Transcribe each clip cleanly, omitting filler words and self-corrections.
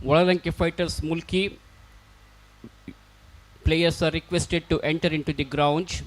Wank Fighters Mulki players are requested to enter into the ground.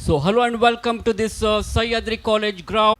So hello and welcome to this Sahyadri College ground.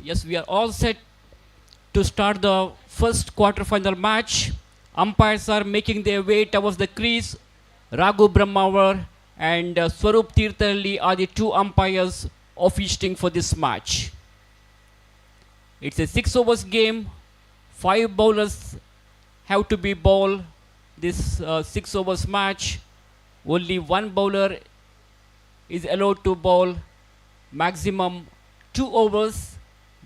Yes, we are all set to start the first quarterfinal match. Umpires are making their way towards the crease. Raghu Brahmawar and Swarup Tirthalli are the two umpires officiating for this match. It's a 6 overs game. 5 bowlers have to be bowled this 6 overs match. Only one bowler is allowed to bowl maximum 2 overs.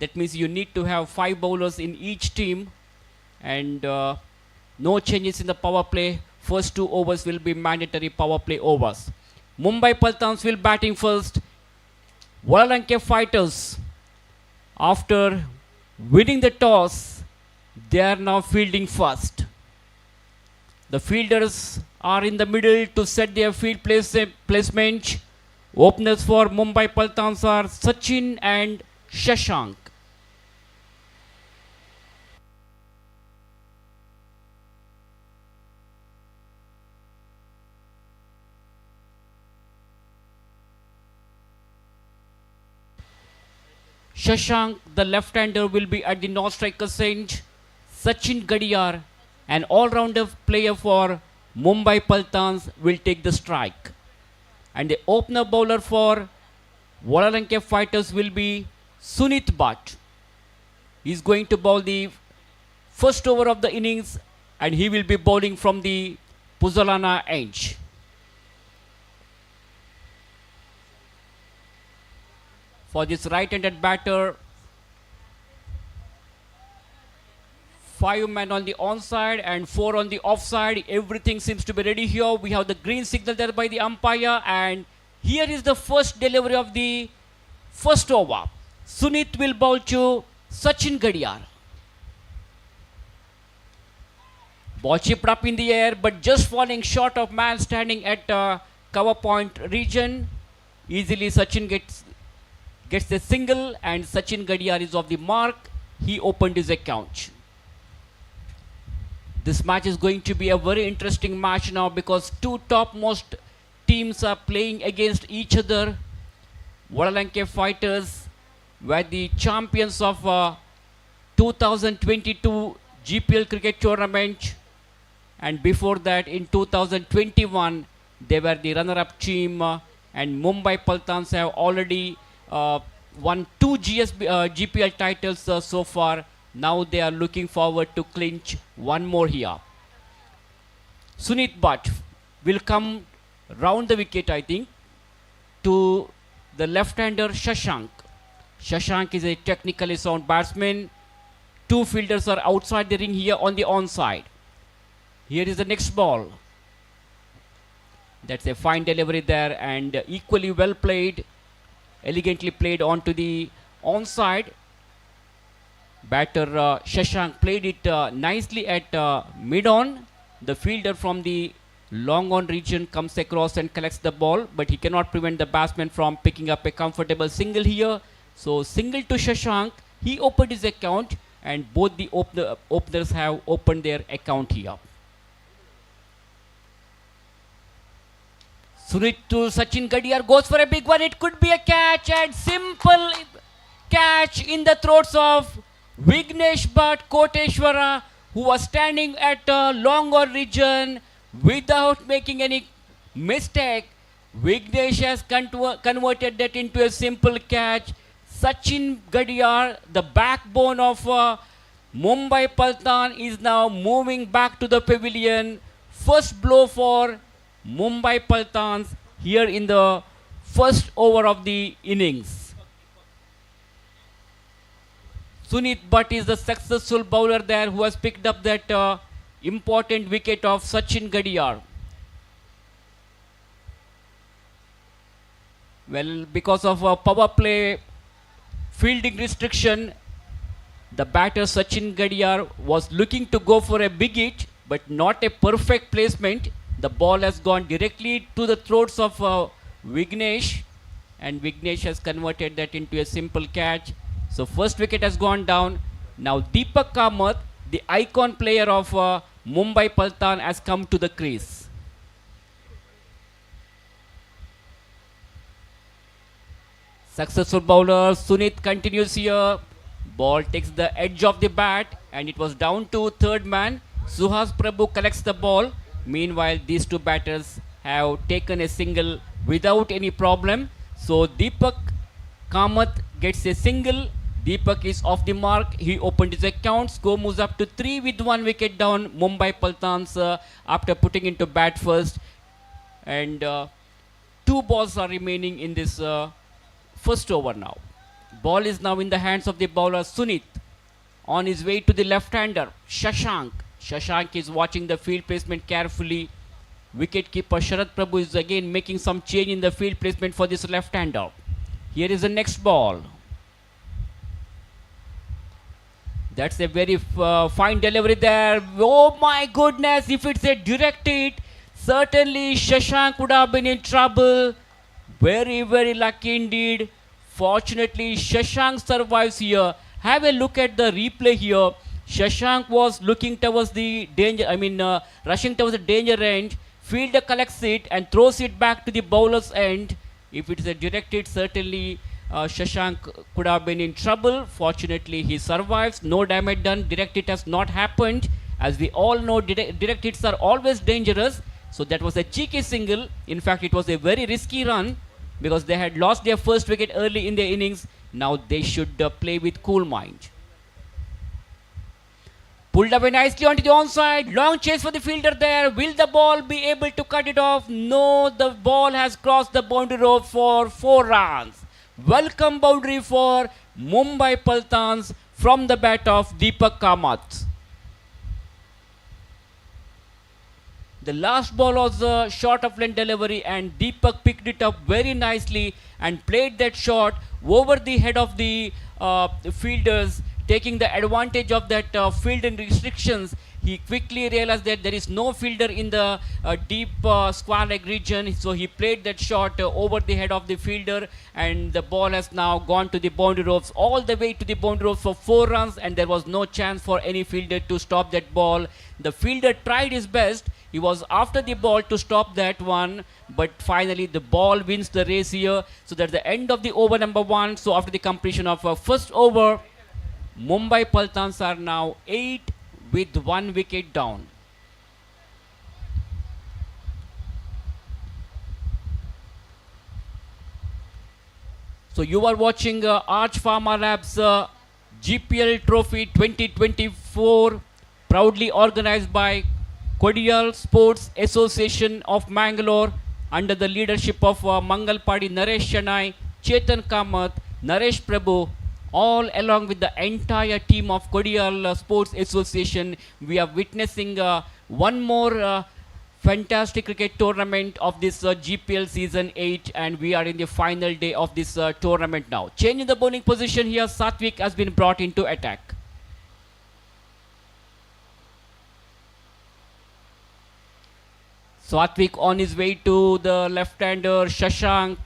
That means you need to have 5 bowlers in each team, and no changes in the power play. First 2 overs will be mandatory power play overs. Mumbai Paltans will batting first. Wank Fighters, after winning the toss, they are now fielding first. The fielders are in the middle to set their field placement. Openers for Mumbai Paltans are Sachin and Shashank. Shashank, the left-hander, will be at the north striker's end. Sachin Gadiyar, an all-rounder player for Mumbai Paltans, will take the strike. And the opener bowler for Wank Fighters will be Sunit Bhatt. He is going to bowl the first over of the innings, and he will be bowling from the Puzalana end. For this right-handed batter, 5 men on the onside and 4 on the offside. Everything seems to be ready here. We have the green signal there by the umpire, and here is the first delivery of the first over. Sunit will bowl to Sachin Gadiyar. Ball chipped up in the air, but just falling short of man standing at cover point region. Easily Sachin gets the single, and Sachin Gadiyar is off the mark. He opened his account. This match is going to be a very interesting match now, because two topmost teams are playing against each other. Wank Fighters were the champions of 2022 GPL Cricket Tournament, and before that in 2021 they were the runner-up team, and Mumbai Paltans have already won 2 GPL titles so far. Now they are looking forward to clinch one more here. Sunit Bhatt will come round the wicket, I think, to the left-hander Shashank. Shashank is a technically sound batsman. 2 fielders are outside the ring here on the onside. Here is the next ball. That's a fine delivery there, and equally well played. Elegantly played onto the onside. Batter Shashank played it nicely at mid-on. The fielder from the long-on region comes across and collects the ball, but he cannot prevent the batsman from picking up a comfortable single here. So single to Shashank. He opened his account, and both the openers have opened their account here. Sunit to Sachin Gadiyar goes for a big one. It could be a catch, and simple catch in the throats of Vignesh Bhatt Koteshwara, who was standing at long on region without making any mistake. Vignesh has converted that into a simple catch. Sachin Gadiyar, the backbone of Mumbai Paltan, is now moving back to the pavilion. First blow for Mumbai Paltans here in the first over of the innings. Sunit Bhatt is the successful bowler there, who has picked up that important wicket of Sachin Gadiyar. Well, because of a power play fielding restriction, the batter Sachin Gadiyar was looking to go for a big hit, but not a perfect placement. The ball has gone directly to the throats of Vignesh, and Vignesh has converted that into a simple catch. So first wicket has gone down. Now Deepak Kamath, the icon player of Mumbai Paltan, has come to the crease. Successful bowler Sunit continues here. Ball takes the edge of the bat and it was down to third man. Suhas Prabhu collects the ball. Meanwhile, these two batters have taken a single without any problem. So Deepak Kamath gets a single. Deepak is off the mark. He opened his account. Score moves up to 3 with 1 wicket down. Mumbai Paltans after putting into bat first. And 2 balls are remaining in this first over now. Ball is now in the hands of the bowler Sunit. On his way to the left-hander, Shashank. Shashank is watching the field placement carefully. Wicket-keeper Sharad Prabhu is again making some change in the field placement for this left-hander. Here is the next ball. That's a very fine delivery there. Oh my goodness, if it's a direct hit, certainly Shashank would have been in trouble. Very, very lucky indeed. Fortunately, Shashank survives here. Have a look at the replay here. Shashank was looking towards the danger, rushing towards the danger end. Fielder collects it and throws it back to the bowler's end. If it is a direct hit, certainly Shashank could have been in trouble. Fortunately, he survives. No damage done. Direct hit has not happened. As we all know, direct hits are always dangerous. So that was a cheeky single. In fact, it was a very risky run because they had lost their first wicket early in their innings. Now they should play with cool mind. Pulled away nicely onto the onside. Long chase for the fielder there. Will the ball be able to cut it off? No, the ball has crossed the boundary rope for 4 runs. Welcome boundary for Mumbai Paltans from the bat of Deepak Kamath. The last ball was a short of length delivery and Deepak picked it up very nicely and played that shot over the head of the fielders, taking the advantage of that fielding restrictions. He quickly realized that there is no fielder in the deep square leg region, so he played that shot over the head of the fielder, and the ball has now gone to the boundary ropes, all the way to the boundary ropes for 4 runs, and there was no chance for any fielder to stop that ball. The fielder tried his best. He was after the ball to stop that one, but finally the ball wins the race here. So that's the end of the over number 1. So after the completion of first over, Mumbai Paltans are now 8 with 1 wicket down. So you are watching Arch Pharma Labs GPL Trophy 2024, proudly organized by GPL Sports Association of Mangalore under the leadership of Mangal Party Naresh Chennai, Chetan Kamath, Naresh Prabhu, all along with the entire team of GPL Sports Association. We are witnessing one more fantastic cricket tournament of this GPL season 8, and we are in the final day of this tournament now. Changing the bowling position here, Satvik has been brought into attack. Satvik on his way to the left-hander Shashank.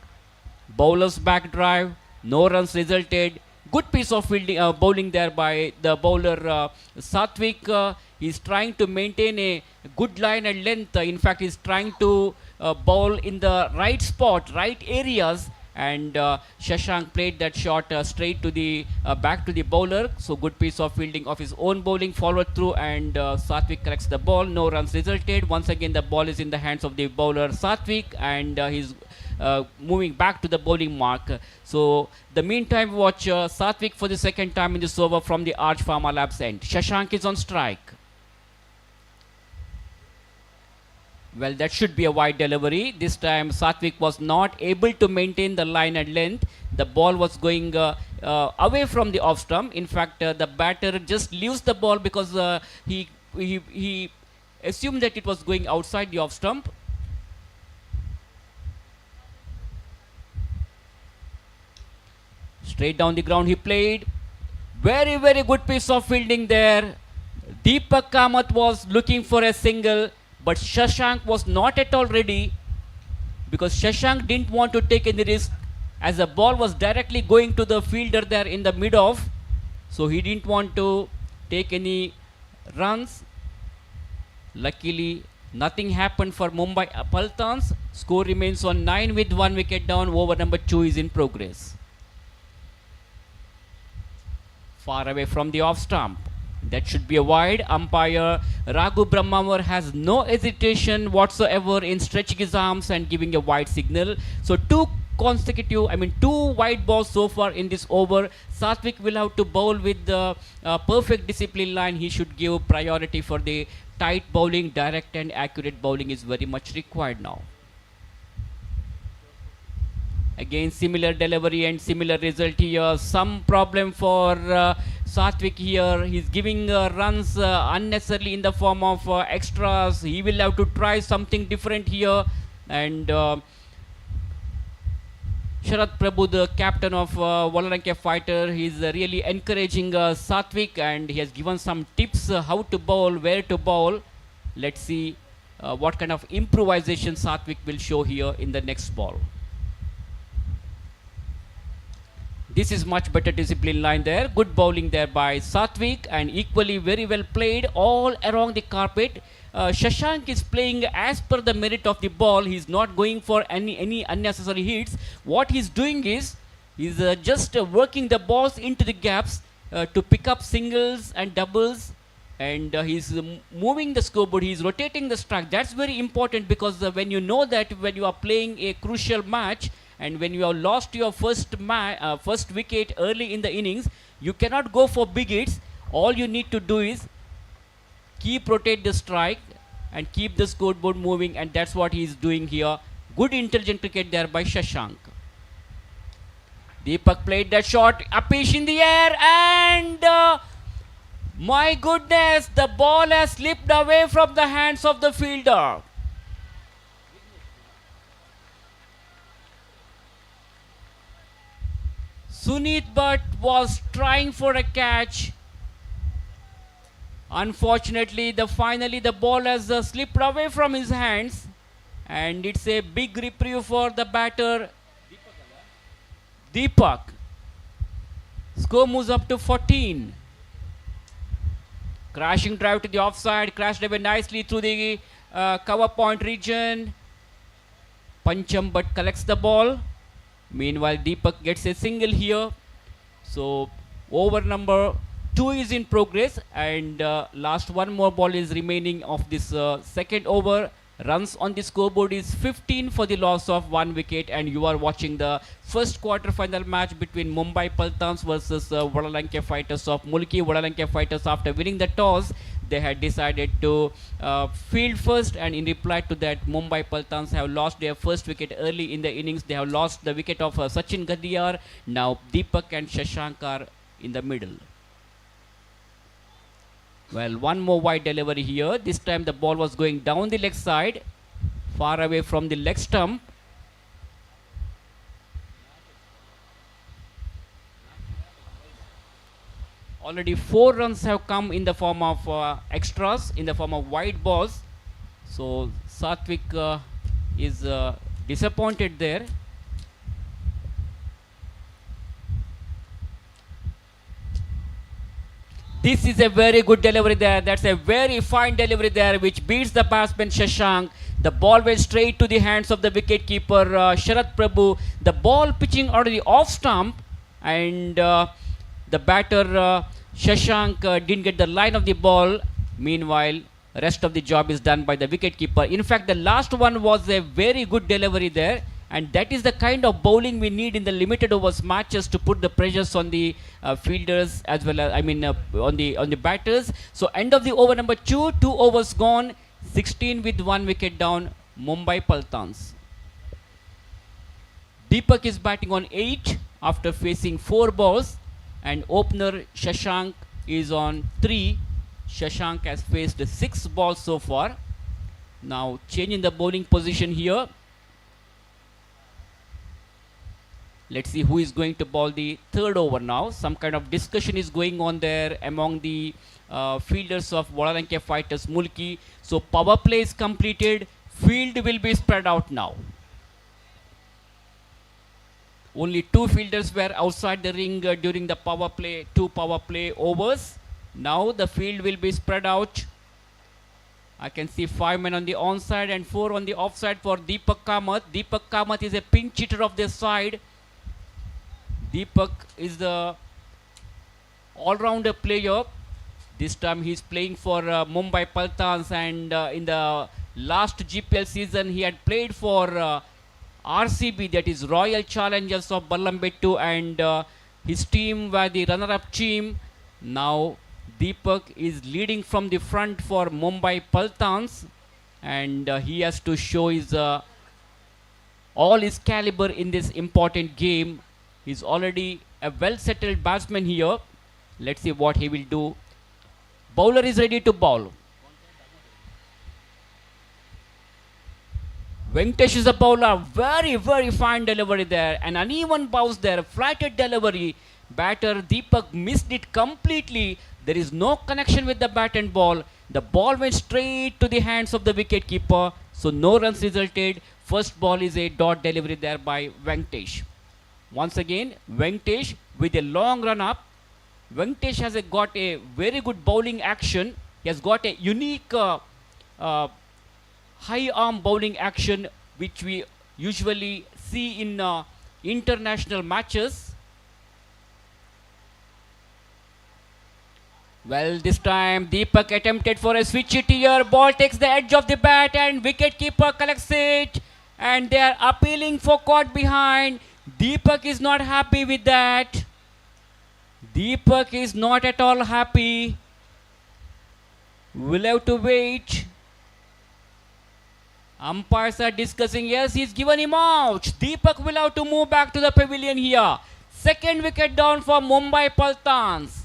Bowler's back drive. No runs resulted. Good piece of fielding, bowling there by the bowler Satvik. He's trying to maintain a good line and length. In fact, he's trying to bowl in the right spot, right areas. And Shashank played that shot straight to the back to the bowler. So good piece of fielding of his own bowling, followed through, and Satvik collects the ball. No runs resulted. Once again, the ball is in the hands of the bowler Satvik, and he's moving back to the bowling mark. So the meantime, watch Satvik for the second time in this over from the Arch Pharma Labs end. Shashank is on strike. Well, that should be a wide delivery. This time Satvik was not able to maintain the line and length. The ball was going away from the off stump. In fact, the batter just leaves the ball because he assumed that it was going outside the off stump. Straight down the ground he played. Very, very good piece of fielding there. Deepak Kamath was looking for a single, but Shashank was not at all ready because Shashank didn't want to take any risk as the ball was directly going to the fielder there in the mid-off. So he didn't want to take any runs. Luckily, nothing happened for Mumbai Paltans. Score remains on 9 with 1 wicket down. Over number 2 is in progress. Far away from the off stump. That should be a wide. Umpire Raghu Brahmawar has no hesitation whatsoever in stretching his arms and giving a wide signal. So two wide balls so far in this over. Satvik will have to bowl with the perfect discipline line. He should give priority for the tight bowling. Direct and accurate bowling is very much required now. Again, similar delivery and similar result here. Some problem for Satvik here. He's giving runs unnecessarily in the form of extras. He will have to try something different here. And Sharat Prabhu, the captain of Wank Fighters, he's really encouraging Satvik, and he has given some tips how to bowl, where to bowl. Let's see what kind of improvisation Satvik will show here in the next ball. This is much better discipline line there. Good bowling there by Satvik, and equally very well played all around the carpet. Shashank is playing as per the merit of the ball. He's not going for any unnecessary hits. What he's doing is he's just working the balls into the gaps to pick up singles and doubles, and he's moving the scoreboard. He's rotating the strike. That's very important, because when you know that when you are playing a crucial match, and when you have lost your first wicket early in the innings, you cannot go for big hits. All you need to do is rotate the strike and keep the scoreboard moving, and that's what he is doing here. Good intelligent cricket there by Shashank. Deepak played that shot, a pitch in the air, and my goodness, the ball has slipped away from the hands of the fielder. Sunit Bhatt was trying for a catch. Unfortunately, finally the ball has slipped away from his hands, and it's a big reprieve for the batter Deepak. Score moves up to 14. Crashing drive to the offside, crashed away nicely through the cover point region. Pancham Bhatt collects the ball. Meanwhile, Deepak gets a single here. So over number 2 is in progress, and last one more ball is remaining of this second over. Runs on the scoreboard is 15 for the loss of 1 wicket, and you are watching the first quarter-final match between Mumbai Paltans versus Wank Fighters of Mulki. Wank Fighters, after winning the toss, they had decided to field first, and in reply to that, Mumbai Paltans have lost their first wicket early in the innings. They have lost the wicket of Sachin Gadiyar. Now Deepak and Shashank are in the middle. Well, one more wide delivery here. This time the ball was going down the leg side, far away from the leg stump. Already 4 runs have come in the form of extras, in the form of wide balls. So Satvik is disappointed there. This is a very good delivery there. That's a very fine delivery there, which beats the batsman Shashank. The ball went straight to the hands of the wicketkeeper Sharat Prabhu. The ball pitching out of the off stump, and the batter Shashank didn't get the line of the ball. Meanwhile, rest of the job is done by the wicketkeeper. In fact, the last one was a very good delivery there. And that is the kind of bowling we need in the limited overs matches to put the pressures on the fielders, as well as on the batters. So end of the over number 2, 2 overs gone, 16 with 1 wicket down, Mumbai Paltans. Deepak is batting on 8 after facing 4 balls, and opener Shashank is on 3. Shashank has faced 6 balls so far. Now changing the bowling position here. Let's see who is going to bowl the third over now. Some kind of discussion is going on there among the fielders of Wank Fighters Mulki. So power play is completed. Field will be spread out now. Only 2 fielders were outside the ring during the power play, 2 power play overs. Now the field will be spread out. I can see 5 men on the onside and 4 on the offside for Deepak Kamath. Deepak Kamath is a pinch hitter of their side. Deepak is the all-rounder player. This time he's playing for Mumbai Paltans, and in the last GPL season he had played for RCB, that is Royal Challengers of Balambettu, and his team were the runner-up team. Now Deepak is leading from the front for Mumbai Paltans, and he has to show his all his caliber in this important game. He's already a well-settled batsman here. Let's see what he will do. Bowler is ready to bowl. Venkatesh is a bowler. Very, very fine delivery there. An uneven bounce there. Flatted delivery. Batter Deepak missed it completely. There is no connection with the bat and ball. The ball went straight to the hands of the wicket keeper. So no runs resulted. First ball is a dot delivery there by Venkatesh. Once again, Venkatesh with a long run up. Venkatesh has got a very good bowling action. He has got a unique high arm bowling action which we usually see in international matches. Well, this time Deepak attempted for a switch hit here. Ball takes the edge of the bat and wicket keeper collects it. And they are appealing for caught behind. Deepak is not happy with that. Deepak is not at all happy. We'll have to wait. Umpires are discussing. Yes, he's given him out. Deepak will have to move back to the pavilion here. Second wicket down for Mumbai Paltans.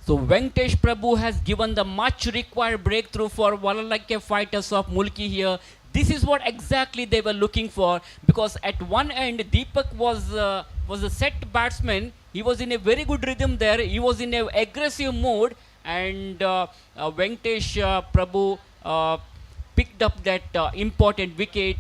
So Venkatesh Prabhu has given the much required breakthrough for Wank Fighters of Mulki here. This is what exactly they were looking for, because at one end Deepak was a set batsman. He was in a very good rhythm there. He was in an aggressive mode, and Venkatesh Prabhu picked up that important wicket,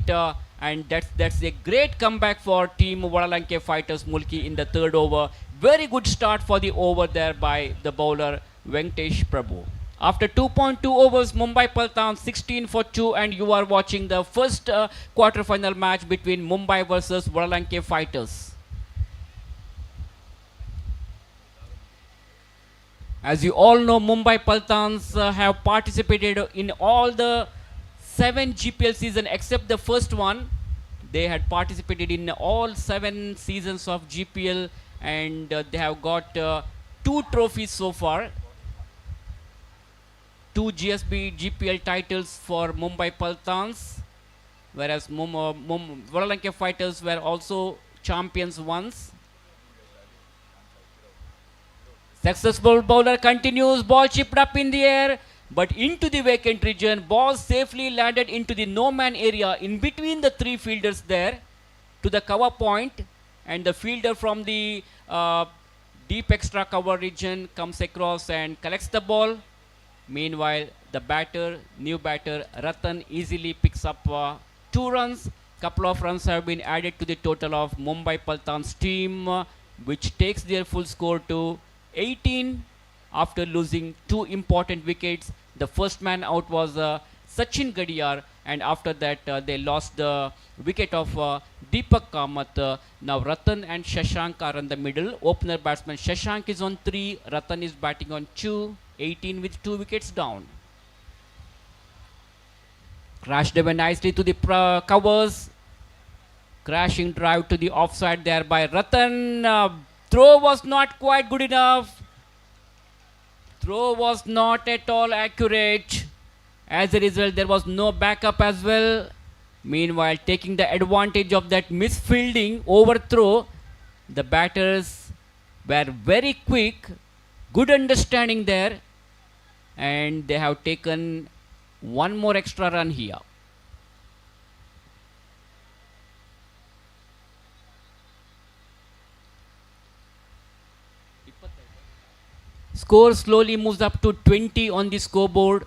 and that's a great comeback for team Wank Fighters Mulki in the third over. Very good start for the over there by the bowler Venkatesh Prabhu. After 2.2 overs, Mumbai Paltans 16 for 2, and you are watching the first quarter-final match between Mumbai versus Wank Fighters. As you all know, Mumbai Paltans have participated in all the 7 GPL seasons except the first one. They had participated in all 7 seasons of GPL, and they have got 2 trophies so far. 2 GSB GPL titles for Mumbai Paltans, whereas Wank Fighters were also champions once. Successful bowler continues. Ball chipped up in the air, but into the vacant region. Ball safely landed into the no-man area in between the 3 fielders there to the cover point. And the fielder from the deep extra cover region comes across and collects the ball. Meanwhile, the new batter, Ratan, easily picks up 2 runs. Couple of runs have been added to the total of Mumbai Paltans team, which takes their full score to 18 after losing 2 important wickets. The first man out was Sachin Gadiyar, and after that they lost the wicket of Deepak Kamath. Now Ratan and Shashank are in the middle. Opener batsman Shashank is on 3, Ratan is batting on 2, 18 with 2 wickets down. Crashed away nicely to the covers. Crashing drive to the offside there by Ratan. Throw was not quite good enough. Throw was not at all accurate. As a result, there was no backup as well. Meanwhile, taking the advantage of that misfielding overthrow, the batters were very quick, good understanding there, and they have taken 1 more extra run here. Score slowly moves up to 20 on the scoreboard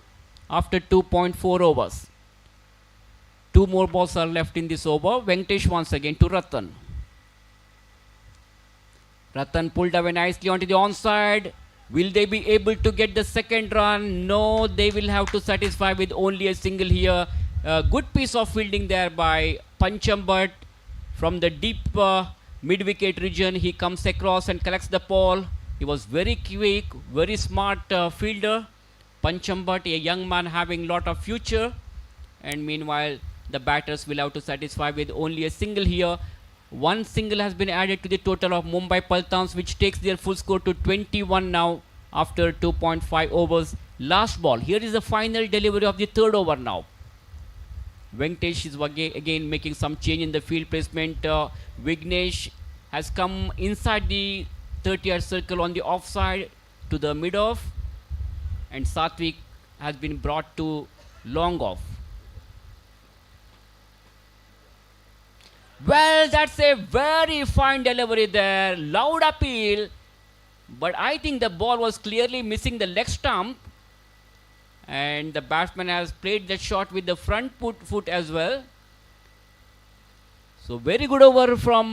after 2.4 overs. 2 more balls are left in this over. Venkatesh once again to Ratan. Ratan pulled away nicely onto the onside. Will they be able to get the second run? No, they will have to satisfy with only a single here. A good piece of fielding there by Pancham Bhatt from the deep mid-wicket region. He comes across and collects the ball. He was very quick, very smart fielder. Pancham Bhatt, a young man having lot of future. And meanwhile, the batters will have to satisfy with only a single here. One single has been added to the total of Mumbai Paltans, which takes their full score to 21 now after 2.5 overs. Last ball. Here is the final delivery of the third over now. Venkatesh is again making some change in the field placement. Vignesh has come inside the 30-yard circle on the offside to the mid-off. And Satvik has been brought to long off. Well, that's a very fine delivery there. Loud appeal. But I think the ball was clearly missing the leg stump. And the batsman has played that shot with the front foot as well. So very good over from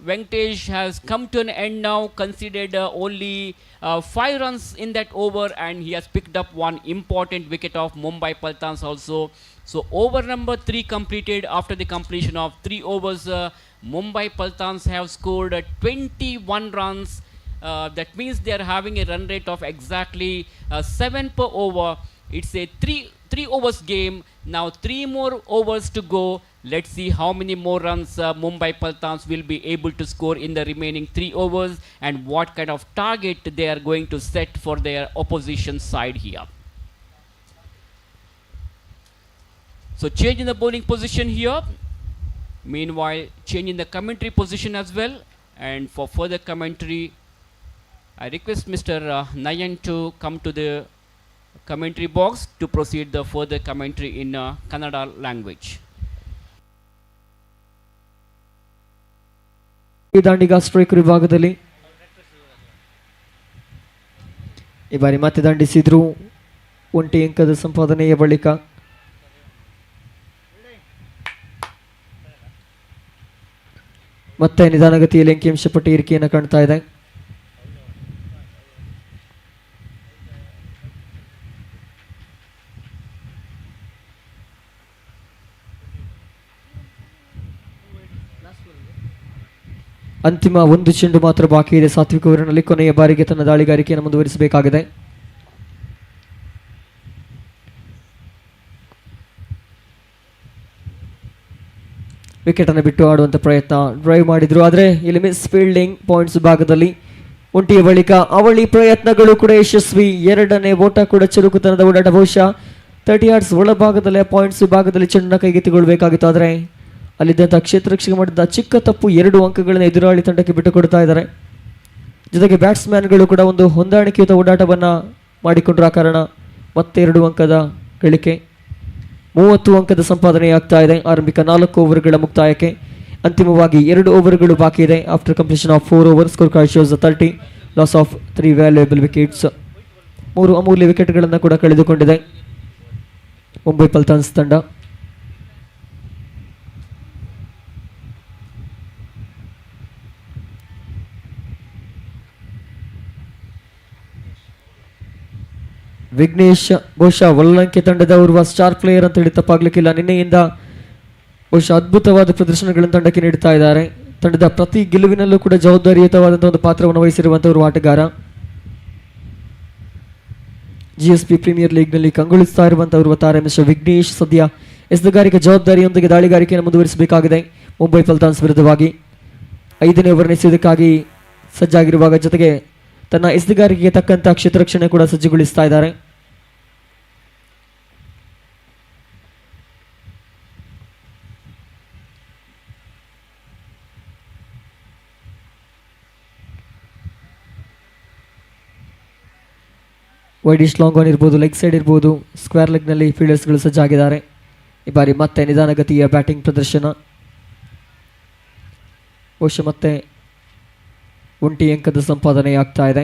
Venkatesh has come to an end now. Conceded only 5 runs in that over, and he has picked up one important wicket of Mumbai Paltans also. So over number 3 completed after the completion of 3 overs. Mumbai Paltans have scored 21 runs. That means they are having a run rate of exactly 7 per over. It's a 3 overs game. Now 3 more overs to go. Let's see how many more runs Mumbai Paltans will be able to score in the remaining 3 overs and what kind of target they are going to set for their opposition side here. So change in the bowling position here. Meanwhile, change in the commentary position as well. And for further commentary, I request Mr. Nayan to come to the commentary box to proceed the further commentary in Kannada language. ದಾಂಡಿಗ striker ವಿಭಾಗದಲ್ಲಿ ಈ ಬಾರಿ ಮತ್ತೆ ದಂಡಿಸಿದ್ರು. 1 ಅಂಕದ ಸಂಪಾದನೆಯ ಬಳಿಕ ಮತ್ತೆ ನಿಧಾನಗತಿಯಲ್ಲಿ ಅಂಕಿಅಂಶ ಪಟ್ಟಿ ಏರಿಕೆಯನ್ನು ಕಾಣ್ತಾ ಇದೆ. ಅಂತಿಮ 1 ಚೆಂಡು ಮಾತ್ರ ಬಾಕಿ ಇದೆ. ಸಾತ್ವಿಕ್ ಓವರಿನಲ್ಲಿ ಕೊನೆಯ ಬಾರಿಗೆ ತನ್ನ ದಾಳಿಗಾರಿಕೆಯನ್ನು ಮುಂದುವರಿಸಬೇಕಾಗಿದೆ. ವಿಕೆಟ್ ಅನ್ನು ಬಿಟ್ಟು ಆಡುವಂತ ಪ್ರಯತ್ನ, ಡ್ರೈವ್ ಮಾಡಿದ್ರು, ಆದರೆ ಇಲ್ಲಿ ಮಿಸ್ ಫೀಲ್ಡಿಂಗ್ ಪಾಯಿಂಟ್ಸ್ ಭಾಗದಲ್ಲಿ. ಒಂಟಿಯ ಬಳಿಕ ಅವಳಿ ಪ್ರಯತ್ನಗಳು ಕೂಡ ಯಶಸ್ವಿ. 2ನೇ ಓಟ ಕೂಡ ಚುರುಕುತನದ ಓಡಾಟ. ಬಹುಶಃ 30 yards ಒಳಭಾಗದಲ್ಲಿ ಪಾಯಿಂಟ್ಸ್ ವಿಭಾಗದಲ್ಲಿ ಚೆಂಡನ್ನು ಕೈಗೆತ್ತಿಕೊಳ್ಬೇಕಾಗಿತ್ತು, ಆದರೆ ಅಲ್ಲಿದ್ದಂಥ ಕ್ಷೇತ್ರ ರಕ್ಷಕ ಮಾಡಿದ ಚಿಕ್ಕ ತಪ್ಪು 2 ಅಂಕಗಳನ್ನು ಎದುರಾಳಿ ತಂಡಕ್ಕೆ ಬಿಟ್ಟು ಕೊಡ್ತಾ ಇದ್ದಾರೆ. ಜೊತೆಗೆ ಬ್ಯಾಟ್ಸ್ಮನ್ಗಳು ಕೂಡ ಒಂದು ಹೊಂದಾಣಿಕೆಯುತ ಓಡಾಟವನ್ನು ಮಾಡಿಕೊಂಡ್ರ ಕಾರಣ ಮತ್ತೆ 2 ಅಂಕದ ಗಳಿಕೆ. 30 ಅಂಕದ ಸಂಪಾದನೆಯಾಗ್ತಾ ಇದೆ ಆರಂಭಿಕ 4 ಓವರ್ಗಳ ಮುಕ್ತಾಯಕ್ಕೆ. ಅಂತಿಮವಾಗಿ 2 ಓವರ್ಗಳು ಬಾಕಿ ಇದೆ. After completion of 4 overs, score card shows 30, loss of 3 valuable wickets. 3 ಅಮೂಲ್ಯ ವಿಕೆಟ್ಗಳನ್ನು ಕೂಡ ಕಳೆದುಕೊಂಡಿದೆ ಮುಂಬೈ ಪಲ್ಟಾನ್ಸ್ ತಂಡ. ವಿಘ್ನೇಶ್ ಬಹುಶಃ ಒಳ್ಳಂಕೆ ತಂಡದ ಓರ್ವ ಸ್ಟಾರ್ ಪ್ಲೇಯರ್ ಅಂತ ಹೇಳಿ ತಪ್ಪಾಗ್ಲಿಕ್ಕಿಲ್ಲ. ನಿನ್ನೆಯಿಂದ ಬಹುಶಃ ಅದ್ಭುತವಾದ ಪ್ರದರ್ಶನಗಳನ್ನು ತಂಡಕ್ಕೆ ನೀಡ್ತಾ ಇದ್ದಾರೆ. ತಂಡದ ಪ್ರತಿ ಗೆಲುವಿನಲ್ಲೂ ಕೂಡ ಜವಾಬ್ದಾರಿಯುತವಾದಂತಹ ಒಂದು ಪಾತ್ರವನ್ನು ವಹಿಸಿರುವಂತಹ ಆಟಗಾರ. GSB ಪ್ರೀಮಿಯರ್ ಲೀಗ್ನಲ್ಲಿ ಕಂಗೊಳಿಸ್ತಾ ಇರುವಂತಹ ತಾರೆ ಮಿಸ್ಟರ್ ವಿಘ್ನೇಶ್ ಸದ್ಯ ಎಸೆಗಾರಿಕೆ ಜವಾಬ್ದಾರಿಯೊಂದಿಗೆ ದಾಳಿಗಾರಿಕೆಯನ್ನು ಮುಂದುವರಿಸಬೇಕಾಗಿದೆ ಮುಂಬೈ ಪಲ್ಟಾನ್ಸ್ ವಿರುದ್ಧವಾಗಿ. 5ನೇ ಓವರ್ ಎಸೆಯುವುದಕ್ಕಾಗಿ ಸಜ್ಜಾಗಿರುವಾಗ ಜೊತೆಗೆ ತನ್ನ ಎಸೆಗಾರಿಕೆಗೆ ತಕ್ಕಂತ ಕ್ಷೇತ್ರರಕ್ಷಣೆ ಕೂಡ ಸಜ್ಜುಗೊಳಿಸ್ತಾ ಇದ್ದಾರೆ. ವೈಡಿಶ್ ಲಾಂಗ್ ಆನ್ ಇರ್ಬೋದು, ಲೆಗ್ ಸೈಡ್ ಇರ್ಬೋದು, ಸ್ಕ್ವೇರ್ ಲೆಗ್ನಲ್ಲಿ ಫೀಲ್ಡರ್ಸ್ಗಳು ಸಜ್ಜಾಗಿದ್ದಾರೆ. ಈ ಬಾರಿ ಮತ್ತೆ ನಿಧಾನಗತಿಯ ಬ್ಯಾಟಿಂಗ್ ಪ್ರದರ್ಶನ. ಬಹುಶಃ ಮತ್ತೆ 1 ಅಂಕದ ಸಂಪಾದನೆಯಾಗ್ತಾ ಇದೆ.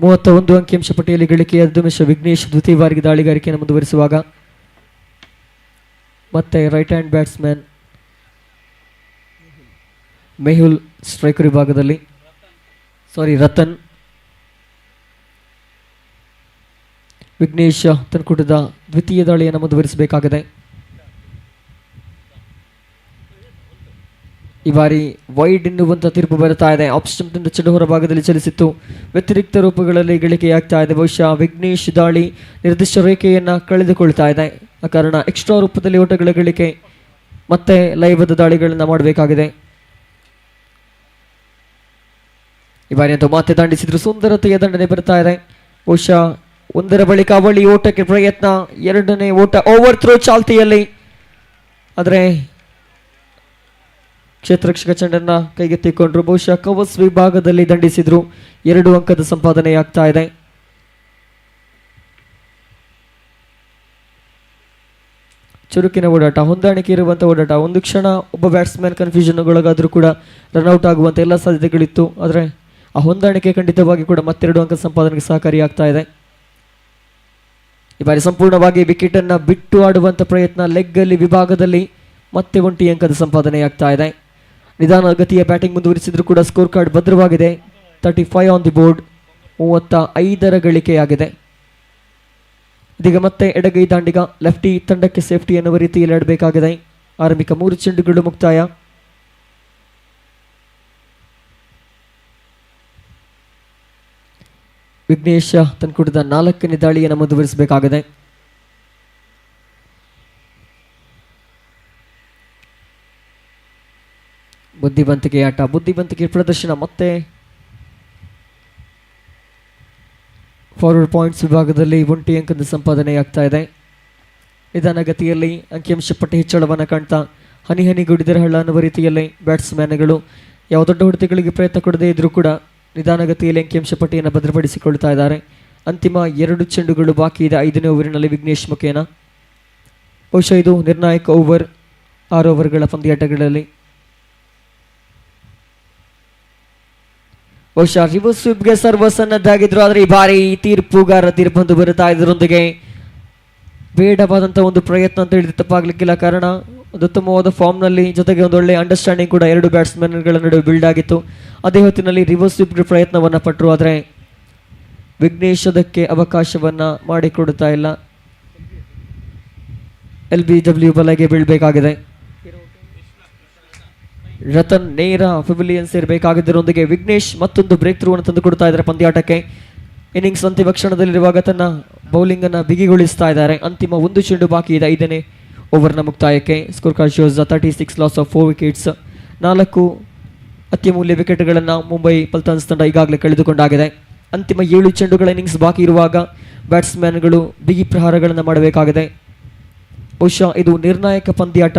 31 ಅಂಕಿಅಂಶ ಪಟ್ಟಿಯಲ್ಲಿ ಗಳಿಕೆಯಾದ ವಿಘ್ನೇಶ್ ದ್ವಿತೀಯ ಬಾರಿಗೆ ದಾಳಿಗಾರಿಕೆಯನ್ನು ಮುಂದುವರಿಸುವಾಗ ಮತ್ತೆ right hand batsman Mehul striker ವಿಭಾಗದಲ್ಲಿ ರತನ್. ವಿಘ್ನೇಶ್ ತನ್ಕೂಟದ ದ್ವಿತೀಯ ದಾಳಿಯನ್ನು ಮುಂದುವರಿಸಬೇಕಾಗಿದೆ. ಈ ಬಾರಿ ವೈಡ್ ಎನ್ನುವಂತ ತೀರ್ಪು ಬರುತ್ತಾ ಇದೆ. ಆಫ್ ಸ್ಟಂಪ್ನಿಂದ ಚೆಂಡು ಹೊರ ಭಾಗದಲ್ಲಿ ಚಲಿಸಿತ್ತು. ವ್ಯತಿರಿಕ್ತ ರೂಪಗಳಲ್ಲಿ ಗಳಿಕೆಯಾಗ್ತಾ ಇದೆ. ಬಹುಶಃ ವಿಘ್ನೇಶ್ ದಾಳಿ ನಿರ್ದಿಷ್ಟ ರೇಖೆಯನ್ನು ಕಳೆದುಕೊಳ್ತಾ ಇದೆ. ಆ ಕಾರಣ ಎಕ್ಸ್ಟ್ರಾ ರೂಪದಲ್ಲಿ ಓಟಗಳ ಗಳಿಕೆ ಮತ್ತೆ ಲಯಬದ್ಧ ದಾಳಿಗಳನ್ನು ಮಾಡಬೇಕಾಗಿದೆ. ಈ ಬಾರಿ ಅಂತೂ ಮತ್ತೆ ದಂಡಿಸಿದ್ರು. ಸುಂದರತೆಯ ದಂಡನೆ ಬರ್ತಾ ಇದೆ. ಬಹುಶಃ ಒಂದರ ಬಳಿಕ ಅವಳಿ ಓಟಕ್ಕೆ ಪ್ರಯತ್ನ. ಎರಡನೇ ಓಟ ಓವರ್ ಥ್ರೋ ಚಾಲ್ತಿಯಲ್ಲಿ, ಆದರೆ ಕ್ಷೇತ್ರರಕ್ಷಕ ಚೆಂಡನ್ನ ಕೈಗೆತ್ತಿಕೊಂಡ್ರು. ಬಹುಶಃ ಕವರ್ಸ್ ವಿಭಾಗದಲ್ಲಿ ದಂಡಿಸಿದ್ರು. 2 ಅಂಕದ ಸಂಪಾದನೆಯಾಗ್ತಾ ಇದೆ. ಚುರುಕಿನ ಓಡಾಟ, ಹೊಂದಾಣಿಕೆ ಇರುವಂತಹ ಓಡಾಟ. ಒಂದು ಕ್ಷಣ ಒಬ್ಬ ಬ್ಯಾಟ್ಸ್ಮನ್ ಕನ್ಫ್ಯೂಷನ್ಗೊಳಗಾದ್ರೂ ಕೂಡ ರನ್ಔಟ್ ಆಗುವಂಥ ಎಲ್ಲ ಸಾಧ್ಯತೆಗಳಿತ್ತು. ಆದರೆ ಆ ಹೊಂದಾಣಿಕೆ ಖಂಡಿತವಾಗಿ ಕೂಡ ಮತ್ತೆರಡು ಅಂಕ ಸಂಪಾದನೆಗೆ ಸಹಕಾರಿಯಾಗ್ತಾ ಇದೆ. ಈ ಬಾರಿ ಸಂಪೂರ್ಣವಾಗಿ ವಿಕೆಟ್ ಅನ್ನ ಬಿಟ್ಟು ಆಡುವಂತ ಪ್ರಯತ್ನ. ಲೆಗ್ ಅಲ್ಲಿ ವಿಭಾಗದಲ್ಲಿ ಮತ್ತೆ 1 ಅಂಕದ ಸಂಪಾದನೆಯಾಗ್ತಾ ಇದೆ. ನಿಧಾನ ಗತಿಯ ಬ್ಯಾಟಿಂಗ್ ಮುಂದುವರಿಸಿದ್ರು ಕೂಡ ಸ್ಕೋರ್ ಕಾರ್ಡ್ ಭದ್ರವಾಗಿದೆ. 35 ಆನ್ ದಿ ಬೋರ್ಡ್, 35 ಗಳಿಕೆಯಾಗಿದೆ. ಇದೀಗ ಮತ್ತೆ ಎಡಗೈ ದಾಂಡಿಗ ಲೆಫ್ಟಿ ತಂಡಕ್ಕೆ ಸೇಫ್ಟಿ ಎನ್ನುವ ರೀತಿಯಲ್ಲಿ ಆಡಬೇಕಾಗಿದೆ. ಆರಂಭಿಕ 3 ಚೆಂಡುಗಳು ಮುಕ್ತಾಯ. ವಿಘ್ನೇಶ್ ತನ್ಕೂಟದ 4ನೇ ದಾಳಿಯನ್ನು ಮುಂದುವರಿಸಬೇಕಾಗಿದೆ. ಬುದ್ಧಿವಂತಿಕೆ ಆಟ, ಬುದ್ಧಿವಂತಿಕೆ ಪ್ರದರ್ಶನ. ಮತ್ತೆ ಫಾರ್ವರ್ಡ್ ಪಾಯಿಂಟ್ಸ್ ವಿಭಾಗದಲ್ಲಿ 1 ಅಂಕದ ಸಂಪಾದನೆಯಾಗ್ತಾ ಇದೆ. ನಿಧಾನ ಗತಿಯಲ್ಲಿ ಅಂಕಿಅಂಶ ಪಟ್ಟಿ ಹೆಚ್ಚಳವನ್ನು ಕಾಣ್ತಾ ಹನಿ ಹನಿಗುಡಿದರ ಹಳ್ಳ ಅನ್ನುವ ರೀತಿಯಲ್ಲಿ ಬ್ಯಾಟ್ಸ್ಮನ್ಗಳು ಯಾವ ದೊಡ್ಡ ಹೊಡೆತಗಳಿಗೆ ಪ್ರಯತ್ನ ಕೊಡದೇ ಇದ್ರೂ ಕೂಡ ನಿಧಾನಗತಿಯಲ್ಲಿ ಅಂಕಿಅಂಶ ಪಟ್ಟಿಯನ್ನು ಭದ್ರಪಡಿಸಿಕೊಳ್ತಾ ಇದ್ದಾರೆ. ಅಂತಿಮ 2 ಚೆಂಡುಗಳು ಬಾಕಿ ಇದೆ 5ನೇ ಓವರಿನಲ್ಲಿ ವಿಘ್ನೇಶ್ ಮುಖೇನ. ಬಹುಶಃ ಇದು ನಿರ್ಣಾಯಕ ಓವರ್ 6 ಓವರ್ಗಳ ಪಂದ್ಯಾಟಗಳಲ್ಲಿ. ಬಹುಶಃ ರಿವರ್ಸ್ ಸ್ವಿಪ್ಗೆ ಸರ್ವಸ್ ಅನ್ನದ್ದಾಗಿದ್ರು. ಆದರೆ ಈ ಬಾರಿ ತೀರ್ಪುಗಾರ ತೀರ್ಪೊಂದು ಬರುತ್ತಾ ಇದರೊಂದಿಗೆ ಬೇಡವಾದಂಥ ಒಂದು ಪ್ರಯತ್ನ ಅಂತ ಹೇಳಿದ್ರೆ ತಪ್ಪಾಗ್ಲಿಕ್ಕಿಲ್ಲ. ಕಾರಣ ಒಂದು ಉತ್ತಮವಾದ ಫಾರ್ಮ್ನಲ್ಲಿ ಜೊತೆಗೆ ಒಂದು ಒಳ್ಳೆಯ ಅಂಡರ್ಸ್ಟ್ಯಾಂಡಿಂಗ್ ಕೂಡ 2 ಬ್ಯಾಟ್ಸ್ಮನ್ಗಳ ನಡುವೆ ಬಿಲ್ಡ್ ಆಗಿತ್ತು. ಅದೇ ಹೊತ್ತಿನಲ್ಲಿ ರಿವರ್ಸ್ ಸ್ವಿಪ್ ಪ್ರಯತ್ನವನ್ನು ಪಟ್ಟರು. ಆದರೆ ವಿಘ್ನೇಶ್ ಅದಕ್ಕೆ ಅವಕಾಶವನ್ನು ಮಾಡಿಕೊಡುತ್ತಾ ಇಲ್ಲ. LBW ಬಲೆಗೆ ಬೀಳಬೇಕಾಗಿದೆ. ರತನ್ ನೇರ ಪೆವಿಲಿಯನ್ ಸೇರಬೇಕಾಗಿದ್ದರೊಂದಿಗೆ ವಿಘ್ನೇಶ್ ಮತ್ತೊಂದು ಬ್ರೇಕ್ ಥ್ರೂ ಅನ್ನು ತಂದುಕೊಡ್ತಾ ಇದ್ದಾರೆ ಪಂದ್ಯಾಟಕ್ಕೆ. ಇನ್ನಿಂಗ್ಸ್ ಅಂತಿಮ ಕ್ಷಣದಲ್ಲಿರುವಾಗ ತನ್ನ ಬೌಲಿಂಗ್ ಅನ್ನು ಬಿಗಿಗೊಳಿಸ್ತಾ ಇದ್ದಾರೆ. ಅಂತಿಮ 1 ಚೆಂಡು ಬಾಕಿ ಇದೆ 5ನೇ ಓವರ್ನ ಮುಕ್ತಾಯಕ್ಕೆ. Score card shows 36 loss of 4 wickets. 4 ಅತ್ಯಮೂಲ್ಯ ವಿಕೆಟ್ಗಳನ್ನು ಮುಂಬೈ ಪಲ್ಟನ್ಸ್ ತಂಡ ಈಗಾಗಲೇ ಕಳೆದುಕೊಂಡಾಗಿದೆ. ಅಂತಿಮ 7 ಚೆಂಡುಗಳ ಇನ್ನಿಂಗ್ಸ್ ಬಾಕಿ ಇರುವಾಗ ಬ್ಯಾಟ್ಸ್ಮನ್ಗಳು ಬಿಗಿ ಪ್ರಹಾರಗಳನ್ನು ಮಾಡಬೇಕಾಗಿದೆ. ಬಹುಶಃ ಇದು ನಿರ್ಣಾಯಕ ಪಂದ್ಯಾಟ.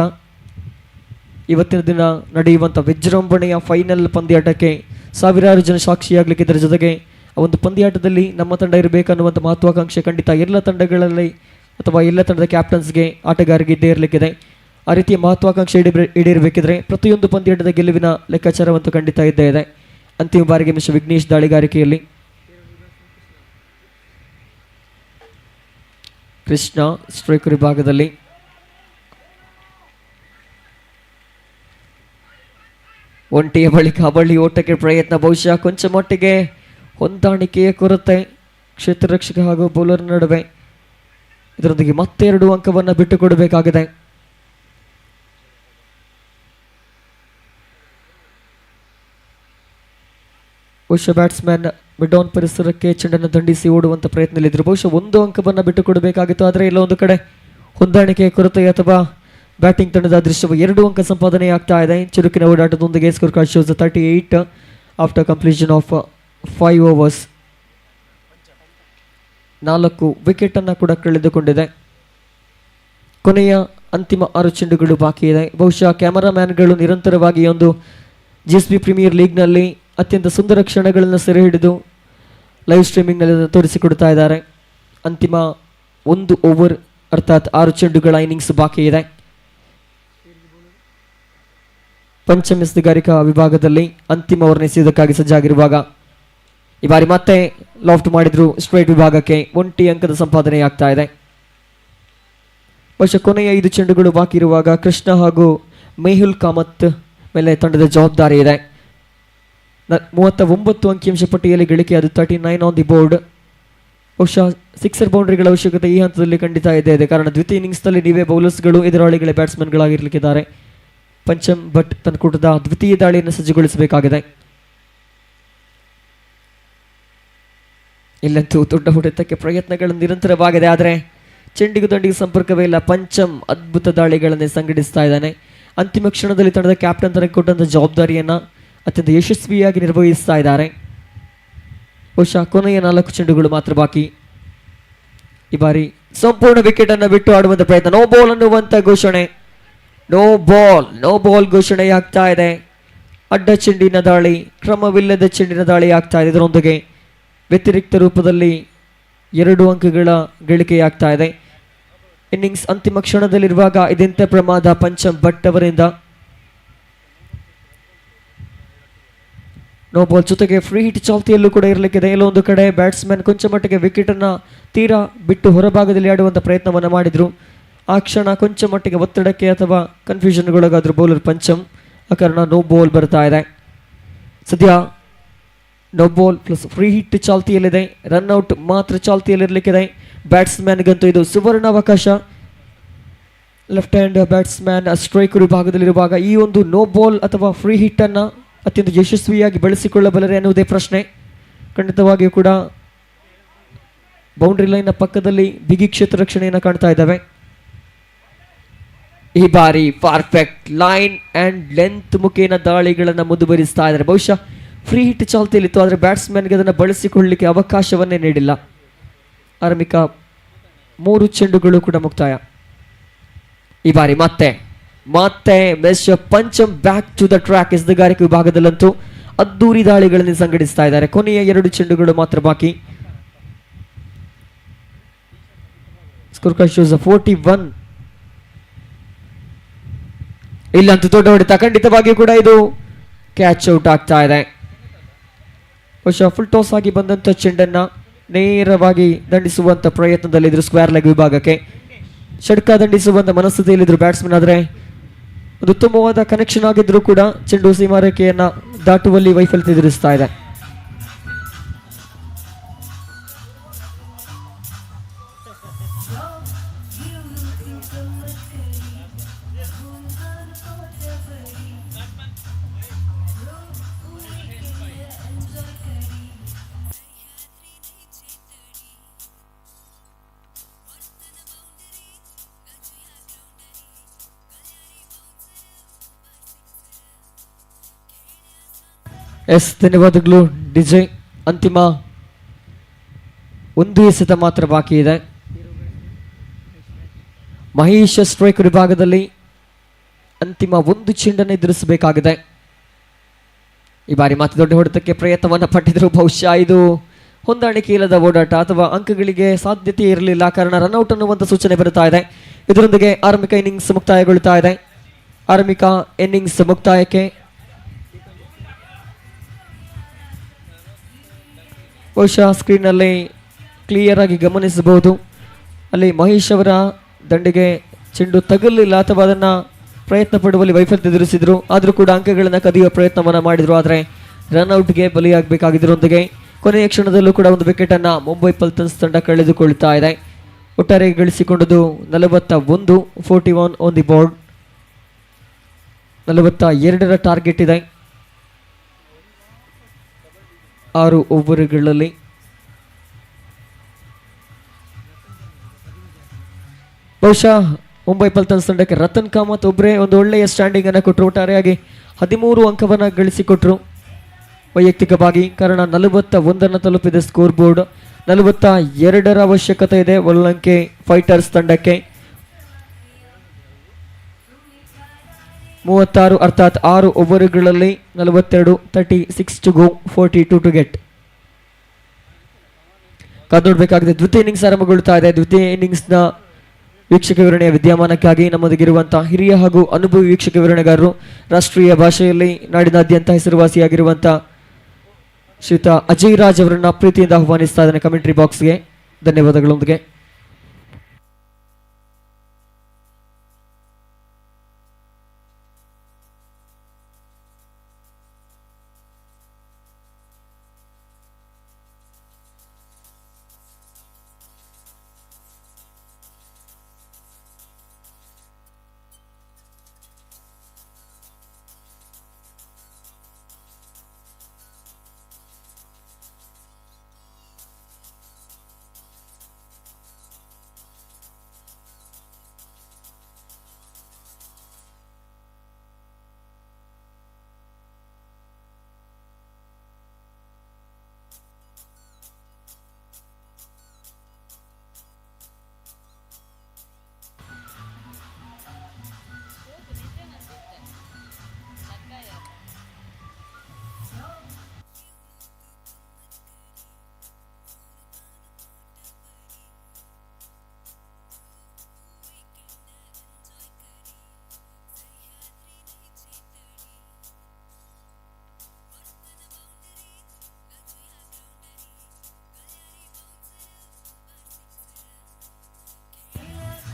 ಇವತ್ತಿನ ದಿನ ನಡೆಯುವಂಥ ವಿಜೃಂಭಣೆಯ ಫೈನಲ್ ಪಂದ್ಯಾಟಕ್ಕೆ ಸಾವಿರಾರು ಜನ ಸಾಕ್ಷಿಯಾಗಲಿಕ್ಕೆ, ಇದರ ಜೊತೆಗೆ ಆ ಒಂದು ಪಂದ್ಯಾಟದಲ್ಲಿ ನಮ್ಮ ತಂಡ ಇರಬೇಕನ್ನುವಂಥ ಮಹತ್ವಾಕಾಂಕ್ಷೆ ಖಂಡಿತ ಎಲ್ಲ ತಂಡಗಳಲ್ಲಿ ಅಥವಾ ಎಲ್ಲ ತಂಡದ ಕ್ಯಾಪ್ಟನ್ಸ್ಗೆ, ಆಟಗಾರರಿಗೆ ಇದ್ದೇ ಇರಲಿಕ್ಕಿದೆ. ಆ ರೀತಿಯ ಮಹತ್ವಾಕಾಂಕ್ಷೆ ಈಡೇರಬೇಕಿದ್ರೆ ಪ್ರತಿಯೊಂದು ಪಂದ್ಯಾಟದ ಗೆಲುವಿನ ಲೆಕ್ಕಾಚಾರವಂತೂ ಖಂಡಿತ ಇದ್ದೇ ಇದೆ. ಅಂತಿಮ ಬಾರಿಗೆ ಮಿಸ್ಟರ್ ವಿಘ್ನೇಶ್ ದಾಳಿಗಾರಿಕೆಯಲ್ಲಿ. ಕೃಷ್ಣ ಸ್ಟ್ರೈಕರ್ ವಿಭಾಗದಲ್ಲಿ. ಒಂಟಿಯ ಬಳಿಕ ಬಳ್ಳಿ ಓಟಕ್ಕೆ ಪ್ರಯತ್ನ. ಬಹುಶಃ ಕೊಂಚ ಮಟ್ಟಿಗೆ ಹೊಂದಾಣಿಕೆಯ ಕೊರತೆ ಕ್ಷೇತ್ರರಕ್ಷಕ ಹಾಗೂ ಬೌಲರ್ ನಡುವೆ. ಇದರೊಂದಿಗೆ ಮತ್ತೆ 2 ಅಂಕವನ್ನು ಬಿಟ್ಟುಕೊಡಬೇಕಾಗಿದೆ. ಬಹುಶಃ ಬ್ಯಾಟ್ಸ್ಮನ್ ಮಿಡ್ ಆನ್ ಪರಿಸರಕ್ಕೆ ಚೆಂಡನ್ನು ದಂಡಿಸಿ ಓಡುವಂಥ ಪ್ರಯತ್ನದಲ್ಲಿದ್ದರು. ಬಹುಶಃ 1 ಅಂಕವನ್ನು ಬಿಟ್ಟುಕೊಡಬೇಕಾಗಿತ್ತು. ಆದರೆ ಇಲ್ಲ ಒಂದು ಕಡೆ ಹೊಂದಾಣಿಕೆಯ ಕೊರತೆ ಅಥವಾ ಬ್ಯಾಟಿಂಗ್ ತಂಡದ ಅದೃಷ್ಟವು 2 ಅಂಕ ಸಂಪಾದನೆಯಾಗ್ತಾ ಇದೆ. ಚುರುಕಿನ ಓಡಾಟದೊಂದಿಗೆ score card shows 38 after completion of 5 overs. 4 ವಿಕೆಟನ್ನು ಕೂಡ ಕಳೆದುಕೊಂಡಿದೆ. ಕೊನೆಯ ಅಂತಿಮ 6 ಚೆಂಡುಗಳು ಬಾಕಿ ಇದೆ. ಬಹುಶಃ ಕ್ಯಾಮರಾಮ್ಯಾನ್ಗಳು ನಿರಂತರವಾಗಿ ಒಂದು GSB ಪ್ರೀಮಿಯರ್ ಲೀಗ್ನಲ್ಲಿ ಅತ್ಯಂತ ಸುಂದರ ಕ್ಷಣಗಳನ್ನು ಸೆರೆ ಹಿಡಿದು ಲೈವ್ ಸ್ಟ್ರೀಮಿಂಗ್ನಲ್ಲಿ ತೋರಿಸಿಕೊಡ್ತಾ ಇದ್ದಾರೆ. ಅಂತಿಮ 1 ಓವರ್ ಅರ್ಥಾತ್ 6 ಚೆಂಡುಗಳ ಇನ್ನಿಂಗ್ಸ್ ಬಾಕಿ ಇದೆ. ಪಂಚಮ ಎಸೆಗಾರಿಕಾ ವಿಭಾಗದಲ್ಲಿ ಅಂತಿಮ ಓವರ್ ಎಸೆಯುವುದಕ್ಕಾಗಿ ಸಜ್ಜಾಗಿರುವಾಗ ಈ ಬಾರಿ ಮತ್ತೆ ಲಾಫ್ಟ್ ಮಾಡಿದ್ರು ಸ್ಟ್ರೈಟ್ ವಿಭಾಗಕ್ಕೆ 1 ಅಂಕದ ಸಂಪಾದನೆ ಆಗ್ತಾ ಇದೆ. ಬಹುಶಃ ಕೊನೆಯ 5 ಚೆಂಡುಗಳು ಬಾಕಿ ಇರುವಾಗ ಕೃಷ್ಣ ಹಾಗೂ ಮೇಹುಲ್ ಕಾಮತ್ ಮೇಲೆ ತಂಡದ ಜವಾಬ್ದಾರಿ ಇದೆ. 39 ಅಂಕಿಅಂಶ ಪಟ್ಟಿಯಲ್ಲಿ ಗಳಿಕೆ, ಅದು 39 ಆನ್ ದಿ ಬೋರ್ಡ್. ಬಹುಶಃ ಸಿಕ್ಸರ್ ಬೌಂಡ್ರಿಗಳ ಅವಶ್ಯಕತೆ ಈ ಹಂತದಲ್ಲಿ ಖಂಡಿತ ಇದೆ. ಕಾರಣ ದ್ವಿತೀಯ ಇನ್ನಿಂಗ್ಸ್ನಲ್ಲಿ ನೀವೇ ಬೌಲರ್ಸ್ಗಳು ಎದುರಾಳಿಗಳೇ ಬ್ಯಾಟ್ಸ್ಮನ್ಗಳಾಗಿರ್ಲಿಕ್ಕಿದ್ದಾರೆ. ಪಂಚಮ್ ಭಟ್ ತನ್ನ ಕೂಟದ ದ್ವಿತೀಯ ದಾಳಿಯನ್ನು ಸಜ್ಜುಗೊಳಿಸಬೇಕಾಗಿದೆ. ಇಲ್ಲಂತೂ ದೊಡ್ಡ ಹೊಡೆತಕ್ಕೆ ಪ್ರಯತ್ನಗಳು ನಿರಂತರವಾಗಿದೆ, ಆದರೆ ಚೆಂಡಿಗೂ ದಂಡಿಗೆ ಸಂಪರ್ಕವೇ ಇಲ್ಲ. ಪಂಚಮ್ ಅದ್ಭುತ ದಾಳಿಗಳನ್ನೇ ಸಂಘಟಿಸ್ತಾ ಇದ್ದಾನೆ. ಅಂತಿಮ ಕ್ಷಣದಲ್ಲಿ ತಂಡದ ಕ್ಯಾಪ್ಟನ್ ತನಗೆ ಕೊಟ್ಟಂತ ಜವಾಬ್ದಾರಿಯನ್ನು ಅತ್ಯಂತ ಯಶಸ್ವಿಯಾಗಿ ನಿರ್ವಹಿಸ್ತಾ ಇದ್ದಾರೆ. ಬಹುಶಃ ಕೊನೆಯ 4 ಚೆಂಡುಗಳು ಮಾತ್ರ ಬಾಕಿ. ಈ ಬಾರಿ ಸಂಪೂರ್ಣ ವಿಕೆಟ್ ಅನ್ನು ಬಿಟ್ಟು ಆಡುವಂತ ಪ್ರಯತ್ನ. ನೋ ಬಾಲ್ ಅನ್ನುವಂತ ಘೋಷಣೆ, ನೋ ಬಾಲ್ ಘೋಷಣೆ ಆಗ್ತಾ ಇದೆ. ಅಡ್ಡ ಚೆಂಡಿನ ದಾಳಿ, ಕ್ರಮವಿಲ್ಲದ ಚೆಂಡಿನ ದಾಳಿ ಆಗ್ತಾ ಇದೆ. ಇದರೊಂದಿಗೆ ವ್ಯತಿರಿಕ್ತ ರೂಪದಲ್ಲಿ 2 ಅಂಕಗಳ ಗಳಿಕೆಯಾಗ್ತಾ ಇದೆ. ಇನ್ನಿಂಗ್ಸ್ ಅಂತಿಮ ಕ್ಷಣದಲ್ಲಿರುವಾಗ ಇದೆಂಥ ಪ್ರಮಾದ ಪಂಚಮ್ ಭಟ್ ಅವರಿಂದ. ನೋ ಬಾಲ್ ಜೊತೆಗೆ ಫ್ರೀ ಹಿಟ್ ಚಾಲ್ತಿಯಲ್ಲೂ ಕೂಡ ಇರಲಿಕ್ಕಿದೆ. ಎಲ್ಲೊಂದು ಕಡೆ ಬ್ಯಾಟ್ಸ್ಮನ್ ಕೊಂಚ ಮಟ್ಟಿಗೆ ವಿಕೆಟ್ ಅನ್ನ ತೀರಾ ಬಿಟ್ಟು ಹೊರಭಾಗದಲ್ಲಿ ಆಡುವಂತ ಪ್ರಯತ್ನವನ್ನು ಮಾಡಿದ್ರು. ಆ ಕ್ಷಣ ಕೊಂಚ ಮಟ್ಟಿಗೆ ಒತ್ತಡಕ್ಕೆ ಅಥವಾ ಕನ್ಫ್ಯೂಷನ್ಗೊಳಗಾದ್ರು ಬೌಲರ್ ಪಂಚಮ್. ಆ ಕಾರಣ ನೋ ಬಾಲ್ ಬರ್ತಾ ಇದೆ. ಸದ್ಯ no ball plus free hit ಚಾಲ್ತಿಯಲ್ಲಿದೆ. ರನ್ಔಟ್ ಮಾತ್ರ ಚಾಲ್ತಿಯಲ್ಲಿರಲಿಕ್ಕಿದೆ. ಬ್ಯಾಟ್ಸ್ಮನ್ಗಂತೂ ಇದು ಸುವರ್ಣ ಅವಕಾಶ. ಲೆಫ್ಟ್ ಹ್ಯಾಂಡ್ ಬ್ಯಾಟ್ಸ್ಮನ್ ಸ್ಟ್ರೈಕರ್ ವಿಭಾಗದಲ್ಲಿರುವಾಗ ಈ ಒಂದು ನೋ ಬಾಲ್ ಅಥವಾ ಫ್ರೀ ಹಿಟ್ ಅನ್ನ ಅತ್ಯಂತ ಯಶಸ್ವಿಯಾಗಿ ಬಳಸಿಕೊಳ್ಳಬಲ್ಲರೆ ಅನ್ನುವುದೇ ಪ್ರಶ್ನೆ. ಖಂಡಿತವಾಗಿಯೂ ಕೂಡ ಬೌಂಡ್ರಿ ಲೈನ್ನ ಪಕ್ಕದಲ್ಲಿ ಬಿಗಿ ಕ್ಷೇತ್ರ ರಕ್ಷಣೆಯನ್ನು ಕಾಣ್ತಾ ಇದ್ದಾವೆ. ಈ ಬಾರಿ ಪರ್ಫೆಕ್ಟ್ ಲೈನ್ ಅಂಡ್ ಲೆಂತ್ ಮುಖೇನ ದಾಳಿಗಳನ್ನು ಮುಂದುವರಿಸ್ತಾ ಇದ್ದಾರೆ. ಬಹುಶಃ ಫ್ರೀ ಹಿಟ್ ಚಾಲ್ತಿಯಲ್ಲಿತ್ತು, ಆದರೆ ಬ್ಯಾಟ್ಸ್ಮನ್ಗೆ ಅದನ್ನು ಬಳಸಿಕೊಳ್ಳಲಿಕ್ಕೆ ಅವಕಾಶವನ್ನೇ ನೀಡಿಲ್ಲ. ಆರಂಭಿಕ 3 ಚೆಂಡುಗಳು ಕೂಡ ಮುಕ್ತಾಯ. ಈ ಬಾರಿ ಮತ್ತೆ mister Pancham back to the track. ಎಸೆಗಾರಿಕೆ ವಿಭಾಗದಲ್ಲಂತೂ ಅದ್ದೂರಿ ದಾಳಿಗಳನ್ನು ಸಂಘಟಿಸ್ತಾ ಇದ್ದಾರೆ. ಕೊನೆಯ 2 ಚೆಂಡುಗಳು ಮಾತ್ರ ಬಾಕಿ. Score card shows 41. ಇಲ್ಲಂತೂ ದೊಡ್ಡ ಹೊಡೆತ, ಖಂಡಿತವಾಗಿಯೂ ಕೂಡ ಇದು ಕ್ಯಾಚ್ ಔಟ್ ಆಗ್ತಾ ಇದೆ. ಬಹುಶಃ ಫುಲ್ ಟಾಸ್ ಆಗಿ ಬಂದಂತ ಚೆಂಡನ್ನ ನೇರವಾಗಿ ದಂಡಿಸುವಂತ ಪ್ರಯತ್ನದಲ್ಲಿದ್ರು ಸ್ಕ್ವೇರ್ ಲೆಗ್ ವಿಭಾಗಕ್ಕೆ. ಷಡ್ಕ ದಂಡಿಸುವಂತ ಮನಸ್ಥಿತಿಯಲ್ಲಿದ್ರು ಬ್ಯಾಟ್ಸ್ಮನ್, ಆದರೆ ಒಂದು ಉತ್ತಮವಾದ ಕನೆಕ್ಷನ್ ಆಗಿದ್ರು ಕೂಡ ಚೆಂಡು ಸೀಮಾರೇಖೆಯನ್ನ ದಾಟುವಲ್ಲಿ ವೈಫಲ್ಯತೆ ಎದುರಿಸ್ತಾ ಇದೆ. ಎಸ್, ಧನ್ಯವಾದಗಳು ಡಿಜೆ. ಅಂತಿಮ 1 ಎಸೆತ ಮಾತ್ರ ಬಾಕಿ ಇದೆ. ಮಹೇಶ್ ಸ್ಟ್ರೈಕರ್ ವಿಭಾಗದಲ್ಲಿ ಅಂತಿಮ 1 ಚೆಂಡನ್ನು ಎದುರಿಸಬೇಕಾಗಿದೆ. ಈ ಬಾರಿ ಮತ್ತೆ ದೊಡ್ಡ ಹೊಡೆತಕ್ಕೆ ಪ್ರಯತ್ನವನ್ನು ಪಟ್ಟಿದ್ರು. ಬಹುಶಃ ಇದು ಹೊಂದಾಣಿಕೆ ಇಲ್ಲದ ಓಡಾಟ ಅಥವಾ ಅಂಕಗಳಿಗೆ ಸಾಧ್ಯತೆ ಇರಲಿಲ್ಲ, ಕಾರಣ ರನ್ಔಟ್ ಅನ್ನುವಂಥ ಸೂಚನೆ ಬರುತ್ತಾ ಇದೆ. ಇದರೊಂದಿಗೆ ಆರಂಭಿಕ ಇನ್ನಿಂಗ್ಸ್ ಮುಕ್ತಾಯಗೊಳ್ತಾ ಇದೆ. ಆರಂಭಿಕ ಇನ್ನಿಂಗ್ಸ್ ಮುಕ್ತಾಯಕ್ಕೆ ಬಹುಶಃ ಸ್ಕ್ರೀನ್ನಲ್ಲಿ ಕ್ಲಿಯರ್ ಆಗಿ ಗಮನಿಸಬಹುದು. ಅಲ್ಲಿ ಮಹೇಶ್ ಅವರ ದಂಡಿಗೆ ಚೆಂಡು ತಗಲಿಲ್ಲ ಅಥವಾ ಅದನ್ನು ಪ್ರಯತ್ನ ಪಡುವಲ್ಲಿ ವೈಫಲ್ಯತೆ ಎದುರಿಸಿದ್ರು. ಆದರೂ ಕೂಡ ಅಂಕಗಳನ್ನು ಕದಿಯುವ ಪ್ರಯತ್ನವನ್ನು ಮಾಡಿದರು, ಆದರೆ ರನ್ಔಟ್ಗೆ ಬಲಿಯಾಗಬೇಕಾಗಿದ್ದರೊಂದಿಗೆ ಕೊನೆಯ ಕ್ಷಣದಲ್ಲೂ ಕೂಡ ಒಂದು ವಿಕೆಟನ್ನು ಮುಂಬೈ ಪಲ್ಟನ್ಸ್ ತಂಡ ಕಳೆದುಕೊಳ್ತಾ ಇದೆ. ಒಟ್ಟಾರೆ ಗಳಿಸಿಕೊಂಡದ್ದು 41, 41 ಆನ್ ದಿ ಬೋರ್ಡ್. 42ರ ಟಾರ್ಗೆಟ್ ಇದೆ 6 ಓವರ್ಗಳಲ್ಲಿ. ಬಹುಶಃ ಮುಂಬೈ ಪಲ್ಟನ್ಸ್ ತಂಡಕ್ಕೆ ರತನ್ ಕಾಮತ್ ಒಬ್ಬರೇ ಒಂದು ಒಳ್ಳೆಯ ಸ್ಟ್ಯಾಂಡಿಂಗ್ ಅನ್ನು ಕೊಟ್ಟರು. ಒಟ್ಟಾರೆಯಾಗಿ 13 ಅಂಕವನ್ನು ಗಳಿಸಿಕೊಟ್ರು ವೈಯಕ್ತಿಕವಾಗಿ, ಕಾರಣ 41 ತಲುಪಿದೆ ಸ್ಕೋರ್ ಬೋರ್ಡ್. 42ರ ಅವಶ್ಯಕತೆ ಇದೆ ಒಳ್ಳಂಕೆ ಫೈಟರ್ಸ್ ತಂಡಕ್ಕೆ. 36 ಅರ್ಥಾತ್ 6 ಓವರ್ಗಳಲ್ಲಿ 42, 36 ಟು ಗೋ, 42 ಟು ಗೆಟ್. ಕಾದು ನೋಡಬೇಕಾಗಿದೆ. ದ್ವಿತೀಯ ಇನ್ನಿಂಗ್ಸ್ ಆರಂಭಗೊಳ್ತಾ ಇದೆ. ದ್ವಿತೀಯ ಇನ್ನಿಂಗ್ಸ್ನ ವೀಕ್ಷಕ ವಿವರಣೆಯ ವಿದ್ಯಮಾನಕ್ಕಾಗಿ ನಮ್ಮೊಂದಿಗಿರುವಂತಹ ಹಿರಿಯ ಹಾಗೂ ಅನುಭವಿ ವೀಕ್ಷಕ ವಿವರಣೆಗಾರರು, ರಾಷ್ಟ್ರೀಯ ಭಾಷೆಯಲ್ಲಿ ನಾಡಿನಾದ್ಯಂತ ಹೆಸರುವಾಸಿಯಾಗಿರುವಂಥ ಶ್ರೀಯುತ ಅಜಯ್ ರಾಜ್ ಅವರನ್ನ ಪ್ರೀತಿಯಿಂದ ಆಹ್ವಾನಿಸ್ತಾ ಇದ್ದಾನೆ ಕಮೆಂಟ್ರಿ ಬಾಕ್ಸ್ಗೆ. ಧನ್ಯವಾದಗಳೊಂದಿಗೆ.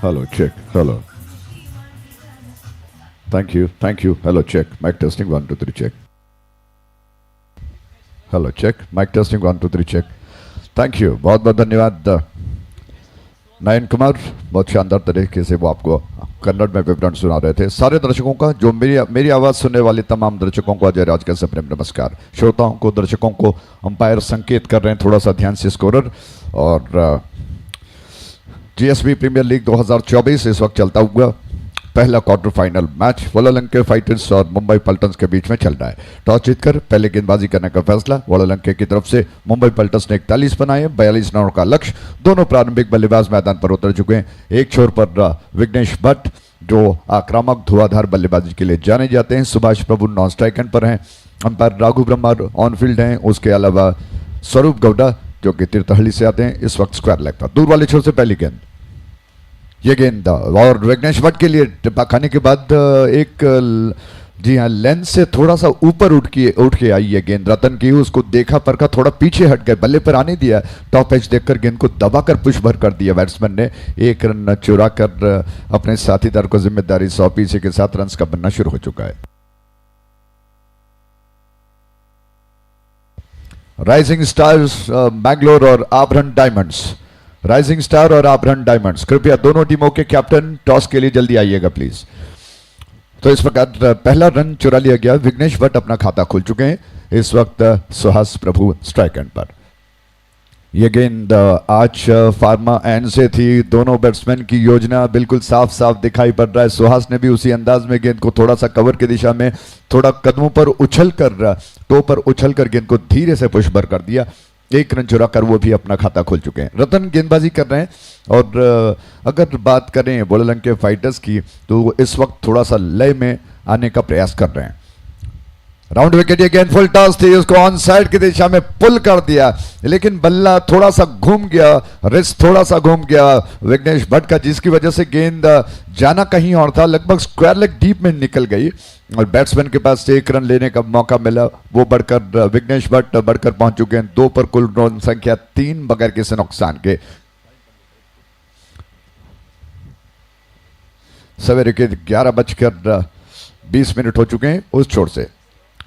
Hello, check. Hello. Thank you. Thank you. Hello, check. Mic testing 1 2 3 check. Hello, check. Mic testing 1 2 3 check. Thank you. बहुत बहुत धन्यवाद नयन कुमार. बहुत शानदार तरीके से वो आपको कन्नड़ में विवरण सुना रहे थे. सारे दर्शकों का, जो मेरी आवाज़ सुनने वाले तमाम दर्शकों को अजय राज का सप्रेम नमस्कार. श्रोताओं को, दर्शकों को अंपायर संकेत कर रहे हैं थोड़ा सा ध्यान से स्कोरर. और GSB प्रीमियर लीग 2024 इस वक्त चलता हुआ पहला quarter final match walk fighters और मुंबई पल्टन्स के बीच में चल रहा है. टॉस जीतकर पहले गेंदबाजी करने का फैसला वॉक की तरफ से मुंबई पल्टन्स ने 41 बनाए. 42 रनों का लक्ष्य. दोनों प्रारंभिक बल्लेबाज मैदान पर उतर चुके हैं. एक छोर पर विघ्नेश भट्ट जो आक्रामक धुआंधार बल्लेबाजी के लिए जाने जाते हैं. सुभाष प्रभु नॉन स्ट्राइक एंड पर हैं. Umpire Raghu Brahma on field हैं. उसके अलावा स्वरूप गौड़ा जो कि तीर्थहल्ली से आते हैं. इस वक्त स्क्वायर लेग पर दूर वाले छोर से पहली गेंद. ये गेंद और विघ्नेश भट्ट के लिए टिप्पा खाने के बाद एक जी हाँ लेंथ से थोड़ा सा ऊपर उठ के आई है गेंद. रतन की उसको देखा परखा, थोड़ा पीछे हट गए, बल्ले पर आने दिया. टॉप एज देखकर गेंद को दबाकर पुश भर कर दिया बैट्समैन ने. एक रन चुरा कर अपने साथीदार को जिम्मेदारी सौंपी. इसी के साथ रन का बनना शुरू हो चुका है. राइजिंग स्टार्स मैंगलोर और आभरण डायमंड्स. राइजिंग स्टार और आभरण डायमंड्स, कृपया दोनों टीमों के कैप्टन टॉस के लिए जल्दी आइएगा प्लीज. तो इस प्रकार पहला रन चुरा लिया गया. विघ्नेश भट्ट अपना खाता खोल चुके हैं. इस वक्त सुहास प्रभु स्ट्राइक एंड पर. यह गेंद आज फार्मा एंड से थी. दोनों बैट्समैन की योजना बिल्कुल साफ साफ दिखाई पड़ रहा है. सुहास ने भी उसी अंदाज में गेंद को थोड़ा सा कवर की दिशा में थोड़ा कदमों पर उछल कर, टो पर उछल कर गेंद को धीरे से पुश भर कर दिया. एक रन चुरा कर वो भी अपना खाता खोल चुके हैं. रतन गेंदबाजी कर रहे हैं. और अगर बात करें वॉक फाइटर्स की तो इस वक्त थोड़ा सा लय में आने का प्रयास कर रहे हैं. Round wicket. ये गेंद फुल टॉस थी, उसको ऑन साइड की दिशा में पुल कर दिया, लेकिन बल्ला थोड़ा सा घूम गया, रिस्ट थोड़ा सा घूम गया विघ्नेश भट्ट का, जिसकी वजह से गेंद जाना कहीं और था. लगभग स्क्वायर लेग डीप में निकल गई और बैट्समैन के पास एक रन लेने का मौका मिला. वो बढ़कर विघ्नेश भट्ट बढ़कर पहुंच चुके हैं 2 पर. कुल रन संख्या 3 बगैर किसी नुकसान के. सवेरे के 11:20 हो चुके हैं उस छोर से.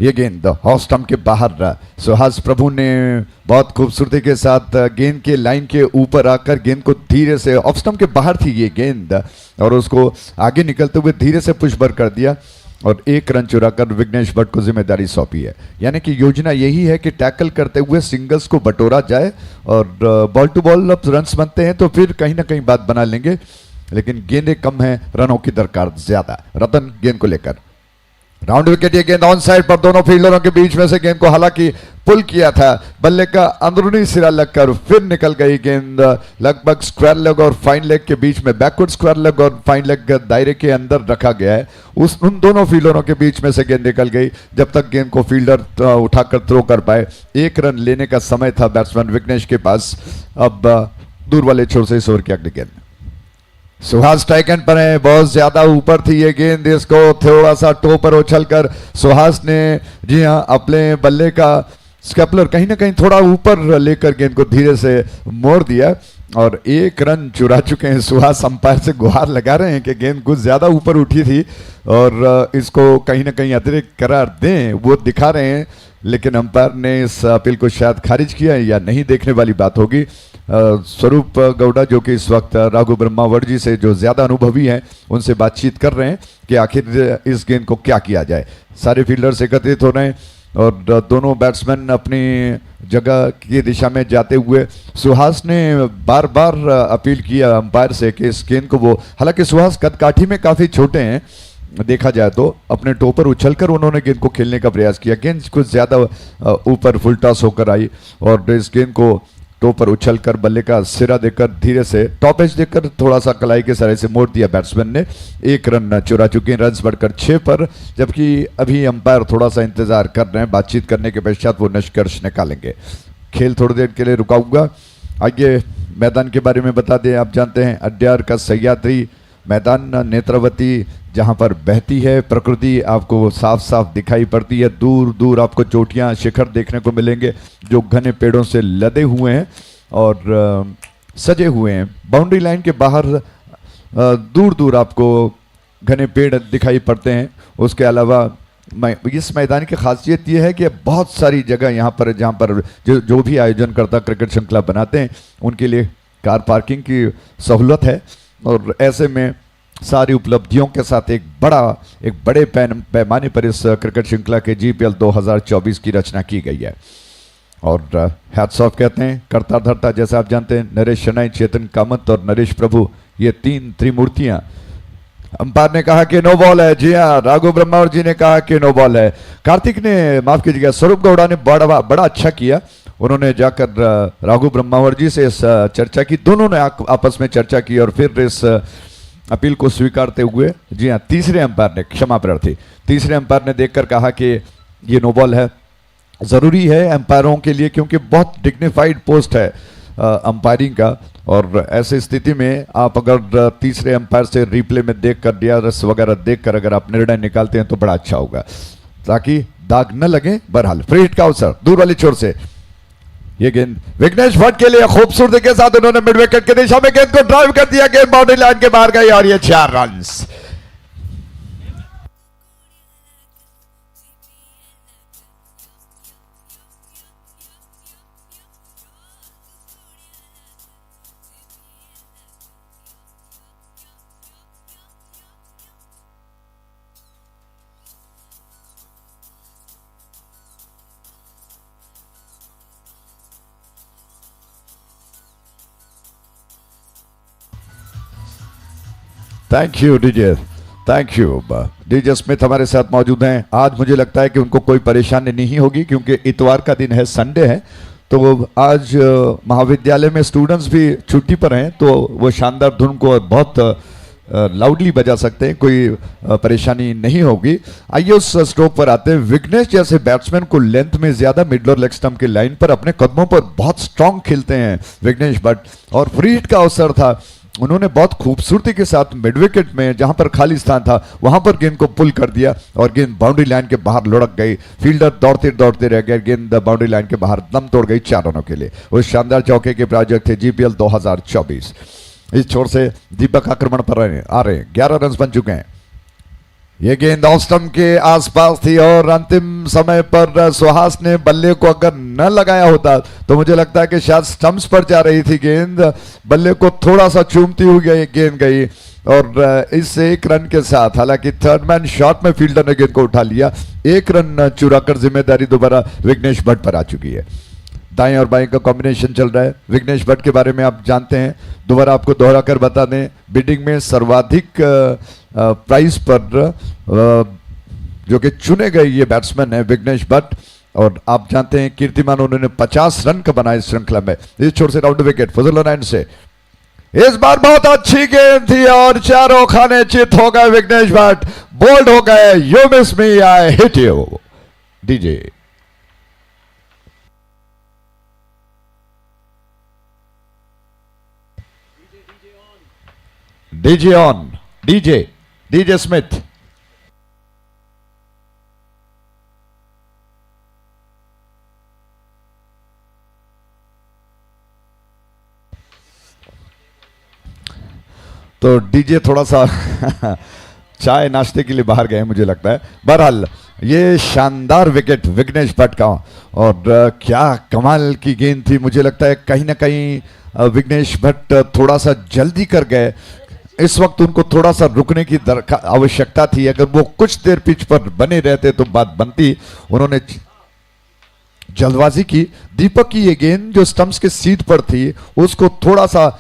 ये गेंद हाफ स्टंप के बाहर. सुहास प्रभु ने बहुत खूबसूरती के साथ गेंद के लाइन के ऊपर आकर गेंद को धीरे से, ऑफ स्टंप के बाहर थी ये गेंद, और उसको आगे निकलते हुए धीरे से पुश भर कर दिया और एक रन चुराकर विघ्नेश भट्ट को जिम्मेदारी सौंपी है. यानी कि योजना यही है कि टैकल करते हुए सिंगल्स को बटोरा जाए और बॉल टू बॉल अब रन्स बनते हैं तो फिर कहीं ना कहीं बात बना लेंगे, लेकिन गेंदें कम हैं, रनों की दरकार ज्यादा. रतन गेंद को लेकर. Round wicket. ये गेंद ऑन साइड पर दोनों फील्डरों के बीच में से गेंद को हालांकि पुल किया था, बल्ले का अंदरूनी सिरा लगकर फिर निकल गई गेंद. लगभग स्क्वायर लेग और फाइन लेग के बीच में, बैकवर्ड स्क्वायर लेग और फाइन लेग दायरे के अंदर रखा गया है. उन दोनों फील्डरों के बीच में से गेंद निकल गई. जब तक गेंद को फील्डर उठाकर थ्रो कर पाए. एक रन लेने का समय था बैट्समैन विघ्नेश के पास. अब दूर वाले छोर से इस ओवर की अगली गेंद. सुहास स्ट्राइक एंड पर है. बहुत ज्यादा ऊपर थी ये गेंद, इसको थोड़ा सा टो पर उछल कर सुहास ने जी हाँ अपने बल्ले का स्केपलर कहीं ना कहीं थोड़ा ऊपर लेकर गेंद को धीरे से मोड़ दिया और 1 रन चुरा चुके हैं। सुहास अंपायर से गुहार लगा रहे हैं कि गेंद कुछ ज्यादा ऊपर उठी थी और इसको कहीं ना कहीं अतिरिक्त करार दें, वो दिखा रहे हैं, लेकिन अंपायर ने इस अपील को शायद खारिज किया है या नहीं, देखने वाली बात होगी। स्वरूप गौड़ा जो कि इस वक्त राघु ब्रह्मावर जी से जो ज्यादा अनुभवी हैं उनसे बातचीत कर रहे हैं कि आखिर इस गेंद को क्या किया जाए। सारे फील्डर्स एकत्रित हो रहे हैं और दोनों बैट्समैन अपनी जगह की दिशा में जाते हुए सुहास ने बार बार अपील किया अंपायर से कि इस गेंद को वो, हालांकि सुहास कदकाठी में काफ़ी छोटे हैं देखा जाए तो, अपने टो पर उछलकर उन्होंने गेंद को खेलने का प्रयास किया। गेंद कुछ ज़्यादा ऊपर फुल टॉस होकर आई और इस गेंद को टो पर उछलकर बल्ले का सिरा देकर धीरे से टॉप एज देकर थोड़ा सा कलाई के सरे से मोड़ दिया बैट्समैन ने। 1 रन चुरा चुके हैं, रन्स बढ़कर 6 पर, जबकि अभी अंपायर थोड़ा सा इंतजार कर रहे हैं। बातचीत करने के पश्चात वो निष्कर्ष निकालेंगे। खेल थोड़ी देर के लिए रुकाऊंगा। आइए मैदान के बारे में बता दें, आप जानते हैं अड्यार का सह्याद्री मैदान, नेत्रावती जहां पर बहती है प्रकृति आपको साफ साफ दिखाई पड़ती है। दूर दूर आपको चोटियां शिखर देखने को मिलेंगे जो घने पेड़ों से लदे हुए हैं और सजे हुए हैं। बाउंड्री लाइन के बाहर दूर दूर आपको घने पेड़ दिखाई पड़ते हैं। उसके अलावा इस मैदान की खासियत यह है कि बहुत सारी जगह यहाँ पर जहाँ पर जो भी आयोजनकर्ता क्रिकेट श्रृंखला बनाते हैं उनके लिए कार पार्किंग की सहूलत है और ऐसे में सारी उपलब्धियों के साथ एक बड़े पैमाने पर इस क्रिकेट श्रृंखला के GPL 2024 की रचना की गई है। और हैट्स ऑफ कहते हैं, करता धरता, जैसा आप जानते हैं नरेश शनाई, चेतन कामत और नरेश प्रभु, ये 3 त्रिमूर्तियां। अंपायर ने कहा कि नो बॉल है। जी हाँ, राघु ब्रह्मावर जी ने कहा कि नो बॉल है। कार्तिक ने, माफ कीजिएगा, स्वरूप गौड़ा ने बड़ा अच्छा किया। उन्होंने जाकर राघु ब्रह्मावर जी से इस चर्चा की, दोनों ने आपस में चर्चा की और फिर इस अपील को स्वीकारते हुए, जी हाँ, तीसरे अंपायर ने, क्षमा प्रार्थी, तीसरे अंपायर ने देखकर कहा कि ये नो बॉल है। ज़रूरी है अंपायरों के लिए क्योंकि बहुत डिग्निफाइड पोस्ट है अंपायरिंग का, और ऐसी स्थिति में आप अगर तीसरे अंपायर से रिप्ले में देखकर DRS वगैरह देखकर अगर आप निर्णय निकालते हैं तो बड़ा अच्छा होगा ताकि दाग न लगे। बहरहाल फ्री हिट का अवसर दूर वाली छोर से, ये गेंद विघ्नेश भट्ट के लिए खूबसूरती के साथ उन्होंने मिड विकेट की दिशा में गेंद को ड्राइव कर दिया। गेंद बाउंड्री लाइन के बाहर गई और ये 4 runs. Thank you DJ, thank you. DJ Smith हमारे साथ मौजूद हैं। आज मुझे लगता है कि उनको कोई परेशानी नहीं होगी क्योंकि इतवार का दिन है, संडे है, तो आज महाविद्यालय में स्टूडेंट्स भी छुट्टी पर हैं तो वो शानदार धुन को बहुत लाउडली बजा सकते हैं, कोई परेशानी नहीं होगी। आइए उस स्ट्रोक पर आते हैं। विघ्नेश जैसे बैट्समैन को लेंथ में ज्यादा मिडल और लेग स्टंप की लाइन पर अपने कदमों पर बहुत स्ट्रांग खेलते हैं विघ्नेश भट्ट, और फ्री हिट का अवसर था। उन्होंने बहुत खूबसूरती के साथ मिड विकेट में जहां पर खाली स्थान था वहां पर गेंद को पुल कर दिया और गेंद बाउंड्री लाइन के बाहर लुढ़क गई। फील्डर दौड़ते दौड़ते रह गए, गेंद बाउंड्री लाइन के बाहर दम तोड़ गई 4 रनों के लिए। उस शानदार चौके के प्रायोजक थे GPL 2024। इस छोर से दीपक आक्रमण पर आ रहे हैं, 11 रन बन चुके हैं। ये गेंद ऑफ स्टंप के आसपास थी और अंतिम समय पर सुहास ने बल्ले को अगर न लगाया होता तो मुझे लगता है कि शायद स्टंप्स पर जा रही थी गेंद, बल्ले को थोड़ा सा चूमती हुई गेंद गई और इस 1 रन के साथ, हालांकि थर्ड मैन शॉट में फील्डर ने गेंद को उठा लिया, 1 रन चुराकर जिम्मेदारी दोबारा विघ्नेश भट्ट पर आ चुकी है। दाएं और बाएं का कॉम्बिनेशन चल रहा है। विघ्नेश भट्ट के बारे में आप जानते हैं, दोबारा आपको दोहरा कर बता दें, बिडिंग में सर्वाधिक प्राइस पर जो कि चुने गए ये बैट्समैन है विघ्नेश भट्ट, और आप जानते हैं कीर्तिमान उन्होंने 50 रन का बनाया इस श्रृंखला में। इस छोर से राउंड विकेट फजल नाइन से, इस बार बहुत अच्छी गेंद थी और चारों खाने चित हो गए विघ्नेश भट्ट, बोल्ड हो गए। You miss me, I hit you. DJ DJ on, DJ Smith. तो डीजे थोड़ा सा चाय नाश्ते के लिए बाहर गए मुझे लगता है। बहरहाल ये शानदार विकेट विघ्नेश भट्ट का, और क्या कमाल की गेंद थी। मुझे लगता है कहीं ना कहीं विघ्नेश भट्ट थोड़ा सा जल्दी कर गए। इस वक्त उनको थोड़ा सा रुकने की आवश्यकता थी। अगर वो कुछ देर पिच पर बने रहते तो बात बनती। उन्होंने जल्दबाजी की। दीपक की ये गेंद जो स्टंप्स के सीध पर थी उसको थोड़ा सा,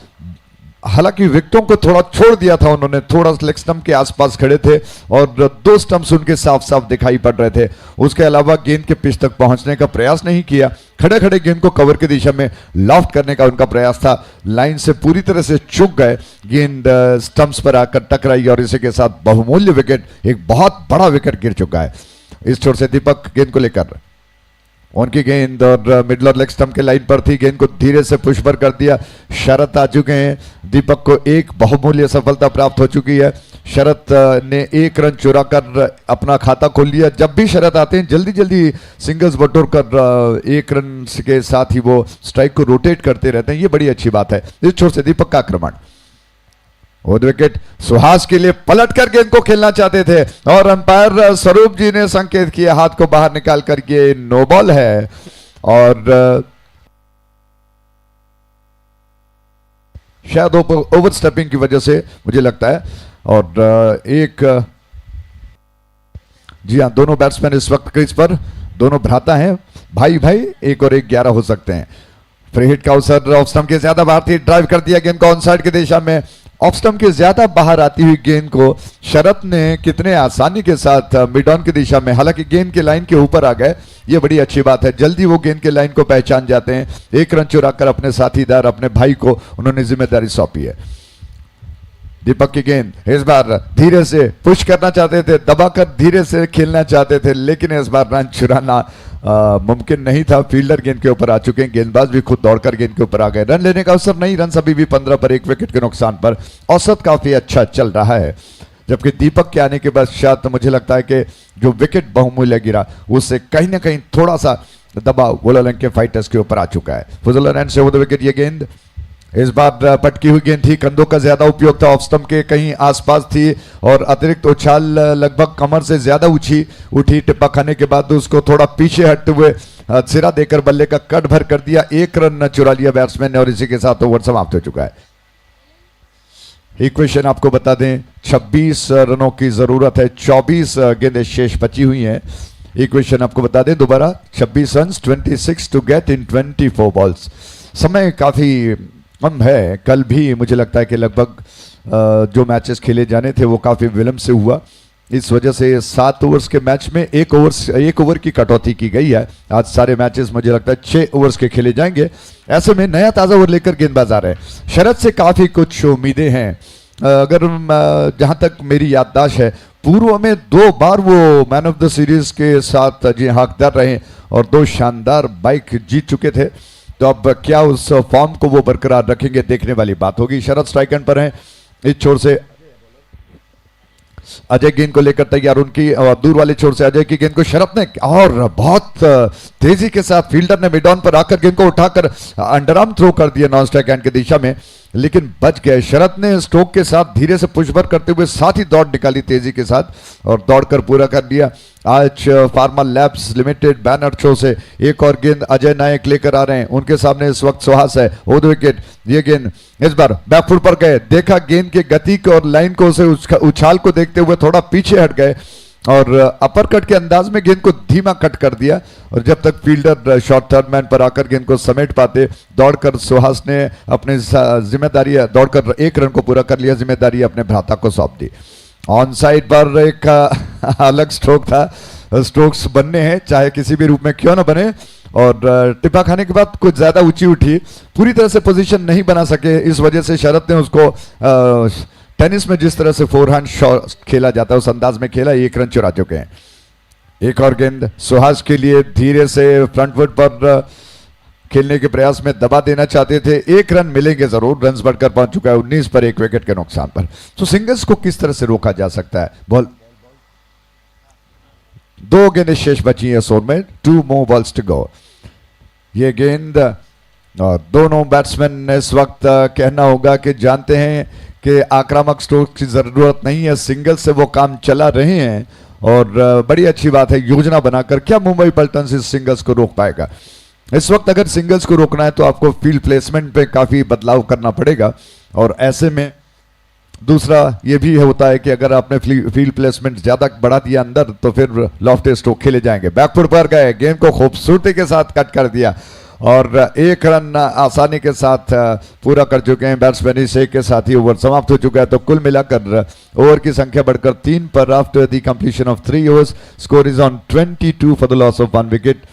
हालांकि विकेटों को थोड़ा छोड़ दिया था उन्होंने, थोड़ा लेग स्टंप के आसपास खड़े थे और दो स्टंप्स उनके साफ साफ दिखाई पड़ रहे थे। उसके अलावा गेंद के पिच तक पहुंचने का प्रयास नहीं किया। खड़े खड़े गेंद को कवर की दिशा में लॉफ्ट करने का उनका प्रयास था। लाइन से पूरी तरह से चूक गए। गेंद स्टंप्स पर आकर टकराई और इसी के साथ बहुमूल्य विकेट, एक बहुत बड़ा विकेट गिर चुका है। इस छोर से दीपक गेंद को लेकर, उनकी गेंद और मिडल और लेग स्टंप के लाइन पर थी। गेंद को धीरे से पुश पर कर दिया। शरत आ चुके हैं। दीपक को एक बहुमूल्य सफलता प्राप्त हो चुकी है। शरत ने एक रन चुरा कर अपना खाता खोल लिया। जब भी शरत आते हैं जल्दी जल्दी सिंगल्स बटोर कर एक रन के साथ ही वो स्ट्राइक को रोटेट करते रहते हैं। ये बड़ी अच्छी बात है। इस छोर से दीपक का आक्रमण, वो विकेट सुहास के लिए पलटकर गेंद को खेलना चाहते थे और अंपायर स्वरूप जी ने संकेत किया हाथ को बाहर निकाल कर ये नो बॉल है। और शायद ओवर स्टेपिंग की वजह से मुझे लगता है। और एक, जी हाँ, दोनों बैट्समैन इस वक्त क्रीज पर, दोनों भ्राता हैं, भाई भाई, 1 और 1 11 हो सकते हैं। फ्री हिट का अवसर ऑफ स्टंप के ज्यादा बाहर थी। ड्राइव कर दिया गेंद को ऑन साइड की दिशा में। ऑफ स्टंप के ज्यादा बाहर आती हुई गेंद को शरत ने कितने आसानी के साथ मिड ऑन की दिशा में, हालांकि गेंद के लाइन के ऊपर आ गए। ये बड़ी अच्छी बात है। जल्दी वो गेंद के लाइन को पहचान जाते हैं। 1 रन चुराकर अपने साथीदार, अपने भाई को उन्होंने जिम्मेदारी सौंपी है। दीपक की गेंद इस बार धीरे से पुश करना चाहते थे, दबाकर धीरे से खेलना चाहते थे, लेकिन इस बार रन चुराना मुमकिन नहीं था। फील्डर गेंद के ऊपर आ चुके हैं। गेंदबाज भी खुद दौड़कर गेंद के ऊपर आ गए। रन लेने का अवसर नहीं। रन अभी भी 15 पर 1 विकेट के नुकसान पर। औसत काफी अच्छा चल रहा है। जबकि दीपक के आने के पश्चात तो मुझे लगता है कि जो विकेट बहुमूल्य गिरा उससे कहीं ना कहीं थोड़ा सा दबाव वोलालंग के फाइटर्स के ऊपर आ चुका है। फजल रन से विकेट। ये गेंद इस बार पटकी हुई गेंद थी। कंधों का ज्यादा उपयोग था। ऑफ स्टंप के कहीं आसपास थी और अतिरिक्त उछाल लगभग कमर से ज्यादा उठी। टिप्पा खाने के बाद उसको थोड़ा पीछे हटते हुए सिरा देकर बल्ले का कट भर कर दिया। 1 रन चुरा लिया बैट्समैन ने और इसी के साथ ओवर समाप्त हो चुका है। इक्वेशन आपको बता दें, 26 रनों की जरूरत है। 24 गेंदें शेष बची हुई हैं। इक्वेशन आपको बता दें दोबारा, 26 run, 26 to get in 24 balls. समय काफी कम है। कल भी मुझे लगता है कि लगभग जो मैचेस खेले जाने थे वो काफी विलंब से हुआ। इस वजह से 7 ओवर्स के मैच में 1 ओवर की कटौती की गई है। आज सारे मैचेस मुझे लगता है 6 ओवर्स के खेले जाएंगे। ऐसे में नया ताजा ओवर लेकर गेंदबाज आ रहे हैं। शरत से काफी कुछ उम्मीदें हैं। अगर जहां तक मेरी याददाश्त है, पूर्व में 2 बार वो मैन ऑफ द सीरीज के साथ जी हकदार रहे और 2 शानदार बाइक जीत चुके थे। तो अब क्या उस फॉर्म को वो बरकरार रखेंगे, देखने वाली बात होगी। शरत स्ट्राइक एंड पर हैं। इस छोर से अजय गेंद को लेकर तैयार। उनकी दूर वाले छोर से अजय की गेंद को शरत ने और बहुत तेजी के साथ फील्डर ने मिड ऑन पर आकर गेंद को उठाकर अंडरआर्म थ्रो कर दिया नॉन स्ट्राइक हैंड की दिशा में, लेकिन बच गए। शरत ने स्ट्रोक के साथ धीरे से पुशबर करते हुए साथ ही दौड़ निकाली तेजी के साथ और दौड़कर पूरा कर दिया। आज pharma labs limited banner show से एक और गेंद अजय नायक लेकर आ रहे हैं। उनके सामने इस वक्त सुहास है। Over the wicket. ये गेंद इस बार बैकफुट पर गए। देखा गेंद के गति को और लाइन को, उसे उछाल को देखते हुए थोड़ा पीछे हट गए और अपर कट के अंदाज में गेंद को धीमा कट कर दिया। और जब तक फील्डर शॉर्ट थर्ड मैन पर आकर गेंद को समेट पाते, दौड़कर सुहास ने अपनी जिम्मेदारी, दौड़कर 1 रन को पूरा कर लिया। जिम्मेदारी अपने भ्राता को सौंप दी। ऑन साइड पर एक अलग स्ट्रोक था। स्ट्रोक्स बनने हैं चाहे किसी भी रूप में क्यों ना बने। और टिप्पा खाने के बाद कुछ ज्यादा ऊंची उठी, पूरी तरह से पोजीशन नहीं बना सके। इस वजह से शरत ने उसको टेनिस में जिस तरह से फोरहैंड शॉट खेला जाता है उस अंदाज में खेला। 1 रन चुरा चुके हैं। एक और गेंद सुहास के लिए धीरे से फ्रंट फुट पर खेलने के प्रयास में दबा देना चाहते थे। 1 रन मिलेंगे जरूर। रन बढ़कर पहुंच चुका है 19 पर 1 विकेट के नुकसान पर। तो सिंगल्स को किस तरह से रोका जा सकता है? बॉल 2 गेंदें शेष बची है 100 में। 2 more balls to go। ये गेंद और दोनों बैट्समैन इस वक्त कहना होगा कि जानते हैं कि आक्रामक स्ट्रोक की जरूरत नहीं है, सिंगल से वो काम चला रहे हैं और बड़ी अच्छी बात है योजना बनाकर। क्या मुंबई पल्टन्स इस सिंगल्स को रोक पाएगा? इस वक्त अगर सिंगल्स को रोकना है तो आपको फील्ड प्लेसमेंट पे काफी बदलाव करना पड़ेगा और ऐसे में दूसरा ये भी होता है कि अगर आपने फील्ड प्लेसमेंट ज्यादा बढ़ा दिया अंदर तो फिर लॉफ्ट स्ट्रोक खेले जाएंगे। बैकफुट पर गए, गेंद को खूबसूरती के साथ कट कर दिया और एक रन आसानी के साथ पूरा कर चुके हैं बैट्समैन। इस एक के साथ ही ओवर समाप्त हो चुका है। तो कुल मिलाकर ओवर की संख्या बढ़कर 3 पर after the completion of 3 overs. Score is on 22 for the loss of 1 wicket.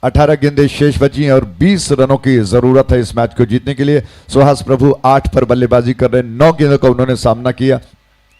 18 गेंदें शेष बची हैं और 20 रनों की जरूरत है इस मैच को जीतने के लिए। सुहास प्रभु 8 पर बल्लेबाजी कर रहे हैं, 9 गेंदों का उन्होंने सामना किया।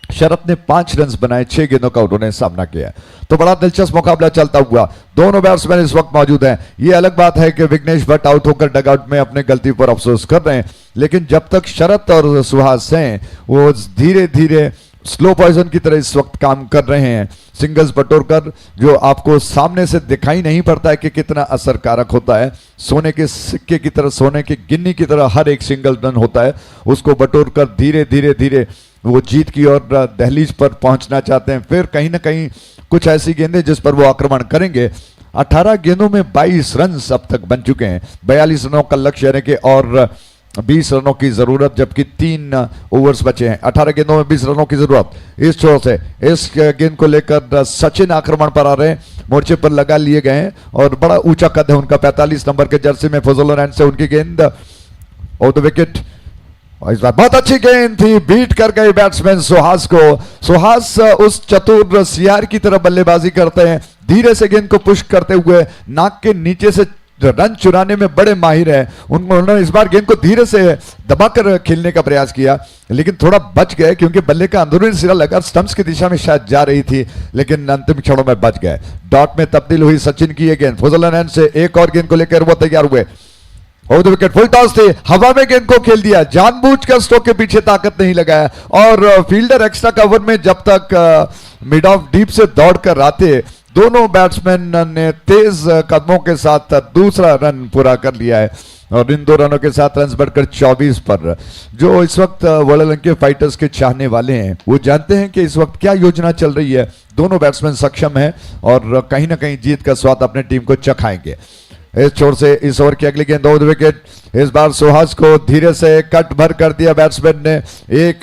शरत ने 5 रन बनाए, 6 गेंदों का उन्होंने सामना किया। तो बड़ा दिलचस्प मुकाबला चलता हुआ, दोनों बैट्समैन इस वक्त मौजूद हैं। ये अलग बात है कि विघ्नेश भट्ट आउट होकर डगआउट में अपने गलती पर अफसोस कर रहे हैं, लेकिन जब तक शरत और सुहास हैं वो धीरे धीरे स्लो पॉइजन की तरह इस वक्त काम कर रहे हैं। सिंगल्स बटोरकर जो आपको सामने से दिखाई नहीं पड़ता है कि कितना असरकारक होता है, सोने के सिक्के की तरह, सोने की गिन्नी की तरह हर एक सिंगल रन होता है, उसको बटोरकर धीरे धीरे धीरे वो जीत की ओर दहलीज पर पहुंचना चाहते हैं। फिर कहीं ना कहीं कुछ ऐसी गेंदें जिस पर वो आक्रमण करेंगे। 18 गेंदों में 22 रन अब तक बन चुके हैं, 42 रनों का लक्ष्य यानी कि और 20 रनों की जरूरत, जबकि 3 ओवर्स बचे हैं। 18 गेंदों में 20 रनों की जरूरत। इस छोर से इस गेंद को लेकर सचिन आक्रमण पर आ रहे हैं, मोर्चे पर लगा लिए गए हैं और बड़ा ऊंचा कद है उनका। 45 नंबर के जर्सी में फजल रन से उनकी गेंद ऑफ द विकेट। इस बार बहुत अच्छी गेंद थी, बीट कर गए बैट्समैन सुहास को। सुहास उस चतुर सियार की तरह बल्लेबाजी करते हैं, धीरे से गेंद को पुश करते हुए नाक के नीचे से रन चुराने में बड़े माहिर है। उन्होंने इस बार गेंद को धीरे से दबाकर खेलने का प्रयास किया, लेकिन थोड़ा बच गए क्योंकि बल्ले का अंदरूनी सिरा लगा स्टंप्स की दिशा में शायद जा रही थी, लेकिन अंतिम क्षणों में बच गए। डॉट में तब्दील हुई सचिन की ये गेंद। फजल रन से एक और गेंद को लेकर वो तैयार हुए। Of the wicket, full toss थी, हवा में गेंद को खेल दिया, जानबूझकर स्टोक के पीछे ताकत नहीं लगाया और फील्डर एक्स्ट्रा कवर में जब तक मिड ऑफ डीप से दौड़कर आते, दोनों बैट्समैन ने तेज कदमों के साथ दूसरा रन पूरा कर लिया है और इन 2 रनों के साथ रन बढ़कर 24 पर। जो इस वक्त वंक फाइटर्स के चाहने वाले हैं वो जानते हैं कि इस वक्त क्या योजना चल रही है। दोनों बैट्समैन सक्षम हैं और कहीं ना कहीं जीत का स्वाद अपने टीम को चखाएंगे। इस छोर से इस ओवर की अगली गेंद ऑफ द विकेट। इस बार सुहास को धीरे से कट भर कर दिया बैट्समैन ने। एक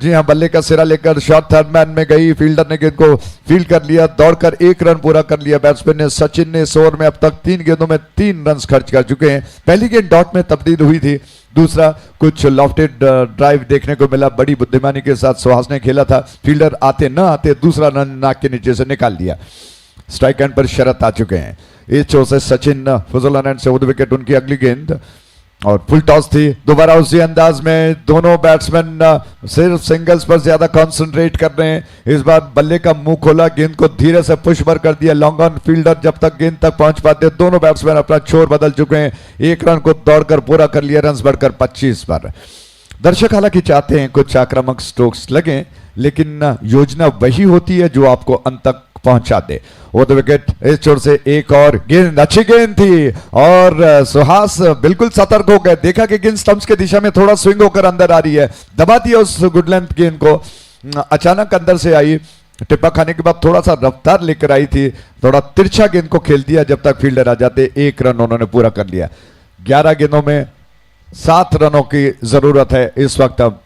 जी हां बल्ले का सिरा लेकर शॉट थर्ड मैन में गई, फील्डर ने गेंद को फील्ड कर लिया, दौड़कर 1 रन पूरा कर लिया बैट्समैन ने। सचिन ने इस ओवर में अब तक 3 गेंदों में 3 रन खर्च कर चुके हैं। पहली गेंद डॉट में तब्दील हुई थी, दूसरा कुछ लॉफ्टेड ड्राइव देखने को मिला। बड़ी बुद्धिमानी के साथ सुहास ने खेला था, फील्डर आते न आते दूसरा रन नाक के नीचे से निकाल दिया। स्ट्राइक एंड पर शरत आ चुके हैं। इस छोर से सचिन फजल रन से ऑफ द विकेट, उनकी अगली गेंद और फुल टॉस थी। दोबारा उसी अंदाज में दोनों बैट्समैन सिर्फ सिंगल्स पर ज्यादा कंसंट्रेट कर रहे हैं। इस बार बल्ले का मुंह खोला, गेंद को धीरे से पुश भर कर दिया। लॉन्ग ऑन फील्डर जब तक गेंद तक पहुंच पाते, दोनों बैट्समैन अपना छोर बदल चुके हैं। 1 रन को दौड़कर पूरा कर लिया, रन बढ़कर 25 पर। दर्शक हालांकि चाहते हैं कुछ आक्रामक स्ट्रोक्स लगे, लेकिन योजना वही होती है जो आपको अंत तक पहुंचा दे। वो तो विकेट, इस छोर से एक और गेंद, अच्छी गेंद थी और सुहास बिल्कुल सतर्क हो गए। देखा कि गेंद स्टंप्स के दिशा में थोड़ा स्विंग होकर अंदर आ रही है, दबा दिया उस गुड लेंथ गेंद को। अचानक अंदर से आई, टिप्पा खाने के बाद थोड़ा सा रफ्तार लेकर आई थी, थोड़ा तिरछा गेंद को खेल दिया। जब तक फील्डर आ जाते 1 रन उन्होंने पूरा कर लिया। 11 गेंदों में 7 रनों की जरूरत है इस वक्त। अब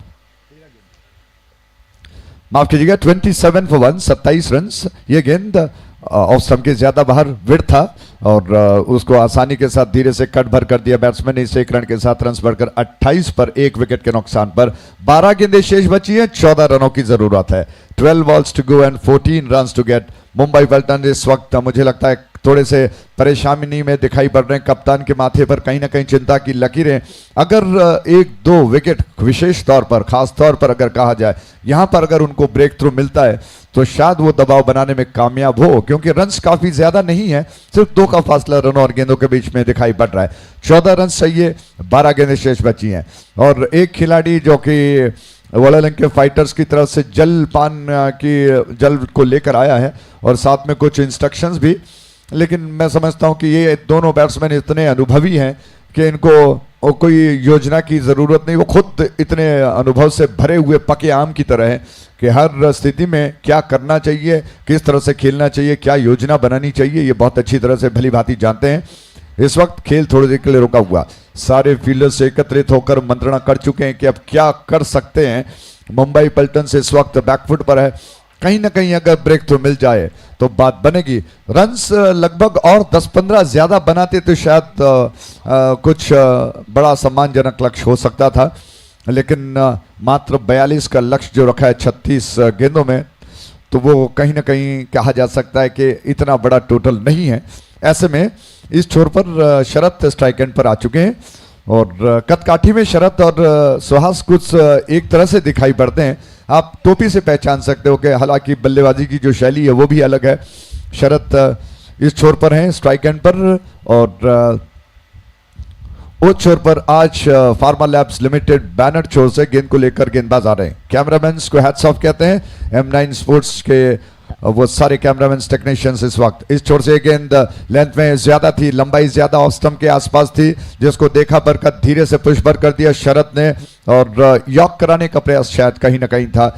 माफ कीजिएगा, 27 for 1, 27 रन। ये गेंद ऑफ स्टंप के ज्यादा बाहर विड था और उसको आसानी के साथ धीरे से कट भर कर दिया बैट्समैन ने। इस 1 रन के साथ रन बढ़कर 28 पर, 1 विकेट के नुकसान पर। 12 गेंदें शेष बची हैं, 14 रनों की जरूरत है। 12 balls to go and 14 run to get. Mumbai Paltan इस वक्त मुझे लगता है थोड़े से परेशानी में दिखाई पड़ रहे हैं। कप्तान के माथे पर कहीं ना कहीं चिंता की लकीरें। अगर 1-2 विकेट विशेष तौर पर, खास तौर पर अगर कहा जाए, यहां पर अगर उनको ब्रेक थ्रू मिलता है तो शायद वो दबाव बनाने में कामयाब हो, क्योंकि रन्स काफी ज्यादा नहीं है, सिर्फ 2 का फासला रनों और गेंदों के बीच में दिखाई पड़ रहा है। 14 रन चाहिए, 12 गेंदें शेष बची हैं और एक खिलाड़ी जो कि वंक फाइटर्स की तरफ से जल को लेकर आया है और साथ में कुछ इंस्ट्रक्शंस भी। लेकिन मैं समझता हूं कि ये दोनों बैट्समैन इतने अनुभवी हैं कि इनको कोई योजना की ज़रूरत नहीं। वो खुद इतने अनुभव से भरे हुए पके आम की तरह है कि हर स्थिति में क्या करना चाहिए, किस तरह से खेलना चाहिए, क्या योजना बनानी चाहिए, ये बहुत अच्छी तरह से भली भांति जानते हैं। इस वक्त खेल थोड़ी देर के लिए रुका हुआ, सारे फील्डर्स एकत्रित होकर मंत्रणा कर चुके हैं कि अब क्या कर सकते हैं। मुंबई पल्टन्स इस वक्त बैकफुट पर है, कहीं ना कहीं अगर ब्रेक थ्रू मिल जाए तो बात बनेगी। रन्स लगभग और 10-15 ज्यादा बनाते तो शायद कुछ बड़ा सम्मानजनक लक्ष्य हो सकता था, लेकिन मात्र 42 का लक्ष्य जो रखा है 36 गेंदों में, तो वो कहीं ना कहीं कहा जा सकता है कि इतना बड़ा टोटल नहीं है। ऐसे में इस छोर पर शरत स्ट्राइक एंड पर आ चुके हैं और कदकाठी में शरत और सुहास कुछ एक तरह से दिखाई पड़ते हैं। आप टोपी से पहचान सकते हो कि हालांकि बल्लेबाजी की जो शैली है वो भी अलग है। शरत इस छोर पर हैं स्ट्राइक एंड पर और उस छोर पर आज फार्मा लैब्स लिमिटेड बैनर छोर से गेंद को लेकर गेंदबाज आ रहे हैं। कैमरामैन को हैट्स ऑफ कहते हैं। M9 स्पोर्ट्स के वो सारे कैमरामैन टेक्नीशियंस इस वक्त इस छोर से गेंद लेंथ में ज्यादा थी, लंबाई ज्यादा ऑफ स्टंप के आसपास थी, जिसको देखा बरकत धीरे से पुश पर कर दिया शरत ने और यॉक कराने का प्रयास शायद कहीं ना कहीं था।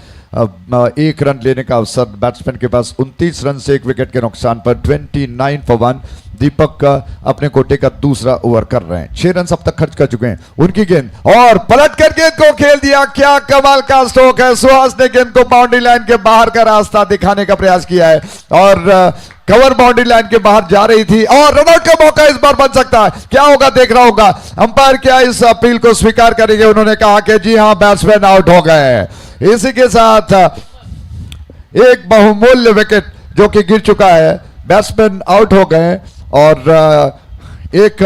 एक रन लेने का अवसर बैट्समैन के पास 29 रन से 1 विकेट के नुकसान पर 29 for 1। दीपक अपने कोटे का दूसरा ओवर कर रहे हैं, 6 रन अब तक खर्च कर चुके हैं। उनकी गेंद और पलट कर गेंद को खेल दिया, क्या कमाल का स्ट्रोक है। सुहास ने गेंद को बाउंड्री लाइन के बाहर का रास्ता दिखाने का प्रयास किया है और कवर बाउंड्री लाइन के बाहर जा रही थी और रनआउट का मौका इस बार बन सकता है। क्या होगा देखना होगा, अंपायर क्या इस अपील को स्वीकार करेंगे। उन्होंने कहा कि जी हां बैट्समैन आउट हो गए। इसी के साथ एक बहुमूल्य विकेट जो कि गिर चुका है, बैट्समैन आउट हो गए और एक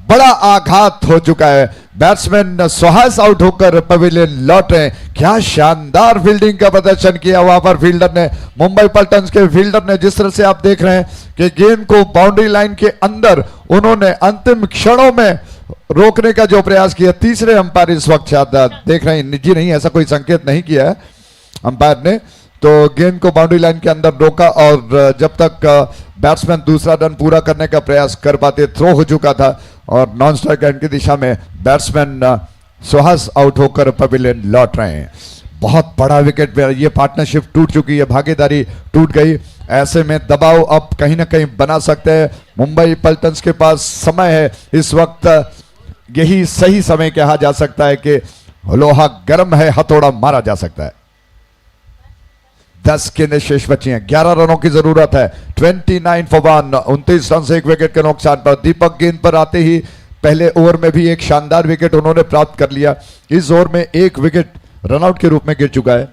बड़ा आघात हो चुका है। बैट्समैन सुहास आउट होकर पवेलियन लौटे। क्या शानदार फील्डिंग का प्रदर्शन किया वहां पर फील्डर ने, मुंबई पल्टन्स के फील्डर ने। जिस तरह से आप देख रहे हैं कि गेंद को बाउंड्री लाइन के अंदर उन्होंने अंतिम क्षणों में रोकने का जो प्रयास किया। तीसरे अंपायर इस वक्त शायद देख रहे हैं, निजी नहीं ऐसा कोई संकेत नहीं किया है अंपायर ने, तो गेंद को बाउंड्री लाइन के अंदर रोका और जब तक बैट्समैन दूसरा रन पूरा करने का प्रयास कर पाते थ्रो हो चुका था और नॉन स्ट्राइक एंड की दिशा में बैट्समैन सुहास आउट होकर पवेलियन लौट रहे हैं। बहुत बड़ा विकेट, ये पार्टनरशिप टूट चुकी है, भागीदारी टूट गई। ऐसे में दबाव अब कहीं ना कहीं बना सकते हैं। मुंबई पल्टन्स के पास समय है इस वक्त, यही सही समय कहा जा सकता है कि लोहा गर्म है, हथौड़ा मारा जा सकता है। 10 गेंदें शेष बची हैं, 11 रनों की जरूरत है। 29 for 1, 29 रन से 1 विकेट के नुकसान पर। दीपक गेंद पर आते ही पहले ओवर में भी एक शानदार विकेट उन्होंने प्राप्त कर लिया। इस ओवर में एक विकेट रनआउट के रूप में गिर चुका है।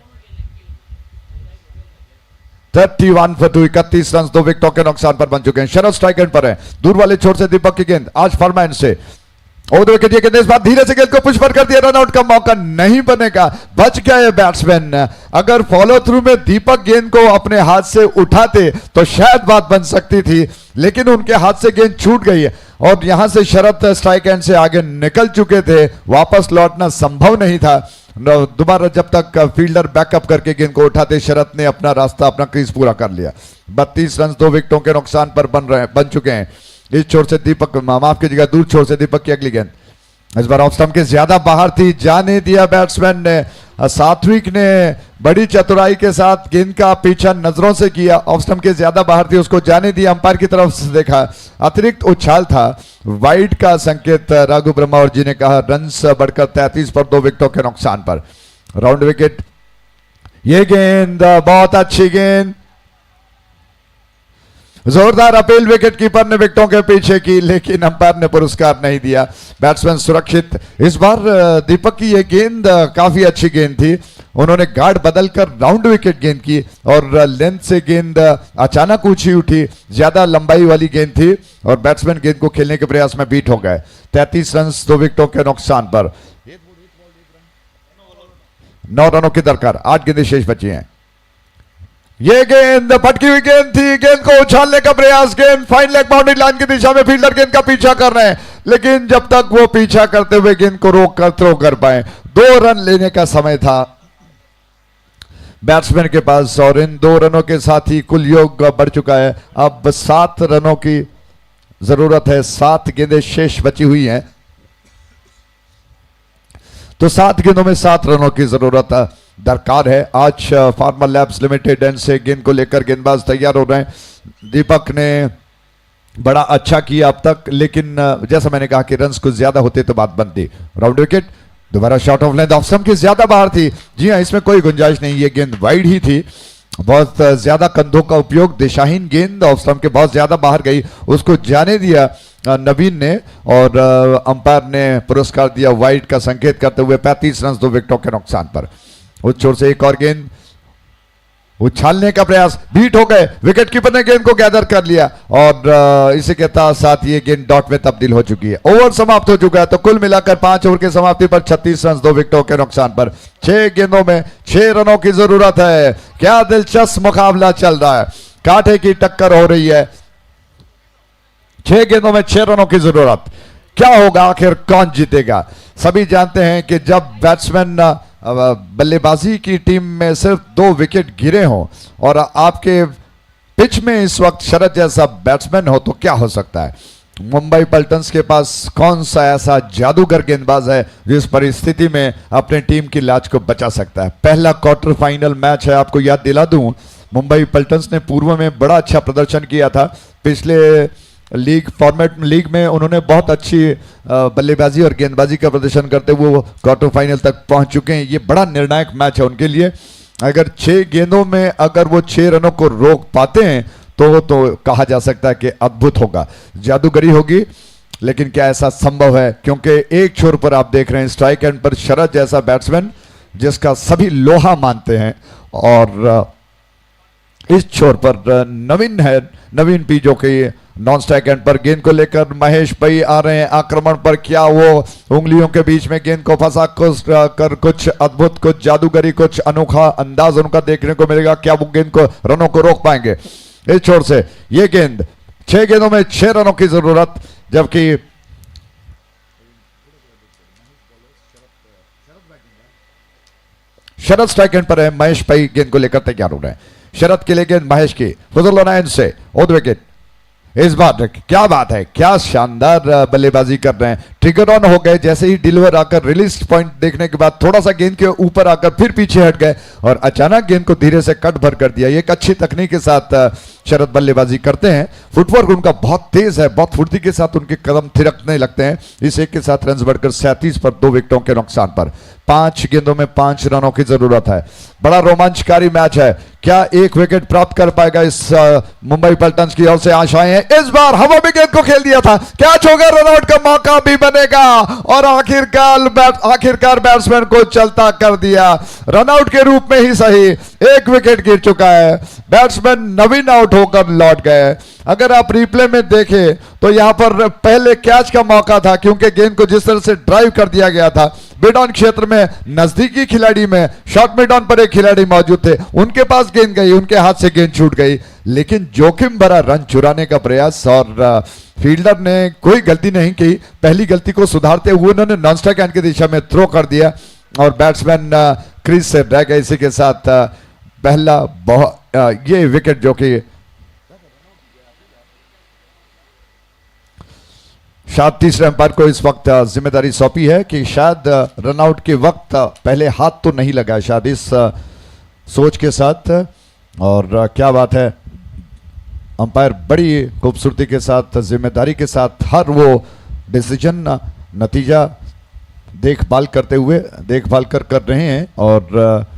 31 for 2, 31 रन 2 विकेटों के नुकसान पर बन चुके हैं। शरद स्ट्राइक एंड पर है, दूर वाले छोर से दीपक की गेंद आज फॉरमैन से और विकेट, ये गेंद इस बार धीरे से गेंद को पुश पर कर दिया, रनआउट का मौका नहीं बनेगा, बच गए बैट्समैन। अगर फॉलो थ्रू में दीपक गेंद को अपने हाथ से उठाते तो शायद बात बन सकती थी, लेकिन उनके हाथ से गेंद छूट गई है और यहां से शरद स्ट्राइक एंड से आगे निकल चुके थे, वापस लौटना संभव नहीं था। दोबारा जब तक फील्डर बैकअप करके गेंद को उठाते, शरद ने अपना रास्ता, अपना क्रीज पूरा कर लिया। 32 रन 2 विकेटों के नुकसान पर बन चुके हैं। इस छोर से दीपक, माफ कीजिएगा, दूर छोर से दीपक की अगली गेंद इस बार ऑफ स्टंप के ज्यादा बाहर थी, जाने दिया बैट्समैन ने। सात्विक ने बड़ी चतुराई के साथ गेंद का पीछा नजरों से किया, ऑफ स्टंप के ज्यादा बाहर थी, उसको जाने दिया, अंपायर की तरफ से देखा, अतिरिक्त उछाल था, वाइड का संकेत राघु ब्रह्मावर जी ने कहा। रन्स बढ़कर 33 पर 2 विकेटों के नुकसान पर राउंड विकेट। ये गेंद बहुत अच्छी गेंद, जोरदार अपील विकेट कीपर ने विकेटों के पीछे की, लेकिन अंपायर ने पुरस्कार नहीं दिया। बैट्समैन सुरक्षित। इस बार दीपक की यह गेंद काफी अच्छी गेंद थी, उन्होंने गार्ड बदलकर राउंड विकेट गेंद की और लेंथ से गेंद अचानक ऊंची उठी, ज्यादा लंबाई वाली गेंद थी और बैट्समैन गेंद को खेलने के प्रयास में बीट हो गए। 33 रन 2 विकेटों के नुकसान पर 9 रनों की दरकार, 8 गेंदें शेष बची हैं। ये गेंद भटकी हुई गेंद थी, गेंद को उछालने का प्रयास, गेंद फाइन लेग बाउंड्री लाइन की दिशा में, फील्डर गेंद का पीछा कर रहे हैं, लेकिन जब तक वो पीछा करते हुए गेंद को रोक कर थ्रो कर पाए, 2 रन लेने का समय था। बैट्समैन के पास और इन 2 रनों के साथ ही कुल योग बढ़ चुका है। अब 7 रनों की जरूरत है, 7 गेंदें शेष बची हुई हैं, तो 7 गेंदों में 7 रनों की जरूरत दरकार है। आज फार्मा लैब्स लिमिटेड एंड से गेंद को लेकर गेंदबाज तैयार हो रहे हैं। दीपक ने बड़ा अच्छा किया अब तक, लेकिन जैसा मैंने कहा कि रन्स कुछ ज्यादा होते तो बात बनती। राउंड विकेट, दोबारा shot of length off stump की ज्यादा बाहर थी। जी हाँ, इसमें कोई गुंजाइश नहीं, ये गेंद वाइड ही थी। बहुत ज्यादा कंधों का उपयोग, दिशाहीन गेंद ऑफ स्टंप के बहुत ज्यादा बाहर गई, उसको जाने दिया नवीन ने और अंपायर ने पुरस्कार दिया वाइड का संकेत करते हुए 35 रन 2 विकेटों के नुकसान पर। उस छोर से एक और गेंद उछालने का प्रयास, बीट हो गए, विकेट कीपर ने गेंद को गैदर कर लिया और इसी के साथ ये गेंद डॉट में तब्दील हो चुकी है। ओवर समाप्त हो चुका है, तो कुल मिलाकर 5 ओवर की समाप्ति पर 36 रन 2 विकेटों के नुकसान पर 6 गेंदों में 6 रनों की जरूरत है। क्या दिलचस्प मुकाबला चल रहा है, कांटे की टक्कर हो रही है। 6 गेंदों में 6 रनों की जरूरत, क्या होगा आखिर, कौन जीतेगा? सभी जानते हैं कि जब बैट्समैन बल्लेबाजी की टीम में सिर्फ 2 विकेट गिरे हों और आपके पिच में इस वक्त शरद जैसा बैट्समैन हो तो क्या हो सकता है। मुंबई पल्टन्स के पास कौन सा ऐसा जादूगर गेंदबाज है जो इस परिस्थिति में अपने टीम की लाज को बचा सकता है। पहला क्वार्टर फाइनल मैच है, आपको याद दिला दूं, मुंबई पल्टन्स ने पूर्व में बड़ा अच्छा प्रदर्शन किया था। पिछले लीग फॉर्मेट लीग में उन्होंने बहुत अच्छी बल्लेबाजी और गेंदबाजी का प्रदर्शन करते हुए वो क्वार्टर फाइनल तक पहुंच चुके हैं। ये बड़ा निर्णायक मैच है उनके लिए। अगर 6 गेंदों में अगर वो 6 रनों को रोक पाते हैं तो कहा जा सकता है कि अद्भुत होगा, जादूगरी होगी। लेकिन क्या ऐसा संभव है? क्योंकि एक छोर पर आप देख रहे हैं स्ट्राइक एंड पर शरद जैसा बैट्समैन जिसका सभी लोहा मानते हैं, और इस छोर पर नवीन है, नवीन पी जो कि नॉन स्ट्राइक एंड पर। गेंद को लेकर महेश भाई आ रहे हैं आक्रमण पर, क्या वो उंगलियों के बीच में गेंद को फंसा कर कुछ अद्भुत, कुछ जादूगरी, कुछ अनोखा अंदाज उनका देखने को मिलेगा? क्या वो गेंद को, रनों को रोक पाएंगे? इस छोर से ये गेंद, 6 गेंदों में 6 रनों की जरूरत, जबकि शरद स्ट्राइक एंड पर है। महेश भाई गेंद को लेकर तैयार हो रहे हैं। शरद के लिए गेंद महेश की, फजल से ओद विकेट। इस बार क्या बात है, क्या शानदार बल्लेबाजी कर रहे हैं। ट्रिगर ऑन हो गए, जैसे ही डिलीवर आकर रिलीज पॉइंट देखने के बाद थोड़ा सा गेंद के ऊपर आकर फिर पीछे हट गए और अचानक गेंद को धीरे से कट भर कर दिया। एक अच्छी तकनीक के साथ शरद बल्लेबाजी करते हैं। फुटवर्क उनका बहुत तेज है, बहुत फुर्ती के साथ उनके कदम थिरकने लगते हैं। इस एक के साथ रन बढ़कर 37 पर 2 विकेटों के नुकसान पर। 5 गेंदों में 5 रनों की जरूरत है। बड़ा रोमांचकारी मैच है। क्या 1 विकेट प्राप्त कर पाएगा इस मुंबई पल्टन्स की ओर से आशाएं हैं। इस बार हवा में गेंद को खेल दिया था, कैच होगा, रनआउट का मौका भी बनेगा और आखिरकार बैट्समैन को चलता कर दिया। रनआउट के रूप में ही सही, 1 विकेट गिर चुका है। बैट्समैन नवीन आउट होकर लौट गए। अगर आप रिप्ले में देखें तो यहां पर पहले कैच का मौका था, क्योंकि गेंद को जिस तरह से ड्राइव कर दिया गया था। मिड ऑन क्षेत्र में नजदीकी खिलाड़ी में शॉर्ट मिड ऑन पर एक खिलाड़ी मौजूद थे, उनके पास गेंद गई, उनके हाथ से गेंद छूट गई। लेकिन जोखिम भरा रन चुराने का प्रयास और फील्डर ने कोई गलती नहीं की। पहली गलती को सुधारते हुए उन्होंने नॉन स्ट्राइक हैंड की दिशा में थ्रो कर दिया और बैट्समैन क्रीज से रह गए। इसी के साथ पहला ये विकेट जो कि शायद तीसरे अंपायर को इस वक्त जिम्मेदारी सौंपी है कि शायद रनआउट के वक्त पहले हाथ तो नहीं लगा, शायद इस सोच के साथ। और क्या बात है, अंपायर बड़ी खूबसूरती के साथ, जिम्मेदारी के साथ हर वो डिसीजन, नतीजा देखभाल कर रहे हैं। और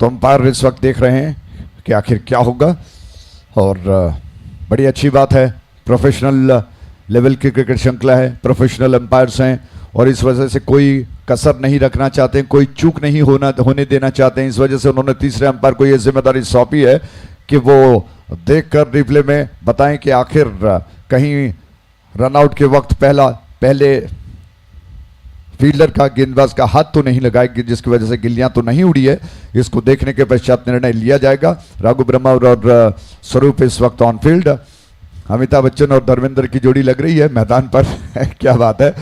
तो अंपायर इस वक्त देख रहे हैं कि आखिर क्या होगा। और बड़ी अच्छी बात है, प्रोफेशनल लेवल की क्रिकेट श्रृंखला है, प्रोफेशनल अंपायर्स हैं और इस वजह से कोई कसर नहीं रखना चाहते हैं, कोई चूक नहीं होने देना चाहते हैं। इस वजह से उन्होंने तीसरे अंपायर को यह जिम्मेदारी सौंपी है कि वो देखकर रिप्ले में बताएं कि आखिर कहीं रनआउट के वक्त पहले फील्डर का गेंदबाज का हाथ तो नहीं लगाएगी, जिसकी वजह से गिल्लियां तो नहीं उड़ी है। इसको देखने के पश्चात निर्णय लिया जाएगा। राघु ब्रह्मा और स्वरूप इस वक्त ऑन फील्ड। अमिताभ बच्चन और धर्मेंद्र की जोड़ी लग रही है मैदान पर क्या बात है।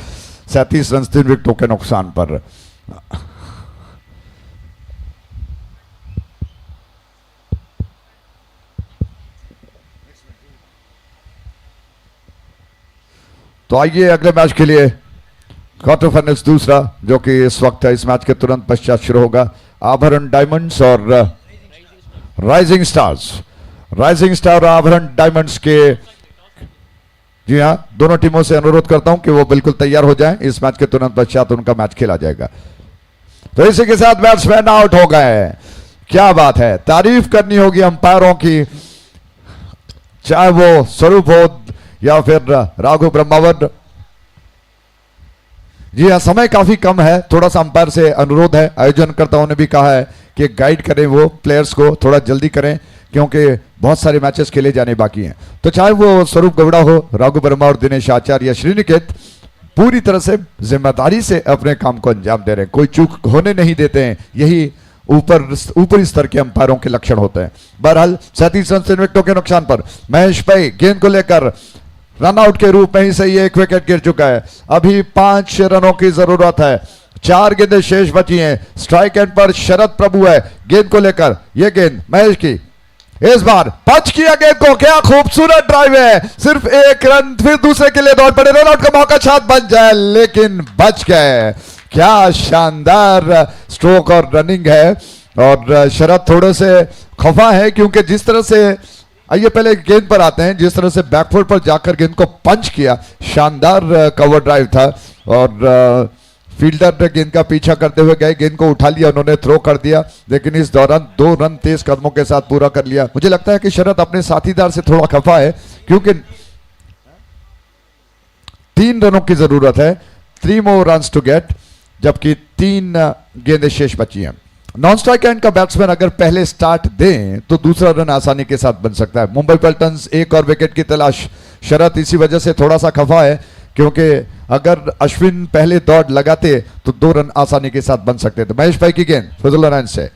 37 रन 3 विकेटों के नुकसान पर। तो आइए अगले मैच के लिए, क्वार्टर फाइनल्स दूसरा, जो कि इस वक्त है, इस मैच के तुरंत पश्चात शुरू होगा। आभरण डायमंड्स और राइजिंग स्टार्स। राइजिंग स्टार और आभरण डायमंड्स के, जी हाँ, दोनों टीमों से अनुरोध करता हूं कि वो बिल्कुल तैयार हो जाएं। इस मैच के तुरंत पश्चात उनका मैच खेला जाएगा। तो इसी के साथ बैट्समैन आउट हो गए। क्या बात है, तारीफ करनी होगी अंपायरों की, चाहे वो स्वरूप हो या फिर राघु ब्रह्मावत। जी हाँ, समय काफी कम है, थोड़ा सा अंपायर से अनुरोध है। आयोजनकर्ताओं ने भी कहा है कि गाइड करें वो प्लेयर्स को, थोड़ा जल्दी करें क्योंकि बहुत सारे मैचेस खेले जाने बाकी हैं। तो चाहे वो स्वरूप गौड़ा हो, राघु वर्मा और दिनेश आचार्य या श्रीनिकेत, पूरी तरह से जिम्मेदारी से अपने काम को अंजाम दे रहे हैं, कोई चूक होने नहीं देते हैं। यही ऊपरी स्तर के अंपायरों के लक्षण होते हैं। बहरहाल 37 रन 3 विकेटों के नुकसान पर महेश भाई गेंद को लेकर रनआउट के रूप में ही सही एक विकेट गिर चुका है। अभी 5 रनों की जरूरत है, 4 गेंदें शेष बची हैं। स्ट्राइक एंड पर शरद प्रभु है गेंद को लेकर। यह गेंद महेश की, इस बार पंच किया गेंद को, क्या खूबसूरत ड्राइव है। सिर्फ 1 रन, फिर दूसरे के लिए दौड़ पड़े, रनआउट का मौका शायद बन जाए लेकिन बच गए। क्या शानदार स्ट्रोक और रनिंग है। और शरद थोड़े से खफा है क्योंकि जिस तरह से, आइए पहले गेंद पर आते हैं, जिस तरह से बैकफुट पर जाकर गेंद को पंच किया, शानदार कवर ड्राइव था। और फील्डर गेंद का पीछा करते हुए गए, गेंद को उठा लिया, उन्होंने थ्रो कर दिया, लेकिन इस दौरान 2 रन तेज कदमों के साथ पूरा कर लिया। मुझे लगता है कि शरद अपने साथीदार से थोड़ा खफा है क्योंकि 3 रनों की जरूरत है, 3 more runs to get, जबकि 3 गेंदें शेष बची हैं। नॉन स्ट्राइक एंड का बैट्समैन अगर पहले स्टार्ट दें तो दूसरा रन आसानी के साथ बन सकता है। मुंबई पल्टन्स एक और विकेट की तलाश। शरद इसी वजह से थोड़ा सा खफा है क्योंकि अगर अश्विन पहले दौड़ लगाते तो 2 रन आसानी के साथ बन सकते थे। महेश भाई की गेंद फजल रन से,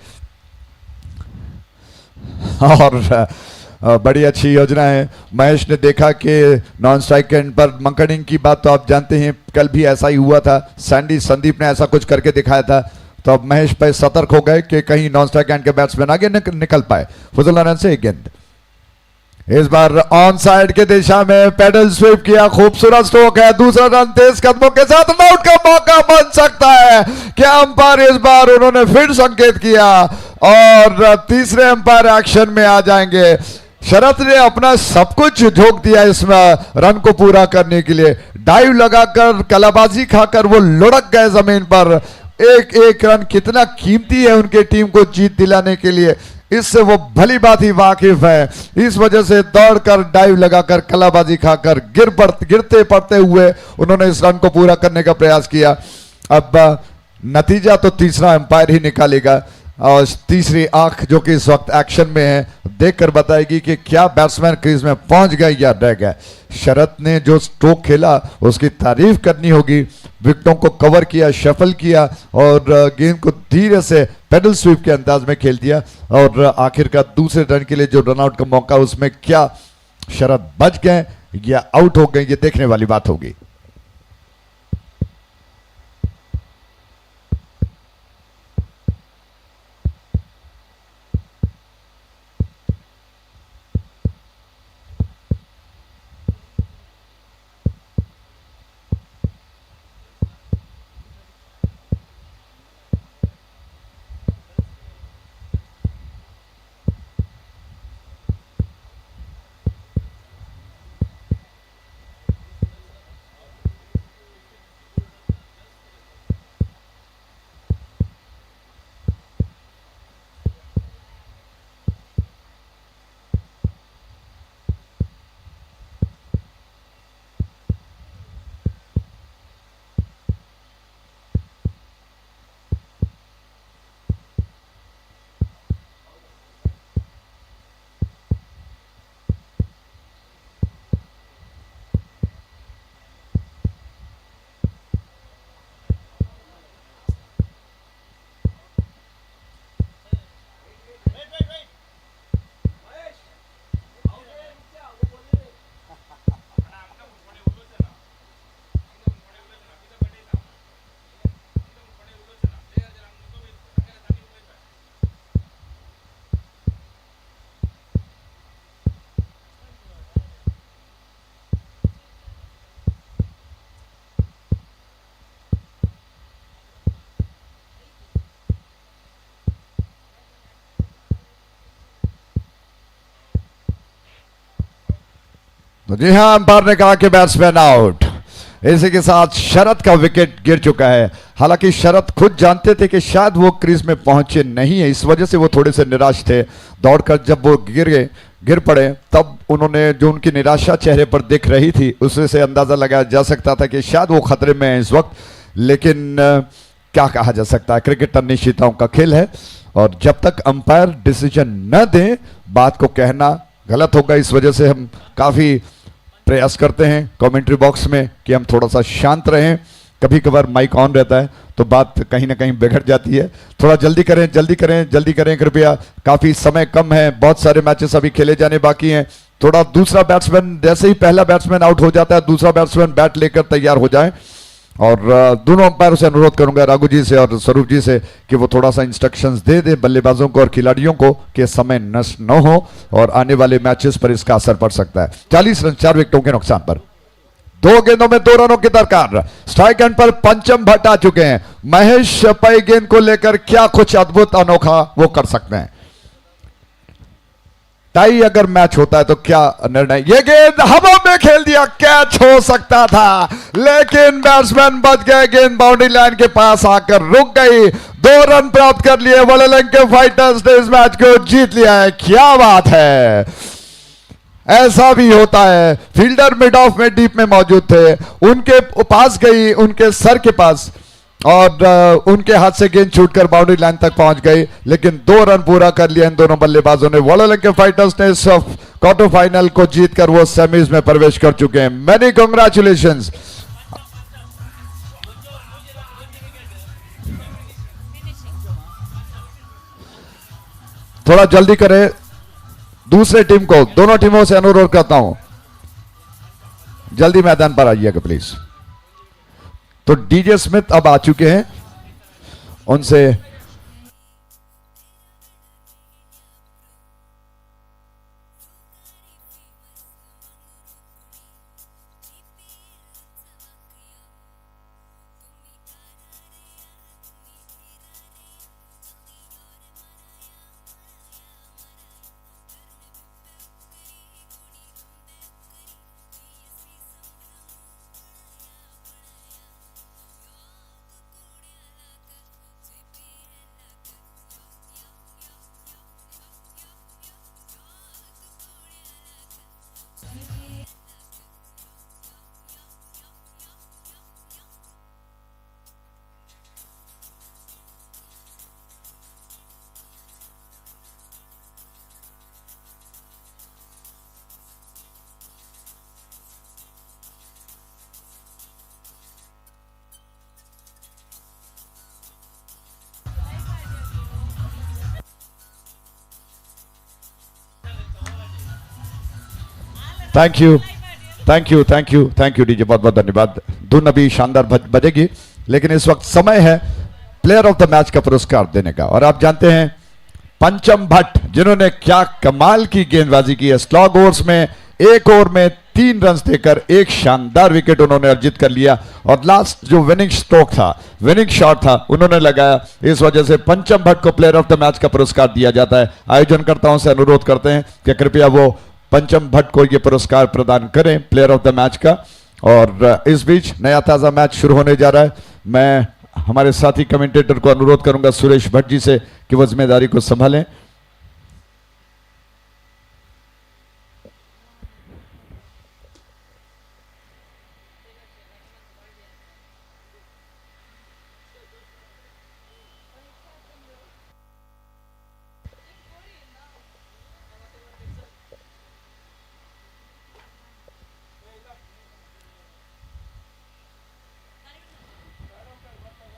और बड़ी अच्छी योजना है। महेश ने देखा कि नॉन स्ट्राइक एंड पर मंकनिंग की बात तो आप जानते हैं, कल भी ऐसा ही हुआ था। संदीप ने ऐसा कुछ करके दिखाया था, तो अब महेश भाई सतर्क हो गए कि कहीं नॉन स्ट्राइक एंड के बैट्समैन आगे निकल पाए। फजल रन से एक गेंद, इस बार ऑन साइड के दिशा में पेडल स्वीप किया, खूबसूरत स्ट्रोक है। दूसरा रन तेज कदमों के साथ आउट का मौका बन सकता है। क्या अंपायर इस बार उन्होंने फिर संकेत किया और तीसरे अंपायर एक्शन में आ जाएंगे। शरद ने अपना सब कुछ झोंक दिया इसमें रन को पूरा करने के लिए। डाइव लगाकर, कलाबाजी खाकर वो लुढ़क गए जमीन पर। एक रन कितना कीमती है उनके टीम को जीत दिलाने के लिए, इससे वो भली बात ही वाकिफ है। इस वजह से दौड़कर, डाइव लगाकर, कलाबाजी खाकर, गिरते पड़ते हुए उन्होंने इस रन को पूरा करने का प्रयास किया। अब नतीजा तो तीसरा अंपायर ही निकालेगा और तीसरी आंख जो कि इस वक्त एक्शन में है देखकर बताएगी कि क्या बैट्समैन क्रीज में पहुंच गए या रह गए। शरद ने जो स्ट्रोक खेला उसकी तारीफ करनी होगी। विकेटों को कवर किया, शफल किया और गेंद को धीरे से पेडल स्वीप के अंदाज में खेल दिया। और आखिरकार दूसरे रन के लिए जो रनआउट का मौका, उसमें क्या शरद बच गए या आउट हो गए, ये देखने वाली बात होगी। तो जी हाँ, अंपायर ने कहा कि बैट्समैन आउट। इसी के साथ शरद का विकेट गिर चुका है। हालांकि शरद खुद जानते थे कि शायद वो क्रीज में पहुंचे नहीं है, इस वजह से वो थोड़े से निराश थे। दौड़कर जब वो गिर पड़े तब उन्होंने जो उनकी निराशा चेहरे पर दिख रही थी उससे से अंदाजा लगाया जा सकता था कि शायद वो खतरे में है इस वक्त। लेकिन क्या कहा जा सकता है, क्रिकेट अनिश्चितताओं का खेल है और जब तक अंपायर डिसीजन न दे बात को कहना गलत होगा। इस वजह से हम काफी प्रयास करते हैं कमेंट्री बॉक्स में कि हम थोड़ा सा शांत रहें। कभी कभार माइक ऑन रहता है तो बात कहीं ना कहीं बिगड़ जाती है। थोड़ा जल्दी करें, जल्दी करें, जल्दी करें कृपया, काफी समय कम है, बहुत सारे मैचेस अभी खेले जाने बाकी हैं। थोड़ा दूसरा बैट्समैन, जैसे ही पहला बैट्समैन आउट हो जाता है दूसरा बैट्समैन बैट लेकर तैयार हो जाए। और दोनों अंपायरों से अनुरोध करूंगा, राघु जी से और स्वरूप जी से, कि वो थोड़ा सा इंस्ट्रक्शंस दे दे बल्लेबाजों को और खिलाड़ियों को कि समय नष्ट न हो और आने वाले मैचेस पर इसका असर पड़ सकता है। 40 रन 4 विकेटों के नुकसान पर 2 गेंदों में 2 रनों की दरकार। स्ट्राइक एंड पर पंचम भट्ट आ चुके हैं। महेश पई गेंद को लेकर क्या कुछ अद्भुत अनोखा वो कर सकते हैं। टाई अगर मैच होता है तो क्या निर्णय। ये गेंद हवा में खेल दिया, कैच हो सकता था लेकिन बैट्समैन बच गए। गेंद बाउंड्री लाइन के पास आकर रुक गई। 2 रन प्राप्त कर लिए। वंक फाइटर्स ने इस मैच को जीत लिया है। क्या बात है, ऐसा भी होता है। फील्डर मिड ऑफ में डीप में मौजूद थे, उनके पास गई, उनके सर के पास, और उनके हाथ से गेंद छूटकर बाउंड्री लाइन तक पहुंच गई। लेकिन 2 रन पूरा कर लिया इन दोनों बल्लेबाजों ने। वंक फाइटर्स ने इस क्वार्टर फाइनल को जीतकर वो सेमीज में प्रवेश कर चुके हैं। Many congratulations. थोड़ा जल्दी करें, दूसरे टीम को, दोनों टीमों से अनुरोध करता हूं जल्दी मैदान पर आइएगा प्लीज। तो डीजे स्मिथ अब आ चुके हैं, उनसे thank you, thank you, thank you, thank you DJ, बहुत बहुत धन्यवाद। धुन अभी शानदार बजेगी, लेकिन इस वक्त समय है प्लेयर ऑफ द मैच का पुरस्कार देने का। और आप जानते हैं पंचम भट्ट, जिन्होंने क्या कमाल की गेंदबाजी की है। स्लॉग ओवर्स में 1 ओवर में 3 रन देकर एक शानदार विकेट उन्होंने अर्जित कर लिया। और लास्ट जो विनिंग स्ट्रोक था, विनिंग शॉट था, उन्होंने लगाया। इस वजह से पंचम भट्ट को प्लेयर ऑफ द मैच का पुरस्कार दिया जाता है। आयोजनकर्ताओं से अनुरोध करते हैं कि कृपया वो पंचम भट्ट को यह पुरस्कार प्रदान करें प्लेयर ऑफ द मैच का। और इस बीच नया ताजा मैच शुरू होने जा रहा है। मैं हमारे साथी कमेंटेटर को अनुरोध करूंगा सुरेश भट्ट जी से कि वो जिम्मेदारी को संभालें।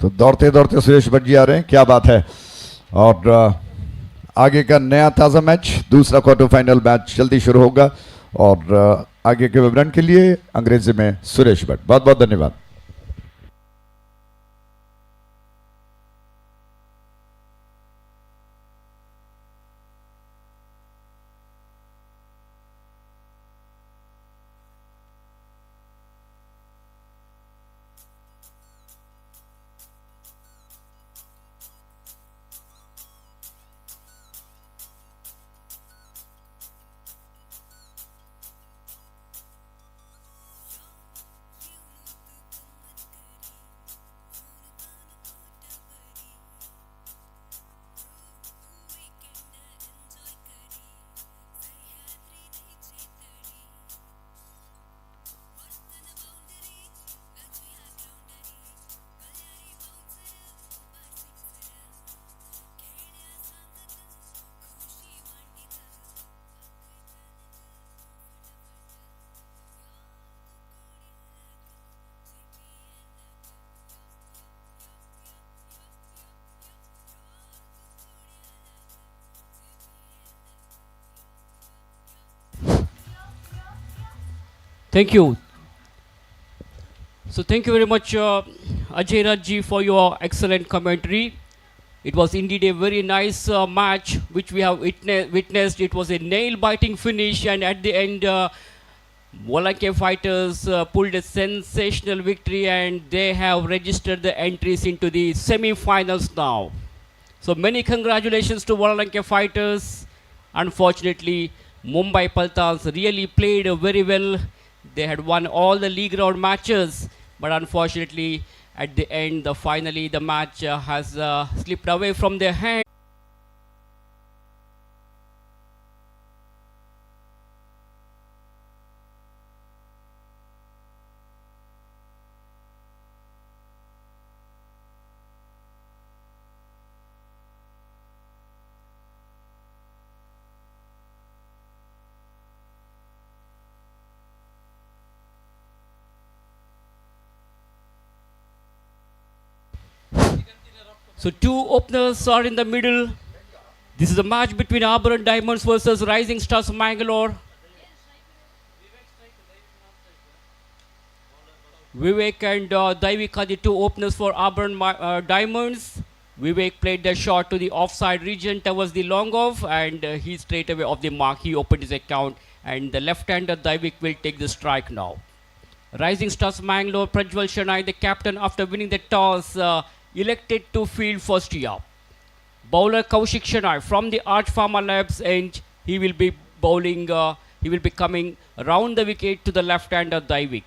तो दौड़ते दौड़ते सुरेश भट्ट जी आ रहे हैं, क्या बात है। और आगे का नया ताज़ा मैच, दूसरा क्वार्टर फाइनल मैच जल्दी शुरू होगा। और आगे के विवरण के लिए अंग्रेजी में सुरेश भट्ट, बहुत बहुत धन्यवाद। Thank you. So thank you very much, Ajay Rajji, for your excellent commentary. It was indeed a very nice match which we have witnessed. It was a nail-biting finish, and at the end, Wank Fighters pulled a sensational victory, and they have registered the entries into the semi-finals now. So many congratulations to Wank Fighters. Unfortunately, Mumbai Paltans really played very well. They had won all the league round matches, but unfortunately, at the end, finally the match has slipped away from their hand. So two openers are in the middle. This is a match between Auburn Diamonds versus Rising Stars Mangalore. Vivek and Daivik are the two openers for Auburn Diamonds. Vivek played the shot to the offside region towards the long off, and he straight away off the mark. He opened his account, and the left-hander Daivik will take the strike now. Rising Stars Mangalore, Prajwal Shanai, the captain, after winning the toss, elected to field first here. Bowler Kaushik Shanai from the Arch Pharma Labs end. He will be bowling, he will be coming around the wicket to the left-hander Daivik.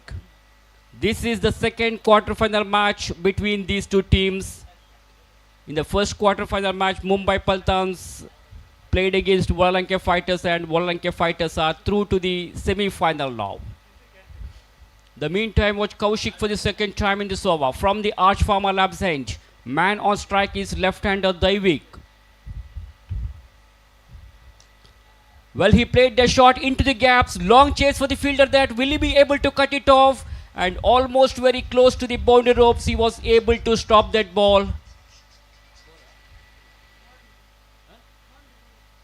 This is the second quarter-final match between these two teams. In the first quarter-final match, Mumbai Paltans played against Wank Fighters, and Wank Fighters are through to the semi-final now. The meantime, watch Kaushik for the second time in this over. From the Arch Pharma Labs end, man on strike is left-hander Daivik. Well, he played the shot into the gaps. Long chase for the fielder there. Will he be able to cut it off? And almost very close to the boundary ropes, he was able to stop that ball.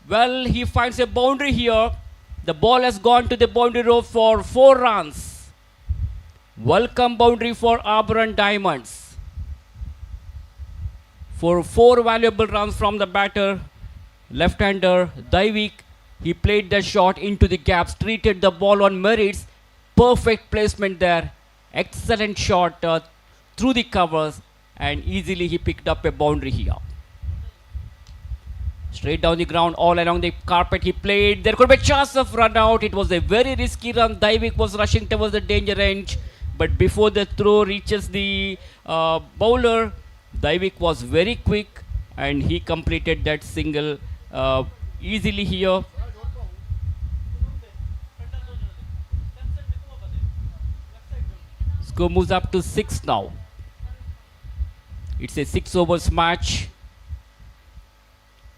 Well, he finds a boundary here. The ball has gone to the boundary rope for 4 runs. Welcome boundary for Auburn Diamonds. For 4 valuable runs from the batter, left-hander Daivik. He played the shot into the gaps, treated the ball on merits. Perfect placement there. Excellent shot through the covers, and easily he picked up a boundary here. Straight down the ground, all along the carpet he played. There could be a chance of run out. It was a very risky run. Daivik was rushing towards the danger range, but before the throw reaches the bowler, Daivik was very quick, and he completed that single easily here. Score moves up to 6 now. It's a 6 overs match.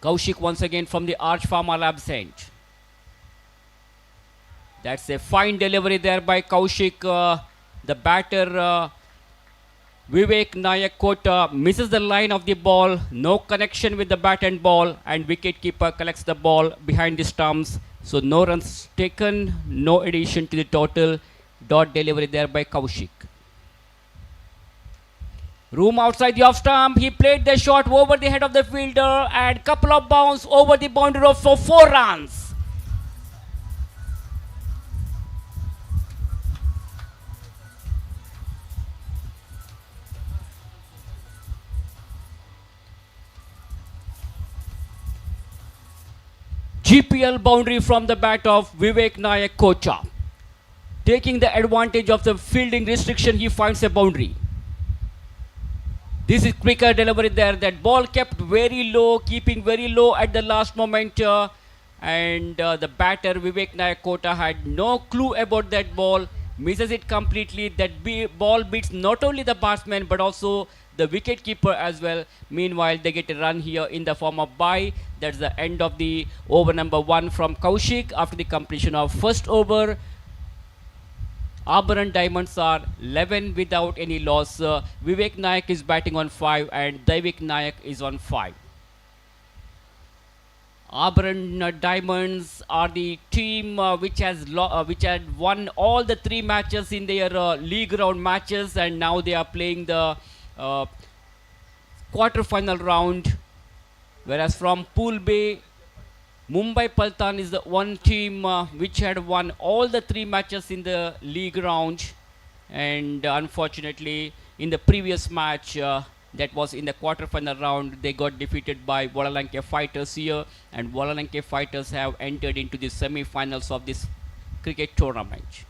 Kaushik once again from the Arch Pharma Labs end. That's a fine delivery there by Kaushik. The batter Vivek Nayak Kota misses the line of the ball. No connection with the bat and ball, and wicketkeeper collects the ball behind the stumps. So no runs taken, no addition to the total. Dot delivery there by Kaushik. Room outside the off stump. He played the shot over the head of the fielder, and couple of bounce over the boundary rope for 4 runs. GPL boundary from the bat of Vivek Nayak Kota. Taking the advantage of the fielding restriction, he finds a boundary. This is quicker delivery there. That ball kept very low, keeping very low at the last moment. And the batter Vivek Nayak Kota had no clue about that ball. Misses it completely. That ball beats not only the batsman but also the wicketkeeper as well. Meanwhile, they get a run here in the form of bye. That's the end of the over number 1 from Kaushik after the completion of first over. Auburn Diamonds are 11 without any loss. Vivek Nayak is batting on 5 and Daivik Nayak is on 5. Auburn Diamonds are the team which had won all the three matches in their league round matches, and now they are playing the uh, quarter-final round. Whereas from Pool B, Mumbai Paltan is the one team which had won all the three matches in the league round, and unfortunately in the previous match that was in the quarter-final round, they got defeated by Wank Fighters here, and Wank Fighters have entered into the semi-finals of this cricket tournament.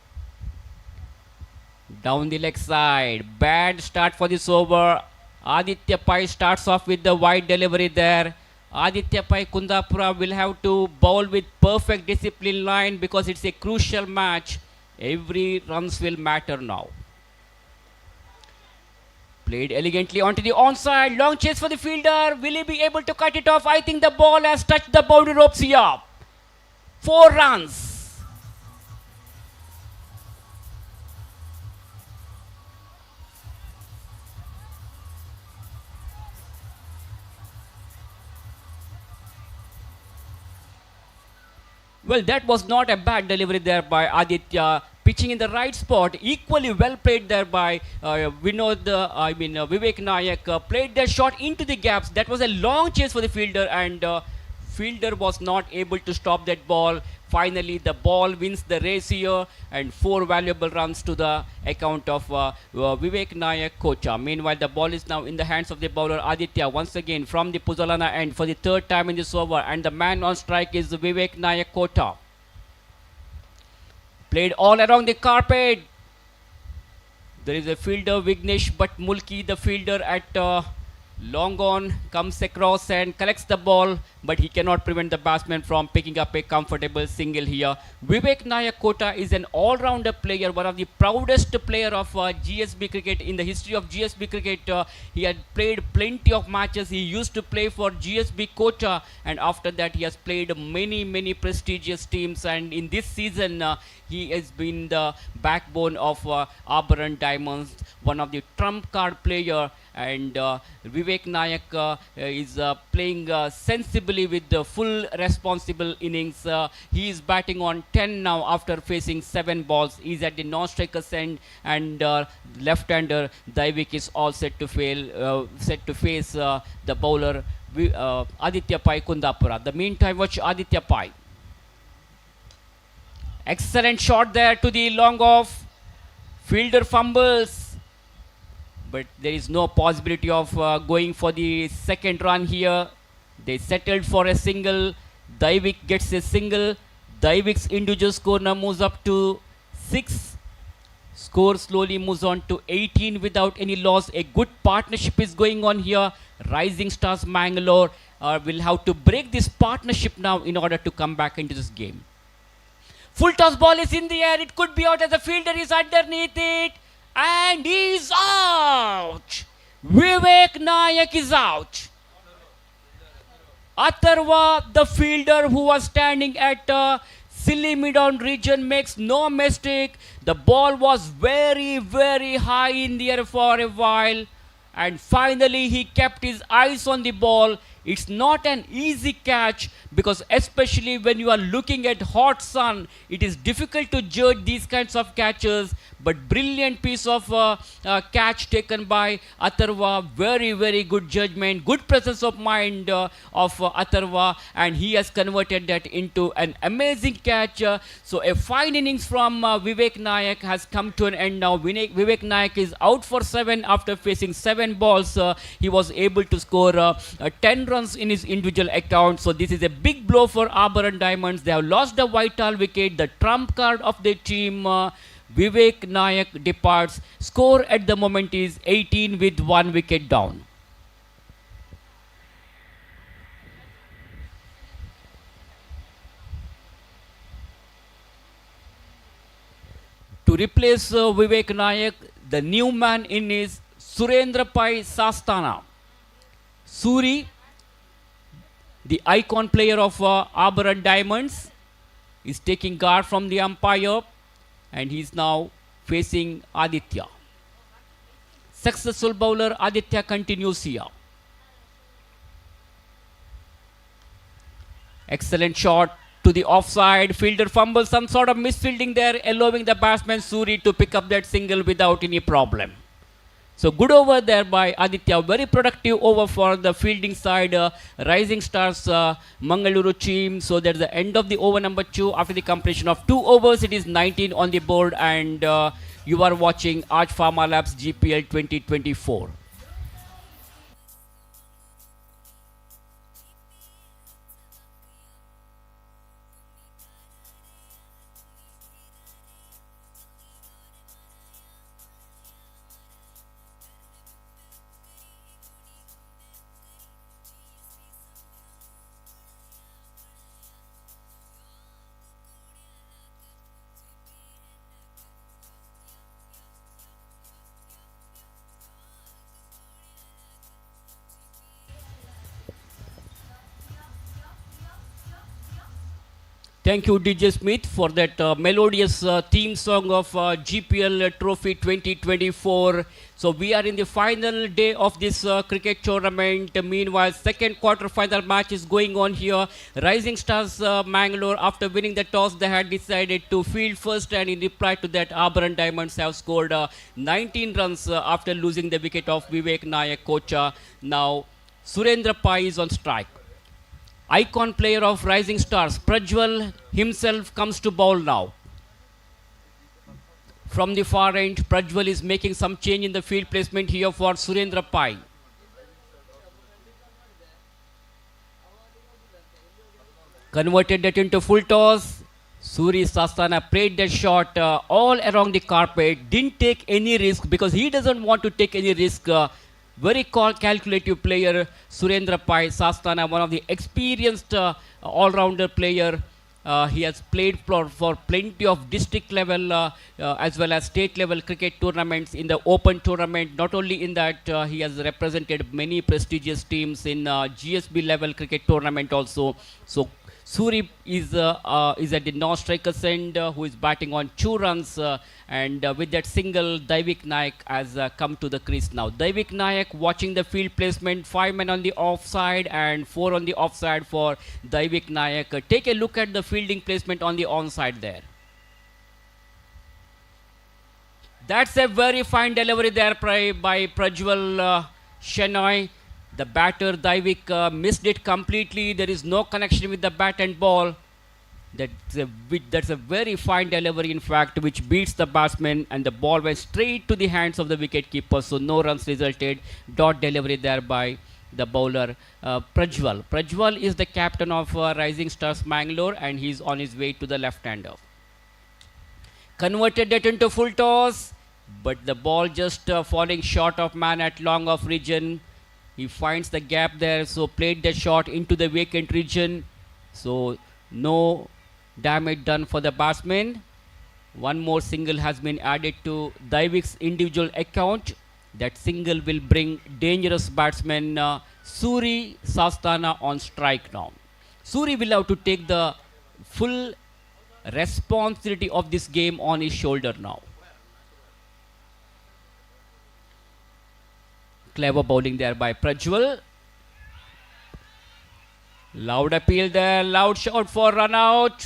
Down the leg side, bad start for this over. Aditya Pai starts off with the wide delivery there. Aditya Pai Kundapura will have to bowl with perfect discipline line because it's a crucial match. Every runs will matter now. Played elegantly onto the onside. Long chase for the fielder. Will he be able to cut it off? I think the ball has touched the boundary ropes here. 4 runs. Well, that was not a bad delivery there by Aditya. Pitching in the right spot, equally well played there by Vivek Nayak. Played their shot into the gaps. That was a long chase for the fielder, and fielder was not able to stop that ball. Finally, the ball wins the race here, and 4 valuable runs to the account of Vivek Nayak Kocha. Meanwhile, the ball is now in the hands of the bowler Aditya once again from the Puzalana end for the 3rd time in this over, and the man on strike is Vivek Nayak Kota. Played all around the carpet. There is a fielder Vignesh Bhatt Mulki, the fielder at long on, comes across and collects the ball, but he cannot prevent the batsman from picking up a comfortable single here. Vivek Nayak Kota is an all-rounder player, one of the proudest player of GSB cricket in the history of GSB cricket. He had played plenty of matches. He used to play for GSB Kota, and after that he has played many prestigious teams, and in this season he has been the backbone of Auburn Diamonds, one of the trump card player. And Vivek Nayak is playing sensibly with the full responsible innings. He is batting on 10 now after facing 7 balls. He is at the non-striker's end, and left-hander Daivik is all set to face the bowler Aditya Pai Kundapura. The meantime, watch Aditya Pai. Excellent shot there to the long off. Fielder fumbles, but there is no possibility of going for the second run here. They settled for a single. Daivik gets a single. Daivik's individual score now moves up to 6. Score slowly moves on to 18 without any loss. A good partnership is going on here. Rising Stars Mangalore will have to break this partnership now in order to come back into this game. Full toss ball is in the air. It could be out as the fielder is underneath it. And he's out. Vivek Nayak is out. Atharva, the fielder who was standing at silly mid-on region, makes no mistake. The ball was very high in the air for a while, and finally he kept his eyes on the ball. It's not an easy catch, because especially when you are looking at hot sun, it is difficult to judge these kinds of catches. But brilliant piece of catch taken by Atharva. Very good judgment, good presence of mind of Atharva, and he has converted that into an amazing catch. So a fine innings from Vivek Nayak has come to an end now. Vivek Nayak is out for 7 after facing 7 balls. He was able to score 10 runs in his individual account. So this is a big blow for Auburn Diamonds. They have lost the vital wicket, the trump card of their team. Vivek Nayak departs. Score at the moment is 18 with 1 wicket down. To replace Vivek Nayak, the new man in is Surendra Pai Sastana. Suri, the icon player of Auburn Diamonds, is taking guard from the umpire, and he is now facing Aditya. Successful bowler Aditya continues here. Excellent shot to the offside. Fielder fumbles, some sort of misfielding there, allowing the batsman Suri to pick up that single without any problem. So good over there by Aditya. Very productive over for the fielding side. Rising Stars Mangalore team. So that's the end of the over number 2. After the completion of 2 overs, it is 19 on the board, and you are watching Arch Pharma Labs GPL 2024. Thank you, DJ Smith, for that melodious theme song of GPL Trophy 2024. So we are in the final day of this cricket tournament. Meanwhile, second quarter-final match is going on here. Rising Stars Mangalore, after winning the toss, they had decided to field first, and in reply to that, Abaran Diamonds have scored 19 runs after losing the wicket of Vivek Nayak Kocha. Now, Surendra Pai is on strike. Icon player of Rising Stars, Prajwal himself comes to bowl now. From the far end, Prajwal is making some change in the field placement here for Surendra Pai. Converted that into full toss. Suri Sastana played that shot all around the carpet. Didn't take any risk because he doesn't want to take any risk. Very calculative player, Surendra Pai Sastana, one of the experienced all-rounder player. He has played for plenty of district level as well as state level cricket tournaments in the open tournament. Not only in that, he has represented many prestigious teams in GSB level cricket tournament also. So Suri is at the non-striker's end, who is batting on 2 runs, and with that single, Daivik Nayak has come to the crease now. Daivik Nayak watching the field placement, 5 men on the offside and 4 on the offside for Daivik Nayak. Take a look at the fielding placement on the onside there. That's a very fine delivery there by Prajwal Shenoy. The batter Daivik missed it completely. There is no connection with the bat and ball. That's a very fine delivery, in fact, which beats the batsman, and the ball went straight to the hands of the wicketkeeper. So no runs resulted. Dot delivery there by the bowler Prajwal. Prajwal is the captain of Rising Stars Mangalore, and he's on his way to the left-hander. Converted that into full toss, but the ball just falling short of man at long off region. He finds the gap there, so played the shot into the vacant region. So no damage done for the batsman. One more single has been added to Daivik's individual account. That single will bring dangerous batsman Suri Sastana on strike now. Suri will have to take the full responsibility of this game on his shoulder now. Clever bowling there by Prajwal. Loud appeal there, loud shot for run out.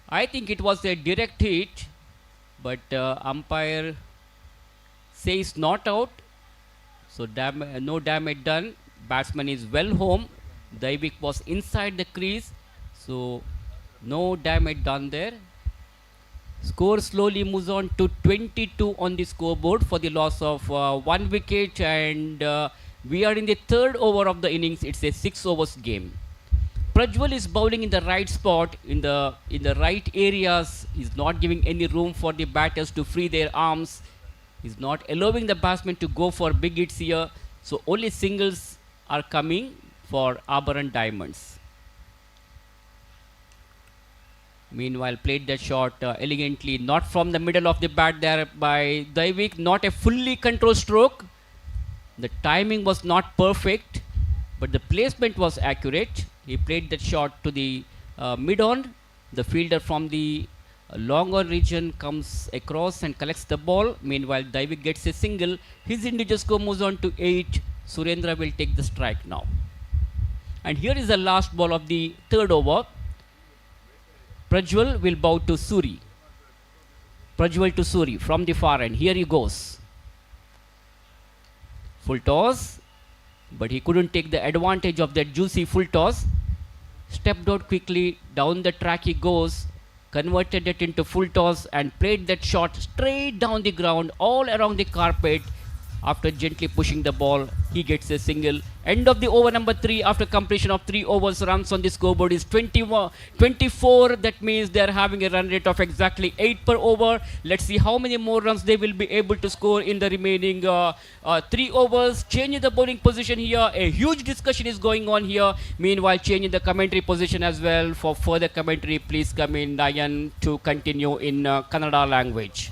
I think it was a direct hit, but umpire says not out. So no damage done. Batsman is well home. Daivik was inside the crease, so no damage done there. Score slowly moves on to 22 on the scoreboard for the loss of 1 wicket, and we are in the 3rd over of the innings. It's a 6 overs game. Prajwal is bowling in the right spot, in the right areas. He's not giving any room for the batters to free their arms. He's not allowing the batsmen to go for big hits here. So only singles are coming for Abaran Diamonds. Meanwhile, played that shot elegantly, not from the middle of the bat there by Daivik. Not a fully controlled stroke. The timing was not perfect, but the placement was accurate. He played that shot to the mid-on. The fielder from the longer region comes across and collects the ball. Meanwhile, Daivik gets a single. His individual score moves on to 8. Surendra will take the strike now. And here is the last ball of the third over. Prajwal will bow to Suri. Prajwal to Suri from the far end. Here he goes. Full toss, but he couldn't take the advantage of that juicy full toss. Stepped out quickly, down the track he goes, converted it into full toss and played that shot straight down the ground, all around the carpet. After gently pushing the ball, he gets a single. End of the over number 3 after completion of 3 overs. Runs on the scoreboard is 24. That means they are having a run rate of exactly 8 per over. Let's see how many more runs they will be able to score in the remaining 3 overs. Changing the bowling position here. A huge discussion is going on here. Meanwhile, changing the commentary position as well. For further commentary, please come in, Nayan, to continue in Kannada language.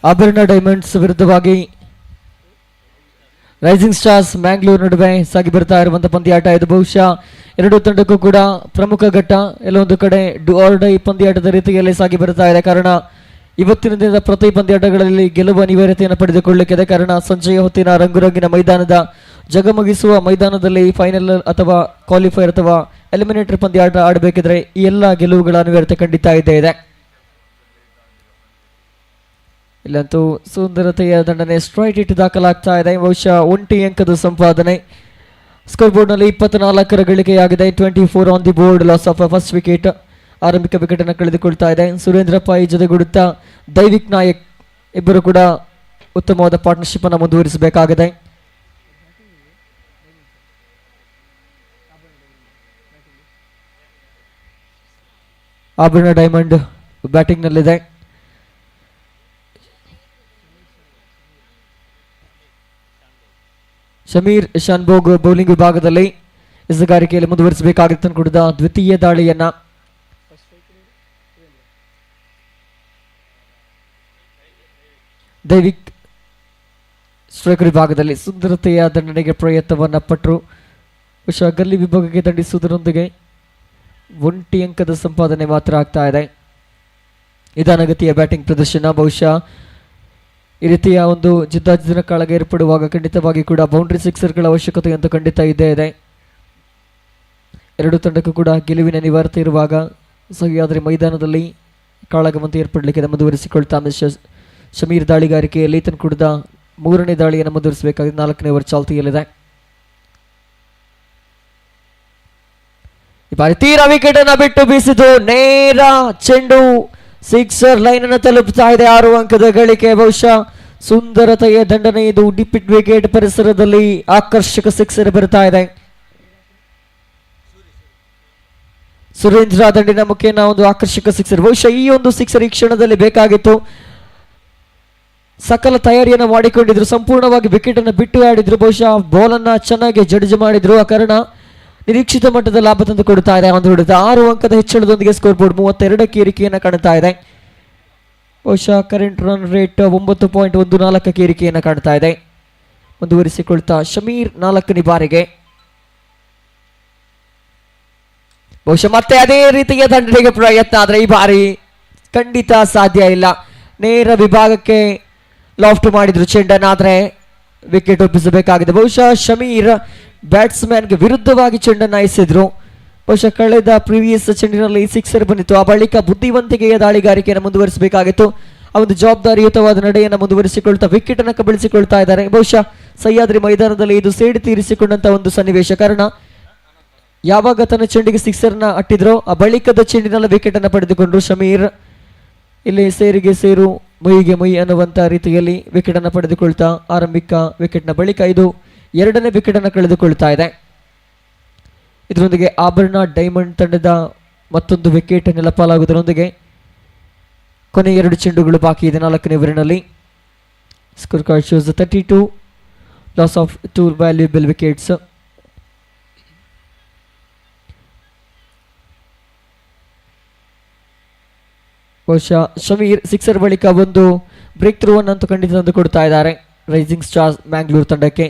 ಆಭರಣ diamonds ವಿರುದ್ಧವಾಗಿ rising stars Mangalore ನಡುವೆ ಸಾಗಿ ಬರ್ತಾ ಇರುವಂತಹ ಪಂದ್ಯಾಟ ಇದು. ಬಹುಶಃ ಎರಡು ತಂಡಕ್ಕೂ ಕೂಡ ಪ್ರಮುಖ ಘಟ್ಟ. ಎಲ್ಲೊಂದು ಕಡೆ ಡು ಆರ್ ಡೈ ಪಂದ್ಯಾಟದ ರೀತಿಯಲ್ಲಿ ಸಾಗಿ ಬರ್ತಾ ಇದೆ. ಕಾರಣ ಇವತ್ತಿನ ದಿನದ ಪ್ರತಿ ಪಂದ್ಯಾಟಗಳಲ್ಲಿ ಗೆಲುವು ಅನಿವಾರ್ಯತೆಯನ್ನು ಪಡೆದುಕೊಳ್ಳಲಿಕ್ಕಿದೆ. ಕಾರಣ ಸಂಜೆಯ ಹೊತ್ತಿನ ರಂಗುರಂಗಿನ ಮೈದಾನದ ಜಗಮಗಿಸುವ ಮೈದಾನದಲ್ಲಿ ಫೈನಲ್ ಅಥವಾ ಕ್ವಾಲಿಫೈರ್ ಅಥವಾ ಎಲಿಮಿನೇಟರ್ ಪಂದ್ಯಾಟ ಆಡಬೇಕಿದ್ರೆ ಈ ಎಲ್ಲ ಗೆಲುವುಗಳ ಅನಿವಾರ್ಯತೆ ಖಂಡಿತ ಇದ್ದೇ ಇದೆ. ಇಲ್ಲಂತೂ ಸುಂದರತೆಯ ದಂಡನೆ ಸ್ಟ್ರೈಟ್ ಹಿಟ್ ದಾಖಲಾಗ್ತಾ ಇದೆ. ಬಹುಶಃ 1 ಅಂಕದ ಸಂಪಾದನೆ. ಸ್ಕೋರ್ ಬೋರ್ಡ್ನಲ್ಲಿ 24ರ ಗಳಿಕೆಯಾಗಿದೆ. 24 on the board. Loss of first wicket. ಆರಂಭಿಕ ವಿಕೆಟ್ ಅನ್ನು ಕಳೆದುಕೊಳ್ತಾ ಇದೆ. ಸುರೇಂದ್ರ ಪೈ ಜೊತೆಗೂಡುತ್ತಾ ದೈವಿಕ್ ನಾಯಕ್ ಇಬ್ಬರು ಕೂಡ ಉತ್ತಮವಾದ ಪಾರ್ಟ್ನರ್ಶಿಪ್ ಅನ್ನು ಮುಂದುವರಿಸಬೇಕಾಗಿದೆ. ಆಭರಣ ಡೈಮಂಡ್ ಬ್ಯಾಟಿಂಗ್ ನಲ್ಲಿದೆ. ಶಮೀರ್ ಶಾನ್ಭೋಗ್ ಬೌಲಿಂಗ್ ವಿಭಾಗದಲ್ಲಿ ಎಸೆಗಾರಿಕೆಯಲ್ಲಿ ಮುಂದುವರಿಸಬೇಕಾಗಿತ್ತು ಕೂಡ ದ್ವಿತೀಯ ದಾಳಿಯನ್ನ ದೈವಿಕ್ ಸ್ಟ್ರೈಕರ್ ವಿಭಾಗದಲ್ಲಿ ಸುಂದರತೆಯ ದಂಡನೆಗೆ ಪ್ರಯತ್ನವನ್ನ ಪಟ್ಟರು. ಬಹುಶಃ ಗಲ್ಲಿ ವಿಭಾಗಕ್ಕೆ ದಂಡಿಸುವುದರೊಂದಿಗೆ 1 ಅಂಕದ ಸಂಪಾದನೆ ಮಾತ್ರ ಆಗ್ತಾ ಇದೆ. ನಿಧಾನಗತಿಯ ಬ್ಯಾಟಿಂಗ್ ಪ್ರದರ್ಶನ. ಬಹುಶಃ ಈ ರೀತಿಯ ಒಂದು ಜಿದ್ದಾಜಿದ್ದಿನ ಕಾಳಗ ಏರ್ಪಡುವಾಗ ಖಂಡಿತವಾಗಿ ಕೂಡ ಬೌಂಡ್ರಿ ಸಿಕ್ಸರ್ಗಳ ಅವಶ್ಯಕತೆ ಅಂತೂ ಖಂಡಿತ ಇದ್ದೇ ಇದೆ. ಎರಡು ತಂಡಕ್ಕೂ ಕೂಡ ಗೆಲುವಿನ ಅನಿವಾರ್ಯತೆ ಇರುವಾಗ ಸಹಿಯಾದರೆ ಮೈದಾನದಲ್ಲಿ ಕಾಳಗವಂತೂ ಏರ್ಪಡಲಿಕ್ಕೆ ಮುಂದುವರಿಸಿಕೊಳ್ತಾ ಶಮೀರ್ ದಾಳಿಗಾರಿಕೆಯಲ್ಲಿ ತನ್ನ ಕುಡಿದ 3ನೇ ದಾಳಿಯನ್ನು ಮುಂದುವರಿಸಬೇಕಾಗಿದೆ. 4ನೇ ಓವರ್ ಚಾಲ್ತಿಯಲ್ಲಿದೆ. ಈ ಬಾರಿ ತೀರಾ ವಿಕೆಟ್ ಅನ್ನು ಬಿಟ್ಟು ಬೀಸಿತು. ನೇರ ಚೆಂಡು ಸಿಕ್ಸರ್ ಲೈನ್ ಅನ್ನು ತಲುಪ್ತಾ ಇದೆ. 6 ಅಂಕದ ಗಳಿಕೆ. ಬಹುಶಃ ಸುಂದರತೆಯ ದಂಡನೆ ಇದು. ಡಿಪಿಟ್ ವಿಕೆಟ್ ಪರಿಸರದಲ್ಲಿ ಆಕರ್ಷಕ ಸಿಕ್ಸರ್ ಬರ್ತಾ ಇದೆ. ಸುರೇಂದ್ರ ದಂಡಿನ ಮುಖೇನ ಒಂದು ಆಕರ್ಷಕ ಸಿಕ್ಸರ್. ಬಹುಶಃ ಈ ಒಂದು ಸಿಕ್ಸರ್ ಈ ಕ್ಷಣದಲ್ಲಿ ಬೇಕಾಗಿತ್ತು. ಸಕಲ ತಯಾರಿಯನ್ನು ಮಾಡಿಕೊಂಡಿದ್ರು. ಸಂಪೂರ್ಣವಾಗಿ ವಿಕೆಟ್ ಅನ್ನು ಬಿಟ್ಟು ಆಡಿದ್ರು. ಬಹುಶಃ ಬಾಲ್ ಅನ್ನ ಚೆನ್ನಾಗಿ ಜಡ್ಜ್ ಮಾಡಿದ್ರು. ಆ ಕಾರಣ ನಿರೀಕ್ಷಿತ ಮಟ್ಟದ ಲಾಭ ತಂದು ಕೊಡ್ತಾ ಇದೆ. 6 ಅಂಕದ ಹೆಚ್ಚಳದೊಂದಿಗೆ ಸ್ಕೋರ್ ಬೋರ್ಡ್ 32ಕ್ಕೆ ಏರಿಕೆಯನ್ನು ಕಾಣ್ತಾ ಇದೆ. ಬಹುಶಃ ಕರೆಂಟ್ ರನ್ ರೇಟ್ 9.14ಕ್ಕೆ ಏರಿಕೆಯನ್ನು ಕಾಣ್ತಾ ಇದೆ. ಮುಂದುವರಿಸಿಕೊಳ್ತಾ ಶಮೀರ್ 4ನೇ ಬಾರಿಗೆ. ಬಹುಶಃ ಮತ್ತೆ ಅದೇ ರೀತಿಯ ದಂಡನೆಗೆ ಪ್ರಯತ್ನ, ಆದರೆ ಈ ಬಾರಿ ಖಂಡಿತ ಸಾಧ್ಯ ಇಲ್ಲ. ನೇರ ವಿಭಾಗಕ್ಕೆ ಲಾಫ್ಟ್ ಮಾಡಿದ್ರು ಚೆಂಡನ್ನು, ಆದರೆ ವಿಕೆಟ್ ಒಪ್ಪಿಸಬೇಕಾಗಿದೆ. ಬಹುಶಃ ಶಮೀರ್ ಬ್ಯಾಟ್ಸ್ಮನ್ಗೆ ವಿರುದ್ಧವಾಗಿ ಚೆಂಡನ್ನು ಎಸೆದ್ರು. ಬಹುಶಃ ಕಳೆದ ಪ್ರೀವಿಯಸ್ ಚೆಂಡಿನಲ್ಲಿ ಸಿಕ್ಸರ್ ಬಂದಿತ್ತು. ಆ ಬಳಿಕ ಬುದ್ಧಿವಂತಿಕೆಯ ದಾಳಿಗಾರಿಕೆಯನ್ನು ಮುಂದುವರಿಸಬೇಕಾಗಿತ್ತು. ಆ ಒಂದು ಜವಾಬ್ದಾರಿಯುತವಾದ ನಡೆಯನ್ನು ಮುಂದುವರಿಸಿಕೊಳ್ತಾ ವಿಕೆಟ್ ಅನ್ನು ಕಬಳಿಸಿಕೊಳ್ತಾ ಇದ್ದಾರೆ. ಬಹುಶಃ ಸಹ್ಯಾದ್ರಿ ಮೈದಾನದಲ್ಲಿ ಇದು ಸೇಡು ತೀರಿಸಿಕೊಂಡಂತ ಒಂದು ಸನ್ನಿವೇಶ. ಕಾರಣ ಯಾವಾಗ ತನ್ನ ಚೆಂಡಿಗೆ ಸಿಕ್ಸರ್ನ ಅಟ್ಟಿದ್ರೋ ಆ ಬಳಿಕದ ಚೆಂಡಿನಲ್ಲಿ ವಿಕೆಟ್ ಅನ್ನು ಪಡೆದುಕೊಂಡ್ರು ಶಮೀರ್. ಇಲ್ಲಿ ಸೇರಿಗೆ ಸೇರು ಮುಯಿಗೆ ಮುಯಿ ಅನ್ನುವಂಥ ರೀತಿಯಲ್ಲಿ ವಿಕೆಟ್ ಅನ್ನು ಪಡೆದುಕೊಳ್ತಾ ಆರಂಭಿಕ ವಿಕೆಟ್ನ ಬಳಿಕ ಇದು 2ನೇ ವಿಕೆಟ್ ಅನ್ನು ಕಳೆದುಕೊಳ್ತಾ ಇದೆ. ಇದರೊಂದಿಗೆ ಆಭರಣ ಡೈಮಂಡ್ ತಂಡದ ಮತ್ತೊಂದು ವಿಕೆಟ್ ನೆಲಪಾಲಾಗುವುದರೊಂದಿಗೆ ಕೊನೆ 2 ಚೆಂಡುಗಳು ಬಾಕಿ ಇದೆ 4ನೇ ಓವರಿನಲ್ಲಿ. Score card shows 32, loss of 2 valuable wickets. ಬಹುಶಃ ಶಮೀರ್ ಸಿಕ್ಸರ್ ಬಳಿಕ ಒಂದು ಬ್ರೇಕ್ ಥ್ರೂ ಅನ್ನಂತೂ ಖಂಡಿತ ತಂದು ಕೊಡ್ತಾ ಇದ್ದಾರೆ ರೈಸಿಂಗ್ ಸ್ಟಾರ್ಸ್ ಮ್ಯಾಂಗ್ಳೂರ್ ತಂಡಕ್ಕೆ.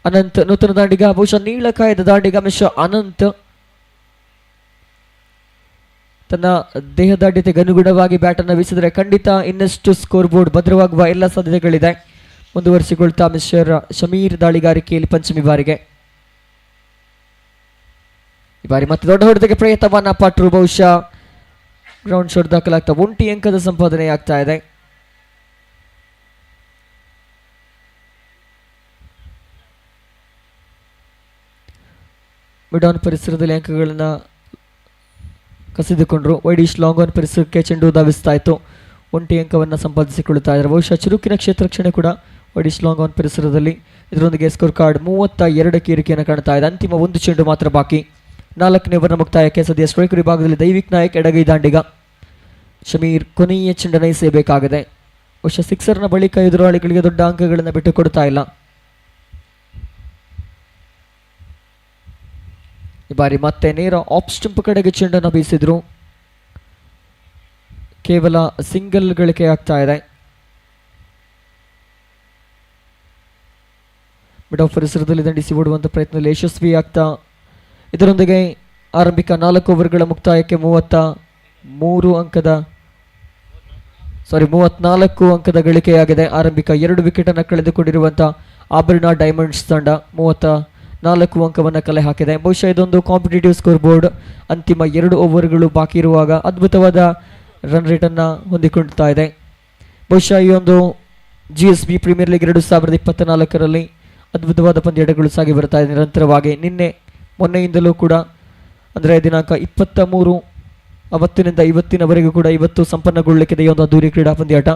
ಅನಂತ್ ನೂತನ ದಾಂಡಿಗ, ಬಹುಶಃ ನೀಳಕಾಯದ ದಾಂಡಿಗ ಅನಂತ್ ತನ್ನ ದೇಹದಾಢ್ಯತೆಗೆ ಅನುಗುಣವಾಗಿ ಬ್ಯಾಟನ್ನು ಬೀಸಿದರೆ ಖಂಡಿತ ಇನ್ನಷ್ಟು ಸ್ಕೋರ್ ಬೋರ್ಡ್ ಭದ್ರವಾಗುವ ಎಲ್ಲ ಸಾಧ್ಯತೆಗಳಿದೆ. ಮುಂದುವರಿಸಿಕೊಳ್ತಾ ಮಿಸ್ಟರ್ ಶಮೀರ್ ದಾಳಿಗಾರಿಕೆಯಲ್ಲಿ ಪಂಚಮಿ ಬಾರಿಗೆ. ಈ ಬಾರಿ ಮತ್ತೆ ದೊಡ್ಡ ಹೊಡೆತಕ್ಕೆ ಪ್ರಯತ್ನವನ್ನ ಪಟ್ಟರು. ಬಹುಶಃ ಗ್ರೌಂಡ್ ಶಾಟ್ ದಾಖಲಾಗ್ತಾ 1 ಅಂಕದ ಸಂಪಾದನೆ ಆಗ್ತಾ ಇದೆ. ಮಿಡ್ ಆನ್ ಪರಿಸರದಲ್ಲಿ ಅಂಕಗಳನ್ನ ಕಸಿದುಕೊಂಡ್ರು. ವೈಡಿಶ್ ಲಾಂಗ್ ಆನ್ ಪರಿಸರಕ್ಕೆ ಚೆಂಡು ಧಾವಿಸ್ತಾ ಇತ್ತು. 1 ಅಂಕವನ್ನು ಸಂಪಾದಿಸಿಕೊಳ್ಳುತ್ತಾ ಇದ್ದಾರೆ. ಬಹುಶಃ ಚುರುಕಿನ ಕ್ಷೇತ್ರಕ್ಷಣೆ ಕೂಡ ವೈಡಿಶ್ ಲಾಂಗ್ ಆನ್ ಪರಿಸರದಲ್ಲಿ. ಇದರೊಂದಿಗೆ ಸ್ಕೋರ್ ಕಾರ್ಡ್ 32ಕ್ಕೆ ಏರಿಕೆಯನ್ನು ಕಾಣ್ತಾ ಇದೆ. ಅಂತಿಮ 1 ಚೆಂಡು ಮಾತ್ರ ಬಾಕಿ. 4ನೇ ಓವರ್ನ ಮುಕ್ತಾಯಕ್ಕೆ ಸದ್ಯ ಸ್ಟ್ರೈಕರ್ ವಿಭಾಗದಲ್ಲಿ ದೈವಿಕ್ ನಾಯಕ್ ಎಡಗೈ ದಾಂಡಿಗ. ಶಮೀರ್ ಕೊನೆಯ ಚೆಂಡನ್ನು ಎಸೆಯಬೇಕಾಗಿದೆ. ಬಹುಶಃ ಸಿಕ್ಸರ್ನ ಬಳಿಕ ಎದುರಾಳಿಗಳಿಗೆ ದೊಡ್ಡ ಅಂಕಗಳನ್ನು ಬಿಟ್ಟು ಕೊಡ್ತಾ ಇಲ್ಲ. ಈ ಬಾರಿ ಮತ್ತೆ ನೇರ ಆಫ್ ಸ್ಟಂಪ್ ಕಡೆಗೆ ಚೆಂಡನ್ನು ಬೀಸಿದ್ರು. ಕೇವಲ ಸಿಂಗಲ್ ಗಳಿಕೆ ಆಗ್ತಾ ಇದೆ. ಮಿಡ್ ಆಫ್ ಪರಿಸರದಲ್ಲಿ ದಂಡಿಸಿ ಓಡುವಂಥ ಪ್ರಯತ್ನದಲ್ಲಿ ಯಶಸ್ವಿ ಆಗ್ತಾ ಇದರೊಂದಿಗೆ ಆರಂಭಿಕ 4 ಓವರ್ಗಳ ಮುಕ್ತಾಯಕ್ಕೆ 34 ಅಂಕದ ಗಳಿಕೆಯಾಗಿದೆ. ಆರಂಭಿಕ 2 ವಿಕೆಟನ್ನು ಕಳೆದುಕೊಂಡಿರುವಂಥ ಆಭರಣ ಡೈಮಂಡ್ಸ್ ತಂಡ 34 ಅಂಕವನ್ನು ಕಲೆ ಹಾಕಿದೆ. ಬಹುಶಃ ಇದೊಂದು ಕಾಂಪಿಟೇಟಿವ್ ಸ್ಕೋರ್ ಬೋರ್ಡ್. ಅಂತಿಮ 2 ಓವರ್ಗಳು ಬಾಕಿ ಇರುವಾಗ ಅದ್ಭುತವಾದ ರನ್ ರೇಟನ್ನು ಹೊಂದಿಕೊಳ್ತಾ ಇದೆ. ಬಹುಶಃ ಈ ಒಂದು GSB ಪ್ರೀಮಿಯರ್ ಲೀಗ್ 2024ರಲ್ಲಿ ಅದ್ಭುತವಾದ ಪಂದ್ಯಾಟಗಳು ಸಾಗಿ ಬರ್ತಾ ಇದೆ ನಿರಂತರವಾಗಿ. ಮೊನ್ನೆಯಿಂದಲೂ ಕೂಡ ಅಂದರೆ ದಿನಾಂಕ 23 ಅವತ್ತಿನಿಂದ ಇವತ್ತಿನವರೆಗೂ ಕೂಡ ಇವತ್ತು ಸಂಪನ್ನಗೊಳ್ಳಲಿಕ್ಕಿದೆ ಈ ಒಂದು ಅದ್ದೂರಿ ಕ್ರೀಡಾ ಪಂದ್ಯಾಟ.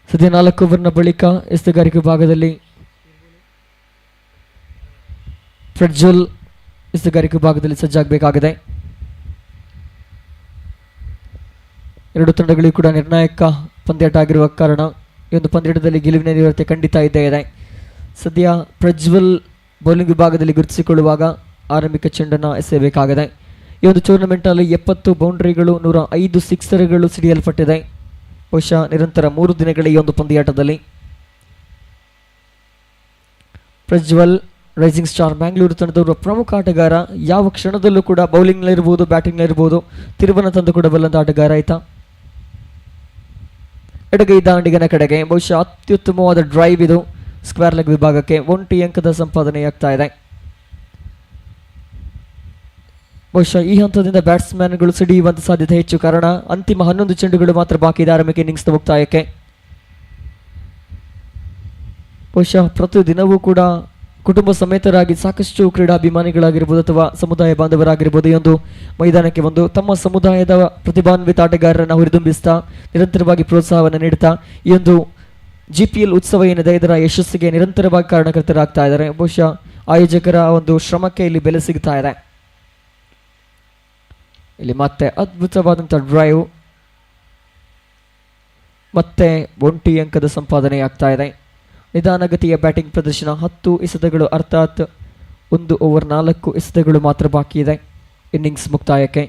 ಸದ್ಯ 4 ಓವರ್ನ ಬಳಿಕ ಎಸೆಗಾರಿಕೆ ವಿಭಾಗದಲ್ಲಿ ಪ್ರಜ್ವಲ್ ಎಸೆಗಾರಿಕೆ ವಿಭಾಗದಲ್ಲಿ ಸಜ್ಜಾಗಬೇಕಾಗಿದೆ. 2 ತಂಡಗಳಿಗೂ ಕೂಡ ನಿರ್ಣಾಯಕ ಪಂದ್ಯಾಟ ಆಗಿರುವ ಕಾರಣ ಈ ಒಂದು ಪಂದ್ಯಾಟದಲ್ಲಿ ಗೆಲುವಿನ ನಿರತೆ ಖಂಡಿತ ಇದ್ದೇ ಇದೆ. ಸದ್ಯ ಪ್ರಜ್ವಲ್ ಬೌಲಿಂಗ್ ವಿಭಾಗದಲ್ಲಿ ಗುರುತಿಸಿಕೊಳ್ಳುವಾಗ ಆರಂಭಿಕ ಚೆಂಡನ್ನು ಎಸೆಯಬೇಕಾಗಿದೆ. ಈ ಒಂದು ಟೂರ್ನಮೆಂಟ್ನಲ್ಲಿ 70 ಬೌಂಡ್ರಿಗಳು 105 ಸಿಕ್ಸರ್ಗಳು ಸಿಡಿಯಲ್ಪಟ್ಟಿದೆ. ಬಹುಶಃ ನಿರಂತರ 3 ದಿನಗಳ ಈ ಒಂದು ಪಂದ್ಯಾಟದಲ್ಲಿ ಪ್ರಜ್ವಲ್ ರೈಸಿಂಗ್ ಸ್ಟಾರ್ ಮ್ಯಾಂಗ್ಳೂರು ತಂಡದವರ ಪ್ರಮುಖ ಆಟಗಾರ. ಯಾವ ಕ್ಷಣದಲ್ಲೂ ಕೂಡ ಬೌಲಿಂಗ್ನಲ್ಲಿರ್ಬೋದು, ಬ್ಯಾಟಿಂಗ್ನಲ್ಲಿರ್ಬೋದು ತಿರುವನ್ನು ತಂದುಕೊಡಬಲ್ಲಂಥ ಆಟಗಾರ ಆಯ್ತ. ಎಡಗೈ ದಾಂಡಿಗನ ಕಡೆಗೆ ಬಹುಶಃ ಅತ್ಯುತ್ತಮವಾದ ಡ್ರೈವ್ ಇದು. ಸ್ಕ್ವೇರ್ ಲೆಗ್ ವಿಭಾಗಕ್ಕೆ 1 ಅಂಕದ ಸಂಪಾದನೆಯಾಗ್ತಾ ಇದೆ. ಬಹುಶಃ ಈ ಹಂತದಿಂದ ಬ್ಯಾಟ್ಸ್ಮನ್ಗಳು ಸಿಡಿಯುವಂಥ ಸಾಧ್ಯತೆ ಹೆಚ್ಚು, ಕಾರಣ ಅಂತಿಮ 11 ಚೆಂಡುಗಳು ಮಾತ್ರ ಬಾಕಿ ಇದೆ ಆರಂಭಿಕ ಇನ್ನಿಂಗ್ಸ್ನ ಮುಕ್ತಾಯಕ್ಕೆ. ಬಹುಶಃ ಪ್ರತಿದಿನವೂ ಕೂಡ ಕುಟುಂಬ ಸಮೇತರಾಗಿ ಸಾಕಷ್ಟು ಕ್ರೀಡಾಭಿಮಾನಿಗಳಾಗಿರ್ಬೋದು ಅಥವಾ ಸಮುದಾಯ ಬಾಂಧವರಾಗಿರ್ಬೋದು ಈ ಒಂದು ಮೈದಾನಕ್ಕೆ ಬಂದು ತಮ್ಮ ಸಮುದಾಯದ ಪ್ರತಿಭಾನ್ವಿತ ಆಟಗಾರರನ್ನು ಹುರಿದುಂಬಿಸ್ತಾ ನಿರಂತರವಾಗಿ ಪ್ರೋತ್ಸಾಹವನ್ನು ನೀಡುತ್ತಾ ಈ ಒಂದು GPL ಉತ್ಸವ ಏನಿದೆ ಇದರ ಯಶಸ್ಸಿಗೆ ನಿರಂತರವಾಗಿ ಕಾರಣಕರ್ತರಾಗ್ತಾ ಇದ್ದಾರೆ. ಬಹುಶಃ ಆಯೋಜಕರ ಒಂದು ಶ್ರಮಕ್ಕೆ ಇಲ್ಲಿ ಬೆಲೆ ಸಿಗ್ತಾ ಇದೆ. ಇಲ್ಲಿ ಮತ್ತೆ ಅದ್ಭುತವಾದಂಥ ಡ್ರೈವ್, ಮತ್ತೆ 1 ಅಂಕದ ಸಂಪಾದನೆ ಆಗ್ತಾ ಇದೆ. ನಿಧಾನಗತಿಯ ಬ್ಯಾಟಿಂಗ್ ಪ್ರದರ್ಶನ. 10 ಎಸೆತಗಳು ಅರ್ಥಾತ್ 1 ಓವರ್ 4 ಎಸೆತಗಳು ಮಾತ್ರ ಬಾಕಿ ಇದೆ ಇನ್ನಿಂಗ್ಸ್ ಮುಕ್ತಾಯಕ್ಕೆ.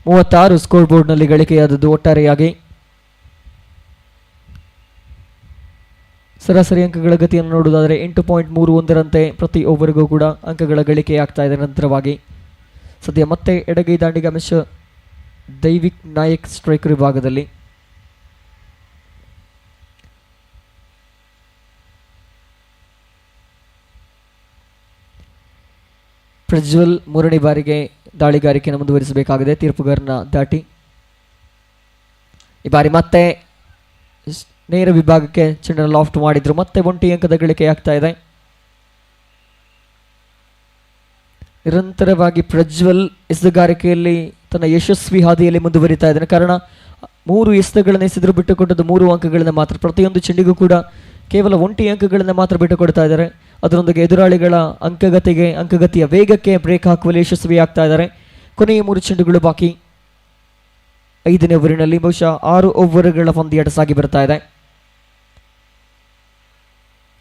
36 ಸ್ಕೋರ್ ಬೋರ್ಡ್ನಲ್ಲಿ ಗಳಿಕೆಯಾದದ್ದು ಒಟ್ಟಾರೆಯಾಗಿ. ಸರಾಸರಿ ಅಂಕಗಳ ಗತಿಯನ್ನು ನೋಡುವುದಾದರೆ 8.31ರಂತೆ ಪ್ರತಿ ಓವರ್ಗೂ ಕೂಡ ಅಂಕಗಳ ಗಳಿಕೆ ಆಗ್ತಾ ಇದೆ ನಿರಂತರವಾಗಿ. ಸದ್ಯ ಮತ್ತೆ ಎಡಗೈ ದಾಂಡಿಗ ಮಿಸ್ಟರ್ ದೈವಿಕ್ ನಾಯಕ್ ಸ್ಟ್ರೈಕರ್ ವಿಭಾಗದಲ್ಲಿ. ಪ್ರಜ್ವಲ್ 3ನೇ ಬಾರಿಗೆ ದಾಳಿಗಾರಿಕೆಯನ್ನು ಮುಂದುವರಿಸಬೇಕಾಗಿದೆ ತೀರ್ಪುಗಾರನ ದಾಟಿ. ಈ ಬಾರಿ ಮತ್ತೆ ನೇರ ವಿಭಾಗಕ್ಕೆ ಚೆಂಡನ್ನು ಲಾಫ್ಟ್ ಮಾಡಿದ್ರು. ಮತ್ತೆ 1 ಅಂಕದ ಗಳಿಕೆ ಆಗ್ತಾ ಇದೆ. ನಿರಂತರವಾಗಿ ಪ್ರಜ್ವಲ್ ಎಸೆಗಾರಿಕೆಯಲ್ಲಿ ತನ್ನ ಯಶಸ್ವಿ ಹಾದಿಯಲ್ಲಿ ಮುಂದುವರಿತಾ ಇದ್ದಾನೆ. ಕಾರಣ 3 ಎಸೆತಗಳನ್ನು ಎಸೆದ್ರು ಬಿಟ್ಟುಕೊಟ್ಟದ್ದು 3 ಅಂಕಗಳನ್ನು ಮಾತ್ರ. ಪ್ರತಿಯೊಂದು ಚೆಂಡಿಗೂ ಕೂಡ ಕೇವಲ ಒಂಟಿ ಅಂಕಗಳನ್ನು ಮಾತ್ರ ಬಿಟ್ಟುಕೊಡ್ತಾ ಇದ್ದಾರೆ. ಅದರೊಂದಿಗೆ ಎದುರಾಳಿಗಳ ಅಂಕಗತಿಯ ವೇಗಕ್ಕೆ ಬ್ರೇಕ್ ಹಾಕುವಲ್ಲಿ ಯಶಸ್ವಿಯಾಗ್ತಾ ಇದ್ದಾರೆ. ಕೊನೆಯ 3 ಚೆಂಡುಗಳು ಬಾಕಿ. 5ನೇ ಓವರಿನಲ್ಲಿ ಬಹುಶಃ 6 ಓವರ್ಗಳ ಪಂದ್ಯಾಟ ಸಾಗಿ ಬರ್ತಾ ಇದೆ.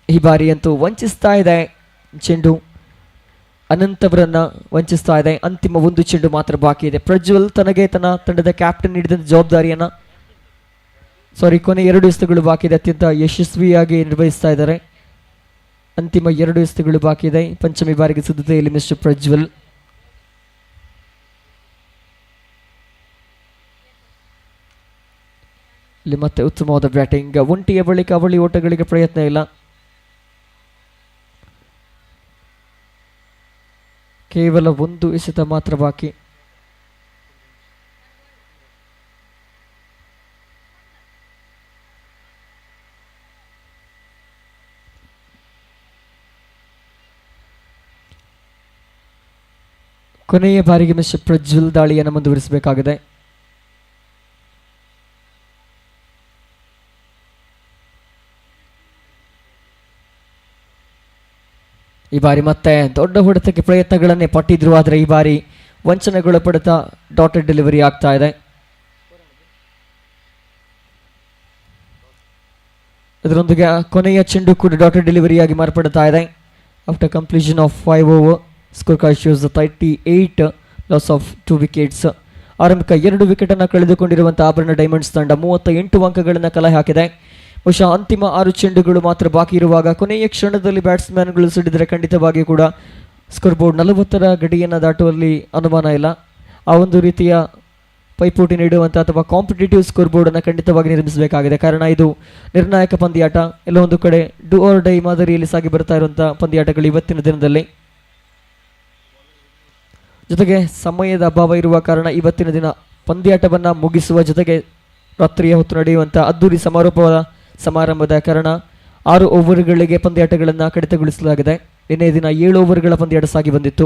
ಈ ಬಾರಿ ಅಂತೂ ವಂಚಿಸ್ತಾ ಇದೆ ಚೆಂಡು, ಅನಂತ್ ಅವರನ್ನ ವಂಚಿಸ್ತಾ ಇದೆ. ಅಂತಿಮ 1 ಚೆಂಡು ಮಾತ್ರ ಬಾಕಿ ಇದೆ. ಪ್ರಜ್ವಲ್ ತನಗೆ ತನ್ನ ತಂಡದ ಕ್ಯಾಪ್ಟನ್ ನೀಡಿದಂಥ ಜವಾಬ್ದಾರಿಯನ್ನ ಕೊನೆ 2 ಎಸೆತಗಳು ಬಾಕಿ ಇದೆ, ಅತ್ಯಂತ ಯಶಸ್ವಿಯಾಗಿ ನಿರ್ವಹಿಸ್ತಾ ಇದ್ದಾರೆ. ಅಂತಿಮ 2 ಎಸೆತಗಳು ಬಾಕಿ ಇದೆ. ಪಂಚಮಿ ಬಾರಿಗೆ ಸಿದ್ಧತೆಯಲ್ಲಿ ಮಿಸ್ಟರ್ ಪ್ರಜ್ವಲ್. ಇಲ್ಲಿ ಮತ್ತೆ ಉತ್ತಮವಾದ ಬ್ಯಾಟಿಂಗ್. ಒಂಟಿಯ ಬಳಿಕ ಅವಳಿ ಓಟಗಳಿಗೆ ಪ್ರಯತ್ನ ಇಲ್ಲ, ಕೇವಲ 1 ಎಸೆತ ಮಾತ್ರ ಬಾಕಿ. ಕೊನೆಯ ಬಾರಿಗೆ ಮಿಸ್ಟರ್ ಪ್ರಜ್ವಲ್ ದಾಳಿಯನ್ನು ಮುಂದುವರಿಸಬೇಕಾಗಿದೆ. ಈ ಬಾರಿ ಮತ್ತೆ ದೊಡ್ಡ ಹೊಡೆತಕ್ಕೆ ಪ್ರಯತ್ನಗಳನ್ನೇ ಪಟ್ಟಿದ್ರು, ಆದರೆ ಈ ಬಾರಿ ವಂಚನೆಗೊಳಪಡುತ್ತಾ ಡಾಟೆಡ್ ಡೆಲಿವರಿ ಆಗ್ತಾ ಇದೆ. ಇದರೊಂದಿಗೆ ಕೊನೆಯ ಚೆಂಡು ಕೂಡ ಡಾಟೆಡ್ ಡೆಲಿವರಿಯಾಗಿ ಮಾರ್ಪಡುತ್ತಾ ಇದೆ. After completion of 5 over score card shows 38, loss of 2 wickets. ಆರಂಭಿಕ 2 ವಿಕೆಟನ್ನು ಕಳೆದುಕೊಂಡಿರುವಂತಹ ಆಭರಣ ಡೈಮಂಡ್ಸ್ ತಂಡ 38 ಅಂಕಗಳನ್ನು ಕಲೆ ಹಾಕಿದೆ. ಬಹುಶಃ ಅಂತಿಮ 6 ಚೆಂಡುಗಳು ಮಾತ್ರ ಬಾಕಿ ಇರುವಾಗ ಕೊನೆಯ ಕ್ಷಣದಲ್ಲಿ ಬ್ಯಾಟ್ಸ್ಮನ್ಗಳು ಸಿಡಿದರೆ ಖಂಡಿತವಾಗಿ ಕೂಡ ಸ್ಕೋರ್ ಬೋರ್ಡ್ 40ರ ಗಡಿಯನ್ನು ದಾಟುವಲ್ಲಿ ಅನುಮಾನ ಇಲ್ಲ. ಆ ಒಂದು ರೀತಿಯ ಪೈಪೋಟಿ ನೀಡುವಂಥ ಅಥವಾ ಕಾಂಪಿಟೇಟಿವ್ ಸ್ಕೋರ್ ಬೋರ್ಡನ್ನು ಖಂಡಿತವಾಗಿ ನಿರ್ಮಿಸಬೇಕಾಗಿದೆ. ಕಾರಣ ಇದು ನಿರ್ಣಾಯಕ ಪಂದ್ಯಾಟ. ಎಲ್ಲ ಒಂದು ಕಡೆ ಡೂ ಆರ್ ಡೈ ಮಾದರಿಯಲ್ಲಿ ಸಾಗಿ ಬರ್ತಾ ಇರುವಂಥ ಪಂದ್ಯಾಟಗಳು ಇವತ್ತಿನ ದಿನದಲ್ಲಿ. ಜೊತೆಗೆ ಸಮಯದ ಅಭಾವ ಇರುವ ಕಾರಣ ಇವತ್ತಿನ ದಿನ ಪಂದ್ಯಾಟವನ್ನು ಮುಗಿಸುವ ಜೊತೆಗೆ ರಾತ್ರಿಯ ಹೊತ್ತು ನಡೆಯುವಂಥ ಅದ್ದೂರಿ ಸಮಾರಂಭದ ಕಾರಣ 6 ಓವರ್ಗಳಿಗೆ ಪಂದ್ಯಾಟಗಳನ್ನು ಕಡಿತಗೊಳಿಸಲಾಗಿದೆ. ನಿನ್ನೆ ದಿನ 7 ಓವರ್ಗಳ ಪಂದ್ಯಾಟ ಸಾಗಿ ಬಂದಿತ್ತು.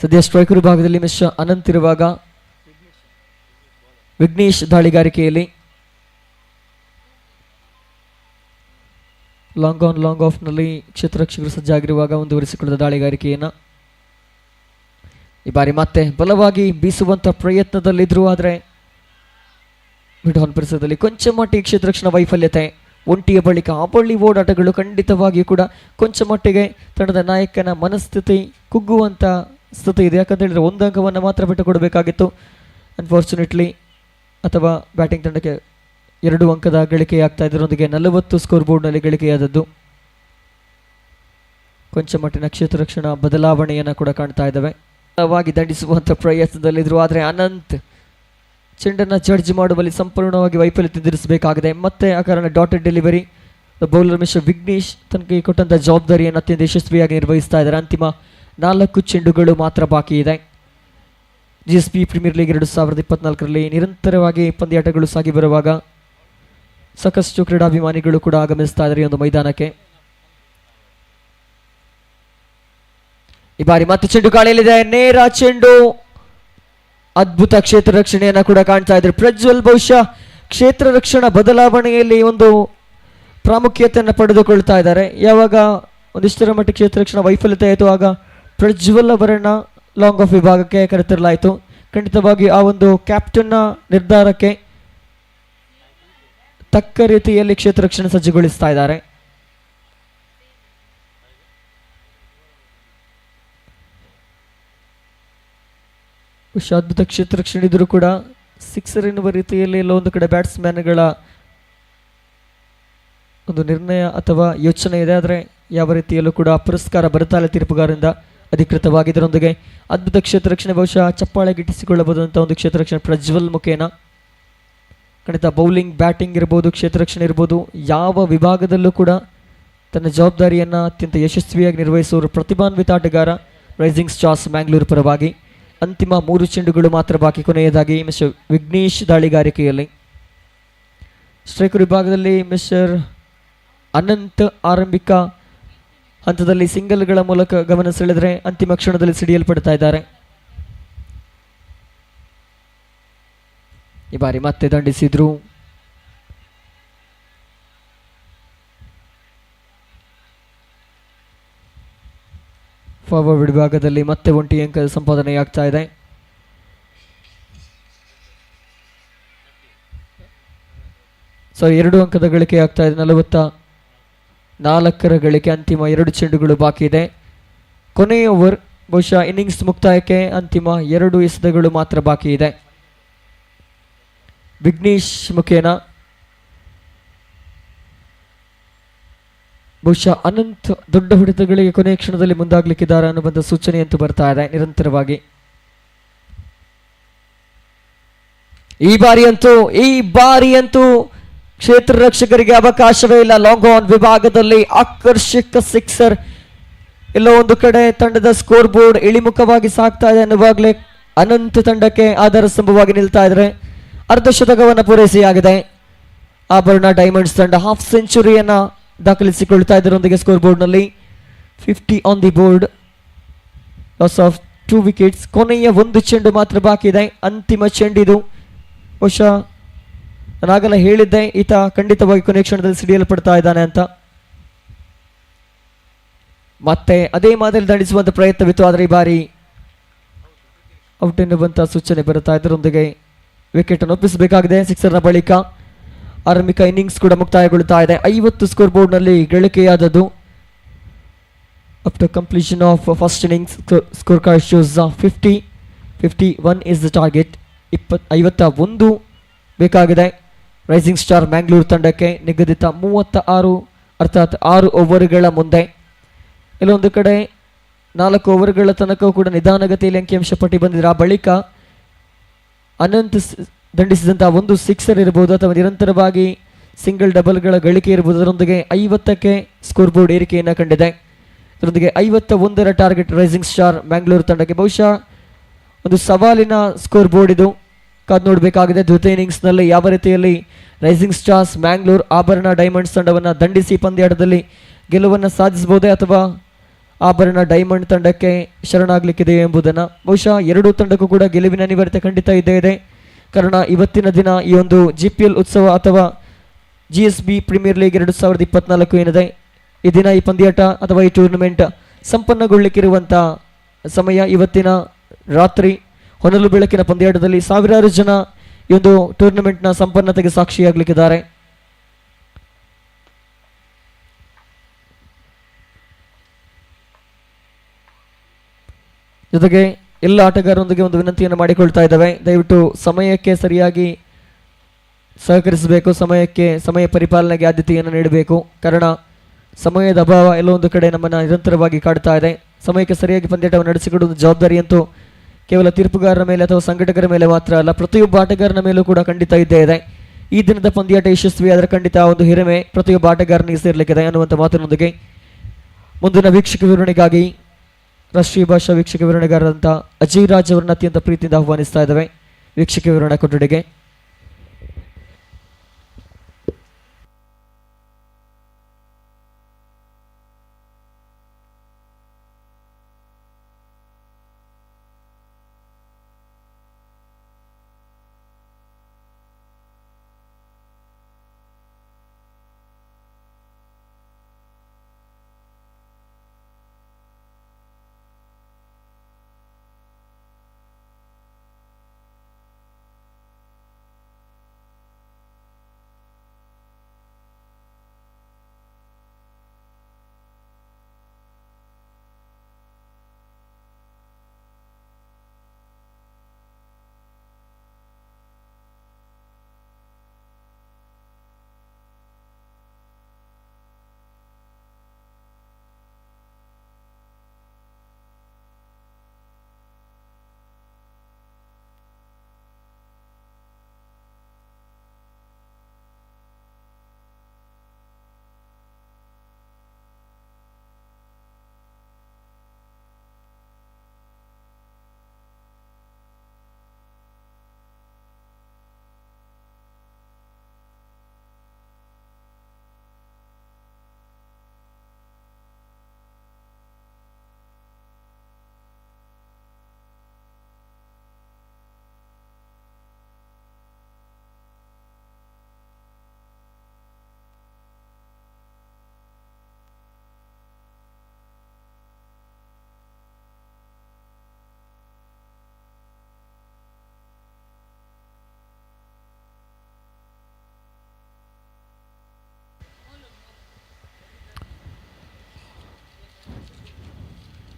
ಸದ್ಯ ಸ್ಟ್ರೈಕರ್ ವಿಭಾಗದಲ್ಲಿ ಮಿಸ್ಟರ್ ಅನಂತ್ ಇರುವಾಗ ವಿಘ್ನೇಶ್ ದಾಳಿಗಾರಿಕೆಯಲ್ಲಿ ಲಾಂಗ್ ಆನ್ ಲಾಂಗ್ ಆಫ್ ನಲ್ಲಿ ಕ್ಷೇತ್ರರಕ್ಷಕರು ಸಜ್ಜಾಗಿರುವಾಗ ಮುಂದುವರಿಸಿಕೊಳ್ಳದ ದಾಳಿಗಾರಿಕೆಯನ್ನು ಈ ಬಾರಿ ಮತ್ತೆ ಬಲವಾಗಿ ಬೀಸುವಂತ ಪ್ರಯತ್ನದಲ್ಲಿದ್ರು, ಆದರೆ ಮಿಡ್ ಆನ್ ಪರಿಸರದಲ್ಲಿ ಕೊಂಚ ಮಟ್ಟಿಗೆ ಕ್ಷೇತ್ರರಕ್ಷಣಾ ವೈಫಲ್ಯತೆ. ಒಂಟಿಯ ಬಳಿಕ ಅವಳಿ ಓಡಾಟಗಳು ಖಂಡಿತವಾಗಿಯೂ ಕೂಡ ಕೊಂಚ ಮಟ್ಟಿಗೆ ತಂಡದ ನಾಯಕನ ಮನಸ್ಥಿತಿ ಕುಗ್ಗುವಂತ ಸ್ಥಿತಿ ಇದೆ. ಯಾಕಂತ ಹೇಳಿದ್ರೆ 1 ಅಂಕವನ್ನು ಮಾತ್ರ ಬಿಟ್ಟುಕೊಡಬೇಕಾಗಿತ್ತು. ಅನ್ಫಾರ್ಚುನೇಟ್ಲಿ ಅಥವಾ ಬ್ಯಾಟಿಂಗ್ ತಂಡಕ್ಕೆ 2 ಅಂಕದ ಗಳಿಕೆಯಾಗ್ತಾ ಇದರೊಂದಿಗೆ 40 ಸ್ಕೋರ್ ಬೋರ್ಡ್ನಲ್ಲಿ ಗಳಿಕೆಯಾದದ್ದು. ಕೊಂಚ ಮಟ್ಟಿನ ಕ್ಷೇತ್ರರಕ್ಷಣಾ ಬದಲಾವಣೆಯನ್ನು ಕೂಡ ಕಾಣ್ತಾ ಇದ್ದಾವೆ. ಬಲವಾಗಿ ದಂಡಿಸುವಂಥ ಪ್ರಯತ್ನದಲ್ಲಿದ್ರು, ಆದರೆ ಅನಂತ್ ಚೆಂಡನ್ನು ಜಡ್ಜ್ ಮಾಡುವಲ್ಲಿ ಸಂಪೂರ್ಣವಾಗಿ ವೈಫಲ್ಯ ಎದುರಿಸಬೇಕಾಗಿದೆ. ಮತ್ತೆ ಆ ಕಾರಣ dotted delivery. Bowler mister Vignesh ತನಗೆ ಕೊಟ್ಟಂಥ ಜವಾಬ್ದಾರಿಯನ್ನು ಅತ್ಯಂತ ಯಶಸ್ವಿಯಾಗಿ ನಿರ್ವಹಿಸ್ತಾ ಇದ್ದಾರೆ. ಅಂತಿಮ 4 ಚೆಂಡುಗಳು ಮಾತ್ರ ಬಾಕಿ ಇದೆ. GSB ಪ್ರೀಮಿಯರ್ ಲೀಗ್ 2024ರಲ್ಲಿ ನಿರಂತರವಾಗಿ ಪಂದ್ಯಾಟಗಳು ಸಾಗಿ ಬರುವಾಗ ಸಾಕಷ್ಟು ಕ್ರೀಡಾಭಿಮಾನಿಗಳು ಕೂಡ ಆಗಮಿಸ್ತಾ ಇದ್ದಾರೆ ಒಂದು ಮೈದಾನಕ್ಕೆ. ಈ ಬಾರಿ ಮತ್ತೆ ಚೆಂಡು ಗಾಳಿಯಲ್ಲಿದೆ, ನೇರ ಚೆಂಡು, ಅದ್ಭುತ ಕ್ಷೇತ್ರ ರಕ್ಷಣೆಯನ್ನ ಕೂಡ ಕಾಣ್ತಾ ಇದ್ದಾರೆ ಪ್ರಜ್ವಲ್. ಬಹುಶಃ ಕ್ಷೇತ್ರ ರಕ್ಷಣಾ ಬದಲಾವಣೆಯಲ್ಲಿ ಒಂದು ಪ್ರಾಮುಖ್ಯತೆಯನ್ನು ಪಡೆದುಕೊಳ್ತಾ ಇದ್ದಾರೆ. ಯಾವಾಗ ಒಂದಿಷ್ಟರ ಮಟ್ಟಿಗೆ ಕ್ಷೇತ್ರ ರಕ್ಷಣಾ ವೈಫಲ್ಯತೆ ಆಯಿತು, ಆಗ ಪ್ರಜ್ವಲ್ ಅವರನ್ನ ಲಾಂಗ್ ಆಫ್ ವಿಭಾಗಕ್ಕೆ ಕರೆತರಲಾಯಿತು. ಖಂಡಿತವಾಗಿ ಆ ಒಂದು ಕ್ಯಾಪ್ಟನ್ನ ನಿರ್ಧಾರಕ್ಕೆ ತಕ್ಕ ರೀತಿಯಲ್ಲಿ ಕ್ಷೇತ್ರ ರಕ್ಷಣೆ ಸಜ್ಜುಗೊಳಿಸ್ತಾ ಇದ್ದಾರೆ. ಅದ್ಭುತ ಕ್ಷೇತ್ರ ರಕ್ಷಣೆ ಇದ್ರೂ ಕೂಡ ಸಿಕ್ಸರ್ ಎನ್ನುವ ರೀತಿಯಲ್ಲಿ ಎಲ್ಲ ಒಂದು ಕಡೆ ಬ್ಯಾಟ್ಸ್ಮನ್ಗಳ ಒಂದು ನಿರ್ಣಯ ಅಥವಾ ಯೋಚನೆ ಇದೆ. ಆದರೆ ಯಾವ ರೀತಿಯಲ್ಲೂ ಕೂಡ ಪುರಸ್ಕಾರ ಬರುತ್ತಾ ಇಲ್ಲ ತೀರ್ಪುಗಾರರಿಂದ ಅಧಿಕೃತವಾಗಿ. ಇದರೊಂದಿಗೆ ಅದ್ಭುತ ಕ್ಷೇತ್ರ ರಕ್ಷಣೆ ಬಹುಶಃ ಚಪ್ಪಾಳೆ ಗಿಟ್ಟಿಸಿಕೊಳ್ಳಬಹುದಂಥ ಒಂದು ಕ್ಷೇತ್ರ ರಕ್ಷಣೆ ಪ್ರಜ್ವಲ್ ಮುಖೇನ. ಖಂಡಿತ ಬೌಲಿಂಗ್, ಬ್ಯಾಟಿಂಗ್ ಇರ್ಬೋದು, ಕ್ಷೇತ್ರ ರಕ್ಷಣೆ ಇರ್ಬೋದು, ಯಾವ ವಿಭಾಗದಲ್ಲೂ ಕೂಡ ತನ್ನ ಜವಾಬ್ದಾರಿಯನ್ನು ಅತ್ಯಂತ ಯಶಸ್ವಿಯಾಗಿ ನಿರ್ವಹಿಸುವ ಪ್ರತಿಭಾನ್ವಿತ ಆಟಗಾರ ರೈಸಿಂಗ್ ಸ್ಟಾರ್ಸ್ ಮ್ಯಾಂಗ್ಳೂರು ಪರವಾಗಿ. ಅಂತಿಮ 3 ಚೆಂಡುಗಳು ಮಾತ್ರ ಬಾಕಿ. ಕೊನೆಯದಾಗಿ ಮಿಸ್ಟರ್ ವಿಘ್ನೇಶ್ ದಾಳಿಗಾರಿಕೆಯಲ್ಲಿ. ಸ್ಟ್ರೈಕರ್ ವಿಭಾಗದಲ್ಲಿ ಮಿಸ್ಟರ್ ಅನಂತ್ ಆರಂಭಿಕ ಹಂತದಲ್ಲಿ ಸಿಂಗಲ್ಗಳ ಮೂಲಕ ಗಮನ ಸೆಳೆದರೆ ಅಂತಿಮ ಕ್ಷಣದಲ್ಲಿ ಸಿಡಿಯಲ್ಪಡ್ತಾ ಇದ್ದಾರೆ. ಈ ಬಾರಿ ಮತ್ತೆ ದಂಡಿಸಿದ್ರು. ಫಾರ್ವರ್ಡ್ ವಿಭಾಗದಲ್ಲಿ ಮತ್ತೆ 1 ಅಂಕದ ಸಂಪಾದನೆಯಾಗ್ತಾ ಇದೆ. ಸೊ 2 ಅಂಕದ ಗಳಿಕೆ ಆಗ್ತಾ ಇದೆ. 44 ಗಳಿಕೆ. ಅಂತಿಮ 2 ಚೆಂಡುಗಳು ಬಾಕಿ ಇದೆ. ಕೊನೆಯ ಓವರ್, ಬಹುಶಃ ಇನ್ನಿಂಗ್ಸ್ ಮುಕ್ತಾಯಕ್ಕೆ ಅಂತಿಮ 2 ಎಸೆತಗಳು ಮಾತ್ರ ಬಾಕಿ ಇದೆ. ವಿಘ್ನೇಶ್ ಮುಖೇನ ಬಹುಶಃ ಅನಂತ್ ದೊಡ್ಡ ಹೊಡೆತಗಳಿಗೆ ಕೊನೆಯ ಕ್ಷಣದಲ್ಲಿ ಮುಂದಾಗ್ಲಿಕ್ಕಿದ್ದಾರೆ ಅನ್ನುವಂಥ ಸೂಚನೆಯಂತೂ ಬರ್ತಾ ಇದೆ ನಿರಂತರವಾಗಿ. ಈ ಬಾರಿಯಂತೂ ಕ್ಷೇತ್ರ ರಕ್ಷಕರಿಗೆ ಅವಕಾಶವೇ ಇಲ್ಲ. ಲಾಂಗ್ ಆನ್ ವಿಭಾಗದಲ್ಲಿ ಆಕರ್ಷಕ ಸಿಕ್ಸರ್. ಎಲ್ಲೋ ಒಂದು ಕಡೆ ತಂಡದ ಸ್ಕೋರ್ ಬೋರ್ಡ್ ಇಳಿಮುಖವಾಗಿ ಸಾಗ್ತಾ ಇದೆ ಅನ್ನುವಾಗಲೇ ಅನಂತ್ ತಂಡಕ್ಕೆ ಆಧಾರ ಸ್ತಂಭವಾಗಿ ನಿಲ್ತಾ ಇದ್ರೆ. ಅರ್ಧ ಶತಕವನ್ನು ಪೂರೈಸಿಯಾಗಿದೆ. ಆಭರಣ ಡೈಮಂಡ್ಸ್ ತಂಡ ಹಾಫ್ ಸೆಂಚುರಿಯನ್ನ ದಾಖಲಿಸಿಕೊಳ್ತಾ ಇದರೊಂದಿಗೆ ಸ್ಕೋರ್ ಬೋರ್ಡ್ನಲ್ಲಿ 50 on the board. Loss of 2 wickets. ಕೊನೆಯ 1 ಚೆಂಡು ಮಾತ್ರ ಬಾಕಿ ಇದೆ. ಅಂತಿಮ ಚೆಂಡಿದು. ಬಹುಶಃ ನಾನಾಗಲೇ ಹೇಳಿದ್ದೆ ಈತ ಖಂಡಿತವಾಗಿ ಕೊನೆಯ ಕ್ಷಣದಲ್ಲಿ ಸಿಡಿಯಲ್ಪಡ್ತಾ ಇದ್ದಾನೆ ಅಂತ. ಮತ್ತೆ ಅದೇ ಮಾದರಿ ದಂಡಿಸುವಂತ ಪ್ರಯತ್ನವಿತ್ತು, ಆದರೆ ಈ ಬಾರಿ ಔಟ್ ಎನ್ನುವಂತ ಸೂಚನೆ ಬರುತ್ತಾ ಇದರೊಂದಿಗೆ ವಿಕೆಟ್ ಅನ್ನು ಒಪ್ಪಿಸಬೇಕಾಗಿದೆ. ಸಿಕ್ಸರ್ನ ಬಳಿಕ ಆರಂಭಿಕ ಇನ್ನಿಂಗ್ಸ್ ಕೂಡ ಮುಕ್ತಾಯಗೊಳ್ಳುತ್ತಾ ಇದೆ. 50 ಸ್ಕೋರ್ ಬೋರ್ಡ್ ನಲ್ಲಿ ಗಳಿಕೆಯಾದದ್ದು. After completion of first innings score card shows 51 is the target. 51 ಬೇಕಾಗಿದೆ ರೈಸಿಂಗ್ ಸ್ಟಾರ್ ಮ್ಯಾಂಗ್ಳೂರ್ ತಂಡಕ್ಕೆ. ನಿಗದಿತ 36 ಅರ್ಥಾತ್ 6 ಓವರ್ಗಳ ಮುಂದೆ. ಇಲ್ಲೊಂದು ಕಡೆ 4 ಓವರ್ಗಳ ತನಕ ಕೂಡ ನಿಧಾನಗತಿಯಲ್ಲಿ ಅಂಕಿಅಂಶ ಪಟ್ಟಿ ಬಂದಿದೆ. ಆ ಬಳಿಕ ಅನಂತ್ ದಂಡಿಸಿದಂತಹ 1 ಸಿಕ್ಸರ್ ಇರಬಹುದು ಅಥವಾ ನಿರಂತರವಾಗಿ ಸಿಂಗಲ್ ಡಬಲ್ಗಳ ಗಳಿಕೆ ಇರಬಹುದು. ಅದರೊಂದಿಗೆ 50ಕ್ಕೆ ಸ್ಕೋರ್ ಬೋರ್ಡ್ ಏರಿಕೆಯನ್ನು ಕಂಡಿದೆ. ಅದರೊಂದಿಗೆ 51ರ ಟಾರ್ಗೆಟ್ ರೈಸಿಂಗ್ ಸ್ಟಾರ್ ಮ್ಯಾಂಗ್ಳೂರ್ ತಂಡಕ್ಕೆ. ಬಹುಶಃ ಒಂದು ಸವಾಲಿನ ಸ್ಕೋರ್ ಬೋರ್ಡ್ ಇದು. ಕಾದು ನೋಡಬೇಕಾಗಿದೆ ದ್ವಿತೀಯ ಇನ್ನಿಂಗ್ಸ್ನಲ್ಲಿ ಯಾವ ರೀತಿಯಲ್ಲಿ ರೈಸಿಂಗ್ ಸ್ಟಾರ್ಸ್ ಮ್ಯಾಂಗ್ಳೂರ್ ಆಭರಣ ಡೈಮಂಡ್ಸ್ ತಂಡವನ್ನು ದಂಡಿಸಿ ಪಂದ್ಯಾಟದಲ್ಲಿ ಗೆಲುವನ್ನು ಸಾಧಿಸಬಹುದೇ ಅಥವಾ ಆಭರಣ ಡೈಮಂಡ್ ತಂಡಕ್ಕೆ ಶರಣಾಗಲಿಕ್ಕಿದೆ ಎಂಬುದನ್ನು. ಬಹುಶಃ ಎರಡೂ ತಂಡಕ್ಕೂ ಕೂಡ ಗೆಲುವಿನ ಅನಿವಾರ್ಯತೆ ಖಂಡಿತ ಇದ್ದೇ ಇದೆ. ಕಾರಣ ಇವತ್ತಿನ ದಿನ ಈ ಒಂದು GPL ಉತ್ಸವ ಅಥವಾ GSB ಪ್ರೀಮಿಯರ್ ಲೀಗ್ 2024 ಏನಿದೆ, ಈ ದಿನ ಈ ಪಂದ್ಯಾಟ ಅಥವಾ ಈ ಟೂರ್ನಮೆಂಟ್ ಸಂಪನ್ನಗೊಳ್ಳಲಿಕ್ಕಿರುವಂಥ ಸಮಯ. ಇವತ್ತಿನ ರಾತ್ರಿ ಹೊನಲು ಬೆಳಕಿನ ಪಂದ್ಯಾಟದಲ್ಲಿ ಸಾವಿರಾರು ಜನ ಈ ಒಂದು ಟೂರ್ನಮೆಂಟ್ನ ಸಂಪನ್ನತೆಗೆ ಸಾಕ್ಷಿಯಾಗಲಿಕ್ಕಿದ್ದಾರೆ. ಜೊತೆಗೆ ಎಲ್ಲ ಆಟಗಾರರೊಂದಿಗೆ ಒಂದು ವಿನಂತಿಯನ್ನು ಮಾಡಿಕೊಳ್ತಾ ಇದ್ದಾವೆ. ದಯವಿಟ್ಟು ಸಮಯಕ್ಕೆ ಸರಿಯಾಗಿ ಸಹಕರಿಸಬೇಕು. ಸಮಯ ಪರಿಪಾಲನೆಗೆ ಆದ್ಯತೆಯನ್ನು ನೀಡಬೇಕು. ಕಾರಣ ಸಮಯದ ಅಭಾವ ಎಲ್ಲೋ ಒಂದು ಕಡೆ ನಮ್ಮನ್ನು ನಿರಂತರವಾಗಿ ಕಾಡ್ತಾ ಇದೆ. ಸಮಯಕ್ಕೆ ಸರಿಯಾಗಿ ಪಂದ್ಯಾಟವನ್ನು ನಡೆಸಿಕೊಡುವ ಜವಾಬ್ದಾರಿಯಂತೂ ಕೇವಲ ತೀರ್ಪುಗಾರರ ಮೇಲೆ ಅಥವಾ ಸಂಘಟಕರ ಮೇಲೆ ಮಾತ್ರ ಅಲ್ಲ, ಪ್ರತಿಯೊಬ್ಬ ಆಟಗಾರನ ಮೇಲೂ ಕೂಡ ಖಂಡಿತ ಇದ್ದೇ ಇದೆ. ಈ ದಿನದ ಪಂದ್ಯಾಟ ಯಶಸ್ವಿ ಆದರೆ ಖಂಡಿತ ಒಂದು ಹಿರಿಮೆ ಪ್ರತಿಯೊಬ್ಬ ಆಟಗಾರನಿಗೆ ಸೇರ್ಲಿಕ್ಕಿದೆ ಅನ್ನುವಂಥ ಮಾತಿನೊಂದಿಗೆ ಮುಂದಿನ ವೀಕ್ಷಕ ವಿವರಣೆಗಾಗಿ ರಾಷ್ಟ್ರೀಯ ಭಾಷಾ ವೀಕ್ಷಕ ವಿವರಣೆಗಾರರಂಥ ಅಜಯ್ ರಾಜ್ ಅವರನ್ನ ಅತ್ಯಂತ ಪ್ರೀತಿಯಿಂದ ಆಹ್ವಾನಿಸ್ತಾ ಇದ್ದಾವೆ ವೀಕ್ಷಕ ವಿವರಣಾ ಕೊಠಡಿಗೆ.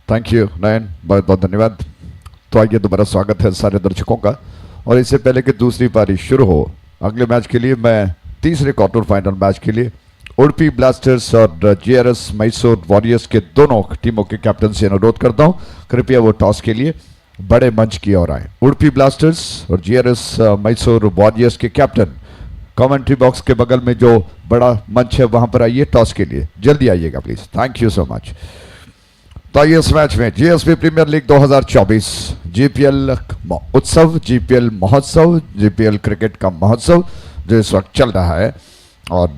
थैंक यू नयन, बहुत बहुत धन्यवाद। तो आइए दोबारा स्वागत है सारे दर्शकों का। और इससे पहले कि दूसरी पारी शुरू हो, अगले मैच के लिए मैं तीसरे क्वार्टर फाइनल मैच के लिए उडुपी ब्लास्टर्स और जीआरएस मैसूर वॉरियर्स के दोनों टीमों के कैप्टन से अनुरोध करता हूं, कृपया वो टॉस के लिए बड़े मंच की ओर आए। उडुपी ब्लास्टर्स और जीआरएस मैसूर वॉरियर्स के कैप्टन कमेंट्री बॉक्स के बगल में जो बड़ा मंच है वहां पर आइए टॉस के लिए, जल्दी आइएगा please. Thank you so much. तो आइए इस मैच में जीएसबी प्रीमियर लीग 2024 जीपीएल उत्सव, जीपीएल महोत्सव, जीपीएल क्रिकेट का महोत्सव जो इस वक्त चल रहा है, और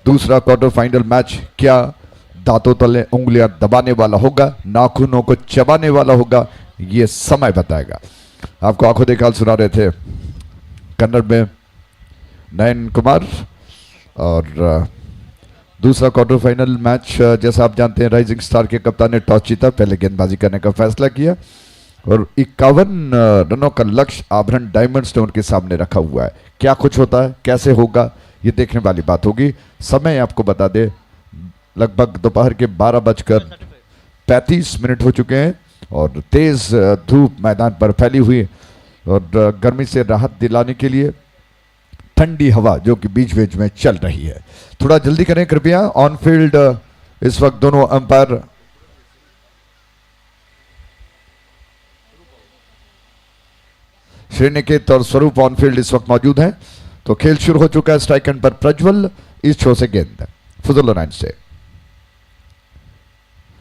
दूसरा क्वार्टर फाइनल मैच क्या दांतों तले उंगलियां दबाने वाला होगा, नाखूनों को चबाने वाला होगा, ये समय बताएगा। आपको आंखों देखा सुना रहे थे कन्नड़ में नयन कुमार। और दूसरा क्वार्टर फाइनल मैच जैसा आप जानते हैं राइजिंग स्टार के कप्तान ने टॉस जीता, पहले गेंदबाजी करने का फैसला किया और 51 रनों का लक्ष्य आभरण डायमंड्स ने उनके सामने रखा हुआ है। क्या कुछ होता है, कैसे होगा, ये देखने वाली बात होगी। समय आपको बता दे, लगभग दोपहर के 12:35 हो चुके हैं और तेज धूप मैदान पर फैली हुई और गर्मी से राहत दिलाने के लिए ठंडी हवा जो कि बीच बीच में चल रही है। थोड़ा जल्दी करें कृपया। ऑन फील्ड इस वक्त दोनों अंपायर श्रीनिकेत और स्वरूप ऑन फील्ड इस वक्त मौजूद हैं। तो खेल शुरू हो चुका है। स्ट्राइक एंड पर प्रज्वल, इस छोर से गेंद फुजल लाइन से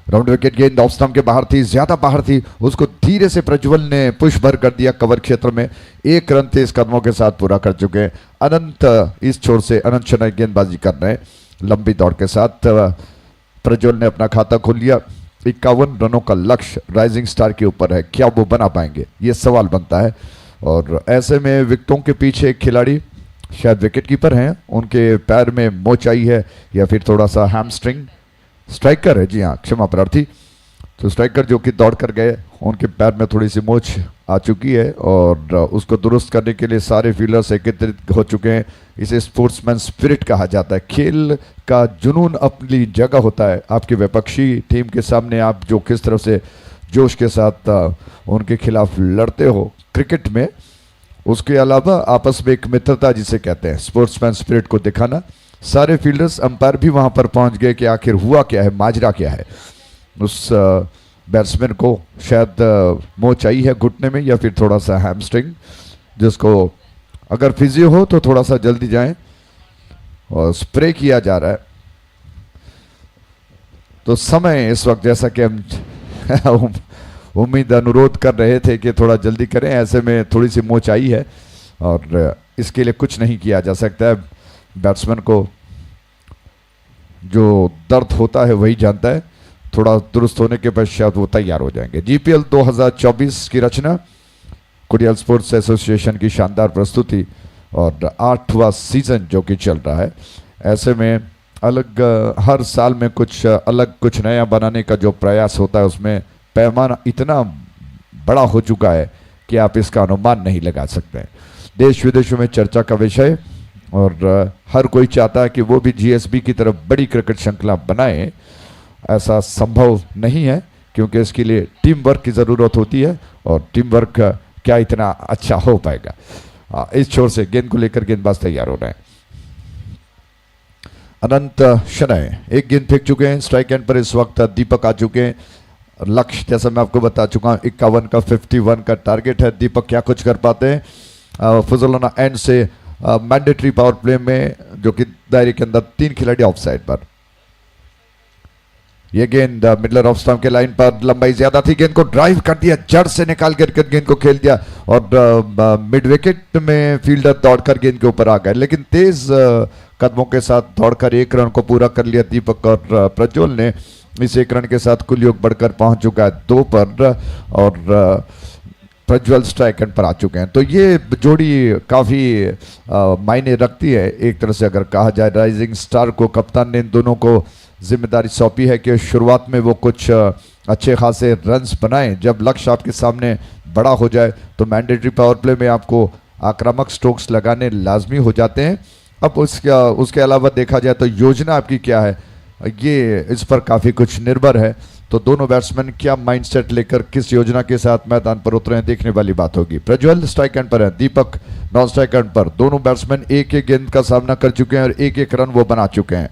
राउंड विकेट गेंद ऑफ स्टंप के बाहर थी, ज्यादा बाहर थी, उसको धीरे से प्रज्वल ने पुश भर कर दिया कवर क्षेत्र में। 1 रन तेज कदमों के साथ पूरा कर चुके हैं। अनंत इस छोर से अनंत शनाई गेंदबाजी कर रहे हैं लंबी दौड़ के साथ। प्रज्वल ने अपना खाता खोल लिया। 51 रनों का लक्ष्य राइजिंग स्टार के ऊपर है, क्या वो बना पाएंगे, ये सवाल बनता है। और ऐसे में विकेटों के पीछे एक खिलाड़ी शायद विकेट कीपर हैं, उनके पैर में मोच आई है या फिर थोड़ा सा हैमस्ट्रिंग। स्ट्राइकर है, जी हाँ, क्षमा प्रार्थी। तो स्ट्राइकर जो कि दौड़ कर गए, उनके पैर में थोड़ी सी मोच आ चुकी है और उसको दुरुस्त करने के लिए सारे फील्डर्स एकत्रित हो चुके हैं। इसे स्पोर्ट्समैन स्पिरिट कहा जाता है। खेल का जुनून अपनी जगह होता है। आपकी विपक्षी टीम के सामने आप जो किस तरह से जोश के साथ उनके खिलाफ लड़ते हो क्रिकेट में, उसके अलावा आपस में एक मित्रता जिसे कहते हैं, स्पोर्ट्समैन स्पिरिट को दिखाना। सारे फील्डर्स अंपायर भी वहां पर पहुंच गए कि आखिर हुआ क्या है, माजरा क्या है। उस बैट्समैन को शायद मोच आई है घुटने में या फिर थोड़ा सा हैमस्ट्रिंग, जिसको अगर फिजियो हो तो थोड़ा सा जल्दी जाएं। और स्प्रे किया जा रहा है। तो समय इस वक्त जैसा कि हम उम्मीद अनुरोध कर रहे थे कि थोड़ा जल्दी करें, ऐसे में थोड़ी सी मोच आई है और इसके लिए कुछ नहीं किया जा सकता है। बैट्समैन को जो दर्द होता है वही जानता है। थोड़ा दुरुस्त होने के पश्चात वो तैयार हो जाएंगे। जीपीएल 2024 की रचना, कुड़ियल स्पोर्ट्स एसोसिएशन की शानदार प्रस्तुति और 8वां सीजन जो कि चल रहा है। ऐसे में अलग हर साल में कुछ अलग कुछ नया बनाने का जो प्रयास होता है, उसमें पैमाना इतना बड़ा हो चुका है कि आप इसका अनुमान नहीं लगा सकते। देश विदेशों में चर्चा का विषय और हर कोई चाहता है कि वो भी जीएसबी की तरफ बड़ी क्रिकेट श्रृंखला बनाए। ऐसा संभव नहीं है क्योंकि इसके लिए टीम वर्क की ज़रूरत होती है और टीम वर्क क्या इतना अच्छा हो पाएगा। इस छोर से गेंद को लेकर गेंदबाज तैयार हो रहे हैं। अनंत शनाय एक गेंद फेंक चुके हैं। स्ट्राइक एंड पर इस वक्त दीपक आ चुके हैं। लक्ष्य जैसा मैं आपको बता चुका हूँ 51 का 51 का टारगेट है। दीपक क्या कुछ कर पाते हैं। फजलाना एंड से मैंडेटरी पावर प्ले में जो कि दायरे के अंदर 3 खिलाड़ी ऑफ साइड पर। यह गेंद मिडलर ऑफ स्टंप के लाइन पर, लंबाई ज्यादा थी, गेंद को ड्राइव कर दिया, जड़ से निकाल कर गेंद को खेल दिया और मिड विकेट में फील्डर दौड़कर गेंद के ऊपर आ गए, लेकिन तेज कदमों के साथ दौड़कर 1 रन को पूरा कर लिया दीपक और प्रज्वल ने। इस 1 रन के साथ कुल योग बढ़कर पहुंच चुका है 2 पर और प्रज्वल स्ट्राइक एंड पर आ चुके हैं। तो ये जोड़ी काफ़ी मायने रखती है एक तरह से अगर कहा जाए। राइजिंग स्टार को कप्तान ने इन दोनों को जिम्मेदारी सौंपी है कि शुरुआत में वो कुछ अच्छे खासे रन्स बनाएं। जब लक्ष्य आपके सामने बड़ा हो जाए तो मैंडेटरी पावर प्ले में आपको आक्रामक स्ट्रोक्स लगाने लाजमी हो जाते हैं। अब उसके अलावा देखा जाए तो योजना आपकी क्या है, ये इस पर काफ़ी कुछ निर्भर है। तो दोनों बैट्समैन क्या माइंडसेट लेकर किस योजना के साथ मैदान पर उतरे हैं, देखने वाली बात होगी। प्रज्वल स्ट्राइक एंड पर है, दीपक नॉन स्ट्राइक एंड पर। दोनों बैट्समैन एक एक गेंद का सामना कर चुके हैं और एक एक रन वो बना चुके हैं।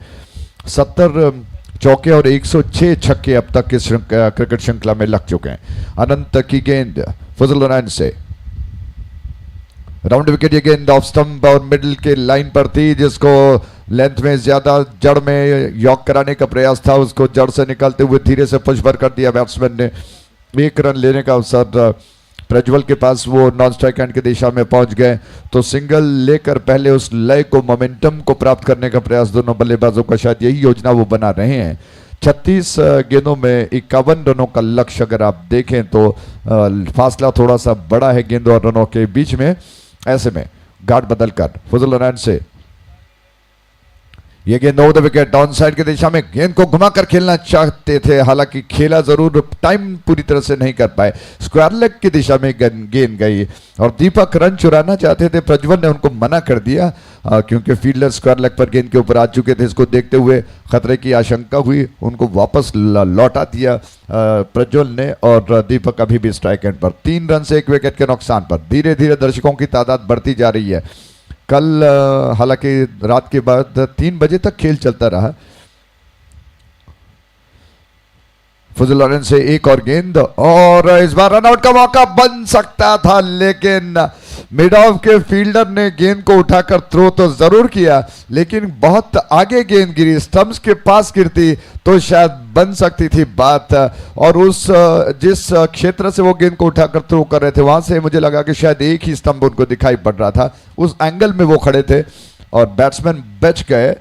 70 चौके और 106 छक्के अब तक इस क्रिकेट श्रृंखला में लग चुके हैं। अनंत की गेंद फजल रन से राउंड विकेट, ये गेंद ऑफ स्टंप और मिडिल के लाइन पर थी, जिसको लेंथ में ज्यादा जड़ में यॉक कराने का प्रयास था, उसको जड़ से निकालते हुए धीरे से पुश भर कर दिया बैट्समैन ने। एक रन लेने का अवसर प्रज्वल के पास, वो नॉन स्ट्राइक एंड की दिशा में पहुंच गए, तो सिंगल लेकर पहले उस लय को, मोमेंटम को प्राप्त करने का प्रयास दोनों बल्लेबाजों का, शायद यही योजना वो बना रहे हैं। 36 गेंदों में 51 रनों का लक्ष्य अगर आप देखें तो फासला थोड़ा सा बड़ा है गेंद और रनों के बीच में। ऐसे में गार्ड बदलकर फजल रन से ये गेंद over the wicket down side की दिशा में, गेंद को घुमाकर खेलना चाहते थे, हालांकि खेला जरूर, टाइम पूरी तरह से नहीं कर पाए। स्क्वायर लेग की दिशा में गेंद गई और दीपक रन चुराना चाहते थे, प्रज्वल ने उनको मना कर दिया क्योंकि फील्डर स्क्वायर लेग पर गेंद के ऊपर आ चुके थे। इसको देखते हुए खतरे की आशंका हुई, उनको वापस लौटा दिया प्रज्वल ने और दीपक अभी भी स्ट्राइक एंड पर। 3 रन से 1 विकेट के नुकसान पर धीरे धीरे दर्शकों की तादाद बढ़ती जा रही है। कल हालांकि रात के बाद 3 बजे तक खेल चलता रहा। फजल रन से एक और गेंद और इस बार रनआउट का मौका बन सकता था, लेकिन मिड ऑफ के फील्डर ने गेंद को उठाकर थ्रो तो जरूर किया, लेकिन बहुत आगे गेंद गिरी, स्टंप्स के पास गिरती तो शायद बन सकती थी बात। और उस जिस क्षेत्र से वो गेंद को उठाकर थ्रो कर रहे थे, वहां से मुझे लगा कि शायद एक ही स्टंप उनको दिखाई पड़ रहा था, उस एंगल में वो खड़े थे और बैट्समैन बच गए।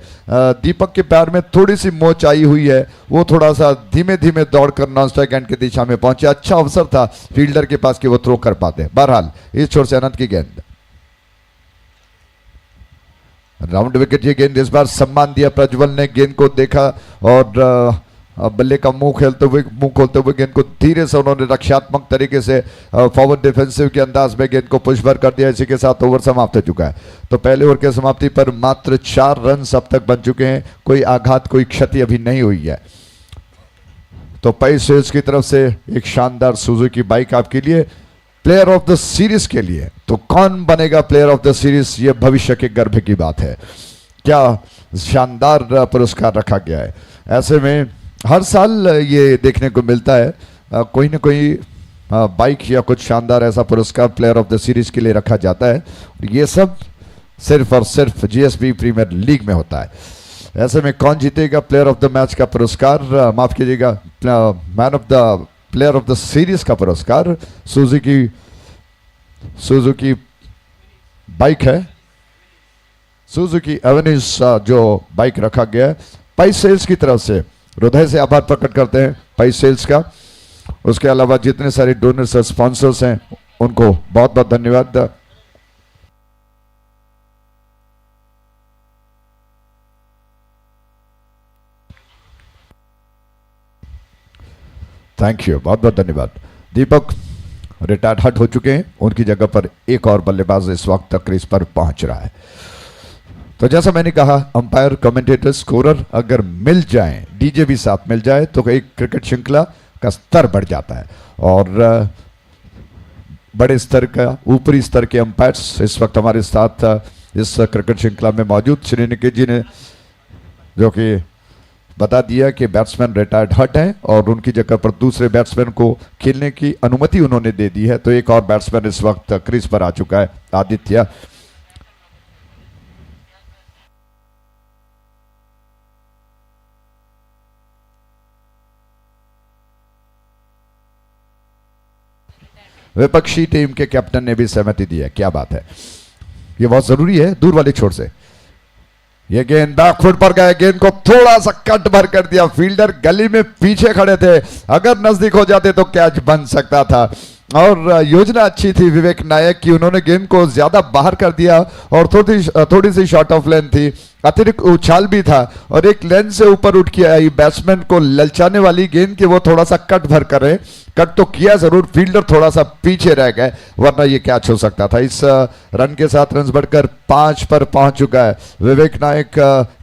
दीपक के पैर में थोड़ी सी मोच आई हुई है, वो थोड़ा सा धीमे धीमे दौड़कर नॉन स्ट्राइक एंड की दिशा में पहुंचे। अच्छा अवसर था फील्डर के पास कि वो थ्रो कर पाते। बहरहाल इस छोर से अनंत की गेंद राउंड विकेट, ये गेंद इस बार सम्मान दिया प्रज्वल ने, गेंद को देखा और बल्ले का मुंह खोलते हुए गेंद को धीरे से उन्होंने रक्षात्मक तरीके से फॉरवर्ड डिफेंसिव के अंदाज में गेंद को पुश भर कर दिया। इसी के साथ ओवर समाप्त हो चुका है। तो पहले ओवर के समाप्ति पर मात्र 4 रन अब तक बन चुके हैं, कोई आघात कोई क्षति अभी नहीं हुई है। तो पई सेल्स की तरफ से एक शानदार सुजुकी बाइक आपके लिए, प्लेयर ऑफ द सीरीज के लिए। तो कौन बनेगा प्लेयर ऑफ द सीरीज, ये भविष्य के गर्भ की बात है। क्या शानदार पुरस्कार रखा गया है। ऐसे में हर साल ये देखने को मिलता है, कोई ना कोई बाइक या कुछ शानदार ऐसा पुरस्कार प्लेयर ऑफ द सीरीज के लिए रखा जाता है। ये सब सिर्फ और सिर्फ जीएसबी प्रीमियर लीग में होता है। ऐसे में कौन जीतेगा प्लेयर ऑफ द मैच का पुरस्कार, माफ कीजिएगा man of the player of the series का पुरस्कार, सुजुकी बाइक है, सुजुकी एवेन्यूज जो बाइक रखा गया है। पाई सेल्स की तरफ से हृदय से आभार प्रकट करते हैं पाई सेल्स का। उसके अलावा जितने सारे डोनर्स और स्पॉन्सर्स हैं उनको बहुत बहुत धन्यवाद। थैंक यू, बहुत बहुत धन्यवाद। दीपक रिटायर्ड हट हो चुके हैं, उनकी जगह पर एक और बल्लेबाज इस वक्त तक क्रीज पर पहुंच रहा है। तो जैसा मैंने कहा, अंपायर, कमेंटेटर, स्कोरर अगर मिल जाएं, डीजे भी साथ मिल जाए, तो एक क्रिकेट श्रृंखला का स्तर बढ़ जाता है। और बड़े स्तर का, ऊपरी स्तर के अंपायर्स इस वक्त हमारे साथ इस क्रिकेट श्रृंखला में मौजूद। श्री निकेत जी ने जो कि बता दिया कि बैट्समैन रिटायर्ड हट हैं और उनकी जगह पर दूसरे बैट्समैन को खेलने की अनुमति उन्होंने दे दी है। तो एक और बैट्समैन इस वक्त क्रीज पर आ चुका है, आदित्य। विपक्षी टीम के कैप्टन ने भी सहमति दी है, क्या बात है, ये बहुत जरूरी है। दूर वाले छोर से ये गेंद बैकफुट पर गए, गेंद को थोड़ा सा कट भर कर दिया, फील्डर गली में पीछे खड़े थे, अगर नजदीक हो जाते तो कैच बन सकता था। और योजना अच्छी थी विवेक नायक की, उन्होंने गेंद को ज्यादा बाहर कर दिया और थोड़ी सी शॉर्ट ऑफ लेंथ थी, अतिरिक्त उछाल भी था और एक लेंथ से ऊपर उठ के आई, बैट्समैन को ललचाने वाली गेंद के वो थोड़ा सा कट भर करे, कट तो किया जरूर, फील्डर थोड़ा सा पीछे रह गए, वरना ये कैच हो सकता था। इस रन के साथ रन बढ़कर 5 पर पहुंच चुका है। विवेक नायक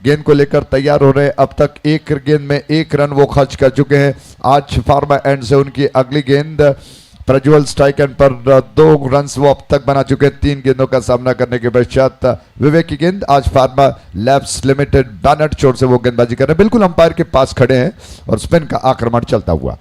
गेंद को लेकर तैयार हो रहे हैं। अब तक एक गेंद में 1 रन वो खर्च कर चुके हैं। आज फार्मा एंड से उनकी अगली गेंद प्रज्वल स्ट्राइक एंड पर 2 रन्स वो अब तक बना चुके, 3 गेंदों का सामना करने के पश्चात विवेक की गेंद। आज फार्मा लैब्स लिमिटेड बैनर चोट से वो गेंदबाजी कर रहे हैं, बिल्कुल अंपायर के पास खड़े हैं और स्पिन का आक्रमण चलता हुआ।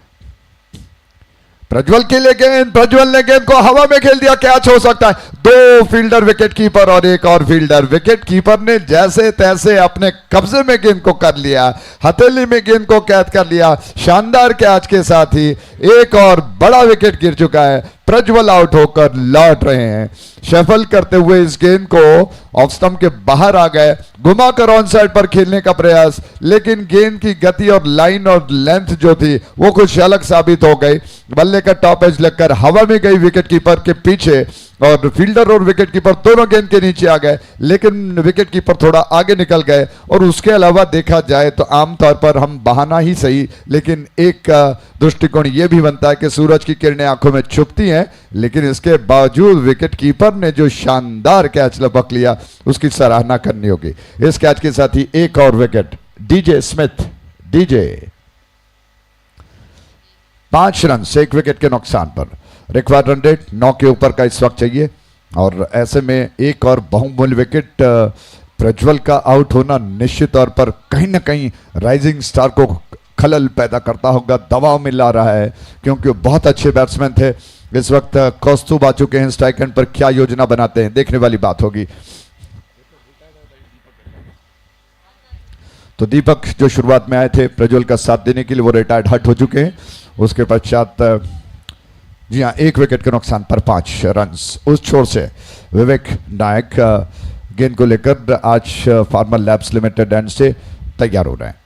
प्रज्वल के लिए गेंद, प्रज्वल ने गेंद को हवा में खेल दिया, कैच हो सकता है। 2 फील्डर विकेट कीपर और एक और फील्डर। विकेट कीपर ने जैसे तैसे अपने कब्जे में गेंद को कर लिया, हथेली में गेंद को कैद कर लिया। शानदार कैच के साथ ही एक और बड़ा विकेट गिर चुका है। प्रज्वल आउट होकर लौट रहे हैं, शफल करते हुए इस गेंद को ऑफ स्टंप के बाहर आ गए, घुमाकर ऑन साइड पर खेलने का प्रयास, लेकिन गेंद की गति और लाइन और लेंथ जो थी वो कुछ अलग साबित हो गई। बल्ले का टॉप एज लगकर हवा में गई विकेट कीपर के पीछे और फील्डर और विकेट कीपर दोनों गेंद के नीचे आ गए, लेकिन विकेट कीपर थोड़ा आगे निकल गए। और उसके अलावा देखा जाए तो आमतौर पर हम बहाना ही सही, लेकिन एक दृष्टिकोण यह भी बनता है कि सूरज की किरणें आंखों में छुपती हैं, लेकिन इसके बावजूद विकेट कीपर ने जो शानदार कैच लपक लिया उसकी सराहना करनी होगी। इस कैच के साथ ही एक और wicket DJ Smith, DJ 5 run 1 wicket के नुकसान पर। रिक्वायर्ड रन रेट 9 के ऊपर का इस वक्त चाहिए और ऐसे में एक और बहुमूल्य विकेट प्रज्वल का आउट होना निश्चित तौर पर कहीं ना कहीं राइजिंग स्टार को खलल पैदा करता होगा, दबाव में ला रहा है, क्योंकि वो बहुत अच्छे बैट्समैन थे। इस वक्त कौस्तुभ आ चुके हैं स्ट्राइक एंड पर, क्या योजना बनाते हैं देखने वाली बात होगी। तो दीपक जो शुरुआत में आए थे प्रज्वल का साथ देने के लिए, वो रिटायर्ड हट हो चुके हैं। उसके पश्चात जी हाँ, 1 विकेट के नुकसान पर 5 रन्स। उस छोर से विवेक नायक गेंद को लेकर आज फार्मा लैब्स लिमिटेड एंड से तैयार हो रहे हैं।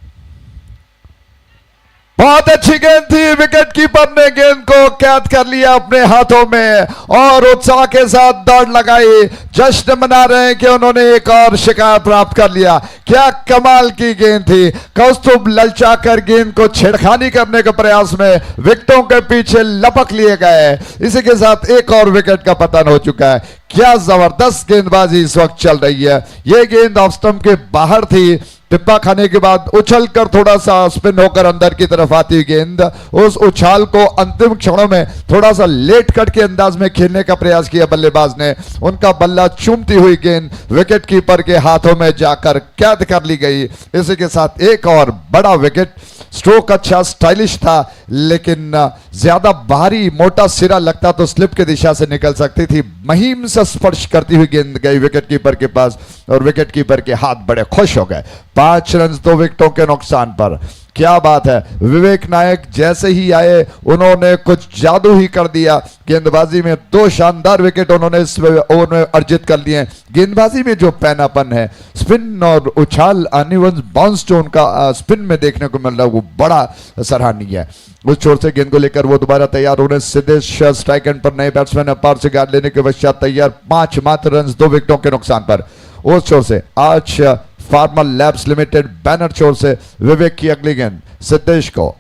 बहुत अच्छी गेंद थी, विकेट कीपर ने गेंद को कैद कर लिया अपने हाथों में और उत्साह के साथ दौड़ लगाई। जश्न मना रहे हैं कि उन्होंने एक और शिकार प्राप्त कर लिया। क्या कमाल की गेंद थी। कौस्तुभ ललचाकर गेंद को छेड़खानी करने के प्रयास में विकेटों के पीछे लपक लिए गए। इसी के साथ एक और विकेट का पतन हो चुका है। क्या जबरदस्त गेंदबाजी इस वक्त चल रही है। यह गेंद ऑफ स्टंप के बाहर थी, टिप्पा खाने के बाद उछलकर थोड़ा सा स्पिन होकर अंदर की तरफ आती गेंद, उस उछाल को अंतिम क्षणों में थोड़ा सा लेट कट के अंदाज में खेलने का प्रयास किया बल्लेबाज ने। उनका बल्ला चूमती हुई गेंद विकेट कीपर के हाथों में जाकर कैद कर ली गई। इसी के साथ एक और बड़ा विकेट। स्ट्रोक अच्छा स्टाइलिश था, लेकिन ज्यादा भारी मोटा सिरा लगता तो स्लिप की दिशा से निकल सकती थी। महीम से स्पर्श करती हुई गेंद गई विकेट कीपर के पास और विकेट कीपर के हाथ बड़े खुश हो गए। 5 रन 2 विकेटों के नुकसान पर। क्या बात है। विवेक नायक जैसे ही आए उन्होंने कुछ जादू ही कर दिया। गेंदबाजी में 2 शानदार विकेट उन्होंने इस ओवर में अर्जित कर लिए। गेंदबाजी में जो पैनापन है, स्पिन और उछाल अनइवन बाउंस जो उनका स्पिन में देखने को मिल रहा है वो बड़ा सराहनीय है। उस छोर से गेंद को लेकर वो दोबारा तैयार हो रहे हैं। सिद्धेश स्ट्राइक एंड पर नए बैट्समैन अपार से गार्ड लेने के पश्चात तैयार। 5 मात्र रन 2 विकेटों के नुकसान पर। उस छोर से आज फार्मा लैब्स लिमिटेड बैनर छोर से विवेक की अगली गेंद सिद्धेश को।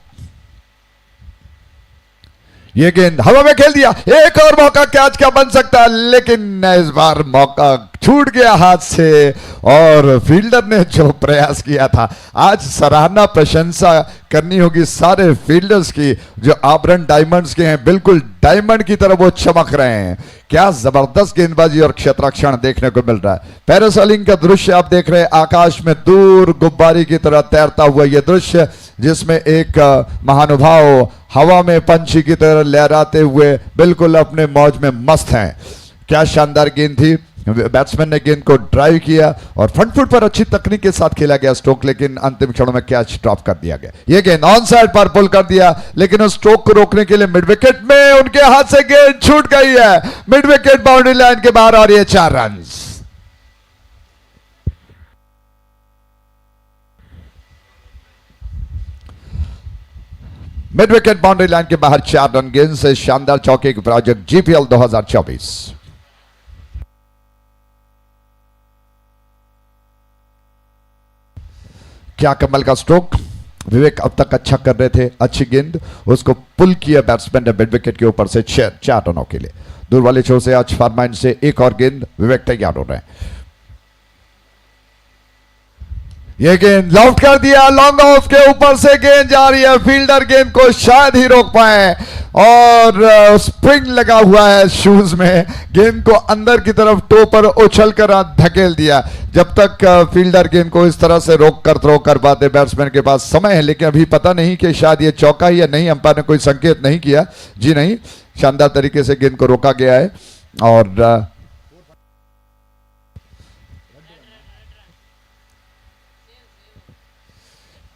यह गेंद हवा में खेल दिया। एक और मौका कैच क्या बन सकता है, लेकिन इस बार मौका छूट गया हाथ से और फील्डर ने जो प्रयास किया था। आज सराहना प्रशंसा करनी होगी सारे फील्डर्स की जो आभरण डायमंड्स के हैं, बिल्कुल डायमंड की तरह वो चमक रहे हैं। क्या जबरदस्त गेंदबाजी और क्षेत्ररक्षण देखने को मिल रहा है। पैरासोलिंग का दृश्य आप देख रहे हैं, आकाश में दूर गुब्बारी की तरह तैरता हुआ यह दृश्य, जिसमें एक महानुभाव हवा में पंछी की तरह लहराते हुए बिल्कुल अपने मौज में मस्त हैं। क्या शानदार गेंद थी। बैट्समैन ने गेंद को ड्राइव किया और फ्रंट फुट पर अच्छी तकनीक के साथ खेला गया स्ट्रोक, लेकिन अंतिम क्षणों में कैच ड्रॉप कर दिया गया। यह गेंद ऑन साइड पर पुल कर दिया, लेकिन उस स्ट्रोक को रोकने के लिए मिड विकेट में उनके हाथ से गेंद छूट गई है। मिड विकेट बाउंड्री लाइन के बाहर और ये 4 run. Mid wicket boundary line के बाहर 4 रन गेंद से शानदार चौके की प्रोजेक्ट जीपीएल 2024। क्या कमल का स्ट्रोक। विवेक अब तक अच्छा कर रहे थे, अच्छी गेंद, उसको पुल किया बैट्समैन ने मिड विकेट के ऊपर से 4 रनों के लिए। दूर वाले छोर से आज फार्माइंड से एक और गेंद। विवेक तैयार हो रहे हैं। ये गेंद लॉफ्ट कर दिया, लॉन्ग ऑफ के ऊपर से गेंद जा रही है, फील्डर गेंद को शायद ही रोक पाए और स्प्रिंग लगा हुआ है शूज में, गेंद को अंदर की तरफ टो पर उछल कर धकेल दिया। जब तक फील्डर गेंद को इस तरह से रोक कर थ्रो कर पाते, बैट्समैन के पास समय है, लेकिन अभी पता नहीं कि शायद ये चौका ही या नहीं, अंपायर ने कोई संकेत नहीं किया। जी नहीं, शानदार तरीके से गेंद को रोका गया है और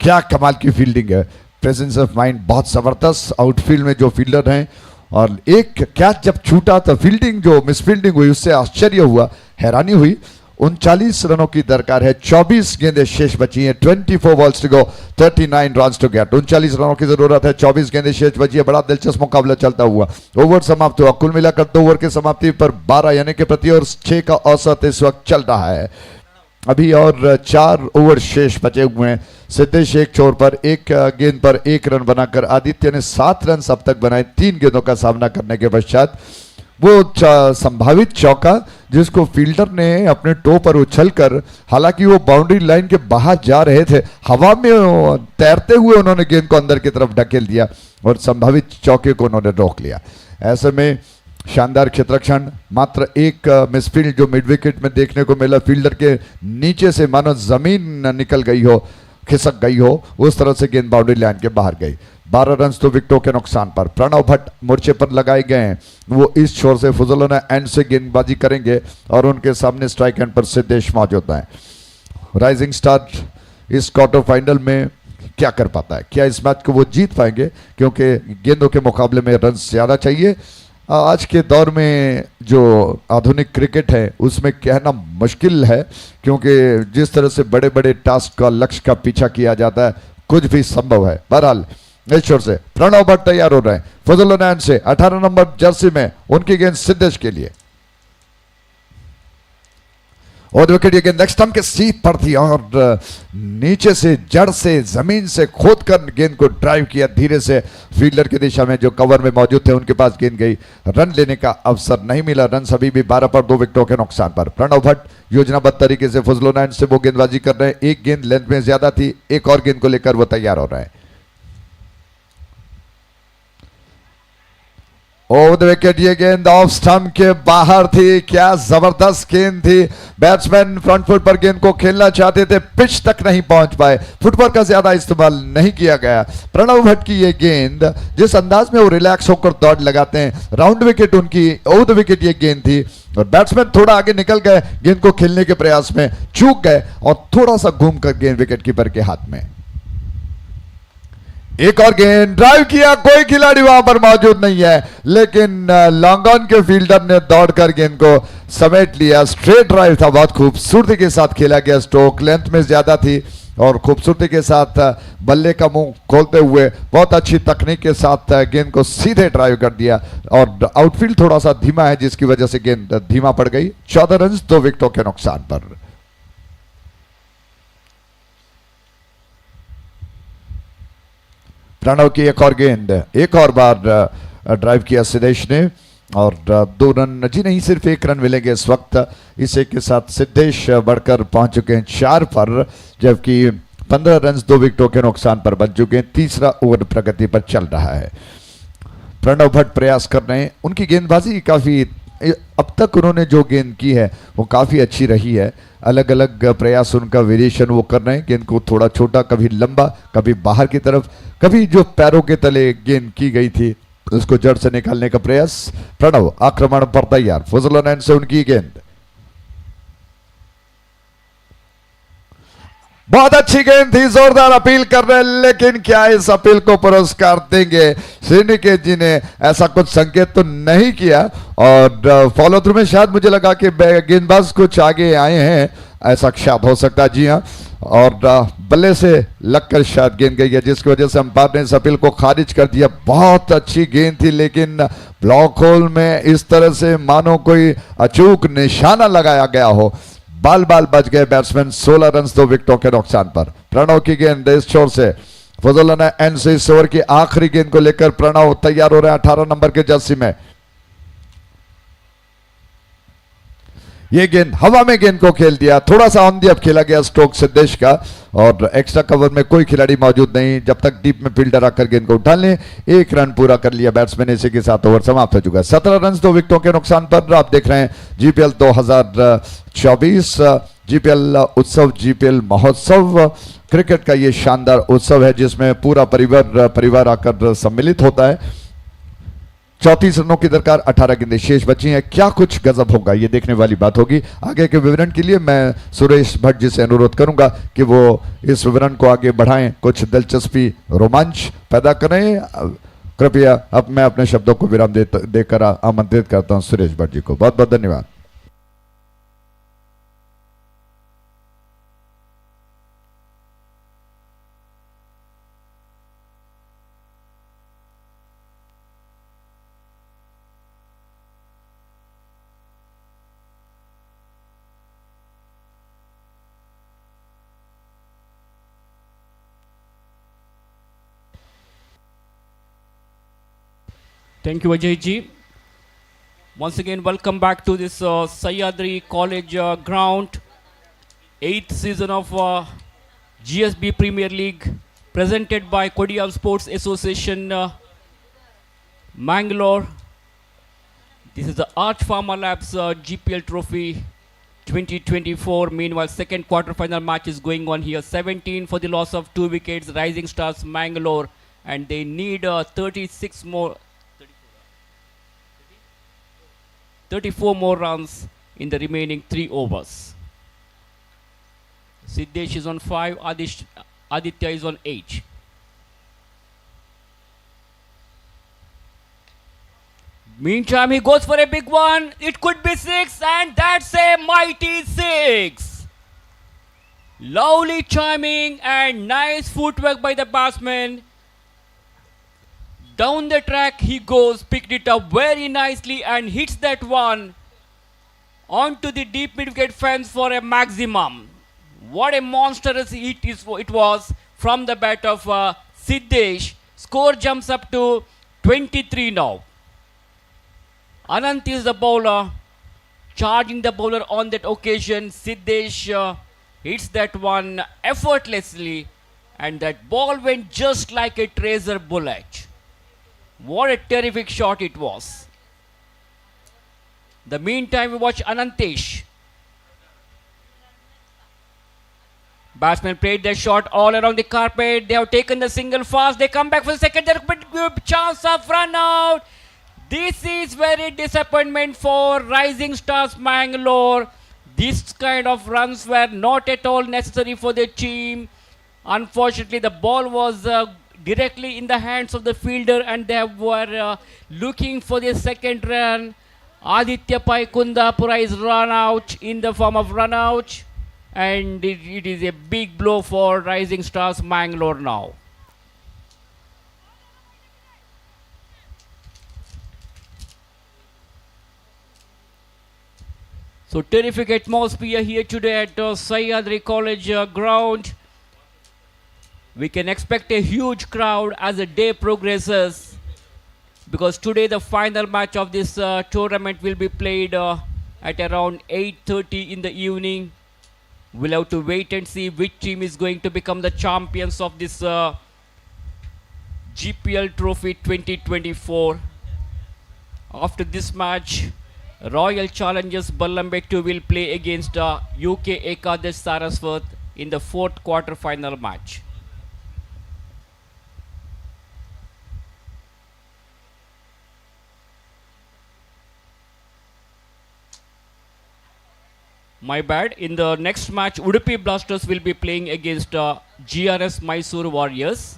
क्या कमाल की फील्डिंग है, प्रेजेंस ऑफ माइंड बहुत जबरदस्त आउटफील्ड में जो फील्डर हैं। और एक कैच जब छूटा तो फील्डिंग जो मिसफील्डिंग हुई उससे आश्चर्य हुआ, हैरानी हुई। 39 रनों की दरकार है, 24 गेंदें शेष बची हैं, 24 balls to go, 39 runs to get. 39 रनों की जरूरत है, 24 गेंदें शेष बची है। बड़ा दिलचस्प मुकाबला चलता हुआ ओवर समाप्त हुआ, कुल मिलाकर 2 ओवर की समाप्ति पर 12 यानी कि प्रति ओवर 6 का औसत इस वक्त चल रहा है। अभी और 4 ओवर शेष बचे हुए हैं। सिद्धेश एक छोर पर, एक गेंद पर 1 रन बनाकर, आदित्य ने 7 रन अब तक बनाए 3 गेंदों का सामना करने के पश्चात। वो संभावित चौका जिसको फील्डर ने अपने टो पर उछलकर, हालांकि वो बाउंड्री लाइन के बाहर जा रहे थे, हवा में तैरते हुए उन्होंने गेंद को अंदर की तरफ ढकेल दिया और संभावित चौके को उन्होंने रोक लिया। ऐसे में शानदार क्षेत्ररक्षण, मात्र एक मिसफील्ड जो मिड विकेट में देखने को मिला, फील्डर के नीचे से मानो जमीन निकल गई हो, खिसक गई हो, उस तरह से गेंद बाउंड्री लाइन के बाहर गई। 12 रन तो विकेटों के नुकसान पर। प्रणव भट्ट मोर्चे पर लगाए गए हैं, वो इस छोर से फजलोना एंड से गेंदबाजी करेंगे और उनके सामने स्ट्राइक एंड पर सिद्धेश मौजूद हैं। राइजिंग स्टार इस क्वार्टर फाइनल में क्या कर पाता है, क्या इस मैच को वो जीत पाएंगे, क्योंकि गेंदों के मुकाबले में रन ज्यादा चाहिए। आज के दौर में जो आधुनिक क्रिकेट है उसमें कहना मुश्किल है, क्योंकि जिस तरह से बड़े बड़े टास्क का, लक्ष्य का पीछा किया जाता है, कुछ भी संभव है। बहरहाल इस छोर से प्रणव भट्ट तैयार हो रहे हैं, फजल से 18 नंबर जर्सी में उनकी गेंद सिद्धेश के लिए, और विकेट ये गेंद नेक्स्ट स्टंप के सीध पर थी और नीचे से, जड़ से, जमीन से खोदकर गेंद को ड्राइव किया धीरे से फील्डर की दिशा में। जो कवर में मौजूद थे उनके पास गेंद गई, रन लेने का अवसर नहीं मिला। रन अभी भी 12 पर, 2 विकेटों के नुकसान पर। प्रणव भट्ट योजनाबद्ध तरीके से फजलोना से वो गेंदबाजी कर रहे हैं। एक गेंद लेंथ में ज्यादा थी, एक और गेंद को लेकर वो तैयार हो रहे हैं। ओवर द विकेट ये गेंद ऑफ स्टंप के बाहर थी, क्या जबरदस्त गेंद थी। बैट्समैन फ्रंट फुट पर गेंद को खेलना चाहते थे, पिच तक नहीं पहुंच पाए, फुटवर्क का ज्यादा इस्तेमाल नहीं किया गया। प्रणव भट्ट की ये गेंद, जिस अंदाज में वो रिलैक्स होकर दौड़ लगाते हैं, राउंड विकेट उनकी, ओवर द विकेट ये गेंद थी और बैट्समैन थोड़ा आगे निकल गए, गेंद को खेलने के प्रयास में चूक गए और थोड़ा सा घूम कर गेंद विकेट कीपर के हाथ में। एक और गेंद ड्राइव किया, कोई खिलाड़ी वहां पर मौजूद नहीं है, लेकिन लॉन्ग ऑन के फील्डर ने दौड़कर गेंद को समेट लिया। स्ट्रेट ड्राइव था, बहुत खूबसूरती के साथ खेला गया, स्ट्रोक लेंथ में ज्यादा थी और खूबसूरती के साथ बल्ले का मुंह खोलते हुए बहुत अच्छी तकनीक के साथ गेंद को सीधे ड्राइव कर दिया। और आउटफील्ड थोड़ा सा धीमा है, जिसकी वजह से गेंद धीमा पड़ गई। 14 रन 2 विकेटों के नुकसान पर। प्रणव की एक और गेंद, एक और बार ड्राइव किया सिद्धेश ने और 2 रन, जी नहीं, सिर्फ 1 रन मिलेंगे इस वक्त। इसी के साथ सिद्धेश बढ़कर पहुंच चुके हैं 4 पर, जबकि 15 रन 2 विकेटों के नुकसान पर बन चुके हैं। तीसरा ओवर प्रगति पर चल रहा है। प्रणव भट्ट प्रयास कर रहे हैं, उनकी गेंदबाजी काफी, अब तक उन्होंने जो गेंद की है वो काफ़ी अच्छी रही है। अलग अलग प्रयास, उनका वेरिएशन वो कर रहे हैं, गेंद को थोड़ा छोटा, कभी लंबा, कभी बाहर की तरफ, कभी जो पैरों के तले गेंद की गई थी उसको जड़ से निकालने का प्रयास। प्रणव आक्रमण पर तैयार, फजल से उनकी गेंद, बहुत अच्छी गेंद थी, जोरदार अपील कर रहे हैं, लेकिन क्या इस अपील को पुरस्कार देंगे? श्रीनिकेत जी ने ऐसा कुछ संकेत तो नहीं किया और फॉलो थ्रू में शायद मुझे लगा कि गेंदबाज कुछ आगे आए हैं, ऐसा शायद हो सकता है। जी हाँ, और बल्ले से लगकर शायद गेंद गई है, जिसकी वजह से अंपायर ने इस अपील को खारिज कर दिया। बहुत अच्छी गेंद थी, लेकिन ब्लॉक होल में इस तरह से मानो कोई अचूक निशाना लगाया गया हो। बाल बाल बच गए बैट्समैन। 16 रन 2 विकेटों के नुकसान पर। प्रणव की गेंद इस छोर से, फजल ने एंड से इस ओवर की आखिरी गेंद को लेकर प्रणव तैयार हो रहे हैं 18 नंबर के जर्सी में। ये गेंद हवा में गेंद को खेल दिया, थोड़ा सा ऑन दी अब खेला गया स्ट्रोक सिद्धेश का, और एक्स्ट्रा कवर में कोई खिलाड़ी मौजूद नहीं। जब तक डीप में फील्डर आकर गेंद को उठा ले, एक रन पूरा कर लिया बैट्समैन। इसी के साथ ओवर समाप्त हो चुका है। 17 रन 2 विकेटों के नुकसान पर। आप देख रहे हैं GPL 2024 GPL उत्सव, GPL महोत्सव क्रिकेट का ये शानदार उत्सव है जिसमें पूरा परिवार आकर सम्मिलित होता है। 34 रनों की दरकार, 18 गेंदें शेष बची हैं। क्या कुछ गजब होगा, ये देखने वाली बात होगी। आगे के विवरण के लिए मैं सुरेश भट्ट जी से अनुरोध करूंगा कि वो इस विवरण को आगे बढ़ाएं, कुछ दिलचस्पी रोमांच पैदा करें। कृपया अब मैं अपने शब्दों को विराम देकर आमंत्रित करता हूं सुरेश भट्ट जी को। बहुत बहुत धन्यवाद। Thank you, Ajay ji. Once again, welcome back to this Sahyadri College ground. 8th season of GSB Premier League, presented by Kodiyal Sports Association, Mangalore. This is the Arch Pharma Labs GPL Trophy 2024. Meanwhile, second quarter-final match is going on here. 17 for the loss of 2 wickets. Rising Stars Mangalore, and they need 34 more runs in the remaining 3 overs. Siddesh is on 5, Aditya is on 8. Meantime, he goes for a big one. It could be 6, and that's a mighty 6. Lovely timing and nice footwork by the batsman. Down the track he goes, picked it up very nicely and hits that one onto the deep mid-wicket fence for a maximum. What a monstrous hit it was from the bat of Siddesh. Score jumps up to 23 now. Anant is the bowler, charging the bowler on that occasion. Siddesh hits that one effortlessly, and that ball went just like a razor bullet. What a terrific shot it was. The meantime, we watch Anantesh. Batsman played their shot all around the carpet. They have taken the single fast. They come back for the second. There could be a chance of run out. This is very disappointment for Rising Stars Mangalore. This kind of runs were not at all necessary for the team. Unfortunately, the ball was directly in the hands of the fielder, and they were looking for the second run. Aditya Pai Kundapura is run out in the form of run out, and it is a big blow for Rising Stars Mangalore now. So terrific atmosphere here today at Sahyadri College ground. We can expect a huge crowd as the day progresses, because today the final match of this tournament will be played at around 8:30 in the evening. We'll have to wait and see which team is going to become the champions of this GPL Trophy 2024. After this match, Royal Challengers Balambektu will play against UK Ekades Saraswat in the 4th quarter-final match. My bad. In the next match, Udupi Blasters will be playing against GRS Mysore Warriors.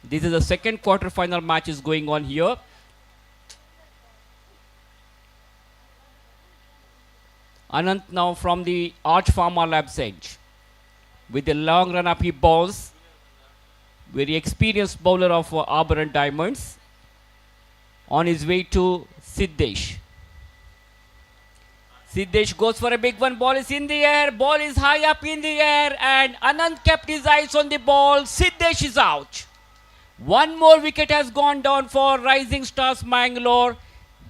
This is the second quarter-final match is going on here. Anant now from the Arch Pharma Labs edge. With a long run-up, he bowls. Very experienced bowler of Arbor and Diamonds. On his way to Siddesh. Siddesh goes for a big one. Ball is in the air. Ball is high up in the air. And Anand kept his eyes on the ball. Siddesh is out. One more wicket has gone down for Rising Stars Mangalore.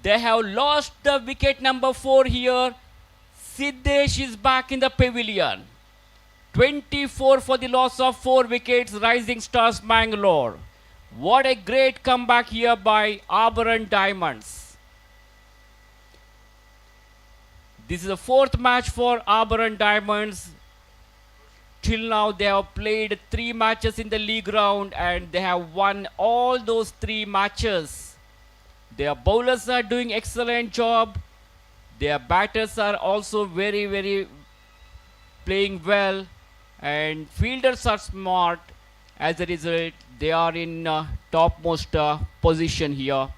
They have lost the wicket number 4 here. Siddesh is back in the pavilion. 24 for the loss of 4 wickets, Rising Stars Mangalore. What a great comeback here by Aberrant Diamonds. This is the 4th match for Aberrant Diamonds. Till now they have played 3 matches in the league round and they have won all those 3 matches. Their bowlers are doing excellent job. Their batters are also very playing well, and fielders are smart. As a result, they are in topmost position here.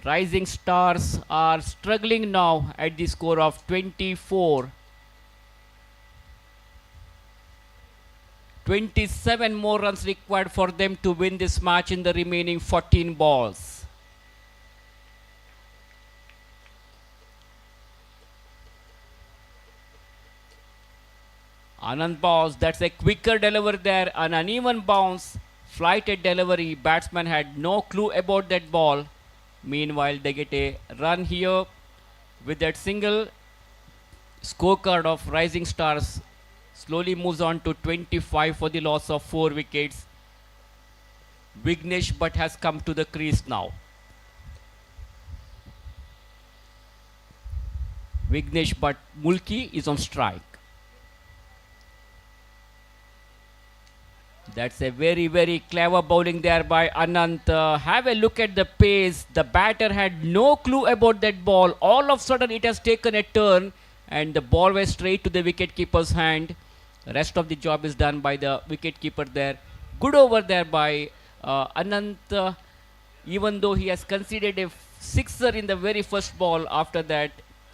Rising Stars are struggling now at the score of 24. 27 more runs required for them to win this match in the remaining 14 balls. Anand balls, that's a quicker delivery there, an uneven bounce, flighted delivery. Batsman had no clue about that ball. Meanwhile, they get a run here with that single. Scorecard of Rising Stars slowly moves on to 25 for the loss of 4 wickets. Vignesh Bhatt has come to the crease now. Vignesh Bhatt Mulki is on strike. That's a very clever bowling there by Anant. Have a look at the pace. The batter had no clue about that ball. All of a sudden it has taken a turn and the ball went straight to the wicketkeeper's hand. The rest of the job is done by the wicketkeeper there. Good over there by Anant. Even though he has conceded a sixer in the very first ball, after that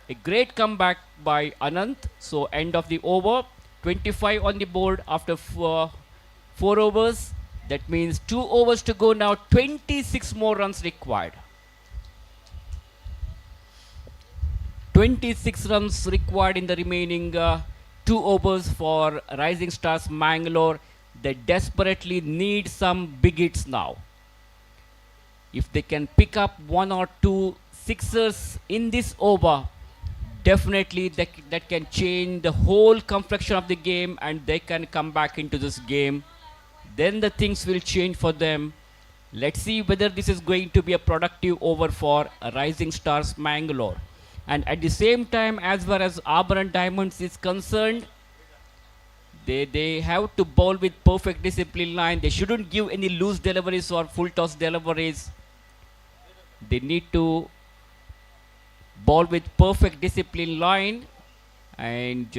a great comeback by Anant. So end of the over. 25 on the board after 4 overs. That means 2 overs to go now. 26 more runs required. 26 runs required in the remaining 2 overs for Rising Stars Mangalore. They desperately need some big hits now. If they can pick up 1 or 2 sixers in this over, definitely that can change the whole complexion of the game and they can come back into this game. Then the things will change for them. Let's see whether this is going to be a productive over for Rising Stars Mangalore. And at the same time, as far as Aberrant Diamonds is concerned, they have to bowl with perfect discipline line. They shouldn't give any loose deliveries or full toss deliveries. They need to bowl with perfect discipline line, and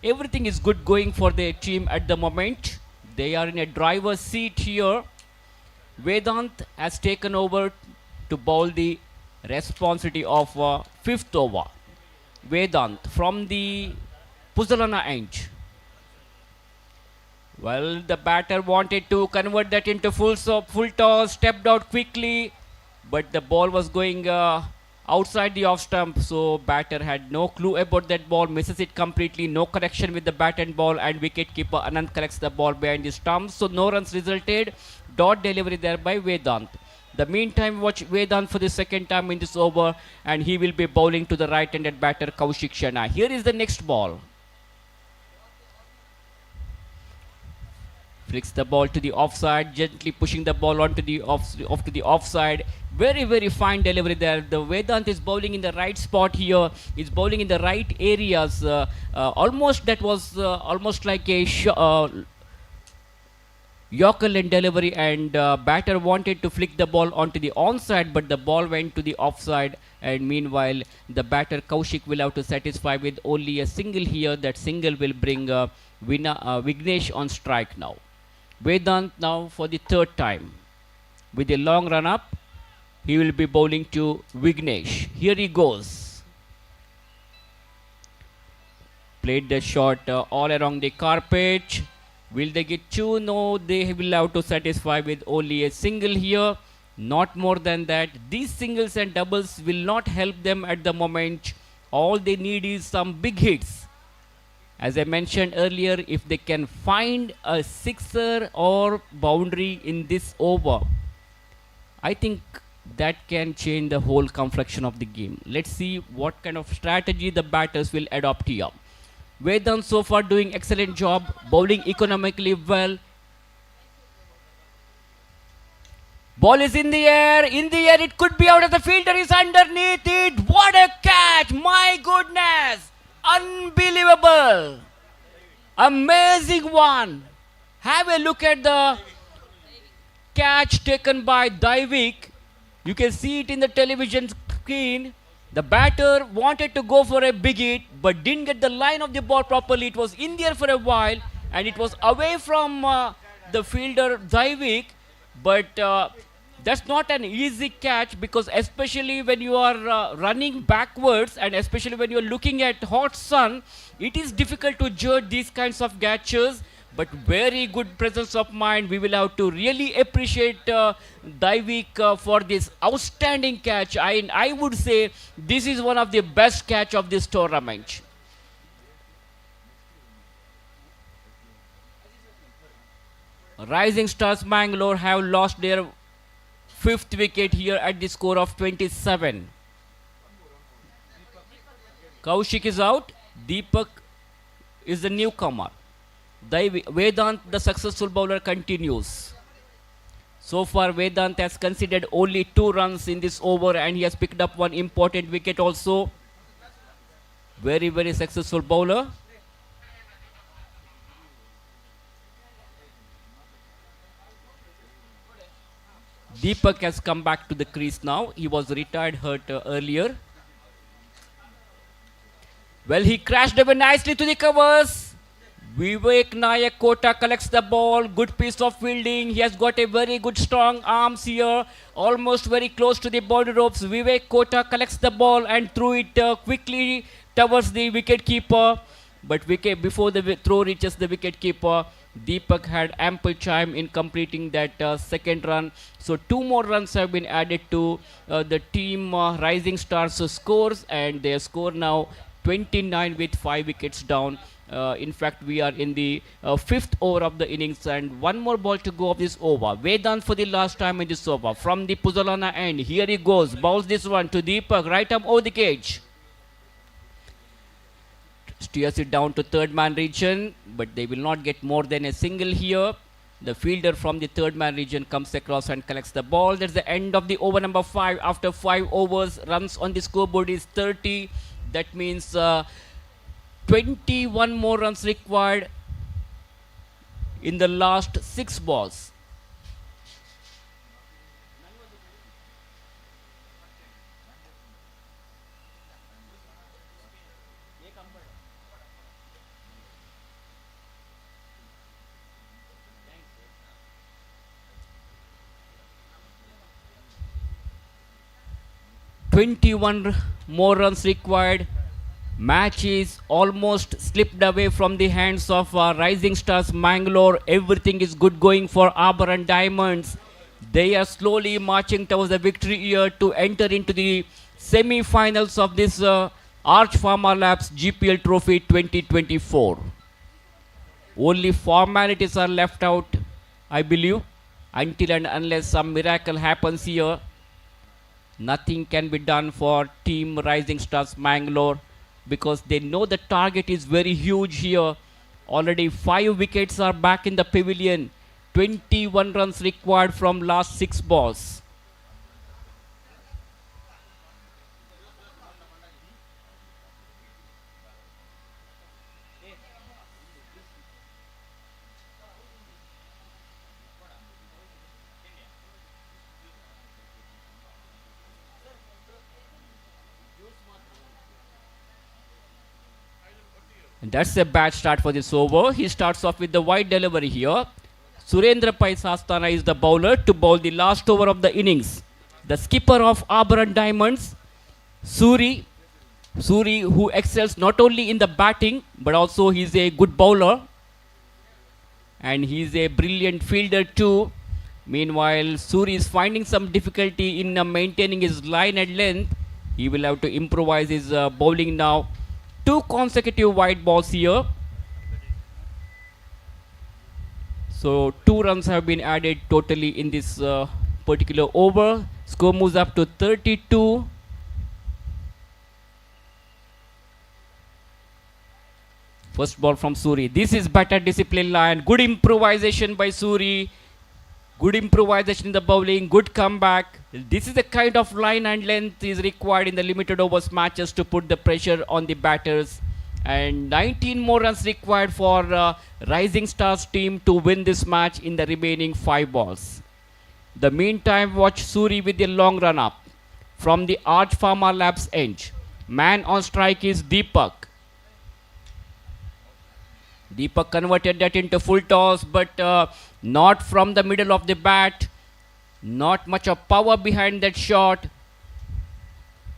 everything is good going for their team at the moment. They are in a driver's seat here. Vedant has taken over to bowl the responsibility of 5th over. Vedant from the Puzalana end. Well, the batter wanted to convert that into full toss, stepped out quickly, but the ball was going outside the off stump, so batter had no clue about that ball, misses it completely, no connection with the bat and ball, and wicketkeeper Anand collects the ball behind the stump, so no runs resulted. Dot delivery there by Vedant. The meantime, watch Vedant for the second time in this over, and he will be bowling to the right-handed batter Kaushik Sharma. Here is the next ball. Flicks the ball to the offside, gently pushing the ball onto the off to the offside. Very fine delivery there. The Vedant is bowling in the right spot here. He's bowling in the right areas. Almost that was almost like a Yorker lane delivery, and batter wanted to flick the ball onto the onside, but the ball went to the offside, and meanwhile the batter Kaushik will have to satisfy with only a single here. That single will bring Vignesh on strike now. Vedant now for the 3rd time. With a long run up, he will be bowling to Vignesh. Here he goes. Played the shot all along the carpet. Will they get 2? No, they will have to satisfy with only a single here. Not more than that. These singles and doubles will not help them at the moment. All they need is some big hits. As I mentioned earlier, if they can find a sixer or boundary in this over, I think that can change the whole complexion of the game. Let's see what kind of strategy the batters will adopt here. Vedant so far doing excellent job, bowling economically well. Ball is in the air, it could be out of the fielder is underneath it. What a catch, my goodness. Unbelievable. Amazing one. Have a look at the catch taken by Daivik. You can see it in the television screen. The batter wanted to go for a big hit but didn't get the line of the ball properly. It was in the air for a while and it was away from the fielder Daivik. But that's not an easy catch, because especially when you are running backwards and especially when you are looking at hot sun, it is difficult to judge these kinds of catches. But very good presence of mind. We will have to really appreciate Daivik for this outstanding catch. I would say this is one of the best catch of this tournament. Rising Stars Mangalore have lost their 5th wicket here at the score of 27. Kaushik is out. Deepak is the newcomer. Vedant, the successful bowler, continues. So far, Vedant has conceded only 2 runs in this over and he has picked up one important wicket also. Very, very successful bowler. Deepak has come back to the crease now. He was retired hurt earlier. Well, he crashed away nicely to the covers. Vivek Nayak Kota collects the ball. Good piece of fielding. He has got a very good strong arms here. Almost very close to the boundary ropes. Vivek Kota collects the ball and threw it quickly towards the wicket-keeper. But before the throw reaches the wicket-keeper, Deepak had ample time in completing that second run. So 2 more runs have been added to the team Rising Stars scores, and they score now 29 with 5 wickets down. In fact, we are in the 5th over of the innings and 1 more ball to go of this over. Vedant for the last time in this over. From the Puzalana end, here he goes. Bowls this one to Deepak, right arm over the cage. Steers it down to 3rd man region, but they will not get more than a single here. The fielder from the 3rd man region comes across and collects the ball. That's the end of the over number 5. After 5 overs, runs on the scoreboard is 30. That means 21 more runs required in the last 6 balls. More runs required. Match is almost slipped away from the hands of Rising Stars Mangalore. Everything is good going for Arbor and Diamonds. They are slowly marching towards the victory here to enter into the semi-finals of this Arch Pharma Labs GPL Trophy 2024. Only formalities are left out, I believe, until and unless some miracle happens here. Nothing can be done for Team Rising Stars Mangalore because they know the target is very huge here. Already 5 wickets are back in the pavilion. 21 runs required from last 6 balls. And that's a bad start for this over. He starts off with the wide delivery here. Surendra Pai Sastana is the bowler to bowl the last over of the innings. The skipper of Arbor and Diamonds, Suri, who excels not only in the batting but also he's a good bowler and he's a brilliant fielder too. Meanwhile, Suri is finding some difficulty in maintaining his line and length. He will have to improvise his bowling now. 2 consecutive wide balls here. So 2 runs have been added totally in this particular over. Score moves up to 32. First ball from Suri. This is better discipline line. Good improvisation by Suri. Good improvisation in the bowling. Good comeback. This is the kind of line and length is required in the limited overs matches to put the pressure on the batters. And 19 more runs required for Rising Stars team to win this match in the remaining 5 balls. The meantime, watch Suri with the long run up from the Arch Pharma Labs end. Man on strike is Deepak. Deepak converted that into full toss, but not from the middle of the bat. Not much of power behind that shot.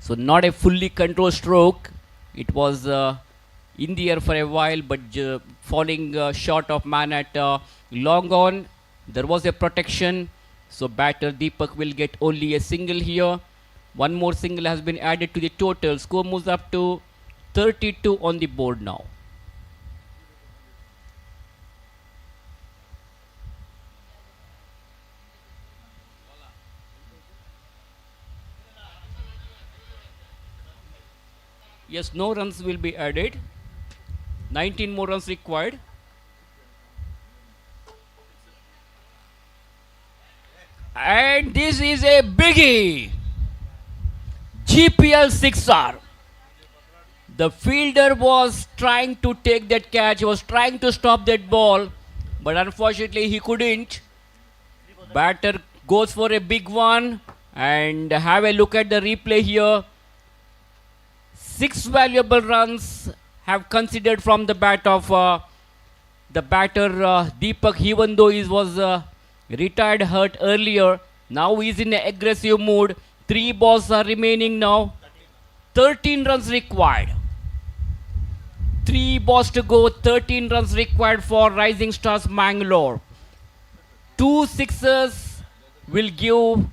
So not a fully controlled stroke. It was in the air for a while, but falling short of man at long on. There was a protection. So batter Deepak will get only a single here. One more single has been added to the total. Score moves up to 32 on the board now. Yes, no runs will be added. 19 more runs required. And this is a biggie. GPL 6R. The fielder was trying to take that catch. He was trying to stop that ball. But unfortunately he couldn't. Batter goes for a big one. And have a look at the replay here. 6 valuable runs have considered from the bat of the batter Deepak, even though he was retired hurt earlier. Now he's in an aggressive mood. 3 balls are remaining now. 13 runs required. 3 balls to go. 13 runs required for Rising Stars Mangalore. 2 sixes will give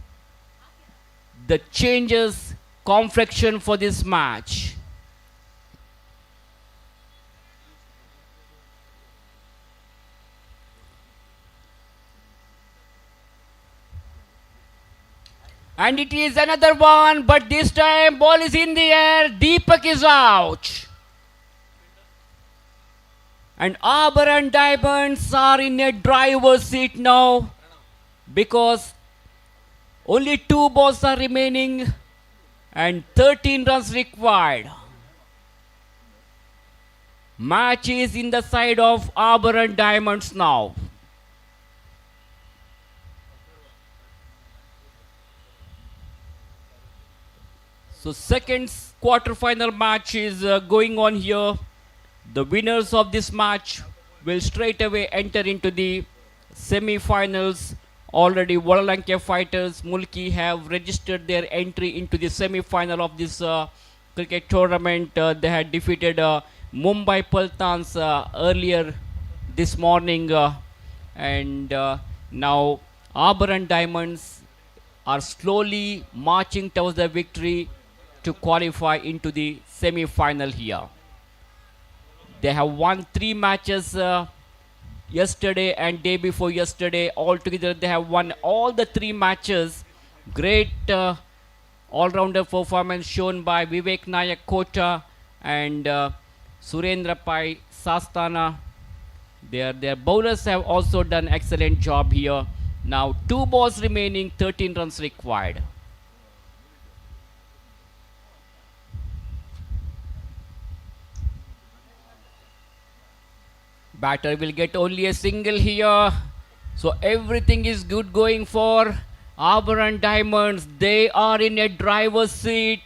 the changes complexion for this match. And it is another one, but this time ball is in the air. Deepak is out. And Arbor and Diamonds are in a driver's seat now because only 2 balls are remaining and 13 runs required. Match is in the side of Arbor and Diamonds now. So second quarterfinal match is going on here. The winners of this match will straight away enter into the semi-finals. Already Wank Fighters, Mulki have registered their entry into the semi-final of this cricket tournament. They had defeated Mumbai Paltans earlier this morning. And now Arbor and Diamonds are slowly marching towards the victory to qualify into the semi-final here. They have won 3 matches yesterday and day before yesterday. Altogether they have won all the 3 matches. Great all-rounder performance shown by Vivek Nayak Kota and Surendra Pai Sastana. Their bowlers have also done excellent job here. Now 2 balls remaining, 13 runs required. Batter will get only a single here. So everything is good going for Arbor and Diamonds. They are in a driver's seat.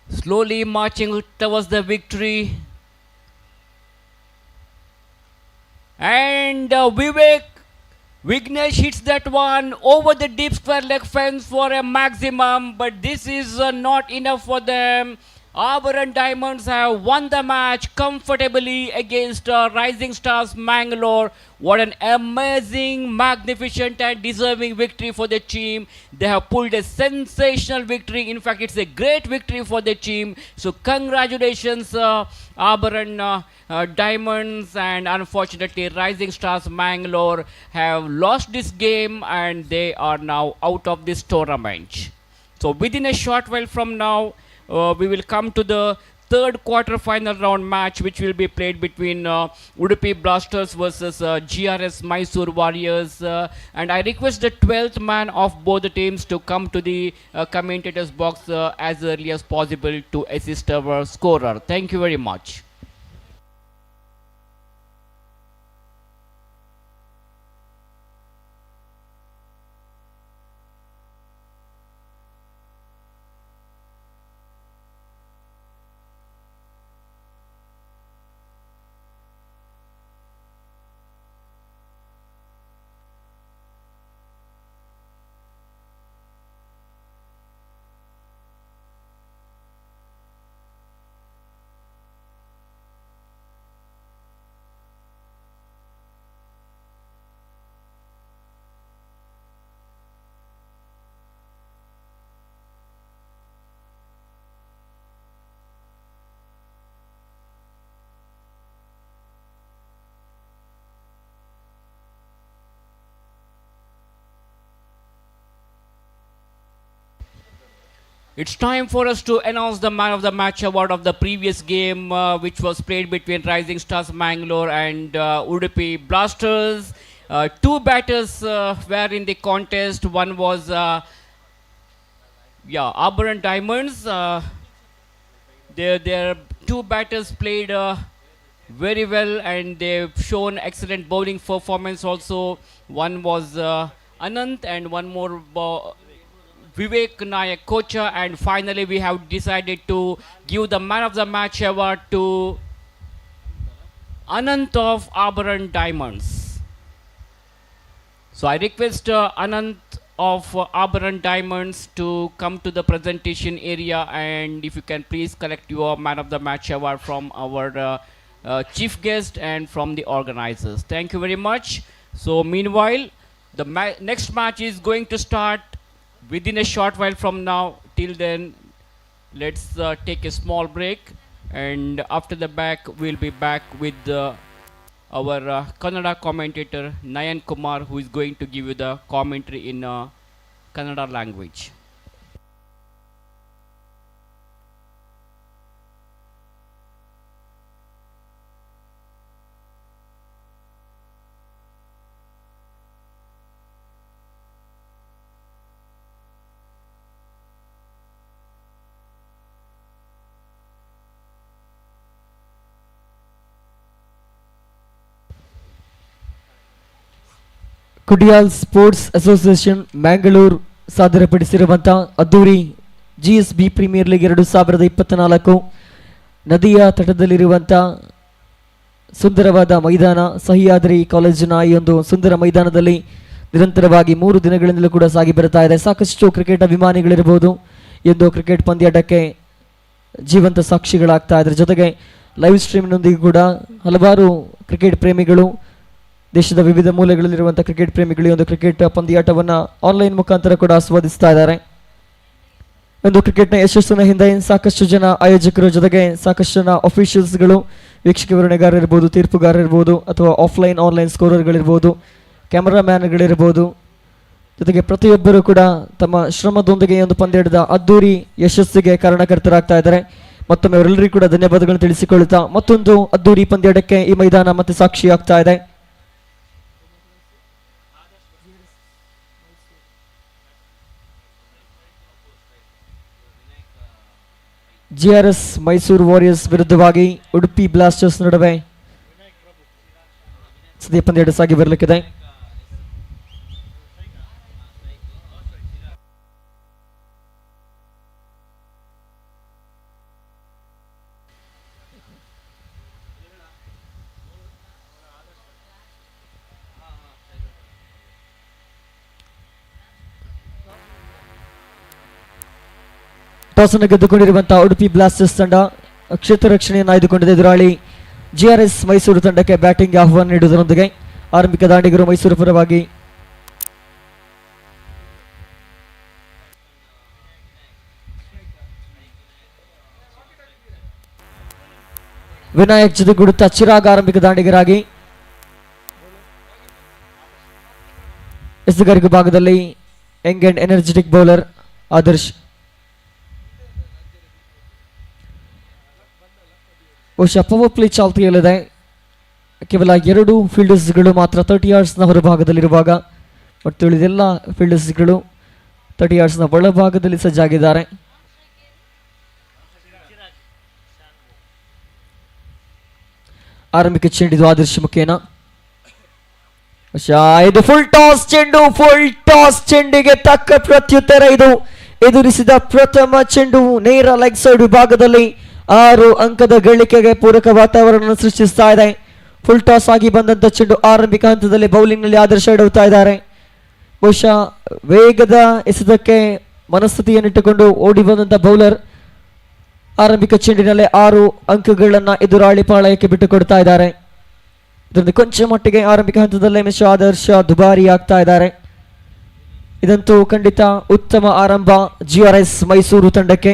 Slowly marching towards the victory. And Vignesh hits that one over the deep square leg fence for a maximum. But this is not enough for them. Auburn Diamonds have won the match comfortably against Rising Stars Mangalore. What an amazing, magnificent and deserving victory for the team. They have pulled a sensational victory. In fact, it's a great victory for the team. So congratulations, Auburn Diamonds, and unfortunately Rising Stars Mangalore have lost this game and they are now out of this tournament. So within a short while from now, we will come to the third quarter-final round match, which will be played between Udupi Blasters versus GRS Mysore Warriors. And I request the 12th man of both the teams to come to the commentators box as early as possible to assist our scorer. Thank you very much. It's time for us to announce the man of the match award of the previous game, which was played between Rising Stars Mangalore and Udupi Blasters. Two batters were in the contest. One was Auburn Diamonds. Their two batters played very well and they've shown excellent bowling performance also. One was Anant and one more Vivek Nayak Kocha, and finally we have decided to give the man of the match award to Anant of Auburn Diamonds. So I request Anant of Auburn Diamonds to come to the presentation area, and if you can please collect your man of the match award from our chief guest and from the organizers. Thank you very much. So meanwhile, the next match is going to start within a short while from now. Till then, let's take a small break, and after the back we'll be back with our Kannada commentator Nayan Kumar, who is going to give you the commentary in Kannada language. Kudiyal sports association Mangaluru ಸಾದರಪಡಿಸಿರುವಂಥ ಅದ್ದೂರಿ GSB premier league 2024 ನದಿಯ ತಟದಲ್ಲಿರುವಂಥ ಸುಂದರವಾದ ಮೈದಾನ, ಸಹ್ಯಾದ್ರಿ ಕಾಲೇಜಿನ ಈ ಒಂದು ಸುಂದರ ಮೈದಾನದಲ್ಲಿ ನಿರಂತರವಾಗಿ 3 ದಿನಗಳಿಂದಲೂ ಕೂಡ ಸಾಗಿ ಬರ್ತಾ ಇದೆ. ಸಾಕಷ್ಟು ಕ್ರಿಕೆಟ್ ಅಭಿಮಾನಿಗಳಿರ್ಬೋದು, ಎಂದು ಕ್ರಿಕೆಟ್ ಪಂದ್ಯಾಟಕ್ಕೆ ಜೀವಂತ ಸಾಕ್ಷಿಗಳಾಗ್ತಾ ಇದ್ರ ಜೊತೆಗೆ ಲೈವ್ ಸ್ಟ್ರೀಮ್ನೊಂದಿಗೆ ಕೂಡ ಹಲವಾರು ಕ್ರಿಕೆಟ್ ಪ್ರೇಮಿಗಳು, ದೇಶದ ವಿವಿಧ ಮೂಲೆಗಳಲ್ಲಿರುವಂಥ ಕ್ರಿಕೆಟ್ ಪ್ರೇಮಿಗಳು ಒಂದು ಕ್ರಿಕೆಟ್ ಪಂದ್ಯಾಟವನ್ನು ಆನ್ಲೈನ್ ಮುಖಾಂತರ ಕೂಡ ಆಸ್ವಾದಿಸ್ತಾ ಇದ್ದಾರೆ. ಒಂದು ಕ್ರಿಕೆಟ್ನ ಯಶಸ್ಸಿನ ಹಿಂದೆ ಸಾಕಷ್ಟು ಜನ ಆಯೋಜಕರು, ಜೊತೆಗೆ ಸಾಕಷ್ಟು ಜನ ಅಫಿಷಿಯಲ್ಸ್ಗಳು, ವೀಕ್ಷಕ ವಿವರಣೆಗಾರ ಇರ್ಬೋದು, ತೀರ್ಪುಗಾರ ಇರ್ಬೋದು, ಅಥವಾ ಆನ್ಲೈನ್ ಸ್ಕೋರರ್ಗಳಿರ್ಬೋದು, ಕ್ಯಾಮರಾಮ್ಯಾನ್ಗಳಿರ್ಬೋದು, ಜೊತೆಗೆ ಪ್ರತಿಯೊಬ್ಬರು ಕೂಡ ತಮ್ಮ ಶ್ರಮದೊಂದಿಗೆ ಒಂದು ಪಂದ್ಯಾಟದ ಅದ್ದೂರಿ ಯಶಸ್ಸಿಗೆ ಕಾರಣಕರ್ತರಾಗ್ತಾ ಇದ್ದಾರೆ. ಮತ್ತೊಮ್ಮೆ ಅವರೆಲ್ಲರಿಗೂ ಕೂಡ ಧನ್ಯವಾದಗಳನ್ನು ತಿಳಿಸಿಕೊಳ್ಳುತ್ತಾ ಮತ್ತೊಂದು ಅದ್ದೂರಿ ಪಂದ್ಯಾಟಕ್ಕೆ ಈ ಮೈದಾನ ಮತ್ತೆ ಸಾಕ್ಷಿಯಾಗ್ತಾ ಇದೆ. GRS ಮೈಸೂರು ವಾರಿಯರ್ಸ್ ವಿರುದ್ಧವಾಗಿ ಉಡುಪಿ ಬ್ಲಾಸ್ಟರ್ಸ್ ನಡುವೆ ಸದ್ಯ ಪಂದ್ಯಾಟ ಸಾಗಿ ಬರಲಿಕ್ಕಿದೆ. ಟಾಸ್ ಅನ್ನು ಗೆದ್ದುಕೊಂಡಿರುವಂತಹ ಉಡುಪಿ ಬ್ಲಾಸ್ಟರ್ಸ್ ತಂಡ ಕ್ಷೇತ್ರ ರಕ್ಷಣೆಯನ್ನು ಆಯ್ದುಕೊಂಡಿದೆ. ಎದುರಾಳಿ GRS ಮೈಸೂರು ತಂಡಕ್ಕೆ ಬ್ಯಾಟಿಂಗ್ ಆಹ್ವಾನ ನೀಡುವುದರೊಂದಿಗೆ ಆರಂಭಿಕ ದಾಂಡಿಗರು ಮೈಸೂರು ಪರವಾಗಿ ವಿನಾಯಕ್ ಜೊತೆಗೂಡುತ್ತಾ ಚಿರಾಗ್ ಆರಂಭಿಕ ದಾಂಡಿಗರಾಗಿ, ಎಸೆಗಾರಿಕೆ ಭಾಗದಲ್ಲಿ Young and energetic bowler Adarsh. ಬಹುಶಃ ಪವರ್ ಪ್ಲೇ ಚಾಲ್ತಿಯಲ್ಲಿದೆ. ಕೇವಲ 2 ಫೀಲ್ಡರ್ಸ್ಗಳು ಮಾತ್ರ 30 ಯಾರ್ಡ್ಸ್ನ ಹೊರಭಾಗದಲ್ಲಿರುವಾಗ ಮತ್ತು ಉಳಿದೆಲ್ಲ ಫೀಲ್ಡರ್ಸ್ಗಳು 30 ಯಾರ್ಡ್ಸ್ನ ಒಳಭಾಗದಲ್ಲಿ ಸಜ್ಜಾಗಿದ್ದಾರೆ. ಆರಂಭಿಕ ಚೆಂಡಿದು ಆದರ್ಶ ಮುಖೇನ. ಇದು ಫುಲ್ ಟಾಸ್ ಚೆಂಡು, ಫುಲ್ ಟಾಸ್ ಚೆಂಡಿಗೆ ತಕ್ಕ ಪ್ರತ್ಯುತ್ತರ. ಇದು ಎದುರಿಸಿದ ಪ್ರಥಮ ಚೆಂಡು ನೇರ ಲೆಗ್ ಸೈಡ್ ವಿಭಾಗದಲ್ಲಿ 6 ಅಂಕದ ಗಳಿಕೆಗೆ ಪೂರಕ ವಾತಾವರಣ ಸೃಷ್ಟಿಸ್ತಾ ಇದೆ. ಫುಲ್ ಟಾಸ್ ಆಗಿ ಬಂದಂತ ಚೆಂಡು ಆರಂಭಿಕ ಹಂತದಲ್ಲಿ ಬೌಲಿಂಗ್ ನಲ್ಲಿ ಆದರ್ಶ ಎಡವುತ್ತಾ ಇದ್ದಾರೆ. ಬಹುಶಃ ವೇಗದ ಎಸೆತಕ್ಕೆ ಮನಸ್ಥಿತಿಯನ್ನಿಟ್ಟುಕೊಂಡು ಓಡಿ ಬಂದಂತ ಬೌಲರ್ ಆರಂಭಿಕ ಚೆಂಡಿನಲ್ಲಿ 6 ಅಂಕಗಳನ್ನ ಎದುರಾಳಿ ಪಾಳಯಕ್ಕೆ ಬಿಟ್ಟು ಕೊಡ್ತಾ ಇದ್ದಾರೆ. ಇದರಿಂದ ಕೊಂಚ ಮಟ್ಟಿಗೆ ಆರಂಭಿಕ ಹಂತದಲ್ಲೇ ಮಿಶ್ರ ಆದರ್ಶ ದುಬಾರಿ ಆಗ್ತಾ ಇದ್ದಾರೆ. ಇದಂತೂ ಖಂಡಿತ ಉತ್ತಮ ಆರಂಭ GRS ಮೈಸೂರು ತಂಡಕ್ಕೆ.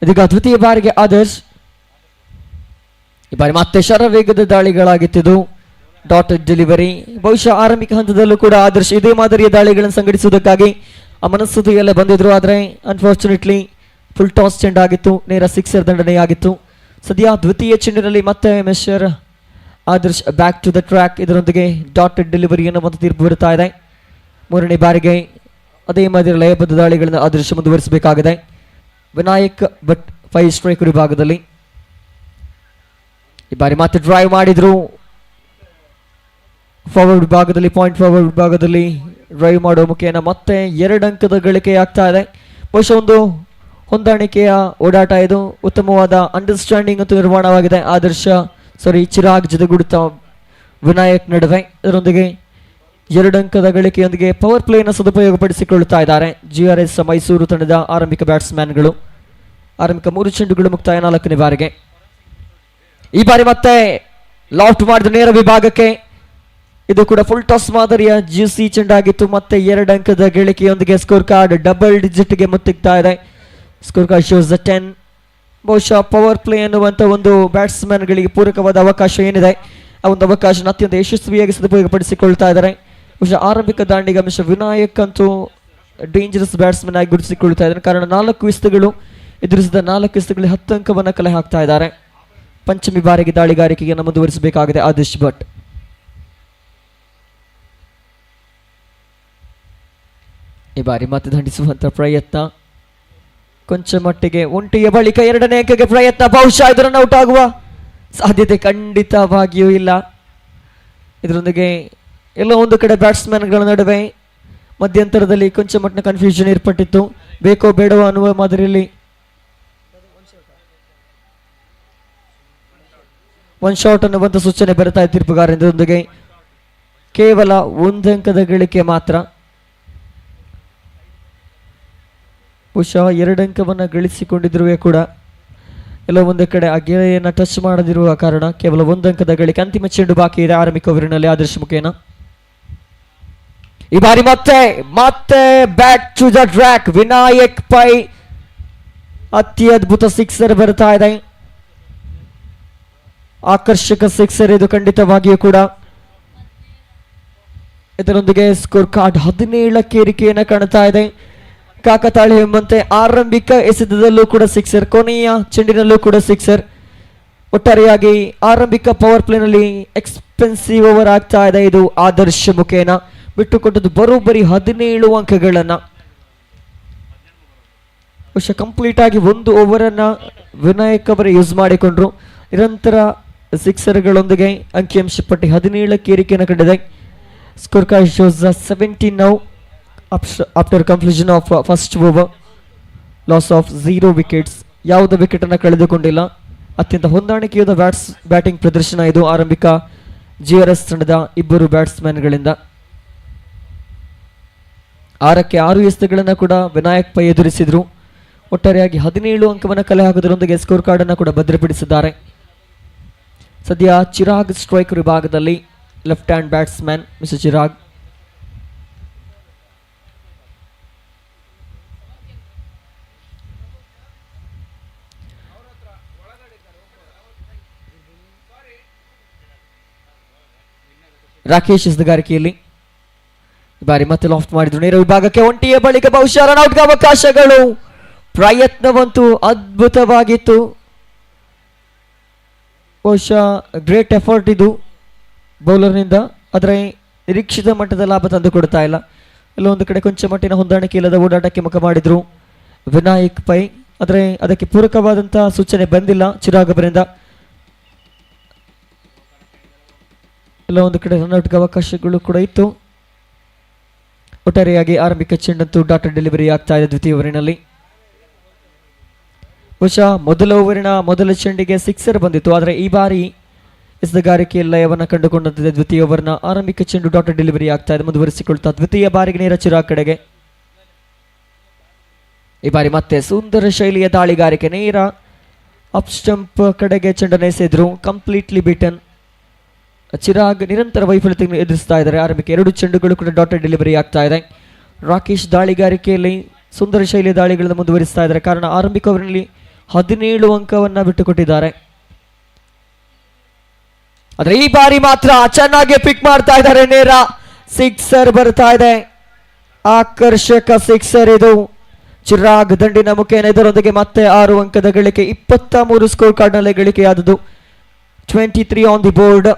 ಇದೀಗ ದ್ವಿತೀಯ ಬಾರಿಗೆ ಆದರ್ಶ್. ಈ ಬಾರಿ ಮತ್ತೆ ಶರವೇಗದ ದಾಳಿಗಳಾಗಿತ್ತು. Dotted delivery. ಬಹುಶಃ ಆರಂಭಿಕ ಹಂತದಲ್ಲೂ ಕೂಡ ಆದರ್ಶ್ ಇದೇ ಮಾದರಿಯ ದಾಳಿಗಳನ್ನು ಸಂಘಟಿಸುವುದಕ್ಕಾಗಿ ಆ ಮನಸ್ಥಿತಿಯಲ್ಲೇ ಬಂದಿದ್ರು. ಆದರೆ ಅನ್ಫಾರ್ಚುನೇಟ್ಲಿ ಫುಲ್ ಟಾಸ್ ಚೆಂಡಾಗಿತ್ತು, ನೇರ ಸಿಕ್ಸರ್ ದಂಡನೆಯಾಗಿತ್ತು. ಸದ್ಯ ದ್ವಿತೀಯ ಚೆಂಡಿನಲ್ಲಿ ಮತ್ತೆ mister Adarsh back to the track. ಇದರೊಂದಿಗೆ ಡಾಟೆಡ್ ಡೆಲಿವರಿ ಅನ್ನುವಂಥ ತೀರ್ಪು ಬರುತ್ತಾ ಇದೆ. ಮೂರನೇ ಬಾರಿಗೆ ಅದೇ ಮಾದರಿ ಲಯಬದ್ಧ ದಾಳಿಗಳನ್ನು ಆದರ್ಶ್ ಮುಂದುವರಿಸಬೇಕಾಗಿದೆ. ವಿನಾಯಕ್ ಬಟ್ 5 ಸ್ಟ್ರೈಕ್ ವಿಭಾಗದಲ್ಲಿ ಈ ಬಾರಿ ಮತ್ತೆ ಡ್ರೈವ್ ಮಾಡಿದ್ರು. ಫಾರ್ವರ್ಡ್ ವಿಭಾಗದಲ್ಲಿ ಪಾಯಿಂಟ್ ಫಾರ್ವರ್ಡ್ ವಿಭಾಗದಲ್ಲಿ ಡ್ರೈವ್ ಮಾಡುವ ಮುಖೇನ ಮತ್ತೆ 2 ಅಂಕದ ಗಳಿಕೆ ಆಗ್ತಾ ಇದೆ. ಬಹುಶಃ ಒಂದು ಹೊಂದಾಣಿಕೆಯ ಓಡಾಟ ಇದು. ಉತ್ತಮವಾದ ಅಂಡರ್ಸ್ಟ್ಯಾಂಡಿಂಗ್ ಅಂತೂ ನಿರ್ಮಾಣವಾಗಿದೆ ಚಿರಾಗ್ ಜೊತೆಗೂಡುತ್ತಾ ವಿನಾಯಕ್ ನಡುವೆ. ಇದರೊಂದಿಗೆ 2 ಅಂಕದ ಗಳಿಕೆಯೊಂದಿಗೆ ಪವರ್ ಪ್ಲೇನ ಸದುಪಯೋಗಪಡಿಸಿಕೊಳ್ಳುತ್ತಾ ಇದ್ದಾರೆ GRS ಮೈಸೂರು ತಂಡದ ಆರಂಭಿಕ ಬ್ಯಾಟ್ಸ್ಮನ್ಗಳು. ಆರಂಭಿಕ 3 ಚೆಂಡುಗಳು ಮುಕ್ತಾಯ 4ನೇ ಬಾರಿಗೆ. ಈ ಬಾರಿ ಮತ್ತೆ ಲಾಫ್ಟ್ ಮಾಡಿದ ನೇರ ವಿಭಾಗಕ್ಕೆ. ಇದು ಕೂಡ ಫುಲ್ ಟಾಸ್ ಮಾದರಿಯ ಜ್ಯೂಸಿ ಚೆಂಡಾಗಿತ್ತು. ಮತ್ತೆ 2 ಅಂಕದ ಗಳಿಕೆಯೊಂದಿಗೆ ಸ್ಕೋರ್ ಕಾರ್ಡ್ ಡಬಲ್ ಡಿಜಿಟ್ಗೆ ಮುತ್ತಿಗ್ತಾ ಇದೆ. Score card shows 10. ಬಹುಶಃ ಪವರ್ ಪ್ಲೇ ಅನ್ನುವಂಥ ಒಂದು ಬ್ಯಾಟ್ಸ್ಮನ್ಗಳಿಗೆ ಪೂರಕವಾದ ಅವಕಾಶ ಏನಿದೆ, ಆ ಒಂದು ಅವಕಾಶನ ಅತ್ಯಂತ ಯಶಸ್ವಿಯಾಗಿ ಸದುಪಯೋಗಪಡಿಸಿಕೊಳ್ತಾ ಇದ್ದಾರೆ. ಬಹುಶಃ ಆರಂಭಿಕ ದಾಂಡಿಗ ಮಿಸ್ಟರ್ ವಿನಾಯಕ್ ಅಂತೂ ಡೇಂಜರಸ್ ಬ್ಯಾಟ್ಸ್ಮನ್ ಆಗಿ ಗುರುತಿಸಿಕೊಳ್ತಾ ಇದ್ದಾರೆ. ಕಾರಣ 4 ಎಸೆತಗಳು ಎದುರಿಸಿದ 4 ಎಸೆತಗಳಲ್ಲಿ 10 ಅಂಕವನ್ನು ಕಲೆ ಹಾಕ್ತಾ ಇದ್ದಾರೆ. ಪಂಚಮಿ ಬಾರಿಗೆ ದಾಳಿಗಾರಿಕೆಯನ್ನು ಮುಂದುವರಿಸಬೇಕಾಗಿದೆ ಆದಿಶ್ ಭಟ್. ಈ ಬಾರಿ ಮತ್ತೆ ದಂಡಿಸುವಂತ ಪ್ರಯತ್ನ ಕೊಂಚ ಮಟ್ಟಿಗೆ ಒಂಟಿಯ ಬಳಿಕ 2ನೇ ಅಂಕಕ್ಕೆ ಪ್ರಯತ್ನ. ಬಹುಶಃ ಇದು ರನ್ ಔಟ್ ಆಗುವ ಸಾಧ್ಯತೆ ಖಂಡಿತವಾಗಿಯೂ ಇಲ್ಲ. ಇದರೊಂದಿಗೆ ಎಲ್ಲೋ ಒಂದು ಕಡೆ ಬ್ಯಾಟ್ಸ್ಮನ್ಗಳ ನಡುವೆ ಮಧ್ಯಂತರದಲ್ಲಿ ಕೊಂಚ ಮಟ್ಟಿನ ಕನ್ಫ್ಯೂಷನ್ ಏರ್ಪಟ್ಟಿತ್ತು. ಬೇಕೋ ಬೇಡವೋ ಅನ್ನುವ ಮಾದರಿಯಲ್ಲಿ ಒನ್ ಶಾಟ್ ಅನ್ನುವಂಥ ಸೂಚನೆ ಬರ್ತಾ ಇದೆ ತೀರ್ಪುಗಾರರೊಂದಿಗೆ. ಕೇವಲ 1 ಅಂಕದ ಗಳಿಕೆ ಮಾತ್ರ. ಬಹುಶಃ 2 ಅಂಕವನ್ನು ಗಳಿಸಿಕೊಂಡಿದ್ರು ಕೂಡ ಎಲ್ಲೋ ಒಂದು ಕಡೆ ಆ ಗೆರೆಯನ್ನು ಟಚ್ ಮಾಡದಿರುವ ಕಾರಣ ಕೇವಲ 1 ಅಂಕದ ಗಳಿಕೆ. ಅಂತಿಮ ಚೆಂಡು ಬಾಕಿ ಇದೆ ಆರಂಭಿಕ ಓವರಿನಲ್ಲಿ ಆದರ್ಶ ಮುಖೇನ. ಈ ಬಾರಿ ಮತ್ತೆ back to the track. Vinayak Pai ಅತ್ಯದ್ಭುತ ಸಿಕ್ಸರ್ ಬರ್ತಾ ಇದೆ. ಆಕರ್ಷಕ ಸಿಕ್ಸರ್ ಇದು ಖಂಡಿತವಾಗಿಯೂ ಕೂಡ. ಇದರೊಂದಿಗೆ ಸ್ಕೋರ್ ಕಾರ್ಡ್ 17ಕ್ಕೆ ಏರಿಕೆಯನ್ನು ಕಾಣ್ತಾ ಇದೆ. ಕಾಕತಾಳಿ ಎಂಬಂತೆ ಆರಂಭಿಕ ಎಸೆತದಲ್ಲೂ ಕೂಡ ಸಿಕ್ಸರ್, ಕೊನೆಯ ಚೆಂಡಿನಲ್ಲೂ ಕೂಡ ಸಿಕ್ಸರ್. ಒಟ್ಟಾರೆಯಾಗಿ ಆರಂಭಿಕ ಪವರ್ ಪ್ಲೇನಲ್ಲಿ ಎಕ್ಸ್ಪೆನ್ಸಿವ್ ಓವರ್ ಆಗ್ತಾ ಇದೆ ಇದು ಆದರ್ಶ ಮುಖೇನ. ಬಿಟ್ಟುಕೊಟ್ಟದ್ದು ಬರೋಬ್ಬರಿ 17 ಅಂಕಗಳನ್ನ. ಬಹುಶಃ ಕಂಪ್ಲೀಟ್ ಆಗಿ 1 ಓವರನ್ನು ವಿನಾಯಕ್ ಅವರು ಯೂಸ್ ಮಾಡಿಕೊಂಡ್ರು. ನಿರಂತರ ಸಿಕ್ಸರ್ಗಳೊಂದಿಗೆ ಅಂಕಿಅಂಶ ಪಟ್ಟಿ 17ಕ್ಕೆ ಏರಿಕೆಯನ್ನು ಕಂಡಿದೆ. Score card shows 17 now after completion of first over. Loss of 0 wickets. ಯಾವುದೇ ವಿಕೆಟ್ ಅನ್ನು ಕಳೆದುಕೊಂಡಿಲ್ಲ. ಅತ್ಯಂತ ಹೊಂದಾಣಿಕೆಯಾದ ಬ್ಯಾಟಿಂಗ್ ಪ್ರದರ್ಶನ ಇದು ಆರಂಭಿಕ GRS ತಂಡದ ಇಬ್ಬರು ಬ್ಯಾಟ್ಸ್ಮನ್ಗಳಿಂದ. 6ಕ್ಕೆ 6 ಎಸೆತಗಳನ್ನು ಕೂಡ ವಿನಾಯಕ್ ಪೈ ಎದುರಿಸಿದ್ರು. ಒಟ್ಟಾರೆಯಾಗಿ 17 ಅಂಕವನ್ನು ಕಲೆ ಹಾಕೋದರೊಂದಿಗೆ ಸ್ಕೋರ್ ಕಾರ್ಡ್ ಅನ್ನು ಕೂಡ ಭದ್ರಪಡಿಸಿದ್ದಾರೆ. ಸದ್ಯ ಚಿರಾಗ್ ಸ್ಟ್ರೈಕರ್ ವಿಭಾಗದಲ್ಲಿ left hand batsman mister Chirag. Rakesh ಎಸೆಗಾರಿಕೆಯಲ್ಲಿ ಈ ಬಾರಿ ಮತ್ತೆ ಲಾಫ್ಟ್ ಮಾಡಿದ್ರು. ನೇರ ವಿಭಾಗಕ್ಕೆ ಒಂಟಿಯ ಬಳಿಕ ಬಹುಶಃ ರನ್ಔಟ್ಗೆ ಅವಕಾಶಗಳು. ಪ್ರಯತ್ನವಂತೂ ಅದ್ಭುತವಾಗಿತ್ತು. ಬಹುಶಃ ಗ್ರೇಟ್ ಎಫರ್ಟ್ ಇದು ಬೌಲರ್ನಿಂದ, ಆದರೆ ನಿರೀಕ್ಷಿತ ಮಟ್ಟದ ಲಾಭ ತಂದು ಕೊಡ್ತಾ ಇಲ್ಲ. ಎಲ್ಲೊಂದು ಕಡೆ ಕೊಂಚ ಮಟ್ಟಿನ ಹೊಂದಾಣಿಕೆ ಇಲ್ಲದ ಓಡಾಟಕ್ಕೆ ಮುಖ ಮಾಡಿದ್ರು ವಿನಾಯಕ್ ಪೈ, ಆದರೆ ಅದಕ್ಕೆ ಪೂರಕವಾದಂತಹ ಸೂಚನೆ ಬಂದಿಲ್ಲ ಚಿರಾಗ್ ಅವರಿಂದ. ಎಲ್ಲ ಒಂದು ಕಡೆ ರನ್ಔಟ್ಗೆ ಅವಕಾಶಗಳು ಕೂಡ ಇತ್ತು. ಒಟ್ಟಾರೆಯಾಗಿ ಆರಂಭಿಕ ಚೆಂಡಂತೂ ಡಾಟರ್ ಡೆಲಿವರಿ ಆಗ್ತಾ ಇದೆ ದ್ವಿತೀಯ ಓವರಿನಲ್ಲಿ. ಬಹುಶಃ ಮೊದಲ ಓವರಿನ ಮೊದಲ ಚೆಂಡಿಗೆ ಸಿಕ್ಸರ್ ಬಂದಿತ್ತು, ಆದರೆ ಈ ಬಾರಿ ಎಸೆಗಾರಿಕೆಯ ಲಯವನ್ನು ಕಂಡುಕೊಂಡಂತಿದೆ. ದ್ವಿತೀಯ ಓವರ್ನ ಆರಂಭಿಕ ಚೆಂಡು ಡಾಟರ್ ಡೆಲಿವರಿ ಆಗ್ತಾ ಇದೆ, ಮುಂದುವರಿಸಿಕೊಳ್ತಾ ದ್ವಿತೀಯ ಬಾರಿಗೆ ನೇರ ಚಿರಾಗ್ ಕಡೆಗೆ. ಈ ಬಾರಿ ಮತ್ತೆ ಸುಂದರ ಶೈಲಿಯ ದಾಳಿಗಾರಿಕೆ, ನೇರ ಅಪ್ ಸ್ಟಂಪ್ ಕಡೆಗೆ ಚೆಂಡನ್ನು ಎಸೆದ್ರು. Completely beaten. ಚಿರಾಗ್ ನಿರಂತರ ವೈಫಲ್ಯತೆಯನ್ನು ಎದುರಿಸ್ತಾ ಇದ್ದಾರೆ. ಆರಂಭಿಕ 2 ಚೆಂಡುಗಳು ಕೂಡ ಡಾಟರ್ ಡೆಲಿವರಿ ಆಗ್ತಾ ಇದೆ. ರಾಕೇಶ್ ದಾಳಿಗಾರಿಕೆಯಲ್ಲಿ ಸುಂದರ ಶೈಲಿಯ ದಾಳಿಗಳನ್ನು ಮುಂದುವರಿಸ್ತಾ ಇದ್ದಾರೆ, ಕಾರಣ ಆರಂಭಿಕ ಓವರ್ನಲ್ಲಿ 17 ಅಂಕವನ್ನು ಬಿಟ್ಟುಕೊಟ್ಟಿದ್ದಾರೆ. ಆದರೆ ಈ ಬಾರಿ ಮಾತ್ರ ಚೆನ್ನಾಗಿ ಪಿಕ್ ಮಾಡ್ತಾ ಇದ್ದಾರೆ. ನೇರ ಸಿಕ್ಸರ್ ಬರ್ತಾ ಇದೆ, ಆಕರ್ಷಕ ಸಿಕ್ಸರ್ ಇದು. ಚಿರಾಗ್ ದಂಡಿನ ಮುಖೇನ ಇದರೊಂದಿಗೆ ಮತ್ತೆ 6 ಅಂಕದ ಗಳಿಕೆ. 23 ಸ್ಕೋರ್ ಕಾರ್ಡ್ನಲ್ಲೇ ಗಳಿಕೆಯಾದದ್ದು. 23 on the board.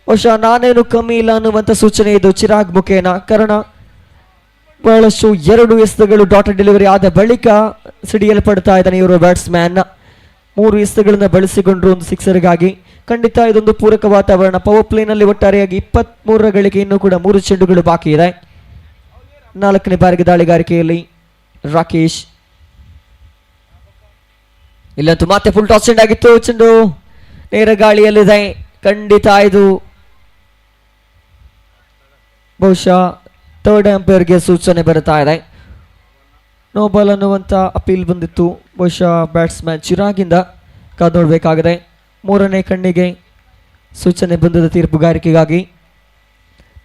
ಬಹುಶಃ ನಾನೇನು ಕಮ್ಮಿ ಇಲ್ಲ ಅನ್ನುವಂಥ ಸೂಚನೆ ಇದು ಚಿರಾಗ್ ಮುಖೇನ, ಕಾರಣ ಬಹಳಷ್ಟು 2 ಎಸೆತಗಳು ಡಾಟರ್ ಡೆಲಿವರಿ ಆದ ಬಳಿಕ ಸಿಡಿಯಲ್ಪಡ್ತಾ ಇದ್ದಾನೆ ಇವರು ಬ್ಯಾಟ್ಸ್ಮ್ಯಾನ್. 3 ಎಸೆತಗಳನ್ನು ಬಳಸಿಕೊಂಡ್ರು ಒಂದು ಸಿಕ್ಸರ್ಗಾಗಿ. ಖಂಡಿತ ಇದೊಂದು ಪೂರಕ ವಾತಾವರಣ. ಪವರ್ ಪ್ಲೇನಲ್ಲಿ ಒಟ್ಟಾರೆಯಾಗಿ 23 ಗಳಿಕೆ, ಇನ್ನೂ ಕೂಡ 3 ಚೆಂಡುಗಳು ಬಾಕಿ ಇದೆ. 4ನೇ ಬಾರಿಗೆ ದಾಳಿಗಾರಿಕೆಯಲ್ಲಿ ರಾಕೇಶ್. ಇಲ್ಲಂತೂ ಮತ್ತೆ ಫುಲ್ ಟಾಸ್ ಚೆಂಡ್ ಆಗಿತ್ತು. ಚೆಂಡು ನೇರ ಗಾಳಿಯಲ್ಲಿದೆ. ಖಂಡಿತ ಇದು ಬಹುಶಃ ಥರ್ಡ್ ಅಂಪೈರ್ಗೆ ಸೂಚನೆ ಬರುತ್ತಾ ಇದೆ. ನೋ ಬಾಲ್ ಅನ್ನುವಂಥ ಅಪೀಲ್ ಬಂದಿತ್ತು. ಬಹುಶಃ ಬ್ಯಾಟ್ಸ್ಮನ್ ಚಿರಾಗಿಂದ ಕಾದು ನೋಡಬೇಕಾಗಿದೆ. 3ನೇ ಕಣ್ಣಿಗೆ ಸೂಚನೆ ಬಂದದ ತೀರ್ಪುಗಾರಿಕೆಗಾಗಿ.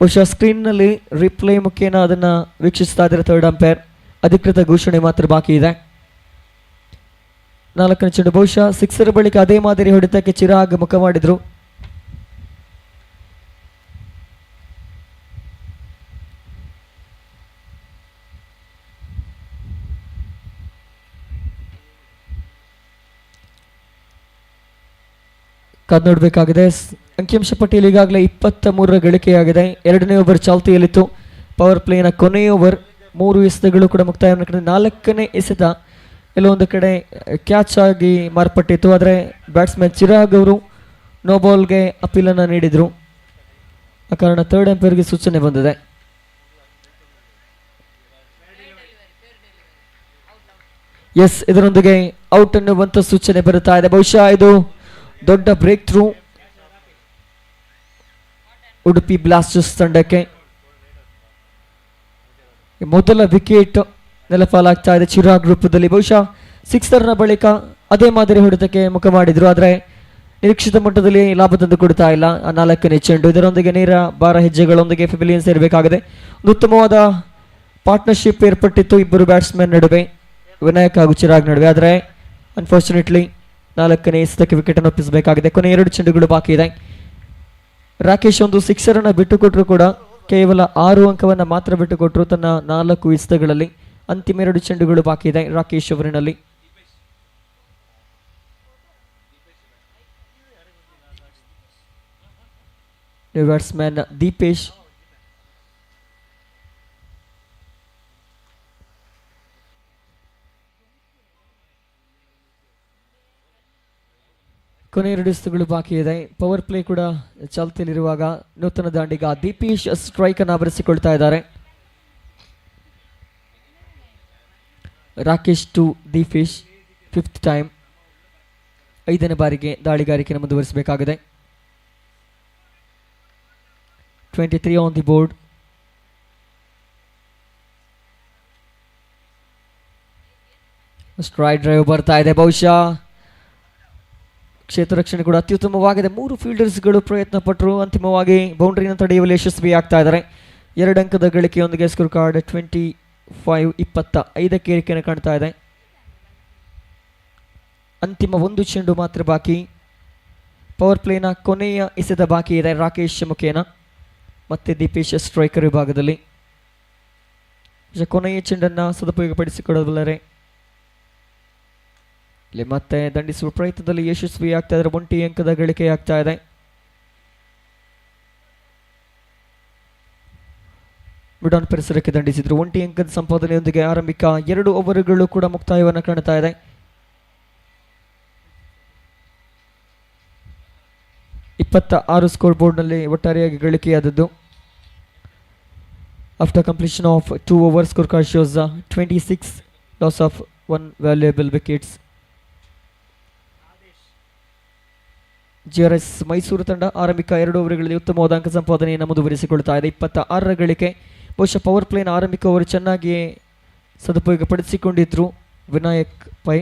ಬಹುಶಃ ಸ್ಕ್ರೀನ್ನಲ್ಲಿ ರಿಪ್ಲೇ ಮುಖೇನ ಅದನ್ನು ವೀಕ್ಷಿಸ್ತಾ ಇದ್ದಾರೆ ಥರ್ಡ್ ಅಂಪೈರ್. ಅಧಿಕೃತ ಘೋಷಣೆ ಮಾತ್ರ ಬಾಕಿ ಇದೆ. 4ನೇ ಚೆಂಡು ಬಹುಶಃ ಸಿಕ್ಸರ್ ಬಳಿಕ ಅದೇ ಮಾದರಿ ಹೊಡೆತಕ್ಕೆ ಚಿರಾಗ್ ಮುಖ ಮಾಡಿದ್ರು. ಕಾದು ನೋಡಬೇಕಾಗಿದೆ. ಅಂಕಿಅಂಶ ಪಟ್ಟಿಯಲ್ಲಿ ಈಗಾಗಲೇ 23 ಗಳಿಕೆಯಾಗಿದೆ. 2ನೇ ಓವರ್ ಚಾಲ್ತಿಯಲ್ಲಿತ್ತು. ಪವರ್ ಪ್ಲೇನ ಕೊನೆಯ ಓವರ್ 3 ಎಸೆತಗಳು ಕೂಡ ಮುಕ್ತಾಯವನ್ನು ಕಂಡಿದೆ. 4ನೇ ಎಸೆತ ಎಲ್ಲೋ ಒಂದು ಕಡೆ ಕ್ಯಾಚ್ ಆಗಿ ಮಾರ್ಪಟ್ಟಿತ್ತು, ಆದರೆ ಬ್ಯಾಟ್ಸ್ಮನ್ ಚಿರಾಗ್ ಅವರು ನೋ ಬಾಲ್ಗೆ ಅಪೀಲನ್ನು ನೀಡಿದರು. ಆ ಕಾರಣ ಥರ್ಡ್ ಅಂಪೈರ್ಗೆ ಸೂಚನೆ ಬಂದಿದೆ. ಎಸ್, ಇದರೊಂದಿಗೆ ಔಟ್ ಅನ್ನುವಂಥ ಸೂಚನೆ ಬರುತ್ತಾ ಇದೆ. ಬಹುಶಃ ಇದು ದೊಡ್ಡ ಬ್ರೇಕ್ ಥ್ರೂ ಉಡುಪಿ ಬ್ಲಾಸ್ಟರ್ಸ್ ತಂಡಕ್ಕೆ. ಮೊದಲ ವಿಕೆಟ್ ನೆಲಪಾಲಾಗ್ತಾ ಇದೆ ಚಿರಾಗ್ ರೂಪದಲ್ಲಿ. ಬಹುಶಃ ಸಿಕ್ಸರ್ನ ಬಳಿಕ ಅದೇ ಮಾದರಿ ಹೊಡೆತಕ್ಕೆ ಮುಖ ಮಾಡಿದ್ರು, ಆದರೆ ನಿರೀಕ್ಷಿತ ಮಟ್ಟದಲ್ಲಿ ಲಾಭ ತಂದು ಕೊಡ್ತಾ ಇಲ್ಲ ಆ 4ನೇ ಚೆಂಡು. ಇದರೊಂದಿಗೆ ನೇರ ಬಾರ ಹೆಜ್ಜೆಗಳೊಂದಿಗೆ ಪೆವಿಲಿಯನ್ ಸೇರಬೇಕಾಗಿದೆ. ಒಂದು ಉತ್ತಮವಾದ ಪಾರ್ಟ್ನರ್ಶಿಪ್ ಏರ್ಪಟ್ಟಿತ್ತು ಇಬ್ಬರು ಬ್ಯಾಟ್ಸ್ಮನ್ ನಡುವೆ, ವಿನಾಯಕ್ ಹಾಗೂ ಚಿರಾಗ್ ನಡುವೆ. ಆದರೆ ಅನ್ಫಾರ್ಚುನೇಟ್ಲಿ 4ನೇ ಎಸೆತಕ್ಕೆ ವಿಕೆಟ್ ಅನ್ನು ಒಪ್ಪಿಸಬೇಕಾಗಿದೆ. ಕೊನೆ 2 ಚೆಂಡುಗಳು ಬಾಕಿ ಇದೆ. ರಾಕೇಶ್ ಒಂದು ಸಿಕ್ಸರ್ ಅನ್ನು ಬಿಟ್ಟುಕೊಟ್ರು ಕೂಡ ಕೇವಲ 6 ಅಂಕವನ್ನು ಮಾತ್ರ ಬಿಟ್ಟುಕೊಟ್ರು ತನ್ನ 4 ಎಸೆತಗಳಲ್ಲಿ. ಅಂತಿಮ 2 ಚೆಂಡುಗಳು ಬಾಕಿ ಇದೆ ರಾಕೇಶ್ ಅವರಿನಲ್ಲಿ. ಬ್ಯಾಟ್ಸ್ಮನ್ ದೀಪೇಶ್ ಕೊನೆ 2 ಎಸೆತಗಳು ಬಾಕಿ ಇದೆ. ಪವರ್ ಪ್ಲೇ ಕೂಡ ಚಾಲ್ತಿಯಲ್ಲಿರುವಾಗ ನೂತನ ದಾಂಡಿಗ ದೀಪೇಶ್ ಸ್ಟ್ರೈಕ್ ಅನ್ನು ಬರೆಸಿಕೊಳ್ತಾ ಇದ್ದಾರೆ. Rakesh to Deepesh 5th time, 5ನೇ ಬಾರಿಗೆ ದಾಳಿಗಾರಿಕೆಯನ್ನು ಮುಂದುವರಿಸಬೇಕಾಗಿದೆ. 23 on the board. Straight drive ಬರ್ತಾ ಇದೆ. ಬಹುಶಃ ಕ್ಷೇತ್ರ ರಕ್ಷಣೆ ಕೂಡ ಅತ್ಯುತ್ತಮವಾಗಿದೆ. 3 ಫೀಲ್ಡರ್ಸ್ಗಳು ಪ್ರಯತ್ನ ಪಟ್ಟರು, ಅಂತಿಮವಾಗಿ ಬೌಂಡ್ರಿನ ತಡೆಯುವಲ್ಲಿ ಯಶಸ್ವಿ ಆಗ್ತಾ ಇದ್ದಾರೆ. 2 ಅಂಕದ ಗಳಿಕೆಯೊಂದಿಗೆ ಸ್ಕೋರ್ ಕಾರ್ಡ್ 25 ಏರಿಕೆಯನ್ನು ಕಾಣ್ತಾ ಇದೆ. ಅಂತಿಮ 1 ಚೆಂಡು ಮಾತ್ರ ಬಾಕಿ. ಪವರ್ ಪ್ಲೇನ ಕೊನೆಯ ಎಸೆತ ಬಾಕಿ ಇದೆ. ರಾಕೇಶ್ ಮುಖೇನ ಮತ್ತೆ ದೀಪೇಶ್ ಸ್ಟ್ರೈಕರ್ ವಿಭಾಗದಲ್ಲಿ ಕೊನೆಯ ಚೆಂಡನ್ನು ಸದುಪಯೋಗಪಡಿಸಿಕೊಳ್ಳಬಲ್ಲರೆ. ಇಲ್ಲಿ ಮತ್ತೆ ದಂಡಿಸುವ ಪ್ರಯತ್ನದಲ್ಲಿ ಯಶಸ್ವಿ ಆಗ್ತಾ ಇದ್ದಾರೆ. 1 ಅಂಕದ ಗಳಿಕೆ ಆಗ್ತಾ ಇದೆ. ಮಿಡಾನ್ ಪರಿಸರಕ್ಕೆ ದಂಡಿಸಿದ್ರು. 1 ಅಂಕದ ಸಂಪಾದನೆಯೊಂದಿಗೆ ಆರಂಭಿಕ 2 ಓವರ್ಗಳು ಕೂಡ ಮುಕ್ತಾಯವನ್ನು ಕಾಣ್ತಾ ಇದೆ. 26 ಸ್ಕೋರ್ ಬೋರ್ಡ್ನಲ್ಲಿ ಒಟ್ಟಾರೆಯಾಗಿ ಗಳಿಕೆಯಾದದ್ದು. After completion of 2 overs, score card shows 26 loss of 1 valuable wickets. GRS Mysuru ತಂಡ ಆರಂಭಿಕ 2 ಓವರ್ಗಳಲ್ಲಿ ಉತ್ತಮವಾದ ಅಂಕ ಸಂಪಾದನೆಯನ್ನು ಮುಂದುವರಿಸಿಕೊಳ್ತಾ ಇದೆ. 26 ಗಳಿಕೆ. ಬಹುಶಃ ಪವರ್ ಪ್ಲೇನ ಆರಂಭಿಕ ಓವರ್ ಚೆನ್ನಾಗಿ ಸದುಪಯೋಗಪಡಿಸಿಕೊಂಡಿದ್ರು ವಿನಾಯಕ್ ಪೈ.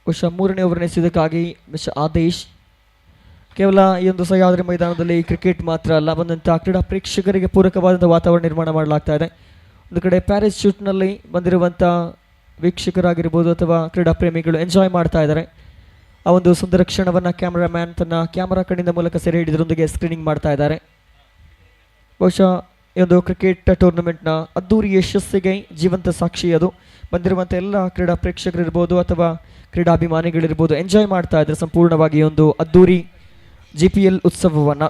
ಬಹುಶಃ 3ನೇ ಓವರ್ ಎಸೆಯುವುದಕ್ಕಾಗಿ ಮಿಸ್ಟರ್ ಆದೇಶ್. ಕೇವಲ ಈ ಒಂದು ಸಹ್ಯಾದ್ರಿ ಮೈದಾನದಲ್ಲಿ ಕ್ರಿಕೆಟ್ ಮಾತ್ರ ಅಲ್ಲ, ಬಂದಂಥ ಕ್ರೀಡಾ ಪ್ರೇಕ್ಷಕರಿಗೆ ಪೂರಕವಾದಂಥ ವಾತಾವರಣ ನಿರ್ಮಾಣ ಮಾಡಲಾಗ್ತಾ ಇದೆ. ಒಂದು ಕಡೆ ಪ್ಯಾರಾಶೂಟ್ನಲ್ಲಿ ಬಂದಿರುವಂಥ ವೀಕ್ಷಕರಾಗಿರ್ಬೋದು ಅಥವಾ ಕ್ರೀಡಾ ಪ್ರೇಮಿಗಳು ಎಂಜಾಯ್ ಮಾಡ್ತಾ ಇದ್ದಾರೆ. ಆ ಒಂದು ಸುಂದರ ಕ್ಷಣವನ್ನು ಕ್ಯಾಮ್ರಾಮ್ಯಾನ್ ತನ್ನ ಕ್ಯಾಮ್ರಾ ಕಣ್ಣಿನ ಮೂಲಕ ಸೆರೆ ಹಿಡಿದ್ರೊಂದಿಗೆ ಸ್ಕ್ರೀನಿಂಗ್ ಮಾಡ್ತಾ ಇದ್ದಾರೆ. ಬಹುಶಃ ಈ ಒಂದು ಕ್ರಿಕೆಟ್ ಟೂರ್ನಮೆಂಟ್ನ ಅದ್ದೂರಿ ಯಶಸ್ಸಿಗೆ ಜೀವಂತ ಸಾಕ್ಷಿ ಅದು. ಬಂದಿರುವಂಥ ಎಲ್ಲ ಕ್ರೀಡಾ ಪ್ರೇಕ್ಷಕರಿರ್ಬೋದು ಅಥವಾ ಕ್ರೀಡಾಭಿಮಾನಿಗಳಿರ್ಬೋದು ಎಂಜಾಯ್ ಮಾಡ್ತಾ ಇದ್ದಾರೆ ಸಂಪೂರ್ಣವಾಗಿ ಒಂದು ಅದ್ದೂರಿ GPL ಉತ್ಸವವನ್ನು.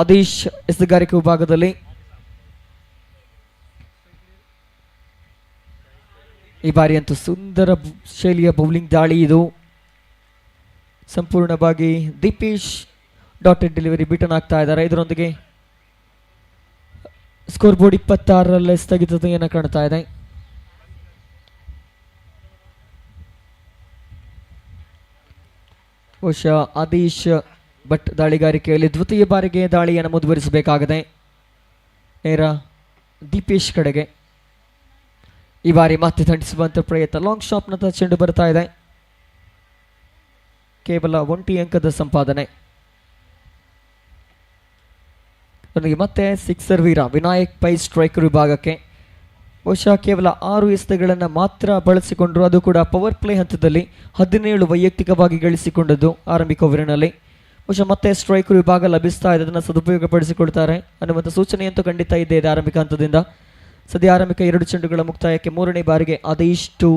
ಆದೇಶ್ ಎಸೆಗಾರಿಕೆ ವಿಭಾಗದಲ್ಲಿ ಈ ಬಾರಿ ಅಂತೂ ಸುಂದರ ಶೈಲಿಯ ಬೌಲಿಂಗ್ ದಾಳಿ ಇದು. ಸಂಪೂರ್ಣವಾಗಿ ದೀಪೇಶ್ ಡಾಟೆಡ್ ಡೆಲಿವರಿ ಬೀಟನ್ ಆಗ್ತಾ ಇದ್ದಾರೆ. ಇದರೊಂದಿಗೆ ಸ್ಕೋರ್ ಬೋರ್ಡ್ 26ರಲ್ಲಿ ಸ್ಥಗಿತತೆಯನ್ನು ಕಾಣ್ತಾ ಇದೆ. ಬಹುಶಃ ಆದೇಶ್ ಭಟ್ ದಾಳಿಗಾರಿಕೆಯಲ್ಲಿ ದ್ವಿತೀಯ ಬಾರಿಗೆ ದಾಳಿಯನ್ನು ಮುಂದುವರಿಸಬೇಕಾಗಿದೆ. ನೇರ ದೀಪೇಶ್ ಕಡೆಗೆ ಈ ಬಾರಿ ಮತ್ತೆ ದಂಡಿಸುವಂಥ ಪ್ರಯತ್ನ. ಲಾಂಗ್ ಶಾಟ್ನಂತ ಚೆಂಡು ಬರ್ತಾ ಇದೆ. ಕೇವಲ 1 ಅಂಕದ ಸಂಪಾದನೆ. ನನಗೆ ಮತ್ತೆ ಸಿಕ್ಸರ್ ವೀರ ವಿನಾಯಕ್ ಪೈ ಸ್ಟ್ರೈಕರ್ ವಿಭಾಗಕ್ಕೆ. ಬಹುಶಃ ಕೇವಲ 6 ಎಸೆತಗಳನ್ನು ಮಾತ್ರ ಬಳಸಿಕೊಂಡರು, ಅದು ಕೂಡ ಪವರ್ ಪ್ಲೇ ಹಂತದಲ್ಲಿ 17 ವೈಯಕ್ತಿಕವಾಗಿ ಗಳಿಸಿಕೊಂಡದ್ದು ಆರಂಭಿಕ ಓವರಿನಲ್ಲಿ. ಬಹುಶಃ ಮತ್ತೆ ಸ್ಟ್ರೈಕರ್ ವಿಭಾಗ ಲಭಿಸ್ತಾ ಇದೆ, ಅದನ್ನು ಸದುಪಯೋಗಪಡಿಸಿಕೊಳ್ತಾರೆ ಅನ್ನುವಂಥ ಸೂಚನೆಯಂತೂ ಖಂಡಿತ ಇದ್ದೇ ಇದೆ ಆರಂಭಿಕ ಹಂತದಿಂದ. ಸದ್ಯ ಆರಂಭಿಕ 2 ಚೆಂಡುಗಳ ಮುಕ್ತಾಯಕ್ಕೆ 3ನೇ ಬಾರಿಗೆ ಆದೇಶ್ ಟು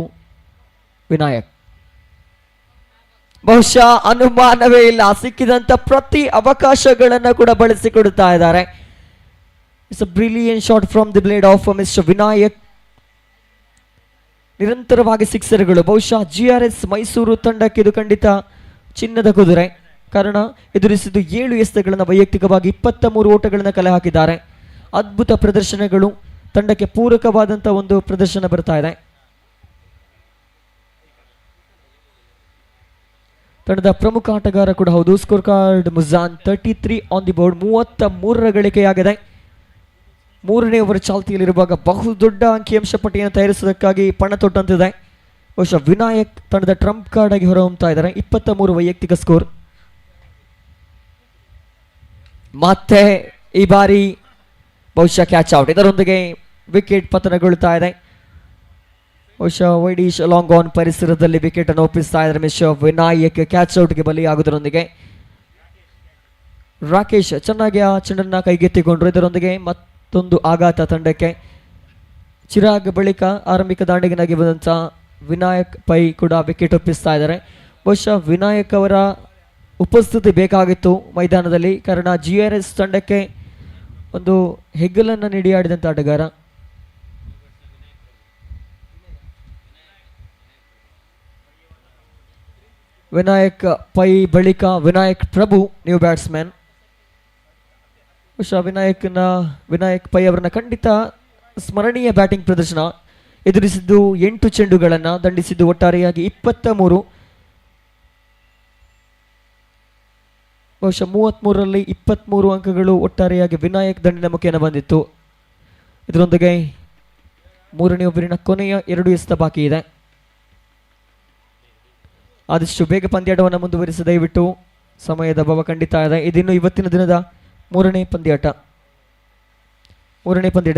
ವಿನಾಯಕ್. ಬಹುಶಃ ಅನುಮಾನವೇ ಇಲ್ಲ, ಸಿಕ್ಕಿದಂಥ ಪ್ರತಿ ಅವಕಾಶಗಳನ್ನು ಕೂಡ ಬಳಸಿಕೊಡುತ್ತಾ ಇದ್ದಾರೆ. It's a brilliant shot from the blade of mister Vinayak. ನಿರಂತರವಾಗಿ ಸಿಕ್ಸರ್ಗಳು. ಬಹುಶಃ GRS ಮೈಸೂರು ತಂಡಕ್ಕೆ ಇದು ಖಂಡಿತ ಚಿನ್ನದ ಕುದುರೆ. ಕಾರಣ ಎದುರಿಸಿದ್ದು 7 ಎಸೆತಗಳನ್ನು ವೈಯಕ್ತಿಕವಾಗಿ 23 ಓಟಗಳನ್ನು ಕಲೆ ಹಾಕಿದ್ದಾರೆ. ಅದ್ಭುತ ಪ್ರದರ್ಶನಗಳು, ತಂಡಕ್ಕೆ ಪೂರಕವಾದಂಥ ಒಂದು ಪ್ರದರ್ಶನ ಬರ್ತಾ ಇದೆ. ತಂಡದ ಪ್ರಮುಖ ಆಟಗಾರ ಕೂಡ ಹೌದು. ಸ್ಕೋರ್ ಕಾರ್ಡ್ ಮುಜಾನ್ 33 ಆನ್ ದಿ ಬೋರ್ಡ್. 33 ಗಳಿಕೆಯಾಗಿದೆ. 3ನೇ ಓವರ್ ಚಾಲ್ತಿಯಲ್ಲಿರುವಾಗ ಬಹುದೊಡ್ಡ ಅಂಕಿಅಂಶ ಪಟ್ಟಿಯನ್ನು ತಯಾರಿಸುವುದಕ್ಕಾಗಿ ಪಣ ತೊಟ್ಟಂತಿದೆ. ಬಹುಶಃ ವಿನಾಯಕ್ ತಂಡದ ಟ್ರಂಪ್ ಕಾರ್ಡ್ ಆಗಿ ಹೊರಹೊಮ್ತಾ ಇದ್ದಾರೆ. 23 ವೈಯಕ್ತಿಕ ಸ್ಕೋರ್. ಮತ್ತೆ ಈ ಬಾರಿ ಬಹುಶಃ ಕ್ಯಾಚ್ ಔಟ್, ಇದರೊಂದಿಗೆ ವಿಕೆಟ್ ಪತನಗೊಳ್ತಾ ಇದೆ. ಬಹುಶಃ ವೈಡೀಶ್ ಲಾಂಗ್ ಆನ್ ಪರಿಸರದಲ್ಲಿ ವಿಕೆಟ್ ಅನ್ನು ಒಪ್ಪಿಸ್ತಾ ಇದ್ದಾರೆ ಮಿಸ್ಟರ್ ವಿನಾಯಕ್. ಕ್ಯಾಚ್ ಔಟ್ಗೆ ಬಲಿಯಾಗುವುದರೊಂದಿಗೆ ರಾಕೇಶ್ ಚೆನ್ನಾಗಿ ಆ ಚೆಂಡನ್ನು ಕೈಗೆತ್ತಿಕೊಂಡ್ರು. ಇದರೊಂದಿಗೆ ಮತ್ತೊಂದು ಆಘಾತ ತಂಡಕ್ಕೆ. ಚಿರಾಗ್ ಬಳಿಕ ಆರಂಭಿಕ ದಾಂಡಿಗನಾಗಿ ಬಂದಂಥ ವಿನಾಯಕ್ ಪೈ ಕೂಡ ವಿಕೆಟ್ ಒಪ್ಪಿಸ್ತಾ ಇದ್ದಾರೆ. ಬಹುಶಃ ವಿನಾಯಕ್ ಅವರ ಉಪಸ್ಥಿತಿ ಬೇಕಾಗಿತ್ತು ಮೈದಾನದಲ್ಲಿ, ಕಾರಣ GRS ತಂಡಕ್ಕೆ ಒಂದು ಹೆಗ್ಗಲನ್ನು ನೀಡಿ ಆಡಿದಂಥ ಆಟಗಾರ. ವಿನಾಯಕ್ ಪೈ ಬಳಿಕ ವಿನಾಯಕ್ ಪ್ರಭು ನ್ಯೂ ಬ್ಯಾಟ್ಸ್ಮನ್. ಬಹುಶಃ ವಿನಾಯಕ್ ಪೈ ಅವರನ್ನ ಖಂಡಿತ ಸ್ಮರಣೀಯ ಬ್ಯಾಟಿಂಗ್ ಪ್ರದರ್ಶನ. ಎದುರಿಸಿದ್ದು 8 ಚೆಂಡುಗಳನ್ನು, ದಂಡಿಸಿದ್ದು ಒಟ್ಟಾರೆಯಾಗಿ 23. ಬಹುಶಃ 33ರಲ್ಲಿ 23 ಅಂಕಗಳು ಒಟ್ಟಾರೆಯಾಗಿ ವಿನಾಯಕ್ ದಂಡಿನ ಮುಖೇನ ಬಂದಿತ್ತು. ಇದರೊಂದಿಗೆ ಮೂರನೇ ಓವರಿನ ಕೊನೆಯ 2 ಎಸೆತ ಬಾಕಿ ಇದೆ. ಆದಷ್ಟು ಬೇಗ ಪಂದ್ಯಾಟವನ್ನು ಮುಂದುವರಿಸಿ ದಯವಿಟ್ಟು, ಸಮಯದ ಅಭಾವ ಖಂಡಿತ ಇದೆ. ಇದಿನ್ನು ಇವತ್ತಿನ ದಿನದ ಮೂರನೇ ಪಂದ್ಯಾಟ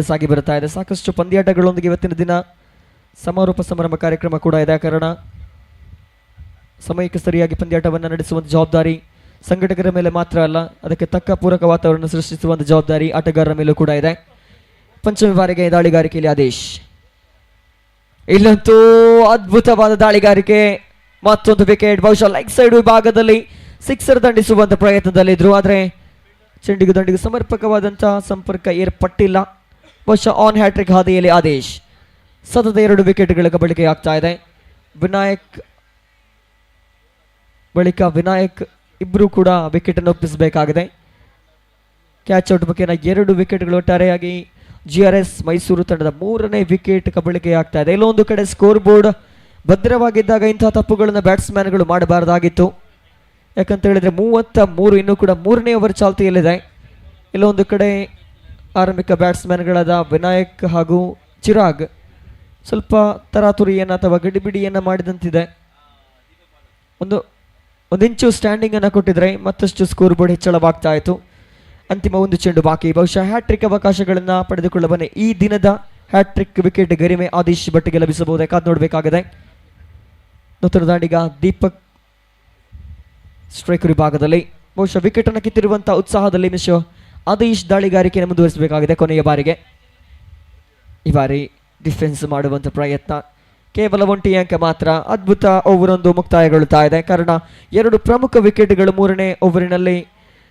ಸಾಗಿ ಬರ್ತಾ ಇದೆ. ಸಾಕಷ್ಟು ಪಂದ್ಯಾಟಗಳೊಂದಿಗೆ ಇವತ್ತಿನ ದಿನ ಸಮಾರೋಪ ಸಮಾರಂಭ ಕಾರ್ಯಕ್ರಮ ಕೂಡ ಇದೆ. ಕಾರಣ ಸಮಯಕ್ಕೆ ಸರಿಯಾಗಿ ಪಂದ್ಯಾಟವನ್ನು ನಡೆಸುವಂಥ ಜವಾಬ್ದಾರಿ ಸಂಘಟಕರ ಮೇಲೆ ಮಾತ್ರ ಅಲ್ಲ, ಅದಕ್ಕೆ ತಕ್ಕ ಪೂರಕ ವಾತಾವರಣ ಸೃಷ್ಟಿಸುವಂಥ ಜವಾಬ್ದಾರಿ ಆಟಗಾರರ ಮೇಲೂ ಕೂಡ ಇದೆ. ಪಂಚಮಿ ಬಾರಿಗೆ ದಾಳಿಗಾರಿಕೆಯಲ್ಲಿ ಆದೇಶ್. ಇಲ್ಲಂತೂ ಅದ್ಭುತವಾದ ದಾಳಿಗಾರಿಕೆ, ಮತ್ತೊಂದು ವಿಕೆಟ್. ಬಹುಶಃ ಲೈಕ್ ಸೈಡ್ ವಿಭಾಗದಲ್ಲಿ ಸಿಕ್ಸರ್ ದಂಡಿಸುವಂಥ ಪ್ರಯತ್ನದಲ್ಲಿದ್ರು, ಆದರೆ ಚೆಂಡಿಗೂ ದಂಡಿಗೂ ಸಮರ್ಪಕವಾದಂತಹ ಸಂಪರ್ಕ ಏರ್ಪಟ್ಟಿಲ್ಲ. ಬಹುಶಃ ಆನ್ ಹ್ಯಾಟ್ರಿಕ್ ಹಾದಿಯಲ್ಲಿ ಆದೇಶ್. ಸತತ 2 ವಿಕೆಟ್ಗಳ ಕಬಳಿಕೆ ಆಗ್ತಾ ಇದೆ. ವಿನಾಯಕ್ ಇಬ್ಬರು ಕೂಡ ವಿಕೆಟ್ ಅನ್ನು ಒಪ್ಪಿಸಬೇಕಾಗಿದೆ. ಕ್ಯಾಚ್ ಔಟ್ ಮುಖೇನ 2 ವಿಕೆಟ್ಗಳು. ಒಟ್ಟಾರೆಯಾಗಿ GRS ಮೈಸೂರು ತಂಡದ 3ನೇ ವಿಕೆಟ್ ಕಬಳಿಕೆ ಆಗ್ತಾ ಇದೆ. ಇಲ್ಲೊಂದು ಕಡೆ ಸ್ಕೋರ್ ಬೋರ್ಡ್ ಭದ್ರವಾಗಿದ್ದಾಗ ಇಂತಹ ತಪ್ಪುಗಳನ್ನು ಬ್ಯಾಟ್ಸ್ಮನ್ಗಳು ಮಾಡಬಾರ್ದಾಗಿತ್ತು. ಯಾಕಂತ ಹೇಳಿದ್ರೆ 33, ಇನ್ನೂ ಕೂಡ 3ನೇ ಓವರ್ ಚಾಲ್ತಿಯಲ್ಲಿದೆ. ಇಲ್ಲೊಂದು ಕಡೆ ಆರಂಭಿಕ ಬ್ಯಾಟ್ಸ್ಮನ್ಗಳಾದ ವಿನಾಯಕ್ ಹಾಗೂ ಚಿರಾಗ್ ಸ್ವಲ್ಪ ತರಾತುರಿಯನ್ನು ಅಥವಾ ಗಡಿಬಿಡಿಯನ್ನು ಮಾಡಿದಂತಿದೆ. ಒಂದು ಇಂಚು ಸ್ಟ್ಯಾಂಡಿಂಗ್ ಅನ್ನು ಕೊಟ್ಟಿದ್ರೆ ಮತ್ತಷ್ಟು ಸ್ಕೋರ್ ಬೋರ್ಡ್ ಹೆಚ್ಚಳವಾಗ್ತಾ ಇತ್ತು. ಅಂತಿಮ 1 ಚೆಂಡು ಬಾಕಿ. ಬಹುಶಃ ಹ್ಯಾಟ್ರಿಕ್ ಅವಕಾಶಗಳನ್ನು ಪಡೆದುಕೊಳ್ಳಬನ್ನಿ. ಈ ದಿನದ ಹ್ಯಾಟ್ರಿಕ್ ವಿಕೆಟ್ ಗರಿಮೆ ಆದೀಶ್ ಭಟ್ಗೆ ಲಭಿಸಬಹುದು, ಕಾದು ನೋಡಬೇಕಾಗಿದೆ. ನೂತನ ದಾಂಡಿಗ ದೀಪಕ್ ಸ್ಟ್ರೈಕರ್ ವಿಭಾಗದಲ್ಲಿ ಬಹುಶಃ ವಿಕೆಟ್ ಅನ್ನು ಕಿತ್ತಿರುವಂತಹ ಉತ್ಸಾಹದಲ್ಲಿ ಆದೀಶ್ ದಾಳಿಗಾರಿಕೆಯನ್ನು ಮುಂದುವರಿಸಬೇಕಾಗಿದೆ. ಕೊನೆಯ ಬಾರಿಗೆ ಈ ಬಾರಿ ಡಿಫೆನ್ಸ್ ಮಾಡುವಂಥ ಪ್ರಯತ್ನ, ಕೇವಲ 1 ಅಂಕ ಮಾತ್ರ. ಅದ್ಭುತ ಓವರ್ ಒಂದು ಮುಕ್ತಾಯಗೊಳ್ಳುತ್ತಾ ಇದೆ. ಕಾರಣ 2 ಪ್ರಮುಖ ವಿಕೆಟ್ಗಳು 3ನೇ ಓವರಿನಲ್ಲಿ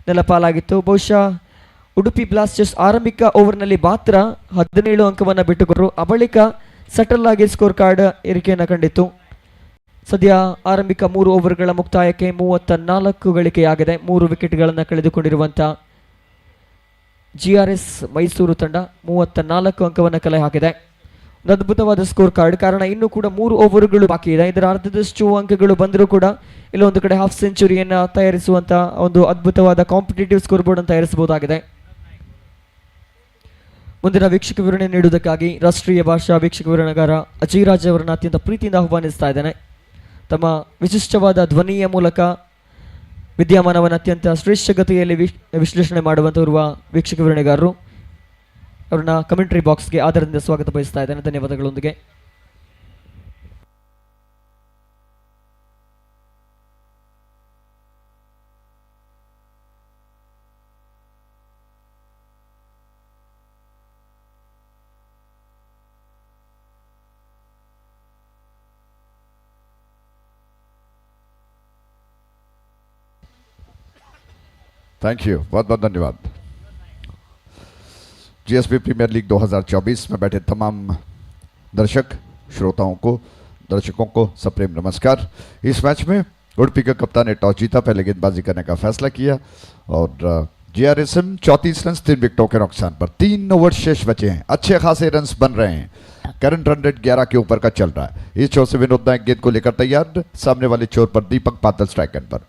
ನೆಲಪಾಲಾಗಿತ್ತು. ಬಹುಶಃ ಉಡುಪಿ ಬ್ಲಾಸ್ಟರ್ಸ್ ಆರಂಭಿಕ ಓವರ್ನಲ್ಲಿ ಮಾತ್ರ 17 ಅಂಕವನ್ನು ಬಿಟ್ಟುಕೊಟ್ಟರು. ಆ ಬಳಿಕ ಸಟಲ್ ಆಗಿ ಸ್ಕೋರ್ ಕಾರ್ಡ್ ಏರಿಕೆಯನ್ನು ಕಂಡಿತ್ತು. ಸದ್ಯ ಆರಂಭಿಕ 3 ಓವರ್ಗಳ ಮುಕ್ತಾಯಕ್ಕೆ 34 ಗಳಿಕೆಯಾಗಿದೆ. 3 ವಿಕೆಟ್ಗಳನ್ನು ಕಳೆದುಕೊಂಡಿರುವಂಥ GRS ಮೈಸೂರು ತಂಡ 34 ಅಂಕವನ್ನು ಕಲೆ ಹಾಕಿದೆ. ಒಂದು ಅದ್ಭುತವಾದ ಸ್ಕೋರ್ ಕಾರ್ಡ್. ಕಾರಣ ಇನ್ನೂ ಕೂಡ 3 ಓವರ್ಗಳು ಬಾಕಿ ಇದೆ. ಇದರ ಅರ್ಧದಷ್ಟು ಅಂಕಗಳು ಬಂದರೂ ಕೂಡ ಇಲ್ಲೊಂದು ಕಡೆ ಹಾಫ್ ಸೆಂಚುರಿಯನ್ನು ತಯಾರಿಸುವಂಥ ಒಂದು ಅದ್ಭುತವಾದ ಕಾಂಪಿಟೇಟಿವ್ ಸ್ಕೋರ್ ಬೋರ್ಡ್ ಅನ್ನು ತಯಾರಿಸಬಹುದಾಗಿದೆ. ಮುಂದಿನ ವೀಕ್ಷಕ ವಿವರಣೆ ನೀಡುವುದಕ್ಕಾಗಿ ರಾಷ್ಟ್ರೀಯ ಭಾಷಾ ವೀಕ್ಷಕ ವಿವರಣೆಗಾರ ಅಜಯ್ ರಾಜ್ ಅವರನ್ನು ಅತ್ಯಂತ ಪ್ರೀತಿಯಿಂದ ಆಹ್ವಾನಿಸ್ತಾ ಇದ್ದೇನೆ. ತಮ್ಮ ವಿಶಿಷ್ಟವಾದ ಧ್ವನಿಯ ಮೂಲಕ ವಿದ್ಯಮಾನವನ್ನು ಅತ್ಯಂತ ಶ್ರೇಷ್ಠ ಗತಿಯಲ್ಲಿ ವಿಶ್ಲೇಷಣೆ ಮಾಡುವಂಥವ್ರುವ ವೀಕ್ಷಕ ವಿವರಣೆಗಾರರು ಅವ್ರನ್ನ ಕಮೆಂಟ್ರಿ ಬಾಕ್ಸ್ಗೆ ಆಧಾರದಿಂದ ಸ್ವಾಗತ ಬಯಸ್ತಾ ಇದ್ದೇನೆ. ಧನ್ಯವಾದಗಳೊಂದಿಗೆ. थैंक यू, बहुत बहुत धन्यवाद. GSB प्रीमियर लीग 2024 में बैठे तमाम दर्शकों को सप्रेम नमस्कार. इस मैच में उडुपी के कप्तान ने टॉस जीता, पहले गेंदबाजी करने का फैसला किया और GRSM 34 रन 3 विकेटों के नुकसान पर 3 ओवर शेष बचे हैं. अच्छे खासे रन्स बन रहे हैं. करंट रन रेट 11 के ऊपर का चल रहा है. इस छोर से विनोद नायक गेंद को लेकर तैयार, सामने वाले छोर पर दीपक बादल स्ट्राइक एंड पर.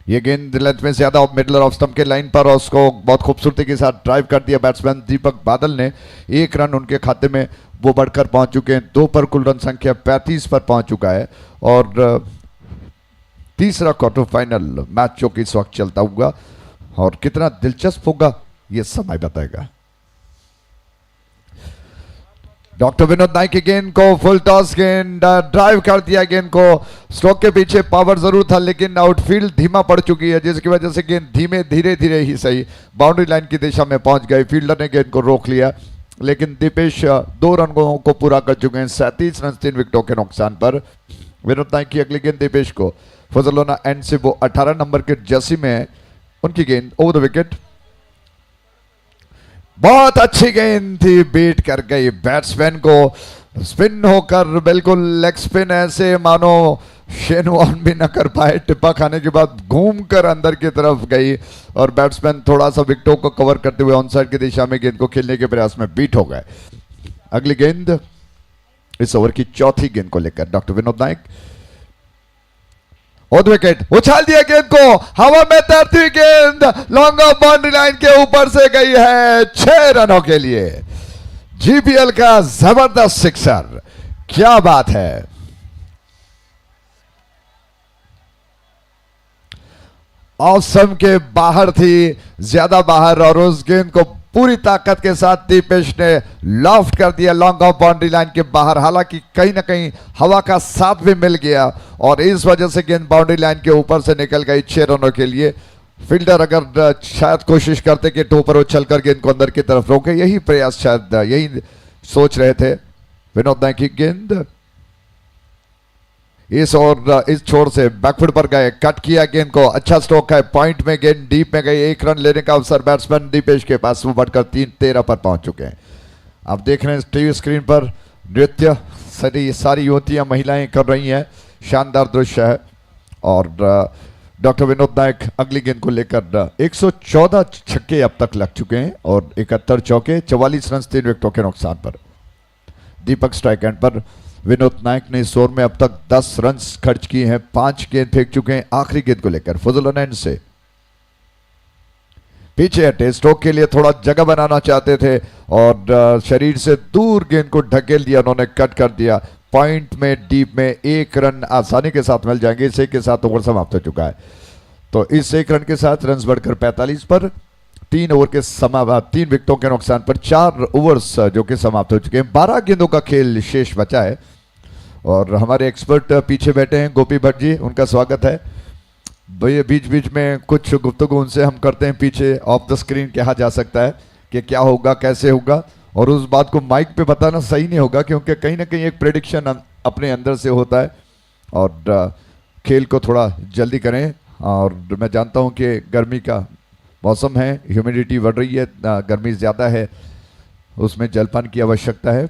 ये गेंद लेंथ में ज्यादा मिडलर ऑफ स्टंप के लाइन पर और उसको बहुत खूबसूरती के साथ ड्राइव कर दिया बैट्समैन दीपक बादल ने. 1 रन उनके खाते में वो बढ़कर पहुंच चुके हैं. 2 पर कुल रन संख्या 35 पर पहुंच चुका है और तीसरा क्वार्टर फाइनल मैच जो कि इस वक्त चलता हुआ और कितना दिलचस्प होगा ये समय बताएगा. डॉक्टर विनोद नायक की गेंद को फुल टॉस गेंद ड्राइव कर दिया. गेंद को स्ट्रोक के पीछे पावर जरूर था लेकिन आउटफील्ड धीमा पड़ चुकी है जिसकी वजह से गेंद धीरे धीरे ही सही बाउंड्री लाइन की दिशा में पहुंच गई. फील्डर ने गेंद को रोक लिया लेकिन दीपेश 2 रनों को पूरा कर चुके हैं. 37 रन 3 विकेटों के नुकसान पर. विनोद नायक की अगली गेंद दीपेश को फजलोना एंड से वो 18 नंबर के जर्सी में उनकी गेंद ओवर द विकेट. बहुत अच्छी गेंद थी, बीट कर गई बैट्समैन को. स्पिन होकर बिल्कुल लेग स्पिन, ऐसे मानो शेन वॉर्न भी न कर पाए। टिप्पा खाने के बाद घूमकर अंदर की तरफ गई और बैट्समैन थोड़ा सा विकेटों को कवर करते हुए ऑन साइड की दिशा में गेंद को खेलने के प्रयास में बीट हो गए। अगली गेंद इस ओवर की चौथी गेंद को लेकर doctor Vinod Nayak. On wicket, उछाल दिया गेंद को, हवा में तैरती हुई गेंद लॉन्ग ऑफ बाउंड्री लाइन के ऊपर से गई है 6 रनों के लिए। जीपीएल का जबरदस्त सिक्सर, क्या बात है। ऑसम के बाहर थी, ज्यादा बाहर, और उस गेंद को पूरी ताकत के साथ दीपेश ने लॉफ्ट कर दिया लॉन्ग ऑफ बाउंड्री लाइन के बाहर। हालांकि कहीं ना कहीं हवा का साथ भी मिल गया और इस वजह से गेंद बाउंड्री लाइन के ऊपर से निकल गई 6 रनों के लिए। फील्डर अगर शायद कोशिश करते कि ऊपर उछलकर गेंद को अंदर की तरफ रोके, यही प्रयास शायद यही सोच रहे थे विनोद नायक की गेंद इस और इस छोर से बैकफुट पर गए, कट किया गेंद को, अच्छा स्ट्रोक है, पॉइंट में गेंद डीप में गई, 1 रन लेने का अवसर बैट्समैन दीपेश के पास, वो बढ़कर 3-13 पर पहुंच चुके हैं। आप देख रहे हैं टीवी स्क्रीन पर नृत्य सारी युवतियां महिलाएं कर रही हैं, शानदार दृश्य है। और डॉक्टर विनोद नायक अगली गेंद को लेकर 114 छक्के अब तक लग चुके हैं और 71 चौके, 44 रन 3 विकेटों के नुकसान पर। दीपक स्ट्राइक एंड पर। विनोद नायक ने इस ओवर में अब तक 10 रन खर्च किए हैं, 5 गेंद फेंक चुके हैं। आखिरी गेंद को लेकर फजल एंड से पीछे हटे, स्ट्रोक के लिए थोड़ा जगह बनाना चाहते थे और शरीर से दूर गेंद को ढकेल दिया उन्होंने, कट कर दिया। पॉइंट में डीप में 1 रन आसानी के साथ मिल जाएंगे। इस एक के साथ ओवर समाप्त हो चुका है। तो इस 1 रन के साथ रन बढ़कर 45 पर, 3 ओवर के 3 विकेटों के नुकसान पर 4 ओवर्स जो कि समाप्त हो चुके हैं। 12 गेंदों का खेल शेष बचा है और हमारे एक्सपर्ट पीछे बैठे हैं गोपी भट्ट जी, उनका स्वागत है। भैया बीच बीच में कुछ गुफ्तगू उनसे हम करते हैं पीछे ऑफ द स्क्रीन, कहा जा सकता है कि क्या होगा कैसे होगा, और उस बात को माइक पे बताना सही नहीं होगा क्योंकि कहीं ना कहीं एक प्रेडिक्शन अपने अंदर से होता है। और खेल को थोड़ा जल्दी करें। और मैं जानता हूं कि गर्मी का मौसम है, ह्यूमिडिटी बढ़ रही है, गर्मी ज़्यादा है, उसमें जलपान की आवश्यकता है,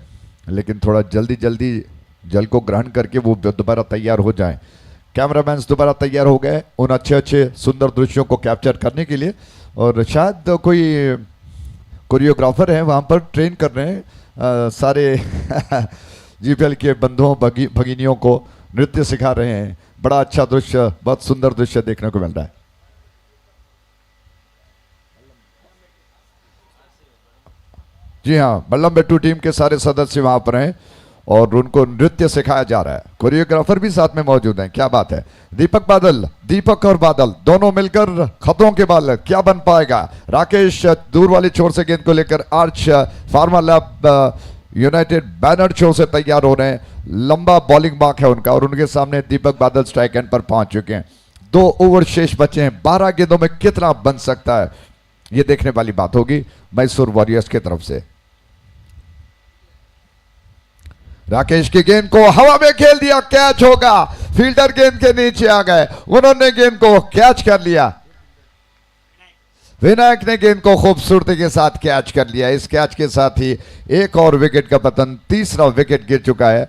लेकिन थोड़ा जल्दी जल को ग्रहण करके वो दोबारा तैयार हो जाएं। कैमरामैन दोबारा तैयार हो गए उन अच्छे सुंदर दृश्यों को कैप्चर करने के लिए, और शायद कोई कोरियोग्राफर है वहाँ पर ट्रेन कर रहे हैं सारे जीपीएल के बंधुओं भगिनियों को नृत्य सिखा रहे हैं। बड़ा अच्छा दृश्य, बहुत सुंदर दृश्य देखने को मिल रहा है। जी हाँ, बल्लम बेट्टू टीम के सारे सदस्य वहां पर हैं और उनको नृत्य सिखाया जा रहा है। कोरियोग्राफर भी साथ में मौजूद हैं, क्या बात है। दीपक और बादल दोनों मिलकर खतरों के बाल, क्या बन पाएगा। राकेश दूर वाली छोर से गेंद को लेकर arch pharma lab United banner छोर से तैयार हो रहे हैं। लंबा बॉलिंग मार्क है उनका और उनके सामने दीपक बादल स्ट्राइक एंड पर पहुंच चुके हैं। 2 ओवर शेष बचे हैं। 12 गेंदों में कितना बन सकता है, यह देखने वाली बात होगी मैसूर वॉरियर्स की तरफ से। राकेश की गेंद को हवा में खेल दिया, कैच होगा। फील्डर गेंद के नीचे आ गए, उन्होंने गेंद को कैच कर लिया। विनायक ने गेंद को खूबसूरती के साथ कैच कर लिया। इस कैच के साथ ही एक और विकेट का पतन, तीसरा विकेट गिर चुका है।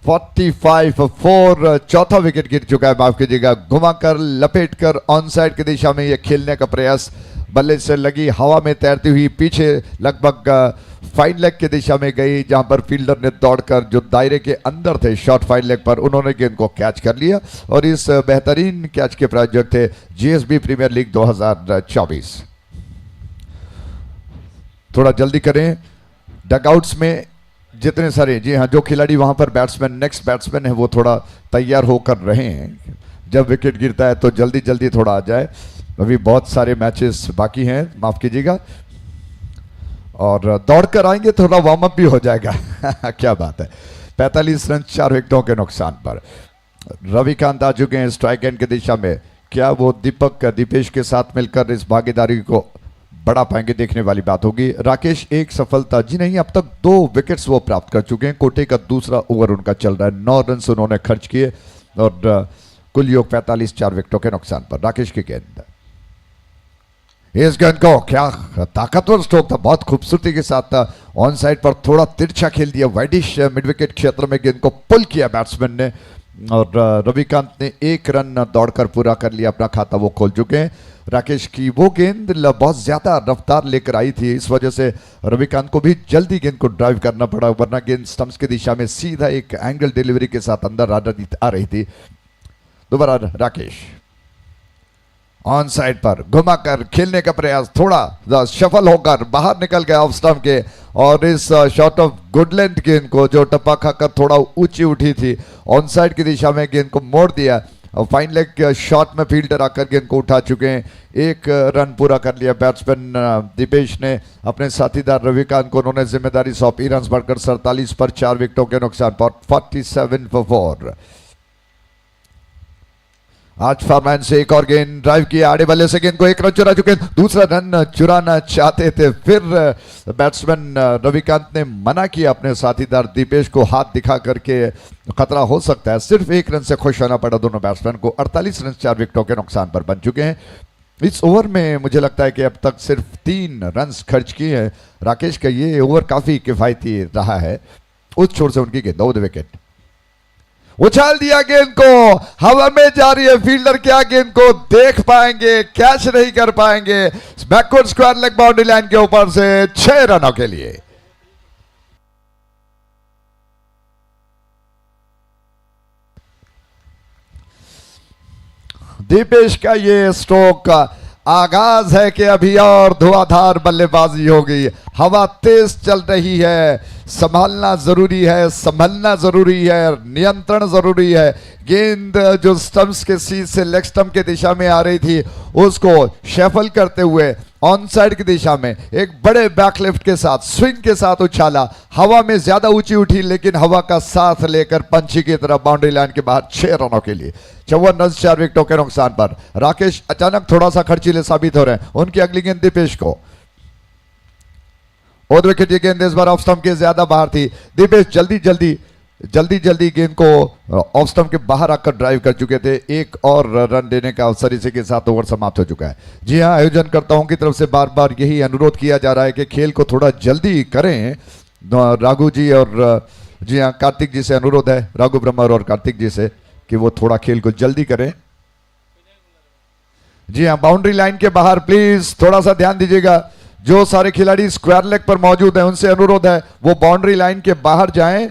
45 चौथा विकेट गिर चुका है, माफ कीजिएगा। घुमाकर लपेटकर ऑन साइड की दिशा में यह खेलने का प्रयास, बल्ले से लगी हवा में तैरती हुई पीछे लगभग फाइन लेग की दिशा में गई, जहां पर फील्डर ने दौड़कर जो दायरे के अंदर थे शॉर्ट फाइन लेग पर, उन्होंने गेंद को कैच कर लिया। और इस बेहतरीन कैच के प्रायोजक थे जीएसबी प्रीमियर लीग 2024। थोड़ा जल्दी करें, डगआउट्स में जितने सारे, जी हाँ, जो खिलाड़ी वहां पर नेक्स्ट बैट्समैन है वो थोड़ा तैयार होकर रहे हैं। जब विकेट गिरता है तो जल्दी थोड़ा आ जाए, अभी बहुत सारे मैचेस बाकी हैं, माफ कीजिएगा। और दौड़कर आएंगे, थोड़ा वार्म अप भी हो जाएगा। क्या बात है। 45 रन 4 विकेटों के नुकसान पर। रविकांत आ चुके हैं स्ट्राइक एंड की दिशा में। क्या वो दीपेश के साथ मिलकर इस भागीदारी को बढ़ा पाएंगे, देखने वाली बात होगी। राकेश एक सफलता, जी नहीं, अब तक 2 विकेट्स वो प्राप्त कर चुके हैं। कोटे का दूसरा ओवर उनका चल रहा है। 9 रन उन्होंने खर्च किए और कुल योग 45 4 विकेटों के नुकसान पर। राकेश की गेंद इस गेंद को, क्या ताकतवर स्ट्रोक था, बहुत खूबसूरती के साथ था, ऑन साइड पर थोड़ा तिरछा खेल दिया, वाइडिश मिड विकेट क्षेत्र में गेंद को पुल किया बैट्समैन ने और रविकांत ने 1 रन दौड़कर पूरा कर लिया, अपना खाता वो खोल चुके हैं। राकेश की वो गेंद बहुत ज्यादा रफ्तार लेकर आई थी, इस वजह से रविकांत को भी जल्दी गेंद को ड्राइव करना पड़ा, वरना गेंद स्टंप्स की दिशा में सीधा एक एंगल डिलीवरी के साथ अंदर आ रही थी। दोबारा राकेश ऑन साइड पर घुमाकर खेलने का प्रयास, थोड़ा सफल होकर बाहर निकल गया ऑफ स्टंप के और इस शॉट ऑफ गुडलैंड गेंद को जो टप्पा खाकर थोड़ा ऊंची उठी थी, ऑन साइड की दिशा में गेंद को मोड़ दिया और फाइन लेग शॉट में फील्डर आकर गेंद को उठा चुके हैं। 1 रन पूरा कर लिया बैट्समैन दीपेश ने अपने साथीदार रविकांत को, उन्होंने जिम्मेदारी सौंपी। रन बढ़कर 47 पर 4 विकेटों के नुकसान पर 47 for 4। आज फरमान से एक और गेंद ड्राइव किया, आड़े बल्ले से गेंद को 1 रन चुरा चुके, दूसरा रन चुराना चाहते थे, फिर बैट्समैन रविकांत ने मना किया अपने साथीदार दीपेश को हाथ दिखा करके खतरा हो सकता है। सिर्फ 1 रन से खुश होना पड़ा दोनों बैट्समैन को। 48 रन 4 विकेटों के नुकसान पर बन चुके हैं। इस ओवर में मुझे लगता है कि अब तक सिर्फ 3 रन खर्च किए हैं। राकेश का ये ओवर काफी किफायती रहा है। उस छोर से उनकी गेंद 2 विकेट, उछाल दिया गेंद को, हवा में जा रही है, फील्डर क्या गेंद को देख पाएंगे, कैच नहीं कर पाएंगे। Backward square leg boundary line के ऊपर से 6 रनों के लिए। दीपेश का ये स्ट्रोक का आगाज है कि अभी और धुआंधार बल्लेबाजी होगी। हवा तेज चल रही है, संभालना जरूरी है, संभलना जरूरी है, नियंत्रण जरूरी है। गेंद जो स्टंप्स के सीध से लेग स्टंप के दिशा में आ रही थी, उसको शफल करते हुए ऑन साइड की दिशा में एक बड़े बैकलिफ्ट के साथ, स्विंग के साथ उछाला, हवा में ज्यादा ऊंची उठी, लेकिन हवा का साथ लेकर पंछी की तरफ बाउंड्री लाइन के बाहर 6 रनों के लिए। 54 रन 4 विकेटों के नुकसान पर राकेश अचानक थोड़ा सा खर्चीले साबित हो रहे हैं। उनकी अगली गेंद दीपेश को, और विकेट ये गेंद इस बार ऑफ स्टंप के ज्यादा बाहर थी। दीपेश जल्दी गेंद को ऑफ स्टंप के बाहर आकर ड्राइव कर चुके थे। 1 और रन देने का अवसर इसी के साथ ओवर समाप्त हो चुका है। जी हां, आयोजनकर्ताओं की तरफ से बार बार यही अनुरोध किया जा रहा है कि खेल को थोड़ा जल्दी करें। राघु जी और जी हां कार्तिक जी से अनुरोध है, राघु ब्रह्मर और कार्तिक जी से, कि वो थोड़ा खेल को जल्दी करें। जी हां, बाउंड्री लाइन के बाहर प्लीज थोड़ा सा ध्यान दीजिएगा। जो सारे खिलाड़ी स्क्वायर लेग पर मौजूद हैं उनसे अनुरोध है वो बाउंड्री लाइन के बाहर जाएं।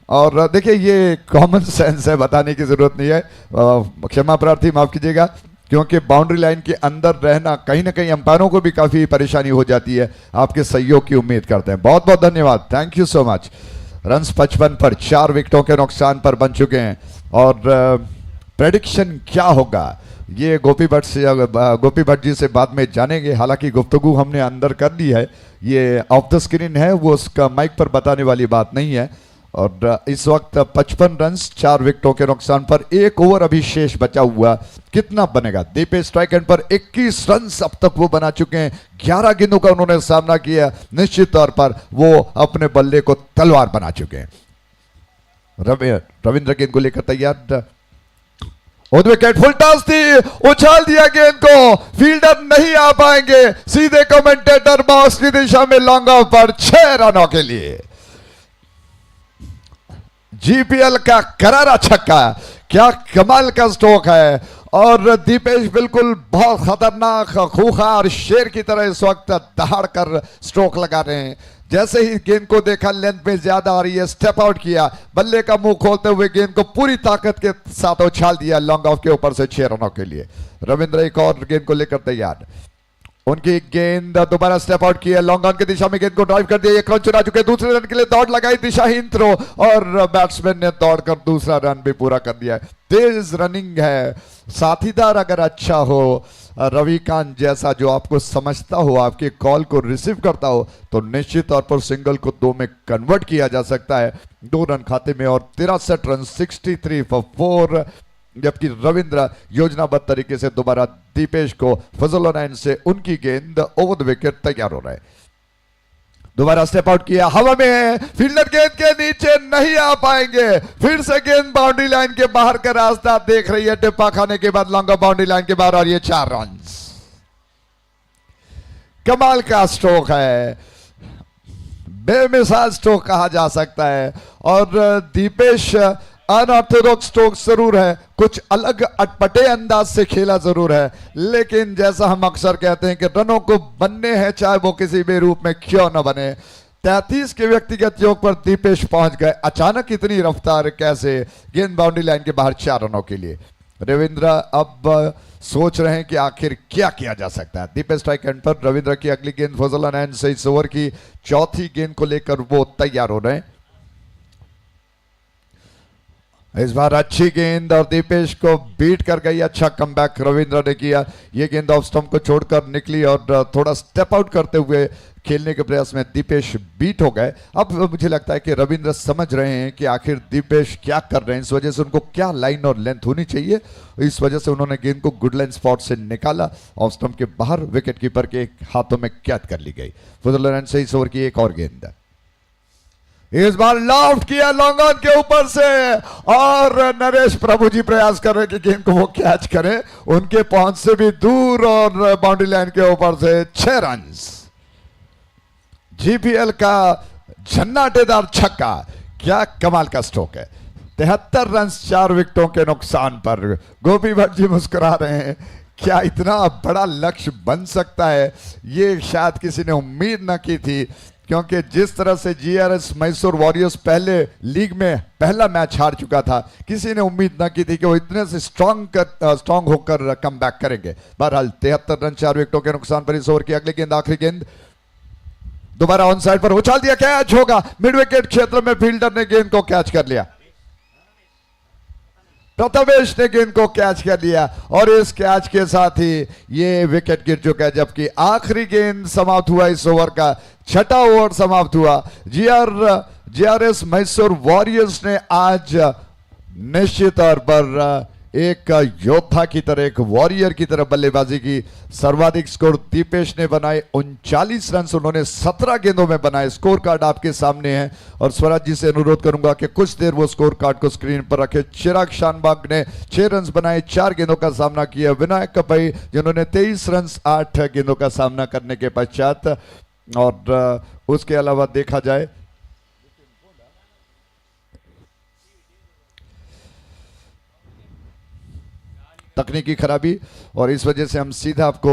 और देखिए, ये कॉमन सेंस है, बताने की जरूरत नहीं है, क्षमा प्रार्थी, माफ कीजिएगा, क्योंकि बाउंड्री लाइन के अंदर रहना कहीं ना कहीं अंपायरों को भी काफी परेशानी हो जाती है। आपके सहयोग की उम्मीद करते हैं। बहुत बहुत धन्यवाद, thank you so much. Runs 55 पर 4 विकेटों के नुकसान पर बन चुके हैं। और प्रेडिक्शन क्या होगा ये गोपी भट्ट जी से बाद में जानेंगे। हालांकि गुफ्तगू हमने अंदर कर ली है, ये ऑफ द स्क्रीन है, वो उसका माइक पर बताने वाली बात नहीं है। और इस वक्त 55 रन 4 विकेटों के नुकसान पर 1 ओवर अभी शेष बचा हुआ, कितना बनेगा? दीपेश स्ट्राइक एंड पर 21 रन अब तक वो बना चुके हैं। 11 गेंदों का उन्होंने सामना किया। निश्चित तौर पर वो अपने बल्ले को तलवार बना चुके हैं। रविंद्र गेंद को लेकर तैयार, विकेट, फुल टॉस थी, उछाल दिया गेंद को, फील्डर नहीं आ पाएंगे, सीधे कमेंटेटर बॉक्स की दिशा में लॉन्ग ऑफ पर 6 रनों के लिए। जीपीएल का करारा छक्का, क्या कमाल का स्ट्रोक है। और दीपेश बिल्कुल बहुत खतरनाक खूंखार शेर की तरह इस वक्त दहाड़ कर स्ट्रोक लगा रहे हैं। जैसे ही गेंद को देखा लेंथ में ज्यादा आ रही है, स्टेप आउट किया, बल्ले का मुंह खोलते हुए गेंद को पूरी ताकत के साथ उछाल दिया लॉन्ग ऑफ के ऊपर से 6 रनों के लिए। रविंद्र एक और गेंद को लेकर तैयार, उनकी गेंद दोबारा स्टेप आउट किया, लॉन्ग ऑन की दिशा में गेंद को ड्राइव कर दिया, 1 रन चुरा चुके, दूसरे रन के लिए दौड़ लगाई, दिशाहीन थ्रो, और बैट्समैन ने दौड़कर दूसरा रन भी पूरा कर दिया। तेज रनिंग है, साथीदार अगर अच्छा हो, रविकांत जैसा जो आपको समझता हो, आपके कॉल को रिसीव करता हो, तो निश्चित तौर पर सिंगल को 2 में कन्वर्ट किया जा सकता है। 2 रन खाते में और 63 रन 63 for 4। जबकि रविंद्र योजनाबद्ध तरीके से दोबारा दीपेश को फजल नाइन से उनकी गेंद ओवर द विकेट तैयार हो रहा है। दोबारा स्टेप आउट किया, हवा में है, फील्डर गेंद के नीचे नहीं आ पाएंगे, फिर से गेंद बाउंड्री लाइन के बाहर का रास्ता देख रही है, टिप्पा खाने के बाद लॉन्ग बाउंड्री लाइन के बाहर, और ये 4 रन। कमाल का स्ट्रोक है, बेमिसाल स्ट्रोक कहा जा सकता है। और दीपेश अनऑर्थोडॉक्स स्ट्रोक जरूर है, कुछ अलग अटपटे अंदाज से खेला जरूर है, लेकिन जैसा हम अक्सर कहते हैं कि रनों को बनने हैं चाहे वो किसी भी रूप में क्यों न बने। 33 के व्यक्तिगत योग पर दीपेश पहुंच गए। अचानक इतनी रफ्तार कैसे? गेंद बाउंड्री लाइन के बाहर 4 रनों के लिए। रविंद्र अब सोच रहे हैं कि आखिर क्या किया जा सकता है। दीपेश स्ट्राइक एंड पर। रविंद्र की अगली गेंद फजल एंड से इस ओवर की चौथी गेंद को लेकर वो तैयार हो रहे हैं। इस बार अच्छी गेंद और दीपेश को बीट कर गई। अच्छा कमबैक रविंद्र ने किया। ये गेंद ऑफ स्टंप को छोड़कर निकली और थोड़ा स्टेप आउट करते हुए खेलने के प्रयास में दीपेश बीट हो गए। अब मुझे लगता है कि रविंद्र समझ रहे हैं कि आखिर दीपेश क्या कर रहे हैं, इस वजह से उनको क्या लाइन और लेंथ होनी चाहिए। इस वजह से उन्होंने गेंद को गुड लाइन स्पॉट से निकाला। ऑफ स्टंप के बाहर विकेट कीपर के हाथों में कैद कर ली गई। फजल रन से इस ओवर की एक और गेंद। इस बार लॉफ्ट किया लॉन्ग ऑन के ऊपर से और नरेश प्रभु जी प्रयास कर रहे हैं कि गेंद को वो कैच करें, उनके पहुंच से भी दूर और बाउंड्री लाइन के ऊपर से 6 रन। जीपीएल का झन्नाटेदार छक्का, क्या कमाल का स्ट्रोक है। 73 रन 4 विकेटों के नुकसान पर। गोपी भट्ट जी मुस्कुरा रहे हैं। क्या इतना बड़ा लक्ष्य बन सकता है, ये शायद किसी ने उम्मीद न की थी, क्योंकि जिस तरह से जीआरएस मैसूर वॉरियर्स पहले लीग में पहला मैच हार चुका था, किसी ने उम्मीद ना की थी कि वो इतने से स्ट्रांग होकर कम बैक करेंगे। बहरहाल 73 रन 4 विकेटों के नुकसान पर इस ओवर की अगली गेंद, आखिरी गेंद दोबारा ऑन साइड पर उछाल दिया, कैच होगा। मिड विकेट क्षेत्र में फील्डर ने गेंद को कैच कर लिया। प्रथमेश ने गेंद को कैच कर लिया और इस कैच के साथ ही ये विकेट गिर चुका है, जबकि आखिरी गेंद समाप्त हुआ। इस ओवर का 6वां ओवर समाप्त हुआ। जीआरएस मैसूर वॉरियर्स ने आज निश्चित तौर पर एक योद्धा की तरह, एक वॉरियर की तरह बल्लेबाजी की। सर्वाधिक स्कोर दीपेश ने बनाए 39 रन, उन्होंने 17 गेंदों में बनाए। स्कोर कार्ड आपके सामने है और स्वराज जी से अनुरोध करूंगा कि कुछ देर वो स्कोर कार्ड को स्क्रीन पर रखे। चिराग शानबाग ने 6 रन बनाए, 4 गेंदों का सामना किया। विनायक कपई जिन्होंने 23 रन 8 गेंदों का सामना करने के पश्चात। और उसके अलावा देखा जाए तकनीकी खराबी, और इस वजह से हम सीधा आपको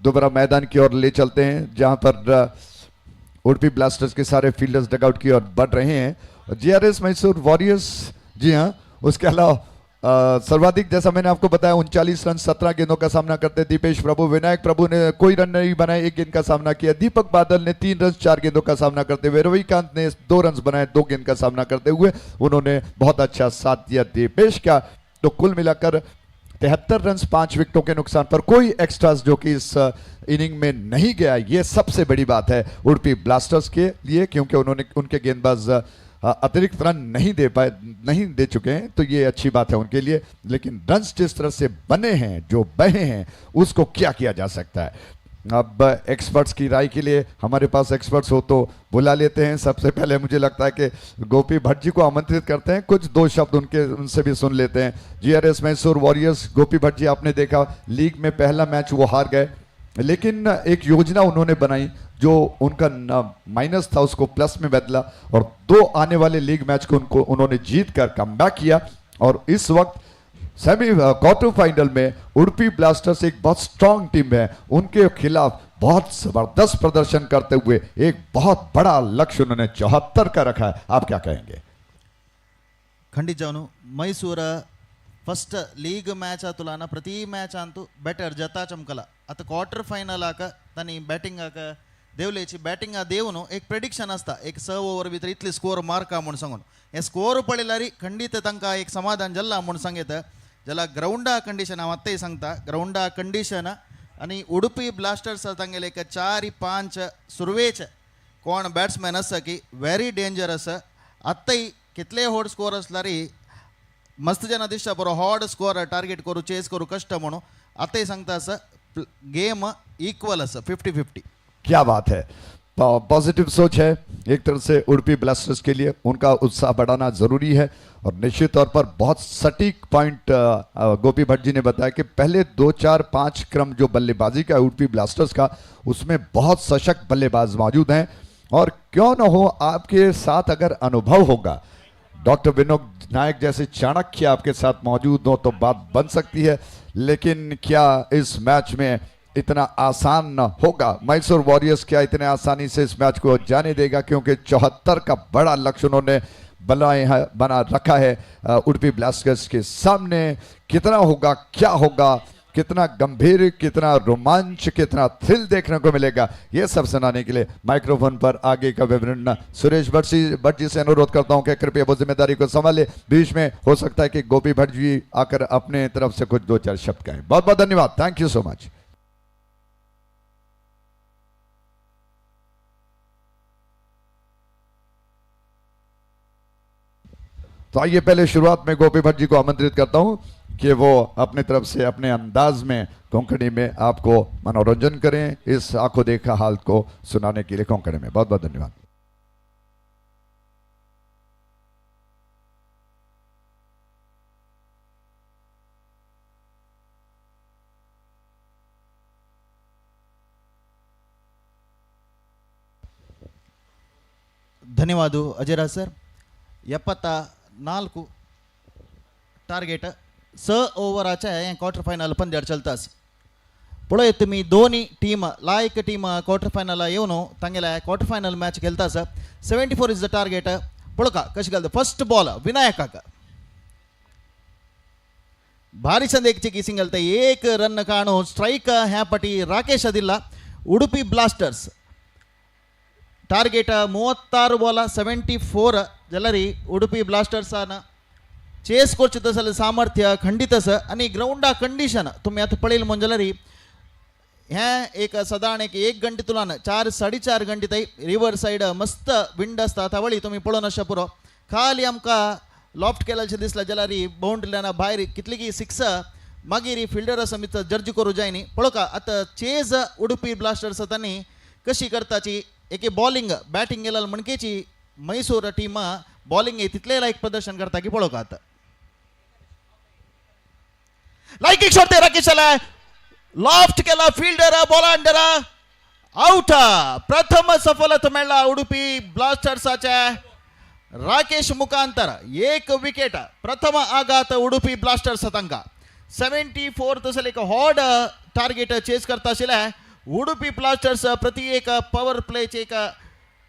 दोबारा मैदान की ओर ले चलते हैं, जहां पर उडुपी ब्लास्टर्स के सारे फील्डर्स डगआउट की ओर बढ़ रहे हैं। जीआरएस मैसूर वॉरियर्स, जी हां, उसके अलावा सर्वाधिक, जैसा मैंने आपको बताया, 39 रन 17 गेंदों का सामना करते दीपेश प्रभु। विनायक प्रभु ने कोई रन नहीं बनाए, 1 गेंद का सामना किया। दीपक बादल ने 3 रन 4 गेंदों का सामना करते हुए। रविकांत ने 2 रन बनाए, 2 गेंद का सामना करते हुए। उन्होंने बहुत अच्छा साथ दिया दीपेश का। तो कुल मिलाकर 73 रन 5 विकेटों के नुकसान पर, कोई एक्स्ट्रास जो कि इस इनिंग में नहीं गया, ये सबसे बड़ी बात है उडुपी ब्लास्टर्स के लिए, क्योंकि उनके गेंदबाज अतिरिक्त रन नहीं दे चुके हैं, तो ये अच्छी बात है उनके लिए। लेकिन रन्स जिस तरह से बने हैं, जो बहे हैं, उसको क्या किया जा सकता है। अब एक्सपर्ट्स की राय के लिए हमारे पास एक्सपर्ट्स हो तो बुला लेते हैं। सबसे पहले मुझे लगता है कि गोपी भट्ट जी को आमंत्रित करते हैं, कुछ 2 शब्द उनसे भी सुन लेते हैं। जीआरएस मैसूर वॉरियर्स, गोपी भट्ट जी, आपने देखा लीग में पहला मैच वो हार गए, लेकिन एक योजना उन्होंने बनाई, जो उनका माइनस था उसको प्लस में बदला और 2 आने वाले लीग मैच को उन्होंने जीत कर कमबैक किया। और इस वक्त क्वार्टर फाइनल में उडुपी ब्लास्टर्स एक बहुत स्ट्रांग टीम है, उनके खिलाफ बहुत जबरदस्त प्रदर्शन करते हुए एक बहुत बड़ा लक्ष्य उन्होंने 74 का रखा है। आप क्या कहेंगे? खंडित मैसूर फस्ट लीग मैच तुलाना प्रति मैच अंतु बेटर जता चमकला आता क्वार्टर फाइनल आका तनी बैटिंग आका देवलेची बैटिंग देवनो एक प्रेडिक्शन असता एक 6 ओव्हर भितर इतली स्कोर मार्का म्हणून सांगून हे स्कोर पडलेलारी खंडित तांकां एक समाधान जल्ला म्हणून सांगेत जला ग्राउंडा कंडिशन हांव आत्ताय सांगता ग्राउंडा कंडिशन आनी उडुपी ब्लास्टर्स तांगेले एक 4-5 सुरवेच कोण बॅट्समॅन आसा की व्हेरी डेंजरस आत्ताय कितले हॉड स्कोर असलारी मस्त जन दिसता बरो हॉड स्कोर टार्गेट करू चेस करू कष्ट म्हणून आताय सांगता गेम इक्वल 50-50। क्या बात है। पॉजिटिव सोच है एक तरह से उडुपी ब्लास्टर्स के लिए, उनका उत्साह बढ़ाना जरूरी है। और निश्चित तौर पर बहुत सटीक पॉइंट गोपी भट्ट जी ने बताया कि पहले 2 4 5 क्रम जो बल्लेबाजी का उडुपी ब्लास्टर्स का, उसमें बहुत सशक्त बल्लेबाज मौजूद हैं। और क्यों न हो, आपके साथ अगर अनुभव होगा, डॉक्टर विनोद नायक जैसे चाणक्य आपके साथ मौजूद हो तो बात बन सकती है। लेकिन क्या इस मैच में इतना आसान न होगा? मैसूर वॉरियर्स क्या इतने आसानी से इस मैच को जाने देगा? क्योंकि 74 का बड़ा लक्ष्य उन्होंने बना रखा है उडुपी ब्लास्टर्स के सामने। कितना होगा, क्या होगा, कितना गंभीर, कितना रोमांच, कितना थ्रिल देखने को मिलेगा, ये सब सुनाने के लिए माइक्रोफोन पर आगे का विवरण सुरेश भट्ट जी से अनुरोध करता हूं कि कृपया वो जिम्मेदारी को संभाले। बीच में हो सकता है कि गोपी भट्ट जी आकर अपने तरफ से कुछ 2 4 शब्द कहें। बहुत बहुत धन्यवाद, थैंक यू सो मच। तो आइए पहले शुरुआत में गोपी भट्ट जी को आमंत्रित करता हूं कि वो अपने तरफ से अपने अंदाज में कोंकणी में आपको मनोरंजन करें, इस आंखों देखा हाल को सुनाने के लिए कोंकणी में। बहुत बहुत धन्यवाद। ಧನ್ಯವಾದ ಅಜಯರಾಜ್ ಸರ್. 74 टार्गेट 6 ओव्हराच्या हें क्वार्टर फायनल पंद्याड चलतास. पळय तुमी दोनी टीम लायक टीम क्वार्टर फायनल येवन तांगेल्या क्वार्टर फायनल मॅच खेळतास. 74 इज द टार्गेट. पळका कशें घालता. फर्स्ट बॉल विनायकाक भारी संदेकची ಕಿಸಿಂಗ್ घालता. 1 रन काणू स्ट्राईक ह्या पटी राकेश अदिल्ला. उडुपी ब्लास्टर्स टार्गेट 36 बॉल 74 जलरी उडुपी ब्लास्टर्सानं चेस करचे तसं सामर्थ्य खंडितच. आणि ग्राउंडा कंडिशन तुम्ही आता पळेल म्हणजे ह्या एक साधारण एक घंटे तुलान 4 4.5 घंटे तरी रिव्हर साईड मस्त विंड असता. तावळी तुम्ही पळोन अशा पुरो खाली आमकां लॉफ्ट केल्याचें दिसला जाल्यार बाउंड्रीलाना भायर कितली की 6 मागीर फिल्डर असं मित्र जर्जी करू जायनी. पळोवका आता चेज उडुपी ब्लास्टर्स तांणी कशी करताची. एक बॉलिंग बॅटिंग गेल्यार म्हणकेची मैसूर टीम बॉलिंग तितले लायक प्रदर्शन करता की पळोवका. आता लायक एक शॉट राकेशाला लॉफ्ट केला फिल्डर बॉल अंडर आउट. प्रथम सफलता मेळ्ळा उडुपी ब्लास्टर्साच्या राकेश मुखांतर 1 विकेट. प्रथम आघात उडुपी ब्लास्टर्स तांकां. 74 तसले एक हॉड टार्गेट चेस करता आशिल्ले उडुपी ब्लास्टर्स प्रति एक पॉवर प्लेचे एक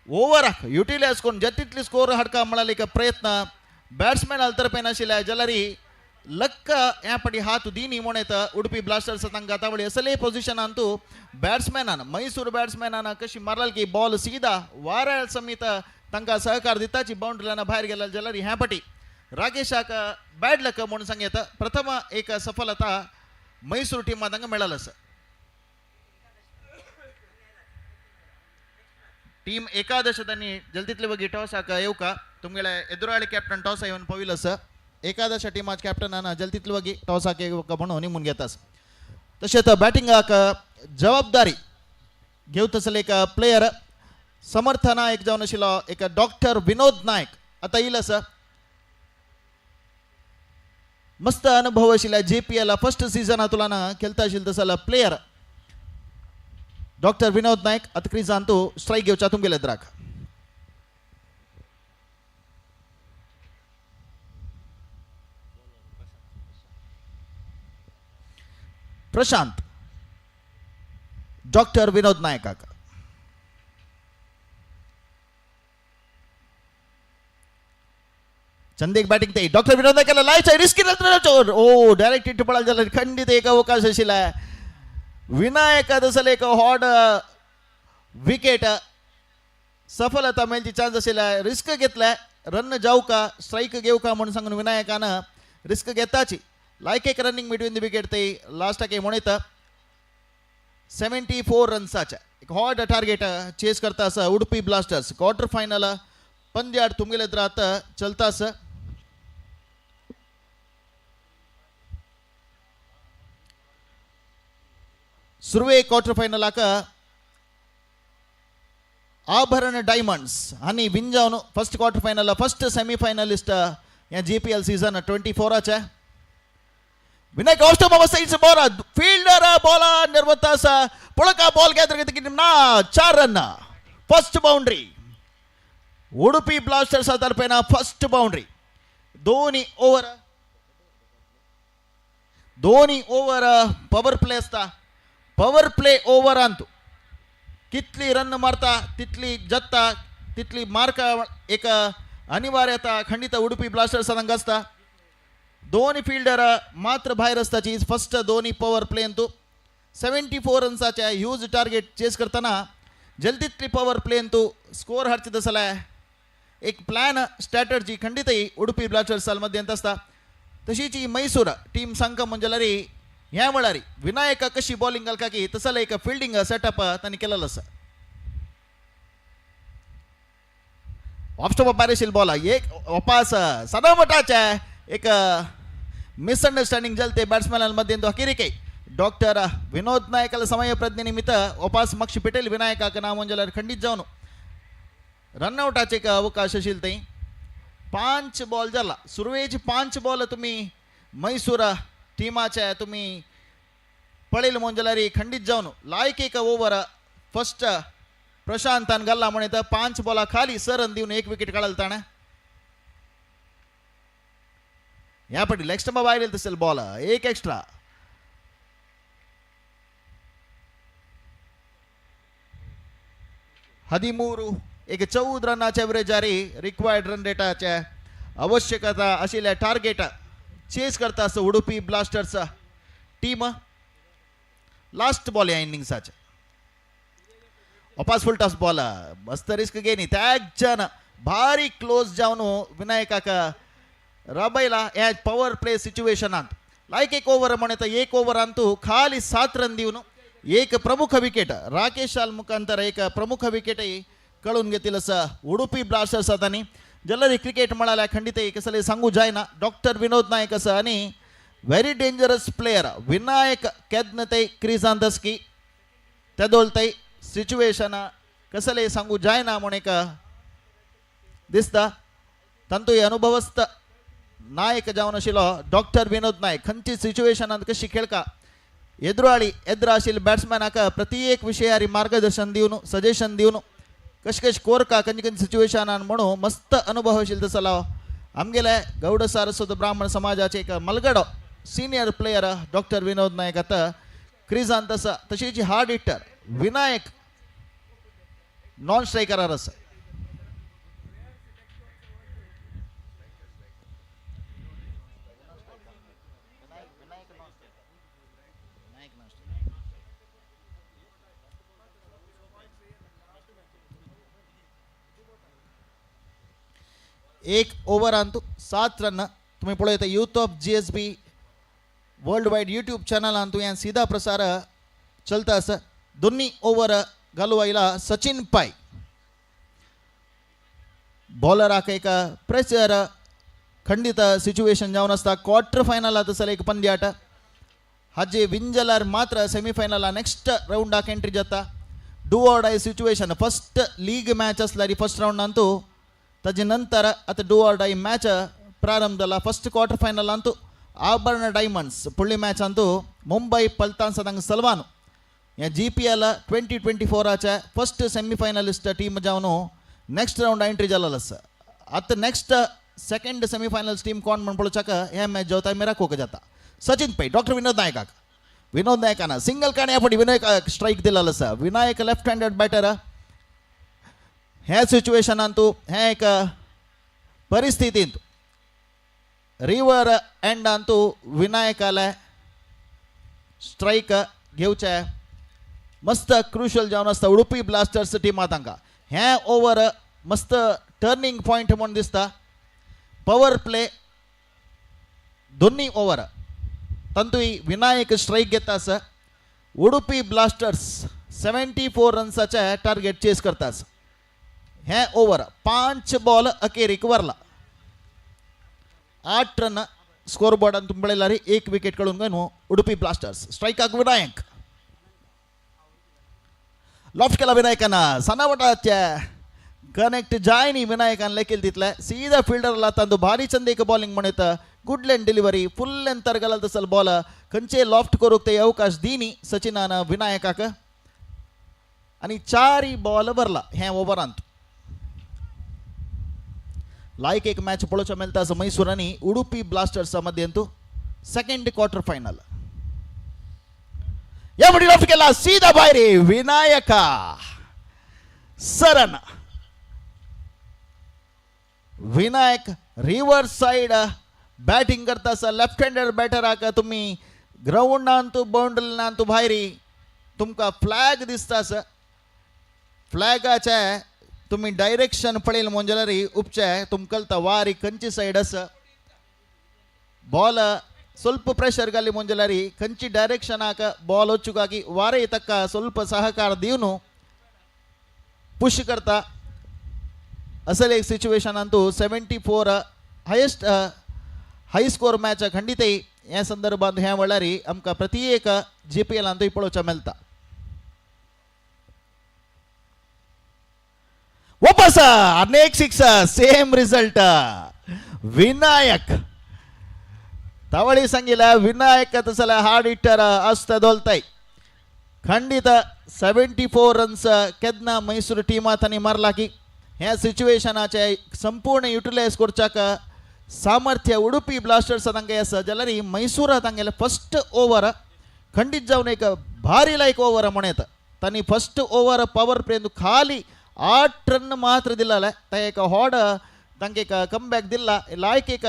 ओव्हर युटिलायज करून जतितली स्कोर हाडका म्हणाले एक प्रयत्न बॅट्समॅन तर्फेन आशिल्ले जाल्यार लक्क ह्या पटी हात दिनी म्हणून येता उडुपी ब्लास्टर्स तांकां तावळी असले पोझिशनान तू बॅट्समॅनान मैसूर बॅट्समॅनान कशी मारला की बॉल सीधा वाऱ्या समेत तांकां सहकार दिताची बाउंड्रीलान भायर गेला जाल्यार ह्या पटी राकेशाक बॅड लक म्हणून सांगता. प्रथम एक सफलता मैसूर टीम तांकां मेळ्ळा. टीम एकादश त्यांनी जल्दीतले बघी टॉस येवका तुमगेले एದುರಾಳಿ कॅप्टन टॉस येवन पविलस. एकादश टीमाच कॅप्टनान जल्दीतले बघी टॉस येवका म्हणून निमून घेतास. तशेंच बॅटिंगाक जबाबदारी घेवत असले एक प्लेयर समर्थना एक जावन आशिल्लो एक डॉक्टर विनोद नायक आता येयलस. मस्त अनुभव आशिल्ल्या JPL फर्स्ट सीझन तुलान खेळता आशिल्लो तसलो प्लेयर डॉक्टर विनोद नायक आता क्रिजान तू स्ट्राईक घेवच्या तुमगेले एदराक. प्रशांत डॉक्टर विनोद नायकाक चंदेक बॅटिंग ते डॉक्टर विनोद नायकाला लायचा रिस्की ओ डायरेक्ट हिट पडाल जाल्यार खंडित एक अवकाश आशिल्ला. विनायक दसले एक हॉड विकेट सफलता मेळची चान्स आशिल्ला. रिस्क घेतला रन जाऊ का स्ट्राईक घेऊ का म्हणून सांगून विनायकानं रिस्क घेताची. लायक एक रनिंग बिटवीन द विकेट ते लास्टाक म्हणत 74 रन्साच्या एक हॉड टार्गेट चेस करता असा उडुपी ब्लास्टर्स. क्वार्टर फायनल पंद्याड तुमगेले एदरात चलतास. सुरवे क्वार्टर फायनलाक आभरण डायमंड्स आणि विंजावन first quarter final first semifinalist या GPL सीझन 24 विनायक ऑस्टम अवस्थेचं बॉल फील्डर बॉल निर्वतास पुळका बॉल घेतला ना 4 run first boundary Udupi blasters तर्फे फर्स्ट बाउंड्री दोन्ही ओव्हर पॉवर प्ले असता पॉवर प्ले ओव्हर आणतो कितली रन मारता तितली जत्ता तितली मार्क एक अनिवार्यता खंडित उडुपी ब्लास्टर्स संघ असता दोन्ही फील्डर मात्र बाहेर असताची फर्स्ट दोन्ही power play Antu 74 रन्साच्या huge target chess करताना जल्दीतली पॉवर प्ले अंतू स्कोर हाडची असला एक प्लॅन स्ट्रॅटर्जी खंडितही उडुपी ब्लास्टर्स मध्ये अंत असता तशीच ही मैसूर टीम संघ मंजलारी ह्या वेळारी विनायक कशी बॉलिंग घालका की तसला एक फिल्डिंग सेटअप त्यांनी केलेलं असं ऑफस्टॉप बारेशील बॉल एक वापस सदामटाच्या एक मिसअंडरस्टँडिंग जलते बॅट्समॅन मध्ये अखेरिके डॉक्टर विनोद नायकला समय प्रज्ञेनिमित्त वापस मक्षी पेटेल विनायकाक नाव मंजला खंडित जाऊन रनआउटाचे एक अवकाश असेल ते 5 बॉल झाला सुरवेज 5 बॉल तुम्ही मैसूर टीमाच्या तुम्ही पळेल मंजलारी खंडित जाऊन लायक एक ओव्हर फर्स्ट प्रशांतान घालला म्हणे तर 5 बॉला खाली सरन देऊन 1 विकेट काढायला ताण यापटी लेग स्टंप बाहेर असेल बॉल एक एक्स्ट्रा हदिमूरू एक 14 रनाच्या एव्हरेज जारी रिक्वायर्ड रन रेटाच्या आवश्यकता असलेल्या टार्गेट चेस करता असं Udupi blasters team last ball या इनिंग्साच्या वापस फुल टॉस बॉल मस्त रिस्क घेणी त्याच्यान भारी क्लोज जाऊन विनायकाक राबयला या पॉवर प्ले सिच्युएशनात लायक एक ओव्हर म्हणे तर 1 ओव्हर आणतो खाली 7 रन देऊन एक प्रमुख विकेट राकेश शाल मुखांतर एक प्रमुख विकेटही कळून घेतील असं उडुपी ब्लास्टर्स आतानी जल्लरी क्रिकेट म्हणाल्या खंडित कसले सांगू जायना डॉक्टर विनोद नायक असं आणि व्हेरी डेंजरस प्लेयर विनायक केदनते क्रिजांतस्की त्यादोलतई सिच्युएशन कसले सांगू जायना म्हणे का दिसता तंतु अनुभवस्त नायक जावन आशिल्लो डॉक्टर विनोद नायक खंयची सिच्युएशनांत कशी खेळका एद्रुआळी एद्र आशिल्ल्या बॅट्समॅनाक प्रत्येक विशयारी मार्गदर्शन दिवन सजेशन दिवन कशें स्कोर का खंयची सिच्युएशनान म्हणून मस्त अनुभव आशिल्लो तसलो आमगेले गौड सारस्वत ब्राह्मण समाजाचे एक मलगडो सिनियर प्लेयर डॉक्टर विनोद नायक आता क्रिजांत आसा तशीच हार्ड हिटर विनायक नॉन स्ट्रायकरार आसा एक ओव्हर आणतो 7 रन तुम्ही पळयता येता youth of GSB world wide YouTube channel आणतो या सीधा प्रसार चलता असं दोन्ही ओव्हर घालवायला सचिन पाय बॉलराक एक प्रेशर खंडित सिच्युएशन जावन आसता क्वार्टर फायनलात असले एक पंद्याट हाजे विन जाल्यार मात्र सेमीफायनला नेक्स्ट राउंडाक एंट्री जाता do or die situation first league match असल्यारी फर्स्ट राउंड आणतो ताजे नंतर आता डू ऑर डाय मॅच प्रारंभ झाला फर्स्ट क्वार्टर फायनल आणतो आभरण डायमंड्स पुढली मॅच आणतो मुंबई पलतान सदांग सलवान या GPL 2024च्या फर्स्ट सेमीफायनलिस्ट टीम जावन नेक्स्ट राउंड एंट्री जाला आसा आता नेक्स्ट सेकंड सेमीफायनल्स टीम कोण म्हण पळोवचाक ह्या मॅच जावता मेराकोक जाता सचिन पै डॉक्टर विनोद नायकान सिंगल काणी आपण विनायक स्ट्राईक दिलेला आसा विनायक लेफ्ट हँडेड बॅटर ह्या सिच्युएशनांत हे एक परिस्थितींत रिवर एंडांत विनायकाला स्ट्राईक घेवचे मस्त क्रुशल जावन आसता उडुपी ब्लास्टर्स टीमात तांकां हे ओव्हर मस्त टर्निंग पॉइंट म्हणून दिसता पॉवर प्ले दोन्ही ओव्हर तंतुई विनायक स्ट्राईक घेता आसा उडुपी ब्लास्टर्स 74 रन्साचे टार्गेट चेस करता आसा हे ओव्हर 5 बॉल अखेरीक वरला 8 रन स्कोर बोर्डान तुम्ही पळयल्यार 1 विकेट काडून घेवन उडुपी ब्लास्टर्स स्ट्रायकाक विनायक लॉफ्ट केला विनायकानं सनावटाच्या कनेक्ट जायनी विनायकान लेखील तिथलं सीधा फिल्डरला ತಂದು ಭಾರಿ ಚಂದ एक बॉलिंग म्हणत good length delivery full length तरगला तसल बॉल खंचे लॉफ्ट करूक ते अवकाश दिनी सचिनान विनायकाक आणि 4 बॉल भरला हे ओव्हरांत लायक एक मॅच पळोवच्या मेळटा मैसूर आणि उडुपी ब्लास्टर्स मध्ये अंतू सेकंड क्वार्टर फायनल या मध्ये लॉफ्ट केला सीधा बाहेर Vinayaka Saran Vinayak reverse side batting करता असा लेफ्ट हँडेड बॅटर आका तुम्ही ग्राउंड अंतू बाउंड्री अंतू भायरी तुमका फ्लॅग दिसता अस फ्लॅगाच्या तुम्ही डायरेक्शन पळेल म्हणजे उपचे तुमकलता वारी कंची साइड अस बॉल ಸ್ವಲ್ಪ ಪ್ರೆಷರ್ gali ಮುಂಜಲಾರಿ ಕಂಚಿ ಡೈರೆಕ್ಷನ್ ಆಕ ಬಾಲ್ ಹೊಚ್ಚುಗಾಗಿ ವಾರೆ ತಕ್ಕ ಸ್ವಲ್ಪ ಸಹಕಾರ ದೀವನು पुश करता असल एक सिच्युएशन अंतू 74 हायेस्ट हाय स्कोर मॅच खंडित या संदर्भात ह्या वेळारी आमका प्रति एक GPL अंतू पळोवच्या मेळता वापस अनेक सिक्स सेम रिझल्ट विनायक तावळी सांगिला विनायक तसला हार्ड हिटर असता दोलताय खंडित 74 रन्स केदना मैसूर टीम आतानी मारला की ह्या सिच्युएशनाचे संपूर्ण युटिलाइज करचाक सामर्थ्य उडुपी ब्लास्टर्स तांगे आसा जाल्यार मैसूर तांगेले फर्स्ट ओव्हर खंडित जावन एक भारी लायक ओव्हर म्हणत तांणी फर्स्ट ओव्हर पॉवर प्ले खाली 8 रन मात्र दिला त्या एक हॉड तांगे एक कमबॅक दिला लायक एक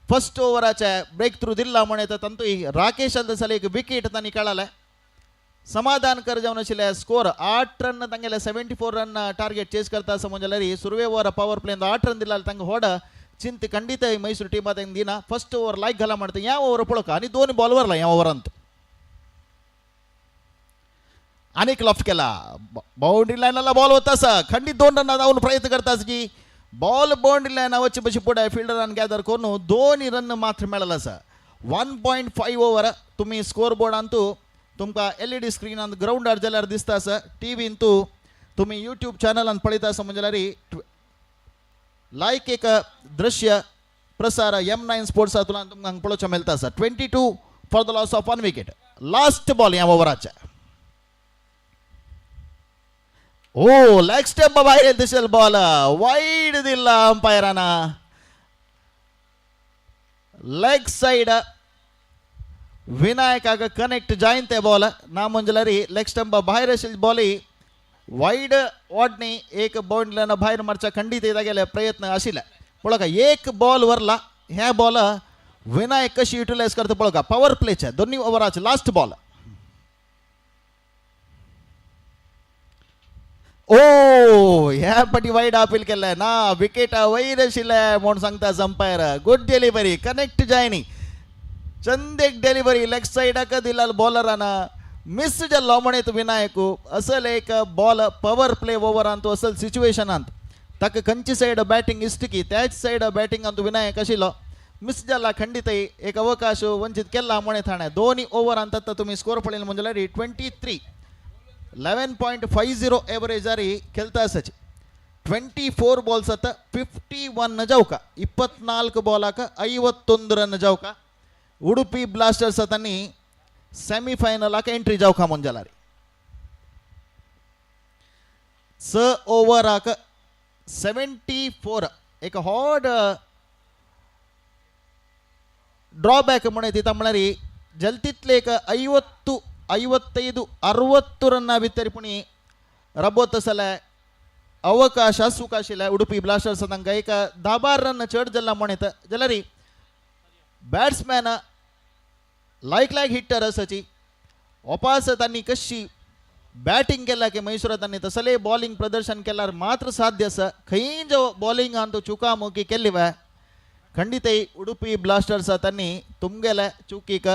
फर्स्ट ओव्हराच्या ब्रेक थ्रू दिला म्हणत तंतु राकेश अंदसल एक विकेट तांणी काढला समाधान कर जावन आशिल्ले स्कोर 8 रन तांगेले 74 रन टार्गेट चेस करता असं म्हणजे Surve over power play 8 run दिला तांगे होड चिंत खंडित मैसूर टीम दिना फर्स्ट ओव्हर लायक घाला म्हणते या ओव्हर पळोका आणि 2 बॉलवरला या ओव्हरांत अनेक लॉफ्ट केला बाउंड्री लाईनला बॉल होता असा खंडित 2 रन जाऊन प्रयत्न करतास की बॉल बाउंड्री लाईन वच्चे बशी पुढे फिल्डरान गॅदर करून 2 रन मात्र मिळाला असा 1.5 ओव्हर तुम्ही स्कोर बोर्ड अंतू तुमका LED स्क्रीन अंत ग्राउंड आर जाल्यार दिसता असा टीव्ही इंतू तुम्ही यूट्यूब चॅनल अंत पळयता असा म्हणजे लायक एक दृश्य प्रसार M9 स्पोर्ट्स हातून तुमकां पळोवच्या मेळटा असा 22 for the loss of 1 wicket last ball या ओव्हराच्या ओ लेग स्टेप बाहेर दिसेल बॉल वाईड दिला अंपायराना लेग साइड विनायकाक कनेक्ट जाईन ते बॉल ना म्हणजे लेग स्टंप बाहेर असेल बॉल वाईड वॉडनी एक बाउंड्रीला बाहेर मारच्या खंडित येता गेले प्रयत्न आशिल्ले पळोका एक बॉल वरला ह्या बॉल विनायक कशी युटिलाइज करता पळोका पॉवर प्लेच्या दोन्ही ओव्हराचे लास्ट बॉल ओ ह्या पटी वाईड अपील केलाय ना विकेट वैर आशिल्ले म्हूण सांगता अंपायर गुड डिलिव्हरी कनेक्ट जायनी चंद एक डिलिव्हरी लेग साइडाक दिला बॉलराना मिस जाल्लो म्हणत विनायक असल एक बॉल पॉवर प्ले ओव्हरांत असल सिच्युएशनांत ताका खंयची साइड बॅटिंग इश्ट की त्याच साइड बॅटिंग अंतू विनायक आशिल्लो मिस जाला खंडित एक अवकाश वंचित केला म्हणत हाणे दोन्ही ओव्हरांत तुम्ही स्कोर पळयलो म्हणजे 23 11.50 एवरेज जारी खेळता असच 24 बॉल्स आता 51 जावका 24 बॉलाक 51 रन जावका उडुपी ब्लास्टर्स तांणी सेमीफायनलाक एंट्री जावका म्हणजे 6 ओव्हराक 74 एक हॉड ड्रॉबॅक म्हणे तिथं म्हणणारी जलतीतले एक 55-60 रन भितरी रबोत असला अवकाश आसूक आशिल्ले उडुपी ब्लास्टर्स तांकां एक 10-12 रन चड जाल्ला म्हणत जाल्यार बॅट्समॅन लायक हिटर आसाची वापस तांणी कशी बॅटिंग केला की मैसूर तांणी तसले बॉलिंग प्रदर्शन केल्यार मात्र साध्य आसा खंय जो बॉलिंग तो चुकामुकी केल्ली वा खंडित उडुपी ब्लास्टर्स तांणी तुमगेल्या चुकीक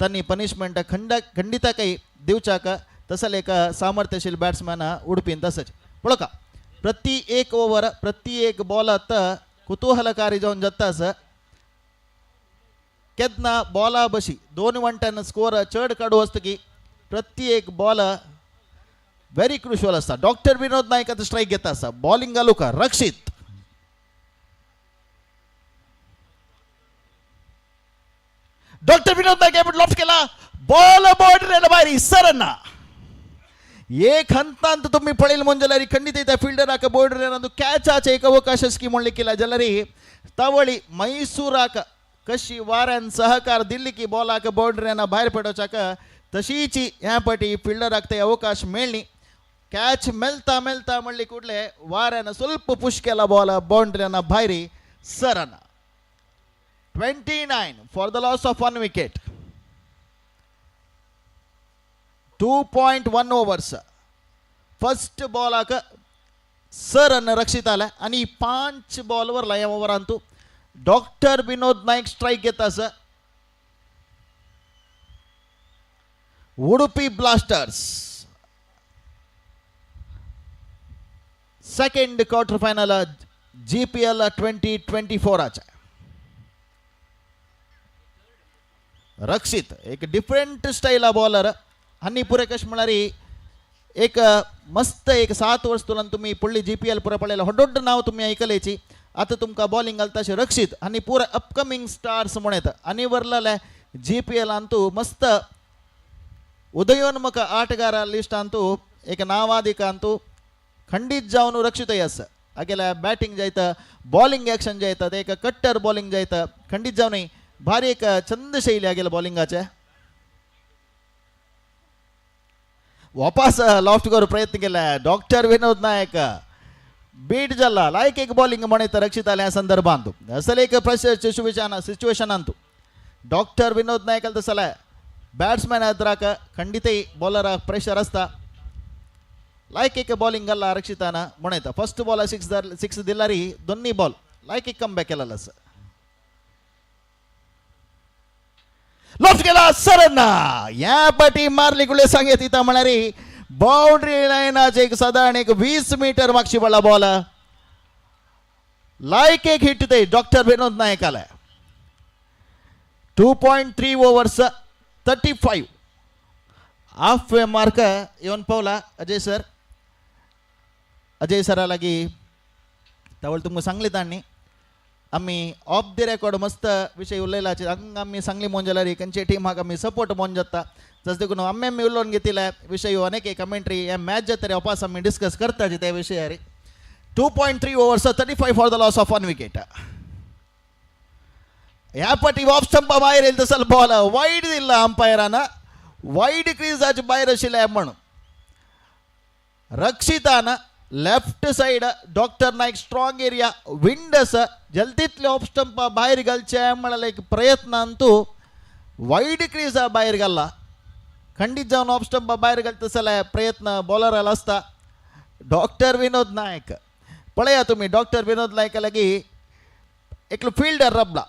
तांणी पनिशमेंट खंडितकय दिवचाक तसले एक सामर्थ्यशील बॅट्समॅन उडुपीन तसच पळोका प्रति एक ओव्हर प्रति एक बॉलात कुतूहलकारी जावन जाता आसा केदना बॉला बशी 2 वंट्यान स्कोर चड काडू आसता की प्रत्येक बॉल व्हेरी क्रुशियल असता. डॉक्टर विनोद नाईक आता स्ट्राईक घेता असा. बॉलिंग घालू का रक्षित. डॉक्टर विनोद नाईक लॉफ्ट केला. बॉल बाउंड्रीला बाहेर सरना एक ಹಂತ ಅಂತ तुम्ही पळेल ಮುಂಜಲರಿ ಖಂಡಿತ ಇದ್ದ ಫೀಲ್ಡರ್ ಆಕ ಬೌಂಡರಿ ಅನ್ನೋದು ಕ್ಯಾಚ್ ಆಚೆ ಏಕ ಅವಕಾಶ ಸ್ಕೀಮ್ ಮಾಡಲಿಕ್ಕಿಲ್ಲ ಜಲರಿ तवळी मैसूराक कशी वाऱ्यान सहकार दिल्ली की बॉल आक बाउंड्रीना बाहेर पडोवचाक तशीची ह्या पटी फिल्डर ते अवकाश मेळ्ळी. कॅच मेलता मेलता म्हणली कुठले वाऱ्यानं ಸ್ವಲ್ಪ पुश केला बॉल बाउंड्रीना भायरी सरन. 29 for the loss of 1 wicket. 2.1 overs. First ball आक सरन रक्षित आला आणि 5 बॉलवर या ओव्हरांतू डॉक्टर विनोद नाईक स्ट्राईक घेता sir. Udupi blasters second quarter final GPL 2024 Rakshit एक डिफरंट स्टाईल बॉलर आणि पुरे कश म्हणारी एक मस्त एक 7 वर्ष तुलन तुम्ही पुढली GPL पुरे पडलेला होडोड नाव तुम्ही ऐकलेची. आता तुमका बॉलिंग घालताशे रक्षित आणि पुरे अपकमिंग स्टार्स म्हणत आणि वरला GPL ಅಂತೂ मस्त उदयोन्मुख आटगार लिस्ट ಅಂತೂ एक नावाधिक ಅಂತೂ खंडित जाऊन रक्षित यस हागेला बॅटिंग जायत बॉलिंग ॲक्शन जायत एक कट्टर बॉलिंग जायत खंडित जाऊन भारी एक छंद शैली आगेला बॉलिंगाचे. वापस लॉफ्ट करू प्रयत्न केला डॉक्टर विनोद नायक बीट जल्ला लायक एक बॉलिंग म्हणत रक्षित आल्या संदर्भात असल एक सिच्युएशन अंतू डॉक्टर विनोद नायक तसला बॅट्समॅन अद्राक खंडित बॉलर प्रेशर असता लायक एक बॉलिंग अल्ला रक्षिताना म्हणत फर्स्ट बॉल 6 दिला री दोन्ही बॉल लायक एक कमबॅक केला सर. लॉफ्ट केला सरना या पटी मारली गुळे सांगत इथं म्हणणारी बाउंड्री लाईनाचे एक साधारण एक 20 मीटर मागची बळा बॉल लायक एक हिट ते डॉक्टर विनोद नायक आला. 2.3 ओव्हर्स 35 हाफ वे मार्क येऊन पावला अजय सरालागी त्यावेळी तुम्ही सांगली ताणी आम्ही ऑफ द रेकॉर्ड मस्त विषय उरलेलाचे हंग आम्ही सांगली मोंजलारी कंचे टीम हाका आम्ही सपोर्ट मोंजता जस देखून आम्ही उलोवन घेतला विषय अनेक कमेंट्री या मॅच जातरे वापस आम्ही डिस्कस करता त्या विषयार. 2.3 overs 35 for the loss of 1 wicket. ह्या पटी ऑफ स्टंप बाहेर येईल तसल बॉल वाईड दिला अंपायराना वाईड क्रीज आज बाहेर आशिल्ले म्हणून रक्षिताना left side doctor Naik strong area winds जलदीतले ऑफ स्टंप बाहेर घालचे म्हणाला एक प्रयत्न अंतू वाईड क्रीज बाहेर घालला खंडित जाऊन ऑफ स्टंप बाहेर घालतसला प्रयत्न बॉलर असता. डॉक्टर विनोद नायक पळया तुम्ही डॉक्टर विनोद नायक लगी एक फील्डर रबला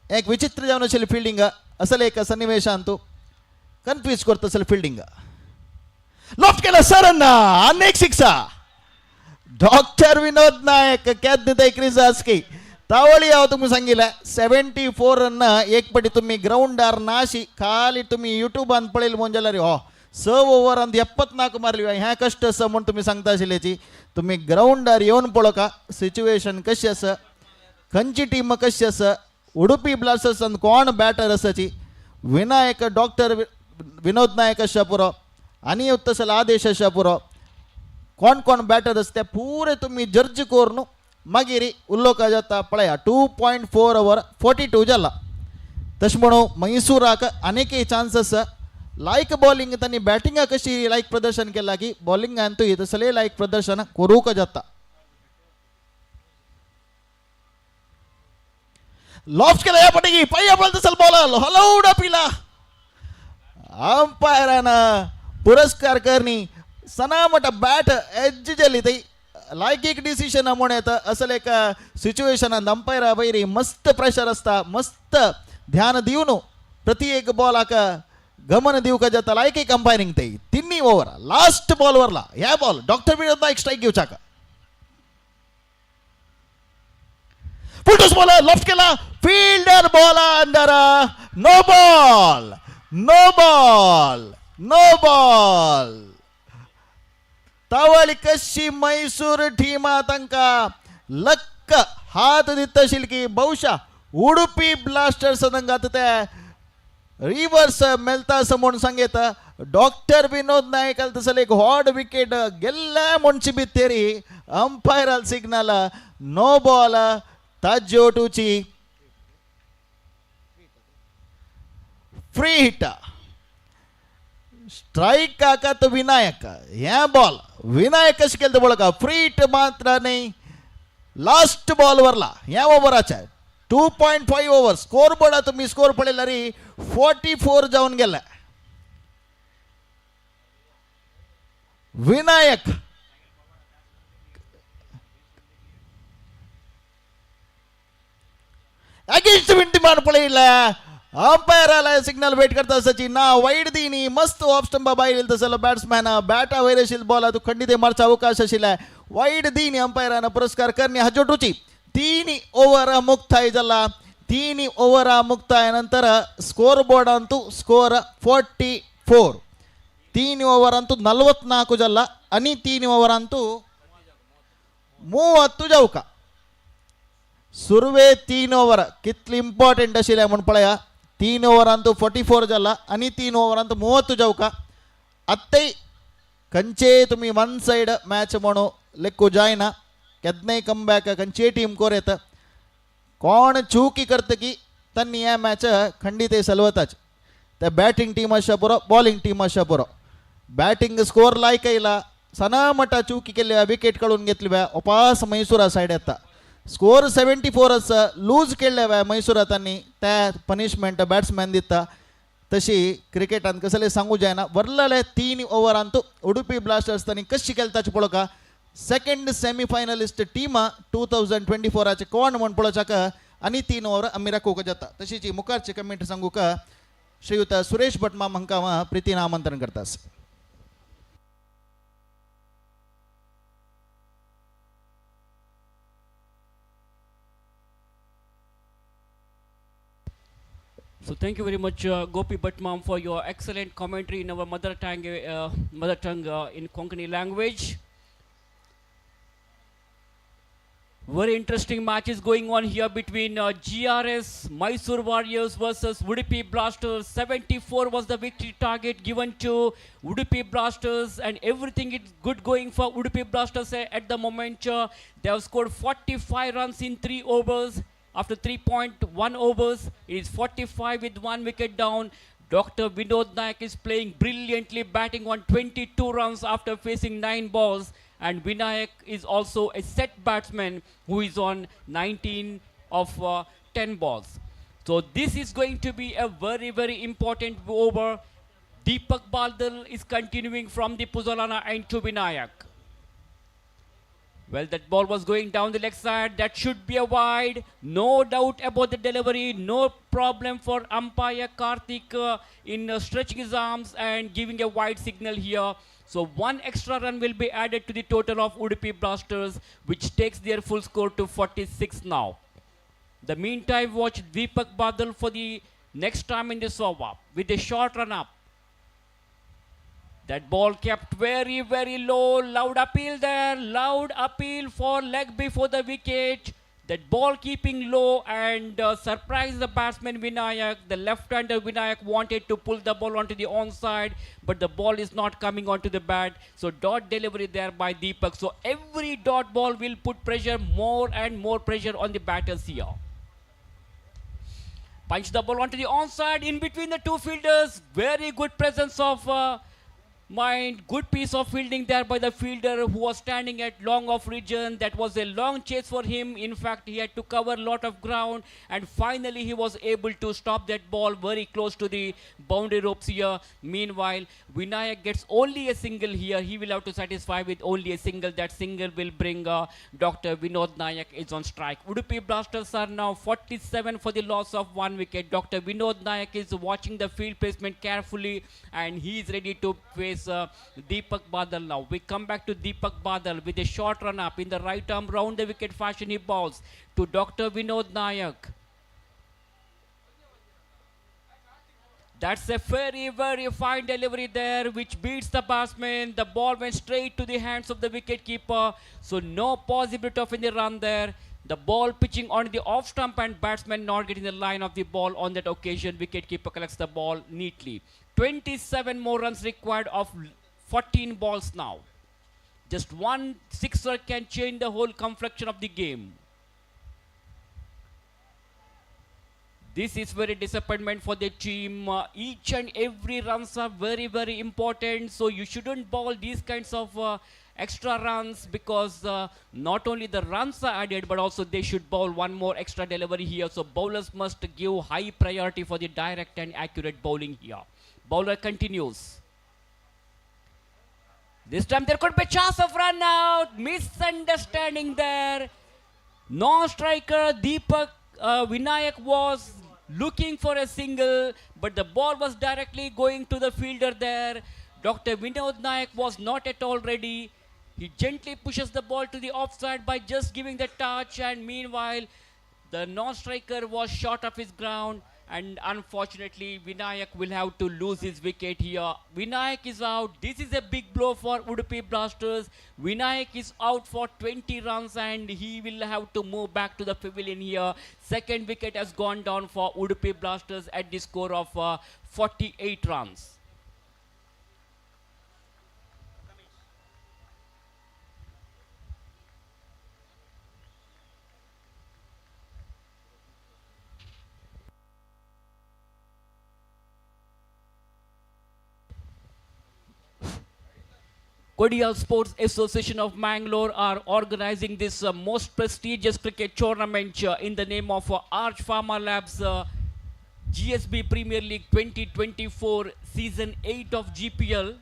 एक विचित्र जाऊन असेल फील्डिंग असल एक सन्निवेश अंतू कन्फ्यूज करत असेल फील्डिंग. लॉफ्ट केला सरना अनेक शिक्षा डॉक्टर विनोद नायक क्याद क्रीज की तावळी याव तुम्ही सांगितलं 74 रन एक पटी तुम्ही ग्राउंडार नाशी खाली तुम्ही यूट्यूब अन पळेल मोंजला रे हो 6 ओव्हर अंत 74 मारली ह्या कष्ट असं म्हणून तुम्ही सांगता आशिल्ल्याची तुम्ही ग्राउंडार येऊन पळो का सिच्युएशन कशी असं खंयची टीम कशी असं उडुपी ब्लास्टर्स अन कोण बॅटर असाची विनायक डॉक्टर विनोद नायक अशा पुरो आणि तसल आदेश अशा पुरो कोण कोण बॅटर असते पुरे तुम्ही जर्ज कोरनु मागीर उल्लोक जाता पळया. 2.4 ओव्हर 42 जाला तश म्हणू मैसूराक अनेक चान्सेस लायक बॉलिंग त्यांनी बॅटिंग कशी लायक प्रदर्शन केला की बॉलिंग अंतू हे तसले लायक प्रदर्शन करूक जाता. लॉफ्ट केला या पटकी पहिया बॉल तसल बॉल हलवड पिला अंपायरानं पुरस्कार करणी सनामट बॅट एज जली ते लायक एक डिसिशन म्हणत असल एक सिच्युएशन अंपायर बैरी मस्त प्रेशर असता मस्त ध्यान दिवून प्रति एक बॉल आका गमन दिवका जाता लायक एक अंपायरिंग ते 3 ओव्हर लास्ट बॉल वरला ह्या ball doctor Vinod Naik strike घेऊचा का फुलटॉस बॉल लॉफ्ट केला fielder ball under no ball no ball तावळी कशी मैसूर टीमा तांकां लक्क हात दितशील की बहुशा उडुपी ब्लास्टर्स तांकां ते रिवर्स मेलता असं म्हणून सांगेत डॉक्टर विनोद नायक तसं एक हॉट विकेट गेल्ल्या म्हणची भितरी अंपायर सिग्नल नो बॉल ताज्योटूची फ्री हिट स्ट्राईक काकात विनायक ह्या बॉल विनायक कशी केलं बोला का फ्री हिट मात्र नाही लास्ट बॉल वरला ह्या ओव्हराच्या 2.5 ओव्हर स्कोर बोर्ड तुम्ही स्कोर पडेल री 44 जाऊन गेला विनायक अगेन्स्ट विंटी मार पडेल अंपायर आला सिग्नल वेट करता सचिन ना वाईट दिनी मस्त ऑफ स्टंप बाहेर तसं बॅट्समॅन बॅटा वैर असेल बॉल तू खंडित मारचा अवकाश असेल वाईट दिनी अंपायरानं पुरस्कार करणे हजोटूची 3 ओव्हर मुक्ताय झाला 3 ओव्हर मुक्ताय नंतर score board Antu score 44 3 over Antu 44 झाला आणि 3 ओव्हर अंतू 30 जाऊ का सुरवे 3 ओव्हर कितली इंपॉर्टंट असेल म्हणून पळया 3 ओव्हर अंतू 44 झाला आणि 3 ओव्हर अंतू 30 जाऊ का अत्ते कंचे तुम्ही वन साइड मॅच म्हणू लेक्कू जायना केदने कम बैक कंचे टीम कोरेत कोण चूकी करते की तन्नी या मॅच खंडित सलवताच त्या बॅटिंग टीम अशा पुरो बॉलिंग टीम अशा पुरो बॅटिंग स्कोर लायक येला सनामटा चूकी केल्या विकेट काढून घेतल्या उपास मैसूरा साइड येता स्कोर 74 लूज केल्या मैसूरातांनी त्या पनिशमेंट बॅट्समॅन दिता तशी क्रिकेटान कसले सांगू जायना वरलेले 3 ओव्हर अंतू उडुपी ब्लास्टर्स तांणी कशी केलताच पळोवका सेकंड सेमीफायनलिस्ट टीम 2024 चे कोण म्हण पळोवचाक आणि 3 ओव्हर आमी राखूंक जाता तशीची मुखारची कमेंट सांगू का श्रीयुत सुरेश भटमा हांकां प्रितीन आमंत्रण करतास So thank you very much, Gopi Bhatmam, for your excellent commentary in our mother tongue in Konkani language. Very interesting match is going on here between GRS Mysore Warriors versus Udupi Blasters. 74 was the victory target given to Udupi Blasters, and everything is good going for Udupi Blasters at the moment. They have scored 45 runs in 3 overs. After 3.1 overs, it is 45 with 1 wicket down. Dr. Vinod Nayak is playing brilliantly, batting on 22 runs after facing 9 balls. And Vinayak is also a set batsman who is on 19 of 10 balls. So this is going to be a very, very important over. Deepak Baldal is continuing from the Puzolana end to Vinayak. Well, that ball was going down the leg side. That should be a wide. No doubt about the delivery. No problem for umpire Karthik in stretching his arms and giving a wide signal here. So one extra run will be added to the total of Udupi Blasters, which takes their full score to 46 now. The meantime, watch Deepak Badal for the next time in the over with a short run up. That ball kept very, very low. Loud appeal there. Loud appeal for leg before the wicket. That ball keeping low and surprised the batsman Vinayak. The left-hander Vinayak wanted to pull the ball onto the onside, but the ball is not coming onto the bat. So dot delivery there by Deepak. So every dot ball will put pressure, more and more pressure on the batters here. Punch the ball onto the onside in between the two fielders. Very good presence of mind. Good piece of fielding there by the fielder who was standing at long off region. That was a long chase for him. In fact, he had to cover a lot of ground, and finally he was able to stop that ball very close to the boundary ropes here. Meanwhile, Vinayak gets only a single here. He will have to satisfy with only a single. That single will bring Dr. Vinod Nayak is on strike. Udupi Blasters are now 47 for the loss of 1 wicket. Dr. Vinod Nayak is watching the field placement carefully, and he is ready to face Deepak Badal now. We come back to Deepak Badal with a short run up in the right arm round the wicket fashion. He balls to Dr. Vinod Nayak. That's a very, very fine delivery there, which beats the batsman. The ball went straight to the hands of the wicketkeeper. So no possibility of any run there. The ball pitching on the off stump and batsman not getting the line of the ball on that occasion. Wicketkeeper collects the ball neatly. 27 more runs required of 14 balls now. Just one sixer can change the whole complexion of the game. This is very disappointment for the team. Each and every runs are very, very important. So you shouldn't bowl these kinds of extra runs, because not only the runs are added, but also they should bowl one more extra delivery here. So bowlers must give high priority for the direct and accurate bowling here. Bowler continues. This time there could be a chance of run out. Misunderstanding there. Non-striker Deepak Vinayak was looking for a single, but the ball was directly going to the fielder there. Dr. Vinod Nayak was not at all ready. He gently pushes the ball to the offside by just giving the touch, and meanwhile the non-striker was short of his ground, and unfortunately Vinayak will have to lose his wicket here. Vinayak is out. This is a big blow for Udupi Blasters. Vinayak is out for 20 runs and he will have to move back to the pavilion here. Second wicket has gone down for Udupi Blasters at the score of 48 runs. Cordial Sports Association of Mangalore are organizing this most prestigious cricket tournament in the name of Arch Pharma Labs GSB Premier League 2024 Season 8 of GPL.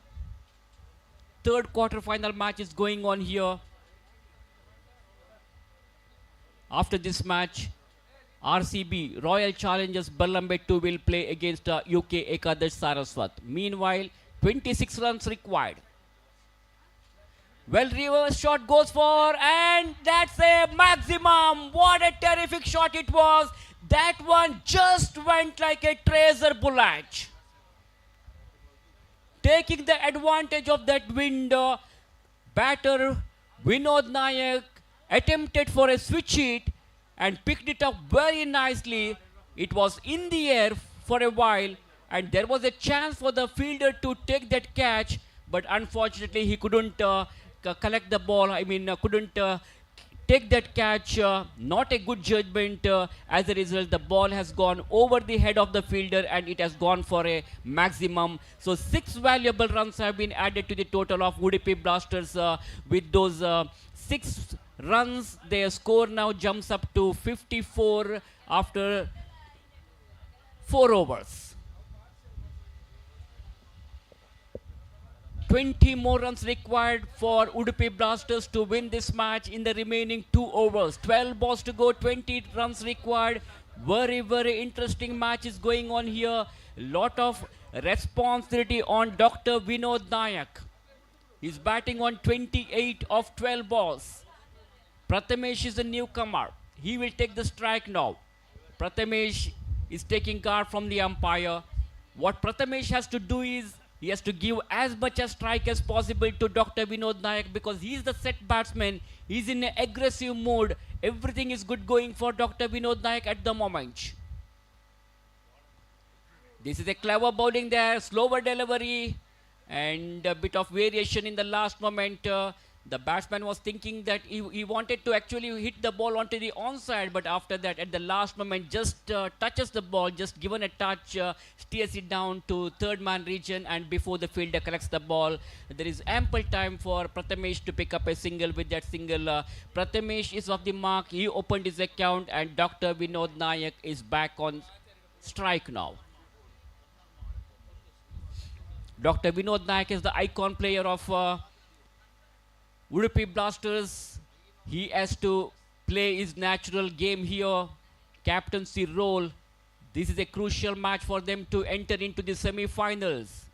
Third quarter-final match is going on here. After this match, RCB Royal Challengers Berlambettu will play against UK Ekadash Saraswat. Meanwhile, 26 runs required. Well, reverse shot goes for, and that's a maximum. What a terrific shot it was. That one just went like a treasure bullet. Taking the advantage of that wind, batter Vinod Nayak attempted for a switch hit and picked it up very nicely. It was in the air for a while, and there was a chance for the fielder to take that catch, but unfortunately he couldn't collect the ball. Couldn't take that catch. Not a good judgment. As a result, the ball has gone over the head of the fielder and it has gone for a maximum. So 6 valuable runs have been added to the total of Udupi Blasters. With those 6 runs, their score now jumps up to 54 after 4 overs. 20 more runs required for Udupi Blasters to win this match in the remaining 2 overs. 12 balls to go, 20 runs required. Very, very interesting match is going on here. Lot of responsibility on Dr. Vinod Nayak. He's batting on 28 of 12 balls. Prathamesh is a newcomer. He will take the strike now. Prathamesh is taking guard from the umpire. What Prathamesh has to do is he has to give as much a strike as possible to Dr. Vinod Nayak, because he is the set batsman. He's in an aggressive mode. Everything is good going for Dr. Vinod Nayak at the moment. This is a clever bowling there, slower delivery and a bit of variation in the last moment. The batsman was thinking that he wanted to actually hit the ball onto the onside, but after that, at the last moment, just touches the ball, just given a touch, steers it down to third man region, and before the fielder collects the ball, there is ample time for Prathamesh to pick up a single. With that single, Prathamesh is off the mark. He opened his account, and Dr. Vinod Nayak is back on strike now. Dr. Vinod Nayak is the icon player of Udupi Blasters. He has to play his natural game here, captaincy role. This is a crucial match for them to enter into the semi-finals.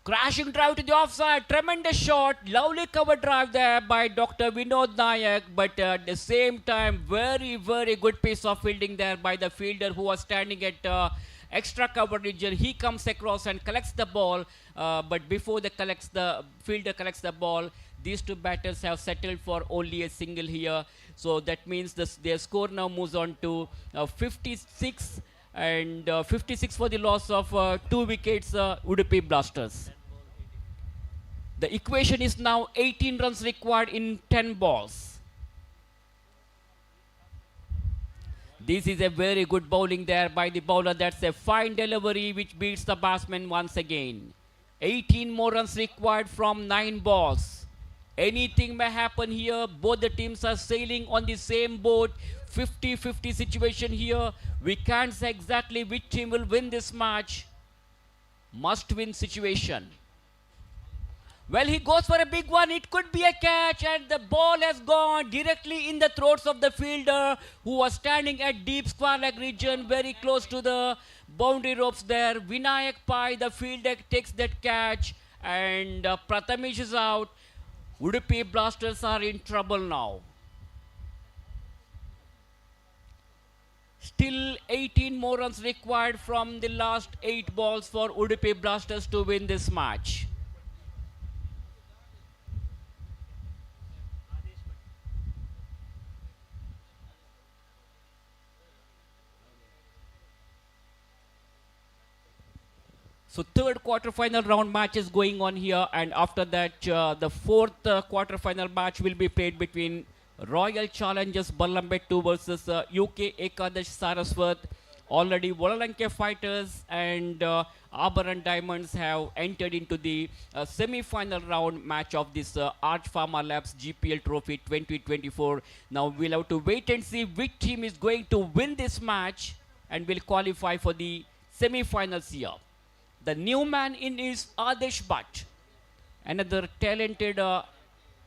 Crashing drive to the offside, tremendous shot, lovely cover drive there by Dr. Vinod Nayak, but at the same time, very, very good piece of fielding there by the fielder who was standing at extra cover region. He comes across and collects the ball, but before the fielder collects the ball, these two batters have settled for only a single here. So that means their score now moves on to 56 and 56 for the loss of 2 wickets, Udupi Blasters. The equation is now 18 runs required in 10 balls. This is a very good bowling there by the bowler. That's a fine delivery which beats the batsman once again. 18 more runs required from 9 balls. Anything may happen here. Both the teams are sailing on the same boat. 50-50 situation here. We can't say exactly which team will win this match. Must win situation. Well, he goes for a big one. It could be a catch, and the ball has gone directly in the throats of the fielder who was standing at deep square leg region, very close to the boundary ropes there. Vinayak Pai, the fielder, takes that catch, and Prathamesh is out. Udupi Blasters are in trouble now. Still 18 more runs required from the last 8 balls for Udupi Blasters to win this match. So third quarter-final round match is going on here, and after that the fourth quarter-final match will be played between Royal Challengers Balambettu versus UK Ekadash Saraswat. Already Wank Fighters and Abaran Diamonds have entered into the semi-final round match of this Arch Pharma Labs GPL Trophy 2024. Now we'll have to wait and see which team is going to win this match and will qualify for the semi-finals here. The new man in is Adesh Bhatt, another talented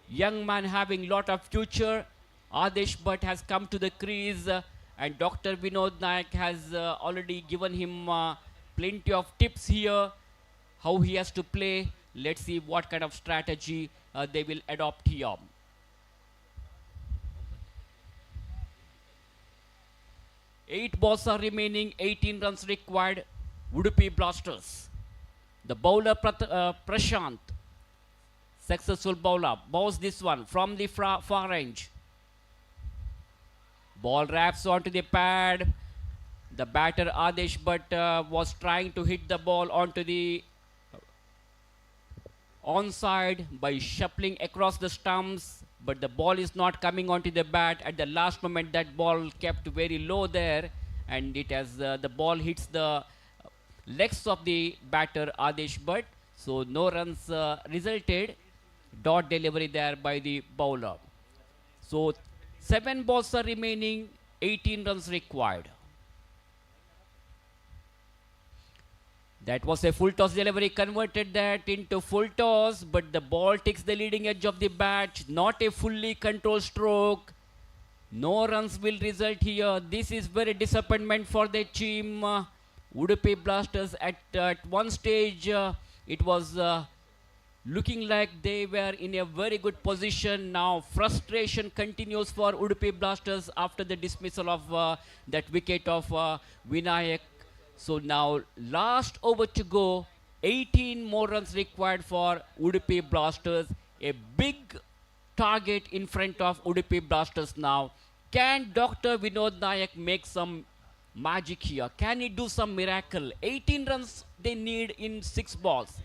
young man having lot of future. Adesh Bhatt has come to the crease, and Dr. Vinod Nayak has already given him plenty of tips here, how he has to play. Let's see what kind of strategy they will adopt here. Eight balls are remaining, 18 runs required. Udupi Blasters. The bowler Prashant, successful bowler, bowls this one from the far range. Ball wraps onto the pad. The batter Adesh Bhatt was trying to hit the ball onto the onside by shuffling across the stumps, but the ball is not coming onto the bat. At the last moment, that ball kept very low there, and it has the ball hits the legs of the batter Adesh Bhatt, so no runs resulted. Dot delivery there by the bowler. So 7 balls are remaining, 18 runs required. That was a full toss delivery, converted that into full toss, but the ball takes the leading edge of the bat. Not a fully controlled stroke. No runs will result here. This is very disappointment for the team. Udupi Blasters at one stage it was looking like they were in a very good position. Now frustration continues for Udupi Blasters after the dismissal of that wicket of Vinayak. So now last over to go, 18 more runs required for Udupi Blasters. A big target in front of Udupi Blasters now. Can Dr. Vinod Nayak make some magic here? Can he do some miracle? 18 runs they need in 6 balls.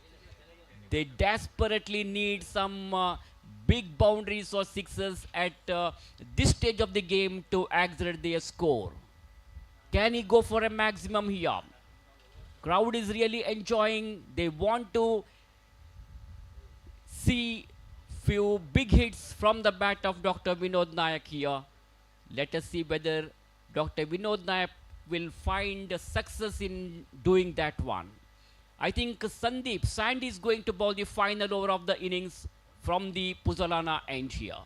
They desperately need some big boundaries or sixes at this stage of the game to accelerate their score. Can he go for a maximum here? Crowd is really enjoying. They want to see few big hits from the bat of Dr. Vinod Nayak here. Let us see whether Dr. Vinod Nayak will find success in doing that one. I think Sandy is going to bowl the final over of the innings from the Puzalana end here.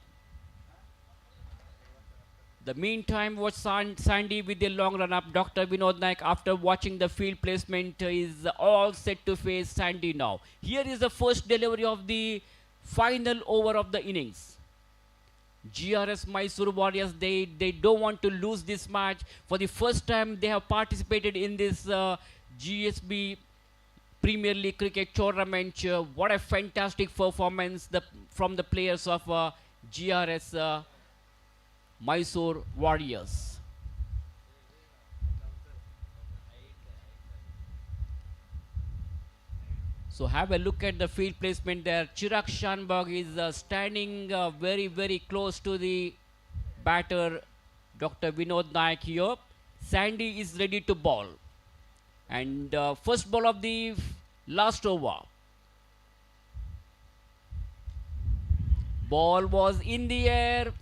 The meantime was Sandy with the long run up. Dr. Vinod Naik, after watching the field placement, is all set to face Sandy now. Here is the first delivery of the final over of the innings. GRS Mysore Warriors, they don't want to lose this match. For the first time, they have participated in this GSB Premier League Cricket Tournament. What a fantastic performance from the players of GRS Mysore Warriors. So have a look at the field placement there. Chirag Shanbag is standing very, very close to the batter, Dr. Vinod Naik here. Sandy is ready to bowl. And first ball of the last over. Ball was in the air.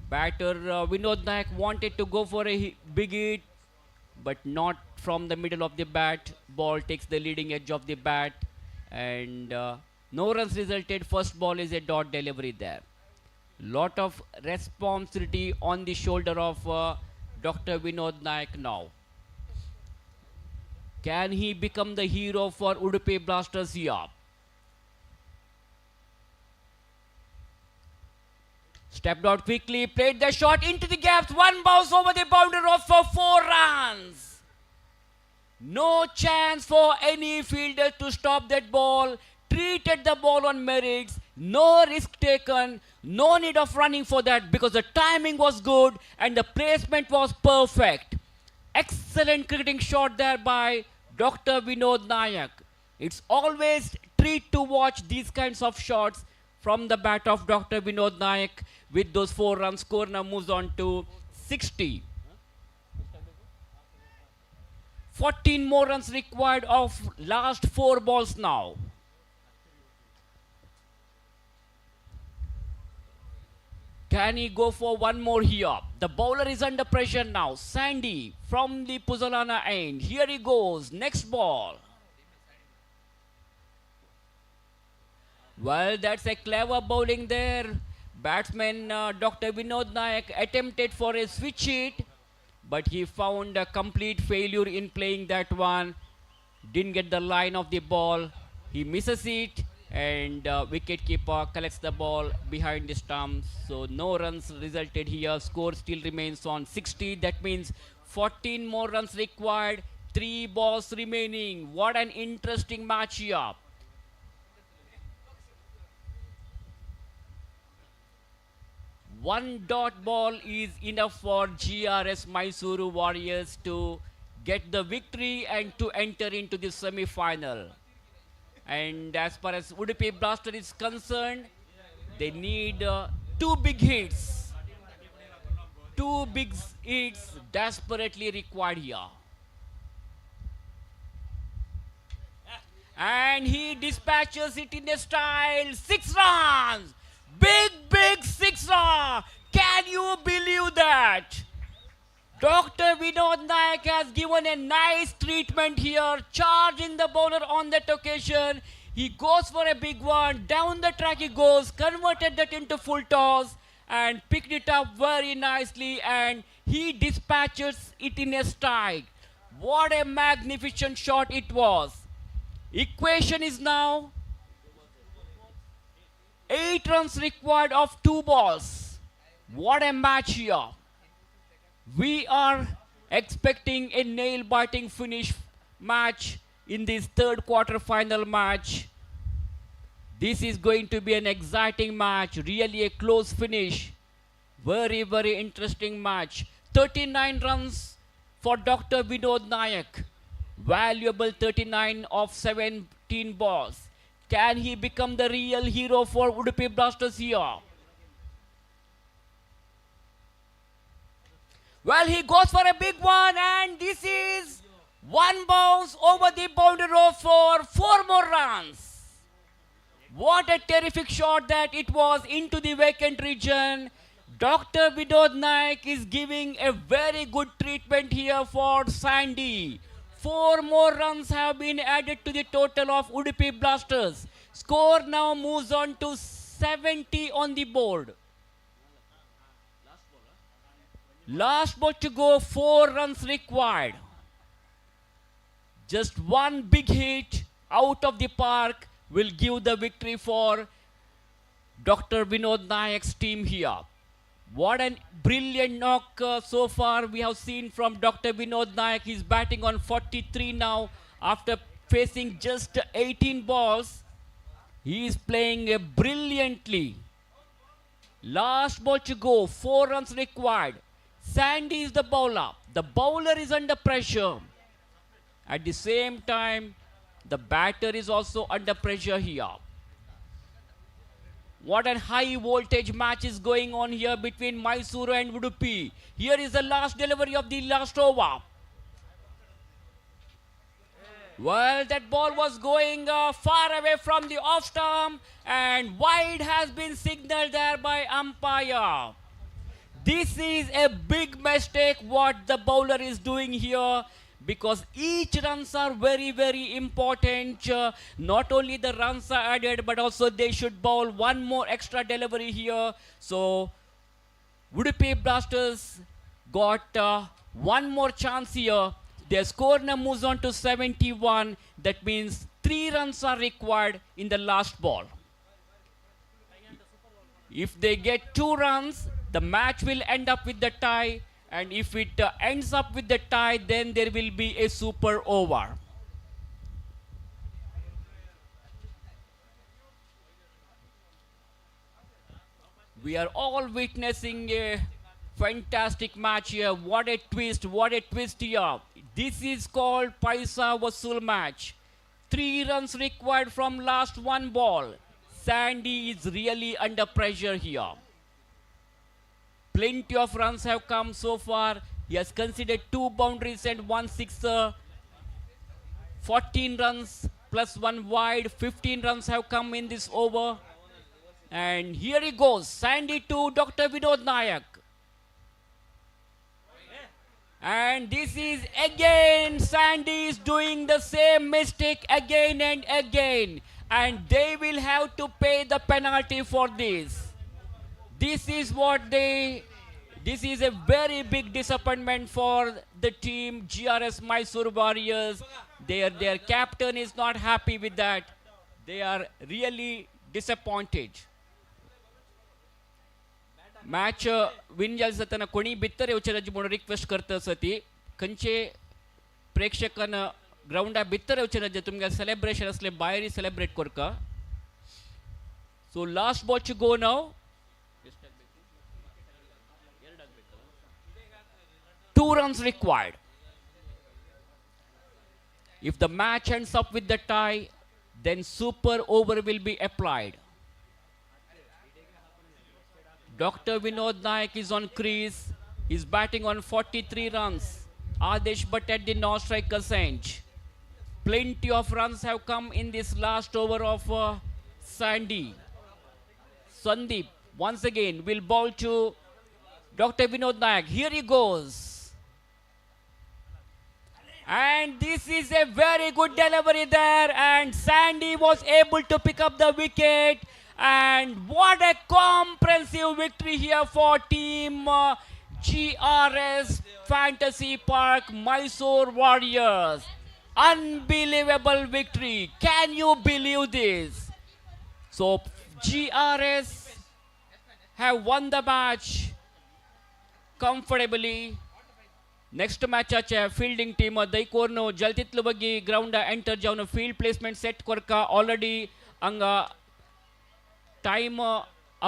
Batter Vinod Naik wanted to go for a big hit, but not from the middle of the bat. Ball takes the leading edge of the bat, and no runs resulted. First ball is a dot delivery there. Lot of responsibility on the shoulder of Dr. Vinod Naik now. Can he become the hero for Udupi Blasters here? Stepped out quickly, played the shot into the gaps, one bounce over the boundary for 4 runs. No chance for any fielder to stop that ball. Treated the ball on merits, no risk taken, no need of running for that because the timing was good and the placement was perfect. Excellent cricketing shot there by Dr. Vinod Naik. It's always treat to watch these kinds of shots from the bat of Dr. Vinod Naik. With those 4 runs, score now moves on to 60. 14 more runs required of last 4 balls now. Can he go for one more here? The bowler is under pressure now. Sandy from the Puzalana end. Here he goes. Next ball. Well, that's a clever bowling there. Batsman Dr. Vinod Naik attempted for a switch hit, but he found a complete failure in playing that one. Didn't get the line of the ball. He misses it, and wicketkeeper collects the ball behind the stumps. So no runs resulted here. Score still remains on 60. That means 14 more runs required. 3 balls remaining. What an interesting match here. One dot ball is enough for GRS Mysore Warriors to get the victory and to enter into the semi-final. And as far as Udupi Blaster is concerned, they need 2 big hits. 2 big hits desperately required here. And he dispatches it in a style. 6 runs. Big 6 runs. Can you believe that? Dr. Vinod Naik has given a nice treatment here, charging the bowler on that occasion. He goes for a big one. Down the track he goes, converted that into full toss and picked it up very nicely, and he dispatches it in a strike. What a magnificent shot it was. Equation is now 8 runs required of 2 balls. What a match here. We are expecting a nail-biting finish match in this third quarter-final match. This is going to be an exciting match, really a close finish. Very interesting match. 39 runs for Dr. Vinod Naik. Valuable 39 of 17 balls. Can he become the real hero for Udupi Blasters here? Well, he goes for a big one, and this is one bounce over the boundary row for 4 more runs. What a terrific shot that it was into the vacant region. Dr. Vinod Naik is giving a very good treatment here for Sandy. 4 more runs have been added to the total of Udupi Blasters. Score now moves on to 70 on the board. Last ball to go, 4 runs required. Just one big hit out of the park will give the victory for Dr. Vinod Nayak's team here. What a brilliant knock so far we have seen from Dr. Vinod Nayak. He's batting on 43 now after facing just 18 balls. He is playing brilliantly. Last ball to go, 4 runs required. Sandy is the bowler. The bowler is under pressure. At the same time, the batter is also under pressure here. What a high voltage match is going on here between Mysuru and Udupi. Here is the last delivery of the last over. Well, that ball was going far away from the off stump and wide has been signaled there by umpire. This is a big mistake what the bowler is doing here, because each runs are very, very important. Not only the runs are added, but also they should bowl one more extra delivery here. So Udupi Blasters got one more chance here. Their score now moves on to 71. That means 3 runs are required in the last ball. If they get 2 runs, the match will end up with the tie. And if it ends up with the tie, then there will be a super over. We are all witnessing a fantastic match here. What a twist here. This is called Paisa Vasool match. 3 runs required from last 1 ball. Sandy is really under pressure here. Plenty of runs have come so far. He has conceded 2 boundaries and 1 sixer. 14 runs plus 1 wide. 15 runs have come in this over. And here he goes. Sandy to Dr. Vinod Nayak. And this is again, Sandy is doing the same mistake again and again. And they will have to pay the penalty for this. This is a very big disappointment for the team GRS Mysore Warriors. Their captain is not happy with that. They are really disappointed. Match win जायला जाताना कोणी भितर येवचें म्हणून request करता सती खंयचे प्रेक्षकांना ग्राउंडा भितर येवचें जे तुमगे सेलिब्रेशन असले भायर सेलिब्रेट करका. So last ball to go now. 2 runs required. If the match ends up with the tie, then super over will be applied. Dr. Vinod Nayak is on crease. He's batting on 43 runs. Adesh Bhatt at the non-striker's end. Plenty of runs have come in this last over of Sandy. Sandeep once again will bowl to Dr. Vinod Nayak. Here he goes. And this is a very good delivery there. And Sandy was able to pick up the wicket. And what a comprehensive victory here for team GRS Fantasy Park Mysore Warriors. Unbelievable victory. Can you believe this? So GRS have won the match comfortably. Next match fielding team Daikorno Jaltitlu bagi ground enter jaunu field placement set korka already anga time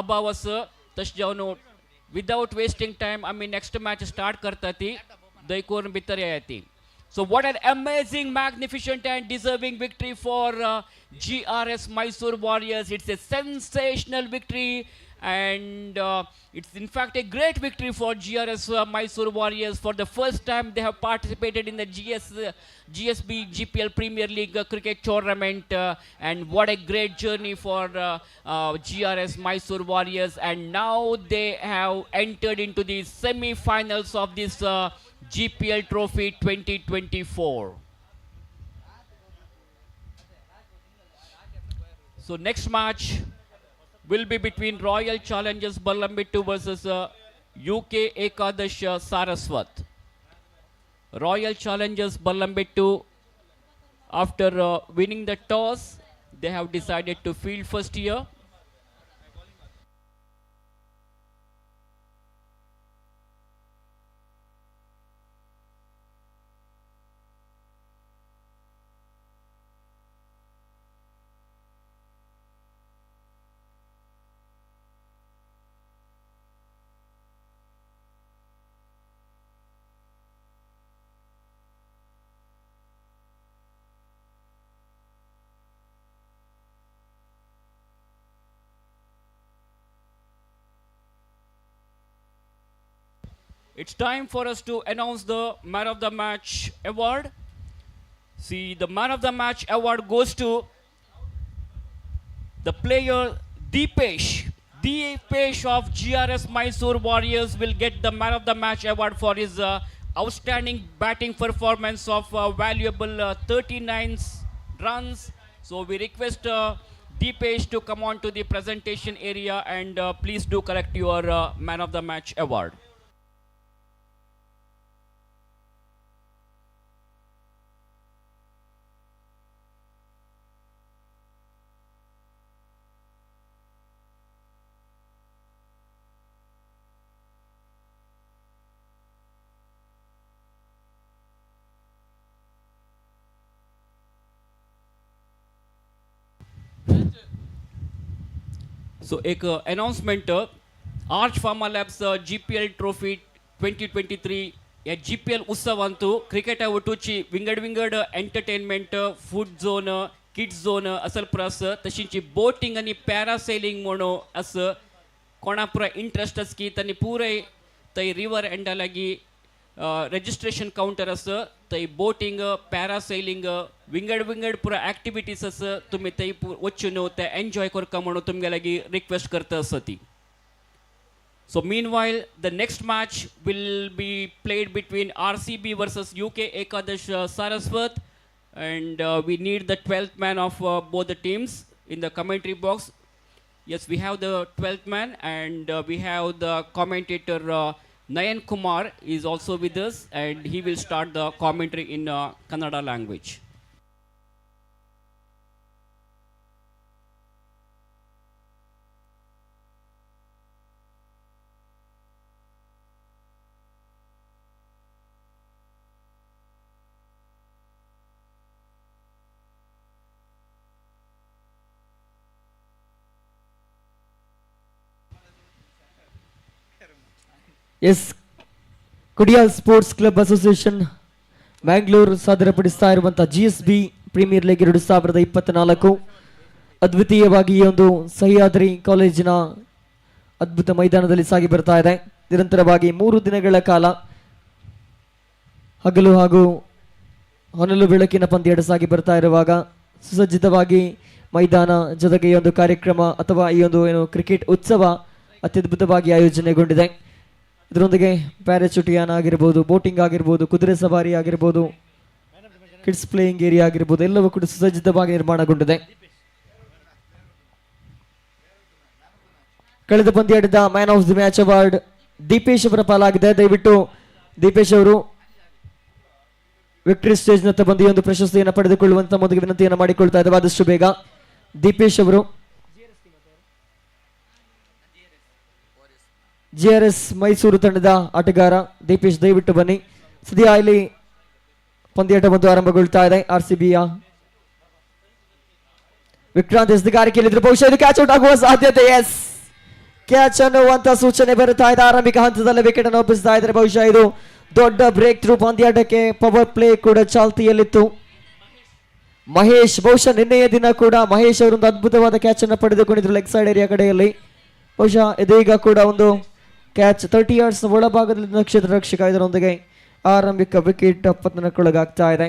abavas tas jaunu without wasting time next match start kartati Daikorno bitar ayati. So what an amazing, magnificent and deserving victory for GRS Mysore Warriors. It's a sensational victory. And it's in fact a great victory for GRS Mysore Warriors. For the first time they have participated in the GSB GPL Premier League Cricket Tournament. And what a great journey for GRS Mysore Warriors. And now they have entered into the semi-finals of this GPL Trophy 2024. So next match will be between Royal Challengers Balambittu versus UK Ekadash Saraswat. Royal Challengers Balambettu, after winning the toss, they have decided to field first here. It's time for us to announce the Man of the Match award. See, the Man of the Match award goes to the player Deepesh. Deepesh of GRS Mysore Warriors will get the Man of the Match award for his outstanding batting performance of valuable 39 runs. So we request Deepesh to come on to the presentation area and please do collect your Man of the Match award. So एक announcement arch Pharma labs GPL trophy 2023 या GPL उत्सव Antu cricket आवटूची विंगड entertainment food zone kids zone असल प्रस तशींची boating आणि parasailing म्हणून असं कोणापुरा interest अस की त्यांनी पुरे तै रिवर एंडालागी रजिस्ट्रेशन काउंटर असं तै बोटिंग पॅरासेलिंग विंगड पुरा ॲक्टिविटीज असं तुम्ही तै वचून ते एन्जॉय करका म्हणून तुमगे लागी रिक्वेस्ट करता असं ती. So meanwhile, the next match will be played between RCB versus UK Ekadash Saraswat, and we need the 12th man of both the teams in the commentary box. Yes, we have the 12th man, and we have the commentator Nayan Kumar is also with us, and he will start the commentary in Kannada language. S Kudiyal sports club association Mangaluru ಸಾದರಪಡಿಸ್ತಾ ಇರುವಂತಹ GSB premier league 2024 ಅದ್ವಿತೀಯವಾಗಿ ಈ ಒಂದು ಸಹ್ಯಾದ್ರಿ ಕಾಲೇಜಿನ ಅದ್ಭುತ ಮೈದಾನದಲ್ಲಿ ಸಾಗಿ ಬರ್ತಾ ಇದೆ. ನಿರಂತರವಾಗಿ 3 ದಿನಗಳ ಕಾಲ ಹಗಲು ಹಾಗೂ ಹೊನಲು ಬೆಳಕಿನ ಪಂದ್ಯ ಸಾಗಿ ಬರ್ತಾ ಇರುವಾಗ ಸುಸಜ್ಜಿತವಾಗಿ ಮೈದಾನ ಜೊತೆಗೆ ಈ ಒಂದು ಕಾರ್ಯಕ್ರಮ ಅಥವಾ ಈ ಒಂದು ಏನು ಕ್ರಿಕೆಟ್ ಉತ್ಸವ ಅತ್ಯದ್ಭುತವಾಗಿ ಆಯೋಜನೆಗೊಂಡಿದೆ. ಇದರೊಂದಿಗೆ ಪ್ಯಾರಾಚೂಟಿಯಾನ ಆಗಿರ್ಬೋದು, ಬೋಟಿಂಗ್ ಆಗಿರ್ಬೋದು, ಕುದುರೆ ಸವಾರಿ ಆಗಿರ್ಬೋದು, ಕಿಡ್ಸ್ ಪ್ಲೇಯಿಂಗ್ ಏರಿಯಾ ಆಗಿರ್ಬೋದು, ಎಲ್ಲವೂ ಕೂಡ ಸುಸಜ್ಜಿತವಾಗಿ ನಿರ್ಮಾಣಗೊಂಡಿದೆ. ಕಳೆದ ಪಂದ್ಯಾಟದ man of the match award Deepesh ಅವರ ಪಾಲಾಗಿದೆ. ದಯವಿಟ್ಟು ದೀಪೇಶ್ ಅವರು ವಿಕ್ಟರಿ ಸ್ಟೇಜ್ ನತ್ತ ಬಂದು ಈ ಒಂದು ಪ್ರಶಸ್ತಿಯನ್ನು ಪಡೆದುಕೊಳ್ಳುವಂತ ಮೊದಲಿಗೆ ವಿನಂತಿಯನ್ನು ಮಾಡಿಕೊಳ್ತಾ ಇದ್ದೇವೆ. ಆದಷ್ಟು ಬೇಗ ದೀಪೇಶ್ ಅವರು GRS ಮೈಸೂರು ತಂಡದ ಆಟಗಾರ ದೀಪೇಶ್ ದಯವಿಟ್ಟು ಬನ್ನಿ. ಸದ್ಯ ಇಲ್ಲಿ ಪಂದ್ಯಾಟ ಬಂದು ಆರಂಭಗೊಳ್ತಾ ಇದೆ. RCBಯ ವಿಕ್ರಾಂತ್ ಎಸ್ದಿಗಾರಿಕೆಯಲ್ಲಿದ್ರು, ಬಹುಶಃ ಇದು ಕ್ಯಾಚ್ ಔಟ್ ಆಗುವ ಸಾಧ್ಯತೆ. ಎಸ್, ಕ್ಯಾಚ್ ಅನ್ನುವಂತ ಸೂಚನೆ ಬರುತ್ತಾ ಇದೆ. ಆರಂಭಿಕ ಹಂತದಲ್ಲಿ ವಿಕೆಟ್ ಅನ್ನು ಒಪ್ಪಿಸ್ತಾ ಇದ್ದಾರೆ. ಬಹುಶಃ ಇದು ದೊಡ್ಡ ಬ್ರೇಕ್ ಥ್ರೂ ಪಂದ್ಯಾಟಕ್ಕೆ. ಪವರ್ ಪ್ಲೇ ಕೂಡ ಚಾಲ್ತಿಯಲ್ಲಿತ್ತು. ಮಹೇಶ್, ಬಹುಶಃ ನಿನ್ನೆಯ ದಿನ ಕೂಡ ಮಹೇಶ್ ಅವರೊಂದು ಅದ್ಭುತವಾದ ಕ್ಯಾಚ್ ಅನ್ನು ಪಡೆದುಕೊಂಡಿದ್ರು ಲೆಗ್ ಸೈಡ್ ಏರಿಯಾ ಕಡೆಯಲ್ಲಿ. ಬಹುಶಃ ಇದೀಗ ಕೂಡ ಒಂದು ಕ್ಯಾಚ್ 30 yards ಒಳಭಾಗದಲ್ಲಿ ನಕ್ಷತ್ರ ರಕ್ಷಕ ಇದರೊಂದಿಗೆ ಆರಂಭಿಕ ವಿಕೆಟ್ ಪತನಕ್ಕೊಳಗಾಗ್ತಾ ಇದೆ.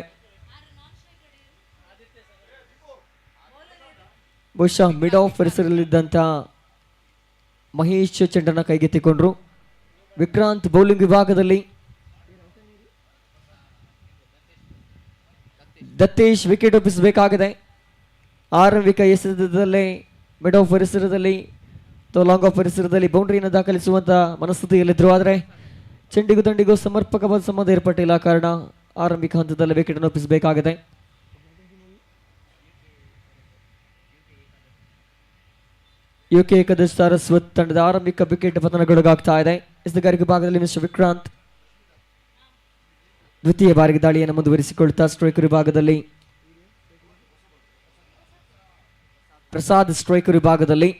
ಬಹುಶಃ ಮಿಡ್ ಆಫ್ ಪರಿಸರಲ್ಲಿದ್ದಂಥ ಮಹೇಶ್ ಚೆಂಡನ್ನು ಕೈಗೆತ್ತಿಕೊಂಡ್ರು. ವಿಕ್ರಾಂತ್ ಬೌಲಿಂಗ್ ವಿಭಾಗದಲ್ಲಿ, ದತ್ತೇಶ್ ವಿಕೆಟ್ ಒಪ್ಪಿಸಬೇಕಾಗಿದೆ. ಆರಂಭಿಕ ಎಸೆತದಲ್ಲೇ ಮಿಡ್ ಆಫ್ ಪರಿಸರದಲ್ಲಿ ಲಾಂಗ್ ಆಫ್ ಪರಿಸರದಲ್ಲಿ ಬೌಂಡ್ರಿಯನ್ನು ದಾಖಲಿಸುವಂತ ಮನಸ್ಥಿತಿಯಲ್ಲಿದ್ದರು. ಆದರೆ ಚೆಂಡಿಗೂ ದಂಡಿಗೂ ಸಮರ್ಪಕವಾದ ಸಂಬಂಧ ಏರ್ಪಟ್ಟಿಲ್ಲ ಕಾರಣ ಆರಂಭಿಕ ಹಂತದಲ್ಲಿ ವಿಕೆಟ್ ಅನ್ನು ಒಪ್ಪಿಸಬೇಕಾಗಿದೆ. ಯುಕೆ ಏಕದಿನ ಸಾರಸ್ವತ್ ತಂಡದ ಆರಂಭಿಕ ವಿಕೆಟ್ ಪತನಗೊಳಗಾಗ್ತಾ ಇದೆ. ಎಸೆಗಾರಿಕೆ ಭಾಗದಲ್ಲಿ ಮಿಸ್ಟರ್ ವಿಕ್ರಾಂತ್ ದ್ವಿತೀಯ ಬಾರಿಗೆ ದಾಳಿಯನ್ನು ಮುಂದುವರಿಸಿಕೊಳ್ತಾ ಸ್ಟ್ರೈಕರ್ ವಿಭಾಗದಲ್ಲಿ ಪ್ರಸಾದ್ ಸ್ಟ್ರೈಕರ್ ವಿಭಾಗದಲ್ಲಿ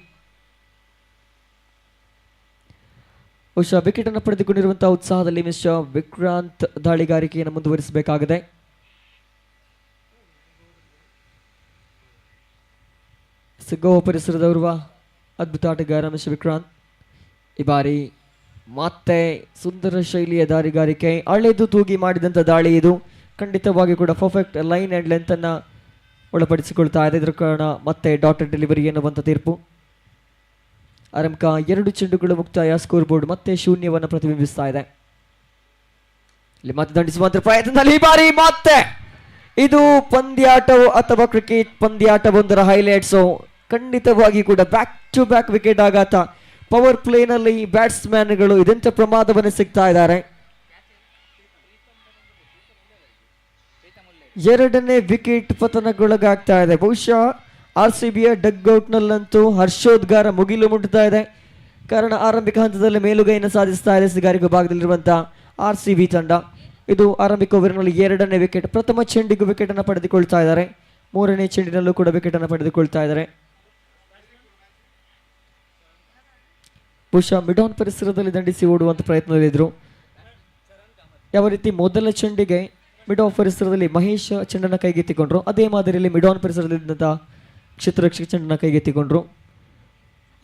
ಬಹುಶಃ ವಿಕೆಟ್ ಅನ್ನು ಪಡೆದುಕೊಂಡಿರುವಂತಹ ಉತ್ಸಾಹದಲ್ಲಿ ಮಿಸ್ಟರ್ ವಿಕ್ರಾಂತ್ ದಾಳಿಗಾರಿಕೆಯನ್ನು ಮುಂದುವರಿಸಬೇಕಾಗಿದೆ. ಗೋವಾ ಪರಿಸರದವರುವ ಅದ್ಭುತ ಆಟಗಾರ ಮಿಸ್ಟರ್ ವಿಕ್ರಾಂತ್ ಈ ಬಾರಿ ಮತ್ತೆ ಸುಂದರ ಶೈಲಿಯ ದಾಳಿಗಾರಿಕೆ, ಅಳೆದು ತೂಗಿ ಮಾಡಿದಂಥ ದಾಳಿ ಇದು. ಖಂಡಿತವಾಗಿ ಕೂಡ ಪರ್ಫೆಕ್ಟ್ ಲೈನ್ ಆ್ಯಂಡ್ ಲೆಂತ್ ಅನ್ನು ಒಳಪಡಿಸಿಕೊಳ್ತಾ ಇದೆ. ಇದರ ಕಾರಣ ಮತ್ತೆ ಡಾಟೆಡ್ ಡೆಲಿವರಿ ಎನ್ನುವಂಥ ತೀರ್ಪು. ಆರಂಭಿಕ 2 ಚೆಂಡುಗಳು ಮುಕ್ತಾಯ. ಸ್ಕೋರ್ ಬೋರ್ಡ್ ಮತ್ತೆ ಶೂನ್ಯವನ್ನು ಪ್ರತಿಬಿಂಬಿಸ್ತಾ ಇದೆ. ಇಲ್ಲಿ ಮತ್ತೆ ದಂಡಿಸುವಂತ ಪ್ರಯತ್ನದಲ್ಲಿ ಈ ಬಾರಿ ಮತ್ತೆ ಇದು ಪಂದ್ಯಾಟವು ಅಥವಾ ಕ್ರಿಕೆಟ್ ಪಂದ್ಯಾಟವೊಂದರ ಹೈಲೈಟ್ಸು. ಖಂಡಿತವಾಗಿ ಕೂಡ ಬ್ಯಾಕ್ ಟು ಬ್ಯಾಕ್ ವಿಕೆಟ್ ಆಘಾತ. ಪವರ್ ಪ್ಲೇನಲ್ಲಿ ಬ್ಯಾಟ್ಸ್ಮನ್ಗಳು ಇದೆಂಥ ಪ್ರಮಾದವನ್ನು ಸಿಗ್ತಾ ಇದ್ದಾರೆ. ಎರಡನೇ ವಿಕೆಟ್ ಪತನಗೊಳಗಾಗ್ತಾ ಇದೆ. ಬಹುಶಃ RCBಯ ಡಗ್ಔಟ್ ನಲ್ಲಂತೂ ಹರ್ಷೋದ್ಗಾರ ಮುಗಿಲು ಮುಟ್ಟುತ್ತಾ ಇದೆ. ಕಾರಣ ಆರಂಭಿಕ ಹಂತದಲ್ಲಿ ಮೇಲುಗೈಯನ್ನು ಸಾಧಿಸ್ತಾ ಇದೆ ಸಿಗಾರಿಕೆ ಭಾಗದಲ್ಲಿರುವಂತಹ RCB ತಂಡ. ಇದು ಆರಂಭಿಕ ಓವರ್ನಲ್ಲಿ 2ನೇ ವಿಕೆಟ್. ಪ್ರಥಮ ಚೆಂಡಿಗೂ ವಿಕೆಟ್ ಅನ್ನು ಪಡೆದುಕೊಳ್ತಾ ಇದ್ದಾರೆ. 3ನೇ ಚೆಂಡಿನಲ್ಲೂ ಕೂಡ ವಿಕೆಟ್ ಅನ್ನು ಪಡೆದುಕೊಳ್ತಾ ಇದ್ದಾರೆ. ಬಹುಶಃ ಮಿಡ್ ಆನ್ ಪರಿಸರದಲ್ಲಿ ದಂಡಿಸಿ ಓಡುವಂತ ಪ್ರಯತ್ನದಲ್ಲಿದ್ದರು. ಯಾವ ರೀತಿ ಮೊದಲ ಚೆಂಡಿಗೆ ಮಿಡ್ ಆಫ್ ಪರಿಸರದಲ್ಲಿ ಮಹೇಶ್ ಚೆಂಡನ್ನು ಕೈಗೆತ್ತಿಕೊಂಡ್ರು, ಅದೇ ಮಾದರಿಯಲ್ಲಿ ಮಿಡ್ ಆನ್ ಪರಿಸರದಲ್ಲಿದ್ದಂಥ ಕ್ಷೇತ್ರರಕ್ಷಕ ಚೆಂಡನ್ನು ಕೈಗೆತ್ತಿಕೊಂಡ್ರು.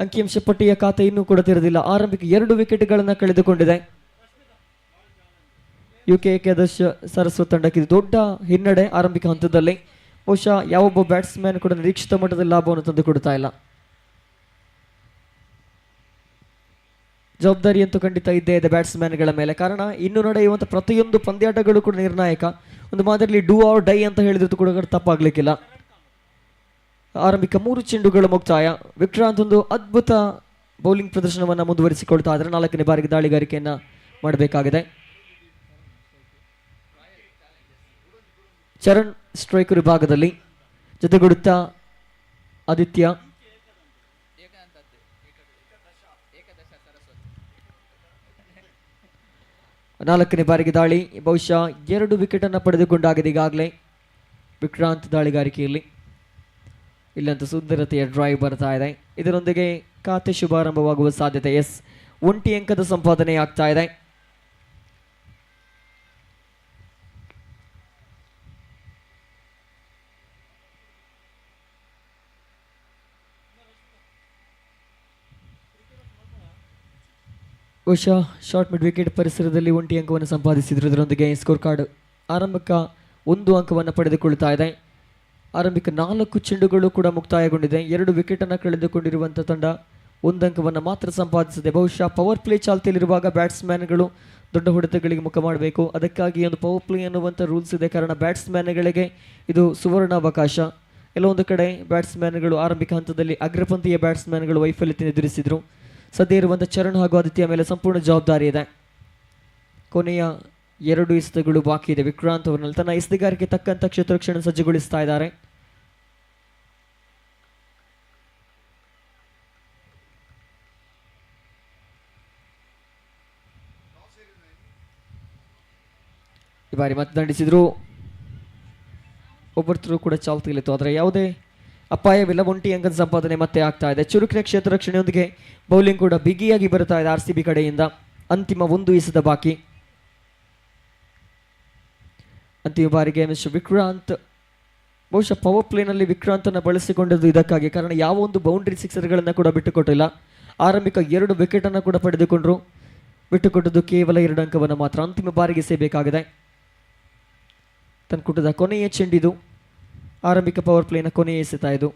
ಅಂಕಿಅಂಶ ಪಟ್ಟಿಯ ಖಾತೆ ಇನ್ನೂ ಕೂಡ ತೆರೆದಿಲ್ಲ. ಆರಂಭಿಕ 2 ವಿಕೆಟ್ಗಳನ್ನು ಕಳೆದುಕೊಂಡಿದೆ. ಯುಕೆ ಏಕಾದಶ ಸರಸ್ವತ್ ತಂಡಕ್ಕೆ ದೊಡ್ಡ ಹಿನ್ನಡೆ ಆರಂಭಿಕ ಹಂತದಲ್ಲಿ. ಬಹುಶಃ ಯಾವೊಬ್ಬ ಬ್ಯಾಟ್ಸ್ಮನ್ ಕೂಡ ನಿರೀಕ್ಷಿತ ಮಟ್ಟದಲ್ಲಿ ಲಾಭವನ್ನು ತಂದುಕೊಡ್ತಾ ಇಲ್ಲ. ಜವಾಬ್ದಾರಿ ಅಂತೂ ಖಂಡಿತ ಇದ್ದೇ ಇದೆ ಬ್ಯಾಟ್ಸ್ಮನ್ಗಳ ಮೇಲೆ. ಕಾರಣ ಇನ್ನು ನಡೆಯುವಂಥ ಪ್ರತಿಯೊಂದು ಪಂದ್ಯಾಟಗಳು ಕೂಡ ನಿರ್ಣಾಯಕ. ಒಂದು ಮಾದರಿಯಲ್ಲಿ ಡೂ ಆರ್ ಡೈ ಅಂತ ಹೇಳಿದ್ರು ಕೂಡ ತಪ್ಪಾಗ್ಲಿಕ್ಕಿಲ್ಲ. ಆರಂಭಿಕ 3 ಚೆಂಡುಗಳು ಮುಕ್ತಾಯ. ವಿಕ್ರಾಂತ್ ಒಂದು ಅದ್ಭುತ ಬೌಲಿಂಗ್ ಪ್ರದರ್ಶನವನ್ನು ಮುಂದುವರಿಸಿಕೊಳ್ತಾ ಇದ್ದಾರೆ. 4ನೇ ಬಾರಿಗೆ ದಾಳಿಗಾರಿಕೆಯನ್ನು ಮಾಡಬೇಕಾಗಿದೆ. ಚರಣ್ ಸ್ಟ್ರೈಕರ್ ವಿಭಾಗದಲ್ಲಿ ಜೊತೆಗೂಡುತ್ತಾ ಆದಿತ್ಯ. ನಾಲ್ಕನೇ ಬಾರಿಗೆ ದಾಳಿ. ಬಹುಶಃ 2 ವಿಕೆಟ್ ಅನ್ನು ಪಡೆದುಕೊಂಡಾಗಿದೆ ಈಗಾಗಲೇ ವಿಕ್ರಾಂತ್ ದಾಳಿಗಾರಿಕೆಯಲ್ಲಿ. ಇಲ್ಲಂತೂ ಸುಂದರತೆಯ ಡ್ರೈವ್ ಬರ್ತಾ ಇದೆ. ಇದರೊಂದಿಗೆ ಖಾತೆ ಶುಭಾರಂಭವಾಗುವ ಸಾಧ್ಯತೆ. 1 ಅಂಕದ ಸಂಪಾದನೆ ಆಗ್ತಾ ಇದೆ. ಬಹುಶಃ ಶಾರ್ಟ್ ಮಿಡ್ ವಿಕೆಟ್ ಪರಿಸರದಲ್ಲಿ 1 ಅಂಕವನ್ನು ಸಂಪಾದಿಸಿದ್ರು. ಇದರೊಂದಿಗೆ ಸ್ಕೋರ್ ಕಾರ್ಡ್ ಆರಂಭಿಕ 1 ಅಂಕವನ್ನು ಪಡೆದುಕೊಳ್ತಾ ಇದೆ. ಆರಂಭಿಕ 4 ಚೆಂಡುಗಳು ಕೂಡ ಮುಕ್ತಾಯಗೊಂಡಿದೆ. 2 ವಿಕೆಟನ್ನು ಕಳೆದುಕೊಂಡಿರುವಂಥ ತಂಡ 1 ಅಂಕವನ್ನು ಮಾತ್ರ ಸಂಪಾದಿಸಿದೆ. ಬಹುಶಃ ಪವರ್ ಪ್ಲೇ ಚಾಲ್ತಿಯಲ್ಲಿರುವಾಗ ಬ್ಯಾಟ್ಸ್ಮನ್ಗಳು ದೊಡ್ಡ ಹೊಡೆತಗಳಿಗೆ ಮುಖ ಮಾಡಬೇಕು. ಅದಕ್ಕಾಗಿ ಒಂದು ಪವರ್ ಪ್ಲೇ ಅನ್ನುವಂಥ ರೂಲ್ಸ್ ಇದೆ. ಕಾರಣ ಬ್ಯಾಟ್ಸ್ಮನ್ಗಳಿಗೆ ಇದು ಸುವರ್ಣಾವಕಾಶ. ಎಲ್ಲೊಂದು ಕಡೆ ಬ್ಯಾಟ್ಸ್ಮನ್ಗಳು ಆರಂಭಿಕ ಹಂತದಲ್ಲಿ ಅಗ್ರಪಂಥೀಯ ಬ್ಯಾಟ್ಸ್ಮನ್ಗಳು ವೈಫಲ್ಯತೆ ಎದುರಿಸಿದರು. ಸದ್ಯ ಇರುವಂಥ ಚರಣ್ ಹಾಗೂ ಆದಿತ್ಯ ಮೇಲೆ ಸಂಪೂರ್ಣ ಜವಾಬ್ದಾರಿ ಇದೆ. ಕೊನೆಯ 2 ಎಸೆತಗಳು ಬಾಕಿ ಇದೆ. ವಿಕ್ರಾಂತ್ ಅವರಲ್ಲಿ ತನ್ನ ಎಸೆಗಾರಿಕೆ ತಕ್ಕಂಥ ಕ್ಷೇತ್ರರಕ್ಷಣೆ ಸಜ್ಜುಗೊಳಿಸ್ತಾ ಇದ್ದಾರೆ. ಈ ಬಾರಿ ಮತ್ತೆ ದಂಡಿಸಿದ್ರು. ಒಬ್ಬರು ಕೂಡ ಚಾಲ್ತಿಯಲ್ಲಿತ್ತು, ಆದರೆ ಯಾವುದೇ ಅಪಾಯವಿಲ್ಲ. 1 ಅಂಕದ ಸಂಪಾದನೆ ಮತ್ತೆ ಆಗ್ತಾ ಇದೆ. ಚುರುಕಿನ ಕ್ಷೇತ್ರ ರಕ್ಷಣೆಯೊಂದಿಗೆ ಬೌಲಿಂಗ್ ಕೂಡ ಬಿಗಿಯಾಗಿ ಬರುತ್ತಾ ಇದೆ RCB ಕಡೆಯಿಂದ. ಅಂತಿಮ 1 ಎಸೆತ ಬಾಕಿ. ಅಂತಿಮ ಬಾರಿಗೆ ಮಿಸ್ಟರ್ ವಿಕ್ರಾಂತ್ ಬಹುಶಃ ಪವರ್ ಪ್ಲೇನಲ್ಲಿ ವಿಕ್ರಾಂತನ್ನು ಬಳಸಿಕೊಂಡದ್ದು ಇದಕ್ಕಾಗಿ. ಕಾರಣ ಯಾವ ಒಂದು ಬೌಂಡ್ರಿ ಸಿಕ್ಸರ್ಗಳನ್ನು ಕೂಡ ಬಿಟ್ಟುಕೊಟ್ಟಿಲ್ಲ. ಆರಂಭಿಕ 2 ವಿಕೆಟನ್ನು ಕೂಡ ಪಡೆದುಕೊಂಡ್ರು. ಬಿಟ್ಟುಕೊಟ್ಟದ್ದು ಕೇವಲ 2 ಅಂಕವನ್ನು ಮಾತ್ರ. ಅಂತಿಮ ಬಾರಿಗೆ ಸೇಬೇಕಾಗಿದೆ. ತನ್ಕುಟದ ಕೊನೆಯ ಚೆಂಡಿದು. ಆರಂಭಿಕ ಪವರ್ ಪ್ಲೇನ ಕೊನೆಯ ಎಸೆತ ಇದು.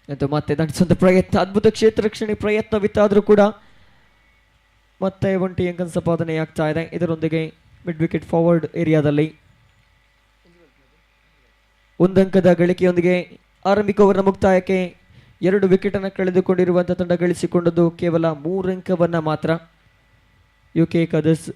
ಮತ್ತು ಮತ್ತೆ ದಂಡಿಸುವಂಥ ಪ್ರಯತ್ನ, ಅದ್ಭುತ ಕ್ಷೇತ್ರ ರಕ್ಷಣೆ ಪ್ರಯತ್ನವಿತ್ತಾದರೂ ಕೂಡ ಮತ್ತೆ 1 ಅಂಕದ ಸಂಪಾದನೆ ಆಗ್ತಾ ಇದೆ. ಇದರೊಂದಿಗೆ ಮಿಡ್ ವಿಕೆಟ್ ಫಾರ್ವರ್ಡ್ ಏರಿಯಾದಲ್ಲಿ 1 ಅಂಕದ ಗಳಿಕೆಯೊಂದಿಗೆ ಆರಂಭಿಕ ಓವರ್ನ ಮುಕ್ತಾಯಕ್ಕೆ 2 ವಿಕೆಟನ್ನು ಕಳೆದುಕೊಂಡಿರುವಂಥ ತಂಡ ಗಳಿಸಿಕೊಂಡದ್ದು ಕೇವಲ 3 ಅಂಕವನ್ನು ಮಾತ್ರ. UK ಕದಸ್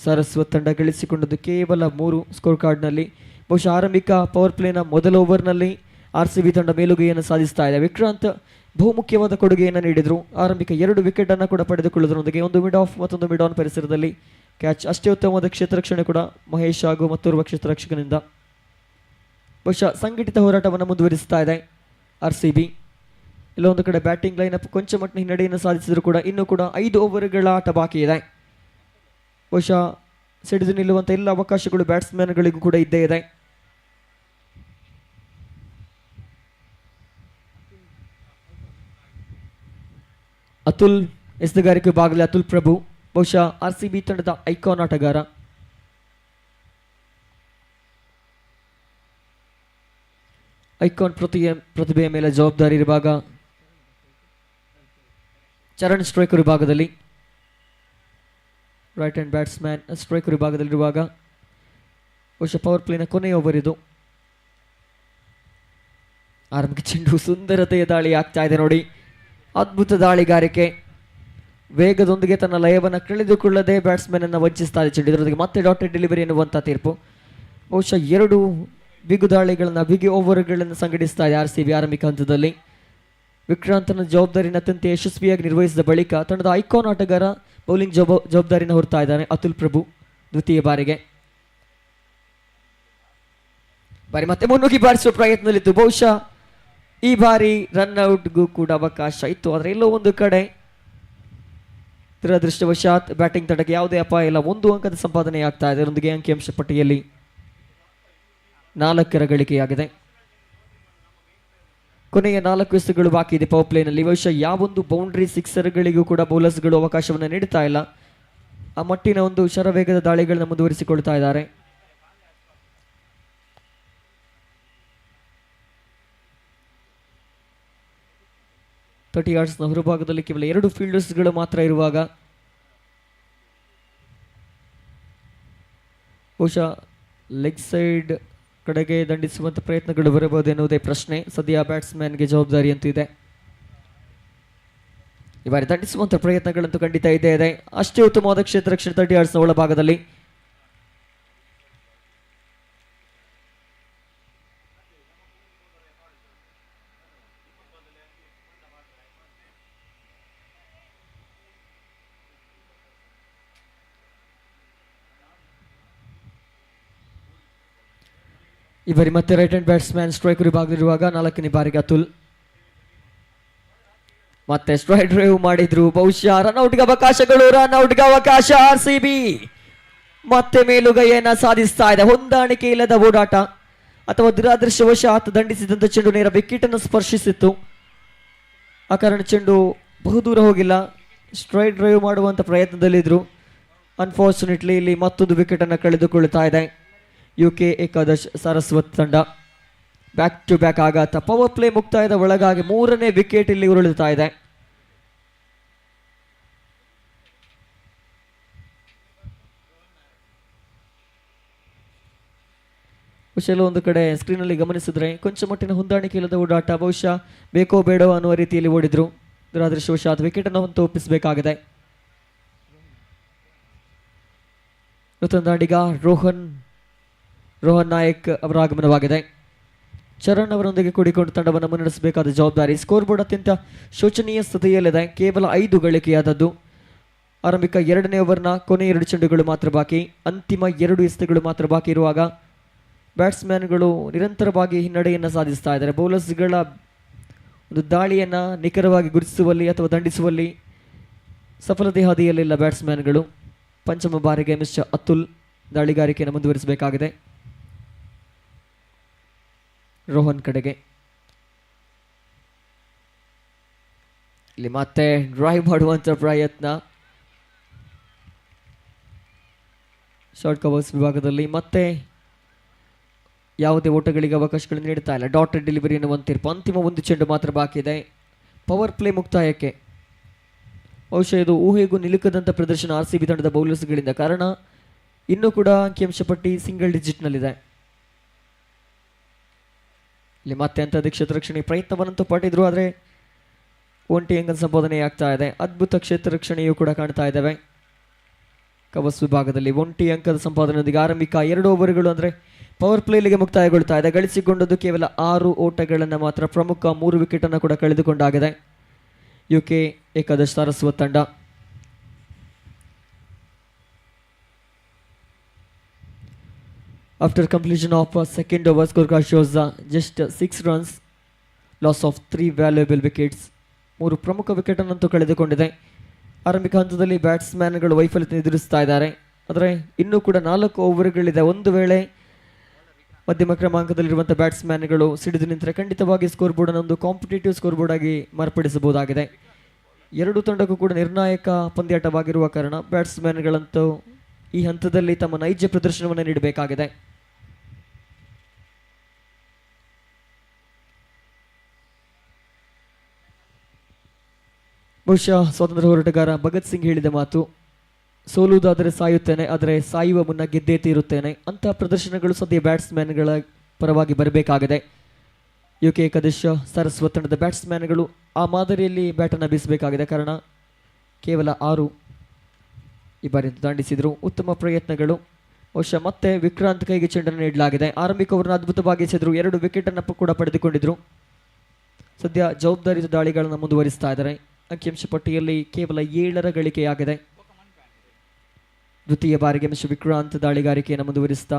ಸರಸ್ವತ್ ತಂಡ ಗಳಿಸಿಕೊಂಡದ್ದು ಕೇವಲ 3 ಸ್ಕೋರ್ ಕಾರ್ಡ್ನಲ್ಲಿ. ಬಹುಶಃ ಆರಂಭಿಕ ಪವರ್ ಪ್ಲೇನ ಮೊದಲ ಓವರ್ನಲ್ಲಿ RCB ತಂಡ ಮೇಲುಗೈಯನ್ನು ಸಾಧಿಸ್ತಾ ಇದೆ. ವಿಕ್ರಾಂತ್ ಬಹುಮುಖ್ಯವಾದ ಕೊಡುಗೆಯನ್ನು ನೀಡಿದರು. ಆರಂಭಿಕ 2 ವಿಕೆಟನ್ನು ಕೂಡ ಪಡೆದುಕೊಳ್ಳುವುದರೊಂದಿಗೆ ಒಂದು ಮಿಡ್ ಆಫ್ ಮತ್ತೊಂದು ಮಿಡ್ ಆನ್ ಪರಿಸರದಲ್ಲಿ ಕ್ಯಾಚ್. ಅಷ್ಟೇ ಉತ್ತಮವಾದ ಕ್ಷೇತ್ರ ರಕ್ಷಣೆ ಕೂಡ ಮಹೇಶ್ ಹಾಗೂ ಮತ್ತೋರ್ವ ಕ್ಷೇತ್ರ ರಕ್ಷಕನಿಂದ. ಬಹುಶಃ ಸಂಘಟಿತ ಹೋರಾಟವನ್ನು ಮುಂದುವರಿಸ್ತಾ ಇದೆ RCB. ಇಲ್ಲೊಂದು ಕಡೆ ಬ್ಯಾಟಿಂಗ್ ಲೈನಪ್ ಕೊಂಚ ಮಟ್ಟಿನ ಹಿನ್ನಡೆಯನ್ನು ಸಾಧಿಸಿದ್ರು ಕೂಡ ಇನ್ನೂ ಕೂಡ 5 ಓವರ್ಗಳ ಆಟ ಬಾಕಿ ಇದೆ. ಬಹುಶಃ ಸಿಡಿದು ನಿಲ್ಲುವಂಥ ಎಲ್ಲ ಅವಕಾಶಗಳು ಬ್ಯಾಟ್ಸ್ಮನ್ಗಳಿಗೂ ಕೂಡ ಇದ್ದೇ ಇದೆ. ಅತುಲ್ ಎಸೆಗಾರಿಕೆ ವಿಭಾಗದಲ್ಲಿ ಅತುಲ್ ಪ್ರಭು ಬಹುಶಃ RCB ತಂಡದ ಐಕಾನ್ ಆಟಗಾರ. ಐಕಾನ್ ಪ್ರತಿಭೆಯ ಮೇಲೆ ಜವಾಬ್ದಾರಿ ಇರುವಾಗ ಚರಣ್ ಸ್ಟ್ರೈಕರ್ ವಿಭಾಗದಲ್ಲಿ ರೈಟ್ ಹ್ಯಾಂಡ್ ಬ್ಯಾಟ್ಸ್ಮ್ಯಾನ್ ಸ್ಟ್ರೈಕರ್ ವಿಭಾಗದಲ್ಲಿರುವಾಗ ಬಹುಶಃ ಪವರ್ ಪ್ಲೇನ ಕೊನೆಯ ಓವರ್ ಇದು. ಆರಂಭಿಕ ಚೆಂಡು ಸುಂದರತೆಯ ದಾಳಿ ಆಗ್ತಾ ಇದೆ ನೋಡಿ. ಅದ್ಭುತ ದಾಳಿಗಾರಿಕೆ, ವೇಗದೊಂದಿಗೆ ತನ್ನ ಲಯವನ್ನು ಕಳೆದುಕೊಳ್ಳದೆ ಬ್ಯಾಟ್ಸ್ಮನ್ ಅನ್ನು ವಂಚಿಸ್ತಾ ಇದೆ ಚೆಂಡು. ಇದರೊಂದಿಗೆ ಮತ್ತೆ ಡಾಟೆಡ್ ಡೆಲಿವರಿ ಎನ್ನುವಂಥ ತೀರ್ಪು. ಬಹುಶಃ 2 ಬಿಗು ದಾಳಿಗಳನ್ನು ಬಿಗಿ ಓವರ್ಗಳನ್ನು ಸಂಘಟಿಸ್ತಾ ಇದೆ RCB ಆರಂಭಿಕ ಹಂತದಲ್ಲಿ. ವಿಕ್ರಾಂತನ ಜವಾಬ್ದಾರಿನ ಅತ್ಯಂತ ಯಶಸ್ವಿಯಾಗಿ ನಿರ್ವಹಿಸಿದ ಬಳಿಕ ತಂಡದ ಐಕಾನ್ ಆಟಗಾರ ಬೌಲಿಂಗ್ ಜವಾಬ್ದಾರಿನ ಹೊರ್ತಾ ಇದ್ದಾನೆ ಅತುಲ್ ಪ್ರಭು ದ್ವಿತೀಯ ಬಾರಿಗೆ. ಬಾರಿ ಮತ್ತೆ ಮುನ್ನುಗ್ಗಿ ಬಾರಿಸುವ ಪ್ರಯತ್ನದಲ್ಲಿತ್ತು. ಬಹುಶಃ ಈ ಬಾರಿ ರನ್ಔಟ್ಗೂ ಕೂಡ ಅವಕಾಶ ಇತ್ತು, ಆದರೆ ಎಲ್ಲೋ ಒಂದು ಕಡೆ ದುರದೃಷ್ಟವಶಾತ್ ಬ್ಯಾಟಿಂಗ್ ತಂಡಕ್ಕೆ ಯಾವುದೇ ಅಪಾಯ ಇಲ್ಲ. 1 ಅಂಕದ ಸಂಪಾದನೆ ಆಗ್ತಾ ಇದೆ. ಇದರೊಂದಿಗೆ ಅಂಕಿಅಂಶ ಪಟ್ಟಿಯಲ್ಲಿ 4 ಗಳಿಕೆಯಾಗಿದೆ. ಕೊನೆಯ 4 ಎಸೆತಗಳು ಬಾಕಿ ಇದೆ ಪವರ್ ಪ್ಲೇನಲ್ಲಿ. ಬಹುಶಃ ಯಾವೊಂದು ಬೌಂಡ್ರಿ ಸಿಕ್ಸರ್ಗಳಿಗೂ ಕೂಡ ಬೌಲರ್ಸ್ಗಳು ಅವಕಾಶವನ್ನು ನೀಡುತ್ತಾ ಇಲ್ಲ. ಆ ಮಟ್ಟಿನ ಒಂದು ಶರವೇಗದ ದಾಳಿಗಳನ್ನ ಮುಂದುವರಿಸಿಕೊಳ್ತಾ ಇದ್ದಾರೆ. ಥರ್ಟಿ ಯಾರ್ಡ್ಸ್ನ ಹೊರಭಾಗದಲ್ಲಿ ಕೇವಲ 2 ಫೀಲ್ಡರ್ಸ್ಗಳು ಮಾತ್ರ ಇರುವಾಗ ಬಹುಶಃ ಲೆಗ್ ಸೈಡ್ ಕಡೆಗೆ ದಂಡಿಸುವಂಥ ಪ್ರಯತ್ನಗಳು ಬರಬಹುದು ಎನ್ನುವುದೇ ಪ್ರಶ್ನೆ. ಸದ್ಯ ಬ್ಯಾಟ್ಸ್ಮನ್ಗೆ ಜವಾಬ್ದಾರಿ ಅಂತೂ ಇದೆ. ಈ ಬಾರಿ ದಂಡಿಸುವಂಥ ಪ್ರಯತ್ನಗಳಂತೂ ಖಂಡಿತ ಇದ್ದೇ ಇದೆ. ಅಷ್ಟೇ ಉತ್ತಮವಾದ ಕ್ಷೇತ್ರ ರಕ್ಷಣೆ 30 ಯಾರ್ಡ್ಸ್ನ ಒಳಭಾಗದಲ್ಲಿ. ಈ ಬಾರಿ ಮತ್ತೆ ರೈಟ್ ಹ್ಯಾಂಡ್ ಬ್ಯಾಟ್ಸ್ಮ್ಯಾನ್ ಸ್ಟ್ರೈಕರ್ ವಿಭಾಗದಲ್ಲಿರುವಾಗ 4ನೇ ಬಾರಿಗೆ ಅತುಲ್ ಮತ್ತೆ ಸ್ಟ್ರೈಟ್ ಡ್ರೈವ್ ಮಾಡಿದ್ರು. ಬಹುಶಃ ರನ್ಔಟ್ಗೆ ಅವಕಾಶಗಳು, ರನ್ಔಟ್ಗೆ ಅವಕಾಶ. RCB ಮತ್ತೆ ಮೇಲುಗೈಯನ್ನ ಸಾಧಿಸ್ತಾ ಇದೆ. ಹೊಂದಾಣಿಕೆ ಇಲ್ಲದ ಓಡಾಟ ಅಥವಾ ದುರಾದೃಷ್ಟವಶಾತ್ ದಂಡಿಸಿದಂಥ ಚೆಂಡು ನೇರ ವಿಕೆಟ್ ಅನ್ನು ಸ್ಪರ್ಶಿಸಿತ್ತು. ಆ ಕಾರಣ ಚೆಂಡು ಬಹುದೂರ ಹೋಗಿಲ್ಲ. ಸ್ಟ್ರೈಟ್ ಡ್ರೈವ್ ಮಾಡುವಂಥ ಪ್ರಯತ್ನದಲ್ಲಿದ್ರು. ಅನ್ಫಾರ್ಚುನೇಟ್ಲಿ ಇಲ್ಲಿ ಮತ್ತೊಂದು ವಿಕೆಟ್ ಅನ್ನು ಕಳೆದುಕೊಳ್ತಾ ಇದೆ UK ಏಕಾದಶ್ ಸರಸ್ವತ್ ತಂಡ. ಬ್ಯಾಕ್ ಟು ಬ್ಯಾಕ್ ಆಘಾತ. ಪವರ್ ಪ್ಲೇ ಮುಕ್ತಾಯದ ಒಳಗಾಗಿ 3ನೇ ವಿಕೆಟ್ ಇಲ್ಲಿ ಉರುಳುತ್ತಾ ಇದೆ. ಬಹುಶಃ ಒಂದು ಕಡೆ ಸ್ಕ್ರೀನಲ್ಲಿ ಗಮನಿಸಿದ್ರೆ ಕೊಂಚ ಮಟ್ಟಿನ ಹೊಂದಾಣಿಕೆ ಇಲ್ಲದ ಓಡಾಟ. ಬಹುಶಃ ಬೇಕೋ ಬೇಡೋ ಅನ್ನುವ ರೀತಿಯಲ್ಲಿ ಓಡಿದ್ರು. ದುರಾದೃಷ್ಟವಶಾತ್ ವಿಕೆಟ್ ಅನ್ನು ಹೊತ್ತು ಒಪ್ಪಿಸಬೇಕಾಗಿದೆ. ನೂತನ ದಾಂಡಿಗ ರೋಹನ್ ನಾಯಕ್ ಅವರ ಆಗಮನವಾಗಿದೆ. ಚರಣ್ ಅವರೊಂದಿಗೆ ಕೂಡಿಕೊಂಡು ತಂಡವನ್ನು ಮುನ್ನಡೆಸಬೇಕಾದ ಜವಾಬ್ದಾರಿ. ಸ್ಕೋರ್ ಬೋರ್ಡ್ ಅತ್ಯಂತ ಶೋಚನೀಯ ಸ್ಥಿತಿಯಲ್ಲಿದೆ. ಕೇವಲ 5 ಗಳಿಕೆಯಾದದ್ದು. ಆರಂಭಿಕ 2ನೇ ಓವರ್ನ ಕೊನೆ 2 ಚೆಂಡುಗಳು ಮಾತ್ರ ಬಾಕಿ. ಅಂತಿಮ 2 ಎಸೆತಗಳು ಮಾತ್ರ ಬಾಕಿ ಇರುವಾಗ ಬ್ಯಾಟ್ಸ್ಮನ್ಗಳು ನಿರಂತರವಾಗಿ ಹಿನ್ನಡೆಯನ್ನು ಸಾಧಿಸ್ತಾ ಇದ್ದಾರೆ. ಬೌಲರ್ಸ್ಗಳ ಒಂದು ದಾಳಿಯನ್ನು ನಿಖರವಾಗಿ ಗುರುತಿಸುವಲ್ಲಿ ಅಥವಾ ದಂಡಿಸುವಲ್ಲಿ ಸಫಲತೆ ಹಾದಿಯಲ್ಲಿಲ್ಲ ಬ್ಯಾಟ್ಸ್ಮನ್ಗಳು. ಪಂಚಮ ಬಾರಿಗೆ ಮಿಸ್ಟರ್ ಅತುಲ್ ದಾಳಿಗಾರಿಕೆಯನ್ನು ಮುಂದುವರಿಸಬೇಕಾಗಿದೆ. ರೋಹನ್ ಕಡೆಗೆ ಇಲ್ಲಿ ಮತ್ತೆ ಡ್ರೈವ್ ಮಾಡುವಂಥ ಪ್ರಯತ್ನ. ಶಾರ್ಟ್ ಕವರ್ಸ್ ವಿಭಾಗದಲ್ಲಿ ಮತ್ತೆ ಯಾವುದೇ ಓಟಗಳಿಗೆ ಅವಕಾಶಗಳನ್ನು ನೀಡುತ್ತಾ ಇಲ್ಲ. ಡಾಟೆಡ್ ಡೆಲಿವರಿ ಎನ್ನುವಂತ ತೀರ್ಪು. ಅಂತಿಮ 1 ಚೆಂಡು ಮಾತ್ರ ಬಾಕಿ ಇದೆ ಪವರ್ ಪ್ಲೇ ಮುಕ್ತಾಯಕ್ಕೆ. ಬಹುಶಃ ಇದು ಊಹೆಗೂ ನಿಲುಕದಂಥ ಪ್ರದರ್ಶನ RCB ತಂಡದ ಬೌಲರ್ಸ್ಗಳಿಂದ. ಕಾರಣ ಇನ್ನೂ ಕೂಡ ಅಂಕಿಅಂಶ ಪಟ್ಟಿ ಸಿಂಗಲ್ ಡಿಜಿಟ್ನಲ್ಲಿದೆ. ಇಲ್ಲಿ ಮತ್ತೆ ಅಂಥದ್ದು ಕ್ಷೇತ್ರ ರಕ್ಷಣೆ ಪ್ರಯತ್ನವನ್ನಂತೂ ಪಟ್ಟಿದ್ರು, ಆದರೆ ಒಂಟಿ ಅಂಕದ ಸಂಪಾದನೆ ಆಗ್ತಾ ಇದೆ. ಅದ್ಭುತ ಕ್ಷೇತ್ರ ರಕ್ಷಣೆಯೂ ಕೂಡ ಕಾಣ್ತಾ ಇದ್ದಾವೆ ಕವಸ್ ವಿಭಾಗದಲ್ಲಿ. ಒಂಟಿ ಅಂಕದ ಸಂಪಾದನೆಯೊಂದಿಗೆ ಆರಂಭಿಕ 2 ಓವರ್ಗಳು ಅಂದರೆ ಪವರ್ ಪ್ಲೇಲಿಗೆ ಮುಕ್ತಾಯಗೊಳ್ತಾ ಇದೆ. ಗಳಿಸಿಕೊಂಡದ್ದು ಕೇವಲ 6 ಓಟಗಳನ್ನು ಮಾತ್ರ. ಪ್ರಮುಖ 3 ವಿಕೆಟನ್ನು ಕೂಡ ಕಳೆದುಕೊಂಡಾಗಿದೆ ಯುಕೆ ಏಕಾದಶ ಸಾರಸ್ವತ್ ತಂಡ. After completion of second over score card shows just 6 runs, loss of 3 valuable wickets. 3 ಪ್ರಮುಖ ವಿಕೆಟನ್ನಂತೂ ಕಳೆದುಕೊಂಡಿದೆ. ಆರಂಭಿಕ ಹಂತದಲ್ಲಿ ಬ್ಯಾಟ್ಸ್ಮನ್ಗಳು ವೈಫಲ್ಯತೆ ಎದುರಿಸ್ತಾ ಇದ್ದಾರೆ. ಆದರೆ ಇನ್ನೂ ಕೂಡ 4 ಓವರ್ಗಳಿದೆ. ಒಂದು ವೇಳೆ ಮಧ್ಯಮ ಕ್ರಮಾಂಕದಲ್ಲಿರುವಂಥ ಬ್ಯಾಟ್ಸ್ಮನ್ಗಳು ಸಿಡಿದು ನಿಂತರೆ ಖಂಡಿತವಾಗಿ ಸ್ಕೋರ್ ಬೋರ್ಡನ್ನು ಒಂದು ಕಾಂಪಿಟೇಟಿವ್ ಸ್ಕೋರ್ ಬೋರ್ಡ್ ಆಗಿ ಮಾರ್ಪಡಿಸಬಹುದಾಗಿದೆ. 2 ತಂಡಕ್ಕೂ ಕೂಡ ನಿರ್ಣಾಯಕ ಪಂದ್ಯಾಟವಾಗಿರುವ ಕಾರಣ ಬ್ಯಾಟ್ಸ್ಮನ್ಗಳಂತೂ ಈ ಹಂತದಲ್ಲಿ ತಮ್ಮ ನೈಜ ಪ್ರದರ್ಶನವನ್ನು ನೀಡಬೇಕಾಗಿದೆ. ಬಹುಶಃ ಸ್ವಾತಂತ್ರ್ಯ ಹೋರಾಟಗಾರ ಭಗತ್ ಸಿಂಗ್ ಹೇಳಿದ ಮಾತು, ಸೋಲುವುದಾದರೆ ಸಾಯುತ್ತೇನೆ, ಆದರೆ ಸಾಯುವ ಮುನ್ನ ಗೆದ್ದೇ ತೀರುತ್ತೇನೆ. ಅಂತಹ ಪ್ರದರ್ಶನಗಳು ಸದ್ಯ ಬ್ಯಾಟ್ಸ್ಮನ್ಗಳ ಪರವಾಗಿ ಬರಬೇಕಾಗಿದೆ. ಯುಕೆ ಏಕಾದಶ ಸಾರಸ್ವತ್ ತಂಡದ ಬ್ಯಾಟ್ಸ್ಮನ್ಗಳು ಆ ಮಾದರಿಯಲ್ಲಿ ಬ್ಯಾಟನ್ನು ಬೀಸಬೇಕಾಗಿದೆ. ಕಾರಣ ಕೇವಲ 6 ಈ ಬಾರಿ ದಾಂಡಿಸಿದರು. ಉತ್ತಮ ಪ್ರಯತ್ನಗಳು. ಬಹುಶಃ ಮತ್ತೆ ವಿಕ್ರಾಂತ್ ಕೈಗೆ ಚೆಂಡನ್ನು ನೀಡಲಾಗಿದೆ. ಆರಂಭಿಕ ಓವರ್ನ ಅದ್ಭುತವಾಗಿ ಎಸೆದರು. 2 ವಿಕೆಟನ್ನು ಕೂಡ ಪಡೆದುಕೊಂಡಿದ್ರು. ಸದ್ಯ ಜವಾಬ್ದಾರಿಯುತ ದಾಳಿಗಳನ್ನು ಮುಂದುವರಿಸ್ತಾ ಇದ್ದಾರೆ. ಅಂಕಿಅಂಶ ಪಟ್ಟಿಯಲ್ಲಿ ಕೇವಲ 7 ಗಳಿಕೆಯಾಗಿದೆ. ದ್ವಿತೀಯ ಬಾರಿಗೆ ಮಿಸ್ಟರ್ ವಿಕ್ರಾಂತ್ ದಾಳಿಗಾರಿಕೆಯನ್ನು ಮುಂದುವರಿಸ್ತಾ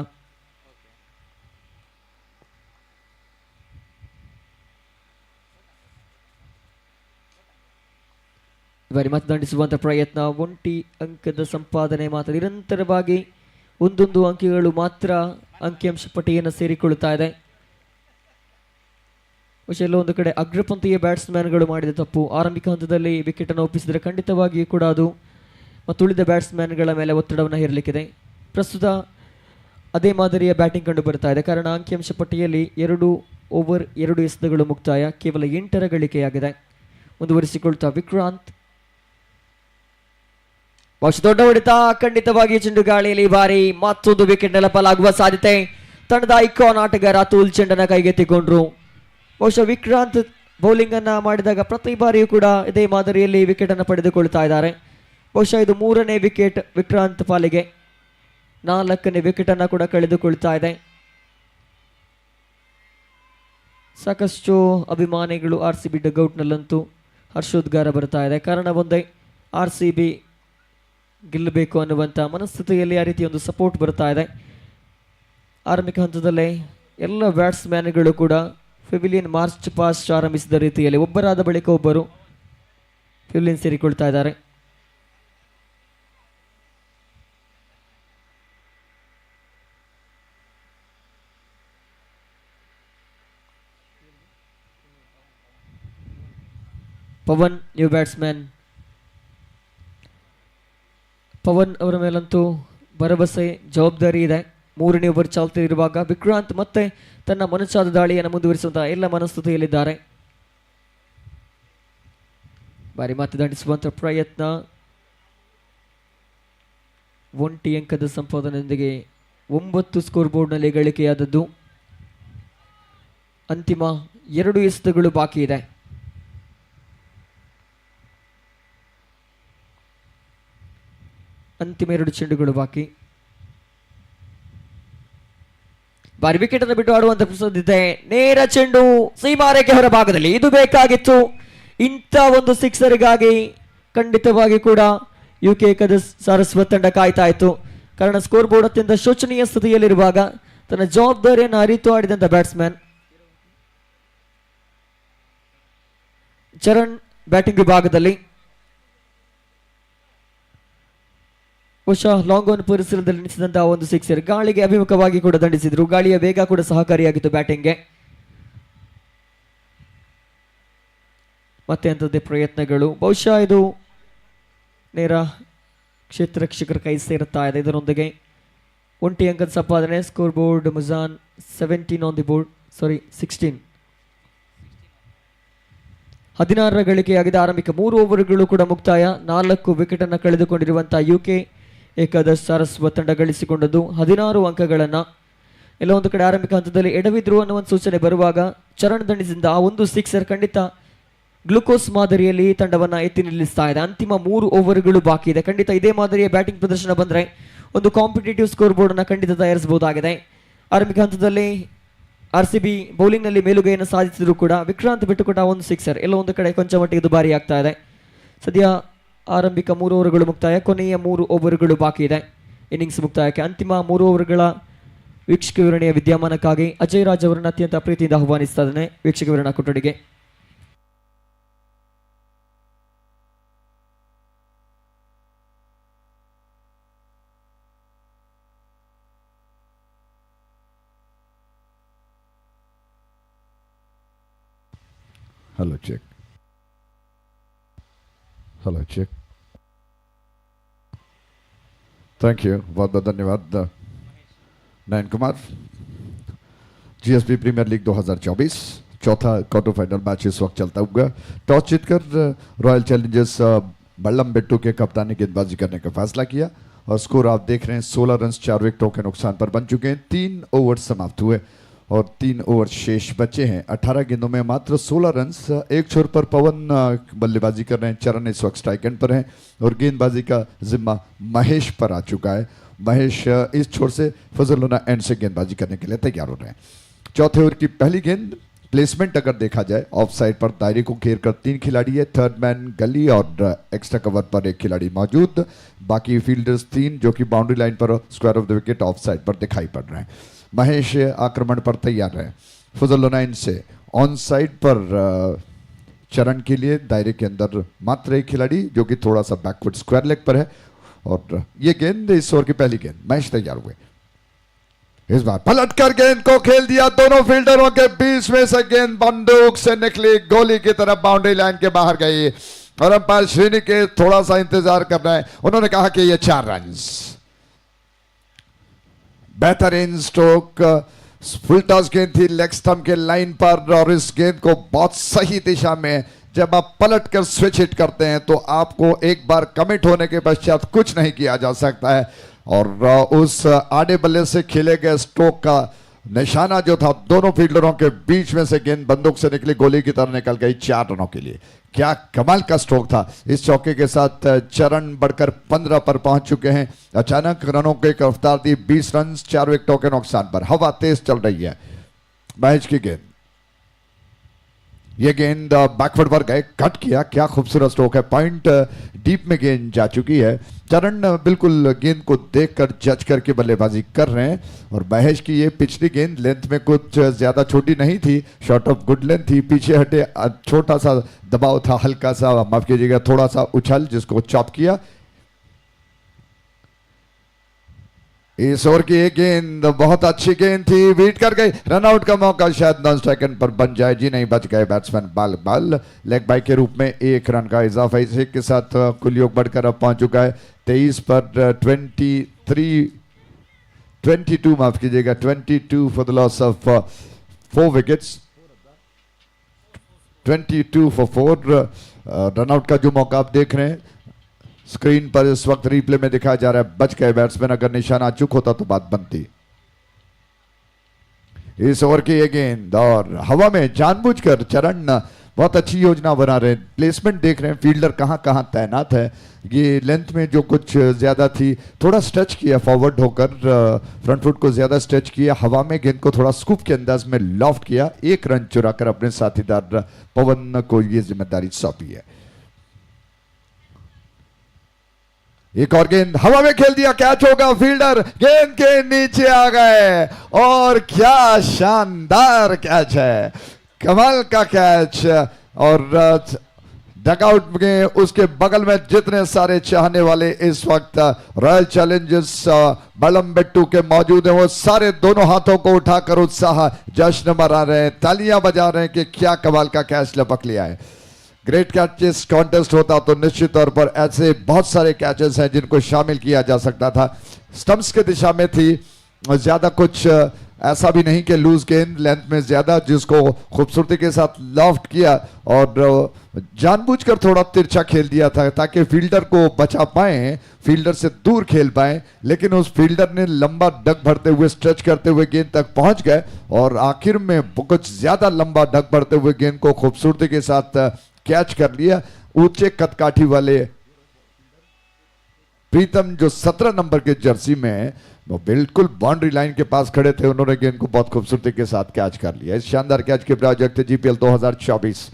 ಬಾರಿ ಮತ್ತೆ ದಂಡಿಸುವಂಥ ಪ್ರಯತ್ನ. ಒಂಟಿ ಅಂಕದ ಸಂಪಾದನೆ ಮಾತ್ರ ನಿರಂತರವಾಗಿ ಒಂದೊಂದು ಅಂಕಿಗಳು ಮಾತ್ರ ಅಂಕಿಅಂಶ ಪಟ್ಟಿಯನ್ನು ಸೇರಿಕೊಳ್ಳುತ್ತಾ ಇದೆ. ಬಹುಶಃ ಎಲ್ಲೋ ಒಂದು ಕಡೆ ಅಗ್ರಪಂಥೀಯ ಬ್ಯಾಟ್ಸ್ಮನ್ಗಳು ಮಾಡಿದ ತಪ್ಪು. ಆರಂಭಿಕ ಹಂತದಲ್ಲಿ ವಿಕೆಟನ್ನು ಒಪ್ಪಿಸಿದರೆ ಖಂಡಿತವಾಗಿಯೂ ಕೂಡ ಅದು ಮತ್ತು ಉಳಿದ ಬ್ಯಾಟ್ಸ್ಮನ್ಗಳ ಮೇಲೆ ಒತ್ತಡವನ್ನು ಹೇರಲಿಕ್ಕಿದೆ. ಪ್ರಸ್ತುತ ಅದೇ ಮಾದರಿಯ ಬ್ಯಾಟಿಂಗ್ ಕಂಡು ಬರ್ತಾ ಇದೆ. ಕಾರಣ ಅಂಕಿಅಂಶ ಪಟ್ಟಿಯಲ್ಲಿ 2 ಓವರ್ 2 ಎಸೆತಗಳು ಮುಕ್ತಾಯ, ಕೇವಲ 8 ಗಳಿಕೆಯಾಗಿದೆ. ಮುಂದುವರಿಸಿಕೊಳ್ತಾ ವಿಕ್ರಾಂತ್. ಬಹುಶಃ ದೊಡ್ಡ ಹೊಡೆತ, ಖಂಡಿತವಾಗಿ ಚೆಂಡು ಗಾಳಿಯಲ್ಲಿ ಬಾರಿ ಮತ್ತೊಂದು ವಿಕೆಟ್ ನೆಲಪಾಲಾಗುವ ಸಾಧ್ಯತೆ. ತಂಡದ ಐಕಾನ್ ಆಟಗಾರ ಅತುಲ್ ಚೆಂಡನ್ನು ಕೈಗೆತ್ತಿಕೊಂಡ್ರು. ಬಹುಶಃ ವಿಕ್ರಾಂತ್ ಬೌಲಿಂಗ್ ಅನ್ನ ಮಾಡಿದಾಗ ಪ್ರತಿ ಬಾರಿಯೂ ಕೂಡ ಇದೇ ಮಾದರಿಯಲ್ಲಿ ವಿಕೆಟ್ ಅನ್ನು ಪಡೆದುಕೊಳ್ತಾ ಇದ್ದಾರೆ. ಬಹುಶಃ ಇದು 3ನೇ ವಿಕೆಟ್ ವಿಕ್ರಾಂತ್ ಪಾಲಿಗೆ. 4ನೇ ವಿಕೆಟ್ ಅನ್ನು ಕೂಡ ಕಳೆದುಕೊಳ್ತಾ ಇದೆ. ಸಾಕಷ್ಟು ಅಭಿಮಾನಿಗಳು RCB ಡಗ್ಔಟ್ನಲ್ಲಂತೂ ಹರ್ಷೋದ್ಗಾರ ಬರ್ತಾ ಇದೆ. ಕಾರಣ ಒಂದೇ, RCB ಗೆಲ್ಲಬೇಕು ಅನ್ನುವಂಥ ಮನಸ್ಥಿತಿಯಲ್ಲಿ ಆ ರೀತಿ ಒಂದು ಸಪೋರ್ಟ್ ಬರ್ತಾ ಇದೆ. ಆರಂಭಿಕ ಹಂತದಲ್ಲೇ ಎಲ್ಲ ಬ್ಯಾಟ್ಸ್ಮನ್ಗಳು ಕೂಡ ಪೆವಿಲಿಯನ್ ಮಾರ್ಚ್ ಪಾಸ್ಟ್ ಆರಂಭಿಸಿದ ರೀತಿಯಲ್ಲಿ ಒಬ್ಬರಾದ ಬಳಿಕ ಒಬ್ಬರು ಪೆವಿಲಿಯನ್ ಸೇರಿಕೊಳ್ತಾ ಇದ್ದಾರೆ. Pavan new batsman. ಪವನ್ ಅವರ ಮೇಲಂತೂ ಭರವಸೆ, ಜವಾಬ್ದಾರಿ ಇದೆ. 3ನೇ ಓವರ್ ಚಾಲ್ತಿಯಿರುವಾಗ ವಿಕ್ರಾಂತ್ ಮತ್ತೆ ತನ್ನ ಮನಸ್ಸಾದ ದಾಳಿಯನ್ನು ಮುಂದುವರಿಸುವಂತಹ ಎಲ್ಲ ಮನಸ್ಥಿತಿಯಲ್ಲಿದ್ದಾರೆ. ಬಾರಿ ಮತ್ತೆ ದಂಡಿಸುವಂತಹ ಪ್ರಯತ್ನ. ಒಂಟಿ ಅಂಕದ ಸಂಪಾದನೆಯೊಂದಿಗೆ 9 ಸ್ಕೋರ್ ಬೋರ್ಡ್ನಲ್ಲಿ ಗಳಿಕೆಯಾದದ್ದು. ಅಂತಿಮ 2 ಎಸೆತಗಳು ಬಾಕಿ ಇದೆ. ಅಂತಿಮ 2 ಚೆಂಡುಗಳು ಬಾಕಿ. ಬಾರಿ ವಿಕೆಟ್ ಅನ್ನು ಬಿಟ್ಟು ಆಡುವಂತ ಪ್ರಸಾದಿದೆ. ನೇರ ಚೆಂಡು ಸೀಮಾರೇಖೆ ಹೊರ ಭಾಗದಲ್ಲಿ. ಇದು ಬೇಕಾಗಿತ್ತು. ಇಂಥ ಒಂದು ಸಿಕ್ಸರ್ಗಾಗಿ ಖಂಡಿತವಾಗಿ ಕೂಡ ಯುಕೆ ಏಕಾದಶ ಸಾರಸ್ವತ್ ತಂಡ ಕಾಯ್ತಾ ಇತ್ತು. ಕಾರಣ ಸ್ಕೋರ್ ಬೋರ್ಡ್ ಅತ್ಯಂತ ಶೋಚನೀಯ ಸ್ಥಿತಿಯಲ್ಲಿರುವಾಗ ತನ್ನ ಜವಾಬ್ದಾರಿಯನ್ನು ಅರಿತು ಆಡಿದಂಥ ಬ್ಯಾಟ್ಸ್ಮನ್ ಚರಣ್ ಬ್ಯಾಟಿಂಗ್ ವಿಭಾಗದಲ್ಲಿ ಬಹುಶಃ ಲಾಂಗ್ ಆನ್ ಪರಿಸರದಲ್ಲಿ ನಿಲ್ಲಿಸಿದಂತಹ ಒಂದು ಸಿಕ್ಸರ್ ಗಾಳಿಗೆ ಅಭಿಮುಖವಾಗಿ ಕೂಡ ದಂಡಿಸಿದ್ರು. ಗಾಳಿಯ ವೇಗ ಕೂಡ ಸಹಕಾರಿಯಾಗಿತ್ತು ಬ್ಯಾಟಿಂಗ್ಗೆ. ಮತ್ತೆ ಅಂಥದ್ದೇ ಪ್ರಯತ್ನಗಳು. ಬಹುಶಃ ಇದು ನೇರ ಕ್ಷೇತ್ರ ರಕ್ಷಕರ ಕೈ ಸೇರುತ್ತಾ ಇದೆ. ಇದರೊಂದಿಗೆ ಒಂಟಿ ಅಂಕದ ಸಂಪಾದನೆ. ಸ್ಕೋರ್ ಬೋರ್ಡ್ ಮುಜಾನ್ 17 ಆನ್ ದಿ ಬೋರ್ಡ್, 16. 16 ಗಳಿಕೆಯಾಗಿದೆ. ಆರಂಭಿಕ 3 ಓವರ್ಗಳು ಕೂಡ ಮುಕ್ತಾಯ. 4 ವಿಕೆಟ್ ಅನ್ನು ಕಳೆದುಕೊಂಡಿರುವಂತಹ ಯುಕೆ ಏಕಾದಶ ಸಾರಸ್ವತ್ ತಂಡ ಗಳಿಸಿಕೊಂಡದ್ದು 16 ಅಂಕಗಳನ್ನು. ಎಲ್ಲ ಒಂದು ಕಡೆ ಆರಂಭಿಕ ಹಂತದಲ್ಲಿ ಎಡವಿದ್ರು ಅನ್ನೋ ಒಂದು ಸೂಚನೆ ಬರುವಾಗ ಚರಣ್ ದಂಡಿಸಿದ ಆ ಒಂದು ಸಿಕ್ಸರ್ ಖಂಡಿತ ಗ್ಲುಕೋಸ್ ಮಾದರಿಯಲ್ಲಿ ತಂಡವನ್ನ ಎತ್ತಿ ನಿಲ್ಲಿಸ್ತಾ ಇದೆ. ಅಂತಿಮ 3 ಓವರ್ಗಳು ಬಾಕಿ ಇದೆ. ಖಂಡಿತ ಇದೇ ಮಾದರಿಯ ಬ್ಯಾಟಿಂಗ್ ಪ್ರದರ್ಶನ ಬಂದ್ರೆ ಒಂದು ಕಾಂಪಿಟೇಟಿವ್ ಸ್ಕೋರ್ ಬೋರ್ಡ್ ಅನ್ನ ಖಂಡಿತ ತಯಾರಿಸಬಹುದಾಗಿದೆ. ಆರಂಭಿಕ ಹಂತದಲ್ಲಿ RCB ಬೌಲಿಂಗ್ ನಲ್ಲಿ ಮೇಲುಗೈಯನ್ನು ಸಾಧಿಸಿದ್ರು ಕೂಡ ವಿಕ್ರಾಂತ್ ಬಿಟ್ಟುಕೊಟ್ಟ ಒಂದು ಸಿಕ್ಸರ್ ಎಲ್ಲೋ ಒಂದು ಕಡೆ ಕೊಂಚ ಮಟ್ಟಿಗೆ ದುಬಾರಿ ಆಗ್ತಾ ಇದೆ. ಸದ್ಯ ಆರಂಭಿಕ 3 ಓವರ್ಗಳು ಮುಕ್ತಾಯ, ಕೊನೆಯ 3 ಓವರ್ಗಳು ಬಾಕಿ ಇದೆ ಇನ್ನಿಂಗ್ಸ್ ಮುಕ್ತಾಯಕ್ಕೆ. ಅಂತಿಮ 3 ಓವರ್ಗಳ ವೀಕ್ಷಕ ವಿವರಣೆಯ ವಿದ್ಯಮಾನಕ್ಕಾಗಿ ಅಜಯ್ ರಾಜ್ ಅವರನ್ನು ಅತ್ಯಂತ ಪ್ರೀತಿಯಿಂದ ಆಹ್ವಾನಿಸ್ತಾ ಇದ್ದೇನೆ ವೀಕ್ಷಕ ವಿವರಣಾ ಕೊಠಡಿಗೆ. Hello check, hello check, thank you, बहुत बहुत धन्यवाद Nayan Kumar. GSB premier league 2024 चौथा क्वार्टर फाइनल मैच इस वक्त चलता हुआ. टॉस जीतकर रॉयल चैलेंजर्स बल्लम-बेट्टू के कप्तान ने गेंदबाजी करने का फैसला किया और स्कोर आप देख रहे हैं 16 रन 4 विकेटों के नुकसान पर बन चुके हैं. 3 ओवर समाप्त हुए और 3 ओवर शेष बचे हैं. 18 गेंदों में मात्र 16 रन. एक छोर पर पवन बल्लेबाजी कर रहे हैं, चरण इस वक्त स्ट्राइक एंड पर हैं और गेंदबाजी का जिम्मा महेश पर आ चुका है. महेश इस छोर से फजलुल्लाह एंड से गेंदबाजी करने के लिए तैयार हो रहे हैं. चौथे ओवर की पहली गेंद प्लेसमेंट अगर देखा जाए ऑफ साइड पर दायरे को घेर कर 3 खिलाड़ी है. थर्ड मैन गली और एक्स्ट्रा कवर पर एक खिलाड़ी मौजूद. बाकी फील्डर्स 3 जो कि बाउंड्री लाइन पर square of the wicket of side पर दिखाई पड़ रहे हैं. महेश आक्रमण पर तैयार है. फजलुल्लाह से ऑन साइड पर चरण के लिए दायरे के अंदर मात्र एक खिलाड़ी जो कि थोड़ा सा बैकवर्ड स्क्वायर लेग पर है और ये गेंद इस ओवर की पहली गेंद. महेश तैयार हुए. इस बार पलटकर गेंद को खेल दिया. दोनों फील्डरों के बीच में से गेंद बंदूक से निकली, गोली की तरफ बाउंड्री लाइन के बाहर गई और अंपायर श्रीनी के थोड़ा सा इंतजार कर रहे हैं. उन्होंने कहा कि ये 4 रन. बेहतरीन स्ट्रोक, फुल टॉस गेंद थी लेग स्टंप के लाइन पर और इस गेंद को बहुत सही दिशा में जब आप पलट कर स्विच हिट करते हैं तो आपको एक बार कमिट होने के पश्चात कुछ नहीं किया जा सकता है. और उस आड़े बल्ले से खेले गए स्ट्रोक का निशाना जो था दोनों फील्डरों के बीच में से गेंद बंदूक से निकली, गोली की तरह निकल गई 4 रनों के लिए. क्या कमाल का स्ट्रोक था. इस चौके के साथ चरण बढ़कर 15 पर पहुंच चुके हैं. अचानक रनों की रफ्तार दी 20 रन 4 विकेटों के नुकसान पर. हवा तेज चल रही है. महेश की गेंद, ये गेंद बैकवर्ड पर गए, कट किया. क्या खूबसूरत स्ट्रोक है. पॉइंट डीप में गेंद जा चुकी है. चरण बिल्कुल गेंद को देखकर जज करके बल्लेबाजी कर रहे हैं और महेश की ये पिछली गेंद लेंथ में कुछ ज्यादा छोटी नहीं थी, शॉर्ट ऑफ गुड लेंथ थी. पीछे हटे, छोटा सा दबाव था, हल्का सा, माफ कीजिएगा, थोड़ा सा उछल जिसको चॉप किया. इस ओवर की एक गेंद बहुत अच्छी गेंद थी, बीट कर गई. रनआउट का मौका शायद नॉन स्ट्राइक पर बन जाए. जी नहीं, बच गए बैट्समैन. बाल लेग बाई के रूप में 1 रन का इजाफा इस एक के साथ कुल योग बढ़कर अब पहुंच चुका है 23 पर 22 माफ कीजिएगा 22 for the loss of 4 wickets. 22 for 4. Run out का जो मौका आप देख रहे हैं स्क्रीन पर इस वक्त रिप्ले में दिखाया जा रहा है. बच गए बैट्समैन. अगर निशाना चूक होता तो बात बनती. इस ओवर की ये गेंद और हवा में जानबूझकर चरण बहुत अच्छी योजना बना रहे हैं. प्लेसमेंट देख रहे हैं, फील्डर कहां कहां तैनात है. ये लेंथ में जो कुछ ज्यादा थी थोड़ा स्ट्रेच किया, फॉरवर्ड होकर फ्रंट फुट को ज्यादा स्ट्रेच किया. हवा में गेंद को थोड़ा स्कूप के अंदाज में लॉफ्ट किया. 1 रन चुराकर अपने साथीदार पवन को यह जिम्मेदारी सौंपी है. एक और गेंद हवा में खेल दिया, कैच होगा. फील्डर गेंद के नीचे आ गए और क्या शानदार कैच है. कमाल का कैच. और डगआउट में उसके बगल में जितने सारे चाहने वाले इस वक्त रॉयल चैलेंजर्स बल्लम-बेट्टू के मौजूद हैं वो सारे दोनों हाथों को उठाकर उत्साह जश्न मना रहे हैं, तालियां बजा रहे हैं कि क्या कमाल का कैच लपक लिया है. ग्रेट कैचेस कॉन्टेस्ट होता तो निश्चित तौर पर ऐसे बहुत सारे कैचेस हैं जिनको शामिल किया जा सकता था. स्टंप्स के दिशा में थी, ज्यादा कुछ ऐसा भी नहीं कि लूज गेंद लेंथ में ज्यादा, जिसको खूबसूरती के साथ लॉफ्ट किया और जानबूझकर थोड़ा तिरछा खेल दिया था ताकि फील्डर को बचा पाए, फील्डर से दूर खेल पाए. लेकिन उस फील्डर ने लंबा डग भरते हुए, स्ट्रेच करते हुए गेंद तक पहुंच गए और आखिर में कुछ ज्यादा लंबा डग भरते हुए गेंद को खूबसूरती के साथ कैच कर लिया। ऊंचे कदकाठी वाले प्रीतम जो 17 नंबर के जर्सी में वो बिल्कुल बाउंड्री लाइन के पास खड़े थे, उन्होंने गेंद को बहुत खूबसूरती के साथ कैच कर लिया। इस शानदार कैच के प्रायोजक थे जीपीएल 2024।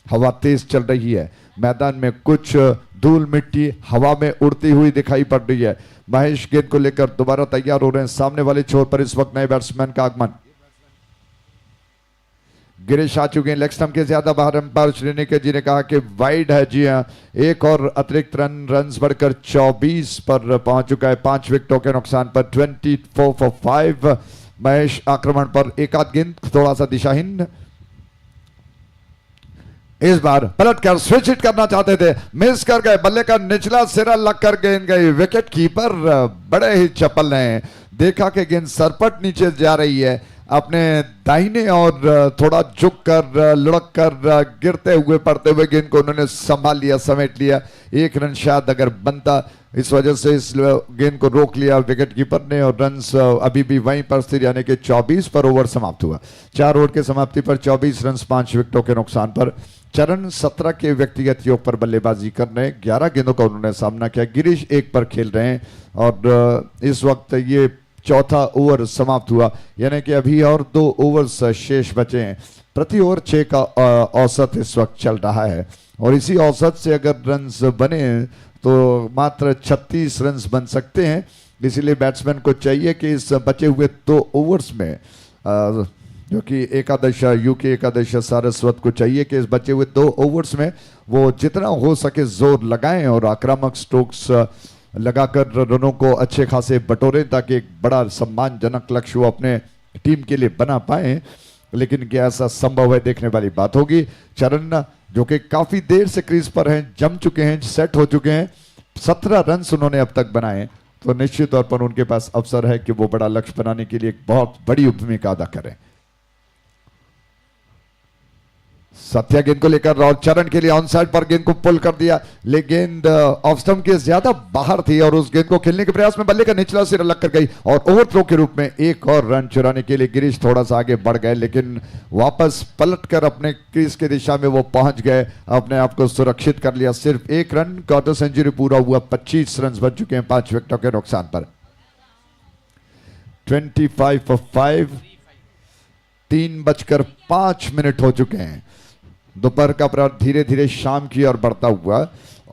हवा तेज चल रही है, मैदान में कुछ धूल मिट्टी हवा में उड़ती हुई दिखाई पड़ रही है। महेश गेंद को लेकर दोबारा तैयार हो रहे हैं। सामने वाले छोर पर इस वक्त नए बैट्समैन का आगमन। गिरीश आ चुके हैं लेग स्टंप के ज्यादा बाहर। अंपायर श्रीनिके जी ने कहा कि वाइड है। जी हां, एक और अतिरिक्त रन बढ़कर 24 पर पहुंच चुका है। 5 विकेटों के नुकसान पर 24 for 5। महेश आक्रमण पर एक आध गेंद थोड़ा सा दिशाहीन। इस बार पलट कर स्विच हिट करना चाहते थे, मिस कर गए। बल्ले का निचला सिरा लग कर गेंद गई। विकेट कीपर बड़े ही चपल हैं, देखा कि गेंद सरपट नीचे जा रही है, अपने दाहिने और थोड़ा झुक कर लुढ़क कर गिरते हुए पड़ते हुए गेंद को उन्होंने संभाल लिया, समेट लिया। एक रन शायद अगर बनता, इस वजह से इस गेंद को रोक लिया विकेट कीपर ने और रन्स अभी भी वहीं पर स्थिर, यानी कि 24 पर ओवर समाप्त हुआ। 4 ओवर के समाप्ति पर 24 रन 5 विकेटों के नुकसान पर। चरण 17 के व्यक्तिगत योग पर बल्लेबाजी कर रहे हैं। 11 गेंदों का उन्होंने सामना किया। गिरीश 1 पर खेल रहे हैं और इस वक्त ये चौथा ओवर समाप्त हुआ, यानी कि अभी और 2 ओवर्स शेष बचे हैं। प्रति ओवर 6 का औसत इस वक्त चल रहा है और इसी औसत से अगर रन्स बने तो मात्र 36 रन्स बन सकते हैं। इसीलिए बैट्समैन को चाहिए कि इस बचे हुए 2 ओवर्स में जो कि एकादश यूके एकादश सारस्वत को चाहिए कि इस बचे हुए 2 ओवर्स में वो जितना हो सके जोर लगाएं और आक्रामक स्ट्रोक्स लगाकर रनों को अच्छे खासे बटोरे, ताकि एक बड़ा सम्मानजनक लक्ष्य वो अपने टीम के लिए बना पाए। लेकिन क्या ऐसा संभव है, देखने वाली बात होगी। चरण जो कि काफी देर से क्रीज पर हैं, जम चुके हैं, सेट हो चुके हैं, 17 रन उन्होंने अब तक बनाए, तो निश्चित तौर पर उनके पास अवसर है कि वो बड़ा लक्ष्य बनाने के लिए एक बहुत बड़ी भूमिका अदा करें। सत्या गेंद को लेकर और चरण के लिए ऑन साइड पर गेंद को पुल कर दिया, लेकिन गेंद ऑफ स्टंप के ज्यादा बाहर थी और उस गेंद को खेलने के प्रयास में बल्ले का निचला सिरा लग कर गई और ओवर थ्रो के रूप में एक और रन चुराने के लिए गिरीश थोड़ा सा आगे बढ़ गए, लेकिन वापस पलटकर अपने क्रीज की दिशा में वो पहुंच गए, अपने आप को सुरक्षित कर लिया। सिर्फ 1 रन, क्वार्टर सेंचुरी पूरा हुआ। 25 रन बन चुके हैं 5 विकेटों के नुकसान पर। 25 for 5। 3:05 हो चुके हैं। दोपहर का प्रहर धीरे धीरे शाम की ओर बढ़ता हुआ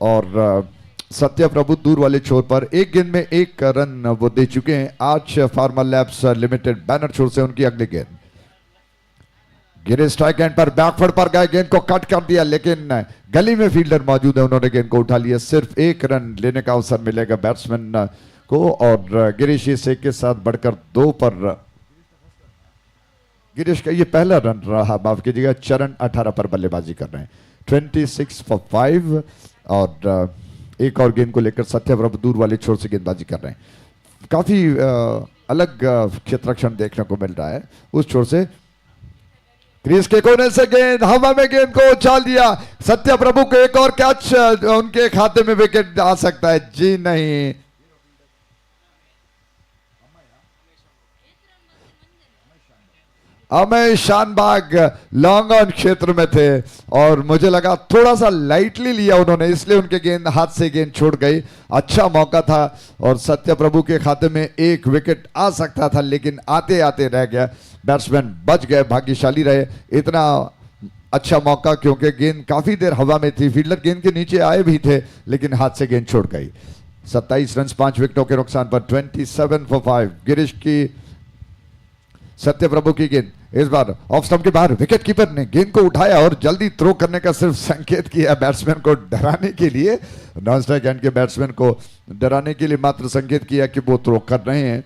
और सत्या प्रभु दूर वाले छोर पर एक गेंद में 1 रन वो दे चुके हैं। आज फार्मा लैब्स लिमिटेड बैनर छोर से उनकी अगली गेंद। गिरे स्ट्राइक एंड पर बैकफुट पर गए, गेंद को कट कर दिया, लेकिन गली में फील्डर मौजूद है, उन्होंने गेंद को उठा लिया। सिर्फ 1 रन लेने का अवसर मिलेगा बैट्समैन को और गिरीश इस 1 के साथ बढ़कर 2 पर। गिरीश का ये पहला रन रहा, माफ कीजिएगा। चरण 18 पर बल्लेबाजी कर रहे हैं। 26 for 5 और एक और गेंद को लेकर सत्या प्रभु दूर वाले छोर से गेंदबाजी कर रहे हैं। काफी अलग क्षेत्ररक्षण देखने को मिल रहा है उस छोर से। क्रीज के कोने से गेंद हवा में, गेंद को उछाल दिया। सत्या प्रभु को एक और कैच उनके खाते में विकेट आ सकता है। जी नहीं, अमेश शानबाग लॉन्ग ऑन क्षेत्र में थे और मुझे लगा थोड़ा सा लाइटली लिया उन्होंने, इसलिए उनके गेंद हाथ से गेंद छूट गई। अच्छा मौका था और सत्या प्रभु के खाते में 1 विकेट आ सकता था, लेकिन आते आते रह गया। बैट्समैन बच गए, भाग्यशाली रहे। इतना अच्छा मौका क्योंकि गेंद काफी देर हवा में थी, फील्डर गेंद के नीचे आए भी थे, लेकिन हाथ से गेंद छूट गई। 27 रन 5 विकेटों के नुकसान पर। 27 for 5। गिरीश की सत्य प्रभु की गेंद इस बार ऑफ स्टंप के बाहर। विकेट कीपर ने गेंद को उठाया और जल्दी थ्रो करने का सिर्फ संकेत किया बैट्समैन को डराने के लिए। नॉन स्ट्राइक एंड के बैट्समैन को डराने के लिए मात्र संकेत किया कि वो थ्रो कर रहे हैं।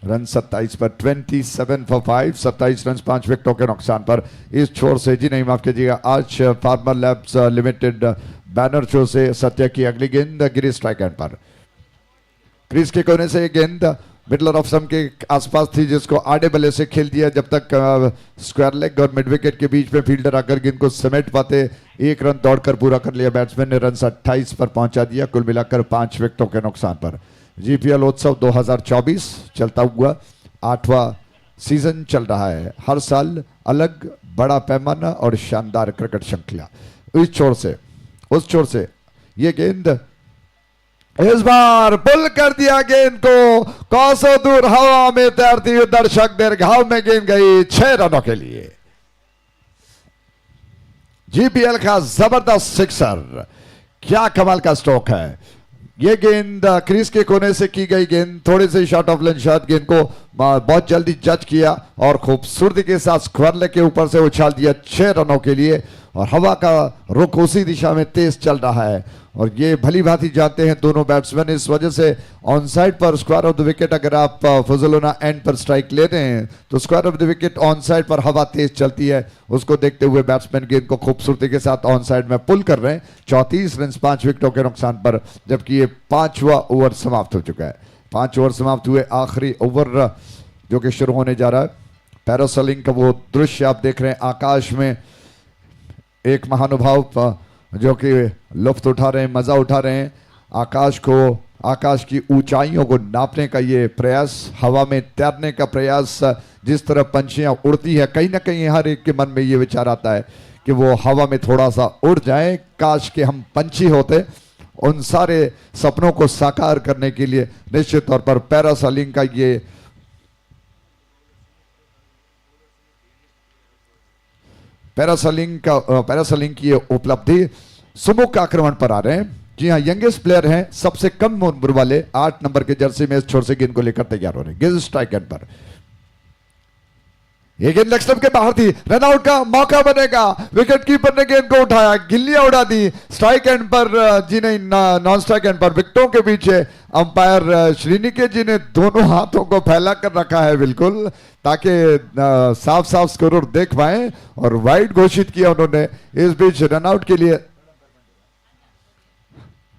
रन 27 पर। 27 for 5। 27 रन 5 विकेटों के नुकसान पर। इस छोर से, जी नहीं माफ कीजिएगा, आज फार्मा लैब्स लिमिटेड बैनर छोर से सत्या की अगली गेंद गिरीश स्ट्राइक एंड पर। क्रीज के कोने से गेंद मिडलर ऑफ स्टंप के आसपास थी, जिसको आड़े बल्ले से खेल दिया। जब तक स्क्वायर लेग और मिड विकेट के बीच में फील्डर आकर गेंद को समेट पाते, 1 रन दौड़कर पूरा कर लिया बैट्समैन ने। रन 28 पर पहुंचा दिया, कुल मिलाकर 5 विकेटों के नुकसान पर। जीपीएल उत्सव 2024 चलता हुआ 8वां सीजन चल रहा है। हर साल अलग बड़ा पैमाना और शानदार क्रिकेट श्रृंखला। उस छोर से ये गेंद इस बार पुल कर दिया गेंद को, कौसों दूर हवा में तैरती हुई दर्शक दीर्घाव में गेंद गई 6 रनों के लिए। जीपीएल का जबरदस्त सिक्सर, क्या कमाल का स्ट्रोक है। ये गेंद क्रीज के कोने से की गई गेंद, थोड़े से शॉट ऑफ लेंथ शॉट, गेंद को बहुत जल्दी जज किया और खूबसूरती के साथ स्क्वायर के ऊपर से उछाल दिया 6 रनों के लिए। और हवा का रुख उसी दिशा में तेज चल रहा है और ये भली भांति जानते हैं दोनों बैट्समैन, इस वजह से ऑन साइड पर स्क्वायर ऑफ द विकेट, अगर आप फजलोना एंड पर स्ट्राइक लेते हैं तो square of the wicket on side पर हवा तेज चलती है, उसको देखते हुए बैट्समैन गेंद को खूबसूरती के साथ ऑन साइड में पुल कर रहे हैं 34 रन 5 विकेटों के नुकसान पर, जबकि ये 5वां ओवर समाप्त हो चुका है। 5 ओवर समाप्त हुए, आखिरी ओवर जो कि शुरू होने जा रहा है। पैरासेलिंग का वो दृश्य आप देख रहे हैं, आकाश में एक महानुभाव जो कि लुफ्त उठा रहे हैं, मजा उठा रहे हैं, आकाश की ऊंचाइयों को नापने का ये प्रयास, हवा में तैरने का प्रयास, जिस तरह पंछियां उड़ती है, कहीं ना कहीं हर एक के मन में ये विचार आता है कि वो हवा में थोड़ा सा उड़ जाए, काश के हम पंछी होते। उन सारे सपनों को साकार करने के लिए निश्चित तौर पर पैरासेलिंग का ये पैरासेलिंग की उपलब्धि सुमुख आक्रमण पर आ रहे हैं। जी हाँ, यंगेस्ट प्लेयर हैं, सबसे कम उम्र वाले, 8 नंबर के जर्सी में इस छोर से गेंद को लेकर तैयार हो रहे हैं। गेंद स्ट्राइक एंड पर, ये गेंद लेग स्टंप के बाहर थी, रन आउट का मौका बनेगा। विकेट कीपर ने गेंद को उठाया, गिल्लियां उड़ा दी स्ट्राइक एंड पर, जी नहीं, नॉन स्ट्राइक एंड पर। विकेटों के पीछे अंपायर श्रीनिके जी ने दोनों हाथों को फैला कर रखा है बिल्कुल, ताकि साफ साफ स्कोर देख पाए, और वाइड घोषित किया उन्होंने। इस बीच रन आउट के लिए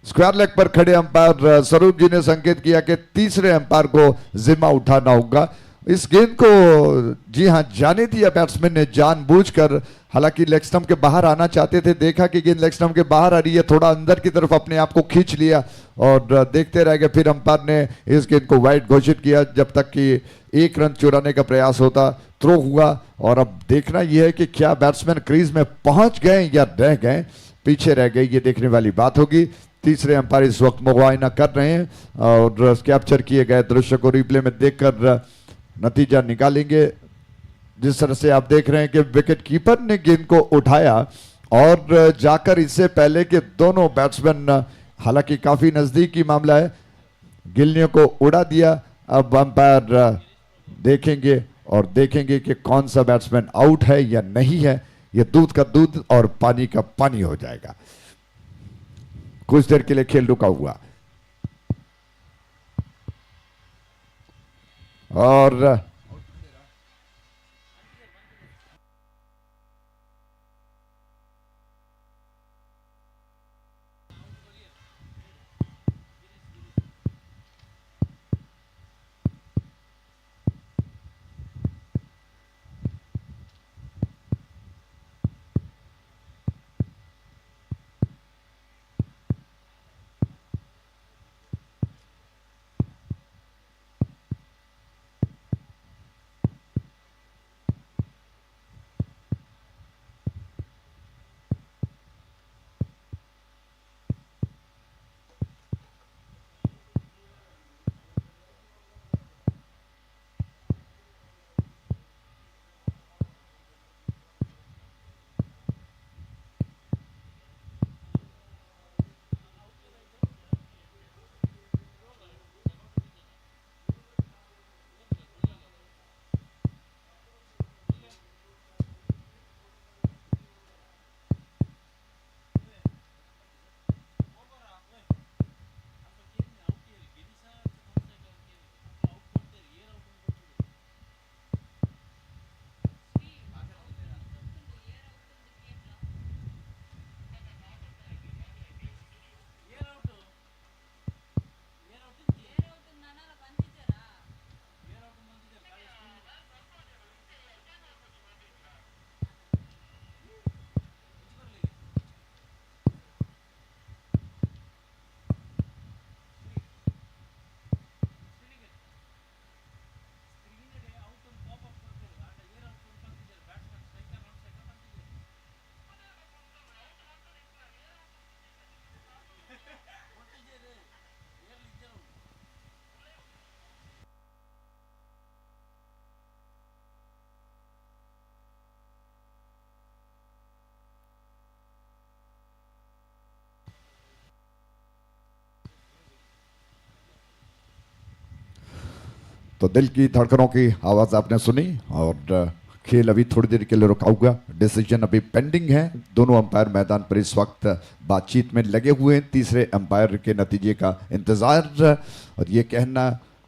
स्क्वायर लेग पर खड़े अंपायर स्वरूप जी ने संकेत किया कि तीसरे अंपायर को जिम्मा उठाना होगा। इस गेंद को जी हां जाने दिया बैट्समैन ने जानबूझकर, हालांकि लेग स्टंप के बाहर आना चाहते थे, देखा कि गेंद लेग स्टंप के बाहर आ रही है, थोड़ा अंदर की तरफ अपने आप को खींच लिया और देखते रह गए। फिर अंपायर ने इस गेंद को वाइड घोषित किया, जब तक कि 1 रन चुराने का प्रयास होता, थ्रो हुआ। और अब देखना यह है कि क्या बैट्समैन क्रीज में पहुंच गए या रह गए, पीछे रह गए, ये देखने वाली बात होगी। तीसरे अंपायर इस वक्त मुआयना कर रहे हैं और कैप्चर किए गए दृश्य को रिप्ले में देखकर नतीजा निकालेंगे। जिस तरह से आप देख रहे हैं कि विकेट कीपर ने गेंद को उठाया और जाकर इससे पहले कि दोनों बैट्समैन, हालांकि काफी नजदीकी मामला है, गिल्लियों को उड़ा दिया। अब अंपायर देखेंगे कि कौन सा बैट्समैन आउट है या नहीं है। यह दूध का दूध और पानी का पानी हो जाएगा। कुछ देर के लिए खेल रुका हुआ और तो दिल की धड़कनों की आवाज आपने सुनी और खेल अभी थोड़ी देर के लिए रुका हुआ, डिसीजन अभी पेंडिंग है। दोनों अंपायर मैदान पर इस वक्त बातचीत में लगे हुए हैं, तीसरे अंपायर के नतीजे का इंतजार। और ये कहना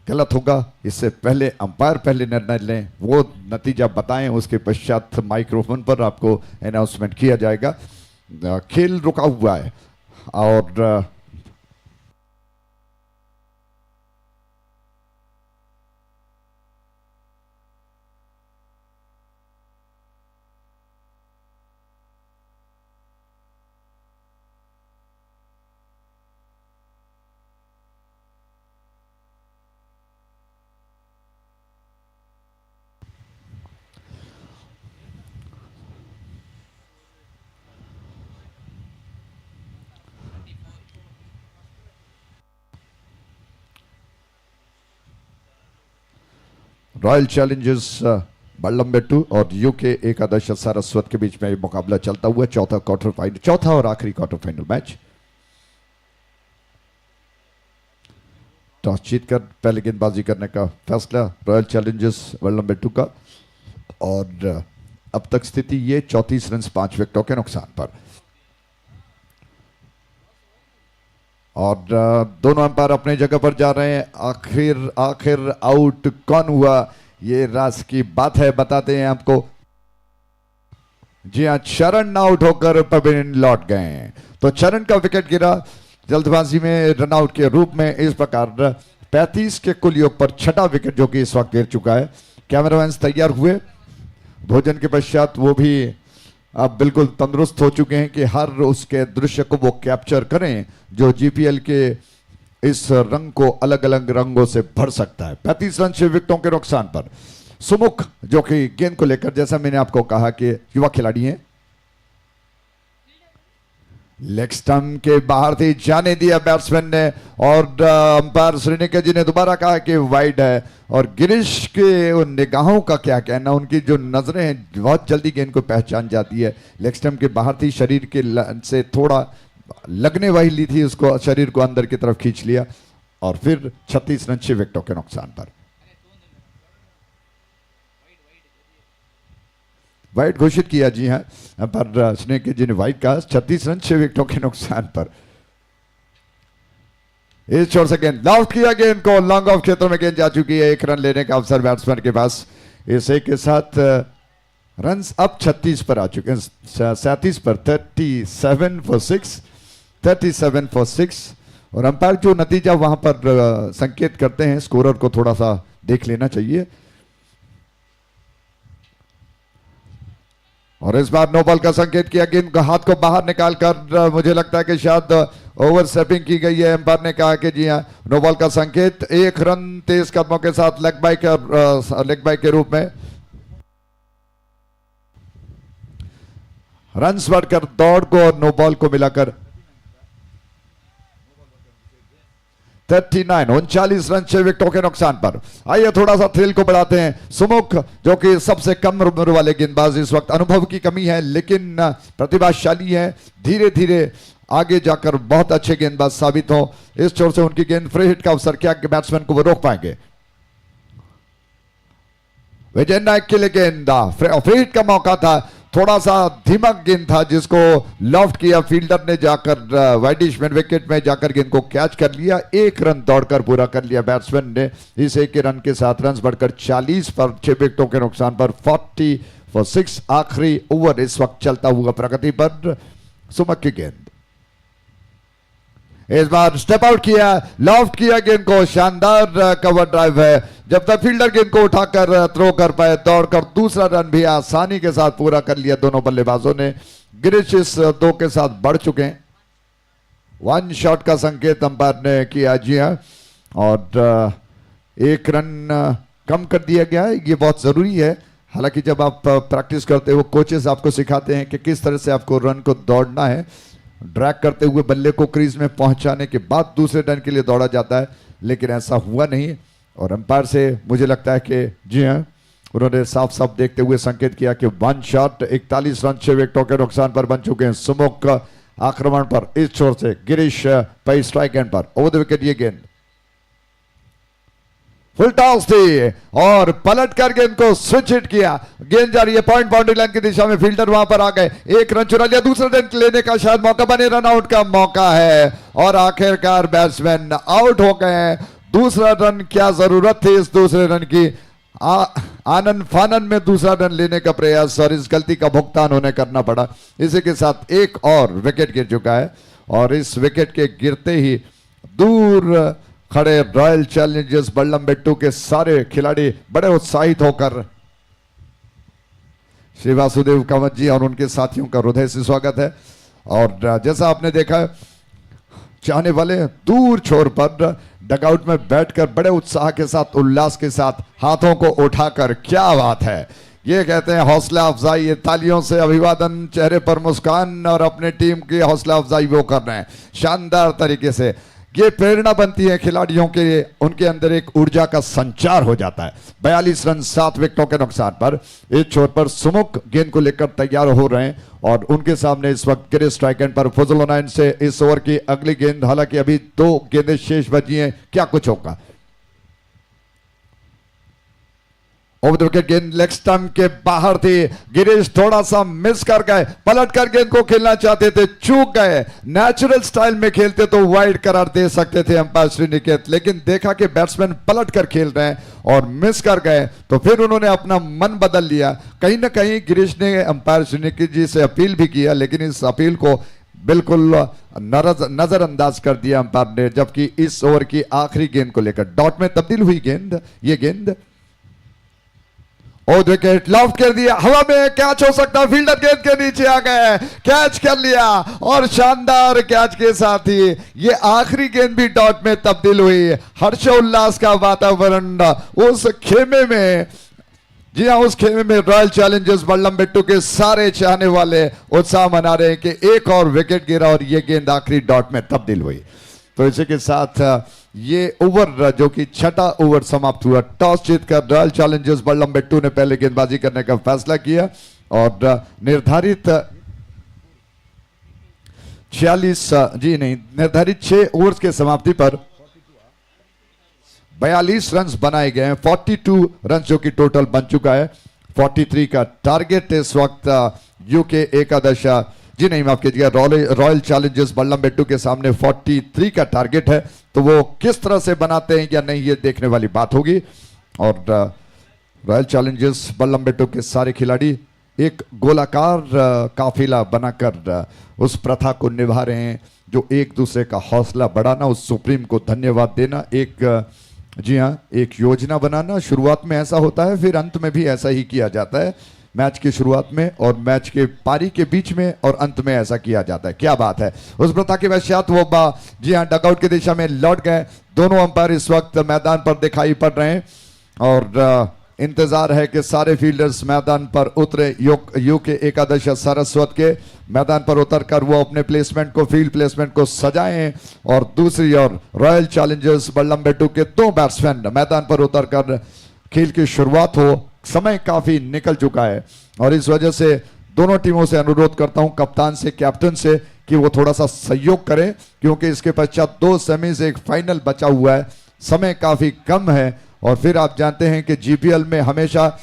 गलत होगा, इससे पहले अंपायर पहले निर्णय लें, वो नतीजा बताएं, उसके पश्चात माइक्रोफोन पर आपको अनाउंसमेंट किया जाएगा। खेल रुका हुआ है और रॉयल चैलेंजर्स बल्लमबेट्टू और यूके एकादश सारस्वत के बीच में ये मुकाबला चलता हुआ, चौथा और आखिरी क्वार्टर फाइनल मैच। टॉस जीतकर पहले गेंदबाजी करने का फैसला रॉयल चैलेंजर्स बल्लमबेट्टू का और अब तक स्थिति ये 34 रन 5 विकेटों के नुकसान पर। और दोनों अंपायर अपनी जगह पर जा रहे हैं। आखिर आउट कौन हुआ, ये राज की बात है, बताते हैं आपको। जी हाँ, चरण आउट होकर पवेलियन लौट गए। तो चरण का विकेट गिरा जल्दबाजी में रनआउट के रूप में। इस प्रकार 35 के कुल योग पर छठा विकेट जो कि इस वक्त गिर चुका है। कैमरामैन तैयार हुए भोजन के पश्चात, वो भी अब बिल्कुल तंदुरुस्त हो चुके हैं कि हर उसके दृश्य को वो कैप्चर करें जो जीपीएल के इस रंग को अलग अलग रंगों से भर सकता है। 35 रन 6 विकेटों के नुकसान पर सुमुख जो कि गेंद को लेकर, जैसा मैंने आपको कहा कि युवा खिलाड़ी हैं, लेग स्टंप के बाहर थी, जाने दिया बैट्समैन ने और अंपायर श्रीनिका जी ने दोबारा कहा कि वाइड है। और गिरीश के उन निगाहों का क्या कहना, उनकी जो नजरें हैं बहुत जल्दी गेंद को पहचान जाती है। लेग स्टंप के बाहर थी, शरीर के से थोड़ा लगने वाली थी, उसको शरीर को अंदर की तरफ खींच लिया और फिर 36 रन 6 विकेटों के नुकसान पर वाइड घोषित किया। जी हाँ, पर स्नेक जी ने वाइड कहा। 36 रन 6 विकेटों के नुकसान पर इस छोर से गेंद लॉफ्ट किया, गेंद को लॉन्ग ऑफ क्षेत्रों में गेंद जा चुकी है। 1 रन लेने का अवसर बैट्समैन के पास। इस एक के साथ रन अब 36 पर आ चुके हैं, 37 पर 37 फॉर 6। और अंपायर जो नतीजा वहां पर संकेत करते हैं, स्कोरर को थोड़ा सा देख लेना चाहिए। और इस बार नो बॉल का संकेत किया, गेंद हाथ को बाहर निकालकर मुझे लगता है कि शायद ओवर स्टेपिंग की गई है। अंपायर ने कहा कि जी हाँ, नो बॉल का संकेत। 1 रन तेज कदमों के साथ लेग बाय के रूप में रन्स बढ़कर दौड़ को और नो बॉल को मिलाकर 39 रन 6 विकेटों के नुकसान पर। आइए थोड़ा सा थ्रिल को बढ़ाते हैं। सुमुख जो कि सबसे कम उम्र वाले गेंदबाज, इस वक्त अनुभव की कमी है लेकिन प्रतिभाशाली है, धीरे धीरे आगे जाकर बहुत अच्छे गेंदबाज साबित हो। इस छोर से उनकी गेंद फ्री हिट का अवसर, क्या बैट्समैन को वो रोक पाएंगे? विजय नायक के लिए गेंद फ्री हिट का मौका था, थोड़ा सा धीमा गेंद था जिसको लॉफ्ट किया, फील्डर ने जाकर वाइडिश मिड विकेट में जाकर गेंद को कैच कर लिया। 1 रन दौड़कर पूरा कर लिया बैट्समैन ने। इस 1 रन के साथ रन बढ़कर 40 पर 6 विकेटों के नुकसान पर 40 फॉर 6। आखिरी ओवर इस वक्त चलता हुआ प्रगति पर। सुमक की गेंद इस बार स्टेप आउट किया, लॉफ्ट किया गेंद को, शानदार कवर ड्राइव है। जब तक फील्डर गेंद को उठाकर थ्रो कर पाए, दौड़कर दूसरा रन भी आसानी के साथ पूरा कर लिया दोनों बल्लेबाजों ने। गिरीश इस 2 के साथ बढ़ चुके हैं। 1 शॉट का संकेत अंपायर ने किया। जी हाँ, और 1 रन कम कर दिया गया है, ये बहुत जरूरी है। हालांकि जब आप प्रैक्टिस करते हो, कोचेस आपको सिखाते हैं कि किस तरह से आपको रन को दौड़ना है। ड्रैग करते हुए बल्ले को क्रीज में पहुंचाने के बाद दूसरे रन के लिए दौड़ा जाता है, लेकिन ऐसा हुआ नहीं। और अंपायर से मुझे लगता है कि जी हाँ, उन्होंने साफ साफ देखते हुए संकेत किया कि 1 शॉट 41 रन 6 विकेटों के नुकसान पर बन चुके हैं। सुमुख आक्रमण पर इस छोर से गिरीश पे स्ट्राइक एंड पर ओवर द विकेट ये गेंद फुल टॉस थी और पलट कर गेंद को स्विच हिट किया, गेंद जा रही है पॉइंट बाउंड्री लाइन की दिशा में, फील्डर वहां पर आ गए, एक रन चुरा लिया, दूसरा रन लेने का शायद मौका बने, रन आउट का मौका है और आखिरकार बैट्समैन आउट हो गए। दूसरा रन, क्या जरूरत थी इस दूसरे रन की, आनंद फानन में दूसरा रन लेने का प्रयास और इस गलती का भुगतान उन्हें करना पड़ा। इसी के साथ एक और विकेट गिर चुका है और इस विकेट के गिरते ही दूर खड़े रॉयल चैलेंजर्स बल्लमबेट्टू के सारे खिलाड़ी बड़े उत्साहित होकर श्री वासुदेव कामत जी और उनके साथियों का हृदय से स्वागत है। और जैसा आपने देखा, चाहने वाले दूर छोर पर डगआउट में बैठकर बड़े उत्साह के साथ, उल्लास के साथ हाथों को उठाकर, क्या बात है, ये कहते हैं हौसला अफजाई। ये तालियों से अभिवादन, चेहरे पर मुस्कान और अपने टीम की हौसला अफजाई वो कर रहे हैं शानदार तरीके से। ये प्रेरणा बनती है खिलाड़ियों के लिए, उनके अंदर एक ऊर्जा का संचार हो जाता है। 42 रन 7 विकेटों के नुकसान पर एक छोर पर सुमुख गेंद को लेकर तैयार हो रहे हैं और उनके सामने इस वक्त गिरे स्ट्राइक एंड पर फजल हुसैन से इस ओवर की अगली गेंद, हालांकि अभी 2 गेंदें शेष बची हैं, क्या कुछ होगा। ओवर द विकेट गेंद लेग स्टंप के बाहर थी, गिरीश थोड़ा सा मिस कर गए, पलट कर गेंद को खेलना चाहते थे, चूक गए। नेचुरल स्टाइल में खेलते तो वाइड करार दे सकते थे अंपायर श्रीनिकेत, लेकिन देखा कि बैट्समैन पलट कर खेल रहे हैं और मिस कर गए तो फिर उन्होंने अपना मन बदल लिया। कहीं ना कहीं गिरीश ने अंपायर श्रीनिकेत जी से अपील भी किया, लेकिन इस अपील को बिल्कुल नजरअंदाज कर दिया अंपायर ने, जबकि इस ओवर की आखिरी गेंद को लेकर डॉट में तब्दील हुई गेंद, ये गेंद और विकेट लॉफ्ट कर दिया, हवा में कैच हो सकता, फील्डर गेंद के नीचे आ गए, कैच कर लिया और शानदार कैच के साथ ही ये आखिरी गेंद भी डॉट में तब्दील हुई। हर्षोल्लास का वातावरण उस खेमे में, जी हाँ, उस खेमे में रॉयल चैलेंजर्स बल्लमबेट्टू के सारे चाहने वाले उत्साह मना रहे हैं कि एक और विकेट गिरा और ये गेंद आखिरी डॉट में तब्दील हुई। तो इसी के साथ ये ओवर जो कि छठा ओवर समाप्त हुआ, टॉस जीतकर रॉयल चैलेंजर्स बल्लमबेट्टू ने पहले गेंदबाजी करने का फैसला किया और निर्धारित 6 ओवर्स के समाप्ति पर 42 रन बनाए गए हैं, 42 रन जो कि टोटल बन चुका है। 43 का टारगेट इस वक्त यूके एकादश, जी नहीं माफ कीजिएगा, रॉयल चैलेंजर्स बल्लमबेट्टू के सामने 43 का टारगेट है। तो वो किस तरह से बनाते हैं या नहीं, ये देखने वाली बात होगी। और रॉयल चैलेंजर्स बल्लमबेट्टू के सारे खिलाड़ी एक गोलाकार काफिला बनाकर उस प्रथा को निभा रहे हैं, जो एक दूसरे का हौसला बढ़ाना, उस सुप्रीम को धन्यवाद देना, एक, जी हाँ, एक योजना बनाना। शुरुआत में ऐसा होता है, फिर अंत में भी ऐसा ही किया जाता है, मैच की शुरुआत में और मैच के पारी के बीच में और अंत में ऐसा किया जाता है। क्या बात है। उस प्रथा के पश्चात वो जी हाँ डगआउट की दिशा में लौट गए। दोनों अंपायर इस वक्त मैदान पर दिखाई पड़ रहे हैं और इंतजार है कि सारे फील्डर्स मैदान पर उतरे। यूके एकादश सरस्वत के मैदान पर उतरकर वो अपने प्लेसमेंट को, फील्ड प्लेसमेंट को सजाएं और दूसरी ओर रॉयल चैलेंजर्स बल्लमबेट्टू के 2 बैट्समैन मैदान पर उतरकर खेल की शुरुआत हो। समय काफी निकल चुका है और इस वजह से दोनों टीमों से अनुरोध करता हूं, कप्तान से, कैप्टन से, कि वो थोड़ा सा सहयोग करें, क्योंकि इसके पश्चात 2 सेमीज एक फाइनल बचा हुआ है, समय काफी कम है। और फिर आप जानते हैं कि जीपीएल में हमेशा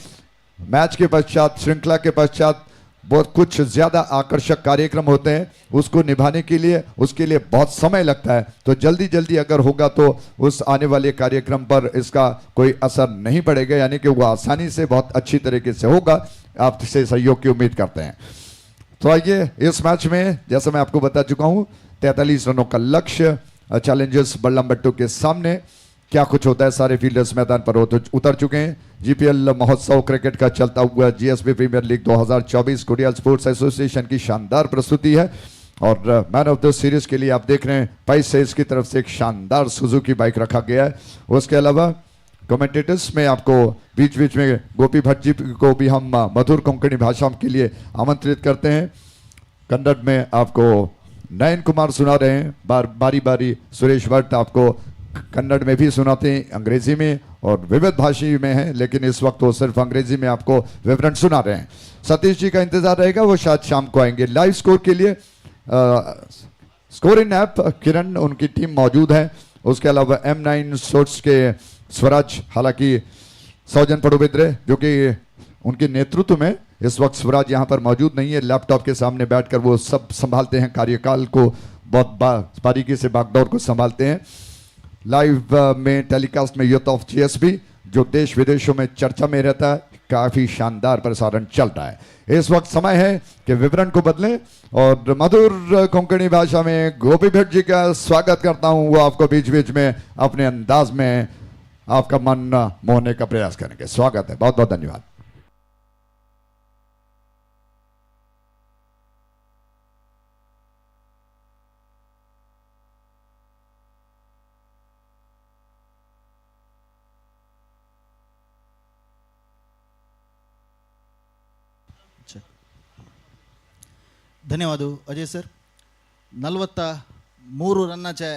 मैच के पश्चात, श्रृंखला के पश्चात बहुत कुछ ज्यादा आकर्षक कार्यक्रम होते हैं, उसको निभाने के लिए, उसके लिए बहुत समय लगता है। तो जल्दी जल्दी अगर होगा तो उस आने वाले कार्यक्रम पर इसका कोई असर नहीं पड़ेगा, यानी कि वो आसानी से, बहुत अच्छी तरीके से होगा। आपसे सहयोग की उम्मीद करते हैं। तो आइए, इस मैच में जैसा मैं आपको बता चुका हूं, 43 रनों का लक्ष्य चैलेंजर्स बल्लमबेट्टू के सामने। क्या कुछ होता है, सारे फील्डर्स मैदान पर उतर चुके हैं। जीपीएल महोत्सव क्रिकेट का चलता हुआ GSB premier league 2024 Kudiyal sports association की शानदार प्रस्तुति है और मैन ऑफ द सीरीज के लिए आप देख रहे हैं पैसेज की तरफ से एक शानदार सुजुकी बाइक रखा गया है। उसके अलावा कमेंटेटर्स में आपको बीच बीच में गोपी भट्ट जी को भी हम मधुर कोंकणी भाषा के लिए आमंत्रित करते हैं। कन्नड़ में आपको नयन कुमार सुना रहे हैं, बारी बारी सुरेश भट्ट आपको कन्नड़ में भी सुनाते हैं, अंग्रेजी में और विविध भाषी में है, लेकिन इस वक्त वो सिर्फ अंग्रेजी में आपको विवरण सुना रहे हैं। सतीश जी का इंतजार रहेगा, वो शायद शाम को आएंगे। लाइव स्कोर के लिए स्कोर इन ऐप किरण, उनकी टीम मौजूद है। उसके अलावा M9 शॉट्स के स्वराज, हालांकि सौजन पडुबिद्रे जो कि उनके नेतृत्व में इस वक्त स्वराज यहाँ पर मौजूद नहीं है, लैपटॉप के सामने बैठकर वो सब संभालते हैं, कार्यकाल को बहुत बारीकी से बागडोर को संभालते हैं। लाइव में टेलीकास्ट में यूथ ऑफ जीएसबी जो देश विदेशों में चर्चा में रहता है, काफी शानदार प्रसारण चल रहा है। इस वक्त समय है कि विवरण को बदलें और मधुर कोंकणी भाषा में गोपी भट्ट जी का स्वागत करता हूं। वो आपको बीच बीच में अपने अंदाज में आपका मन मोहने का प्रयास करेंगे। स्वागत है, बहुत बहुत धन्यवाद। ಧನ್ಯವಾದ ಅಜಯ್ ಸರ್. 43 ರನ್ನಾचे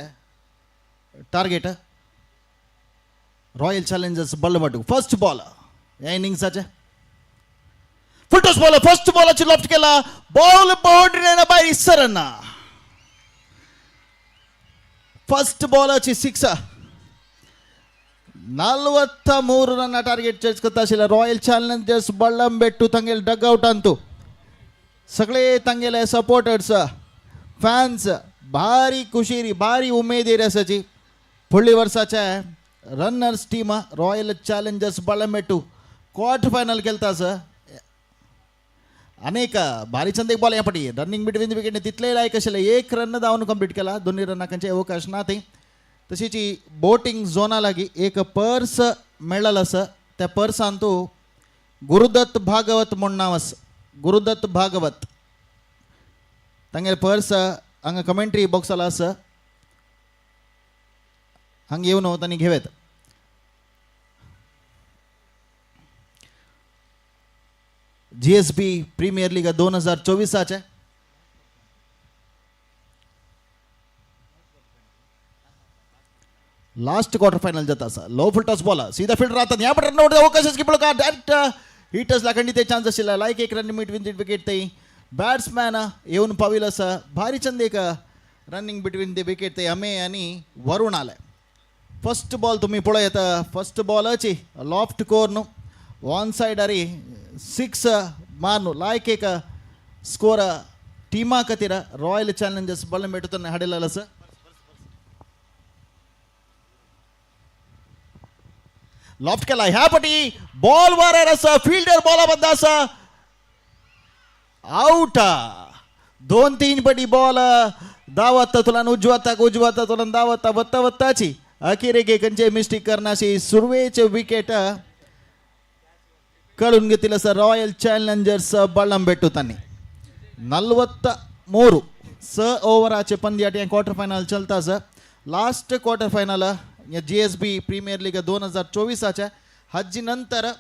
target royal challengers Ballambettu. First ball या इनिंग्साचे फुल टॉस बॉल, फर्स्ट बॉलाची लॉफ्ट केला, बॉल बाउंड्री बाहेर इसरना. फर्स्ट बॉलाची 6. 43 रन टार्गेट चेस करता आशिल्ल्या रॉयल चॅलेंजर्स बल्लमबेट्टू तांगेल डगआउट आणतो. सगळे तांगेले सपोर्टर्स फॅन्स भारी खुशी भारी उमेद येऱ्यासाची. फुडली वर्साच्या runners team royal challengers Ballambettu quarter final केलता सर. अनेक भारी चंद एक बॉल या पटी रनिंग बिटवीन द विकेट तितले लायक आशिल्ले 1 रन धांवन कंप्लीट केला. 2 रनांचे अवकाश ना थंय. तशीच बोटिंग झोना लागी एक पर्स मेळ्ळलो आसा. त्या पर्सान तूं गुरुदत्त भागवत म्हूण नांव आसा. गुरुदत्त भागवत तांगे पर्स हांगा कमेंट्री बॉक्साला आसा, हांगा येवन तांणी घेवेत. जीएसबी premier league 2024 last quarter final जाता असा. लो फुल टॉस बॉल सीधा फील्डर राहतात. ह्या पण रन अवकाश की डायरेक्ट हिटर्स लाखंडी ते चान्स आशिल्ला. लायक 1 रन मिट विन विकेट ते बॅट्समॅन येऊन पाविल आसा. भारी चंद एक रनिंग बिटवीन द विकेट ते अमे आणि वरुण आले. फर्स्ट बॉल तुम्ही पळयत. फर्स्ट बॉलाची लॉफ्ट कोर नु वन साइड अरी 6 मारनु लायक एक स्कोर टीमा खातीर रॉयल चॅलेंजर्स बल्लमबेट्टू तने हाडिल्लो आसा. लॉफ्ट केला ह्या पटी बॉल वर आसा. फील्डर बॉला बद्द आसा. आउट. 2-3 पटी बॉल दावत तुलान उजवता तुलान दावत वत्ता वत्ताची अखेरेगे कंचे मिस्टेक करनाशी सुरवेचे विकेट कळून घेतले सर रॉयल चॅलेंजर्स बल्लमबेट्टू तांणी. 43 ओव्हराचे पंद्याट क्वार्टर फायनल चलता सर. लास्ट क्वार्टर फायनल या जीएसबी प्रीमियर लीग 2024 हज्जी नंतर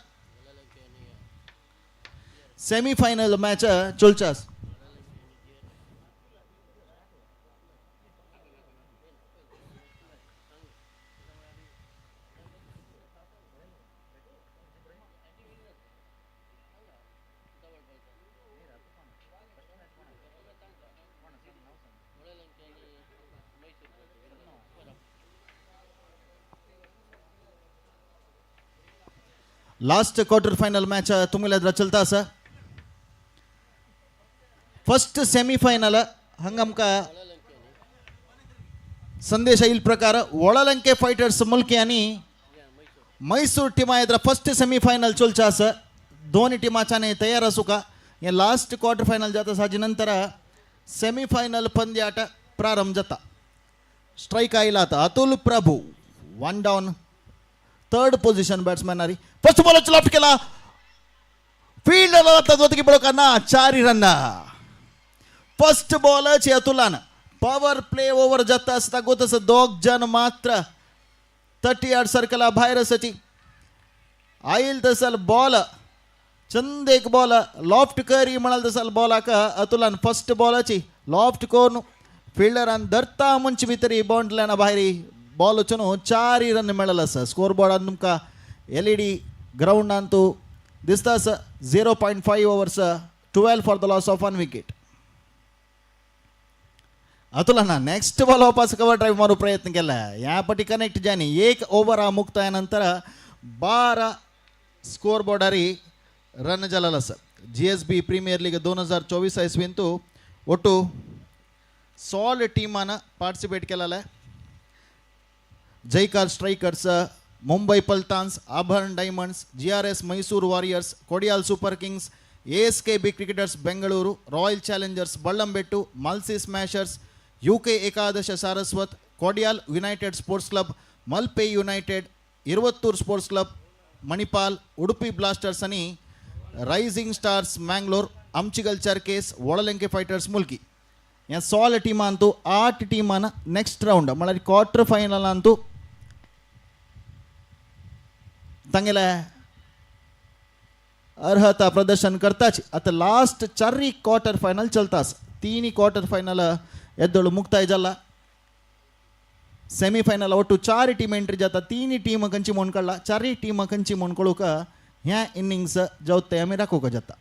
सेमीफायनल मॅच चलचास. लास्ट क्वार्टर फायनल मॅच तुम्हाला चलता असा. फर्स्ट सेमीफायनल हांगा आमकां संदेश येईल प्रकार वळलंके फायटर्स मुल्की आणि मैसूर टीमा येद्र फर्स्ट सेमीफायनल चलचा आसा. दोन टीमाच्याने तयार आसू का. हे लास्ट क्वार्टर फायनल जाता हाजे नंतर सेमीफायनल पंद्याट प्रारंभ जाता. स्ट्राईक आयला आता Atul Prabhu 1 down. Third position batsman आरी. फर्स्ट बॉल लॉफ्ट केला. फील्ड बळकांना 4 रन. फर्स्ट बॉल अतुलान पॉवर प्ले ओव्हर जाता असता गोतस 2 जन मात्र 30 यार्ड सर्कला भायर आसाची. आईल तसल बॉल चंद एक बॉल लॉफ्ट करी म्हणाल तसल बॉलाक अतुलान फर्स्ट बॉलाची लॉफ्ट करून फिल्डरान धरता मंच भितरी बाउंड्रीलान भायरी बॉल वचून 4 रन मेळ्ळलो आसा. स्कोर बोर्डान तुमकां एलईडी ग्राउंडान तूं दिसता आसा. 0.5 overs 12 for the loss of 1 wicket. अतुला ना नेक्स्ट बॉल वापस कवर ड्राईव्ह मारू प्रयत्न केला या पटी कनेक्ट ज्याने 1 ओव्हर हा मुक्तायानंतर 12 स्कोर बोर्डारी रन जालेलो आसा GSB प्रीमियर लीग 2024 इसवींतू ಒಟ್ಟು 16 टीमानं पार्टिसिपेट केलेला आहे Jaikar strikers Mumbai Paltans Abharan diamonds GRS Mysore warriors Kodial super kings ASKB cricketers Bengaluru royal challengers Ballambettu Malsi smashers UK एकादश Saraswat Kodial united sports club Malpe united Iravattur sports club Manipal Udupi blasters आणि रायझिंग स्टार्स मँगलोर आमचिगल चर्केस वॉंक फायटर्स मुलकी या 16 टीमांतू 8 टीमांना नेक्स्ट राऊंड म्हळ्यार क्वार्टर फायनलांतू तांगेले अर्हता प्रदर्शन करताच आता लास्ट 4 क्वार्टर फायनल चलतास 3 क्वार्टर फायनल ಎದ್ದಳು ಮುಕ್ತಾಯ ಜಲ್ಲ ಸೆಮಿಫೈನಲ್ ಒಟ್ಟು 4 ಟೀಮ್ ಎಂಟ್ರಿ जाता 3 टीम कंची मोणकळला 4 टीम कंची मोणकळूक ह्या इनिंग्स जावते आम्ही राखूक जाता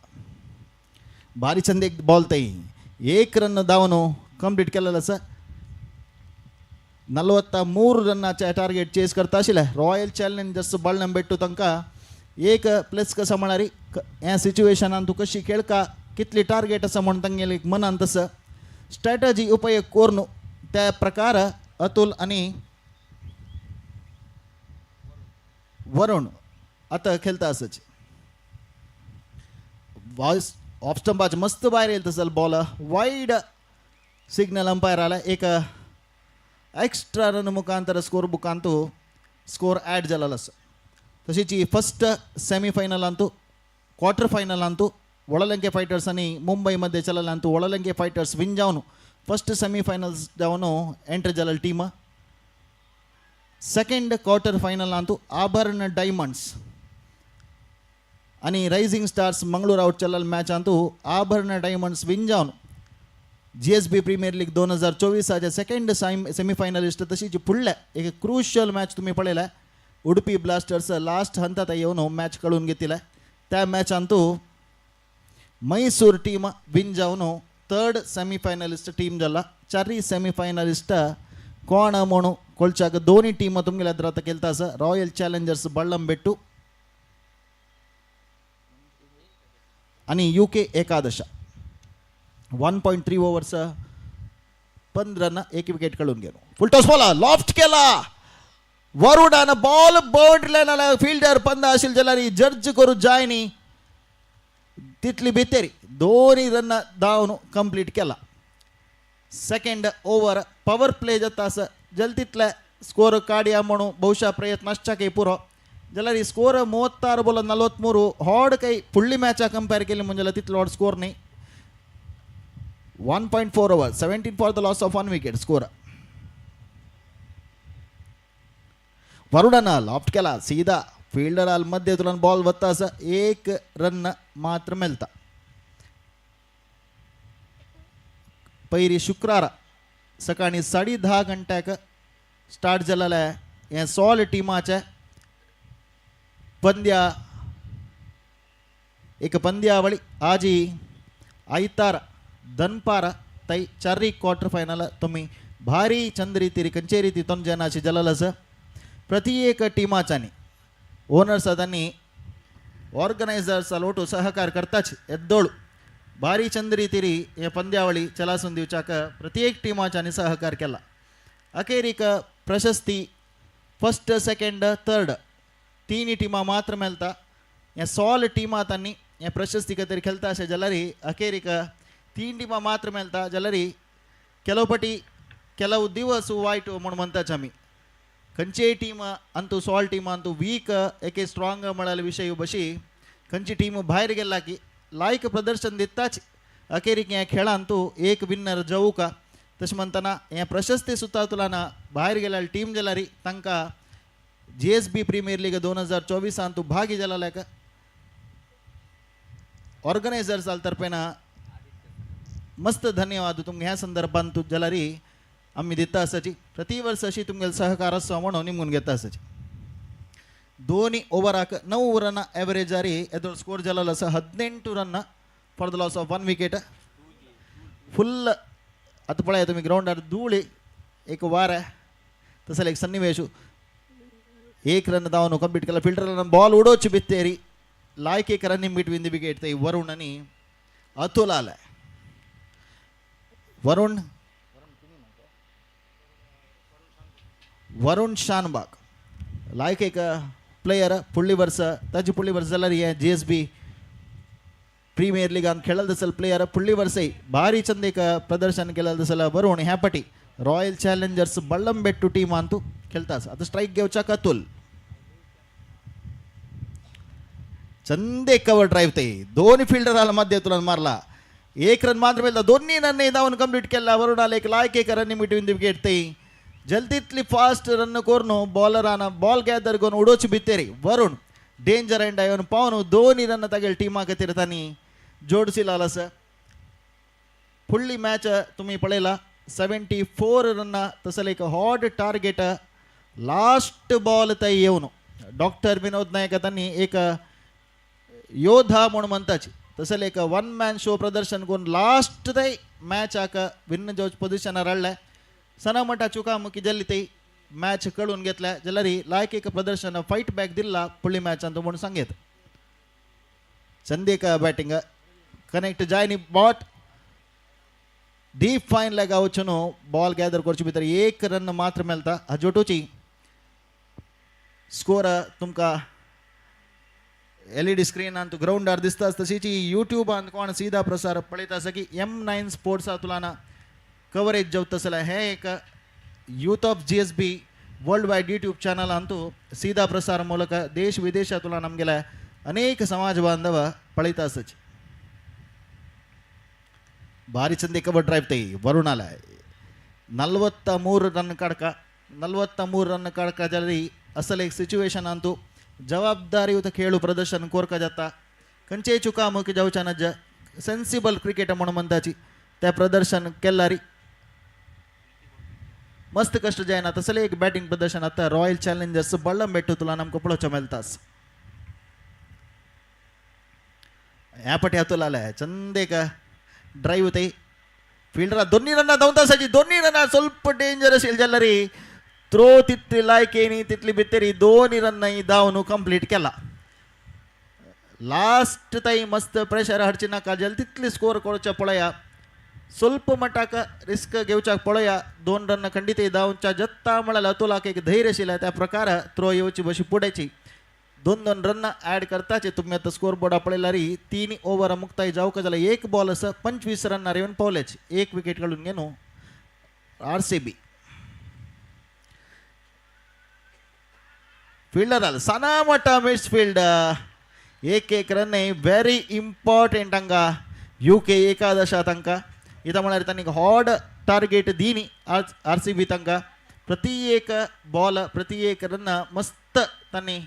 भारी चंद एक बॉल ताई 1 रन धावनो कंप्लीट केलेला आसा 43 रनाचे टार्गेट चेस करता आशिल्ले रॉयल चॅलेंजर्स बल्लंबेट्टू तांकां 1 प्लस कसा म्हणारी ह्या सिच्युएशनान तू कशी खेळका कितली टार्गेट आसा म्हण तांगेले मनान तसं स्ट्रॅटजी उपयोग करून त्या प्रकार अतुल आणि वरुण आता खेळता असच वॉइस ऑफ स्टंपाच मस्त बाहेर येईल तसं बॉल वाईड सिग्नल अंपायर आला एक एक्स्ट्रा रन मुखांतर स्कोर बुकांतू स्कोर ॲड झालेला आसा तशीच फर्स्ट सेमीफायनलांतू क्वार्टर फायनलांतू वॉंक फायटर्स आणि मुंबईमध्ये चललांतू वॉंक फायटर्स विन जावन फर्स्ट सेमीफायनल्स जावन एंट्री जालेली टीम सेकंड क्वार्टर फायनलांतू आभरण डायमंड्स आणि रायझिंग स्टार्स मंगळूर आउट चलल मॅच अंतू आभरण डायमंड्स विन जावन GSB premier league 2024 second semifinalist तशीच फुडल्या एक क्रुशियल मॅच तुम्ही पळयला उडुपी ब्लास्टर्स लास्ट हंतात येवन मॅच कळून घेतला त्या match Antu Mysore team win जावन थर्ड सेमीफायनलिस्ट टीम जाला 4 सेमीफायनलिस्ट कोण म्हणू कोलच्याक दोन्ही टीम तुमगेल्या द्रात केलता आसा रॉयल चॅलेंजर्स बल्लंबेट्टू आणि UK एकादश 1.3 ओव्हर्स 15 रन 1 विकेट काढून गेलो फुल टॉस बॉल लॉफ्ट केला वरुडान बॉल बाउंड्री लाईन फील्डर पंद आशिल जाल्यार जर्ज करू जायनी तितली भितरी 2 रन धावन कंप्लीट केला सेकंड ओव्हर पवर प्ले जाता आसा जल तितले स्कोर काडया म्हणू बहुशा प्रयत्न आसच्याकय पुरो जाल्यार स्कोर 36 बॉल 43 हॉड काही फुडली मॅचा कंपेर केली म्हणजे तितलो हॉड स्कोर नाही 1.4 over 17 for the loss of 1 wicket score वरुडान लॉफ्ट केला सीधा फील्डर आल मध्ये तुला बॉल वत्ता असा 1 रन मात्र मेलता पैरी शुक्रार सकाळी 10:30 गंट्याक स्टार्ट झालेला आहे या 16 टीमाच्या पंद्या एक पंद्यावळी आजी आयतार दनपार तई 4 क्वार्टर फायनल तुम्ही भारी चंद ರೀತಿ ಕಂಚೆ ರೀತಿ ತೊಂಜನಾಚಿ ಜಲಲಸ ಪ್ರತಿ ಏಕ टीमाचानी ओनर्स अदानी ऑर्गनायझर्स लोटू सहकार करताच एद्दोळू भारी चंद रीतीरी हे पंद्यावळी चलासून दिवचाक प्रत्येक टीमाच्यानी सहकार केला अखेरीक प्रशस्ती फर्स्ट सेकंड थर्ड 3 टीमा मात्र मेलता या 16 टीमांनी या प्रशस्ती खातीर खेळता अशें जाल्यार अखेरीक 3 टीमा मात्र मेलता जाल्यार ಕೆಲವಪಟಿ ಕೆಲವು ದಿವಸ ವಾಯ್ಟ್ म्हणून म्हणताच आमी खंयचेय team Antu 16 team Antu week एके स्ट्रॉंग म्हणाले विषय बशी खंयची टीम भायर गेला की लायक प्रदर्शन दिताच अखेरीक ह्या खेळांतू एक विन्नर जावू का तशें म्हणटना ह्या प्रशस्ती सुद्दां तुलाना भायर गेल्या टीम जाल्यार तांकां GSB प्रीमियर लीग 2024 अंतू भागी जाल्याक ऑर्गनायझर्स तर्फेन मस्त धन्यवाद तुमकां ह्या संदर्भात तू जाल्यार आम्ही दिता आसाची प्रति वर्ष अशी तुमगेलो सहकार आसा म्हणून निमून घेता आसाची 2 ओव्हराक 9 रन एवरेज जारी येदो स्कोर जालेलो आसा 18 run for the loss of 1 wicket full आता पळया तुम्ही ग्राउंडार धूळी एक वार तसं एक सन्निवेश 1 रन धावनो कंप्लीट केला फिल्डरला बॉल उडोच बित्तेरी लायक एक रनिंग बिटवीन द विकेट ते वरुण आणि अतुल आलाय वरुण शानबाग लायक एक प्लेयर फुडली वर्स ताजी फुडली वर्स जाल्यार हे GSB प्रीमियर लीगान खेळल दसल प्लेयर फुडली वर्सय भारी चंद एक प्रदर्शन केलं दसल वरुण ह्या पटी रॉयल चॅलेंजर्स बल्लंबेट्टू टीम अंतू खेळताच आता स्ट्राईक घेवच्याक अतुल चंदे कवर ड्राईव्ह ते दोन्ही फिल्डराला मध्येतून मारला 1 रन मात्र मिळाला दोन्ही रन धावून कंप्लीट केला वरुण आले एक लायक एक रन बिटवीन द विकेट ते जल्दीतली फास्ट रन करून बॉलरान बॉल गॅदर करून उडोच भितेरी वरुण डेंजर एंड येवन पावन दोन्ही रन तागेल टीमा खातीर तांणी जोडसी लालस फुडली मॅच तुम्ही पळयला 74 रन तसले एक हॉट टार्गेट लास्ट बॉल थंय येवन डॉक्टर विनोद नायक तांणी एक योद्धा म्हणून म्हणताची तसले एक 1 मॅन शो प्रदर्शन करून लास्ट थंय मॅचाक विन्न जावच पोझिशनार हाडलाय सना मटा चुकामुकी जल्ली ते मॅच कळून घेतल्या जाल्यार लायक एक प्रदर्शन फाईट बॅक दिला फुडली मॅच म्हणून सांगेत चंदेक बॅटिंग कनेक्ट जायनी बॉट डीप फाईन ला गावचनो बॉल गॅदर करचे भितर 1 रन मात्र मेळता हाजोटोची स्कोर तुमका LED स्क्रीन अंतू ग्राउंडार दिसता तशीची यूट्यूब अंत कोण सीधा प्रसार पळयता आसा की M9 स्पोर्ट्स तुलाना कवरेज जावतसला हे एक youth of GSB world wide YouTube channel अंतू सीधा प्रसार ಮೂಲಕ ದೇಶ ವಿದೇಶಾತುಲ ನಮಗೆಲ್ಲ ಅನೇಕ ಸಮಾಜ ಬಾಂಧವ ಪಳಿತಾ ಸಚ್ ಭಾರಿ ಚಂದ ಕವರ್ ಡ್ರೈವ್ ತೈ ವರುಣಾಲ 43 ರನ್ ಕಡಕ ಜಲ್ದಿ ಅಸಲ್ एक सिच्युएशन अंतू जबाबदारीयुत खेळू प्रदर्शन कोरका जाता खंयचेय चुकामुकी जावच्या नज सेन्सिबल क्रिकेट म्हणून म्हणताची त्या प्रदर्शन केल्लारी मस्त कष्ट जायना तसले एक बॅटिंग प्रदर्शन आता रॉयल चॅलेंजर्स बल्लंबेट्टू तुला नमको पळोवच्या मेळतास ह्या पटी हातूला आलाय चंद एक ड्राईव्ह ते ಫೀಲ್ಡರ್ ದೊನ್ನಿ ರನ್ನ ದೌಂತ ಸಜಿ ದೊನ್ನಿ ರನ್ನ ಸ್ವಲ್ಪ ಡೇಂಜರಸ್ ಇಲ್ಜಲ್ಲರಿ ಥ್ರೋ ತಿತ್ತಿ लायकेनी तितली भितरी 2 रन धावन कंप्लीट केला लास्ट ताई मस्त प्रेशर हाडची नाका जल तितली स्कोर करच्या पळया ಸ್ವಲ್ಪ मटाक रिस्क घेवच्याक पळया 2 रन खंडित धावच्या जत्ता म्हळ्यार अतुलाक एक धैर्य आशिल्लें त्या प्रकार थ्रो येवची बशी पुडेची 2 रन ॲड करताचे तुम्ही आता स्कोर बोर्डा पळयल्यार 3 ओव्हर मुक्ताय जावक जाल्यार 1 बॉल आसा 25 रनार येवन पावलेच 1 विकेट काडून घेनो RCB फील्डर आला साना मोठा मिडफील्ड 1 रन व्हेरी इंपॉर्टंट हांगा UK एकादश तांकां इता म्हळ्यार तांणी हॉड टार्गेट दिनी आज RCB तांकां प्रति एक बॉल प्रति एक रन मस्त तांणी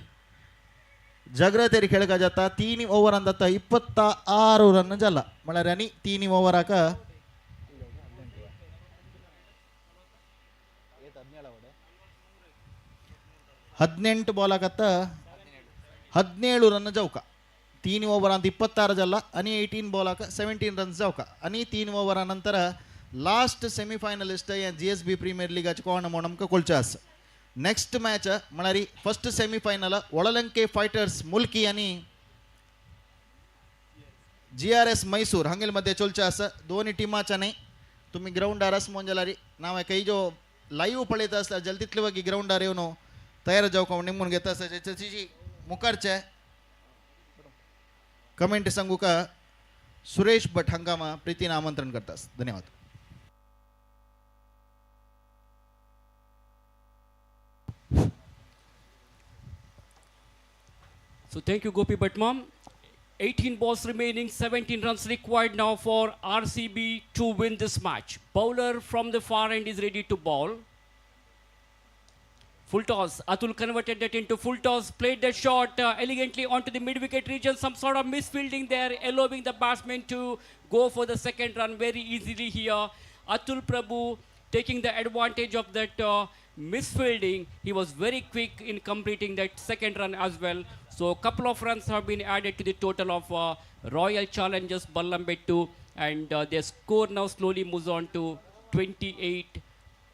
जगरतेरी खेळका जाता 3 ओव्हरान जाता 26 रन जाला म्हळ्यार आनी 3 ओव्हराक 18 बॉलाक आतां 17 रन जावका 3 ओव्हरांत 26 जाला आनी 18 बॉलाक 17 रन जावका आनी 3 ओव्हरा नंतर लास्ट सेमीफायनलिस्ट या GSB प्रीमियर लीगाचे कोण म्हणून आमकां कळचें आसा नेक्स्ट मॅच म्हळ्यार फर्स्ट सेमीफायनल वॉक फायटर्स मुल्की आनी GRS मैसूर हांगेल मध्ये चलचे आसा दोन्ही टिमाच्या न्ही तुम्ही ग्राउंडार आस म्हणून जाल्यार नाव काही जो लाईव्ह पळयता आसल्यार जल्दी तितले वगी ग्राउंडार येवन तयार जावका निमून घेता आसा त्याची मुखारचे कमेंट सांगू का सुरेश भट हांगा प्रीतीन आमंत्रण करतास धन्यवाद. So thank you Gopi Bhatmam. 18 balls remaining, 17 runs required now for RCB to win this match. Bowler from the far end is ready to bowl. Full toss. Atul converted that into full toss. Played the shot elegantly onto the mid-wicket region. Some sort of misfielding there, allowing the batsman to go for the second run very easily here. Atul Prabhu taking the advantage of that misfielding. He was very quick in completing that second run as well. So a couple of runs have been added to the total of Royal Challengers Ballambettu, and their score now slowly moves on to 28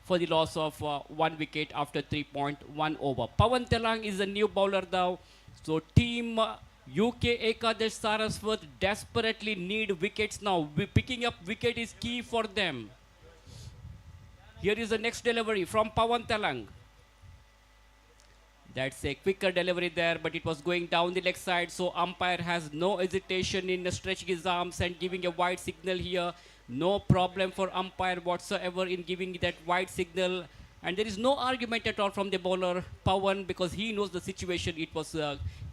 for the loss of 1 wicket after 3.1 over. Pawan Telang is a new bowler now. So team UK Ekadash Saraswat desperately need wickets now. Picking up wicket is key for them. Here is the next delivery from Pawan Telang. That's a quicker delivery there, but it was going down the leg side. So umpire has no hesitation in stretching his arms and giving a wide signal here. No problem for umpire whatsoever in giving that wide signal. And there is no argument at all from the bowler Pawan, because he knows the situation. It was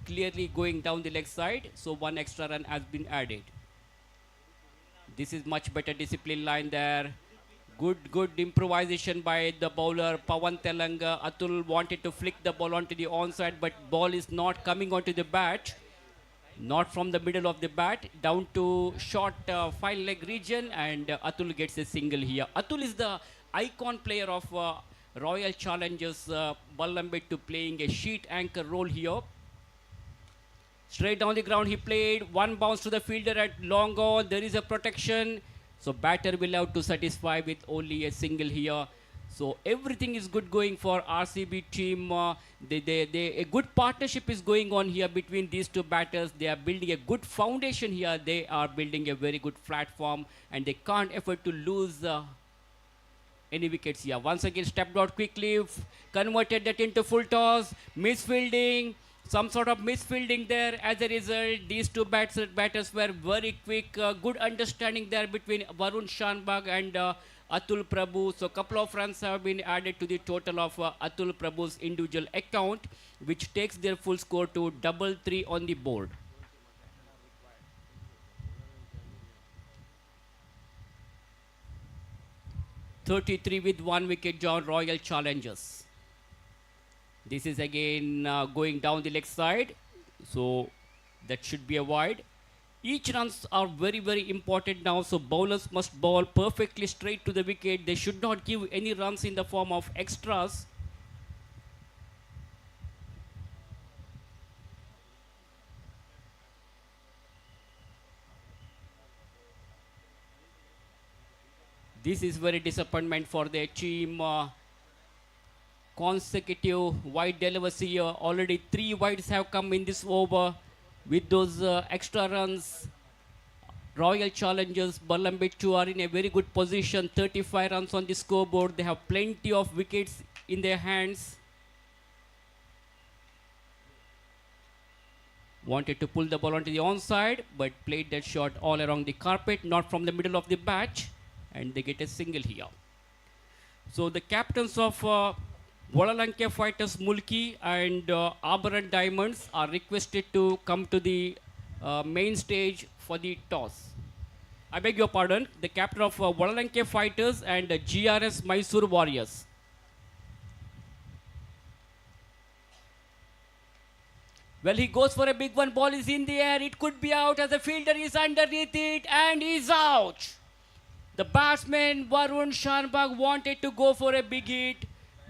clearly going down the leg side. So one extra run has been added. This is much better discipline line there. Good improvisation by the bowler Pawan Telang. Atul wanted to flick the ball onto the onside, but ball is not coming onto the bat. Not from the middle of the bat, down to short fine leg region, and Atul gets a single here. Atul is the icon player of Royal Challengers Balambit, to playing a sheet anchor role here. Straight down the ground he played, one bounce to the fielder at long on. There is a protection. So batter will have to satisfy with only a single here. So everything is good going for RCB team. A good partnership is going on here between these two batters. They are building a good foundation here. They are building a very good platform, and they can't afford to lose any wickets here. Once again stepped out quickly, converted that into full toss, misfielding. Some sort of misfielding there. As a result, these two batters were very quick. Good understanding there between Varun Shanbag and Atul Prabhu. So a couple of runs have been added to the total of Atul Prabhu's individual account, which takes their full score to 3-3 on the board. (33 with 1 wicket John Royal Challengers. This is again going down the leg side, so that should be a wide. Each runs are very important now, so bowlers must bowl perfectly straight to the wicket. They should not give any runs in the form of extras. This is very disappointment for their team. Consecutive wide deliveries here. Already 3 wides have come in this over. With those extra runs, Royal Challengers Balambit 2 are in a very good position. 35 runs on the scoreboard. They have plenty of wickets in their hands. Wanted to pull the ball onto the onside, but played that shot all around the carpet, not from the middle of the bat, and they get a single here. So the captains of Wank Fighters Mulki and Abaran Diamonds are requested to come to the main stage for the toss. I beg your pardon, the captain of Wank Fighters and GRS Mysore Warriors. Well, he goes for a big one, ball is in the air, it could be out as the fielder is underneath it, and he's out. The batsman Varun Shanbag wanted to go for a big hit,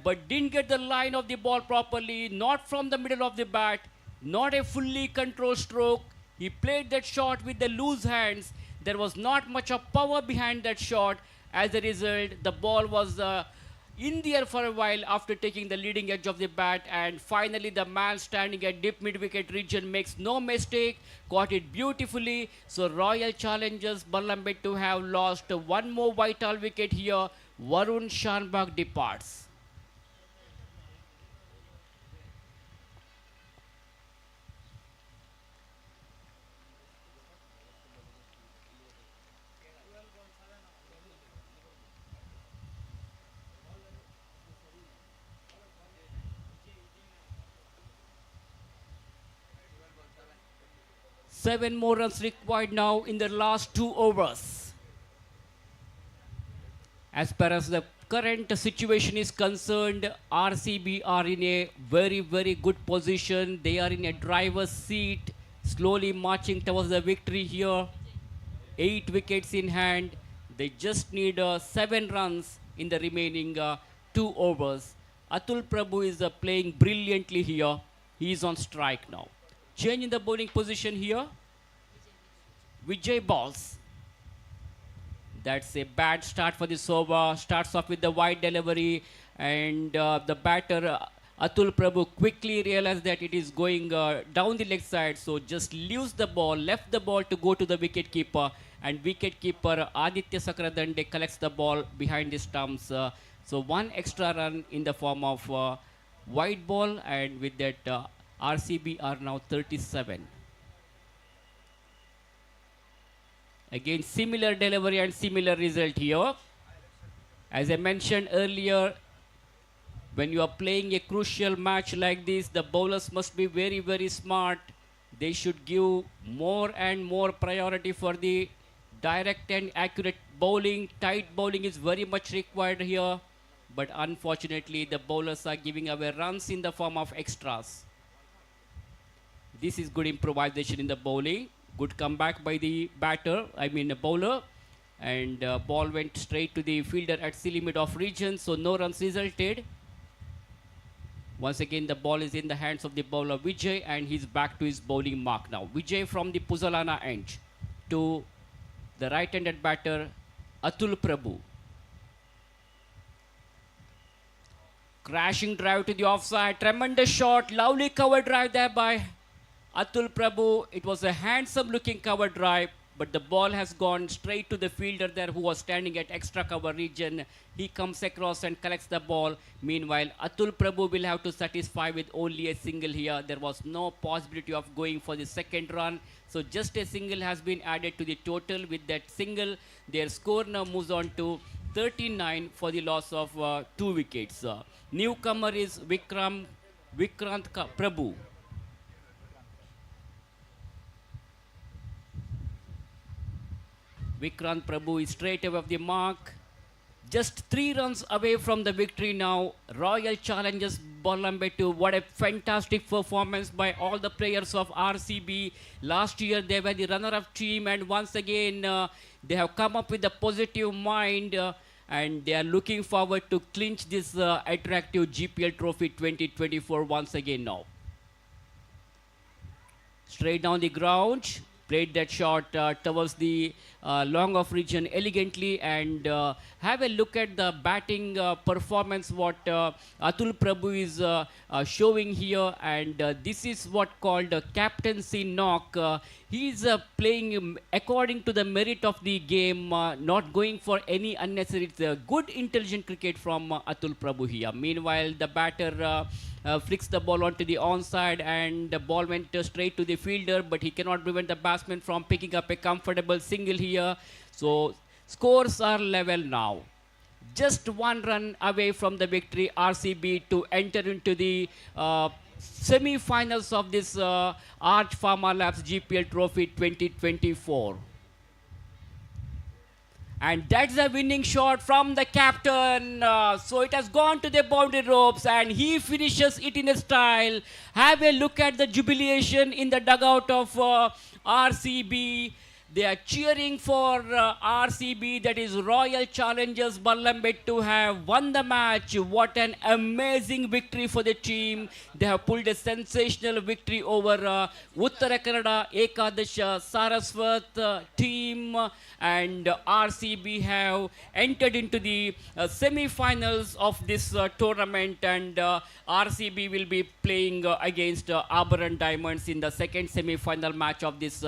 but didn't get the line of the ball properly, not from the middle of the bat, not a fully controlled stroke. He played that shot with the loose hands. There was not much of power behind that shot. As a result, the ball was in the air for a while after taking the leading edge of the bat, and finally the man standing at deep mid-wicket region makes no mistake, got it beautifully. So Royal Challengers Balambit to have lost one more vital wicket here. Varun Shanbag departs. Seven more runs required now in the last 2 overs. As far as the current situation is concerned, RCB are in a very good position. They are in a driver's seat, slowly marching towards the victory here. 8 wickets in hand. They just need 7 runs in the remaining 2 overs. Atul Prabhu is playing brilliantly here. He is on strike now. Change in the bowling position here. Vijay balls. That's a bad start for this over. Starts off with the wide delivery, and the batter Atul Prabhu quickly realized that it is going down the leg side, so just leaves the ball, left the ball to go to the wicket keeper, and wicket keeper Aditya Sakradande collects the ball behind the stumps. So one extra run in the form of wide ball, and with that RCB are now 37. Again, similar delivery and similar result here. As I mentioned earlier, when you are playing a crucial match like this, the bowlers must be very, very smart. They should give more and more priority for the direct and accurate bowling. Tight bowling is very much required here. But unfortunately, the bowlers are giving away runs in the form of extras. This is good improvisation in the bowling. Good comeback by the batter, the bowler. And ball went straight to the fielder at silly mid off region, so no runs resulted. Once again, the ball is in the hands of the bowler Vijay, and he's back to his bowling mark now. Vijay from the Puzalana end to the right-handed batter Atul Prabhu. Crashing drive to the offside, tremendous shot, lovely cover drive there by Atul Prabhu. It was a handsome looking cover drive, but the ball has gone straight to the fielder there who was standing at extra cover region. He comes across and collects the ball. Meanwhile, Atul Prabhu will have to satisfy with only a single here. There was no possibility of going for the second run. So just a single has been added to the total. With that single, their score now moves on to 39 for the loss of 2 wickets. Newcomer is Vikrant Prabhu. Vikrant Prabhu is straight away of the mark. Just 3 runs away from the victory now. Royal Challengers Bolambettu. What a fantastic performance by all the players of RCB. Last year they were the runner-up team, and once again they have come up with a positive mind and they are looking forward to clinch this attractive GPL Trophy 2024 once again now. Straight down the ground. Played that shot towards the long off region elegantly, and have a look at the batting performance what Atul Prabhu is showing here, and this is what called a captaincy knock. He is playing according to the merit of the game, not going for any unnecessary. It's a good intelligent cricket from Atul Prabhu here. Meanwhile, the batter flicks the ball onto the onside, and the ball went straight to the fielder, but he cannot prevent the batsman from picking up a comfortable single here. So scores are level now. Just 1 run away from the victory, RCB to enter into the semi-finals of this Arch Pharma Labs GPL Trophy 2024. And that's a winning shot from the captain. So it has gone to the boundary ropes, and he finishes it in a style. Have a look at the jubilation in the dugout of RCB. They are cheering for RCB, that is Royal Challengers Bolambettu, have won the match. What an amazing victory for the team. They have pulled a sensational victory over Uttara Kannada Ekadasha Saraswat team, and RCB have entered into the semi-finals of this tournament, and RCB will be playing against Aberrant Diamonds in the second semi-final match of this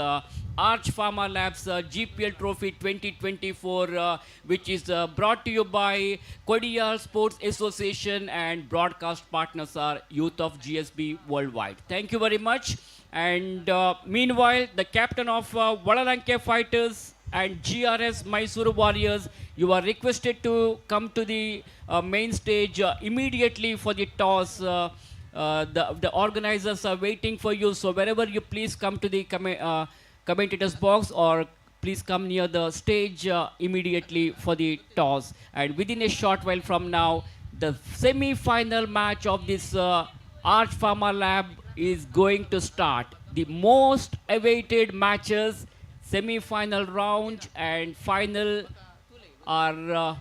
Arch Pharma Labs GPL Trophy 2024, which is brought to you by Kodiyal Sports Association, and broadcast partners are Youth of GSB Worldwide. Thank you very much. And meanwhile, the captain of Wank Fighters and GRS Mysuru Warriors, you are requested to come to the main stage immediately for the toss. The organizers are waiting for you, so wherever you please come to the commentators box, or please come near the stage immediately for the toss. And within a short while from now, the semi-final match of this Arch Pharma Lab is going to start. The most awaited matches, semi-final round and final, are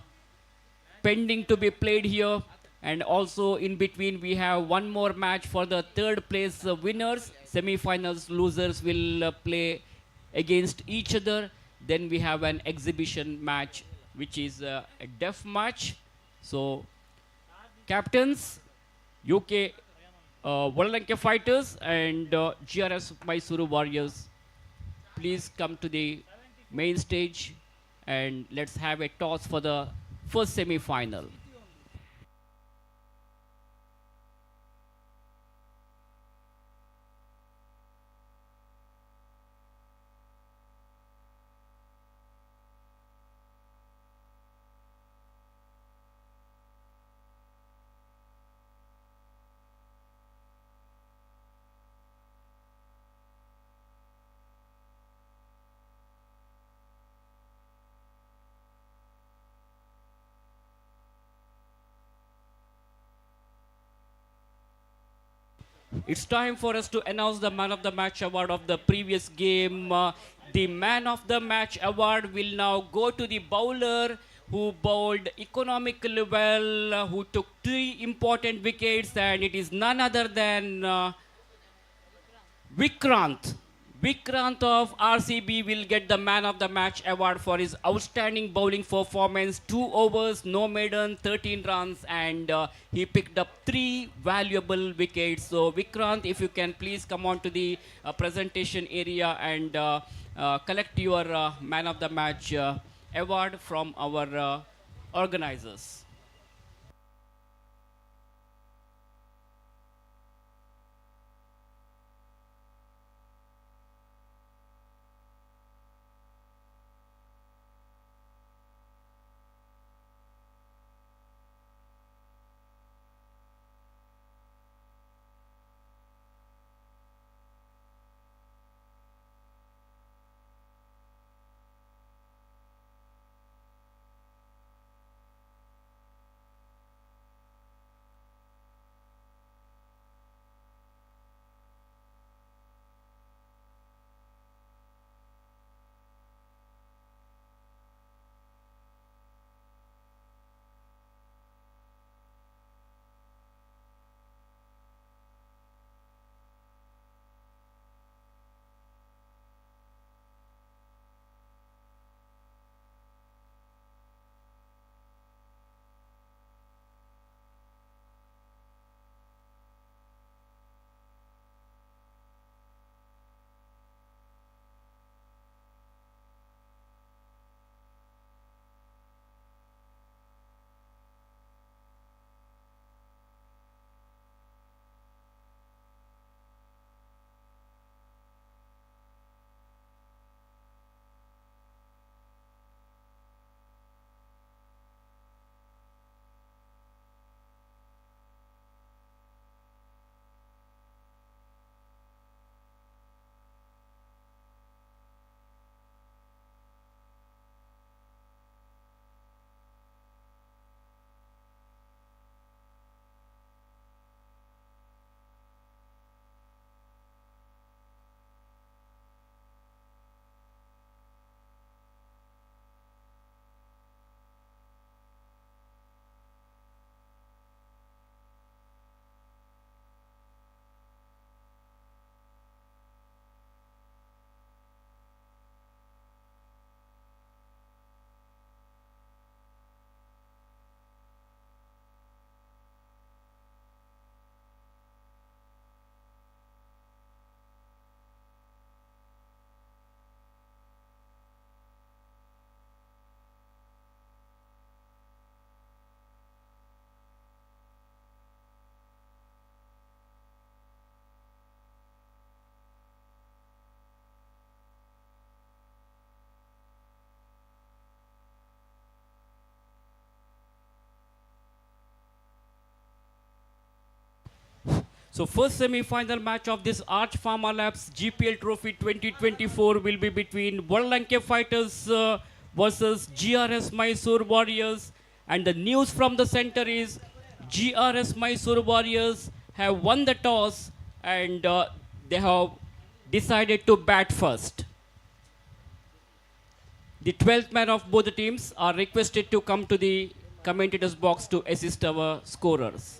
pending to be played here. And also in between we have one more match for the third place winners. Semi-finals losers will play against each other. Then we have an exhibition match, which is a deaf match. So, captains, UK Wank Fighters and GRS Mysuru Warriors, please come to the main stage and let's have a toss for the first semi-final. It's time for us to announce the man of the match award of the previous game. The man of the match award will now go to the bowler who bowled economically well, who took 3 important wickets, and it is none other than Vikrant. Vikrant of RCB will get the man of the match award for his outstanding bowling performance. 2 overs, no maiden, 13 runs, and he picked up 3 valuable wickets. So, Vikrant, if you can please come on to the presentation area and collect your man of the match award from our organizers. So first semi-final match of this Arch Pharma Labs GPL Trophy 2024 will be between Wank Fighters versus GRS Mysore Warriors. And the news from the center is GRS Mysore Warriors have won the toss and they have decided to bat first. The 12th man of both the teams are requested to come to the commentators box to assist our scorers.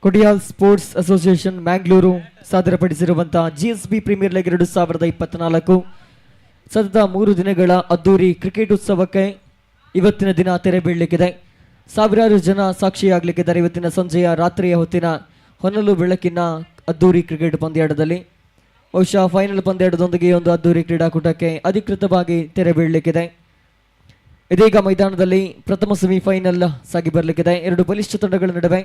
Kodial sports association Mangaluru ಸಾದರಪಡಿಸಿರುವಂತಹ GSB premier league 2024 ಸತತ 3 ದಿನಗಳ ಅದ್ದೂರಿ cricket ಉತ್ಸವಕ್ಕೆ ಇವತ್ತಿನ ದಿನ ತೆರೆ ಬೀಳಲಿಕ್ಕಿದೆ. ಸಾವಿರಾರು ಜನ ಸಾಕ್ಷಿಯಾಗಲಿಕ್ಕಿದ್ದಾರೆ ಇವತ್ತಿನ ಸಂಜೆಯ ರಾತ್ರಿಯ ಹೊತ್ತಿನ ಹೊನಲು ಬೆಳಕಿನ ಅದ್ದೂರಿ ಕ್ರಿಕೆಟ್ ಪಂದ್ಯಾಟದಲ್ಲಿ. ಬಹುಶಃ ಫೈನಲ್ ಪಂದ್ಯಾಟದೊಂದಿಗೆ ಒಂದು ಅದ್ದೂರಿ ಕ್ರೀಡಾಕೂಟಕ್ಕೆ ಅಧಿಕೃತವಾಗಿ ತೆರೆ ಬೀಳಲಿಕ್ಕಿದೆ. ಇದೀಗ ಮೈದಾನದಲ್ಲಿ ಪ್ರಥಮ ಸೆಮಿಫೈನಲ್ ಸಾಗಿ ಬರಲಿಕ್ಕಿದೆ. 2 ಬಲಿಷ್ಠ ತಂಡಗಳ ನಡುವೆ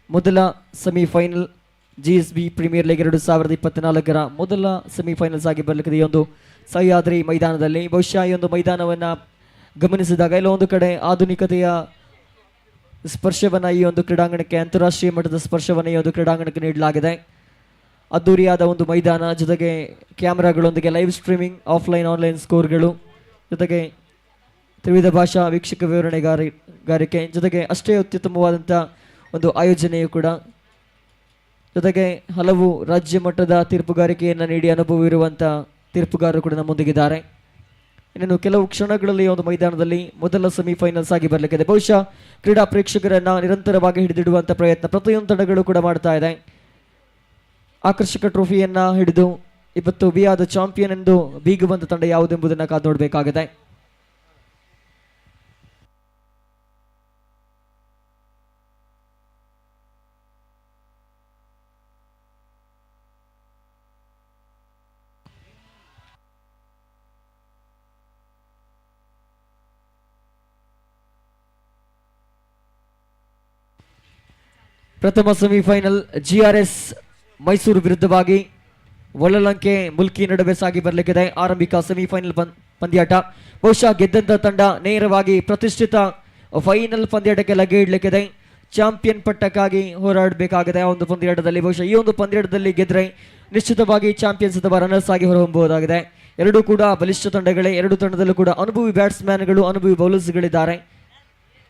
ಮೊದಲ ಸೆಮಿಫೈನಲ್ GSB ಪ್ರೀಮಿಯರ್ ಲೀಗ್ 2024 ಮೊದಲ ಸೆಮಿಫೈನಲ್ಸ್ ಆಗಿ ಬರಲಿಕ್ಕಿದೆ ಈ ಒಂದು ಸಹ್ಯಾದ್ರಿ ಮೈದಾನದಲ್ಲಿ. ಬಹುಶಃ ಈ ಒಂದು ಮೈದಾನವನ್ನು ಗಮನಿಸಿದಾಗ ಎಲ್ಲ ಒಂದು ಕಡೆ ಆಧುನಿಕತೆಯ ಸ್ಪರ್ಶವನ್ನು ಈ ಒಂದು ಕ್ರೀಡಾಂಗಣಕ್ಕೆ, ಅಂತಾರಾಷ್ಟ್ರೀಯ ಮಟ್ಟದ ಸ್ಪರ್ಶವನ್ನು ಈ ಒಂದು ಕ್ರೀಡಾಂಗಣಕ್ಕೆ ನೀಡಲಾಗಿದೆ. ಅದ್ದೂರಿಯಾದ ಒಂದು ಮೈದಾನ, ಜೊತೆಗೆ ಕ್ಯಾಮ್ರಾಗಳೊಂದಿಗೆ ಲೈವ್ ಸ್ಟ್ರೀಮಿಂಗ್, ಆಫ್ಲೈನ್ ಆನ್ಲೈನ್ ಸ್ಕೋರ್ಗಳು, ಜೊತೆಗೆ ತ್ರಿವಿಧ ಭಾಷಾ ವೀಕ್ಷಕ ವಿವರಣೆಗಾರಿಕೆ, ಜೊತೆಗೆ ಅಷ್ಟೇ ಅತ್ಯುತ್ತಮವಾದಂಥ ಒಂದು ಆಯೋಜನೆಯು ಕೂಡ, ಜೊತೆಗೆ ಹಲವು ರಾಜ್ಯ ಮಟ್ಟದ ತೀರ್ಪುಗಾರಿಕೆಯನ್ನು ನೀಡಿ ಅನುಭವವಿರುವಂಥ ತೀರ್ಪುಗಾರರು ಕೂಡ ನಮ್ಮೊಂದಿಗಿದ್ದಾರೆ. ಇನ್ನೇನು ಕೆಲವು ಕ್ಷಣಗಳಲ್ಲಿ ಒಂದು ಮೈದಾನದಲ್ಲಿ ಮೊದಲ ಸೆಮಿಫೈನಲ್ಸ್ ಆಗಿ ಬರಲಿಕ್ಕಿದೆ. ಬಹುಶಃ ಕ್ರೀಡಾ ಪ್ರೇಕ್ಷಕರನ್ನು ನಿರಂತರವಾಗಿ ಹಿಡಿದಿಡುವಂಥ ಪ್ರಯತ್ನ ಪ್ರತಿಯೊಂದು ತಂಡಗಳು ಕೂಡ ಮಾಡ್ತಾ ಇದೆ. ಆಕರ್ಷಕ ಟ್ರೋಫಿಯನ್ನು ಹಿಡಿದು ಇವತ್ತು ವಿ ಆರ್ ದ ಚಾಂಪಿಯನ್ ಎಂದು ಬೀಗುವಂಥ ತಂಡ ಯಾವುದೆಂಬುದನ್ನು ಕಾದು ನೋಡಬೇಕಾಗಿದೆ. ಪ್ರಥಮ ಸೆಮಿಫೈನಲ್ GRS ಮೈಸೂರು ವಿರುದ್ಧವಾಗಿ ಒಳಲಂಕೆ ಮುಲ್ಕಿ ನಡುವೆ ಸಾಗಿ ಬರಲಿಕ್ಕಿದೆ. ಆರಂಭಿಕ ಸೆಮಿಫೈನಲ್ ಪಂದ್ಯಾಟ. ಬಹುಶಃ ಗೆದ್ದಂಥ ತಂಡ ನೇರವಾಗಿ ಪ್ರತಿಷ್ಠಿತ ಫೈನಲ್ ಪಂದ್ಯಾಟಕ್ಕೆ ಲಗ್ಗೆ ಇಡಲಿಕ್ಕಿದೆ. ಚಾಂಪಿಯನ್ ಪಟ್ಟಕ್ಕಾಗಿ ಹೋರಾಡಬೇಕಾಗಿದೆ ಆ ಒಂದು ಪಂದ್ಯಾಟದಲ್ಲಿ. ಬಹುಶಃ ಈ ಒಂದು ಪಂದ್ಯಾಟದಲ್ಲಿ ಗೆದ್ದರೆ ನಿಶ್ಚಿತವಾಗಿ ಚಾಂಪಿಯನ್ಸ್ ಅಥವಾ ರನ್ನರ್ಸ್ ಆಗಿ ಹೊರಹೊಮ್ಮಬಹುದಾಗಿದೆ. ಎರಡೂ ಕೂಡ ಬಲಿಷ್ಠ ತಂಡಗಳೇ. ಎರಡು ತಂಡದಲ್ಲೂ ಕೂಡ ಅನುಭವಿ ಬ್ಯಾಟ್ಸ್ಮ್ಯಾನ್ಗಳು, ಅನುಭವಿ ಬೌಲರ್ಸ್ಗಳಿದ್ದಾರೆ.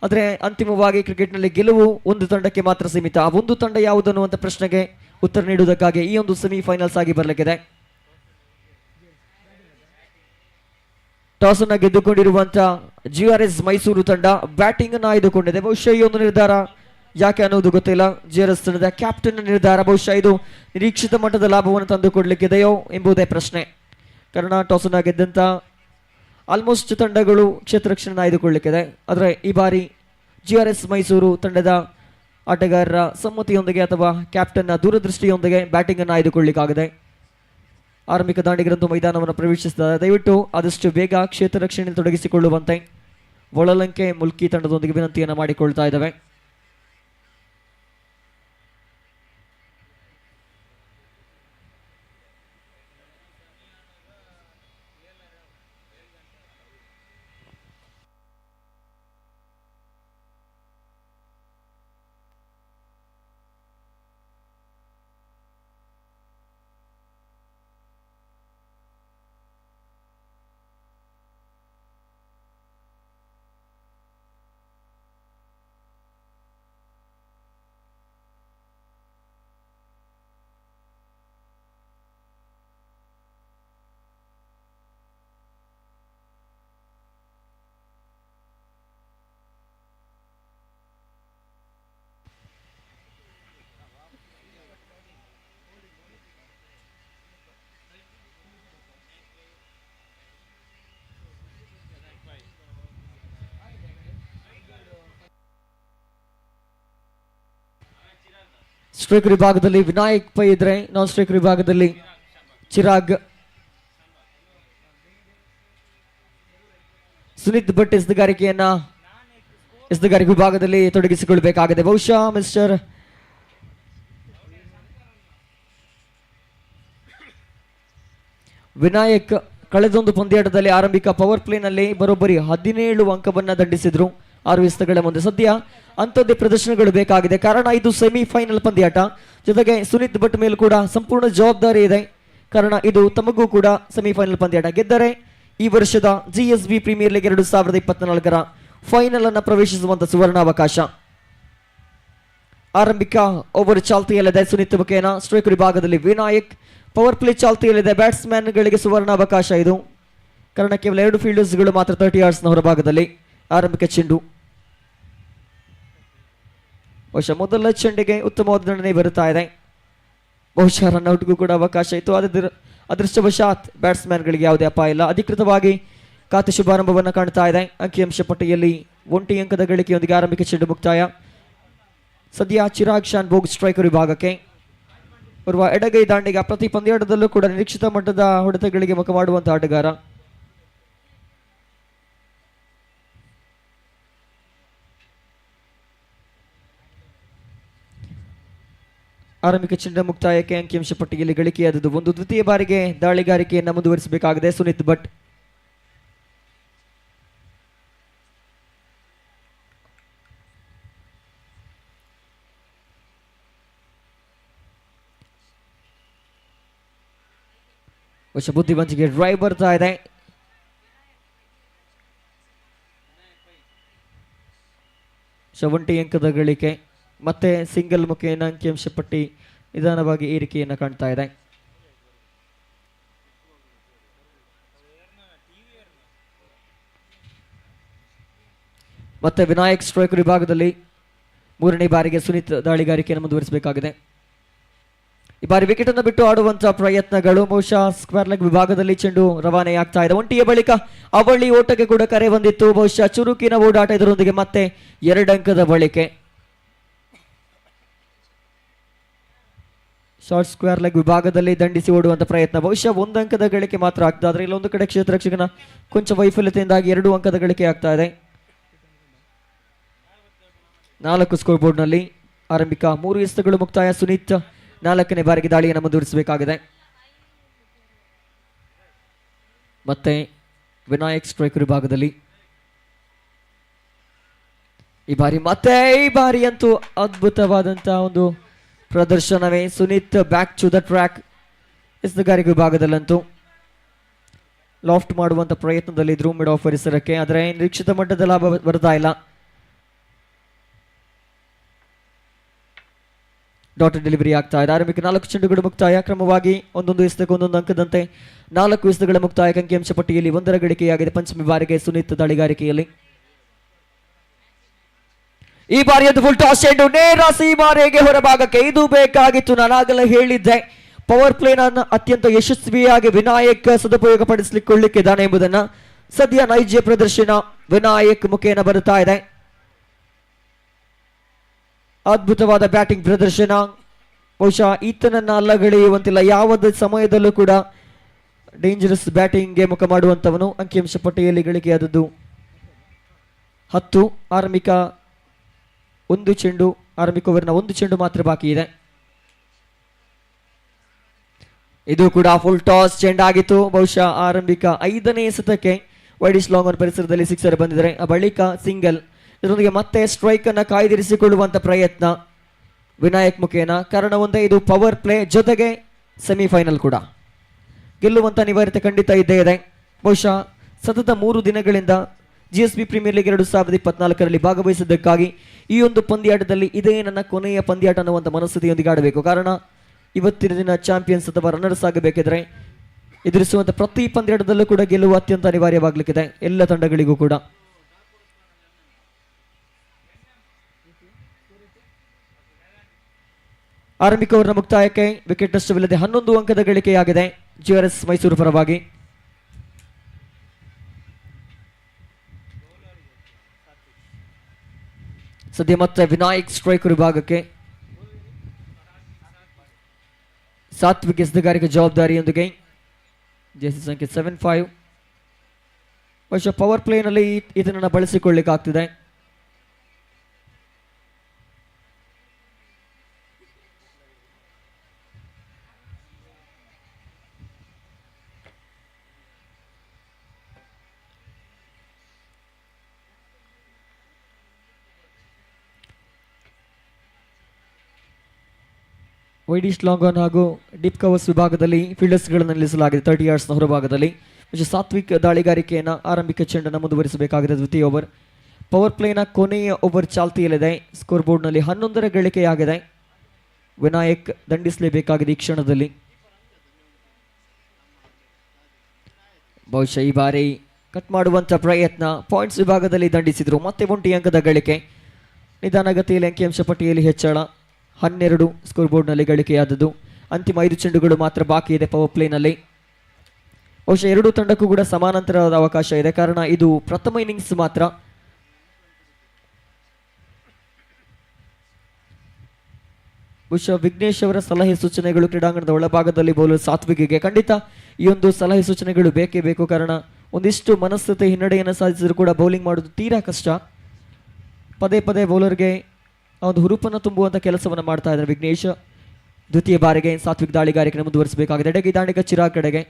ಆದರೆ ಅಂತಿಮವಾಗಿ ಕ್ರಿಕೆಟ್ನಲ್ಲಿ ಗೆಲುವು ಒಂದು ತಂಡಕ್ಕೆ ಮಾತ್ರ ಸೀಮಿತ. ಆ ಒಂದು ತಂಡ ಯಾವುದು ಅನ್ನುವಂಥ ಪ್ರಶ್ನೆಗೆ ಉತ್ತರ ನೀಡುವುದಕ್ಕಾಗಿ ಈ ಒಂದು ಸೆಮಿಫೈನಲ್ಸ್ ಆಗಿ ಬರಲಿಕ್ಕಿದೆ. ಟಾಸ್ ಅನ್ನು ಗೆದ್ದುಕೊಂಡಿರುವಂಥ GRS ಮೈಸೂರು ತಂಡ ಬ್ಯಾಟಿಂಗ್ ಅನ್ನು ಆಯ್ದುಕೊಂಡಿದೆ. ಬಹುಶಃ ಈ ಒಂದು ನಿರ್ಧಾರ ಯಾಕೆ ಅನ್ನೋದು ಗೊತ್ತಿಲ್ಲ. GRS ತಂಡದ ಕ್ಯಾಪ್ಟನ್ ನಿರ್ಧಾರ. ಬಹುಶಃ ಇದು ನಿರೀಕ್ಷಿತ ಮಟ್ಟದ ಲಾಭವನ್ನು ತಂದುಕೊಡ್ಲಿಕ್ಕಿದೆಯೋ ಎಂಬುದೇ ಪ್ರಶ್ನೆ. ಕಾರಣ ಟಾಸ್ ಅನ್ನು ಗೆದ್ದಂಥ ಆಲ್ಮೋಸ್ಟ್ ತಂಡಗಳು ಕ್ಷೇತ್ರ ರಕ್ಷಣೆ ಆಯ್ದುಕೊಳ್ಳಲಿಕ್ಕಿದೆ. ಆದರೆ ಈ ಬಾರಿ GRS ಮೈಸೂರು ತಂಡದ ಆಟಗಾರರ ಸಮ್ಮತಿಯೊಂದಿಗೆ ಅಥವಾ ಕ್ಯಾಪ್ಟನ್ನ ದೂರದೃಷ್ಟಿಯೊಂದಿಗೆ ಬ್ಯಾಟಿಂಗ್ ಅನ್ನು ಆಯ್ದುಕೊಳ್ಳಲಿಕ್ಕಾಗಿದೆ. ಆರಂಭಿಕ ದಾಂಡಿಗರಂತೂ ಮೈದಾನವನ್ನು ಪ್ರವೇಶಿಸಿದ್ದಾರೆ. ದಯವಿಟ್ಟು ಆದಷ್ಟು ಬೇಗ ಕ್ಷೇತ್ರ ರಕ್ಷಣೆಯಲ್ಲಿ ತೊಡಗಿಸಿಕೊಳ್ಳುವಂತೆ ಒಳಲಂಕೆ ಮುಲ್ಕಿ ತಂಡದೊಂದಿಗೆ ವಿನಂತಿಯನ್ನು ಮಾಡಿಕೊಳ್ತಾ ಇದ್ದಾವೆ. ಸ್ಟ್ರೈಕರ್ ವಿಭಾಗದಲ್ಲಿ ವಿನಾಯಕ್ ಪೈ ಇದ್ರೆ, ನಾನ್ ಸ್ಟ್ರೈಕರ್ ವಿಭಾಗದಲ್ಲಿ ಚಿರಾಗ್. ಸುನೀತ್ ಭಟ್ ಎಸೆಗಾರಿಕೆ ವಿಭಾಗದಲ್ಲಿ ತೊಡಗಿಸಿಕೊಳ್ಳಬೇಕಾಗಿದೆ. ಬಹುಶಃ ಮಿಸ್ಟರ್ ವಿನಾಯಕ್ ಕಳೆದೊಂದು ಪಂದ್ಯಾಟದಲ್ಲಿ ಆರಂಭಿಕ ಪವರ್ ಪ್ಲೇನಲ್ಲಿ ಬರೋಬ್ಬರಿ 17 ಅಂಕವನ್ನು ದಂಡಿಸಿದ್ರು 6 ಎಸೆತಗಳ ಮುಂದೆ. ಸದ್ಯ ಅಂಥದ್ದೇ ಪ್ರದರ್ಶನಗಳು ಬೇಕಾಗಿದೆ. ಕಾರಣ ಇದು ಸೆಮಿಫೈನಲ್ ಪಂದ್ಯಾಟ. ಜೊತೆಗೆ ಸುನೀತ್ ಭಟ್ ಮೇಲೂ ಕೂಡ ಸಂಪೂರ್ಣ ಜವಾಬ್ದಾರಿ ಇದೆ. ಕಾರಣ ಇದು ತಮಗೂ ಕೂಡ ಸೆಮಿಫೈನಲ್ ಪಂದ್ಯಾಟ. ಗೆದ್ದರೆ ಈ ವರ್ಷದ GSB ಪ್ರೀಮಿಯರ್ ಲೀಗ್ 2024 ಫೈನಲ್ ಅನ್ನು ಪ್ರವೇಶಿಸುವಂತ ಸುವರ್ಣಾವಕಾಶ. ಆರಂಭಿಕ ಓವರ್ ಚಾಲ್ತಿಯಲ್ಲಿದೆ ಸುನೀತ್ ಬಕೇನ. ಸ್ಟ್ರೈಕರ್ ವಿಭಾಗದಲ್ಲಿ ವಿನಾಯಕ್. ಪವರ್ ಪ್ಲೇ ಚಾಲ್ತಿಯಲ್ಲಿದೆ. ಬ್ಯಾಟ್ಸ್ಮನ್ಗಳಿಗೆ ಸುವರ್ಣಾವಕಾಶ ಇದು. ಕಾರಣ ಕೇವಲ 2 ಫೀಲ್ಡರ್ಸ್ಗಳು ಮಾತ್ರ 30 ಯಾರ್ಡ್ಸ್ನ ಹೊರಭಾಗದಲ್ಲಿ. ಆರಂಭಿಕ ಚೆಂಡು ಬಹುಶಃ ಮೊದಲ ಚೆಂಡಿಗೆ ಉತ್ತಮವಾದ ದಂಡನೆ ಬರುತ್ತಾ ಇದೆ. ಬಹುಶಃ ರನ್ಔಟ್ಗೂ ಕೂಡ ಅವಕಾಶ ಇತ್ತು. ಅದೃಷ್ಟವಶಾತ್ ಬ್ಯಾಟ್ಸ್ಮನ್ಗಳಿಗೆ ಯಾವುದೇ ಅಪಾಯ ಇಲ್ಲ. ಅಧಿಕೃತವಾಗಿ ಖಾತೆ ಶುಭಾರಂಭವನ್ನು ಕಾಣ್ತಾ ಇದೆ. ಅಂಕಿಅಂಶ ಪಟ್ಟಿಯಲ್ಲಿ 1 ಅಂಕದ ಗಳಿಕೆಯೊಂದಿಗೆ ಆರಂಭಿಕ ಚೆಂಡು ಮುಕ್ತಾಯ. ಸದ್ಯ ಚಿರಾಗ್ ಶಾನ್ ಬೋಗ್ ಸ್ಟ್ರೈಕರ್ ವಿಭಾಗಕ್ಕೆ ಬರುವ ಎಡಗೈ ದಾಂಡಿಗ ಪ್ರತಿ ಪಂದ್ಯಾಟದಲ್ಲೂ ಕೂಡ ನಿರೀಕ್ಷಿತ ಮಟ್ಟದ ಹೊಡೆತಗಳಿಗೆ ಮುಖ ಮಾಡುವಂತಹ ಆಟಗಾರ. ಆರಂಭಿಕ ಚೆಂಡ ಮುಕ್ತಾಯಕ್ಕೆ ಅಂಕಿಅಂಶ ಪಟ್ಟಿಯಲ್ಲಿ ಗಳಿಕೆಯಾದದ್ದು 1. ದ್ವಿತೀಯ ಬಾರಿಗೆ ದಾಳಿಗಾರಿಕೆಯನ್ನು ಮುಂದುವರಿಸಬೇಕಾಗಿದೆ ಸುನಿತ್ ಭಟ್. ಬುದ್ಧಿವಂತಿಗೆ ಡ್ರೈವ್ ಬರ್ತಾ ಇದೆ. ಶವಂಟಿ ಅಂಕದ ಗಳಿಕೆ ಮತ್ತೆ ಸಿಂಗಲ್ ಮುಖೇನ ಅಂಕಿಅಂಶ ಪಟ್ಟಿ ನಿಧಾನವಾಗಿ ಏರಿಕೆಯನ್ನು ಕಾಣ್ತಾ ಇದೆ. ಮತ್ತೆ ವಿನಾಯಕ್ ಸ್ಟ್ರೈಕರ್ ವಿಭಾಗದಲ್ಲಿ 3ನೇ ಬಾರಿಗೆ ಸುನೀತ್ ದಾಳಿಗಾರಿಕೆಯನ್ನು ಮುಂದುವರಿಸಬೇಕಾಗಿದೆ. ಈ ಬಾರಿ ವಿಕೆಟ್ ಅನ್ನು ಬಿಟ್ಟು ಆಡುವಂತಹ ಪ್ರಯತ್ನಗಳು. ಬಹುಶಃ ಸ್ಕ್ವೇರ್ ಲೆಗ್ ವಿಭಾಗದಲ್ಲಿ ಚೆಂಡು ರವಾನೆಯಾಗ್ತಾ ಇದೆ. ಒಂಟಿಯ ಬಳಿಕ ಅವಳಿ ಓಟಕ್ಕೆ ಕೂಡ ಕರೆ ಬಂದಿತ್ತು. ಬಹುಶಃ ಚುರುಕಿನ ಓಡಾಟ ಇದರೊಂದಿಗೆ ಮತ್ತೆ 2 ಅಂಕದ ಬಳಿಕೆ. ಶಾರ್ಟ್ ಸ್ಕ್ವೇರ್ ಲೆಗ್ ವಿಭಾಗದಲ್ಲಿ ದಂಡಿಸಿ ಓಡುವಂತ ಪ್ರಯತ್ನ. ಬಹುಶಃ 1 ಅಂಕದ ಗಳಿಕೆ ಮಾತ್ರ ಆಗ್ತಾ ಇದ್ರೆ ಇಲ್ಲೊಂದು ಕಡೆ ಕ್ಷೇತ್ರ ರಕ್ಷಕನ ಕೊಂಚ ವೈಫಲ್ಯತೆಯಿಂದಾಗಿ 2 ಅಂಕದ ಗಳಿಕೆ ಆಗ್ತಾ ಇದೆ. 4 ಸ್ಕೋರ್ ಬೋರ್ಡ್ ನಲ್ಲಿ ಆರಂಭಿಕ 3 ಎಸೆತಗಳು ಮುಕ್ತಾಯ. ಸುನೀತ್ 4ನೇ ಬಾರಿಗೆ ದಾಳಿಯನ್ನು ಮುಂದುವರಿಸಬೇಕಾಗಿದೆ. ಮತ್ತೆ ವಿನಾಯಕ್ ಸ್ಟ್ರೈಕರ್ ವಿಭಾಗದಲ್ಲಿ ಈ ಬಾರಿ ಅಂತೂ ಅದ್ಭುತವಾದಂತಹ ಒಂದು ಪ್ರದರ್ಶನವೇ. Sunit back to the track. ಎಸೆತಗಾರಿಕೆ ವಿಭಾಗದಲ್ಲಂತೂ ಲಾಫ್ಟ್ ಮಾಡುವಂತ ಪ್ರಯತ್ನದಲ್ಲಿದ್ರು ಮಿಡ್ ಆಫ್ ಪರಿಸರಕ್ಕೆ, ಆದರೆ ನಿರೀಕ್ಷಿತ ಮಟ್ಟದ ಲಾಭ ಬರ್ತಾ ಇಲ್ಲ. ಡಾಟರ್ ಡೆಲಿವರಿ ಆಗ್ತಾ ಇದೆ. ಆರಂಭಿಕ 4 ಚೆಂಡುಗಳು ಮುಕ್ತಾಯ. ಕ್ರಮವಾಗಿ ಒಂದೊಂದು ಎಸೆತಕ್ಕೆ ಒಂದೊಂದು ಅಂಕದಂತೆ 4 ಎಸೆತಗಳ ಮುಕ್ತಾಯ. ಅಂಕಿಅಂಶ ಪಟ್ಟಿಯಲ್ಲಿ 1 ಗಳಿಕೆಯಾಗಿದೆ. ಪಂಚಮಿ ಬಾರಿಗೆ ಸುನೀತ್ ದಾಳಿಗಾರಿಕೆಯಲ್ಲಿ. ಈ ಬಾರಿಯದ್ದು ಫುಲ್ ಟಾಸ್ ಚೆಂಡು ನೇರ ಸೀಮಾರೆಗೆ ಹೊರಭಾಗಕ್ಕೆ. ಇದು ಬೇಕಾಗಿತ್ತು. ನಾನಾಗಲೇ ಹೇಳಿದ್ದೆ, ಪವರ್ ಪ್ಲೇನ ಅತ್ಯಂತ ಯಶಸ್ವಿಯಾಗಿ ವಿನಾಯಕ್ ಸದುಪಯೋಗ ಪಡಿಸಿಕೊಳ್ಳಿಕ್ಕಿದ್ದಾನೆ ಎಂಬುದನ್ನ. ಸದ್ಯ ನೈಜ ಪ್ರದರ್ಶನ ವಿನಾಯಕ್ ಮುಖೇನ ಬರುತ್ತಾ ಇದೆ. ಅದ್ಭುತವಾದ ಬ್ಯಾಟಿಂಗ್ ಪ್ರದರ್ಶನ. ಬಹುಶಃ ಈತನನ್ನ ಅಲ್ಲಗಳೆಯುವಂತಿಲ್ಲ. ಯಾವುದೇ ಸಮಯದಲ್ಲೂ ಕೂಡ ಡೇಂಜರಸ್ ಬ್ಯಾಟಿಂಗ್ಗೆ ಮುಖ ಮಾಡುವಂತವನು. ಅಂಕಿಅಂಶ ಪಟ್ಟಿಯಲ್ಲಿ ಗಳಿಕೆಯಾದದ್ದು 10. ಆರಂಭಿಕ ಓವರ್ನ 1 ಚೆಂಡು ಮಾತ್ರ ಬಾಕಿ ಇದೆ. ಇದು ಕೂಡ ಫುಲ್ ಟಾಸ್ ಚೆಂಡಾಗಿತ್ತು. ಬಹುಶಃ ಆರಂಭಿಕ 5ನೇ ಎಸೆತಕ್ಕೆ ವೈಡಿಶ್ ಲಾಂಗ್ ಆನ್ ಪರಿಸರದಲ್ಲಿ 6 ಬಂದಿದ್ದಾರೆ. ಆ ಬಳಿಕ ಸಿಂಗಲ್. ಇದರೊಂದಿಗೆ ಮತ್ತೆ ಸ್ಟ್ರೈಕ್ ಅನ್ನ ಕಾಯ್ದಿರಿಸಿಕೊಳ್ಳುವಂತ ಪ್ರಯತ್ನ ವಿನಾಯಕ್ ಮುಖೇನ. ಕಾರಣ ಒಂದೇ, ಇದು ಪವರ್ ಪ್ಲೇ ಜೊತೆಗೆ ಸೆಮಿಫೈನಲ್ ಕೂಡ. ಗೆಲ್ಲುವಂತ ಅನಿವಾರ್ಯತೆ ಖಂಡಿತ ಇದ್ದೇ ಇದೆ. ಬಹುಶಃ ಸತತ 3 ದಿನಗಳಿಂದ GSB ಪ್ರೀಮಿಯರ್ ಲೀಗ್ 2024ರಲ್ಲಿ ಭಾಗವಹಿಸಿದ್ದಕ್ಕಾಗಿ ಈ ಒಂದು ಪಂದ್ಯಾಟದಲ್ಲಿ ಇದೇ ನನ್ನ ಕೊನೆಯ ಪಂದ್ಯಾಟ ಅನ್ನುವಂಥ ಮನಸ್ಥಿತಿಯೊಂದಿಗೆ ಆಡಬೇಕು. ಕಾರಣ ಇವತ್ತಿನ ದಿನ ಚಾಂಪಿಯನ್ಸ್ ಅಥವಾ ರನ್ನರ್ಸ್ ಆಗಬೇಕಿದ್ರೆ ಎದುರಿಸುವಂಥ ಪ್ರತಿ ಪಂದ್ಯಾಟದಲ್ಲೂ ಕೂಡ ಗೆಲ್ಲುವ ಅತ್ಯಂತ ಅನಿವಾರ್ಯವಾಗಲಿಕ್ಕಿದೆ ಎಲ್ಲ ತಂಡಗಳಿಗೂ ಕೂಡ. ಆರಂಭಿಕ ಓವರ್ನ ಮುಕ್ತಾಯಕ್ಕೆ ವಿಕೆಟ್ ನಷ್ಟವಿಲ್ಲದೆ 11 ಅಂಕದ ಗಳಿಕೆಯಾಗಿದೆ GRS ಮೈಸೂರು ಪರವಾಗಿ. ಸದ್ಯ ಮತ್ತೆ ವಿನಾಯಕ್ ಸ್ಟ್ರೈಕರ್ ವಿಭಾಗಕ್ಕೆ ಸಾತ್ವಿಕ್ ಎಸೆತಗಾರಿಕೆ ಜವಾಬ್ದಾರಿಯೊಂದಿಗೆ ಜೆಸಿ ಸಂಖ್ಯೆ 75. ಬಹುಶಃ ಪವರ್ ಪ್ಲೇನಲ್ಲಿ ಇದನ್ನು ಬಳಸಿಕೊಳ್ಳಿಕ್ಕಾಗ್ತಿದೆ. ವೈಡಿಶ್ ಲಾಂಗ್ ಆನ್ ಹಾಗೂ ಡೀಪ್ ಕವರ್ಸ್ ವಿಭಾಗದಲ್ಲಿ ಫೀಲ್ಡರ್ಸ್ಗಳನ್ನು ನಿಲ್ಲಿಸಲಾಗಿದೆ 30 ಯಾರ್ಡ್ಸ್ನ ಹೊರಭಾಗದಲ್ಲಿ. ಸಾತ್ವಿಕ್ ದಾಳಿಗಾರಿಕೆಯನ್ನು ಆರಂಭಿಕ ಚೆಂಡನ್ನು ಮುಂದುವರಿಸಬೇಕಾಗಿದೆ. ದ್ವಿತೀಯ ಓವರ್ ಪವರ್ ಪ್ಲೇನ ಕೊನೆಯ ಓವರ್ ಚಾಲ್ತಿಯಲ್ಲಿದೆ. ಸ್ಕೋರ್ ಬೋರ್ಡ್ನಲ್ಲಿ 11 ಗಳಿಕೆಯಾಗಿದೆ. ವಿನಾಯಕ್ ದಂಡಿಸಲೇಬೇಕಾಗಿದೆ ಈ ಕ್ಷಣದಲ್ಲಿ. ಬಹುಶಃ ಈ ಬಾರಿ ಕಟ್ ಮಾಡುವಂಥ ಪ್ರಯತ್ನ. ಪಾಯಿಂಟ್ಸ್ ವಿಭಾಗದಲ್ಲಿ ದಂಡಿಸಿದ್ರು. ಮತ್ತೆ 1 ಅಂಕದ ಗಳಿಕೆ. ನಿಧಾನಗತಿಯಲ್ಲಿ ಅಂಕಿಅಂಶ ಪಟ್ಟಿಯಲ್ಲಿ ಹೆಚ್ಚಳ 12 ಸ್ಕೋರ್ ಬೋರ್ಡ್ನಲ್ಲಿ ಗಳಿಕೆಯಾದದ್ದು. ಅಂತಿಮ 5 ಚೆಂಡುಗಳು ಮಾತ್ರ ಬಾಕಿ ಇದೆ ಪವರ್ ಪ್ಲೇನಲ್ಲಿ. ಬಹುಶಃ ಎರಡೂ ತಂಡಕ್ಕೂ ಕೂಡ ಸಮಾನಾಂತರವಾದ ಅವಕಾಶ ಇದೆ, ಕಾರಣ ಇದು ಪ್ರಥಮ ಇನ್ನಿಂಗ್ಸ್ ಮಾತ್ರ. ಬಹುಶಃ ವಿಘ್ನೇಶ್ ಅವರ ಸಲಹೆ ಸೂಚನೆಗಳು ಕ್ರೀಡಾಂಗಣದ ಒಳಭಾಗದಲ್ಲಿ ಬೌಲರ್ ಸಾತ್ವಿಕ್ಗೆ ಖಂಡಿತ ಈ ಒಂದು ಸಲಹೆ ಸೂಚನೆಗಳು ಬೇಕೇ ಬೇಕು, ಕಾರಣ ಒಂದಿಷ್ಟು ಮನಸ್ಥಿತಿ ಹಿನ್ನಡೆಯನ್ನು ಸಾಧಿಸಿದ್ರು ಕೂಡ ಬೌಲಿಂಗ್ ಮಾಡೋದು ತೀರಾ ಕಷ್ಟ. ಪದೇ ಪದೇ ಬೌಲರ್ಗೆ ಒಂದು ಹುರುಪನ್ನು ತುಂಬುವಂಥ ಕೆಲಸವನ್ನು ಮಾಡ್ತಾ ಇದ್ದಾರೆ ವಿಘ್ನೇಶ್. ದ್ವಿತೀಯ ಬಾರಿಗೆ ಸಾತ್ವಿಕ್ ದಾಳಿಗಾರಿಕೆಯನ್ನು ಮುಂದುವರಿಸಬೇಕಾಗಿದೆ. ಎಡೆಗೆ ದಾಂಡಿಗ ಚಿರಾಗ್ ಕಡೆಗೆ.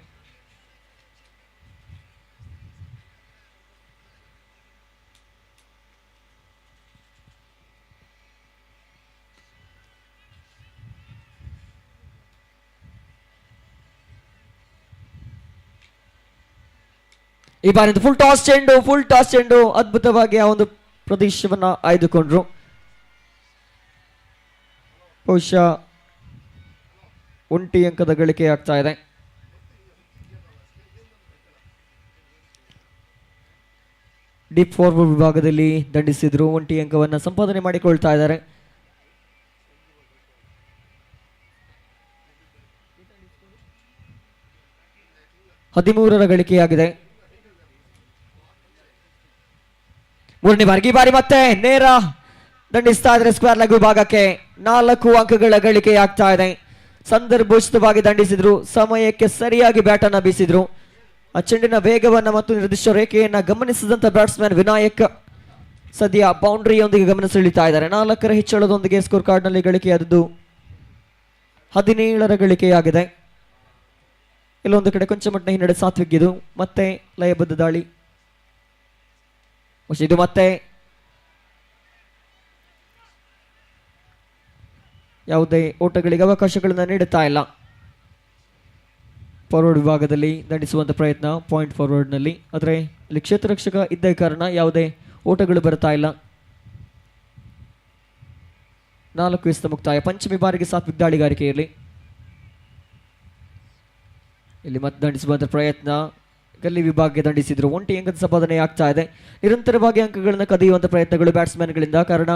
ಈ ಬಾರಿ ಫುಲ್ ಟಾಸ್ ಚೆಂಡು ಅದ್ಭುತವಾಗಿ ಆ ಒಂದು ಪ್ರದೇಶವನ್ನ ಆಯ್ದುಕೊಂಡ್ರು. ಬಹುಶಃ 1 ಅಂಕದ ಗಳಿಕೆ ಆಗ್ತಾ ಇದೆ. ಡೀಪ್ ಫಾರ್ವರ್ಡ್ ವಿಭಾಗದಲ್ಲಿ ದಂಡಿಸಿದ್ರು. 1 ಅಂಕವನ್ನು ಸಂಪಾದನೆ ಮಾಡಿಕೊಳ್ತಾ ಇದ್ದಾರೆ. ಹದಿಮೂರರ ಗಳಿಕೆಯಾಗಿದೆ. ಮೂರನೇ ಬಾರಿಗೆ ಈ ಬಾರಿ ಮತ್ತೆ ನೇರ ದಂಡಿಸ್ತಾ ಇದ್ರೆ ಸ್ಕ್ವೇರ್ ಲೆಗ್ ವಿಭಾಗಕ್ಕೆ 4 ಅಂಕಗಳ ಗಳಿಕೆ ಆಗ್ತಾ ಇದೆ. ಸಂದರ್ಭೋಚಿತವಾಗಿ ದಂಡಿಸಿದ್ರು, ಸಮಯಕ್ಕೆ ಸರಿಯಾಗಿ ಬ್ಯಾಟ್ ಅನ್ನ ಬೀಸಿದ್ರು. ಆ ಚೆಂಡಿನ ವೇಗವನ್ನ ಮತ್ತು ನಿರ್ದಿಷ್ಟ ರೇಖೆಯನ್ನ ಗಮನಿಸಿದಂತ ಬ್ಯಾಟ್ಸ್ಮನ್ ವಿನಾಯಕ್ ಸದ್ಯ ಬೌಂಡ್ರಿಯೊಂದಿಗೆ ಗಮನ ಸೆಳೀತಾ ಇದ್ದಾರೆ. 4ರ ಹೆಚ್ಚಳದೊಂದಿಗೆ ಸ್ಕೋರ್ ಕಾರ್ಡ್ ನಲ್ಲಿ ಗಳಿಕೆಯಾದದ್ದು 17ರ ಗಳಿಕೆಯಾಗಿದೆ. ಇಲ್ಲೊಂದು ಕಡೆ ಕೊಂಚ ಮಟ್ಟಿನ ಹಿನ್ನಡೆ ಸಾತ್ವಿಕ್ಕಿದು. ಮತ್ತೆ ಲಯಬದ್ಧ ದಾಳಿ. ಇದು ಮತ್ತೆ ಯಾವುದೇ ಓಟಗಳಿಗೆ ಅವಕಾಶಗಳನ್ನು ನೀಡುತ್ತಾ ಇಲ್ಲ. ಫಾರ್ವರ್ಡ್ ವಿಭಾಗದಲ್ಲಿ ದಂಡಿಸುವಂತ ಪ್ರಯತ್ನ ಪಾಯಿಂಟ್ ಫಾರ್ವರ್ಡ್ನಲ್ಲಿ, ಆದರೆ ಅಲ್ಲಿ ಕ್ಷೇತ್ರ ರಕ್ಷಕ ಇದ್ದ ಕಾರಣ ಯಾವುದೇ ಓಟಗಳು ಬರ್ತಾ ಇಲ್ಲ. 4 ಎಸೆತ ಮುಕ್ತಾಯ. ಪಂಚಮಿ ಬಾರಿಗೆ ಸಾತ್ವಿಕ್ ದಾಳಿಗಾರಿಕೆಯಲ್ಲಿ ಇಲ್ಲಿ ಮತ್ತೆ ದಂಡಿಸುವಂತ ಪ್ರಯತ್ನ, ಗಲ್ಲಿ ವಿಭಾಗಕ್ಕೆ ದಂಡಿಸಿದ್ರು. 1 ಅಂಕದ ಸಂಪಾದನೆ ಆಗ್ತಾ ಇದೆ. ನಿರಂತರವಾಗಿ ಅಂಕಗಳನ್ನು ಕದಿಯುವಂತ ಪ್ರಯತ್ನಗಳು ಬ್ಯಾಟ್ಸ್ಮನ್ಗಳಿಂದ, ಕಾರಣ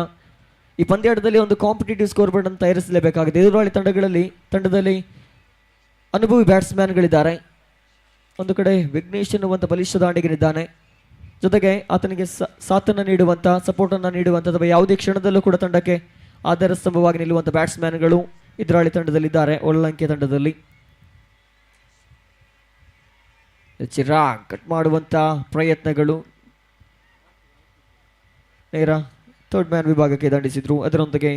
ಈ ಪಂದ್ಯಾಟದಲ್ಲಿ ಒಂದು ಕಾಂಪಿಟೇಟಿವ್ ಸ್ಕೋರ್ ಬೋರ್ಡ್ ಅನ್ನು ತಯಾರಿಸಲೇಬೇಕಾಗಿದೆ. ಎದುರಾಳಿ ತಂಡದಲ್ಲಿ ಅನುಭವಿ ಬ್ಯಾಟ್ಸ್ಮನ್ಗಳಿದ್ದಾರೆ. ಒಂದು ಕಡೆ ವಿಘ್ನೇಶ್ ಎನ್ನುವಂಥ ಬಲಿಷ್ಠ ದಾಂಡಿಗನಿದ್ದಾನೆ, ಜೊತೆಗೆ ಆತನಿಗೆ ಸಾಥನ್ನು ನೀಡುವಂಥ, ಸಪೋರ್ಟನ್ನು ನೀಡುವಂಥ ಅಥವಾ ಯಾವುದೇ ಕ್ಷಣದಲ್ಲೂ ಕೂಡ ತಂಡಕ್ಕೆ ಆಧಾರ ಸ್ತಂಭವಾಗಿ ನಿಲ್ಲುವಂಥ ಬ್ಯಾಟ್ಸ್ಮನ್ಗಳು ಎದುರಾಳಿ ತಂಡದಲ್ಲಿದ್ದಾರೆ. ಒಳ್ಳಂಕೆ ತಂಡದಲ್ಲಿ ಚಿರಾಗ್ ಕಟ್ ಮಾಡುವಂಥ ಪ್ರಯತ್ನಗಳು, ನೇರ ಥರ್ಡ್ ಮ್ಯಾನ್ ವಿಭಾಗಕ್ಕೆ ದಂಡಿಸಿದ್ರು. ಅದರೊಂದಿಗೆ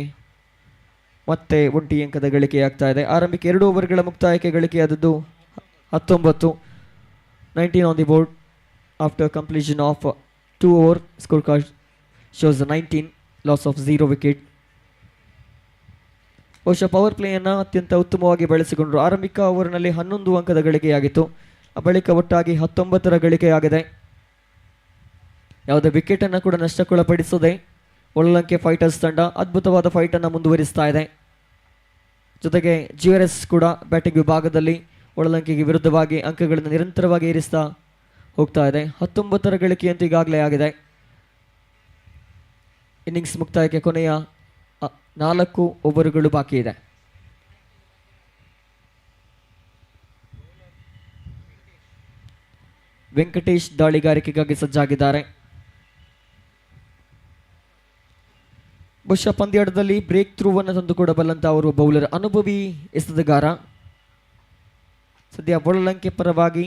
ಮತ್ತೆ 1 ಅಂಕದ ಗಳಿಕೆಯಾಗ್ತಾ ಇದೆ. ಆರಂಭಿಕ 2 ಓವರ್ಗಳ ಮುಕ್ತಾಯಕ್ಕೆ ಗಳಿಕೆಯಾದದ್ದು 19 on the board after completion of 2 over. Score card shows 19, loss of 0 wicket. ಬಹುಶಃ ಪವರ್ ಪ್ಲೇಯನ್ನು ಅತ್ಯಂತ ಉತ್ತಮವಾಗಿ ಬಳಸಿಕೊಂಡರು. ಆರಂಭಿಕ ಓವರ್ನಲ್ಲಿ 11 ಅಂಕದ ಗಳಿಕೆಯಾಗಿತ್ತು. ಆ ಬಳಿಕ ಒಟ್ಟಾಗಿ 19ರ ಗಳಿಕೆಯಾಗಿದೆ. ಯಾವುದೇ ವಿಕೆಟನ್ನು ಕೂಡ ನಷ್ಟಕ್ಕೊಳಪಡಿಸದೆ ಒಳ್ಳಂಕೆ ಫೈಟರ್ಸ್ ತಂಡ ಅದ್ಭುತವಾದ ಫೈಟನ್ನು ಮುಂದುವರಿಸ್ತಾ ಇದೆ. ಜೊತೆಗೆ GRS ಕೂಡ ಬ್ಯಾಟಿಂಗ್ ವಿಭಾಗದಲ್ಲಿ ಒಳ್ಳಂಕೆಗೆ ವಿರುದ್ಧವಾಗಿ ಅಂಕಗಳನ್ನು ನಿರಂತರವಾಗಿ ಏರಿಸ್ತಾ ಹೋಗ್ತಾ ಇದೆ. 19ರ ಗಳಿಕೆಯಂತೂ ಈಗಾಗಲೇ ಆಗಿದೆ. ಇನ್ನಿಂಗ್ಸ್ ಮುಕ್ತಾಯಕ್ಕೆ ಕೊನೆಯ 4 ಓವರ್ಗಳು ಬಾಕಿ ಇದೆ. ವೆಂಕಟೇಶ್ ದಾಳಿಗಾರಿಕೆಗಾಗಿ ಸಜ್ಜಾಗಿದ್ದಾರೆ. ಬಹುಶಃ ಪಂದ್ಯಾಟದಲ್ಲಿ ಬ್ರೇಕ್ ಥ್ರೂವನ್ನು ತಂದುಕೊಡಬಲ್ಲಂತ ಅವರು ಬೌಲರ್, ಅನುಭವಿ ಎಸೆತಗಾರ. ಸದ್ಯ ಒಳ್ಳಂಕೆ ಪರವಾಗಿ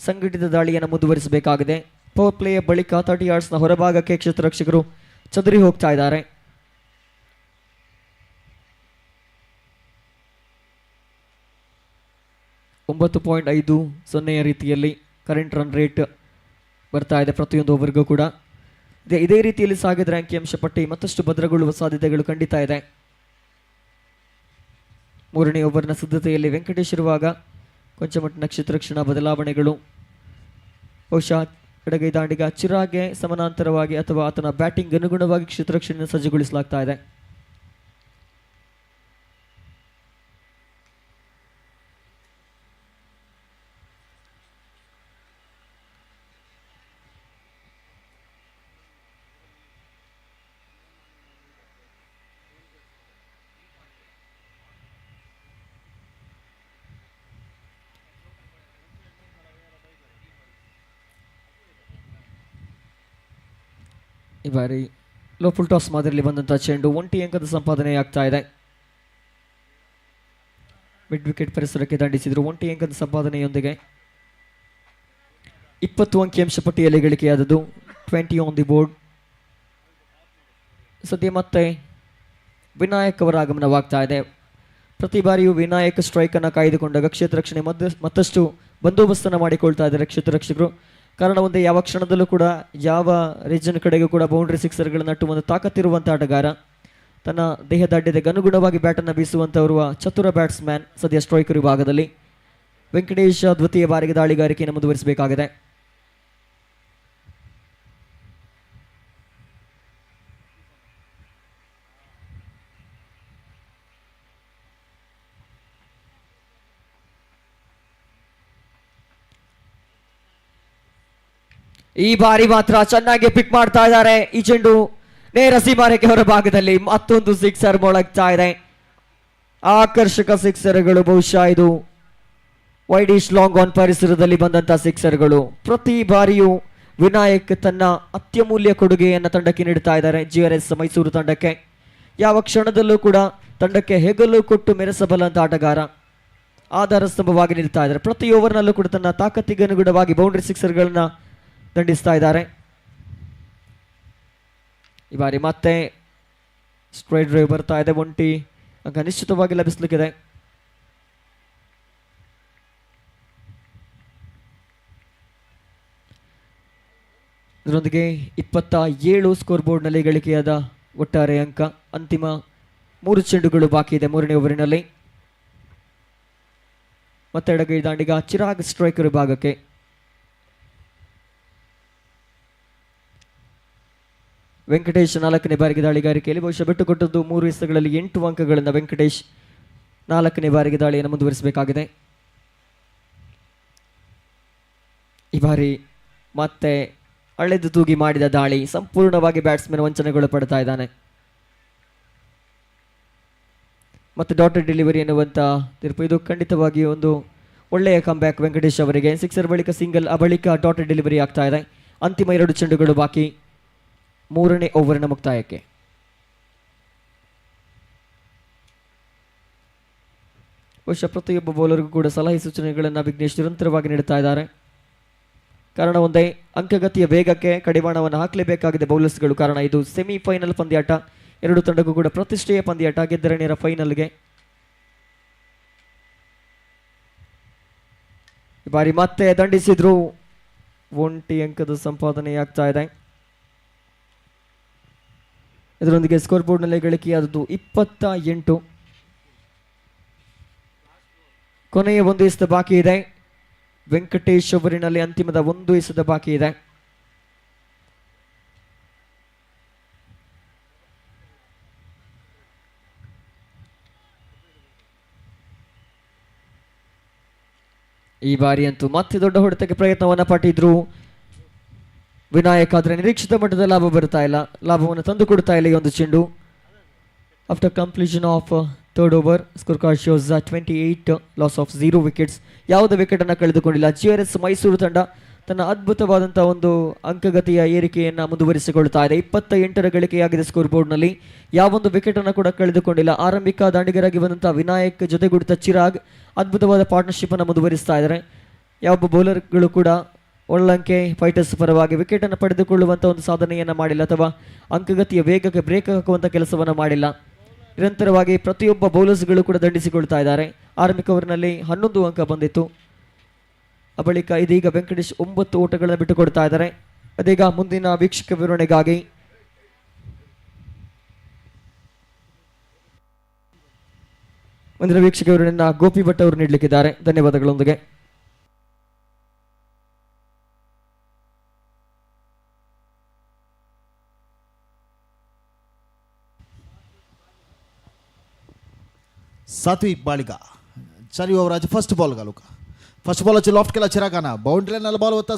ಸಂಘಟಿತ ದಾಳಿಯನ್ನು ಮುಂದುವರಿಸಬೇಕಾಗಿದೆ. ಪವರ್ ಪ್ಲೇಯ ಬಳಿಕ 30 ಯಾರ್ಡ್ಸ್ನ ಹೊರಭಾಗಕ್ಕೆ ಕ್ಷೇತ್ರ ರಕ್ಷಕರು ಚದುರಿ ಹೋಗ್ತಾ ಇದ್ದಾರೆ. .50 ರೀತಿಯಲ್ಲಿ ಕರೆಂಟ್ ರನ್ ರೇಟ್ ಬರ್ತಾ ಇದೆ ಪ್ರತಿಯೊಂದು ಓವರ್ಗೂ ಕೂಡ. ಇದೇ ರೀತಿಯಲ್ಲಿ ಸಾಗಿದ್ರೆ ಅಂಕಿಅಂಶ ಪಟ್ಟಿ ಮತ್ತಷ್ಟು ಭದ್ರಗೊಳ್ಳುವ ಸಾಧ್ಯತೆಗಳು ಖಂಡಿತ ಇದೆ. 3ನೇ ಓವರ್ನ ಸಿದ್ಧತೆಯಲ್ಲಿ ವೆಂಕಟೇಶ್ ಇರುವಾಗ ಕೊಂಚ ಮಟ್ಟಿನ ಕ್ಷೇತ್ರಕ್ಷಣ ಬದಲಾವಣೆಗಳು. ಬಹುಶಃ ಎಡಗೈ ದಾಂಡಿಗ ಚಿರಾಗ್ಗೆ ಸಮಾನಾಂತರವಾಗಿ ಅಥವಾ ಆತನ ಬ್ಯಾಟಿಂಗ್ ಅನುಗುಣವಾಗಿ ಕ್ಷೇತ್ರಕ್ಷಣ ಸಜ್ಜುಗೊಳಿಸಲಾಗ್ತಾ ಇದೆ. ಈ ಬಾರಿ ಲೋ ಫುಲ್ ಟಾಸ್ ಮಾದರಿಯಲ್ಲಿ ಬಂದಂಥ ಚೆಂಡು 1 ಅಂಕದ ಸಂಪಾದನೆ ಆಗ್ತಾ ಇದೆ. ಮಿಡ್ ವಿಕೆಟ್ ಪರಿಸರಕ್ಕೆ ದಂಡಿಸಿದ್ರು. 1 ಅಂಕದ ಸಂಪಾದನೆಯೊಂದಿಗೆ 20 ಅಂಕಿಅಂಶ ಪಟ್ಟಿಯಲ್ಲಿ ಗಳಿಕೆಯಾದದ್ದು. 20 ಆನ್ ದಿ ಬೋರ್ಡ್. ಸದ್ಯ ಮತ್ತೆ ವಿನಾಯಕ್ ಅವರ ಆಗಮನವಾಗ್ತಾ ಇದೆ. ಪ್ರತಿ ಬಾರಿಯೂ ವಿನಾಯಕ್ ಸ್ಟ್ರೈಕನ್ನು ಕಾಯ್ದುಕೊಂಡಾಗ ಕ್ಷೇತ್ರ ರಕ್ಷಣೆ ಮತ್ತಷ್ಟು ಬಂದೋಬಸ್ತನ್ನು ಮಾಡಿಕೊಳ್ತಾ ಇದ್ದಾರೆ ಕ್ಷೇತ್ರ ರಕ್ಷಕರು. ಕಾರಣ ಒಂದೇ, ಯಾವ ಕ್ಷಣದಲ್ಲೂ ಕೂಡ ಯಾವ ರೀಜನ್ ಕಡೆಗೂ ಕೂಡ ಬೌಂಡ್ರಿ ಸಿಕ್ಸರ್ಗಳನ್ನು ನಟ್ಟುವ ಒಂದು ತಾಕತ್ತಿರುವಂಥ ಆಟಗಾರ. ತನ್ನ ದೇಹದ ಅಡ್ಡೆಗೆ ಅನುಗುಣವಾಗಿ ಬ್ಯಾಟನ್ನು ಬೀಸುವಂಥವರುವ ಚತುರ ಬ್ಯಾಟ್ಸ್ಮ್ಯಾನ್ ಸದ್ಯ ಸ್ಟ್ರೈಕರ್ ವಿಭಾಗದಲ್ಲಿ. ವೆಂಕಟೇಶ್ ದ್ವಿತೀಯ ಬಾರಿಗೆ ದಾಳಿಗಾರಿಕೆಯನ್ನು ಮುಂದುವರಿಸಬೇಕಾಗಿದೆ. ಈ ಬಾರಿ ಮಾತ್ರ ಚೆನ್ನಾಗಿ ಪಿಕ್ ಮಾಡ್ತಾ ಇದ್ದಾರೆ. ಈ ಚೆಂಡು ನೇರ ಸೀಮಾರೇಖೆ ಹೊರ ಭಾಗದಲ್ಲಿ ಮತ್ತೊಂದು ಸಿಕ್ಸರ್ ಮೊಳಗ್ತಾ ಇದೆ. ಆಕರ್ಷಕ ಸಿಕ್ಸರ್ಗಳು. ಬಹುಶಃ ಇದು ವೈಡಿಶ್ ಲಾಂಗ್ ಆನ್ ಪರಿಸರದಲ್ಲಿ ಬಂದಂತಹ ಸಿಕ್ಸರ್ಗಳು. ಪ್ರತಿ ಬಾರಿಯೂ ವಿನಾಯಕ್ ತನ್ನ ಅತ್ಯಮೂಲ್ಯ ಕೊಡುಗೆಯನ್ನು ತಂಡಕ್ಕೆ ನೀಡುತ್ತಾ ಇದ್ದಾರೆ. GRS ಮೈಸೂರು ತಂಡಕ್ಕೆ ಯಾವ ಕ್ಷಣದಲ್ಲೂ ಕೂಡ ತಂಡಕ್ಕೆ ಹೆಗಲು ಕೊಟ್ಟು ಮೆರೆಸಬಲ್ಲಂತ ಆಟಗಾರ. ಆಧಾರ ಸ್ತಂಭವಾಗಿ ನಿಲ್ತಾ ಇದ್ದಾರೆ. ಪ್ರತಿ ಓವರ್ನಲ್ಲೂ ಕೂಡ ತನ್ನ ತಾಕತ್ತಿಗೆ ಅನುಗುಣವಾಗಿ ಬೌಂಡ್ರಿ ಸಿಕ್ಸರ್ಗಳನ್ನ ದಂಡಿಸ್ತಾ ಇದ್ದಾರೆ. ಈ ಬಾರಿ ಮತ್ತೆ ಸ್ಟ್ರೈಟ್ ಡ್ರೈವ್ ಬರ್ತಾ ಇದೆ. 1 ಅಂಕ ನಿಶ್ಚಿತವಾಗಿ ಲಭಿಸಲಿಕ್ಕಿದೆ. ಇದರೊಂದಿಗೆ 27 ಸ್ಕೋರ್ ಬೋರ್ಡ್ನಲ್ಲಿ ಗಳಿಕೆಯಾದ ಒಟ್ಟಾರೆ ಅಂಕ. ಅಂತಿಮ 3 ಚೆಂಡುಗಳು ಬಾಕಿ ಇದೆ 3ನೇ ಓವರಿನಲ್ಲಿ. ಮತ್ತೆ ಎಡಗೈ ದಾಂಡಿಗ ಚಿರಾಗ್ ಸ್ಟ್ರೈಕರ್ ವಿಭಾಗಕ್ಕೆ. ವೆಂಕಟೇಶ್ 4ನೇ ಬಾರಿಗೆ ದಾಳಿಗಾರಿಕೆಯಲ್ಲಿ ಬಹುಶಃ ಬಿಟ್ಟುಕೊಟ್ಟದ್ದು 3 ಎಸೆತಗಳಲ್ಲಿ 8 ಅಂಕಗಳಿಂದ ವೆಂಕಟೇಶ್ 4ನೇ ಬಾರಿಗೆ ದಾಳಿಯನ್ನು ಮುಂದುವರಿಸಬೇಕಾಗಿದೆ. ಈ ಬಾರಿ ಮತ್ತೆ ಅಳೆದು ತೂಗಿ ಮಾಡಿದ ದಾಳಿ. ಸಂಪೂರ್ಣವಾಗಿ ಬ್ಯಾಟ್ಸ್ಮನ್ ವಂಚನೆಗೊಳಪಡ್ತಾ ಇದ್ದಾನೆ. ಮತ್ತೆ ಡಾಟೆಡ್ ಡೆಲಿವರಿ ಎನ್ನುವಂಥ ತೀರ್ಪು. ಇದು ಖಂಡಿತವಾಗಿ ಒಂದು ಒಳ್ಳೆಯ ಕಂಬ್ಯಾಕ್ ವೆಂಕಟೇಶ್ ಅವರಿಗೆ. ಸಿಕ್ಸರ್ ಬಳಿಕ ಸಿಂಗಲ್, ಆ ಬಳಿಕ ಡಾಟೆಡ್ ಡೆಲಿವರಿ ಆಗ್ತಾ ಇದೆ. ಅಂತಿಮ 2 ಚೆಂಡುಗಳು ಬಾಕಿ 3ನೇ ಓವರಿನ ಮುಕ್ತಾಯಕ್ಕೆ. ಬಹುಶಃ ಪ್ರತಿಯೊಬ್ಬ ಬೌಲರ್ಗೂ ಕೂಡ ಸಲಹೆ ಸೂಚನೆಗಳನ್ನು ವಿಘ್ನೇಶ್ ನಿರಂತರವಾಗಿ ನೀಡುತ್ತಾ ಇದ್ದಾರೆ. ಕಾರಣ ಒಂದೇ, ಅಂಕಗತಿಯ ವೇಗಕ್ಕೆ ಕಡಿವಾಣವನ್ನು ಹಾಕಲೇಬೇಕಾಗಿದೆ ಬೌಲರ್ಸ್ಗಳು. ಕಾರಣ ಇದು ಸೆಮಿಫೈನಲ್ ಪಂದ್ಯಾಟ. 2 ತಂಡಕ್ಕೂ ಕೂಡ ಪ್ರತಿಷ್ಠೆಯ ಪಂದ್ಯಾಟ. ಗೆದ್ದರೆ ನೇರ ಫೈನಲ್ಗೆ. ಈ ಬಾರಿ ಮತ್ತೆ ದಂಡಿಸಿದ್ರು. 1 ಅಂಕದ ಸಂಪಾದನೆಯಾಗ್ತಾ ಇದೆ. ಇದರೊಂದಿಗೆ ಸ್ಕೋರ್ ಬೋರ್ಡ್ನಲ್ಲಿ ಗಳಿಕೆಯಾದದ್ದು 28. ಕೊನೆಯ 1 ಎಸೆತ ಬಾಕಿ ಇದೆ. ವೆಂಕಟೇಶ್ ಓವರಿನಲ್ಲಿ ಅಂತಿಮದ 1 ಎಸೆತ ಬಾಕಿ ಇದೆ. ಈ ಬಾರಿ ಅಂತೂ ಮತ್ತೆ ದೊಡ್ಡ ಹೊಡೆತಕ್ಕೆ ಪ್ರಯತ್ನವನ್ನ ಪಟ್ಟಿದ್ರು ವಿನಾಯಕ್. ಆದರೆ ನಿರೀಕ್ಷಿತ ಮಟ್ಟದ ಲಾಭ ಬರ್ತಾ ಇಲ್ಲ, ಲಾಭವನ್ನು ತಂದು ಕೊಡ್ತಾ ಇಲ್ಲ ಈ ಒಂದು ಚೆಂಡು. After completion of third over score card shows 28, loss of 0 wickets. ಯಾವುದೇ ವಿಕೆಟ್ ಅನ್ನು ಕಳೆದುಕೊಂಡಿಲ್ಲ. GRS ಮೈಸೂರು ತಂಡ ತನ್ನ ಅದ್ಭುತವಾದಂತಹ ಒಂದು ಅಂಕಗತಿಯ ಏರಿಕೆಯನ್ನು ಮುಂದುವರಿಸಿಕೊಳ್ತಾ ಇದೆ. 28ರ ಗಳಿಕೆಯಾಗಿದೆ ಸ್ಕೋರ್ ಬೋರ್ಡ್ನಲ್ಲಿ. ಯಾವೊಂದು ವಿಕೆಟ್ ಅನ್ನು ಕೂಡ ಕಳೆದುಕೊಂಡಿಲ್ಲ. ಆರಂಭಿಕ ದಾಂಡಿಗರಾಗಿ ಬಂದಂತಹ ವಿನಾಯಕ್ ಜೊತೆಗೂಡಿದ ಚಿರಾಗ್ ಅದ್ಭುತವಾದ ಪಾರ್ಟ್ನರ್ಶಿಪ್ ಅನ್ನು ಮುಂದುವರಿಸ್ತಾ ಇದ್ದಾರೆ. ಯಾವೊಬ್ಬ ಬೌಲರ್ಗಳು ಕೂಡ ಒಳ್ಳಂಕೆ ಫೈಟರ್ಸ್ ಪರವಾಗಿ ವಿಕೆಟ್ ಅನ್ನು ಪಡೆದುಕೊಳ್ಳುವಂಥ ಒಂದು ಸಾಧನೆಯನ್ನು ಮಾಡಿಲ್ಲ, ಅಥವಾ ಅಂಕಗತಿಯ ವೇಗಕ್ಕೆ ಬ್ರೇಕ್ ಹಾಕುವಂಥ ಕೆಲಸವನ್ನು ಮಾಡಿಲ್ಲ. ನಿರಂತರವಾಗಿ ಪ್ರತಿಯೊಬ್ಬ ಬೌಲರ್ಸ್ಗಳು ಕೂಡ ದಂಡಿಸಿಕೊಳ್ತಾ ಇದ್ದಾರೆ. ಆರಂಭಿಕ ಓವರ್ನಲ್ಲಿ 11 ಅಂಕ ಬಂದಿತ್ತು. ಬಳಿಕ ಇದೀಗ ವೆಂಕಟೇಶ್ 9 ಓಟಗಳನ್ನು ಬಿಟ್ಟುಕೊಡ್ತಾ ಇದ್ದಾರೆ. ಅದೀಗ ಮುಂದಿನ ವೀಕ್ಷಕ ವಿವರಣೆಗಾಗಿ ಮುಂದಿನ ವೀಕ್ಷಕ ವಿವರಣೆಯನ್ನು ಗೋಪಿ ಭಟ್ ಅವರು ನೀಡಲಿಕ್ಕಿದ್ದಾರೆ. ಧನ್ಯವಾದಗಳೊಂದಿಗೆ. सात्विक बाळिका 4 ओव्हराचे फर्स्ट बॉल घालू का. फर्स्ट बॉलाची लॉफ्ट केला चिरागाना. बाउंड्रीला बॉल होता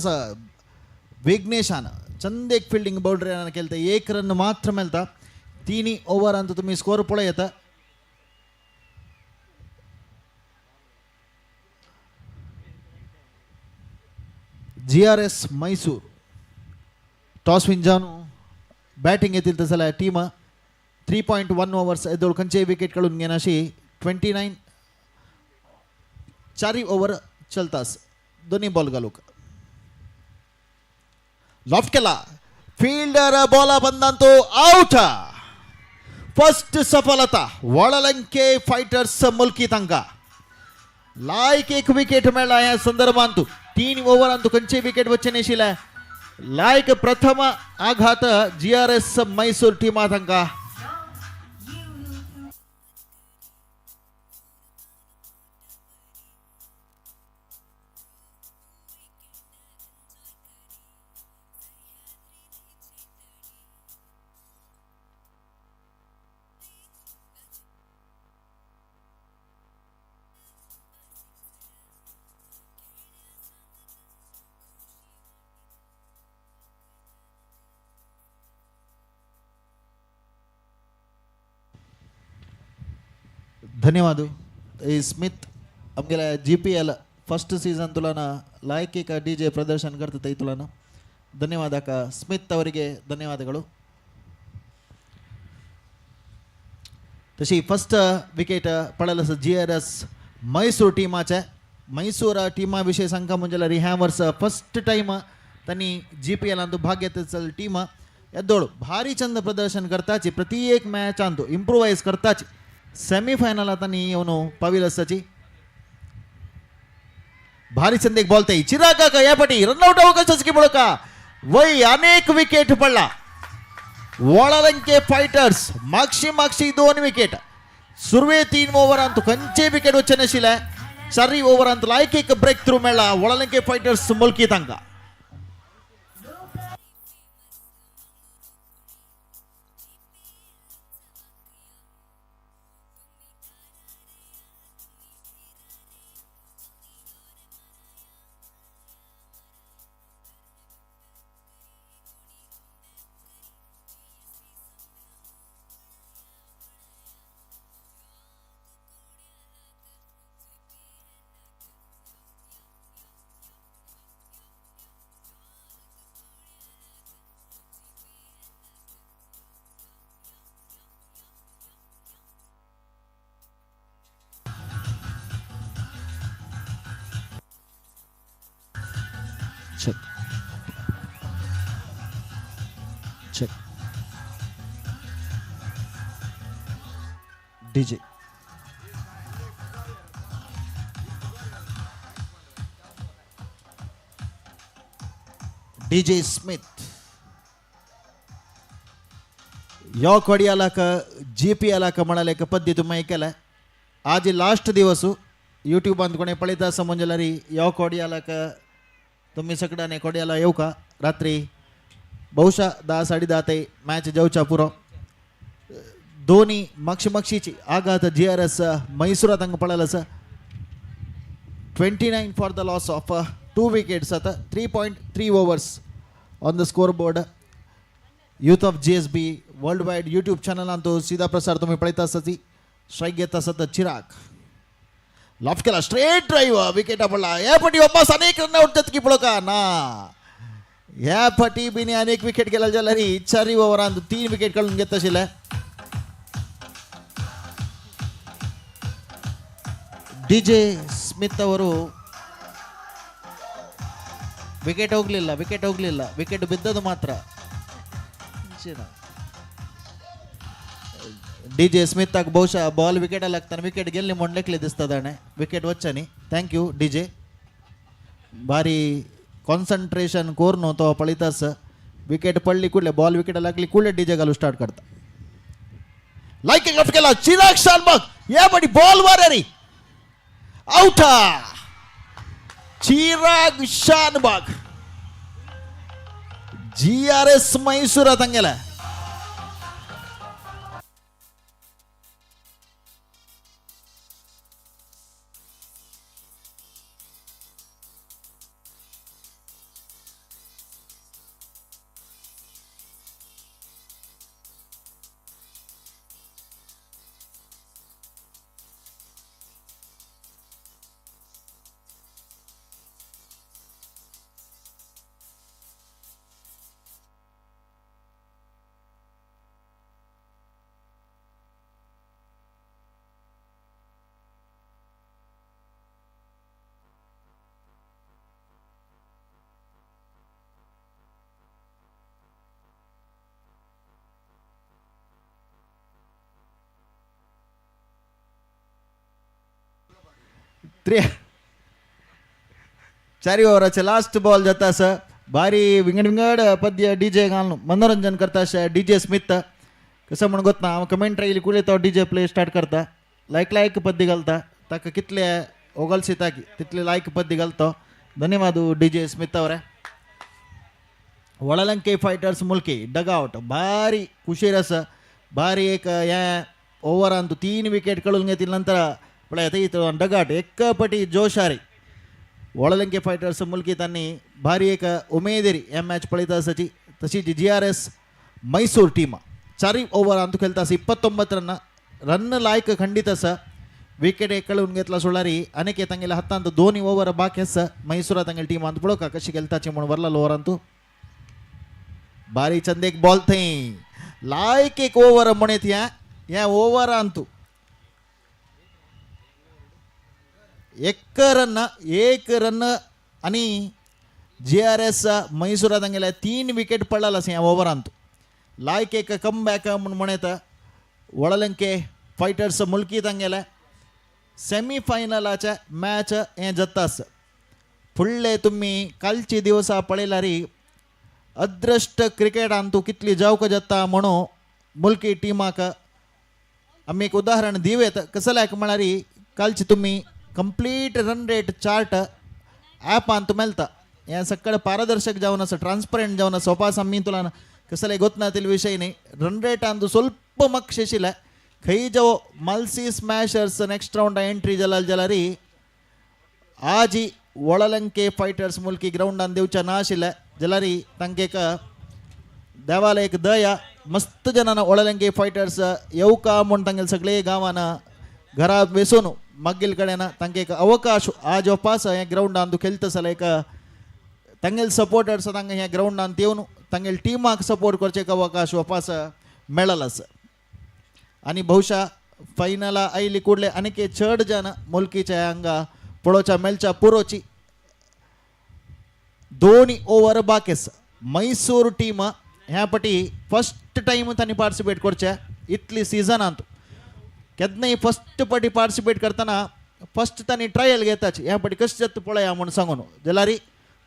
विघ्नेशानं चंद एक फिल्डिंग बाउंड्रीनं केलं. 1 रन मात्र मेलता. 3 ओव्हर अंत तुम्ही स्कोर पुढे येता. GRS मैसूर टॉस विन जाणू बॅटिंग येतील तसला टीम 3.1 ओव्हर्स येदोळ खंयचे विकेट काढून घेनाशी 29 चारी ओव्हर चलतास दोन्ही बॉल घालूक लॉफ्ट केला फील्डर बॉल बंदांतो आउट फर्स्ट सफलता वळलंके फायटर्स मुल्की तांका लायक एक विकेट मेळ्ळा ह्या संदर्भात 3 ओव्हरांतू खंयचे विकेट वच्चे नेशिल्ले लायक प्रथम आघात GRS मैसूर टीमा तांका धन्यवाद स्मिथ आमगेल्या GPL फर्स्ट सीझन तुलाना लायक एक DJ प्रदर्शन करता तुलाना धन्यवाद स्मिथ ಅವರಿಗೆ ಧನ್ಯವಾದಗಳು तशी फर्स्ट विकेट पडलस GRS मैसूर टीमाचे मैसूर टीमा विषय सांगता म्हणजे ह्या वर्ष फर्स्ट टाइम त्यांनी GPL अंतू भाग घेतल टीम येदोळ भारी चंद प्रदर्शन करताची प्रति एक मॅच अंतू इंप्रूवाइज करताची सेमीफायनल त्यांनी येऊन पाविलसाची भारी चंद एक बॉल ताई चिराग या पटी रनआउट अवकाश की बळका वय अनेक विकेट पडला वळलंके fighters मागशी 2 wicket Surve 3 over Antu खंयचे विकेट वच्चे नाशिल्ले 4 ओव्हर अंतू लायक एक ब्रेक थ्रू मेळ्ळा वळलंके फायटर्स मुल्की तांका check DJ स्मिथ या कोडियाला GPL म्हणाले पद्धती तुम्ही ऐकला आज लास्ट दिवस यूट्यूब कोणी पळयता समजल्यारी या कोडियाला तुम्ही सगळ्यांनी कोडियाला येऊ का रात्री बहुशा 10-10:30 ते मॅच जाऊच्या पुरो दोन्ही मक्षीची आघात GRS मैसूर तंग पडलस 29 for the loss of 2 wickets आता 3.3 overs on the score board youth of GSB world wide YouTube channel अंतू सीधा प्रसार तुम्ही पळयता आसती स्ट्राइक घेता आसत चिराग लॉफ्ट केला स्ट्रेट ड्राइव्ह विकेट पडला या पटी वापस अनेक रन आउट जात की पळका ना या पटी बिनी अनेक विकेट गेला जाल्यारी 4 ओव्हरांत 3 विकेट काढून घेत आशिल्ले DJ ಸ್ಮಿತ್ ಅವರು ವಿಕೆಟ್ ಹೋಗಲಿಲ್ಲ ವಿಕೆಟ್ ಬಿದ್ದದು ಮಾತ್ರ DJ ಸ್ಮಿತ್ ಆಗ ಬಹುಶಃ ಬಾಲ್ ವಿಕೆಟ್ ಅಲ್ಲಿ ಆಗ್ತಾನೆ ವಿಕೆಟ್ ಗೆಲ್ಲಿ ಮೊಂಡ್ಲೆಕ್ಲಿ ದಿಸ್ತದಾನೆ ವಿಕೆಟ್ ವಚ್ಚನಿ ಥ್ಯಾಂಕ್ ಯು DJ ಭಾರಿ ಕಾನ್ಸಂಟ್ರೇशन कोर तो पळितास विकेट पडली कुठले बॉल विकेट लागली कुठले DJ घालू स्टार्ट करता लाईक लेफ्ट केला चिराग शानबाग या बडी बॉल वारेरी आउट चिराग शानबाग GRS मैसूर ತಂಗೆला चारी ओव्हराचे लास्ट बॉल जाता असं भारी विंगड विंगड पद्य डीजे घालून मनोरंजन करता अशें डीजे स्मिथ कसं म्हणून गोत ना हांव कमेंट्री येयली कुले तो डीजे प्ले स्टार्ट करता लायक पद्य घालता ताका कितले ओगलसिता की तितले लायक पद्य घालतो धन्यवाद डीजे स्मिथ ಅವರೇ ಒಳಲಂಕೆ ಫೈಟರ್ಸ್ ಮುಲ್ಕಿ डगआउट भारी खुशीर आसा भारी एक ह्या ओव्हरांतू 3 विकेट कळून घेतली नंतर पळय इथं डगआउट एकपटी जोशारी ಒಳಲಂಕೆ ಫೈಟರ್ಸ್ मुलकी त्यांनी भारी एक उमेदेरी ह्या मॅच पळयता आसाची तशीच GRS मैसूर टीम 4 ओव्हरांतू खेळता आसा 29 रन लायक खंडित आसा विकेट एक कळून घेतला सोडल्यारी अनेक तांगेल्या हातांत 2 ओव्हर बाकी आसा मैसूरा तांगेल्या टीमांत पळोवका कशी खेळताची म्हणून वरला ओव्हरांतू भारी चंद एक बॉल थंय लायक एक ओव्हर म्हणत ह्या ओव्हरांतू एक रन आणि GRS मैसूरा तांगेल्या 3 विकेट पडला ह्या ओव्हरांतू लायक एक कम बॅक म्हणून म्हणत ಒಳಲಂಕೆ फायटर्स मुलकी तांगेल्या सेमीफायनलाच्या मॅच हें जाता आसा फुडले तुमी कालची दिवसा पळयल्यारी अदृश्ट क्रिकेटांतू कितली जावक जाता म्हणून मुलकी टिमाक आमी एक उदाहरण दिवेत कसल्याक म्हळ्यार कालची तुमी कंप्लीट रन रेट चार्ट ॲपांत मेळटा हें सगळें पारदर्शक जावन आसा ट्रान्सपरंट जावन आसा सोपास आमी तुला कसले गोतना तेल विशय न्ही रन रेटांतू स्वल्प मक्ष आशिल्ले खंय जो मल्सी स्मॅशर्स नेक्स्ट राउंड एंट्री जाल्यार आज ही ಒಳಲಂಕೆ फायटर्स मुलकी ग्राउंडान देवच्या ना आशिल्ले जाल्यार तांकां एक देवाला एक दया मस्त जनांना ಒಳಲಂಕೆ फायटर्स येवका म्हूण तांगेले सगळे गांवान घरा बेसून मागील कडेन तांकां एक अवकाश आज वापस हे ग्राउंडान खेळता जाल्यार एक तांगेले सपोर्टर्स तांकां ह्या ग्राउंडान येवन तांगेले टिमाक सपोर्ट करचे एक अवकाश वापस मेळ्ळो आसा आनी बहुशा फायनला आयली कुडले आनीक चड जन मुलकीच्या हांगा पळोवच्या मेळच्या पुरोची 2 ओव्हर बाकी आसा मैसूर टीम ह्या पटी फर्स्ट टाइम तांणी पार्टिसिपेट करचे इतली सिजनांत केन्नाय फर्स्ट पटी पार्टिसिपेट करतना फर्स्ट तांणी ट्रायल घेताची ह्या पटी कशें जाता पळया म्हूण सांगून जाल्यार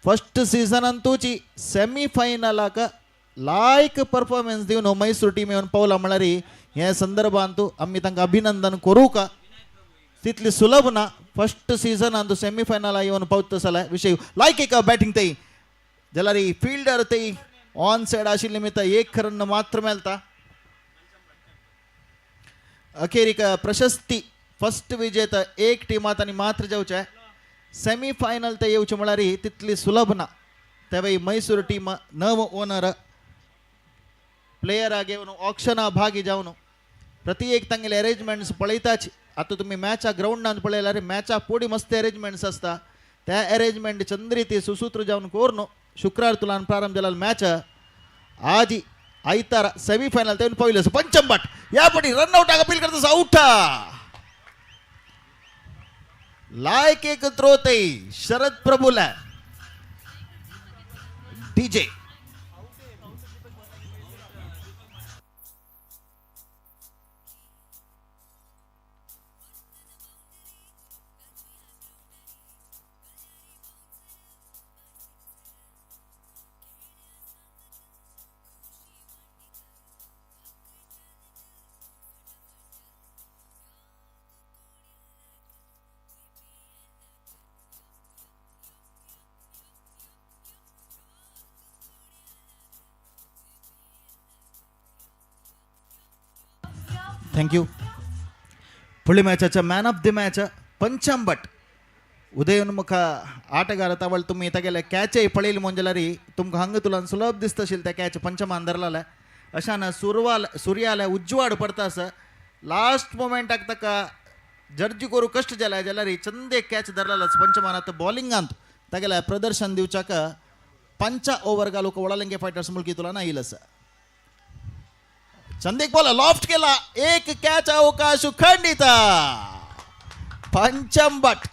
फर्स्ट सिजनांतूची सेमीफायनलाक लायक परफॉर्मन्स दिवन मैसूर टीम येवन पावला म्हळ्यार ह्या संदर्भांत आमी तांकां अभिनंदन करूं का तितली सुलभ ना फर्स्ट सिजनांत सेमीफायनला येवन पावता जाल्यार विशय लायक एक बॅटिंग थंय जाल्यार फिल्डर थंय ऑन सायड आशिल्ले निमित्त 1 रन मात्र मेळटा अखेरीक प्रशस्ती फर्स्ट विजेता एक टिमांत आनी मात्र जावचे सेमीफायनल ते येवचे म्हळ्यार तितली सुलभ ना तेवेळी मैसूर टीम नव ओनर प्लेयरा घेवन ऑक्शना भागी जावन प्रति एक तांगेले अरेंजमेंट्स पळयताच आतां तुमी मॅचा ग्राउंडान पळयल्यार मॅचा पोडी मस्त अरेंजमेंट्स आसता त्या अरेंजमेंट चंद्रिती सुसूत्र जावन कोर शुक्रार तुलान प्रारंभ जाला मॅच आज आयतार सेमीफायनल तेवून पयले पंचम बट ह्या पटी रनआउटाक अपील करता आउट लायक एक थ्रो ते शरद प्रभूला डीजे थँक्यू फुडली मॅचाच्या मॅन ऑफ द मॅच पंचम बट उदयोन्मुख आटगार तावळ तुम्ही तेगेले कॅचय पळयली म्हूण जाल्यार तुमकां हांगा तुलान सुलभ दिसता आशिल्लें त्या कॅच पंचमान धरलेले अशान सुर्याले उज्वाड पडता आसा लास्ट मोमेंटाक ताका जर्जी करूं कश्ट जालें जाल्यार चंद एक कॅच धरलेलो पंचमानात बॉलिंगांत तेगेले प्रदर्शन दिवच्याक 5 ओव्हर घालूंक ಒಳಲಂಕೆ फायटर्स मुलकी तुलान आयिल्लो आसा चंदेक बॉल लॉफ्ट केला एक कॅच अवकाश खंडित पंचम but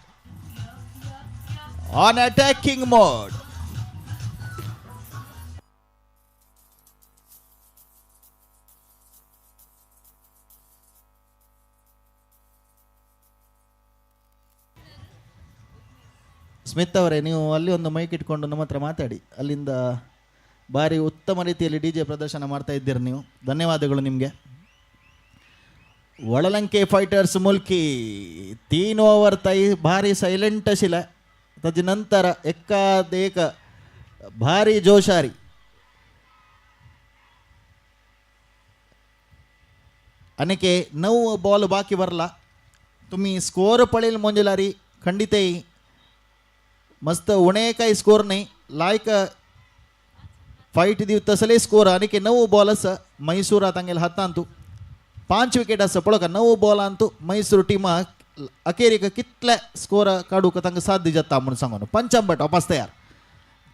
on attacking mode Smith ಅವರೇ, ನೀವು ಅಲ್ಲಿ ಒಂದು ಮೈಕ್ ಇಟ್ಕೊಂಡು ನಮ್ಮ ಹತ್ರ ಮಾತಾಡಿ. ಅಲ್ಲಿಂದ ಭಾರಿ ಉತ್ತಮ ರೀತಿಯಲ್ಲಿ ಡಿ ಜೆ ಪ್ರದರ್ಶನ ಮಾಡ್ತಾ ಇದ್ದೀರಿ ನೀವು. ಧನ್ಯವಾದಗಳು ನಿಮಗೆ. वळलंके फायटर्स मुल्की 3 ओव्हर ताई भारी सायलेंट आशिल्ले. ताजे नंतर एकाद एक भारी जोशारी अनेके 9 बॉल बाकी भरला. तुम्ही स्कोर पळेल मंजुलारी खंडितही मस्त उणे काही स्कोर नाही लायक फाईट दिव तसले स्कोर अनेके 9 बॉल असं मैसूरात अंगेल हातांतू 5 विकेट असं पळका 9 बॉल अंतू मैसूर टीम अखेरीक कितले स्कोर काढूक तांकां साध्य जाता म्हणून सांगून. पंचम बट वापस तयार.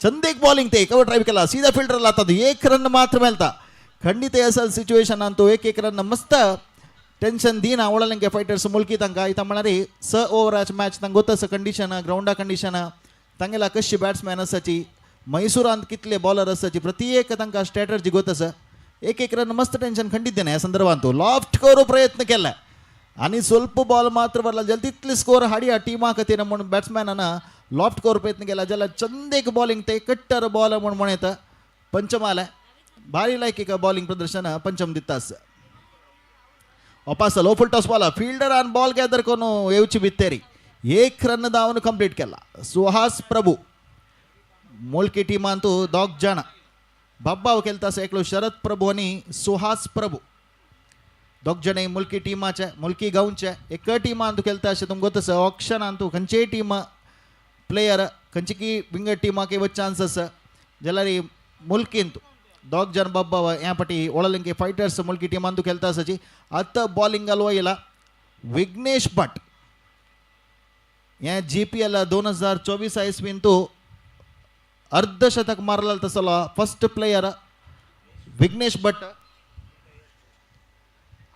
चंद एक बॉलिंग ते कवर ड्राईव्ह केला सीधा फील्डर लातात 1 रन मात्र मेलता. खंडित असल सिच्युएशन अंतू 1 रन मस्त टेन्शन दीना वळलंके फायटर्स मुल्की तांकां इथं म्हणणारे स ओव्हराच मॅच तांकां गोतस कंडिशन ग्राउंडा कंडिशन तांगेला कशी बॅट्समॅन आसाची मैसूरांत कितले बॉलर आसाची प्रत्येक तांकां स्ट्रॅटर्जी गोतस 1 रन मस्त टेन्शन खंडित देना ह्या संदर्भात लॉफ्ट करू प्रयत्न केला आणि ಸ್ವಲ್ಪ बॉल मात्र भरला जल तितले स्कोर हाडिया टीमा खातीर म्हणून बॅट्समॅनांना लॉफ्ट करू प्रयत्न केला ज्याला चंद एक बॉलिंग ते कट्टर बॉल म्हणून म्हणत पंचम आला भारी लायक एक बॉलिंग प्रदर्शन पंचम दितास. वापस लो फुल टॉस बॉल फील्डर आणि बॉल गॅदर करून येवची भित्तेरी 1 रन धावन कंप्लीट केला. सुहास प्रभू मुल्की टीमांतू 2 जण बाब्बाव केलता एकलो शरद प्रभू आणि सुहास प्रभू 2 जण मुल्की टीमाचे मुल्की गांवचे एक टीमांतू केलता अशें तुमकां गोतस. ऑक्शन अंतू खंयचेय टीम प्लेयर खंयची विंगड टीमाक येवचे चान्स जाल्यार मुल्कींतू 2 जण बाब्बाव ह्या पाटी वळलंके फायटर्स मुल्की टीमांतू केलता असाची. आतां बॉलिंग घालूं येयला विघ्नेश भट हे GPL 2024 इसवींतू अर्धशतक मारला तसलो फर्स्ट प्लेयर विघ्नेश भट.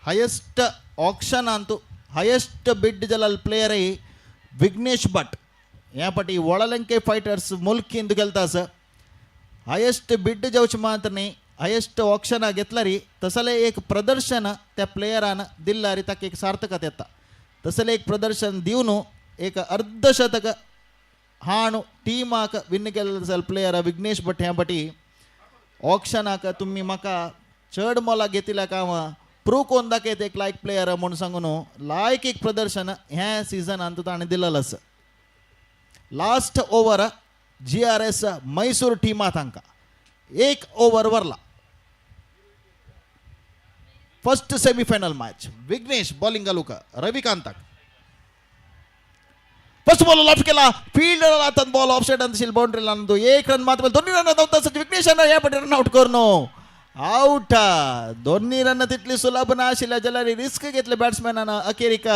Highest auction Antu highest bid जलाल प्लेयर विघ्नेश भट ह्या पाटी वळलंके फायटर्स मुल्कींत गेलता अस. हायेस्ट बिड जावचे मात्र नाही हायेस्ट ऑक्शन घेतला री तसले एक प्रदर्शन त्या प्लेयरान दिल्ला री ताका एक सार्थकता येता. तसले एक प्रदर्शन दिवन एक अर्धशतक हाणू टीमाक विन केल्लो प्लेयर विघ्नेश भट ह्या पाटी ऑक्शनाक तुम्ही म्हाका चड मोला घेतिल्या काम प्रूव कोण दाखयत एक लायक प्लेयर म्हणून सांगून लायक एक प्रदर्शन ह्या सिजनांत ताणें दिलेलें आसा. लास्ट ओवर GRS मैसूर टीमा तांकां 1 ओवर वरला. First semifinal match Vignesh bowling घालूक रविकांताक फर्स्ट बॉल लॉफ्ट केला फील्डर आतां बॉल ऑफ साइड अंतशील बाउंड्री लांदू 1 रन मात्र दोन्ही रन धांवता विघ्नेश ह्या पाटी रन आउट करून आउट. दोन्ही रन तितली सुलभ नाशिल्ले जाल्यार रिस्क घेतले बॅट्समॅनान अखेरीक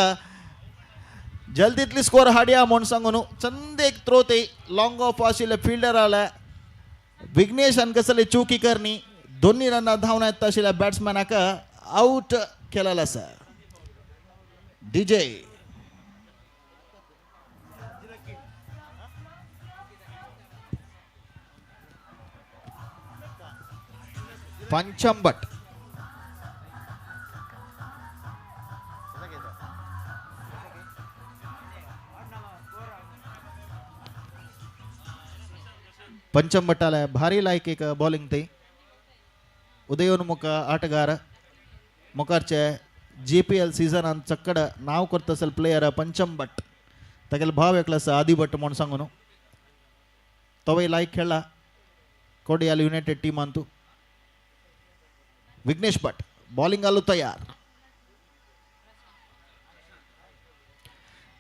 जल्दीतली स्कोर हाडया म्हणून सांगून चंद एक थ्रो ते लॉंग ऑफ आशिल्ले फील्डर आले विघ्नेशान कसले चुकी करनी दोन्ही रन धांवन येता आशिल्ल्या बॅट्समॅनाक आउट केलेलो आसा. डीजे पंचम भट पंचम भट्टाला भारी लायक एक बॉलिंग ते उदयोन्मुख आटगार मुखारचे GPL सीजनान चक्कड नाव करता असल प्लेयर पंचम भट तागेलो भाव एकलो आसा आदी भट म्हणून सांगून तोय लायक खेळला कोडियाल युनायटेड टीमांतू. विघ्नेश भट बॉलिंग घालू तयार.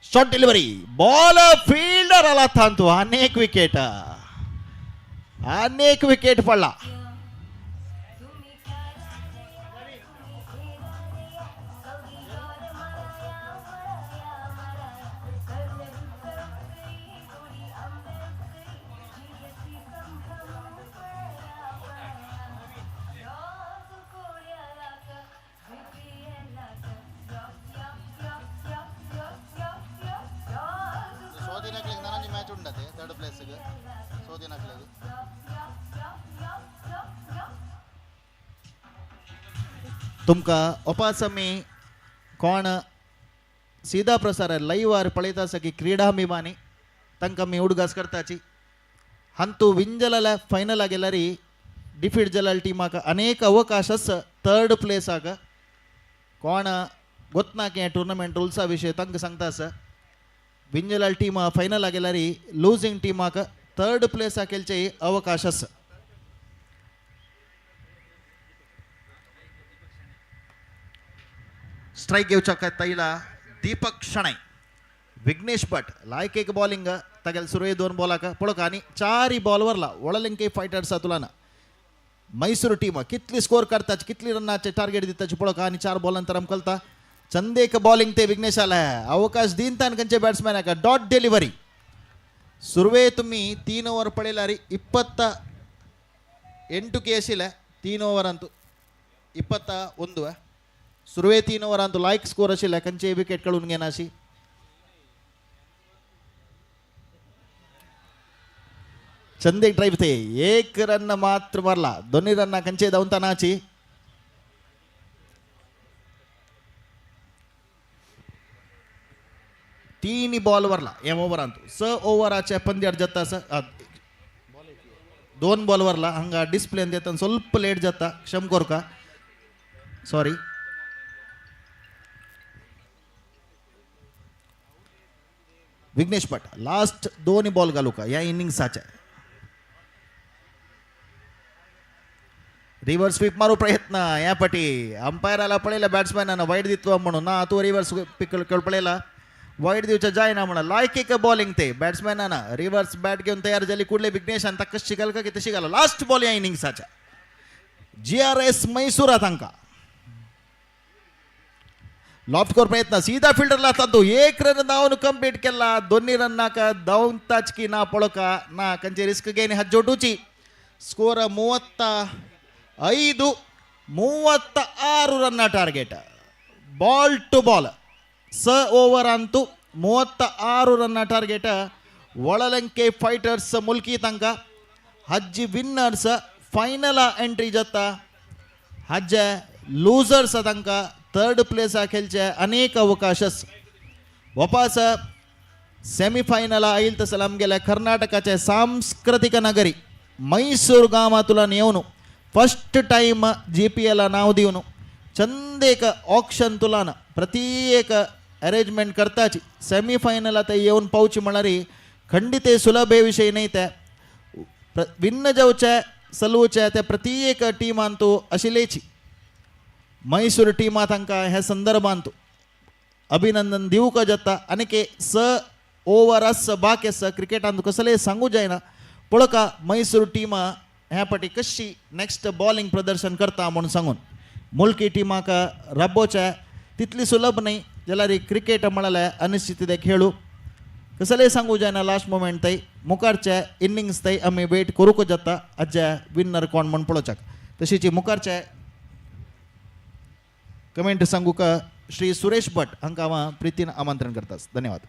शॉट डिलिव्हरी बॉल फील्डर आला थांबतो अनेक विकेट पडला. మ్యాచ్ ఉండదు థర్డ్ ప్లేస్ సోది నట్లేదు तुमका ओपासमी कोण सीधा प्रसार लाईव्ह वार पळयता आसा की क्रीडाभिमानी तांकां आमी उडगास करताची हंतू विंजल फायनल गेल्यार डिफीट जाल्यार टिमाक अनेक अवकाश आसा थर्ड प्लेसाक कोण गोतना की टूर्नामेंट रुल्सा विशय तांकां सांगता आसा विंजल टीम फायनल गेल्यार लूजिंग टिमाक थर्ड प्लेसाक गेलचे अवकाश आसा स्ट्राइक घेवच्या तैला दीपक शणै विघ्नेश भट लायक एक बॉलिंग तगेल सुरवे 2 बॉलाक पळोवक आनी 4 बॉलवरला वडलंके फायटर्स तुलाना मैसूर टीम कितली स्कोर करताच कितली रनाचे टार्गेट दिताचे पळोवक आनी 4 बॉलांतर आमकां कळता चंदेक बॉलिंग ते विघ्नेशाला अवकाश दिन तांचे बॅट्समॅन डॉट डिलिव्हरी सुरवे तुम्ही 3 ओव्हर पळयल्यार 28 के आशिल्ले 3 ओव्हरांतू 21 सुरवे 3 ओव्हरांतू लायक स्कोर आशिल्ले खंयचे विकेट कळून घेना अशी चंदेक ड्राइव थे 1 रन मात्र मारला 2 रन कंचे धावतानाची 3 बॉलवरला एम ओव्हरांतू 6 ओव्हराचे पंद्यार जाता 2 बॉलवरला हंगा डिस्प्ले देता स्वल्प लेट जाता क्षम कोरका सॉरी विघ्नेश भट लास्ट 2 बॉल घालू का या इनिंग्साचे रिव्हर्स स्वीप मारू प्रयत्न या पटी अंपायराला पळयला बॅट्समॅनानं वाईट दित्व म्हणून ना तो रिव्हर्स पिक पळयला वाईट दिवच्या जायना म्हणून लायक एक बॉलिंग ते बॅट्समॅनानं रिव्हर्स बॅट घेऊन तयार झाली कुठले विघ्नेश आणि कशी घाल का की तशी घाला लास्ट बॉल या इनिंग्साच्या GRS मैसूर तांका लॉफ्ट कोर प्रयत्न सीधा फिल्डरला तो 1 रन धावन कंप्लीट केला 2 रन नाका धावन ताचकी ना पळोका ना कंचे रिस्क घेणे हज्जोटूची score 36 run target ball to ball 6 over ಅಂತೂ 36 ರನ್ನ ಟಾರ್ಗೆಟ್ ಒಳಲಂಕೆ ಫೈಟರ್ಸ್ ಮುಲ್ಕಿ ತಂಕ ಹಜ್ಜಿ ವಿನ್ನರ್ಸ್ ಫೈನಲ್ ಎಂಟ್ರಿ ಜತ್ತ ಹಜ್ಜ लूजर्स ತಂಕ थर्ड प्लेस खेळचे अनेक अवकाशस वापस सेमीफायनल आईल तसं लांब गेल्या कर्नाटकाचे सांस्कृतिक नगरी मैसूर गावातून येऊन फर्स्ट टाइम GPL नाव देऊन चंदेक ऑक्शन तुलान प्रति एक अरेंजमेंट करताची सेमीफायनल आता येऊन पावची म्हणणारी खंडित सुलभ विषय नाही त्या विन्न जावच्या सलवच्या त्या प्रति एक टीम आणतो आशिल्लेची मैसूर टीमा तांकां ह्या संदर्भांत अभिनंदन दिवक जाता आनी के 6 ओव्हरास बाकी आसा क्रिकेटांत कसलेय सांगू जायना पळोवका मैसूर टीमा ह्या फाटी कशी नेक्स्ट बॉलिंग प्रदर्शन करता म्हणून सांगून मुल्की टीमाक रब्बोचे तितली सुलभ नाही जाल्यार क्रिकेट म्हळ्यार अनिश्चितते खेळू कसलेय सांगू जायना लास्ट मोमेंट थंय मुखारचे इनिंग्स थंय आमी वेट करूंक जाता हाजे विनर कोण म्हण पळोवच्याक तशीच मुखारचे कमेंट सांगू का श्री सुरेश भट हांकां हांव प्रितीन आमंत्रण करता धन्यवाद.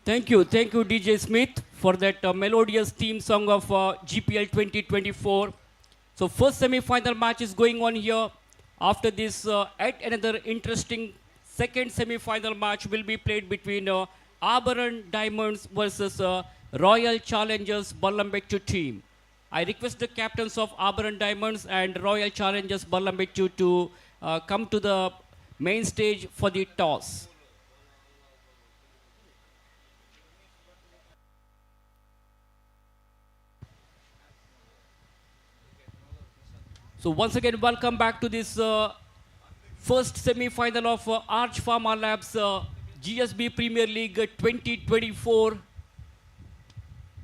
Thank you, DJ Smith, for that melodious theme song of GPL 2024. So first semi-final match is going on here. After this, at another interesting second semi-final match will be played between Aberran Diamonds versus Royal Challengers Balambecchu team. I request the captains of Aberran Diamonds and Royal Challengers Balambecchu to come to the main stage for the toss. So once again, welcome back to this first semi-final of Arch Pharma Labs GSB Premier League 2024.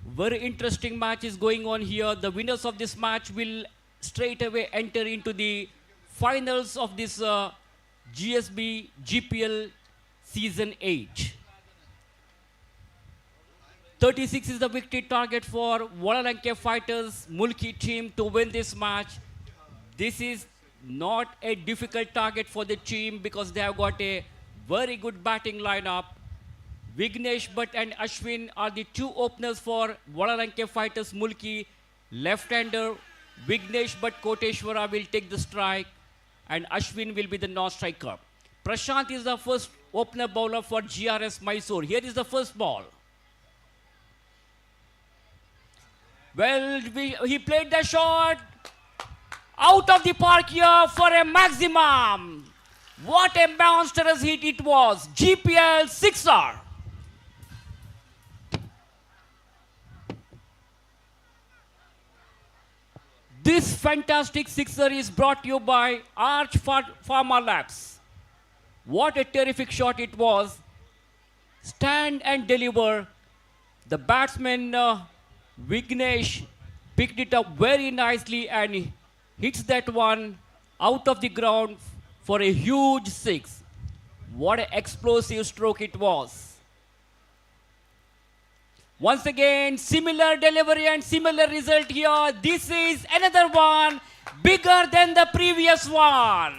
Very interesting match is going on here. The winners of this match will straight away enter into the finals of this GSB GPL Season 8. 36 is the victory target for Wank Fighters Mulki team to win this match. This is not a difficult target for the team because they have got a very good batting lineup. Vignesh Bhatt and Ashwin are the two openers for Wank Fighters Mulki. Left-hander Vignesh Bhatt Koteshwara will take the strike and Ashwin will be the non-striker. Prashant is the first opener bowler for GRS Mysore. Here is the first ball. Well, he played the shot out of the park here for a maximum. What a monstrous hit it was. GPL sixer. This fantastic sixer is brought to you by Arch Pharma Labs. What a terrific shot it was. Stand and deliver. The batsman Vignesh picked it up very nicely and hits that one out of the ground for a huge six. What an explosive stroke it was. Once again, similar delivery and similar result here. This is another one bigger than the previous one.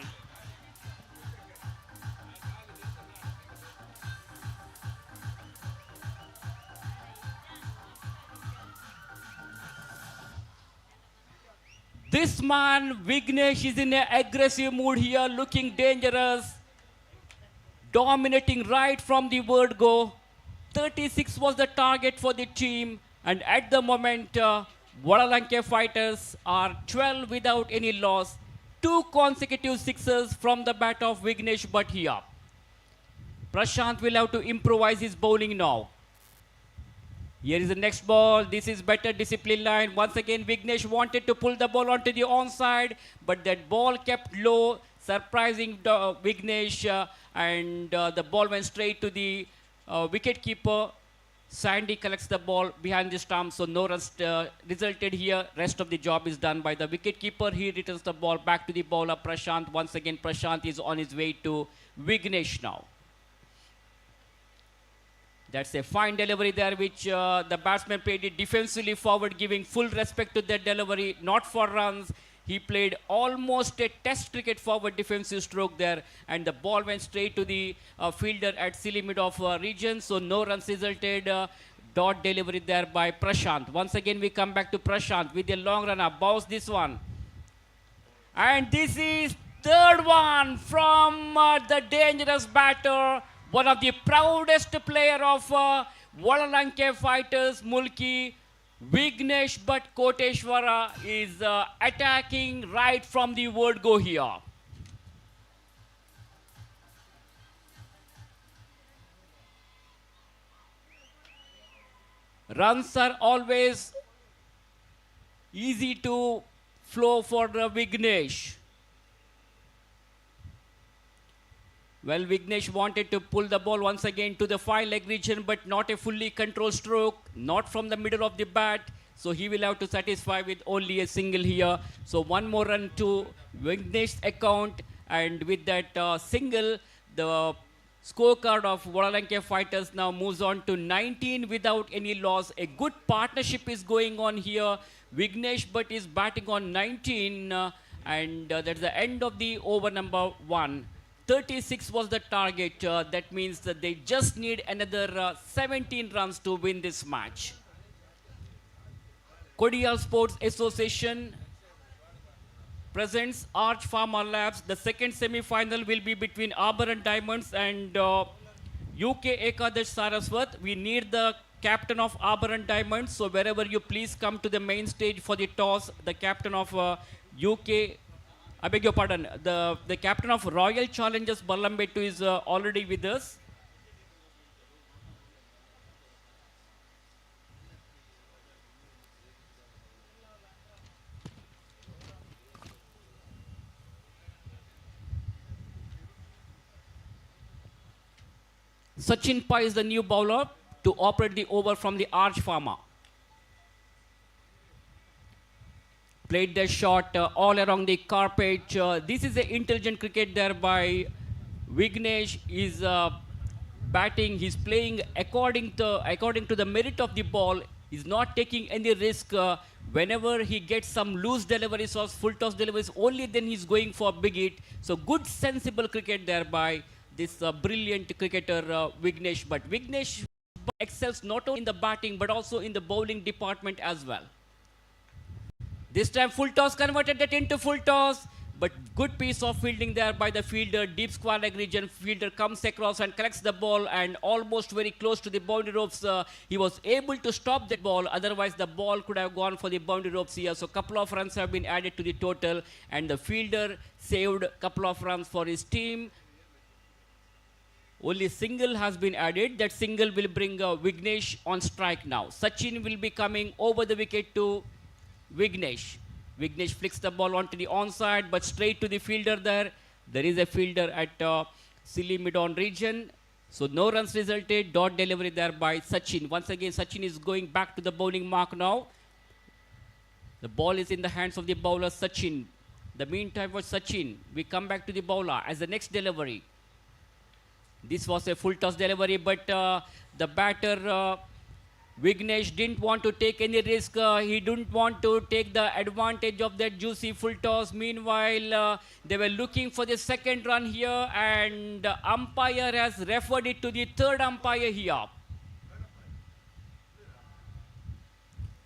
This man, Vignesh, is in an aggressive mood here, looking dangerous, dominating right from the word go. 36 was the target for the team, and at the moment, Wank Fighters are 12 without any loss. 2 consecutive sixes from the bat of Vignesh Bhatt here. Prashant will have to improvise his bowling now. Here is the next ball. This is better discipline line. Once again, Vignesh wanted to pull the ball onto the onside, but that ball kept low, surprising Vignesh, and the ball went straight to the wicket keeper. Sandy collects the ball behind the stump, so no runs resulted here. Rest of the job is done by the wicket keeper. He returns the ball back to the bowler Prashant. Once again, Prashant is on his way to Vignesh now. That's a fine delivery there, which the batsman played it defensively forward, giving full respect to that delivery, not for runs. He played almost a test cricket forward defensive stroke there, and the ball went straight to the fielder at silly mid of region, so no runs resulted. Dot delivery there by Prashant. Once again, we come back to Prashant with a long runner. Bounce this one. And this is third one from the dangerous batter. One of the proudest player of Wank Fighters Mulki, Vignesh Bhatt Koteshwara, is attacking right from the word go here. Runs are always easy to flow for Vignesh. Well, Vignesh wanted to pull the ball once again to the 5-leg region, but not a fully controlled stroke, not from the middle of the bat. So he will have to satisfy with only a single here. So one more run to Vignesh's account, and with that single, the scorecard of Wank Fighters now moves on to 19 without any loss. A good partnership is going on here. Vignesh Bhatt is batting on 19, and that's the end of the over number 1. 36 was the target. That means that they just need another 17 runs to win this match. Kodiyal Sports Association presents Arch Pharma Labs. The second semi-final will be between Auburn Diamonds and UK Ekadash Saraswat. We need the captain of Auburn Diamonds. So wherever you please come to the main stage for the toss. The captain of UK, I beg your pardon, the captain of Royal Challengers Balambettu is already with us. Sachin Pai is the new bowler to operate the over from the Arch Pharma. Played the shot all around the carpet. This is an intelligent cricket there by Vignesh. Is batting. He's playing according to the merit of the ball. He's not taking any risk. Whenever he gets some loose deliveries or full toss deliveries, only then he's going for big hit. So good, sensible cricket there by this brilliant cricketer Vignesh. But Vignesh excels not only in the batting but also in the bowling department as well. This time full toss, converted that into full toss, but good piece of fielding there by the fielder. Deep square leg region fielder comes across and collects the ball and almost very close to the boundary ropes. He was able to stop that ball, otherwise the ball could have gone for the boundary ropes here. So couple of runs have been added to the total and the fielder saved a couple of runs for his team. Only single has been added. That single will bring Vignesh on strike now. Sachin will be coming over the wicket to Vignesh. Vignesh flicks the ball onto the onside, but straight to the fielder there. There is a fielder at silly mid-on region. So no runs resulted. Dot delivery there by Sachin. Once again, Sachin is going back to the bowling mark now. The ball is in the hands of the bowler Sachin. The meantime for Sachin, we come back to the bowler as the next delivery. This was a full toss delivery, but the batter Vignesh didn't want to take any risk. He didn't want to take the advantage of that juicy full toss. Meanwhile, they were looking for the second run here, and the umpire has referred it to the third umpire here.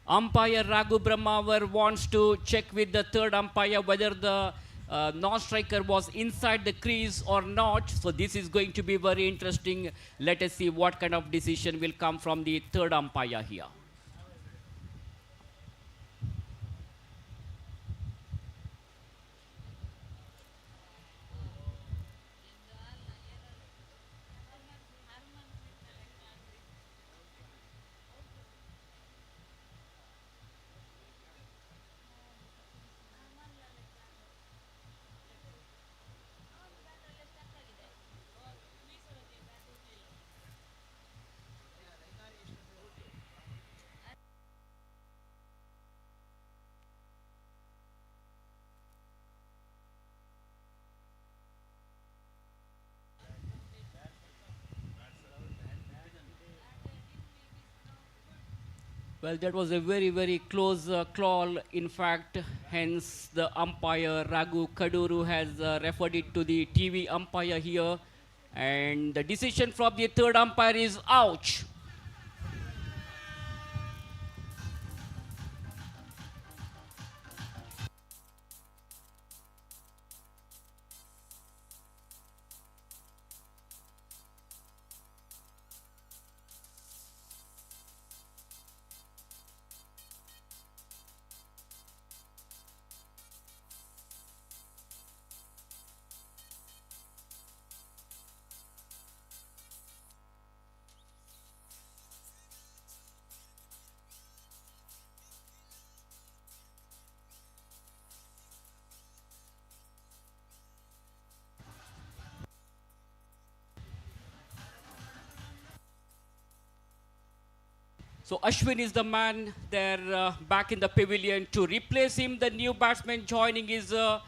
Umpire Raghu Brahmavar wants to check with the third umpire whether the non-striker was inside the crease or not. So this is going to be very interesting. Let us see what kind of decision will come from the third umpire here. Well, that was a very, very close call. In fact, hence the umpire Raghu Kaduru has referred it to the TV umpire here. And the decision from the third umpire is ouch. So Ashwin is the man there back in the pavilion. To replace him, the new batsman joining is the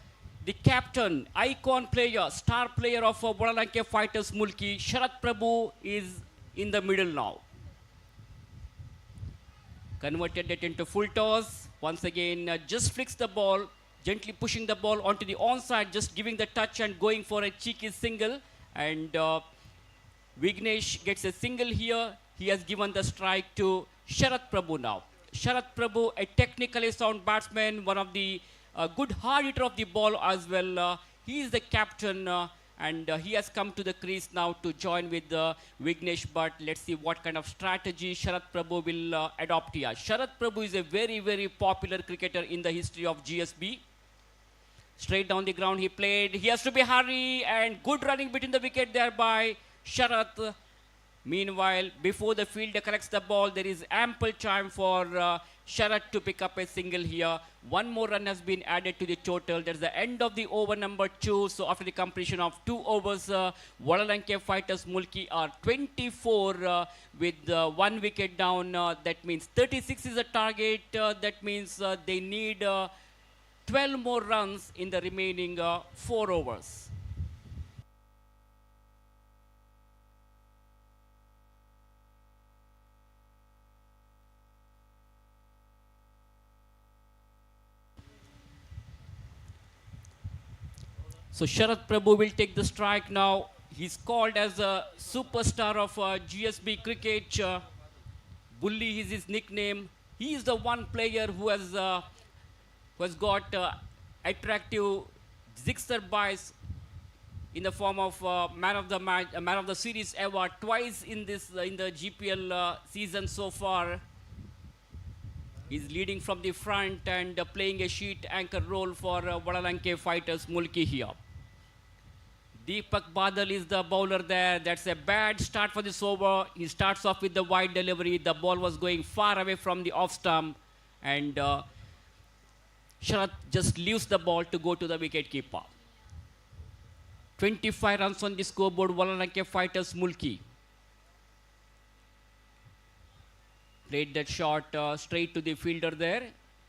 captain, icon player, star player of Wank Fighters Mulki. Sharat Prabhu is in the middle now. Converted it into full toss. Once again, just flicks the ball, gently pushing the ball onto the onside, just giving the touch and going for a cheeky single. And Vignesh gets a single here. He has given the strike to Sharat Prabhu now. Sharat Prabhu, a technically sound batsman, one of the good hard hitter of the ball as well. He is the captain and he has come to the crease now to join with Vignesh. But let's see what kind of strategy Sharat Prabhu will adopt here. Sharat Prabhu is a very, very popular cricketer in the history of GSB. Straight down the ground he played. He has to be hurry and good running between the wicket there by Sharat. Meanwhile, before the fielder collects the ball, there is ample time for Sharat to pick up a single here. One more run has been added to the total. That's the end of the over number 2. So after the completion of 2 overs, Walalanke Fighters Mulki are 24 with 1 wicket down. That means 36 is the target. That means they need 12 more runs in the remaining 4 overs. So Sharat Prabhu will take the strike now. He's called as a superstar of GSB Cricket. Bully is his nickname. He is the one player who has got attractive sixer buys in the form of man of the match, man of the series award twice in the GPL season so far. He's leading from the front and playing a sheet anchor role for Walalanke Fighters Mulki here. Deepak Badal is the bowler there. That's a bad start for this over. He starts off with the wide delivery. The ball was going far away from the off stump. And Sharat just leaves the ball to go to the wicket keeper. 25 runs on the scoreboard. Walalanke Fighters Mulki. Played that shot straight to the fielder there.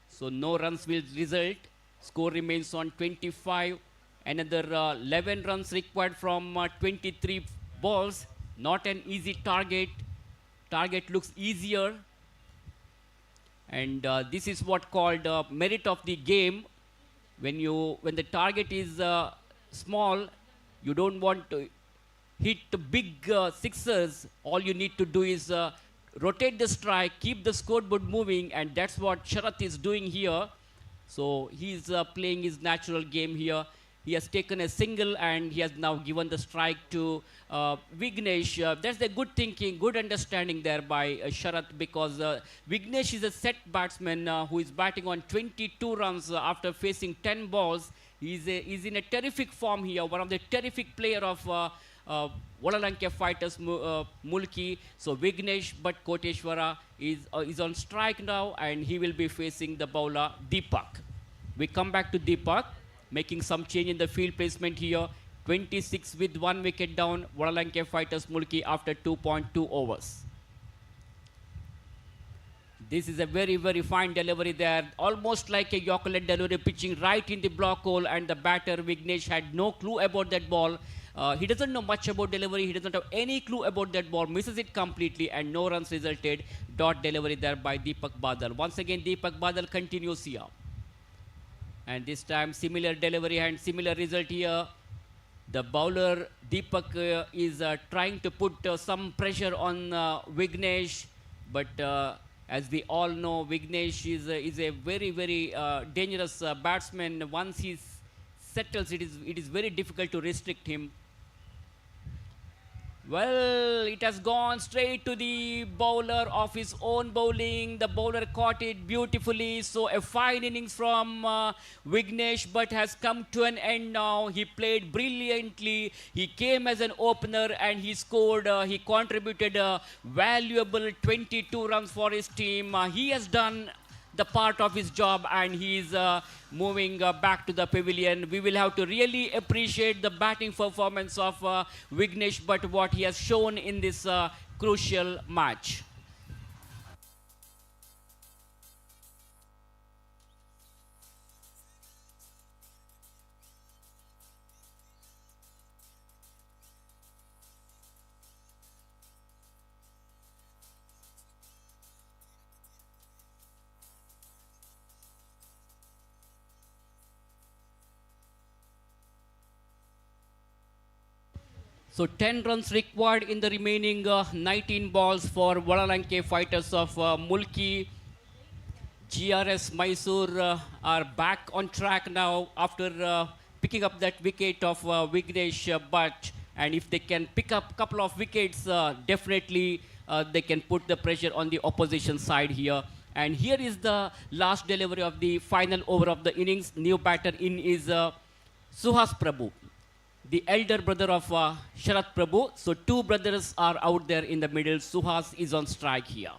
So no runs will result. Score remains on 25. Another 11 runs required from 23 balls. Not an easy target. Target looks easier. And this is what called merit of the game. When the target is small, you don't want to hit big sixers. All you need to do is rotate the strike, keep the scoreboard moving, and that's what Sharat is doing here. So he's playing his natural game here. He has taken a single and he has now given the strike to Vignesh. That's the good thinking, good understanding there by Sharat, because Vignesh is a set batsman who is batting on 22 runs after facing 10 balls. He's in a terrific form here, one of the terrific player of Walalanke Fighters Mulki. So Vignesh Bhatt Koteshwara is on strike now, and he will be facing the bowler Deepak. We come back to Deepak, making some change in the field placement here. 26 with 1 wicket down, Walalanke Fighters Mulki after 2.2 overs. This is a very, very fine delivery there, almost like a Yorker delivery, pitching right in the block hole, and the batter Vignesh had no clue about that ball. He doesn't know much about delivery. He doesn't have any clue about that ball. Misses it completely, and no runs resulted. Dot delivery there by Deepak Badal. Once again, Deepak Badal continues here. And this time, similar delivery and similar result here. The bowler Deepak is trying to put some pressure on Vignesh, but as we all know, Vignesh is a very, very dangerous batsman. Once he settles, it is very difficult to restrict him. Well, it has gone straight to the bowler of his own bowling. The bowler caught it beautifully. So a fine innings from Vignesh, but has come to an end now. He played brilliantly. He came as an opener and he scored. He contributed a valuable 22 runs for his team. He has done the part of his job, and he is moving back to the pavilion. We will have to really appreciate the batting performance of Vignesh, but what he has shown in this crucial match. So 10 runs required in the remaining 19 balls for Walalanke Fighters of Mulki. GRS Mysore are back on track now after picking up that wicket of Vignesh Bhatt. And if they can pick up a couple of wickets, definitely they can put the pressure on the opposition side here. And here is the last delivery of the final over of the innings. New batter in is Suhas Prabhu, the elder brother of Sharat Prabhu. So two brothers are out there in the middle. Suhas is on strike here.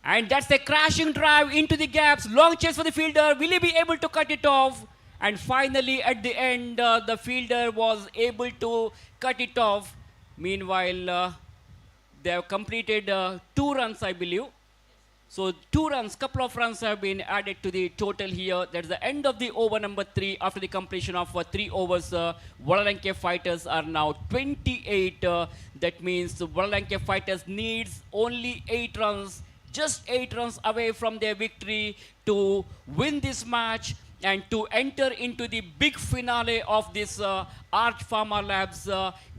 And that's a crashing drive into the gaps. Long chase for the fielder. Will he be able to cut it off? And finally, at the end, the fielder was able to cut it off. Meanwhile, they have completed 2 runs, I believe. So 2 runs, couple of runs have been added to the total here. That's the end of the over number 3. After the completion of 3 overs, Wank Fighters are now 28. That means Wank Fighters needs only 8 runs, just 8 runs away from their victory to win this match and to enter into the big finale of this Arch Pharma Labs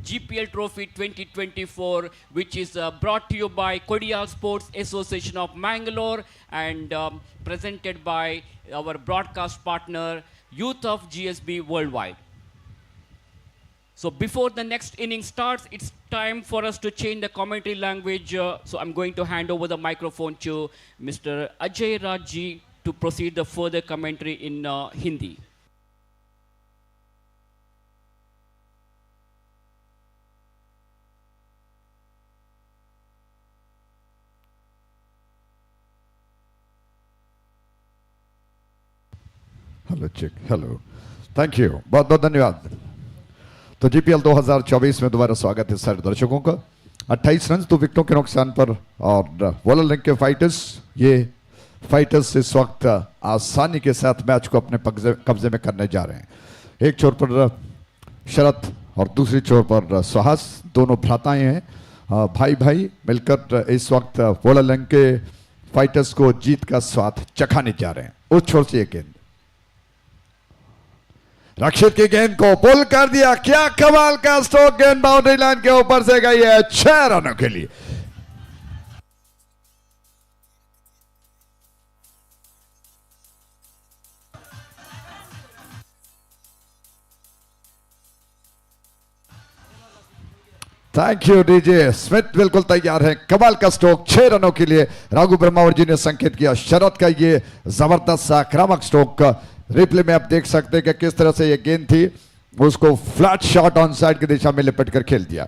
GPL Trophy 2024, which is brought to you by Cordial Sports Association of Mangalore and presented by our broadcast partner, Youth of GSB Worldwide. So before the next inning starts, it's time for us to change the commentary language. So I'm going to hand over the microphone to Mr. Ajay Rajji to proceed the further commentary in Hindi. Hello check hello thank you बहुत बहुत धन्यवाद। तो GPL 2024 में दोबारा स्वागत है सारे दर्शकों का। 28 रन 2 विकेटों के नुकसान पर और वांक फाइटर्स ये फाइटर्स इस वक्त आसानी के साथ मैच को अपने कब्जे में करने जा रहे हैं। एक छोर पर शरद और दूसरी छोर पर सुहास, दोनों भ्राताएं हैं, भाई भाई मिलकर इस वक्त वांक फाइटर्स को जीत का स्वाद चखाने जा रहे हैं। उस छोर से एक गेंद, रक्षित की गेंद को पुल कर दिया, क्या कमाल का स्ट्रोक, गेंद बाउंड्री लाइन के ऊपर से गई है 6 रनों के लिए। थैंक यू डीजे स्मिथ, बिल्कुल तैयार है। कमाल का स्ट्रोक 6 रनों के लिए राघु ब्रह्मावर जी ने संकेत किया। शरद का ये जबरदस्त आक्रामक स्ट्रोक रिप्ले में आप देख सकते हैं कि किस तरह से ये गेंद थी, उसको फ्लैट शॉट ऑन साइड की दिशा में लिपट कर खेल दिया।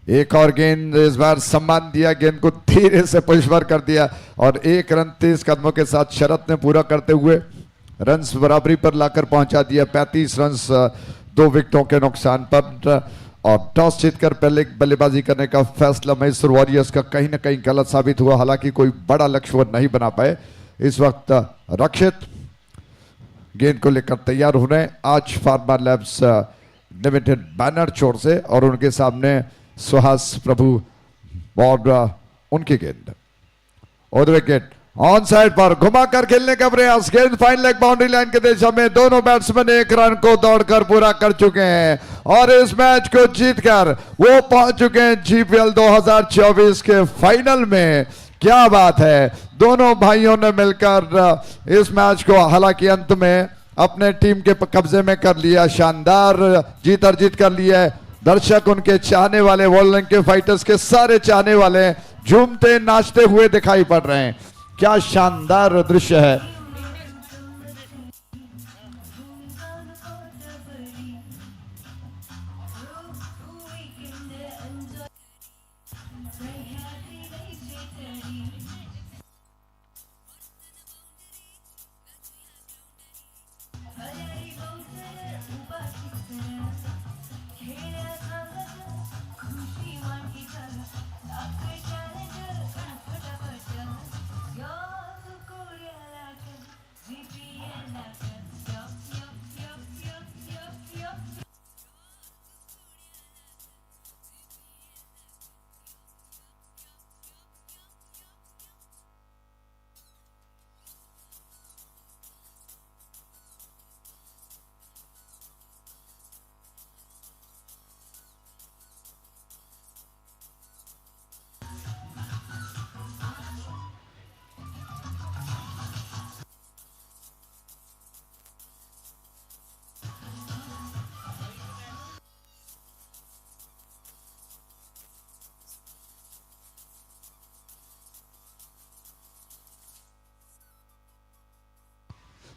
एक और गेंद, इस बार सम्मान दिया, गेंद को धीरे से पुशवर कर दिया और 1 रन 30 कदमों के साथ शरद ने पूरा करते हुए रन्स बराबरी पर लाकर पहुंचा दिया। 35 रन्स 2 विकेटों के नुकसान पर और टॉस जीतकर पहले बल्लेबाजी करने का फैसला मैसूर वॉरियर्स का कहीं ना कहीं गलत साबित हुआ। हालांकि कोई बड़ा लक्ष्य वो नहीं बना पाए। इस वक्त रक्षित गेंद को लेकर तैयार हो रहे हैं आज फार्मा लैब्स लिमिटेड बैनर छोर से और उनके सामने सुहास प्रभु और उनकी गेंद और विकेट ऑन साइड पर घुमाकर खेलने का प्रयास, गेंद फाइन लेग बाउंड्री लाइन के दिशा में। दोनों बैट्समैन 1 रन को दौड़कर पूरा कर चुके हैं और इस मैच को जीतकर वो पहुंच चुके हैं जीपीएल 2024 के फाइनल में। क्या बात है, दोनों भाइयों ने मिलकर इस मैच को हालांकि अंत में अपने टीम के कब्जे में कर लिया। शानदार जीत अर्जित कर लिया है। दर्शक, उनके चाहने वाले, वांक फाइटर्स के सारे चाहने वाले झूमते नाचते हुए दिखाई पड़ रहे हैं। क्या शानदार दृश्य है।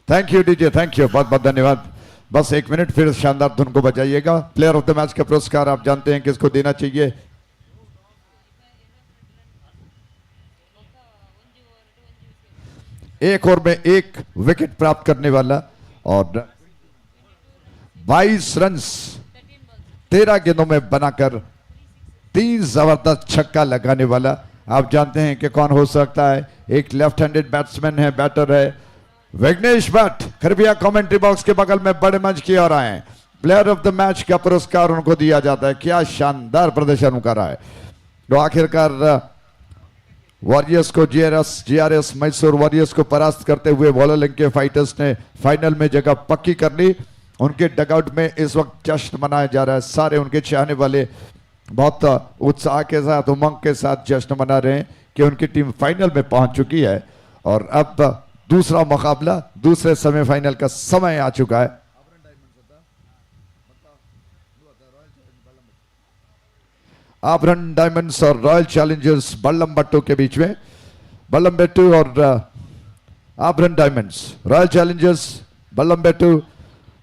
Thank you DJ, thank you, बहुत बहुत धन्यवाद। बस 1 मिनट फिर शानदार धुन को बजाइएगा। प्लेयर ऑफ द मैच का पुरस्कार आप जानते हैं किसको देना चाहिए। एक ओवर में एक विकेट प्राप्त करने वाला और 22 रन्स 13 गेंदों में बनाकर 3 जबरदस्त छक्का लगाने वाला। आप जानते हैं कि कौन हो सकता है। एक लेफ्ट हैंडेड बैट्समैन है, बैटर है विघ्नेश भट्ट। कृपया कमेंट्री बॉक्स के बगल में बड़े मंच की ओर आए। प्लेयर ऑफ द मैच का पुरस्कार उनको दिया जाता है। क्या शानदार प्रदर्शन उनका रहा है। तो आखिरकार वॉरियर्स को जीआरएस मैसूर वॉरियर्स को परास्त करते हुए वॉन्क फाइटर्स ने फाइनल में जगह पक्की कर ली। उनके डगआउट में इस वक्त जश्न मनाया जा रहा है। सारे उनके चाहने वाले बहुत उत्साह के साथ, उमंग के साथ जश्न मना रहे हैं कि उनकी टीम फाइनल में पहुंच चुकी है और अब दूसरा मुकाबला, दूसरे सेमीफाइनल का समय आ चुका है। आभरण डायमंड्स और रॉयल चैलेंजर्स बल्लमबट्टू के बीच में। बल्लमबट्टू और आभरण डायमंड्स, रॉयल चैलेंजर्स बल्लमबट्टू,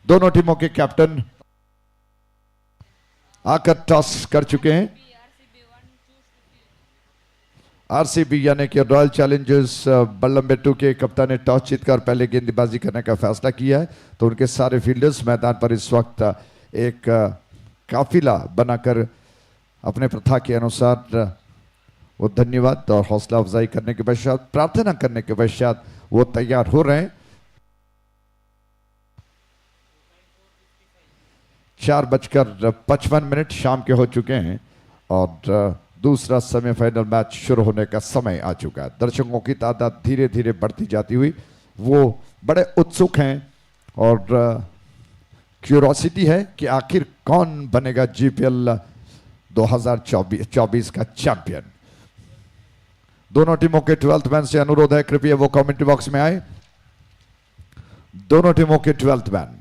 दोनों टीमों के कैप्टन आकर टॉस कर चुके हैं। आरसीबी यानी कि रॉयल चैलेंजर्स बल्लमबट्टू के कप्तान ने टॉस जीतकर पहले गेंदबाजी करने का फैसला किया है। तो उनके सारे फील्डर्स मैदान पर इस वक्त एक काफिला बनाकर अपने प्रथा के अनुसार वो धन्यवाद और हौसला अफजाई करने के पश्चात, प्रार्थना करने के पश्चात वो तैयार हो रहे हैं। 4:55 शाम के हो चुके हैं और दूसरा सेमीफाइनल मैच शुरू होने का समय आ चुका है। दर्शकों की तादाद धीरे धीरे बढ़ती जाती हुई वो बड़े उत्सुक हैं और क्यूरोसिटी है कि आखिर कौन बनेगा जीपीएल 2024 का चैंपियन। दोनों टीमों के 12th मैन से अनुरोध है कृपया वो कमेंट्री बॉक्स में आए। दोनों टीमों के 12th मैन।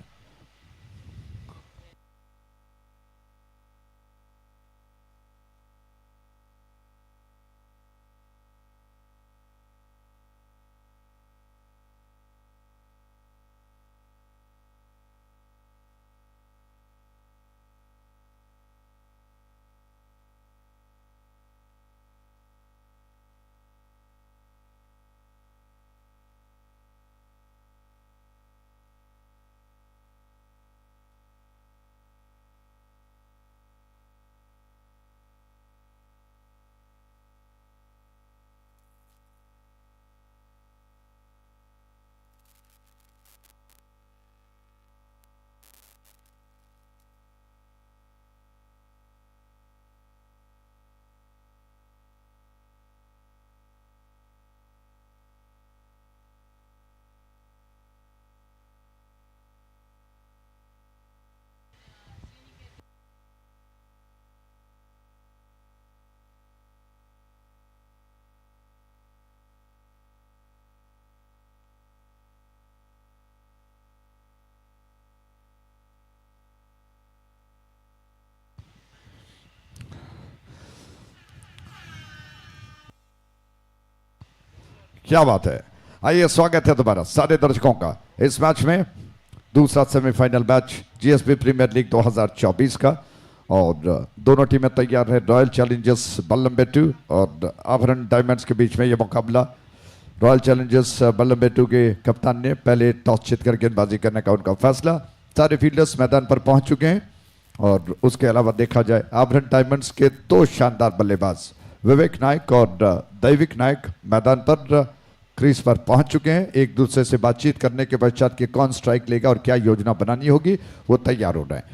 क्या बात है। आइए स्वागत है दोबारा सारे दर्शकों का इस मैच में। दूसरा semifinal match GSB premier league 2024 का और दोनों टीमें तैयार है। रॉयल चैलेंजर्स बल्लमबट्टू और आभरण डायमंड्स के बीच में यह मुकाबला। रॉयल चैलेंजर्स बल्लमबट्टू के कप्तान ने पहले टॉस जीतकर गेंदबाजी करने का उनका फैसला। सारे फील्डर्स मैदान पर पहुंच चुके हैं और उसके अलावा देखा जाए आभरण डायमंड्स के 2 शानदार बल्लेबाज विवेक नायक और दैविक नायक मैदान पर क्रीज पर पहुंच चुके हैं। एक दूसरे से बातचीत करने के पश्चात कि कौन स्ट्राइक लेगा और क्या योजना बनानी होगी वो तैयार हो रहे हैं।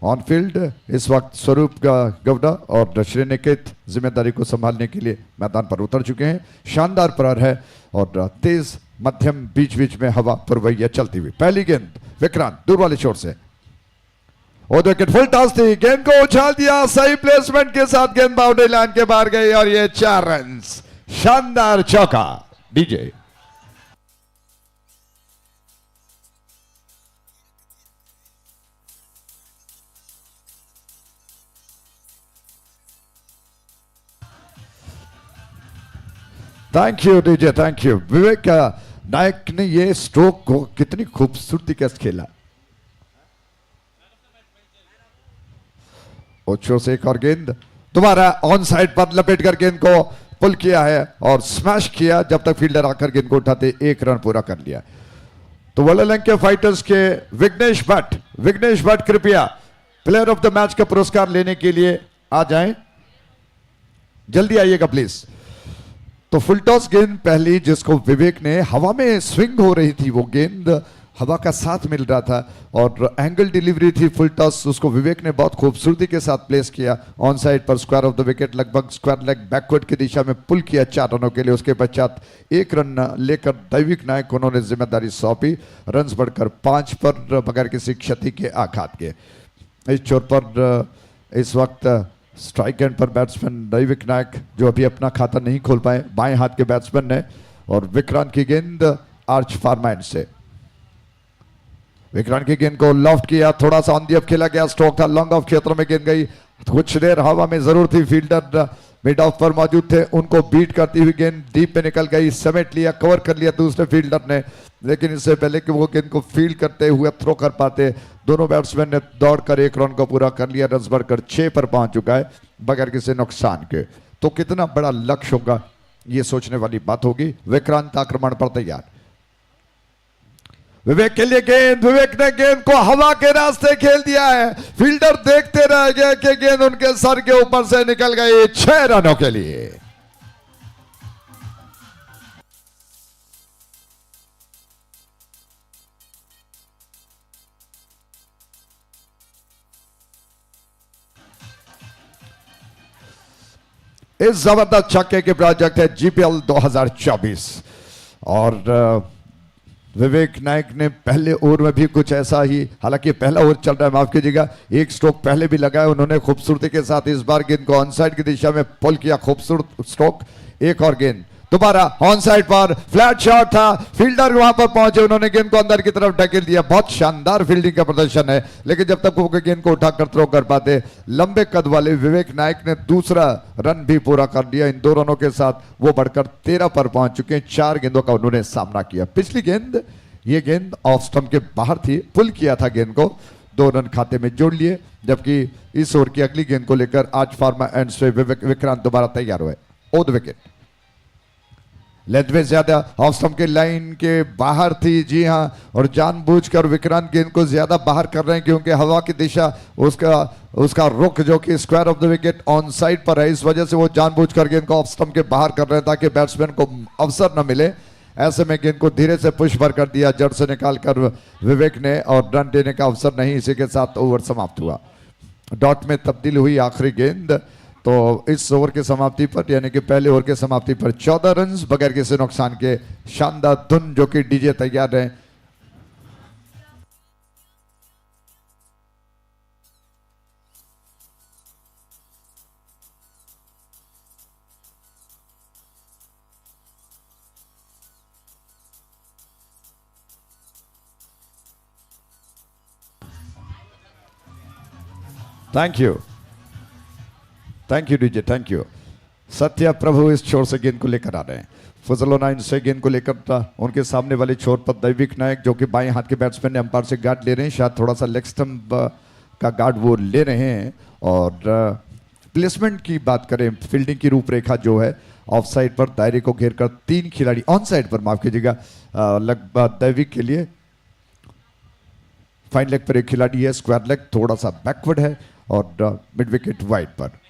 ऑन फील्ड इस वक्त स्वरूप गौड़ा और श्रीनिकेत जिम्मेदारी को संभालने के लिए मैदान पर उतर चुके हैं। शानदार प्रहार है और तेज मध्यम बीच बीच में हवा पुरवैया चलती हुई। पहली गेंद विक्रांत दूर वाले छोर से, और विकेट फुल टॉस थी, गेंद को उछाल दिया, सही प्लेसमेंट के साथ गेंद बाउंड्री लाइन के बाहर गई और ये 4 रन। शानदार चौका DJ. Thank you DJ, thank you. Vivek Nayak ने ये स्ट्रोक को कितनी खूबसूरती के साथ खेला। ओछो से एक और गेंद दोबारा ऑन साइड पर लपेट कर गेंद को पुल किया है और स्मैश किया, जब तक फील्डर आकर गेंद को उठाते 1 रन पूरा कर लिया। तो वंक फाइटर्स के विघ्नेश भट्ट कृपया प्लेयर ऑफ द मैच का पुरस्कार लेने के लिए आ जाएं, जल्दी आइएगा प्लीज। तो फुल टॉस गेंद पहली जिसको विवेक ने, हवा में स्विंग हो रही थी, वो गेंद हवा का साथ मिल रहा था और एंगल डिलीवरी थी फुल टॉस, उसको विवेक ने बहुत खूबसूरती के साथ प्लेस किया ऑन साइड पर स्क्वायर ऑफ द विकेट, लगभग स्क्वायर लेग बैकवर्ड की दिशा में पुल किया 4 रनों के लिए। उसके पश्चात 1 रन लेकर दैविक नायक को उन्होंने जिम्मेदारी सौंपी, रन बढ़कर 5 पर बगैर किसी क्षति के आघात के। इस छोर पर इस वक्त स्ट्राइक एंड पर बैट्समैन दैविक नायक जो अभी अपना खाता नहीं खोल पाए, बाएं हाथ के बैट्समैन ने, और विक्रांत की गेंद आर्च फार्माइंड से, विक्रांत की गेंद को लॉफ्ट किया, थोड़ा सा ऑन दी ऑफ खेला गया, स्ट्रोक था लॉन्ग ऑफ क्षेत्र में गेंद गई, कुछ देर हवा में जरूर थी, फील्डर मिड ऑफ पर मौजूद थे, उनको बीट करती हुई गेंद डीप में निकल गई, समेट लिया, कवर कर लिया दूसरे फील्डर ने, लेकिन इससे पहले कि वो गेंद को फील्ड करते हुए थ्रो कर पाते, दोनों बैट्समैन ने दौड़कर 1 रन को पूरा कर लिया, रन बढ़कर 6 पर पहुंच चुका है बगैर किसी नुकसान के। तो कितना बड़ा लक्ष्य होगा ये सोचने वाली बात होगी। विक्रांत आक्रमण पर तैयार, विवेक के लिए गेंद, विवेक ने गेंद को हवा के रास्ते खेल दिया है, फील्डर देखते रह गए कि गेंद उनके सर के ऊपर से निकल गई 6 रनों के लिए। इस जबरदस्त छक्के के प्रोजेक्ट है जीपीएल 2024 और विवेक नायक ने पहले ओवर में भी कुछ ऐसा ही, हालांकि पहला ओवर चल रहा है, माफ कीजिएगा, 1 स्ट्रोक पहले भी लगाया उन्होंने खूबसूरती के साथ, इस बार गेंद को ऑन साइड की दिशा में पुल किया, खूबसूरत स्ट्रोक, एक और गेंद दोबारा ऑन साइड पर, फ्लैट शॉट था, फील्डर वहां पर पहुंचे, उन्होंने गेंद को अंदर की तरफ ढकेल दिया, बहुत शानदार फील्डिंग का प्रदर्शन है, लेकिन जब तक वो गेंद को उठाकर थ्रो कर पाते, लंबे कद वाले विवेक नायक ने दूसरा रन भी पूरा कर दिया। इन 2 रनों के साथ वो बढ़कर 13 पर पहुंच चुके हैं, 4 गेंदों का उन्होंने सामना किया। पिछली गेंद, ये गेंद ऑफ स्टंप के बाहर थी, पुल किया था गेंद को, 2 रन खाते में जोड़ लिए, जबकि इस ओवर की अगली गेंद को लेकर आज फार्मा एंड से विक्रांत दोबारा तैयार हुए। ऑन द विकेट, लेंथ में ज्यादा ऑफ स्टंप के लाइन के बाहर थी, जी हां, और जानबूझकर विक्रांत गेंद को ज्यादा बाहर कर रहे हैं क्योंकि हवा की दिशा, उसका रुख जो कि square of the wicket on side पर है, इस वजह से वो जानबूझकर गेंद को ऑफ स्टंप के बाहर कर रहे हैं ताकि बैट्समैन को अवसर न मिले। ऐसे में गेंद को धीरे से पुश भर कर दिया जड़ से निकालकर विवेक ने, और रन देने का अवसर नहीं, इसी के साथ ओवर समाप्त हुआ। डॉट में तब्दील हुई आखिरी गेंद, तो इस ओवर के समाप्ति पर, यानी कि पहले ओवर के समाप्ति पर 14 रन बगैर किसी नुकसान के, शानदार धुन जो कि डीजे तैयार है। Thank you DJ, thank you. Satya Prabhu इस छोर से गेंद को लेकर आ रहे हैं, फजलो 9 से गेंद को लेकर उनके सामने वाले छोर पर दैविक नायक जो कि बाएं हाथ के बैट्समैन ने अंपायर से गार्ड ले रहे हैं, शायद थोड़ा सा लेग स्टंप का गार्ड वो ले रहे हैं। और प्लेसमेंट की बात करें, फील्डिंग की रूपरेखा जो है, ऑफ साइड पर दायरे को घेर कर 3 खिलाड़ी, ऑन साइड पर माफ कीजिएगा, लगभग दैविक के लिए फाइन लेग पर 1 खिलाड़ी है, स्क्वायर लेग थोड़ा सा बैकवर्ड है, और मिड विकेट वाइड पर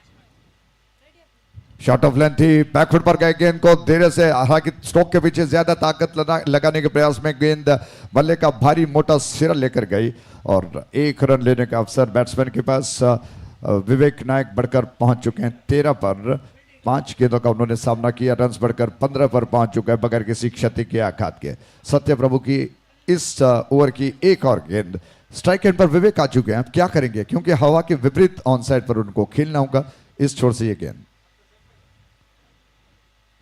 शॉट ऑफ लेंथ थी, बैकवर्ड पर गए, गेंद को धीरे से, हालांकि स्ट्रोक के पीछे ज्यादा ताकत लगाने के प्रयास में गेंद बल्ले का भारी मोटा सिरा लेकर गई, और 1 रन लेने का अवसर बैट्समैन के पास। विवेक नायक बढ़कर पहुंच चुके हैं 13 पर, 5 गेंदों का उन्होंने सामना किया, रन बढ़कर 15 पर पहुंच चुका है बगैर किसी क्षति के आघात के। सत्य प्रभु की इस ओवर की एक और गेंद, स्ट्राइक एंड पर विवेक आ चुके हैं, अब क्या करेंगे क्योंकि हवा के विपरीत ऑन साइड पर उनको खेलना होगा। इस छोर से ये गेंद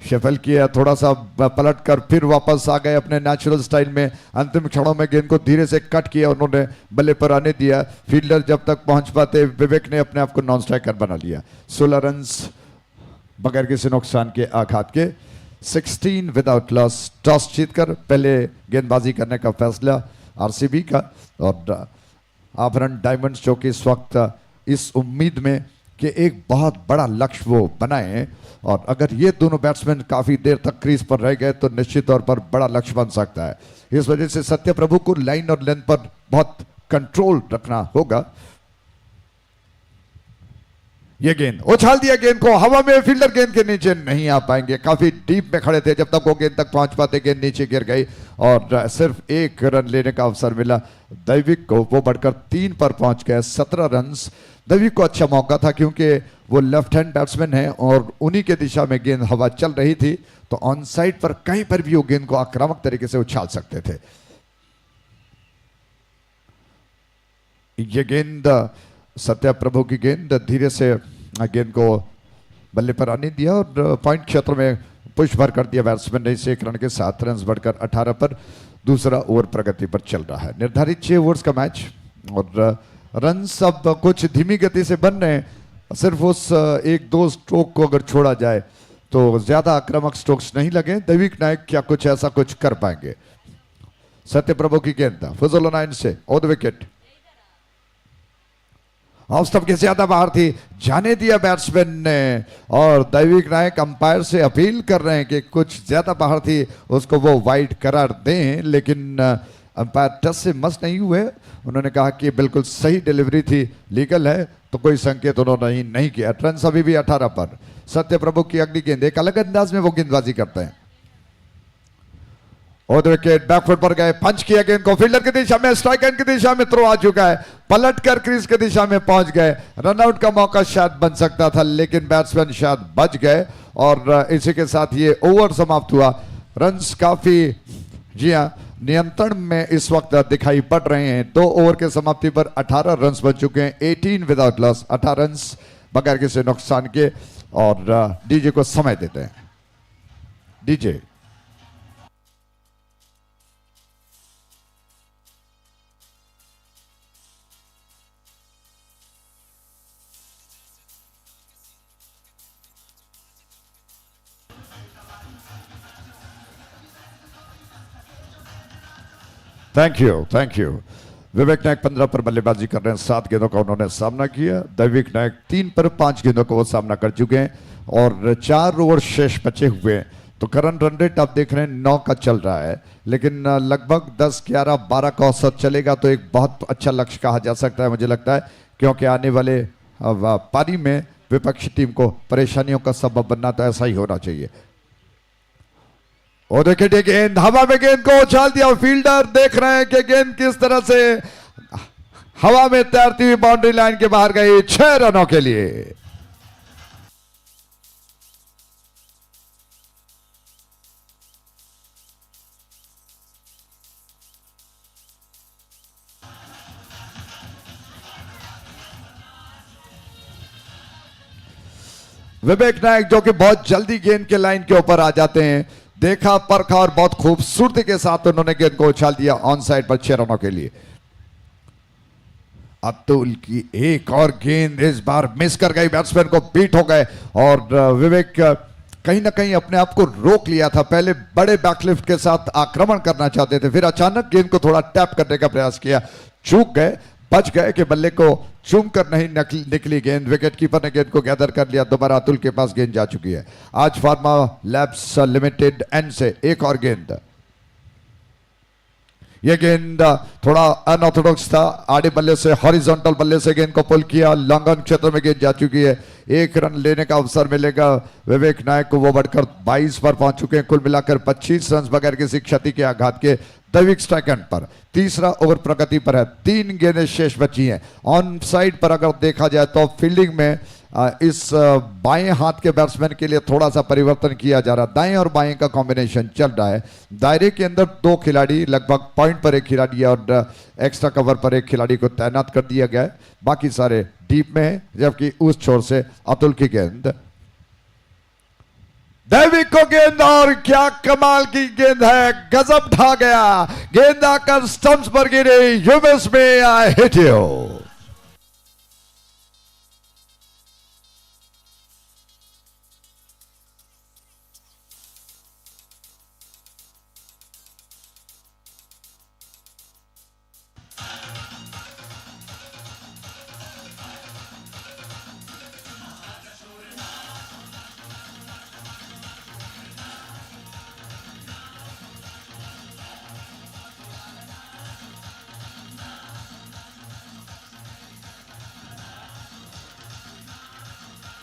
शफल किया, थोड़ा सा पलट कर फिर वापस आ गए अपने नेचुरल स्टाइल में, अंतिम क्षणों में गेंद को धीरे से कट किया उन्होंने, बल्ले पर आने दिया, फील्डर जब तक पहुंच पाते विवेक ने अपने आप को नॉन स्ट्राइकर बना लिया। 16 रन बगैर किसी नुकसान के आघात के, 16 विदाउट लॉस। टॉस जीतकर पहले गेंदबाजी करने का फैसला आरसीबी का, और आभरण डायमंड्स जो कि इस वक्त इस उम्मीद में कि एक बहुत बड़ा लक्ष्य वो बनाएं, और अगर ये दोनों बैट्समैन काफी देर तक क्रीज पर रह गए तो निश्चित तौर पर बड़ा लक्ष्य बन सकता है। इस वजह से सत्य प्रभु को लाइन और लेंथ पर बहुत कंट्रोल रखना होगा। ये गेंद उछाल दिया, गेंद को हवा में, फील्डर गेंद के नीचे नहीं आ पाएंगे, काफी डीप में खड़े थे, जब तक वो गेंद तक पहुंच पाते गेंद नीचे गिर गई और सिर्फ एक रन लेने का अवसर मिला दैविक को। वो बढ़कर 3 पर पहुंच गए, 17 रन। दैविक को अच्छा मौका था क्योंकि वो लेफ्ट हैंड बैट्समैन है और उन्हीं के दिशा में गेंद हवा चल रही थी, तो ऑन साइड पर कहीं पर भी वो गेंद को आक्रामक तरीके से उछाल सकते थे। ये गेंद सत्या प्रभु की गेंद धीरे से गेंद को बल्ले पर आने दिया और पॉइंट क्षेत्र में पुश भर कर दिया बैट्समैन ने। इसे 1 रन के साथ रन बढ़कर 18 पर दूसरा ओवर प्रगति पर चल रहा है। निर्धारित 6 ओवर्स का मैच और रन सब कुछ धीमी गति से बन रहे हैं। सिर्फ उस 1-2 स्ट्रोक को अगर छोड़ा जाए तो ज्यादा आक्रामक स्ट्रोक्स नहीं लगे। दैविक नायक क्या कुछ ऐसा कुछ कर पाएंगे। सत्य प्रभु की गेंद फुजल लाइन से on the wicket, off stump के ज्यादा बाहर थी, जाने दिया बैट्समैन ने और दैविक नायक अंपायर से अपील कर रहे हैं कि कुछ ज्यादा बाहर थी, उसको वो वाइड करार दें, लेकिन अंपायर टच से मस नहीं हुए। उन्होंने कहा कि बिल्कुल सही डिलीवरी थी, लीगल है, तो कोई संकेत उन्होंने नहीं किया। रन अभी भी 18 पर। सत्य प्रभु की अगली गेंद, एक अलग अंदाज में वो गेंदबाजी करते हैं। और विकेट बैकफुट पर गए, पंच किया गेंद को फील्डर की दिशा में, स्ट्राइक एंड की दिशा में थ्रो आ चुका है, पलट कर क्रीज की दिशा में पहुंच गए। रनआउट का मौका शायद बन सकता था लेकिन बैट्समैन शायद बच गए और इसी के साथ ये ओवर समाप्त हुआ। रन्स काफी जी हां नियंत्रण में इस वक्त दिखाई पड़ रहे हैं। 2 ओवर के समाप्ति पर 18 रन बन चुके हैं, 18 विदाउट लॉस, 18 रन बगैर किसी नुकसान के। और डीजे को समय देते हैं। DJ thank you. Vivek Nayak 15 पर बल्लेबाजी कर रहे हैं, 7 गेंदों का उन्होंने सामना किया। दैविक नायक 3 पर 5 गेंदों का वो सामना कर चुके हैं और 4 ओवर शेष बचे हुए हैं। तो करंट रन रेट आप देख रहे हैं 9 का चल रहा है, लेकिन लगभग 10, 11, 12 का औसत चलेगा तो एक बहुत अच्छा लक्ष्य कहा जा सकता है मुझे लगता है, क्योंकि आने वाले पारी में विपक्षी टीम को परेशानियों का सबब बनना तो ऐसा ही होना चाहिए। और देखिए गेंद हवा में, गेंद को उछाल दिया, फील्डर देख रहे हैं कि गेंद किस तरह से हवा में तैरती हुई बाउंड्री लाइन के बाहर गई, 6 रनों के लिए। विवेक नायक जो कि बहुत जल्दी गेंद के लाइन के ऊपर आ जाते हैं, देखा परखा और बहुत खूबसूरती के साथ उन्होंने गेंद को उछाल दिया ऑन साइड पर 6 रनों के लिए। अतुल की एक और गेंद इस बार मिस कर गई, बैट्समैन को बीट हो गए और विवेक कहीं ना कहीं अपने आप को रोक लिया था। पहले बड़े बैकलिफ्ट के साथ आक्रमण करना चाहते थे, फिर अचानक गेंद को थोड़ा टैप करने का प्रयास किया, चूक गए, बच गए कि बल्ले को चूम कर नहीं निकली गेंद। विकेट कीपर ने गेंद को गैदर कर लिया, दोबारा अतुल के पास गेंद जा चुकी है। आज फार्मा लैब्स लिमिटेड एंड से एक और गेंद, यह गेंद थोड़ा अनऑर्थोडॉक्स था, आड़े बल्ले से हॉरिजॉन्टल बल्ले से गेंद को पुल किया, लॉन्ग क्षेत्र में गेंद जा चुकी है। 1 रन लेने का अवसर मिलेगा विवेक नायक को, वो बढ़कर 22 पर पहुंच चुके हैं। कुल मिलाकर 25 रन बगैर किसी क्षति के आघात के दैविक स्ट्राइक एंड पर। तीसरा ओवर प्रगति पर है, 3 गेंदें शेष बची हैं। ऑन साइड पर अगर देखा जाए तो फील्डिंग में इस बाएं हाथ के बैट्समैन के लिए थोड़ा सा परिवर्तन किया जा रहा है, दाएं और बाएं का कॉम्बिनेशन चल रहा है। दायरे के अंदर 2 खिलाड़ी, लगभग पॉइंट पर 1 खिलाड़ी और एक्स्ट्रा कवर पर 1 खिलाड़ी को तैनात कर दिया गया है, बाकी सारे डीप में है। जबकि उस छोर से अतुल की गेंद, दैविक को गेंद, और क्या कमाल की गेंद है, गजब ढा गया, गेंद आकर स्टंप्स पर गिरी। You miss me, I hit you.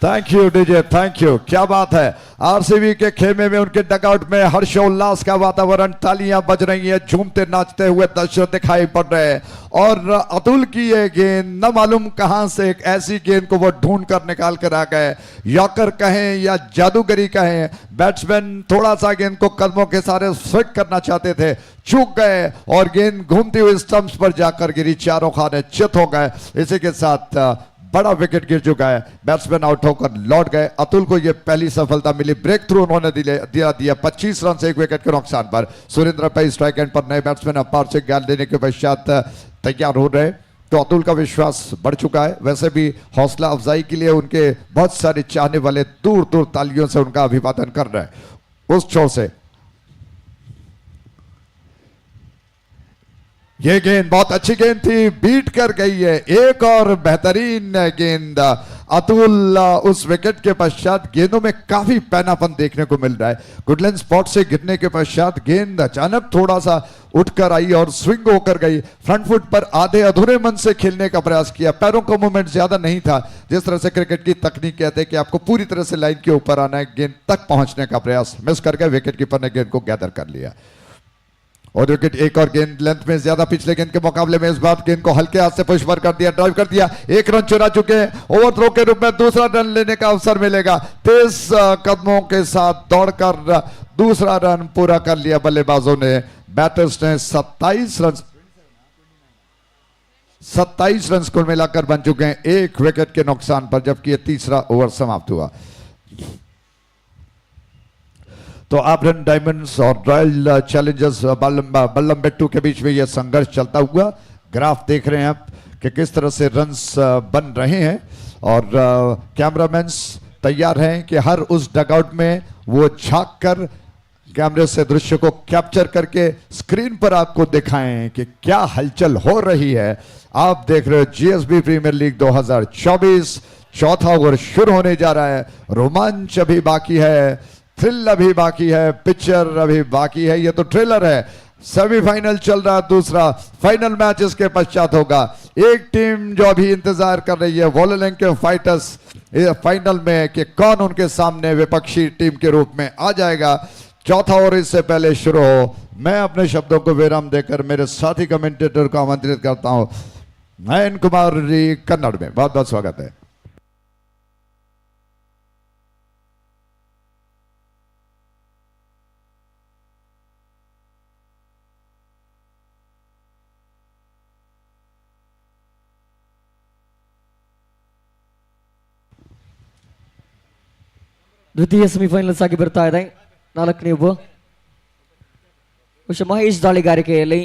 Thank you DJ, thank you. क्या बात है, आरसीबी के खेमे में उनके डगआउट में हर्षोल्लास का वातावरण, तालियां बज रही हैं, झूमते नाचते हुए दर्शक दिखाई पड़ रहे हैं। और अतुल की ये गेंद न मालूम कहां से एक ऐसी गेंद को वो ढूंढ कर निकाल कर आ गए। यॉर्कर कहें या जादूगरी कहें, बैट्समैन थोड़ा सा गेंद को कदमों के सारे स्विक करना चाहते थे, चूक गए और गेंद घूमती हुई स्टंप्स पर जाकर गिरी। चारों खाने चित हो गए। इसी के साथ बड़ा विकेट गिर चुका है, बैट्समैन आउट होकर लौट गए। अतुल को यह पहली सफलता मिली, ब्रेक थ्रू उन्होंने दिया 25 रन से 1 विकेट के नुकसान पर। सुरेंद्र पे स्ट्राइक एंड पर नए बैट्समैन अपार से गेंद लेने के पश्चात तैयार हो रहे, तो अतुल का विश्वास बढ़ चुका है। वैसे भी हौसला अफजाई के लिए उनके बहुत सारे चाहने वाले दूर दूर तालियों से उनका अभिवादन कर रहे हैं। उस छोर से ये गेंद बहुत अच्छी गेंद थी, बीट कर गई है। एक और बेहतरीन गेंद अतुल, उस विकेट के पश्चात गेंदों में काफी पैनापन देखने को मिल रहा है। गुडलैंड स्पॉट से गिरने के पश्चात गेंद अचानक थोड़ा सा उठकर आई और स्विंग होकर गई। फ्रंट फुट पर आधे अधूरे मन से खेलने का प्रयास किया, पैरों का मूवमेंट ज्यादा नहीं था। जिस तरह से क्रिकेट की तकनीक कहते हैं कि आपको पूरी तरह से लाइन के ऊपर आना है, गेंद तक पहुंचने का प्रयास मिस करके विकेट कीपर ने गेंद को गैदर कर लिया। और विकेट एक और गेंद लेंथ में ज्यादा पिछले गेंद के मुकाबले में, इस बार गेंद को हल्के हाथ से पुश पर कर दिया, ड्राइव कर दिया। 1 रन चुरा चुके हैं, ओवर थ्रो के रूप में दूसरा रन लेने का अवसर मिलेगा। तेज कदमों के साथ दौड़कर दूसरा रन पूरा कर लिया बल्लेबाजों ने। बैटर्स ने 27 रन कुल मिलाकर बन चुके हैं 1 विकेट के नुकसान पर, जबकि यह तीसरा ओवर समाप्त हुआ। तो आभरण डायमंड्स और रॉयल चैलेंजर्स बल्लम के बीच में यह संघर्ष चलता हुआ ग्राफ देख रहे हैं आप कि किस तरह से रन्स बन रहे हैं। और कैमरामैन तैयार हैं कि हर उस डगआउट में वो झांक कर कैमरे से दृश्य को कैप्चर करके स्क्रीन पर आपको दिखाएं कि क्या हलचल हो रही है। आप देख रहे हो जीएसबी प्रीमियर लीग 2024, चौथा ओवर शुरू होने जा रहा है। रोमांच अभी बाकी है, थ्रिल अभी बाकी है, पिक्चर अभी बाकी है। ये तो ट्रेलर है, सेमीफाइनल चल रहा है, दूसरा फाइनल मैच इसके पश्चात होगा। एक टीम जो अभी इंतजार कर रही है वॉक फाइटर्स फाइनल में कि कौन उनके सामने विपक्षी टीम के रूप में आ जाएगा। चौथा ओवर इससे पहले शुरू हो, मैं अपने शब्दों को विराम देकर मेरे साथी कमेंटेटर को आमंत्रित करता हूं। नयन कुमार जी कन्नड़ में बहुत बहुत स्वागत है। ದ್ವಿತೀಯ ಸೆಮಿಫೈನಲ್ಸ್ ಆಗಿ ಬರ್ತಾ ಇದೆ 4ನೇ ಓವರ್. ಮಹೇಶ್ ದಾಳಿಗಾರಿಕೆಯಲ್ಲಿ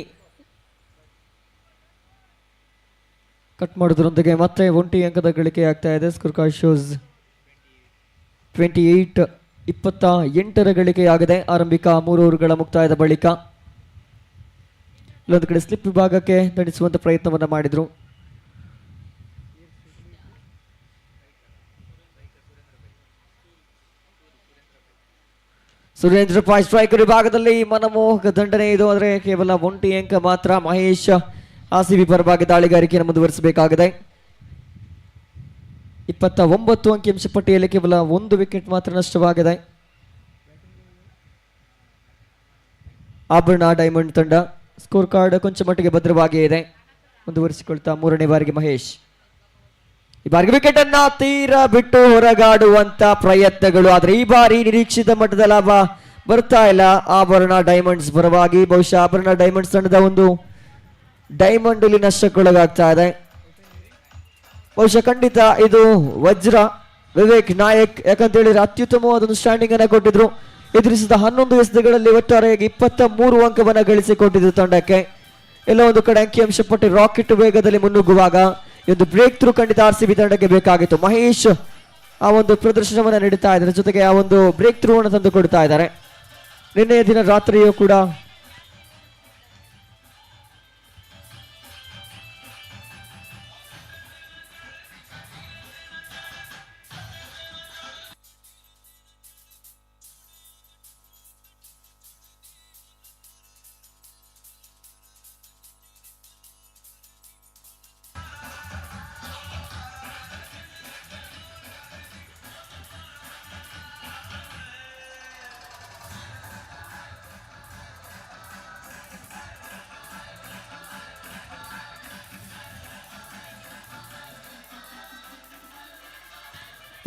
ಕಟ್ ಮಾಡೋದ್ರೊಂದಿಗೆ ಮತ್ತೆ 1 ಅಂಕದ ಗಳಿಕೆ ಆಗ್ತಾ ಇದೆ. ಸ್ಕೋರ್ ಕಾರ್ಡ್ ಶೋಸ್ 28 28ರ ಗಳಿಕೆಯಾಗಿದೆ ಆರಂಭಿಕ 3 ಓವರ್ಗಳ ಮುಕ್ತಾಯದ ಬಳಿಕ. ಇಲ್ಲೊಂದು ಕಡೆ ಸ್ಲಿಪ್ ವಿಭಾಗಕ್ಕೆ ನಡೆಸುವಂತ ಪ್ರಯತ್ನವನ್ನ ಮಾಡಿದ್ರು. ಸುರೇಂದ್ರ ಪಾಯ್ ಸ್ಟ್ರೈಕರ್ ವಿಭಾಗದಲ್ಲಿ ಮನಮೋಹಕ ದಂಡನೆ ಇದು, ಆದರೆ ಕೇವಲ 1 ಅಂಕ ಮಾತ್ರ. ಮಹೇಶ್ ಆರ್ಸಿಬಿ ಪರವಾಗಿ ದಾಳಿಗಾರಿಕೆಯನ್ನು ಮುಂದುವರಿಸಬೇಕಾಗಿದೆ. 29 ಅಂಕಿಅಂಶ ಪಟ್ಟಿಯಲ್ಲಿ ಕೇವಲ 1 ವಿಕೆಟ್ ಮಾತ್ರ ನಷ್ಟವಾಗಿದೆ. ಆಭರಣ ಡೈಮಂಡ್ ತಂಡ ಸ್ಕೋರ್ ಕಾರ್ಡ್ ಕೊಂಚ ಮಟ್ಟಿಗೆ ಭದ್ರವಾಗಿಯೇ ಇದೆ. ಮುಂದುವರಿಸಿಕೊಳ್ತಾ 3ನೇ ಬಾರಿಗೆ ಮಹೇಶ್. ಈ ಬಾರಿಗೆ ವಿಕೆಟ್ ಅನ್ನ ತೀರ ಬಿಟ್ಟು ಹೊರಗಾಡುವಂತ ಪ್ರಯತ್ನಗಳು, ಆದ್ರೆ ಈ ಬಾರಿ ನಿರೀಕ್ಷಿತ ಮಟ್ಟದ ಲಾಭ ಬರ್ತಾ ಇಲ್ಲ ಆಭರಣ ಡೈಮಂಡ್ಸ್ ಪರವಾಗಿ. ಬಹುಶಃ ಆಭರಣ ಡೈಮಂಡ್ಸ್ ತಂಡದ ಒಂದು ಡೈಮಂಡ್ ಇಲ್ಲಿ ನಷ್ಟಕ್ಕೊಳಗಾಗ್ತಾ ಇದೆ. ಬಹುಶಃ ಖಂಡಿತ ಇದು ವಜ್ರ ವಿವೇಕ್ ನಾಯಕ್, ಯಾಕಂತ ಹೇಳಿದ್ರೆ ಅತ್ಯುತ್ತಮವಾದ ಒಂದು ಸ್ಟ್ಯಾಂಡಿಂಗ್ ಅನ್ನ ಕೊಟ್ಟಿದ್ರು. ಎದುರಿಸಿದ 11 ಎಸೆತಗಳಲ್ಲಿ ಒಟ್ಟಾರೆಯಾಗಿ 23 ಅಂಕವನ್ನ ಗಳಿಸಿಕೊಟ್ಟಿದ್ರು ತಂಡಕ್ಕೆ. ಎಲ್ಲ ಒಂದು ಕಡೆ ಅಂಕಿಅಂಶ ಪಟ್ಟಿ ರಾಕೆಟ್ ವೇಗದಲ್ಲಿ ಮುನ್ನುಗ್ಗುವಾಗ ಒಂದು ಬ್ರೇಕ್ ಥ್ರೂ ಖಂಡಿತ ಆರ್ಸಿಬಿ ತಂಡಕ್ಕೆ ಬೇಕಾಗಿತ್ತು. ಮಹೇಶ್ ಆ ಒಂದು ಪ್ರದರ್ಶನವನ್ನು ನೀಡುತ್ತಾ ಇದ್ದಾರೆ, ಜೊತೆಗೆ ಆ ಒಂದು ಬ್ರೇಕ್ ಥ್ರೂ ಅನ್ನು ತಂದು ಕೊಡ್ತಾ ಇದ್ದಾರೆ. ನಿನ್ನೆಯ ದಿನ ರಾತ್ರಿಯೂ ಕೂಡ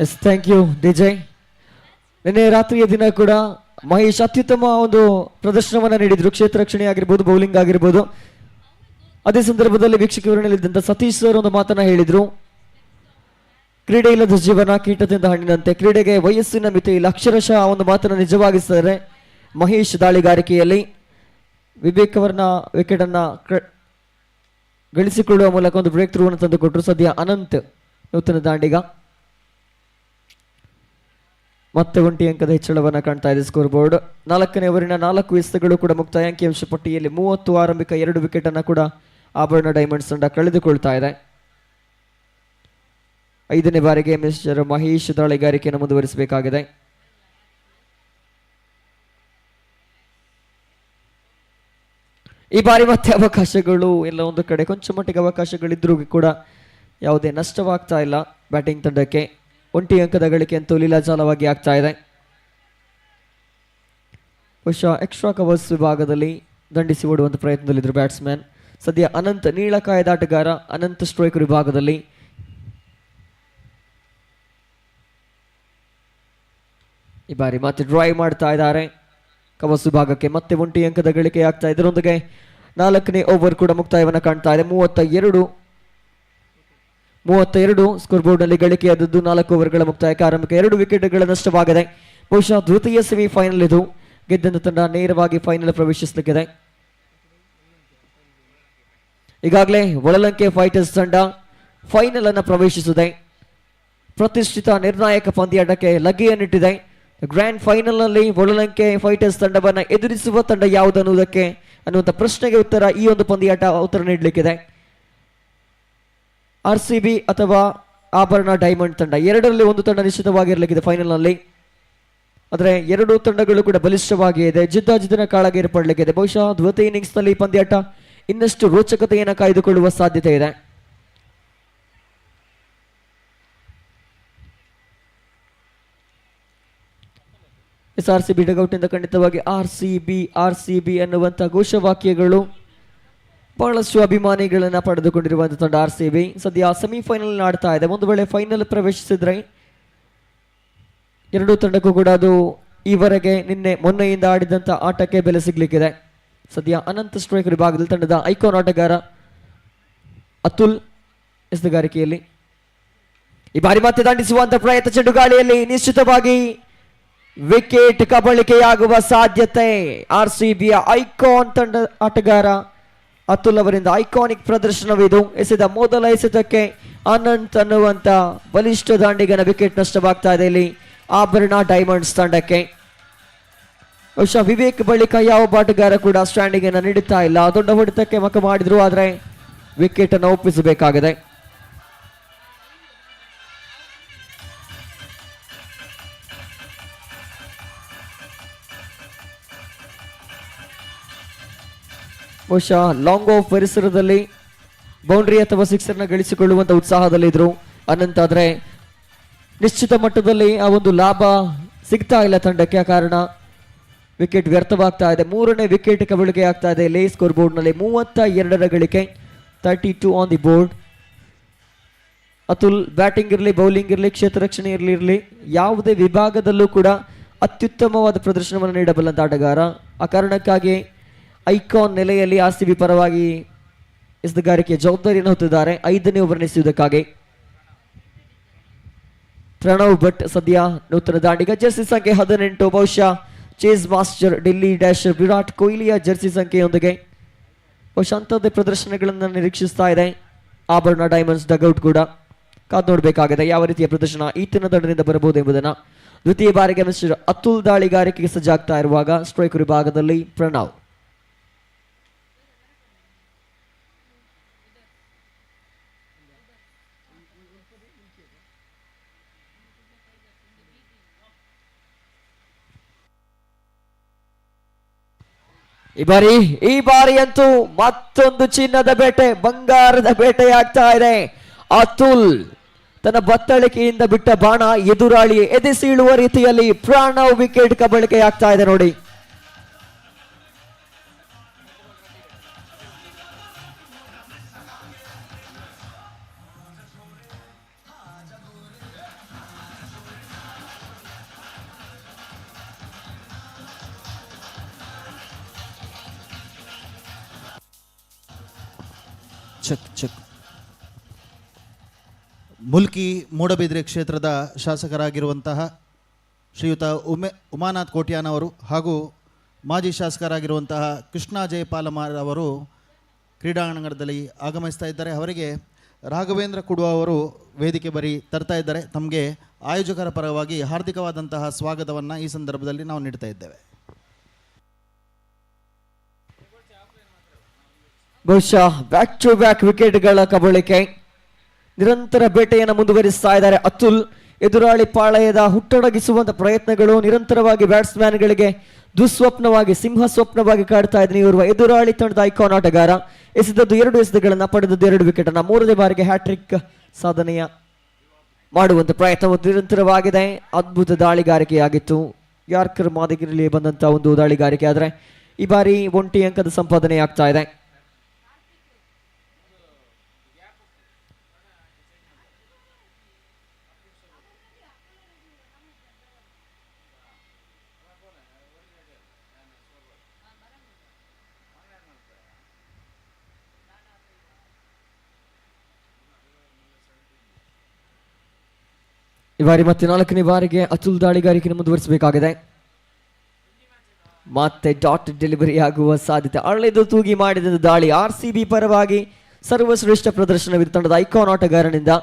ಎಸ್, ಥ್ಯಾಂಕ್ ಯು ಡಿಜಯ್. ನಿನ್ನೆ ರಾತ್ರಿಯ ದಿನ ಕೂಡ ಮಹೇಶ್ ಅತ್ಯುತ್ತಮ ಒಂದು ಪ್ರದರ್ಶನವನ್ನು ನೀಡಿದ್ರು, ಕ್ಷೇತ್ರ ರಕ್ಷಣೆ ಆಗಿರ್ಬೋದು, ಬೌಲಿಂಗ್ ಆಗಿರ್ಬೋದು. ಅದೇ ಸಂದರ್ಭದಲ್ಲಿ ವೀಕ್ಷಕರಲ್ಲಿದ್ದಂಥ ಸತೀಶ್ ಸರ್ ಒಂದು ಮಾತನ್ನ ಹೇಳಿದ್ರು, ಕ್ರೀಡೆ ಇಲ್ಲದ ಜೀವನ ಕೀಟದಿಂದ ಹಣ್ಣಿನಂತೆ, ಕ್ರೀಡೆಗೆ ವಯಸ್ಸಿನ ಮಿತಿ ಇಲ್ಲ. ಅಕ್ಷರಶಃ ಆ ಒಂದು ಮಾತನ್ನು ನಿಜವಾಗಿಸ್ತಾರೆ. ಮಹೇಶ್ ದಾಳಿಗಾರಿಕೆಯಲ್ಲಿ ವಿವೇಕ್ ಅವರನ್ನ ವಿಕೆಟ್ ಅನ್ನ ಗಳಿಸಿಕೊಳ್ಳುವ ಮೂಲಕ ಒಂದು ಬ್ರೇಕ್ ಥ್ರೂ ಅನ್ನು ತಂದುಕೊಟ್ರು. ಸದ್ಯ ಅನಂತ್ ನೂತನ ದಾಂಡಿಗ. ಮತ್ತೆ 1 ಅಂಕದ ಹೆಚ್ಚಳವನ್ನು ಕಾಣ್ತಾ ಇದೆ ಸ್ಕೋರ್ ಬೋರ್ಡ್. 4ನೇ ಓವರಿನ 4 ಎಸೆತಗಳು ಕೂಡ ಮುಕ್ತಾಯ. ಅಂಕಿಅಂಶ ಪಟ್ಟಿಯಲ್ಲಿ 30 ಆರಂಭಿಕ 2 ವಿಕೆಟ್ ಅನ್ನು ಕೂಡ ಆಭರಣ ಡೈಮಂಡ್ಸ್ ತಂಡ ಕಳೆದುಕೊಳ್ತಾ ಇದೆ. 5ನೇ ಬಾರಿಗೆ ಮಿಸ್ಟರ್ ಮಹೇಶ್ ದಾಳಿಗಾರಿಕೆಯನ್ನು ಮುಂದುವರಿಸಬೇಕಾಗಿದೆ. ಈ ಬಾರಿ ಮತ್ತೆ ಅವಕಾಶಗಳು ಎಲ್ಲ ಒಂದು ಕಡೆ ಕೊಂಚ ಮಟ್ಟಿಗೆ ಅವಕಾಶಗಳಿದ್ರೂ ಕೂಡ ಯಾವುದೇ ನಷ್ಟವಾಗ್ತಾ ಇಲ್ಲ ಬ್ಯಾಟಿಂಗ್ ತಂಡಕ್ಕೆ. 1 ಅಂಕದ ಗಳಿಕೆ ಅಂತೂ ಲೀಲಾಜಾಲವಾಗಿ ಆಗ್ತಾ ಇದೆ. ಬಹುಶಃ ಎಕ್ಸ್ಟ್ರಾ ಕವರ್ಸ್ ವಿಭಾಗದಲ್ಲಿ ದಂಡಿಸಿ ಓಡುವಂಥ ಪ್ರಯತ್ನದಲ್ಲಿದ್ದರು ಬ್ಯಾಟ್ಸ್ಮನ್. ಸದ್ಯ ಅನಂತ್ ನೀಳಕಾಯದ ಆಟಗಾರ, ಅನಂತ್ ಸ್ಟ್ರೈಕರ್ ವಿಭಾಗದಲ್ಲಿ. ಈ ಬಾರಿ ಮತ್ತೆ ಡ್ರೈವ್ ಮಾಡ್ತಾ ಇದ್ದಾರೆ ಕವರ್ಸ್ ವಿಭಾಗಕ್ಕೆ. ಮತ್ತೆ 1 ಅಂಕದ ಗಳಿಕೆ ಆಗ್ತಾ ಇದೆ. ಇದರೊಂದಿಗೆ 4ನೇ ಓವರ್ ಕೂಡ ಮುಕ್ತಾಯವನ್ನು ಕಾಣ್ತಾ ಇದೆ. 32 ಸ್ಕೋರ್ ಬೋರ್ಡ್ ನಲ್ಲಿ ಗಳಿಕೆಯಾದದ್ದು. 4 ಓವರ್ಗಳ ಮುಕ್ತಾಯಕ್ಕೆ ಆರಂಭಿಕ 2 ವಿಕೆಟ್ಗಳ ನಷ್ಟವಾಗಿದೆ. ಬಹುಶಃ ದ್ವಿತೀಯ ಸೆಮಿಫೈನಲ್ ಇದು. ಗೆದ್ದಂತ ತಂಡ ನೇರವಾಗಿ ಫೈನಲ್ ಪ್ರವೇಶಿಸಲಿಕ್ಕಿದೆ. ಈಗಾಗಲೇ ಒಳಲಂಕೆ ಫೈಟರ್ಸ್ ತಂಡ ಫೈನಲ್ ಅನ್ನು ಪ್ರವೇಶಿಸಿದೆ. ಪ್ರತಿಷ್ಠಿತ ನಿರ್ಣಾಯಕ ಪಂದ್ಯಾಟಕ್ಕೆ ಲಗ್ಗೆಯನ್ನಿಟ್ಟಿದೆ. ಗ್ರ್ಯಾಂಡ್ ಫೈನಲ್ ನಲ್ಲಿ ಒಳಲಂಕೆ ಫೈಟರ್ಸ್ ತಂಡವನ್ನು ಎದುರಿಸುವ ತಂಡ ಯಾವುದು ಅನ್ನುವಂಥ ಪ್ರಶ್ನೆಗೆ ಉತ್ತರ ಈ ಒಂದು ಪಂದ್ಯಾಟ ಉತ್ತರ ನೀಡಲಿಕ್ಕಿದೆ. RCB ಅಥವಾ ಆಭರಣ ಡೈಮಂಡ್ ತಂಡ, ಎರಡರಲ್ಲಿ ಒಂದು ತಂಡ ನಿಶ್ಚಿತವಾಗಿರಲಿಕ್ಕಿದೆ ಫೈನಲ್ ನಲ್ಲಿ. ಆದರೆ 2 ತಂಡಗಳು ಕೂಡ ಬಲಿಷ್ಠವಾಗಿದೆ. ಜಿದ್ದಾಜಿದ್ದಿನ ಕಾಳಗ ಏರ್ಪಡಲಿಕ್ಕಿದೆ. ಬಹುಶಃ ದ್ವಿತೀಯ ಇನ್ನಿಂಗ್ಸ್ ನಲ್ಲಿ ಪಂದ್ಯಾಟ ಇನ್ನಷ್ಟು ರೋಚಕತೆಯನ್ನು ಕಾಯ್ದುಕೊಳ್ಳುವ ಸಾಧ್ಯತೆ ಇದೆ. RCB ಡಗೌಟ್ ಇಂದ ಖಂಡಿತವಾಗಿ RCB ಅನ್ನುವಂಥ ಘೋಷವಾಕ್ಯಗಳು ಬಹಳಷ್ಟು ಅಭಿಮಾನಿಗಳನ್ನ ಪಡೆದುಕೊಂಡಿರುವಂತಹ ತಂಡ RCB. ಸದ್ಯ ಸೆಮಿಫೈನಲ್ ಆಡ್ತಾ ಇದೆ. ಒಂದು ವೇಳೆ ಫೈನಲ್ ಪ್ರವೇಶಿಸಿದ್ರೆ 2 ತಂಡಕ್ಕೂ ಕೂಡ ಅದು ಈವರೆಗೆ ಮೊನ್ನೆಯಿಂದ ಆಡಿದಂಥ ಆಟಕ್ಕೆ ಬೆಲೆ ಸಿಗ್ಲಿಕ್ಕಿದೆ. ಸದ್ಯ ಅನಂತ ಸ್ಟ್ರೈಕರ್ ವಿಭಾಗದಲ್ಲಿ ತಂಡದ ಐಕಾನ್ ಆಟಗಾರ ಅತುಲ್ ಎಸೆಗಾರಿಕೆಯಲ್ಲಿ ಈ ಬಾರಿ ಮತ್ತೆ ದಂಡಿಸುವಂತ ಪ್ರಯತ್ನ. ಚೆಂಡುಗಾಳಿಯಲ್ಲಿ ನಿಶ್ಚಿತವಾಗಿ ವಿಕೆಟ್ ಕಬಳಿಕೆಯಾಗುವ ಸಾಧ್ಯತೆ. RCBಯ ಐಕಾನ್ ತಂಡ ಆಟಗಾರ ಅತುಲ್ ಅವರಿಂದ ಐಕಾನಿಕ್ ಪ್ರದರ್ಶನವಿದು. ಎಸೆದ ಮೊದಲ ಎಸೆತಕ್ಕೆ ಅನಂತ್ ಅನ್ನುವಂತ ಬಲಿಷ್ಠ ದಾಂಡಿಗನ ವಿಕೆಟ್ ನಷ್ಟವಾಗ್ತಾ ಇದೆ ಇಲ್ಲಿ ಆಭರಣ ಡೈಮಂಡ್ಸ್ ತಂಡಕ್ಕೆ. ಬಹುಶಃ ವಿವೇಕ್ ಬಳಿಕ ಯಾವ ಆಟಗಾರ ಕೂಡ ಸ್ಟ್ಯಾಂಡಿಂಗ್ ಅನ್ನು ನೀಡುತ್ತಾ ಇಲ್ಲ. ದೊಡ್ಡ ಹೊಡೆತಕ್ಕೆ ಮಕ ಮಾಡಿದ್ರು, ಆದರೆ ವಿಕೆಟ್ ಅನ್ನು ಒಪ್ಪಿಸಬೇಕಾಗಿದೆ. ಬಹುಶಃ ಲಾಂಗ್ ಆಫ್ ಪರಿಸರದಲ್ಲಿ ಬೌಂಡ್ರಿ ಅಥವಾ ಸಿಕ್ಸರ್ನ ಗಳಿಸಿಕೊಳ್ಳುವಂತ ಉತ್ಸಾಹದಲ್ಲಿದ್ರು ಅನಂತ್. ಆದರೆ ನಿಶ್ಚಿತ ಮಟ್ಟದಲ್ಲಿ ಆ ಒಂದು ಲಾಭ ಸಿಗ್ತಾ ಇಲ್ಲ ತಂಡಕ್ಕೆ. ಆ ಕಾರಣ ವಿಕೆಟ್ ವ್ಯರ್ಥವಾಗ್ತಾ ಇದೆ. 3ನೇ ವಿಕೆಟ್ ಕಬಳಿಕೆ ಆಗ್ತಾ ಇದೆ ಇಲ್ಲಿ ಸ್ಕೋರ್ ಬೋರ್ಡ್ ನಲ್ಲಿ. 32 ಗಳಿಕೆ, 32 on the board. Atul batting ಇರಲಿ, ಬೌಲಿಂಗ್ ಇರಲಿ, ಕ್ಷೇತ್ರ ರಕ್ಷಣೆ ಇರಲಿ, ಯಾವುದೇ ವಿಭಾಗದಲ್ಲೂ ಕೂಡ ಅತ್ಯುತ್ತಮವಾದ ಪ್ರದರ್ಶನವನ್ನು ನೀಡಬಲ್ಲಂತ ಆಟಗಾರ. ಆ ಕಾರಣಕ್ಕಾಗಿ ಐಕಾನ್ ನೆಲೆಯಲ್ಲಿ RCB ಪರವಾಗಿ ಎಸೆಗಾರಿಕೆಯ ಜವಾಬ್ದಾರಿಯನ್ನು ಹೊತ್ತಿದ್ದಾರೆ 5ನೇ ಓವರ್ ಎಸೆಯುವುದಕ್ಕಾಗಿ. ಪ್ರಣವ್ ಭಟ್ ಸದ್ಯ ನೂತನ ದಾಂಡಿಗ, ಜರ್ಸಿ ಸಂಖ್ಯೆ 18. ಬಹುಶಃ chase master Delhi dasher Virat ಕೊಹ್ಲಿಯ ಜರ್ಸಿ ಸಂಖ್ಯೆಯೊಂದಿಗೆ ಬಹುಶಃ ಅಂಥದ್ದೇ ಪ್ರದರ್ಶನಗಳನ್ನು ನಿರೀಕ್ಷಿಸ್ತಾ ಇದೆ ಆಭರಣ ಡೈಮಂಡ್ಸ್ ಡಗೌಟ್ ಕೂಡ. ಕಾದು ನೋಡಬೇಕಾಗಿದೆ ಯಾವ ರೀತಿಯ ಪ್ರದರ್ಶನ ಈತನ ತಂಡದಿಂದ ಬರಬಹುದು ಎಂಬುದನ್ನು. ದ್ವಿತೀಯ ಬಾರಿಗೆ ಮಿಸ್ಟರ್ ಅತುಲ್ ದಾಳಿಗಾರಿಕೆಗೆ ಸಜ್ಜಾಗ್ತಾ ಇರುವಾಗ ಸ್ಟ್ರೈಕರ್ ವಿಭಾಗದಲ್ಲಿ ಪ್ರಣವ್. ಈ ಬಾರಿ ಅಂತೂ ಮತ್ತೊಂದು ಚಿನ್ನದ ಬೇಟೆ, ಬಂಗಾರದ ಬೇಟೆ ಆಗ್ತಾ ಇದೆ. ಅತುಲ್ ತನ್ನ ಬತ್ತಳಿಕೆಯಿಂದ ಬಿಟ್ಟ ಬಾಣ ಎದುರಾಳಿ ಎದೆಸೀಳುವ ರೀತಿಯಲ್ಲಿ ಪ್ರಣವ್ ವಿಕೆಟ್ ಕಬಳಿಕೆ ಆಗ್ತಾ ಇದೆ ನೋಡಿ. Check check. ಮುಲ್ಕಿ ಮೂಡಬಿದ್ರೆ ಕ್ಷೇತ್ರದ ಶಾಸಕರಾಗಿರುವಂತಹ ಶ್ರೀಯುತ ಉಮಾನಾಥ್ ಕೋಟ್ಯಾನ್ ಅವರು ಹಾಗೂ ಮಾಜಿ ಶಾಸಕರಾಗಿರುವಂತಹ ಕೃಷ್ಣ ಜಯಪಾಲಮಾರ್ ಅವರು ಕ್ರೀಡಾಂಗಣದಲ್ಲಿ ಆಗಮಿಸ್ತಾ ಇದ್ದಾರೆ. ಅವರಿಗೆ ರಾಘವೇಂದ್ರ ಕುಡುವ ಅವರು ವೇದಿಕೆ ಬರಿ ತರ್ತಾ ಇದ್ದಾರೆ. ತಮಗೆ ಆಯೋಜಕರ ಪರವಾಗಿ ಹಾರ್ದಿಕವಾದಂತಹ ಸ್ವಾಗತವನ್ನು ಈ ಸಂದರ್ಭದಲ್ಲಿ ನಾವು ನೀಡ್ತಾ ಇದ್ದೇವೆ. ಬಹುಶಃ ಬ್ಯಾಕ್ ಟು ಬ್ಯಾಕ್ ವಿಕೆಟ್ಗಳ ಕಬಳಿಕೆ, ನಿರಂತರ ಬೇಟೆಯನ್ನು ಮುಂದುವರಿಸ್ತಾ ಇದ್ದಾರೆ ಅತುಲ್. ಎದುರಾಳಿ ಪಾಳಯದ ಹುಟ್ಟಡಗಿಸುವಂತ ಪ್ರಯತ್ನಗಳು ನಿರಂತರವಾಗಿ ಬ್ಯಾಟ್ಸ್ಮನ್ಗಳಿಗೆ ದುಸ್ವಪ್ನವಾಗಿ ಸಿಂಹ ಸ್ವಪ್ನವಾಗಿ ಕಾಡ್ತಾ ಇದ್ದಾನೆ ಇವರು. ಎದುರಾಳಿ ತಂಡದ ಐಕಾನ್ ಆಟಗಾರ ಎಸೆದದ್ದು 2 ಎಸೆತಗಳನ್ನು, ಪಡೆದದ್ದು 2 ವಿಕೆಟ್ ಅನ್ನು, 3ನೇ ಬಾರಿಗೆ ಹ್ಯಾಟ್ರಿಕ್ ಸಾಧನೆಯ ಮಾಡುವಂತ ಪ್ರಯತ್ನ ನಿರಂತರವಾಗಿದೆ. ಅದ್ಭುತ ದಾಳಿಗಾರಿಕೆಯಾಗಿತ್ತು, ಯಾರ್ಕರ್ ಮಾದರಿಯಲ್ಲಿ ಬಂದಂತಹ ಒಂದು ದಾಳಿಗಾರಿಕೆ. ಆದರೆ ಈ ಬಾರಿ 1 ಅಂಕದ ಸಂಪಾದನೆ ಆಗ್ತಾ ಇದೆ. ಈ ಬಾರಿ ಮತ್ತೆ 4ನೇ ಬಾರಿಗೆ ಅತುಲ್ ದಾಳಿಗಾರಿಕೆಯನ್ನು ಮುಂದುವರಿಸಬೇಕಾಗಿದೆ. ಮತ್ತೆ ಡಾಟ್ ಡೆಲಿವರಿ ಆಗುವ ಸಾಧ್ಯತೆ. ಅಳೆದು ತೂಗಿ ಮಾಡಿದ ದಾಳಿ. RCB ಪರವಾಗಿ ಸರ್ವಶ್ರೇಷ್ಠ ಪ್ರದರ್ಶನವಿದೆ ತಂಡದ ಐಕಾನ್ ಆಟಗಾರನಿಂದ.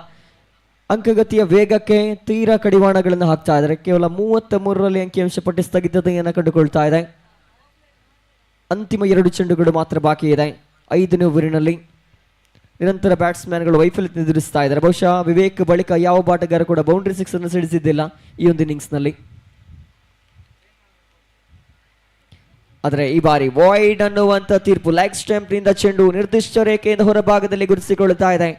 ಅಂಕಗತಿಯ ವೇಗಕ್ಕೆ ತೀರಾ ಕಡಿವಾಣಗಳನ್ನು ಹಾಕ್ತಾ ಇದ್ದಾರೆ. ಕೇವಲ 33ರಲ್ಲಿ ಅಂಕಿಅಂಶ ಪಟ್ಟಿ ಸ್ಥಗಿತತೆಯನ್ನು ಕಂಡುಕೊಳ್ತಾ ಇದೆ. ಅಂತಿಮ 2 ಚೆಂಡುಗಳು ಮಾತ್ರ ಬಾಕಿ ಇದೆ 5ನೇ ಓವರಿನಲ್ಲಿ. ನಿರಂತರ ಬ್ಯಾಟ್ಸ್ಮನ್ಗಳು ವೈಫಲ್ಯ ಎದುರಿಸ್ತಾ ಇದ್ದಾರೆ. ಬಹುಶಃ ವಿವೇಕ್ ಬಳಿಕ ಯಾವ ಆಟಗಾರ ಕೂಡ ಬೌಂಡ್ರಿ 6 ಅನ್ನು ಸಿಡಿಸಿದ್ದಿಲ್ಲ ಈ ಒಂದು ಇನ್ನಿಂಗ್ಸ್ನಲ್ಲಿ. ಆದರೆ ಈ ಬಾರಿ ವಾಯ್ಡ್ ಅನ್ನುವಂಥ ತೀರ್ಪು. ಲೆಗ್ ಸ್ಟಂಪ್ನಿಂದ ಚೆಂಡು ನಿರ್ದಿಷ್ಟ ರೇಖೆಯಿಂದ ಹೊರಭಾಗದಲ್ಲಿ ಗುರುತಿಸಿಕೊಳ್ಳುತ್ತಾ ಇದೆ.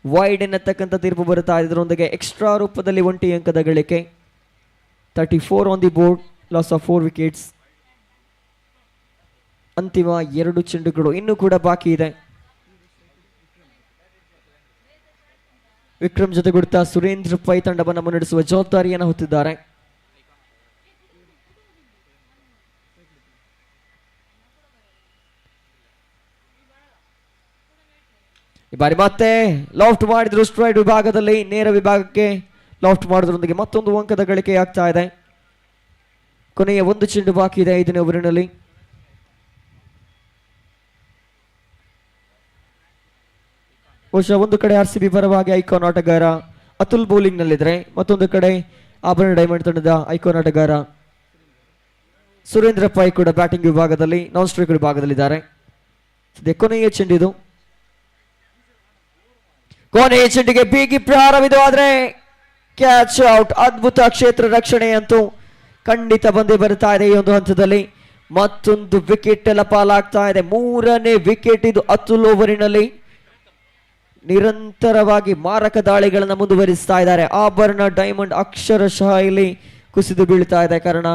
ವಾಯ್ಡ್ ಎನ್ನತಕ್ಕಂಥ ತೀರ್ಪು ಬರುತ್ತಾ ಇದರೊಂದಿಗೆ ಎಕ್ಸ್ಟ್ರಾ ರೂಪದಲ್ಲಿ 1 ಅಂಕದ ಗಳಿಕೆ. 34 on the board, loss of 4 wickets. ಅಂತಿಮ 2 ಚೆಂಡುಗಳು ಇನ್ನೂ ಕೂಡ ಬಾಕಿ ಇದೆ. ವಿಕ್ರಮ್ ಜೊತೆಗೂಡ್ತಾ ಸುರೇಂದ್ರ ಪೈ ತಂಡವನ್ನು ಮುನ್ನಡೆಸುವ ಜವಾಬ್ದಾರಿಯನ್ನು ಹೊತ್ತಿದ್ದಾರೆ. ಈ ಬಾರಿ ಮತ್ತೆ ಲಾಫ್ಟ್ ಮಾಡಿದ್ರು ಸ್ಟ್ರೈಟ್ ವಿಭಾಗದಲ್ಲಿ. ನೇರ ವಿಭಾಗಕ್ಕೆ ಲಾಫ್ಟ್ ಮಾಡೋದ್ರೊಂದಿಗೆ ಮತ್ತೊಂದು ಅಂಕದ ಗಳಿಕೆ ಆಗ್ತಾ ಇದೆ. ಕೊನೆಯ 1 ಚೆಂಡು ಬಾಕಿ ಇದೆ 5ನೇ ಓವರಿನಲ್ಲಿ. ಬಹುಶಃ ಒಂದು ಕಡೆ RCB ಪರವಾಗಿ ಐಕಾನ್ ಆಟಗಾರ ಅತುಲ್ ಬೌಲಿಂಗ್ ನಲ್ಲಿದ್ರೆ, ಮತ್ತೊಂದು ಕಡೆ ಆಭರಣ ಡೈಮಂಡ್ ತಂಡದ ಐಕಾನ್ ಆಟಗಾರ ಸುರೇಂದ್ರ ಪೈ ಕೂಡ ಬ್ಯಾಟಿಂಗ್ ವಿಭಾಗದಲ್ಲಿ, ನಾನ್ ಸ್ಟ್ರೈಕ್ ವಿಭಾಗದಲ್ಲಿದ್ದಾರೆ. ಸದ್ಯ ಕೊನೆಯ ಚೆಂಡಿದು. ಕೊನೆಯ ಚೆಂಡಿಗೆ ಬೀಗಿ ಪ್ರಹಾರವಿದು, ಆದರೆ ಕ್ಯಾಚ್ ಔಟ್. ಅದ್ಭುತ ಕ್ಷೇತ್ರ ರಕ್ಷಣೆ ಅಂತೂ ಖಂಡಿತ ಬಂದೇ ಬರ್ತಾ ಇದೆ ಈ ಒಂದು ಹಂತದಲ್ಲಿ. ಮತ್ತೊಂದು ವಿಕೆಟ್ ಎಲ್ಲ ಪಾಲಾಗ್ತಾ ಇದೆ. 3ನೇ ವಿಕೆಟ್ ಇದು ಅತುಲ್ ಓವರಿನಲ್ಲಿ. ನಿರಂತರವಾಗಿ ಮಾರಕ ದಾಳಿಗಳನ್ನು ಮುಂದುವರಿಸ್ತಾ ಇದ್ದಾರೆ. ಆಭರಣ ಡೈಮಂಡ್ ಅಕ್ಷರಶಃ ಇಲ್ಲಿ ಕುಸಿದು ಬೀಳ್ತಾ ಇದೆ. ಕಾರಣ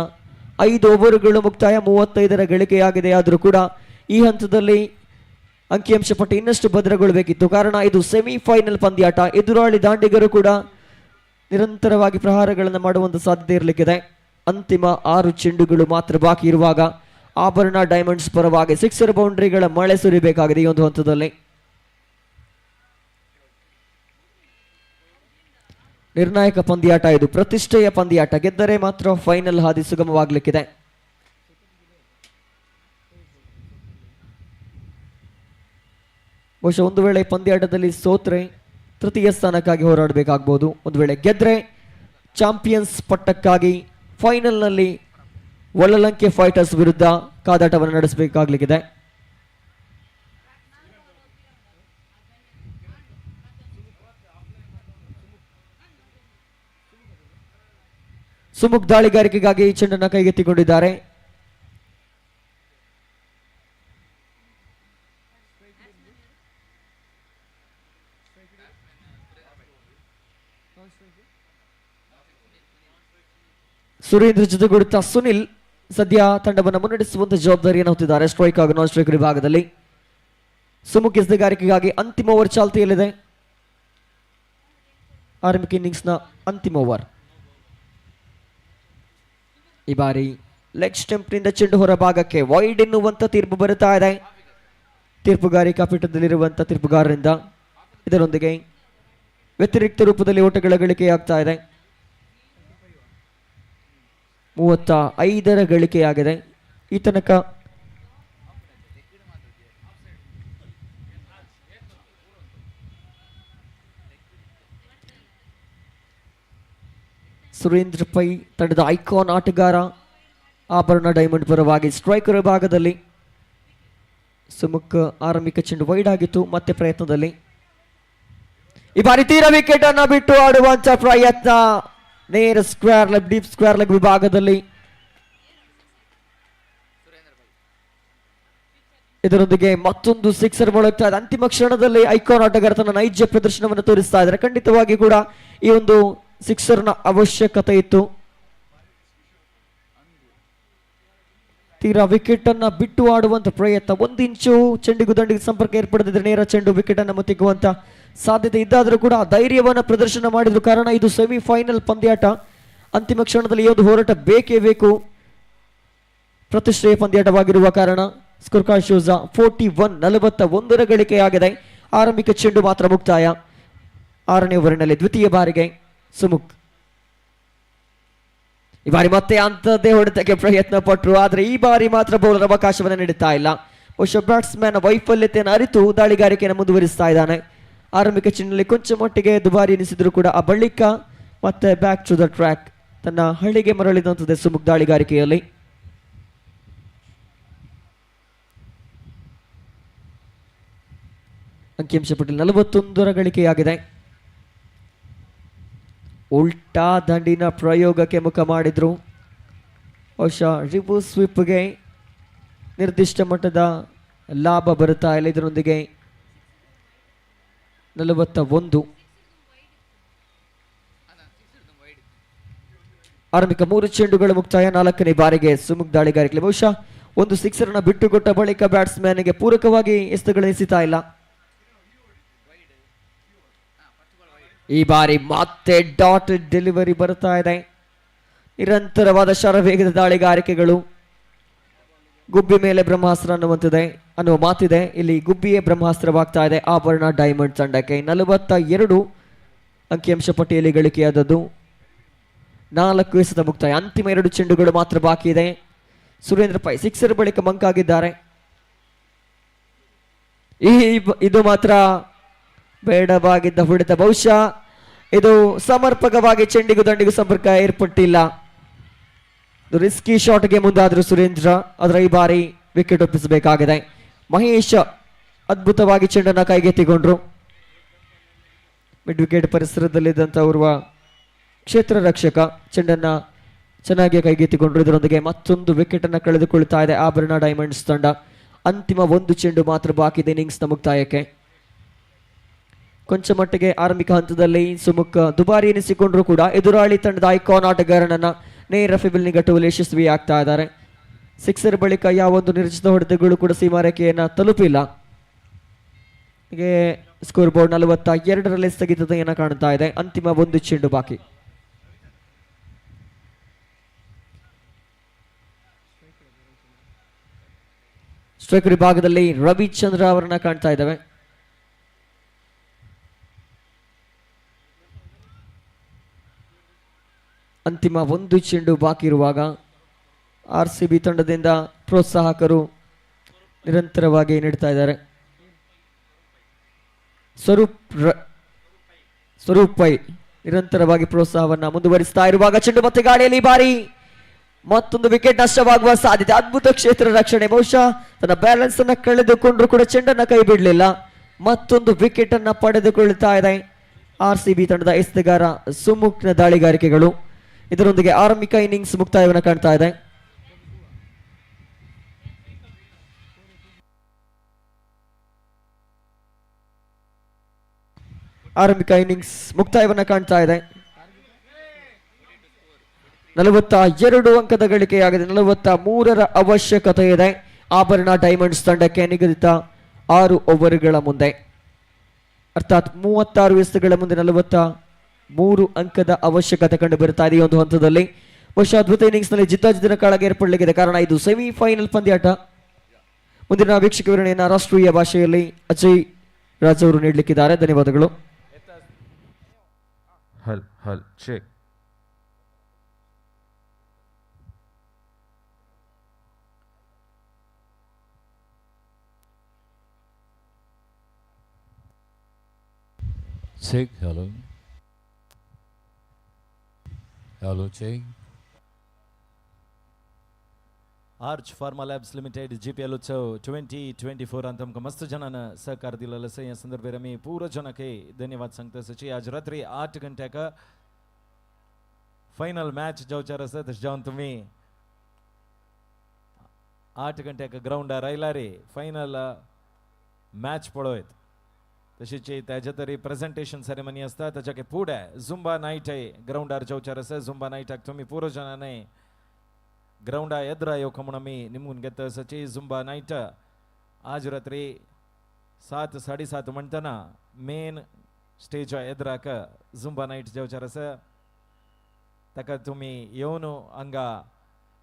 5 ಓವರ್ಗಳು ಮುಕ್ತಾಯ, 35ರ ಗಳಿಕೆಯಾಗಿದೆ. ಆದರೂ ಕೂಡ ಈ ಹಂತದಲ್ಲಿ ಅಂಕಿಅಂಶ ಪಟ್ಟಿ ಇನ್ನಷ್ಟು ಭದ್ರಗೊಳ್ಳಬೇಕಿತ್ತು. ಕಾರಣ ಇದು ಸೆಮಿಫೈನಲ್ ಪಂದ್ಯಾಟ. ಎದುರಾಳಿ ದಾಂಡಿಗರು ಕೂಡ ನಿರಂತರವಾಗಿ ಪ್ರಹಾರಗಳನ್ನು ಮಾಡುವಂತ ಸಾಧ್ಯತೆ ಇರಲಿಕ್ಕಿದೆ. ಅಂತಿಮ 6 ಚೆಂಡುಗಳು ಮಾತ್ರ ಬಾಕಿ ಇರುವಾಗ ಆಭರಣ ಡೈಮಂಡ್ಸ್ ಪರವಾಗಿ 6 ಬೌಂಡ್ರಿಗಳ ಮಳೆ ಸುರಿಬೇಕಾಗಿದೆ ಈ ಒಂದು ಹಂತದಲ್ಲಿ. ನಿರ್ಣಾಯಕ ಪಂದ್ಯಾಟ ಇದು, ಪ್ರತಿಷ್ಠೆಯ ಪಂದ್ಯಾಟ. ಗೆದ್ದರೆ ಮಾತ್ರ ಫೈನಲ್ ಹಾದಿ ಸುಗಮವಾಗಲಿಕ್ಕಿದೆ. ಬಹುಶಃ ಒಂದು ವೇಳೆ ಪಂದ್ಯಾಟದಲ್ಲಿ ಸೋತ್ರೆ ತೃತೀಯ ಸ್ಥಾನಕ್ಕಾಗಿ ಹೋರಾಡಬೇಕಾಗಬಹುದು. ಒಂದು ವೇಳೆ ಗೆದ್ರೆ ಚಾಂಪಿಯನ್ಸ್ ಪಟ್ಟಕ್ಕಾಗಿ ಫೈನಲ್ನಲ್ಲಿ ಒಳ್ಳಲಂಕೆ ಫೈಟರ್ಸ್ ವಿರುದ್ಧ ಕಾದಾಟವನ್ನು ನಡೆಸಬೇಕಾಗಲಿಕ್ಕಿದೆ. ಸುಮುಖ್ ದಾಳಿಗಾರಿಕೆಗಾಗಿ ಈ ಚೆಂಡನ್ನು ಕೈಗೆತ್ತಿಕೊಂಡಿದ್ದಾರೆ. ಸುರೇಂದ್ರ ಜೊತೆಗೂಡುತ್ತಾ ಸುನಿಲ್ ಸದ್ಯ ತಂಡವನ್ನು ಮುನ್ನಡೆಸುವಂತ ಜವಾಬ್ದಾರಿಯನ್ನು ಹೊತ್ತಿದ್ದಾರೆ ಸ್ಟ್ರೈಕ್ ಹಾಗೂ ನಾನ್ ಸ್ಟ್ರೈಕ್ ವಿಭಾಗದಲ್ಲಿ. ಸುಮುಖ್ ಎಸೆಗಾರಿಕೆಗಾಗಿ ಅಂತಿಮ ಓವರ್ ಚಾಲ್ತಿಯಲ್ಲಿದೆ. ಆರಂಭಿಕ ಇನ್ನಿಂಗ್ಸ್ನ ಅಂತಿಮ ಓವರ್. ಈ ಬಾರಿ ಲೆಗ್ ಸ್ಟಂಪ್ನಿಂದ ಚೆಂಡು ಹೊರ ಭಾಗಕ್ಕೆ ವೈಡ್ ಎನ್ನುವಂತ ತೀರ್ಪು ಬರುತ್ತಾ ಇದೆ. ತೀರ್ಪುಗಾರಿಕಾ ಪೀಠದಲ್ಲಿರುವಂತಹ ತೀರ್ಪುಗಾರರಿಂದ. ಇದರೊಂದಿಗೆ ವ್ಯತಿರಿಕ್ತ ರೂಪದಲ್ಲಿ ಓಟಗಳ ಗಳಿಕೆಯಾಗ್ತಾ ಇದೆ. 35 ಗಳಿಕೆಯಾಗಿದೆ ಈ ತನಕ. ಸುರೇಂದ್ರ ಪೈ ತಂಡದ ಐಕಾನ್ ಆಟಗಾರ, ಆಭರಣ ಡೈಮಂಡ್ ಪರವಾಗಿ ಸ್ಟ್ರೈಕರ್ ಭಾಗದಲ್ಲಿ ಸುಮುಖ್. ಆರಂಭಿಕ ಚೆಂಡು ವೈಡ್ ಆಗಿತ್ತು, ಮತ್ತೆ ಪ್ರಯತ್ನದಲ್ಲಿ ಈ ಬಾರಿ ತೀರ ವಿಕೆಟ್ ಅನ್ನ ಬಿಟ್ಟು ಆಡುವಂತ ಪ್ರಯತ್ನ. ನೇರ square leg, deep square leg ವಿಭಾಗದಲ್ಲಿ. ಇದರೊಂದಿಗೆ ಮತ್ತೊಂದು ಸಿಕ್ಸರ್ ಮೊಳಗ್ತಾ ಇದೆ. ಅಂತಿಮ ಕ್ಷಣದಲ್ಲಿ ಐಕಾನ್ ಆಟಗಾರ ತನ್ನ ನೈಜ ಪ್ರದರ್ಶನವನ್ನು ತೋರಿಸ್ತಾ ಇದ್ದಾರೆ. ಖಂಡಿತವಾಗಿ ಕೂಡ ಈ ಒಂದು ಸಿಕ್ಸರ್ನ ಅವಶ್ಯಕತೆ ಇತ್ತು. ತೀರಾ ವಿಕೆಟ್ ಅನ್ನ ಬಿಟ್ಟು ಆಡುವಂತ ಪ್ರಯತ್ನ. 1 ಇಂಚು ಚೆಂಡಿಗೂ ದಂಡಿಗೆ ಸಂಪರ್ಕ ಏರ್ಪಡದಿದ್ರೆ ನೇರ ಚೆಂಡು ವಿಕೆಟ್ ಅನ್ನು ಮುತ್ತಿಕ್ಕುವಂತ ಸಾಧ್ಯತೆ ಇದ್ದಾದರೂ ಕೂಡ ಧೈರ್ಯವನ್ನು ಪ್ರದರ್ಶನ ಮಾಡಿದ್ರು. ಕಾರಣ ಇದು ಸೆಮಿಫೈನಲ್ ಪಂದ್ಯಾಟ. ಅಂತಿಮ ಕ್ಷಣದಲ್ಲಿ ಈ ಒಂದು ಹೋರಾಟ ಬೇಕೇ ಬೇಕು. ಪ್ರತಿಷ್ಠೆಯ ಪಂದ್ಯಾಟವಾಗಿರುವ ಕಾರಣ ಸ್ಕೋರ್ ಕಾರ್ಡ್ ಶೋಸ್ 41 ಗಳಿಕೆಯಾಗಿದೆ. ಆರಂಭಿಕ ಚೆಂಡು ಮಾತ್ರ ಮುಕ್ತಾಯ. 6ನೇ ಓವರಿನಲ್ಲಿ ದ್ವಿತೀಯ ಬಾರಿಗೆ ಸುಮುಖ್. ಈ ಬಾರಿ ಮತ್ತೆ ಅಂತದ್ದೇ ಹೊಡೆತಕ್ಕೆ ಪ್ರಯತ್ನ ಪಟ್ಟರು, ಆದರೆ ಈ ಬಾರಿ ಮಾತ್ರ ಬೌಲರ್ ಅವಕಾಶವನ್ನು ನೀಡುತ್ತಾ ಇಲ್ಲ. ಬಹುಶಃ ಬ್ಯಾಟ್ಸ್ಮನ್ ವೈಫಲ್ಯತೆಯನ್ನು ಅರಿತು ದಾಳಿಗಾರಿಕೆಯನ್ನು ಮುಂದುವರಿಸ್ತಾ ಇದ್ದಾನೆ. ಆರಂಭಿಕ ಚೆಂಡಿನಲ್ಲಿ ಕೊಂಚ ಮಟ್ಟಿಗೆ ದುಬಾರಿ ಎನಿಸಿದ್ರು ಕೂಡ ಆ ಬಳಿಕ ಮತ್ತೆ ಬ್ಯಾಕ್ ಟು ದ ಟ್ರ್ಯಾಕ್ ತನ್ನ ಹಳ್ಳಿಗೆ ಮರಳಿದಂಥದ್ದೇ ಸುಮುಖ್ ದಾಳಿಗಾರಿಕೆಯಲ್ಲಿ. ಅಂಕಿಅಂಶ ಪಟ್ಟಿಯಲ್ಲಿ 41 ಗಳಿಕೆಯಾಗಿದೆ. ಉಲ್ಟಾ ದಂಡಿನ ಪ್ರಯೋಗಕ್ಕೆ ಮುಖ ಮಾಡಿದ್ರು. ಬಹುಶಃ ರಿವರ್ಸ್ ಸ್ವೀಪ್ಗೆ ನಿರ್ದಿಷ್ಟ ಮಟ್ಟದ ಲಾಭ ಬರುತ್ತಾ ಇಲ್ಲ. ಇದರೊಂದಿಗೆ 41. ಆರಂಭಿಕ 3 ಚೆಂಡುಗಳು ಮುಕ್ತಾಯ. 4ನೇ ಬಾರಿಗೆ ಸುಮುಖ್ ದಾಳಿಗಾರಿಕೆ. ಬಹುಶಃ ಒಂದು ಸಿಕ್ಸರ್ ಅನ್ನ ಬಿಟ್ಟುಕೊಟ್ಟ ಬಳಿಕ ಬ್ಯಾಟ್ಸ್ಮನ್ಗೆ ಪೂರಕವಾಗಿ ಎಸೆತಗಳು ಎಸೆತಾ ಇಲ್ಲ. ಈ ಬಾರಿ ಮತ್ತೆ ಡಾಟ್ ಡೆಲಿವರಿ ಬರ್ತಾ ಇದೆ. ನಿರಂತರವಾದ ಶರವೇಗದ ದಾಳಿಗಾರಿಕೆಗಳು. ಗುಬ್ಬಿ ಮೇಲೆ ಬ್ರಹ್ಮಾಸ್ತ್ರ ಅನ್ನುವ ಮಾತಿದೆ. ಇಲ್ಲಿ ಗುಬ್ಬಿಯೇ ಬ್ರಹ್ಮಾಸ್ತ್ರವಾಗ್ತಾ ಇದೆ ಆಭರಣ ಡೈಮಂಡ್ ತಂಡಕ್ಕೆ. 42 ಅಂಕಿಅಂಶ ಪಟ್ಟಿಯಲ್ಲಿ ಗಳಿಕೆಯಾದದ್ದು. 4 ಎಸೆತ ಮುಕ್ತಾಯ. ಅಂತಿಮ 2 ಚೆಂಡುಗಳು ಮಾತ್ರ ಬಾಕಿ ಇದೆ. ಸುರೇಂದ್ರ ಪೈ ಸಿಕ್ಸರ್ ಬಳಿಕ ಮಂಕಾಗಿದ್ದಾರೆ. ಇದು ಮಾತ್ರ ಬೇಡವಾಗಿದ್ದ ಹೊಡೆತ. ಬಹುಶಃ ಇದು ಸಮರ್ಪಕವಾಗಿ ಚೆಂಡಿಗೂ ದಂಡಿಗೂ ಸಂಪರ್ಕ ಏರ್ಪಟ್ಟಿಲ್ಲ. ರಿಸ್ಕಿ ಶಾಟ್ಗೆ ಮುಂದಾದ್ರು ಸುರೇಂದ್ರ, ಆದರೆ ಈ ಬಾರಿ ವಿಕೆಟ್ ಒಪ್ಪಿಸಬೇಕಾಗಿದೆ. ಮಹೇಶ್ ಅದ್ಭುತವಾಗಿ ಚೆಂಡನ್ನು ಕೈಗೆತ್ತಿಕೊಂಡ್ರು. ಮಿಡ್ ವಿಕೆಟ್ ಪರಿಸರದಲ್ಲಿದ್ದಂಥ ಓರ್ವ ಕ್ಷೇತ್ರ ರಕ್ಷಕ ಚೆಂಡನ್ನು ಚೆನ್ನಾಗಿ ಕೈಗೆತ್ತಿಕೊಂಡ್ರು. ಇದರೊಂದಿಗೆ ಮತ್ತೊಂದು ವಿಕೆಟ್ ಅನ್ನು ಕಳೆದುಕೊಳ್ತಾ ಇದೆ ಆಭರಣ ಡೈಮಂಡ್ಸ್ ತಂಡ. ಅಂತಿಮ 1 ಚೆಂಡು ಮಾತ್ರ ಬಾಕಿ ಇದೆ ಇನ್ನಿಂಗ್ಸ್ನ ಮುಕ್ತಾಯಕ್ಕೆ. ಕೊಂಚ ಮಟ್ಟಿಗೆ ಆರಂಭಿಕ ಹಂತದಲ್ಲಿ ಸುಮುಖ್ ದುಬಾರಿ ಎನಿಸಿಕೊಂಡ್ರು ಕೂಡ ಎದುರಾಳಿ ತಂಡದ ಐಕಾನ್ ಆಟಗಾರನನ್ನ ನೇರ ಫಿಬಲ್ ನಿಗಟ್ಟುವಲ್ಲಿ ಯಶಸ್ವಿಯಾಗ್ತಾ ಇದ್ದಾರೆ. ಸಿಕ್ಸರ್ ಬಳಿಕ ಯಾವೊಂದು ನಿರ್ಜಿತ ಹೊಡೆತಗಳು ಕೂಡ ಸೀಮಾರೇಖೆಯನ್ನು ತಲುಪಿಲ್ಲ. ಹೀಗೆ ಸ್ಕೋರ್ ಬೋರ್ಡ್ 42ರಲ್ಲಿ ಸ್ಥಗಿತತೆಯನ್ನು ಕಾಣ್ತಾ ಇದೆ. ಅಂತಿಮ 1 ಚೆಂಡು ಬಾಕಿ. ಸ್ಟ್ರೈಕರ್ ವಿಭಾಗದಲ್ಲಿ ರವಿಚಂದ್ರ ಅವರನ್ನ ಕಾಣ್ತಾ ಇದ್ದಾವೆ. ಅಂತಿಮ 1 ಚೆಂಡು ಬಾಕಿ ಇರುವಾಗ RCB ತಂಡದಿಂದ ಪ್ರೋತ್ಸಾಹಕರು ನಿರಂತರವಾಗಿ ನೀಡ್ತಾ ಇದ್ದಾರೆ. ಸ್ವರೂಪ್ ಪೈ ನಿರಂತರವಾಗಿ ಪ್ರೋತ್ಸಾಹವನ್ನು ಮುಂದುವರಿಸ್ತಾ ಇರುವಾಗ ಚೆಂಡು ಮತ್ತೆ ಗಾಳಿಯಲ್ಲಿ ಬಾರಿ ಮತ್ತೊಂದು ವಿಕೆಟ್ ನಷ್ಟವಾಗುವ ಸಾಧ್ಯತೆ. ಅದ್ಭುತ ಕ್ಷೇತ್ರ ರಕ್ಷಣೆ. ಬಹುಶಃ ತನ್ನ ಬ್ಯಾಲೆನ್ಸ್ ಅನ್ನ ಕಳೆದುಕೊಂಡ್ರು ಕೂಡ ಚೆಂಡನ್ನ ಕೈ ಬಿಡಲಿಲ್ಲ. ಮತ್ತೊಂದು ವಿಕೆಟ್ ಅನ್ನ ಪಡೆದುಕೊಳ್ತಾ ಇದೆ RCB ತಂಡದ ಎಸೆತಗಾರ ಸುಮುಖ್ನ ದಾಳಿಗಾರಿಕೆಗಳು. ಇದರೊಂದಿಗೆ ಆರಂಭಿಕ ಇನ್ನಿಂಗ್ಸ್ ಮುಕ್ತಾಯವನ್ನು ಕಾಣ್ತಾ ಇದೆ. ಆರಂಭಿಕ ಇನ್ನಿಂಗ್ಸ್ ಮುಕ್ತಾಯವನ್ನು ಕಾಣ್ತಾ ಇದೆ. 42 ಅಂಕದ ಗಳಿಕೆಯಾಗಿದೆ. 43ರ ಅವಶ್ಯಕತೆ ಇದೆ ಆಭರಣ ಡೈಮಂಡ್ಸ್ ತಂಡಕ್ಕೆ ನಿಗದಿತ 6 ಓವರ್ಗಳ ಮುಂದೆ. ಅರ್ಥಾತ್ 36 ಎಸೆತಗಳ ಮುಂದೆ 43 ಅಂಕದ ಅವಶ್ಯಕತೆ ಕಂಡು ಬರುತ್ತಾ ಇದೆ ಈ ಒಂದು ಹಂತದಲ್ಲಿ. ಬಹುಶಃ ಅದ್ಭುತ ಇನ್ನಿಂಗ್ಸ್ ನಲ್ಲಿ ಜಿದ್ದಾಜಿದ್ದಿನ ಕಾಳಗ ಏರ್ಪಡಲಿದೆ. ಕಾರಣ ಇದು ಸೆಮಿಫೈನಲ್ ಪಂದ್ಯಾಟ. ಮುಂದಿನ ವೀಕ್ಷಕ ವಿವರಣೆಯನ್ನು ರಾಷ್ಟ್ರೀಯ ಭಾಷೆಯಲ್ಲಿ ಅಜಯ್ ರಾಜ್ ಅವರು ನೀಡಲಿಕ್ಕಿದ್ದಾರೆ. ಧನ್ಯವಾದಗಳು. Hello check. Check, hello. Hello, check. Arch Pharma Labs Limited GPL उत्सव 2024 ಅಂತ ನಮ್ಗೆ ಮಸ್ತ್ ಜನನ ಸಹಕಾರ ದಿಲ್ಲಲ್ಲ ಸಹ ಈ ಸಂದರ್ಭದಲ್ಲಿ मी पूर्ण ಜನಕ್ಕೆ धन्यवाद सांगता सची. आज रात्री 8 ಗಂಟೆಕ फायनल मॅच जावचार आसा तशें जावन तुम्ही 8 गंटेक ग्राउंडार आयला रे फायनल मॅच पळयत. तशीच त्याच्या तरी प्रेझेंटेशन सेरेमनी असता त्याच्या पुढे झुंबा नाईट ग्राउंडार जावचार आसा. झुंबा नाईटाक तुम्ही पूर्ण जणांनी ग्राउंडा एद्रा येवक म्हणून आमी निमून घेता सची. झुंबा नाईट आज रात्री 7:30 म्हणटना मेन स्टेज एद्राक झुंबा नाईट जावचार आसा. ताका तुम्ही येवन हांगा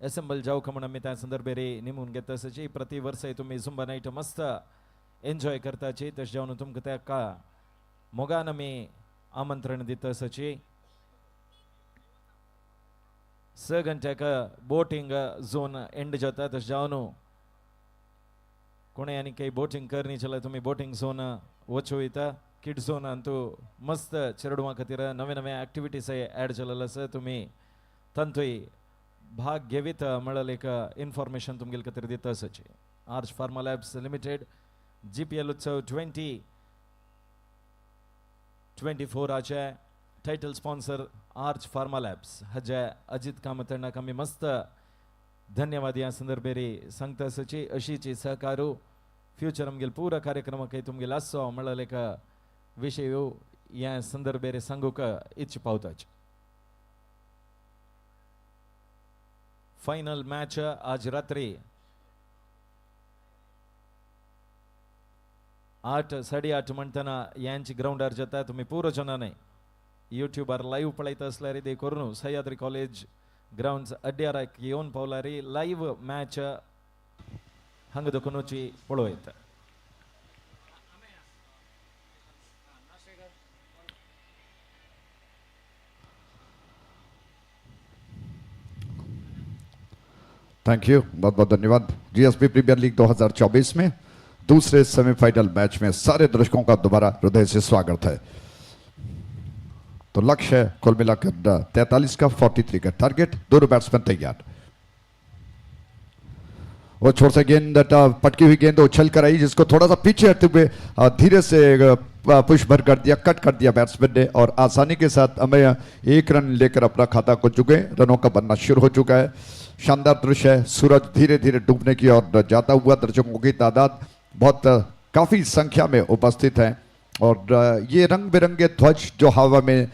एसेंबल जावक म्हणून आमी त्या संदर्भेरी निमून घेता सची. प्रति वर्स तुम्ही झुंबा नाईट मस्त एन्जॉय करताची. तशें जावन तुमकां ताका मोगान आमी आमंत्रण दिता सची. 6 गंटेक बोटिंग झोन एंड जाता. तशें जावन कोणे आनी काही बोटिंग करनी जाल्यार तुम्ही बोटिंग झोन वचूं येता. किड झोन अंतू मस्त चेडवां खातीर नवे नवे एक्टिविटीज एड जाल्ले आसा. तुम्ही तांतूय भाग घेवीत म्हणल्यार एक इन्फॉर्मेशन तुमगे खातीर दिता आसची. Arch Pharma Labs Limited GPL उत्सव 2024 आचे title sponsor arch Pharma labs हाजे अजित कामतनाक आमी मस्त धन्यवाद या संदर्भेरी सांगता आसची. अशीच सहकारू फ्युचर आमगेल पुरा कार्यक्रमाक तुमगेल आसो म्हणल्यार एक विशय या संदर्भेरी सांगूक इच्छ पावताच. फायनल मॅच आज रात्री 8:30 म्हणटना यांची ग्राउंडार जाता. तुम्ही पूर्ण जणांनी यूट्यूबार लाईव्ह पळयता असल्यार ते करून सह्याद्री कॉलेज ग्राउंड्स अड्ड्यार येवन पावल्यार लाईव्ह मॅच हांगा दोखूनची पळयत. थैंक यू, बहुत बहुत धन्यवाद. GSB प्रीमियर लीग 2024 में दूसरे सेमीफाइनल मैच में सारे दर्शकों का दोबारा हृदय से स्वागत है. तो लक्ष्य है कुल मिलाकर 43 का 43 का टारगेट. दोनों बैट्समैन तैयार. वो छोर से गेंद पटकी हुई गेंद उछल कर आई जिसको थोड़ा सा पीछे हटते हुए धीरे से पुश भर कर दिया, कट कर दिया बैट्समैन ने और आसानी के साथ हमें 1 रन लेकर अपना खाता को चुके. रनों का बनना शुरू हो चुका है. शानदार दृश्य है. सूरज धीरे धीरे डूबने की ओर जाता हुआ. दर्शकों की तादाद बहुत काफी संख्या में उपस्थित है और ये रंग बिरंगे ध्वज जो हवा में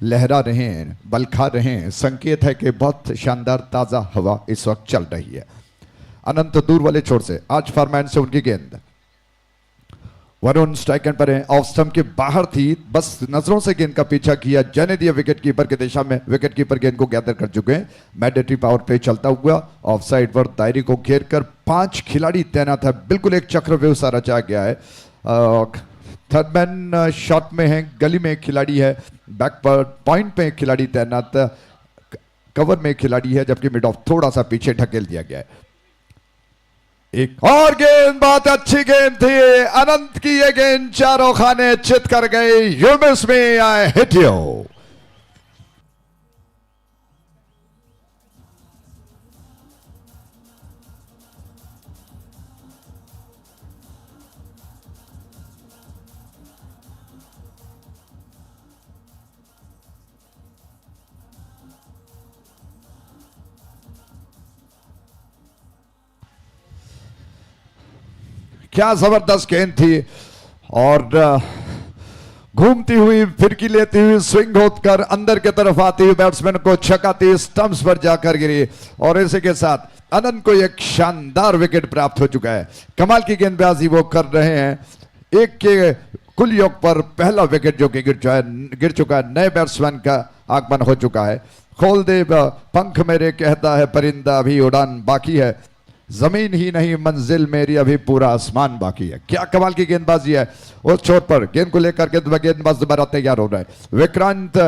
लहरा रहे हैं, बलखा रहे हैं, संकेत है कि बहुत शानदार ताजा हवा इस वक्त चल रही है. अनंत दूर वाले छोर से आज फॉरमैन से उनकी गेंद. वरुण स्ट्राइक एंड पर है. ऑफ स्टंप के बाहर थी, बस नजरों से गेंद का पीछा किया. जाने दिया विकेट कीपर की दिशा में. विकेट कीपर गेंद को गैदर कर चुके हैं. मैंडेटरी पावर प्ले चलता हुआ ऑफ साइड पर दायरे को घेर कर 5 खिलाड़ी तैनात है. बिल्कुल एक चक्रव्यूह सा रचा गया है. थर्डमैन शॉट में है, गली में एक खिलाड़ी है, बैक पर पॉइंट पे एक खिलाड़ी तैनात, कवर में एक खिलाड़ी है, जबकि मिड ऑफ थोड़ा सा पीछे ढकेल दिया गया है. एक और गेंद, बहुत अच्छी गेंद थी. अनंत की ये गेंद चारों खाने चित कर गई. You miss me, I hit you. क्या जबरदस्त गेंद थी और घूमती हुई, फिरकी लेती हुई, स्विंग होकर अंदर की तरफ आती हुई बैट्समैन को छकाती हुई स्टंप्स पर जाकर गिरी और इसी के साथ अनंत को एक शानदार विकेट प्राप्त हो चुका है. कमाल की गेंदबाजी वो कर रहे हैं. एक के कुल योग पर पहला विकेट जो कि गिर चुका है. नए बैट्समैन का आगमन हो चुका है. खोल दे पंख मेरे कहता है परिंदा, अभी उड़ान बाकी है. जमीन ही नहीं मंजिल मेरी, अभी पूरा आसमान बाकी है। क्या कमाल की गेंदबाजी है। उस छोर पर गेंद को लेकर गेंदबाज दोबारा तैयार हो रहा है। विक्रांत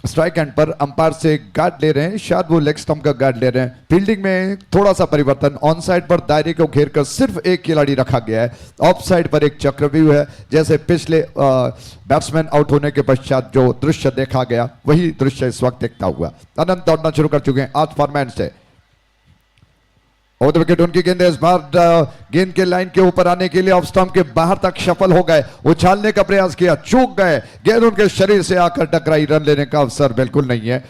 स्ट्राइक एंड पर अंपायर से गार्ड ले रहे हैं, शायद वो लेग स्टंप का गार्ड ले रहे हैं। फील्डिंग में थोड़ा सा परिवर्तन, ऑन साइड पर दायरे को घेर कर सिर्फ एक खिलाड़ी रखा गया है, ऑफ साइड पर एक चक्रव्यूह है। जैसे पिछले बैट्समैन आउट होने के पश्चात जो दृश्य देखा गया वही दृश्य इस वक्त देखता हुआ। अनंत दौड़ना शुरू कर चुके हैं आज फॉरमैन से। और विकेट उनकी गेंद है इस बार गेंद के लाइन के ऊपर आने के लिए ऑफ स्टंप के बाहर तक सफल हो गए, उछालने का प्रयास किया, चूक गए, गेंद उनके शरीर से आकर टकराई, रन लेने का अवसर बिल्कुल नहीं है।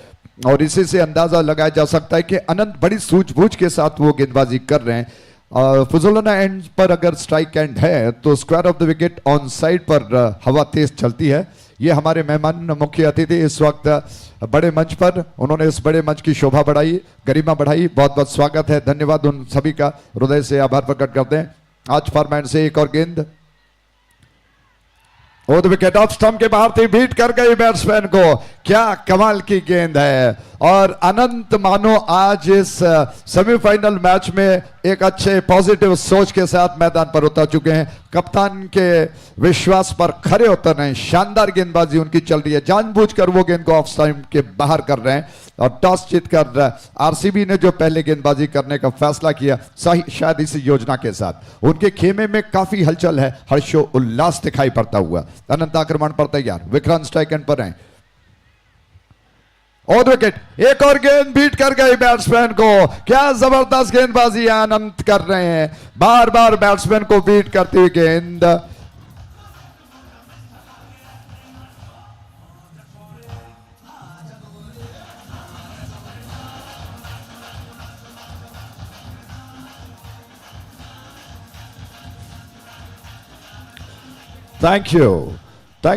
और इसी से अंदाजा लगाया जा सकता है कि अनंत बड़ी सूझबूझ के साथ वो गेंदबाजी कर रहे हैं। फुजोलाना एंड पर अगर स्ट्राइक एंड है तो square of the wicket on side पर हवा तेज चलती है। ये हमारे मेहमान मुख्य अतिथि इस वक्त बड़े मंच पर, उन्होंने इस बड़े मंच की शोभा बढ़ाई, गरिमा बढ़ाई। बहुत बहुत स्वागत है, धन्यवाद उन सभी का, हृदय से आभार प्रकट करते हैं। आज फॉरमैन से एक और गेंद, और विकेट ऑफ स्टंप के बाहर थी, बीट कर गई बैट्समैन को। क्या कमाल की गेंद है। और अनंत मानो आज इस सेमीफाइनल मैच में एक अच्छे पॉजिटिव सोच के साथ मैदान पर उतर चुके हैं। कप्तान के विश्वास पर खरे उतर रहे हैं, शानदार गेंदबाजी उनकी चल रही है, जानबूझकर वो गेंद को ऑफ स्टंप के बाहर कर रहे हैं। और टॉस जीतकर आरसीबी ने जो पहले गेंदबाजी करने का फैसला किया, सही शायद इसी योजना के साथ उनके खेमे में काफी हलचल है, हर्षो उल्लास दिखाई पड़ता हुआ। अनंत आक्रमण पर तैयार, विक्रांत स्ट्राइक एंड पर हैं। और विकेट, एक और गेंद बीट कर गई बैट्समैन को। क्या जबरदस्त गेंदबाजी अनंत कर रहे हैं, बार बार बैट्समैन को बीट करती हुई गेंद। Thank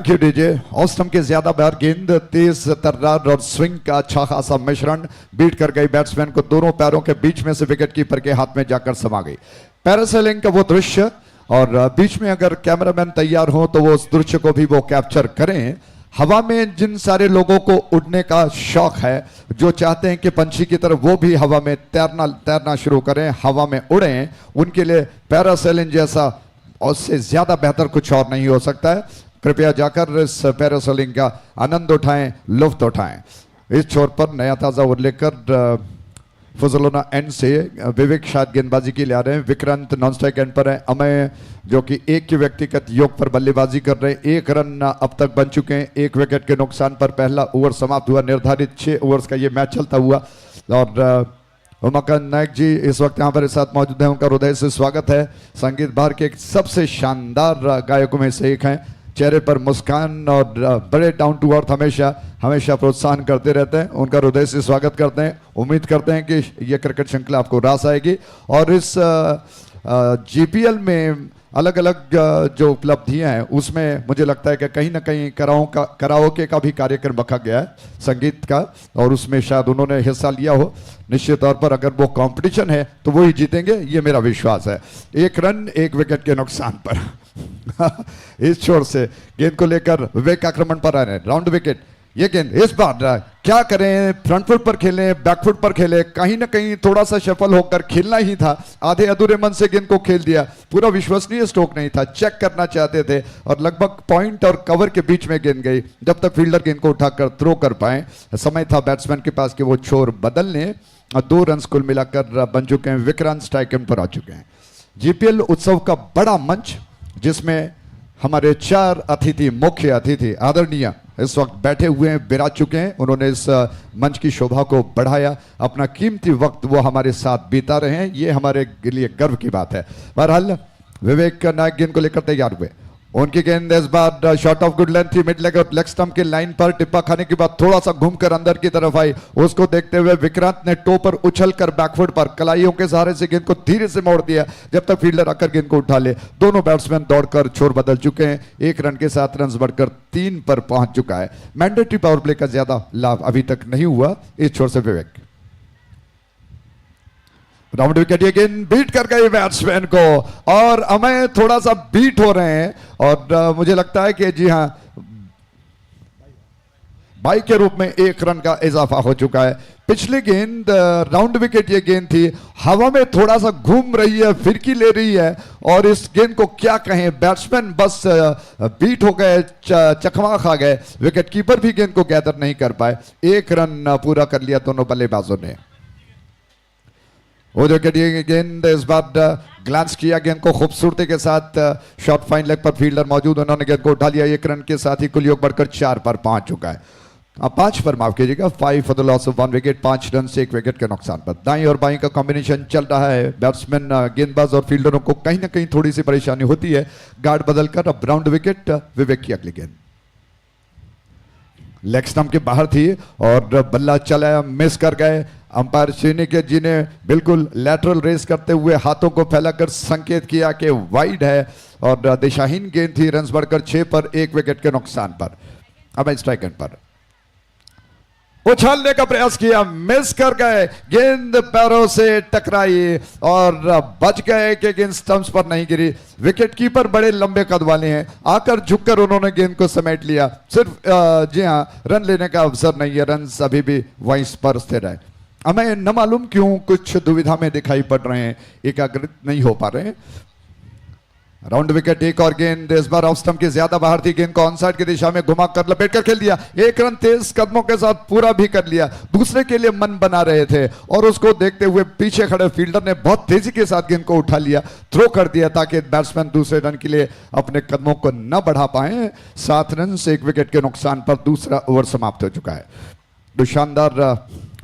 you DJ. ऑस्टम के ज्यादा बार गेंद, तेज तर्रार और स्विंग का अच्छा खासा मिश्रण बीट कर गई बैट्समैन को, दोनों पैरों के बीच में से विकेट कीपर के हाथ में जाकर समा गई। पैरासेलिंग का वो दृश्य, और बीच में अगर कैमरामैन तैयार हो तो वो उस दृश्य को भी वो कैप्चर करें। हवा में जिन सारे लोगों को उड़ने का शौक है, जो चाहते हैं कि पंछी की तरह वो भी हवा में तैरना शुरू करें, हवा में उड़ें, उनके लिए पैरासेलिंग जैसा और उससे ज्यादा बेहतर कुछ और नहीं हो सकता है। कृपया जाकर इस पैरासेलिंग का आनंद उठाएं, लुफ्त उठाएं। इस छोर पर नया ताजा ओवर लेकर फुजलोना एंड से विवेक शायद गेंदबाजी के लिए आ रहे हैं। विक्रांत नॉन स्ट्राइक एंड पर है। अमय जो कि एक के व्यक्तिगत योग पर बल्लेबाजी कर रहे हैं, 1 रन अब तक बन चुके हैं, 1 विकेट के नुकसान पर पहला ओवर समाप्त हुआ। निर्धारित 6 ओवर्स का ये मैच चलता हुआ। और उमाकांत नायक जी इस वक्त यहाँ पर साथ मौजूद हैं, उनका हृदय से स्वागत है। संगीत बार के एक सबसे शानदार गायकों में से एक हैं, चेहरे पर मुस्कान और बड़े डाउन टू अर्थ हमेशा प्रोत्साहन करते रहते हैं, उनका हृदय से स्वागत करते हैं। उम्मीद करते हैं कि यह क्रिकेट श्रृंखला आपको रास आएगी। और इस जीपीएल में अलग अलग जो उपलब्धियां हैं उसमें मुझे लगता है कि कहीं ना कहीं कराओके का भी कार्यक्रम रखा गया है संगीत का, और उसमें शायद उन्होंने हिस्सा लिया हो। निश्चित तौर पर अगर वो कंपटीशन है तो वो ही जीतेंगे, ये मेरा विश्वास है। 1 रन 1 विकेट के नुकसान पर इस छोर से गेंद को लेकर विवेक आक्रमण पर आ रहे हैं। राउंड विकेट, ये गेंद इस बार क्या करें, फ्रंट फुट पर खेलें, बैक फुट पर खेलें, कहीं ना कहीं थोड़ा सा सफल होकर खेलना ही था। आधे अधूरे मन से गेंद को खेल दिया, पूरा विश्वसनीय स्ट्रोक नहीं था, चेक करना चाहते थे और लगभग पॉइंट और कवर के बीच में गेंद गई, जब तक फील्डर गेंद को उठाकर थ्रो कर पाए। समय था बैट्समैन के पास कि वो छोर बदल लें, और 2 रन कुल मिलाकर बन चुके हैं। विक्रांत स्ट्राइक एंड पर आ चुके हैं। जीपीएल उत्सव का बड़ा मंच, जिसमें हमारे 4 अतिथि, मुख्य अतिथि आदरणीय इस वक्त बैठे हुए हैं, विराज चुके हैं। उन्होंने इस मंच की शोभा को बढ़ाया, अपना कीमती वक्त वो हमारे साथ बिता रहे हैं, ये हमारे लिए गर्व की बात है। बहरहाल विवेक नायक गेंद को लेकर तैयार हुए। उनकी गेंद इस बार शॉट ऑफ गुड लेंथ थी, मिड लेग और लेग स्टंप के लाइन पर टिप्पा खाने के बाद थोड़ा सा घूमकर अंदर की तरफ आई। उसको देखते हुए विक्रांत ने टो पर उछलकर बैकफुट पर कलाइयों के सहारे से गेंद को धीरे से मोड़ दिया, जब तक फील्डर आकर गेंद को उठा ले। दोनों बैट्समैन दौड़कर छोर बदल चुके हैं। 1 रन के साथ रन बढ़कर 3 पर पहुंच चुका है। मैंडेटरी पावर प्ले का ज्यादा लाभ अभी तक नहीं हुआ इस छोर से विवेक। राउंड विकेट, ये गेंद बीट कर गई बैट्समैन को, और अमय थोड़ा सा बीट हो रहे हैं। और मुझे लगता है कि जी हाँ, बाई के रूप में 1 रन का इजाफा हो चुका है। पिछली गेंद राउंड विकेट ये गेंद थी, हवा में थोड़ा सा घूम रही है, फिरकी ले रही है, और इस गेंद को क्या कहें, बैट्समैन बस बीट हो गए, चकमा खा गए, विकेट कीपर भी गेंद को गैदर नहीं कर पाए। 1 रन पूरा कर लिया दोनों बल्लेबाजों ने। वो जो गेंद इस बार ग्लांस किया गेंद को खूबसूरती के साथ, शॉर्ट फाइन लेग पर फील्डर मौजूद, उन्होंने गेंद को उठा लिया। 1 रन के साथ ही कुल योग बढ़कर 4 पर पहुंच चुका है। अब 5 पर माफ कीजिएगा, 5 for the loss of 1 wicket, 5 run से 1 विकेट के नुकसान पर। दाई और बाई का कॉम्बिनेशन चल रहा है। बैट्समैन, गेंदबाज और फील्डरों को कहीं ना कहीं थोड़ी सी परेशानी होती है। गार्ड बदलकर अब राउंड विकेट, विवेक की अगली गेंद लेग स्टंप के बाहर थी और बल्ला चला, मिस कर गए। अंपायर जी ने बिल्कुल लैटरल रेस करते हुए हाथों को फैलाकर संकेत किया कि वाइड है, और दिशाहीन गेंद थी। रन्स बढ़कर 6 पर 1 विकेट के नुकसान पर। अब स्ट्राइक एंड पर उछालने का प्रयास किया, मिस कर गए, गेंद पैरों से टकराई और बच गए कि गेंद स्टंप्स पर नहीं गिरी। विकेट कीपर बड़े लंबे कद वाले हैं, आकर झुककर उन्होंने गेंद को समेट लिया। सिर्फ जी हां, रन लेने का अवसर नहीं है, रन अभी भी वहीं पर स्थिर है। हमें न मालूम क्यों कुछ दुविधा में दिखाई पड़ रहे हैं, एकाग्रित नहीं हो पा रहे हैं। राउंड विकेट, एक और गेंद इस बार ऑफ स्टंप के ज्यादा बाहर थी, गेंद को ऑन साइड की दिशा में घुमा कर लपेट कर खेल दिया। 1 रन तेज कदमों के साथ पूरा भी कर लिया। दूसरे के लिए मन बना रहे थे और उसको देखते हुए पीछे खड़े फील्डर ने बहुत तेजी के साथ गेंद को उठा लिया, थ्रो कर दिया ताकि बैट्समैन दूसरे रन के लिए अपने कदमों को न बढ़ा पाए। 7 रन से 1 विकेट के नुकसान पर दूसरा ओवर समाप्त हो चुका है। तो शानदार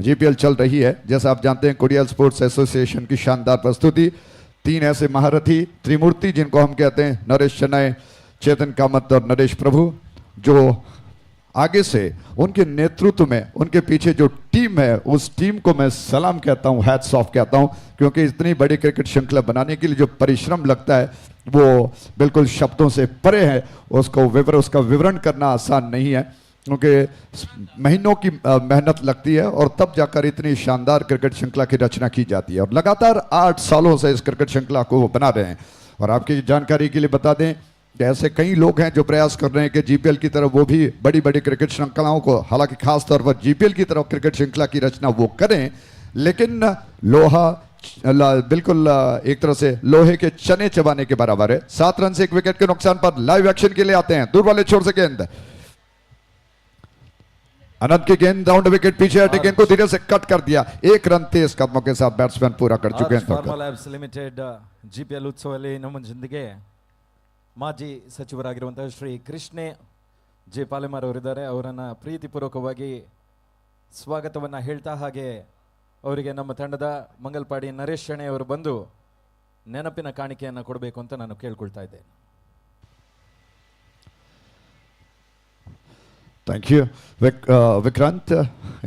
जीपीएल चल रही है। जैसा आप जानते हैं, कोडियल स्पोर्ट्स एसोसिएशन की शानदार प्रस्तुति। 3 ऐसे महारथी त्रिमूर्ति जिनको हम कहते हैं, नरेश चेन्नई, चेतन कामत और नरेश प्रभु, जो आगे से उनके नेतृत्व में, उनके पीछे जो टीम है, उस टीम को मैं सलाम कहता हूं, हैट्स ऑफ कहता हूं, क्योंकि इतनी बड़ी क्रिकेट श्रृंखला बनाने के लिए जो परिश्रम लगता है वो बिल्कुल शब्दों से परे है। उसका विवरण करना आसान नहीं है, क्योंकि महीनों की मेहनत लगती है और तब जाकर इतनी शानदार क्रिकेट श्रृंखला की रचना की जाती है। और लगातार 8 सालों से इस क्रिकेट श्रृंखला को बना रहे हैं। और आपकी जानकारी के लिए बता दें कि ऐसे कई लोग हैं जो प्रयास कर रहे हैं कि जीपीएल की तरफ वो भी बड़ी बड़ी क्रिकेट श्रृंखलाओं को, हालांकि खास तौर पर जीपीएल की तरफ क्रिकेट श्रृंखला की रचना वो करें, लेकिन लोहा बिल्कुल एक तरह से लोहे के चने चबाने के बराबर है। 7 रन से 1 विकेट के नुकसान पर लाइव एक्शन के लिए आते हैं। दूर वाले छोर से गेंद, अनंत की गेंद, राउंड विकेट, पीछे हटे, गेंद को धीरे से कट कर दिया। 1 रन तेज कदमों के साथ बैट्समैन पूरा कर चुके हैं। ಫಾರ್ಮಾ ಲ್ಯಾಬ್ಸ್ ಲಿಮಿಟೆಡ್ ಜಿಪಿಎಲ್ ಉತ್ಸವದಲ್ಲಿ ನಮ್ಮೊಂದಿಗೆ ಮಾಜಿ ಸಚಿವರಾಗಿರುವಂತಹ ಶ್ರೀ ಕೃಷ್ಣೆ ಜೆ ಪಾಲೆಮಾರ್ ಅವರಿದ್ದಾರೆ. ಅವರನ್ನ ಪ್ರೀತಿಪೂರ್ವಕವಾಗಿ ಸ್ವಾಗತವನ್ನ ಹೇಳ್ತಾ, ಹಾಗೆ ಅವರಿಗೆ ನಮ್ಮ ತಂಡದ ಮಂಗಲ್ಪಾಡಿ ನರೇಶ್ ಶೆಣೆ ಅವರು ಬಂದು ನೆನಪಿನ ಕಾಣಿಕೆಯನ್ನು ಕೊಡಬೇಕು ಅಂತ ನಾನು ಕೇಳ್ಕೊಳ್ತಾ ಇದ್ದೇನೆ. Thank you Vikrant.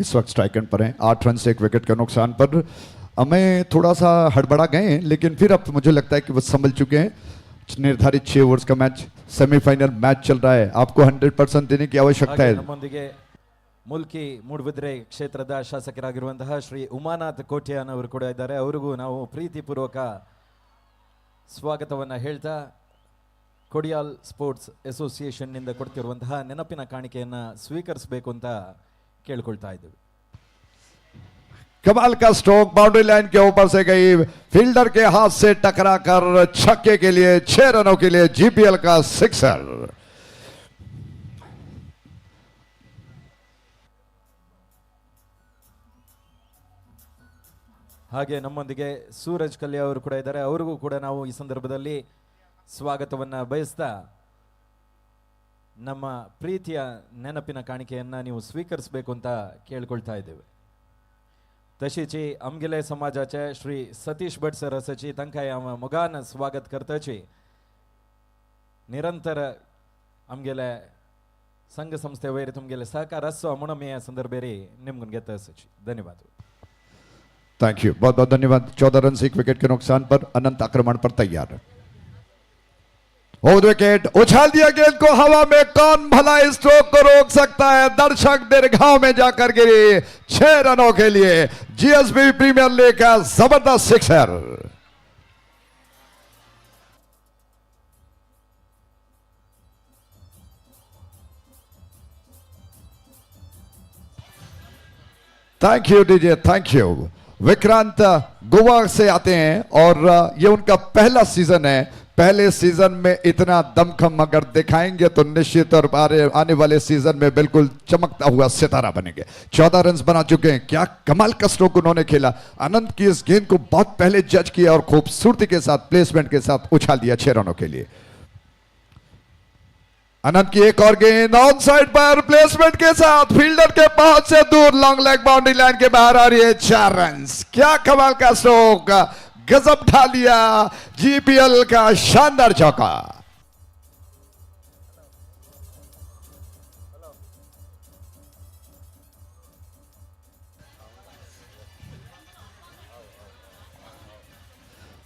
इस वक्त स्ट्राइक एंड पर हैं, 8 रन से 1 विकेट के नुकसान पर। हमें थोड़ा सा हड़बड़ा गए हैं, लेकिन फिर अब मुझे लगता है कि वो संभल चुके हैं। निर्धारित 6 ओवर्स का मैच, सेमीफाइनल मैच चल रहा है, आपको 100% देने की आवश्यकता है। ನಮ್ಮೊಂದಿಗೆ ಮುಲ್ಕಿ ಮೂಡಬಿದ್ರೆ ಕ್ಷೇತ್ರದ ಶಾಸಕರಾಗಿರುವಂತಹ ಶ್ರೀ ಉಮಾನಾಥ್ ಕೋಟ್ಯಾನ್ ಅವರು ಕೂಡ ಇದ್ದಾರೆ. ಅವರಿಗೂ ನಾವು ಪ್ರೀತಿಪೂರ್ವಕ ಸ್ವಾಗತವನ್ನ ಹೇಳ್ತಾ, ಕೊಡಿಯಾಲ್ ಸ್ಪೋರ್ಟ್ಸ್ ಅಸೋಸಿಯೇಷನ್ ನಿಂದ ಕೊಡ್ತಿರುವಂತಹ ನೆನಪಿನ ಕಾಣಿಕೆಯನ್ನ ಸ್ವೀಕರಿಸಬೇಕು ಅಂತ ಕೇಳ್ಕೊಳ್ತಾ ಇದ್ದೀವಿ. कमाल का स्ट्रोक बाउंड्री लाइन के ऊपर से गई, फील्डर के हाथ से टकरा कर छक्के के लिए, 6 रनों के लिए जीपीएल का सिक्सर। ಹಾಗೆ ನಮ್ಮೊಂದಿಗೆ ಸೂರಜ್ ಕಲ್ಯ ಅವರು ಕೂಡ ಇದ್ದಾರೆ. ಅವರಿಗೂ ಕೂಡ ನಾವು ಈ ಸಂದರ್ಭದಲ್ಲಿ ಸ್ವಾಗತವನ್ನ ಬಯಸ್ತಾ, ನಮ್ಮ ಪ್ರೀತಿಯ ನೆನಪಿನ ಕಾಣಿಕೆಯನ್ನ ನೀವು ಸ್ವೀಕರಿಸಬೇಕು ಅಂತ ಕೇಳ್ಕೊಳ್ತಾ ಇದ್ದೇವೆ. तशीची आमगेले समाजाचे श्री सतीश भट सर असाची तांकां मोगान स्वागत करताची. निरंतर आमगेले संघ संस्थे वयर तुमगेले सहकार आसो म्हणून मी या संदर्भेरी निमगून घेता असाची. धन्यवाद. थैंक यू, बहुत बहुत धन्यवाद। 14 रन से 1 विकेट के नुकसान पर अनंत आक्रमण पर तैयार। विकेट, उछाल दिया गेंद को हवा में, कौन भला इस स्ट्रोक को रोक सकता है? दर्शक दीर्घाव में जाकर गिरी। 6 रनों के लिए जीएसबी प्रीमियर लीग का जबरदस्त sixer. Thank you DJ, thank you. Vikrant Goa से आते हैं और ये उनका पहला सीजन है। पहले सीजन में इतना दमखम अगर दिखाएंगे तो निश्चित तौर पर आने वाले सीजन में बिल्कुल चमकता हुआ सितारा बनेंगे। 14 रन बना चुके हैं। क्या कमाल का स्ट्रोक उन्होंने खेला। अनंत की इस गेंद को बहुत पहले जज किया और खूबसूरती के साथ प्लेसमेंट के साथ उछाल दिया 6 रनों के लिए। अनंत की एक और गेंद ऑन साइड पर प्लेसमेंट के साथ फील्डर के पहुंच से दूर लॉन्ग लेग बाउंड्री लाइन के बाहर आ रही है 4 रन। क्या कमाल का स्ट्रोक, गजब ढा लिया जीपीएल का शानदार चौका।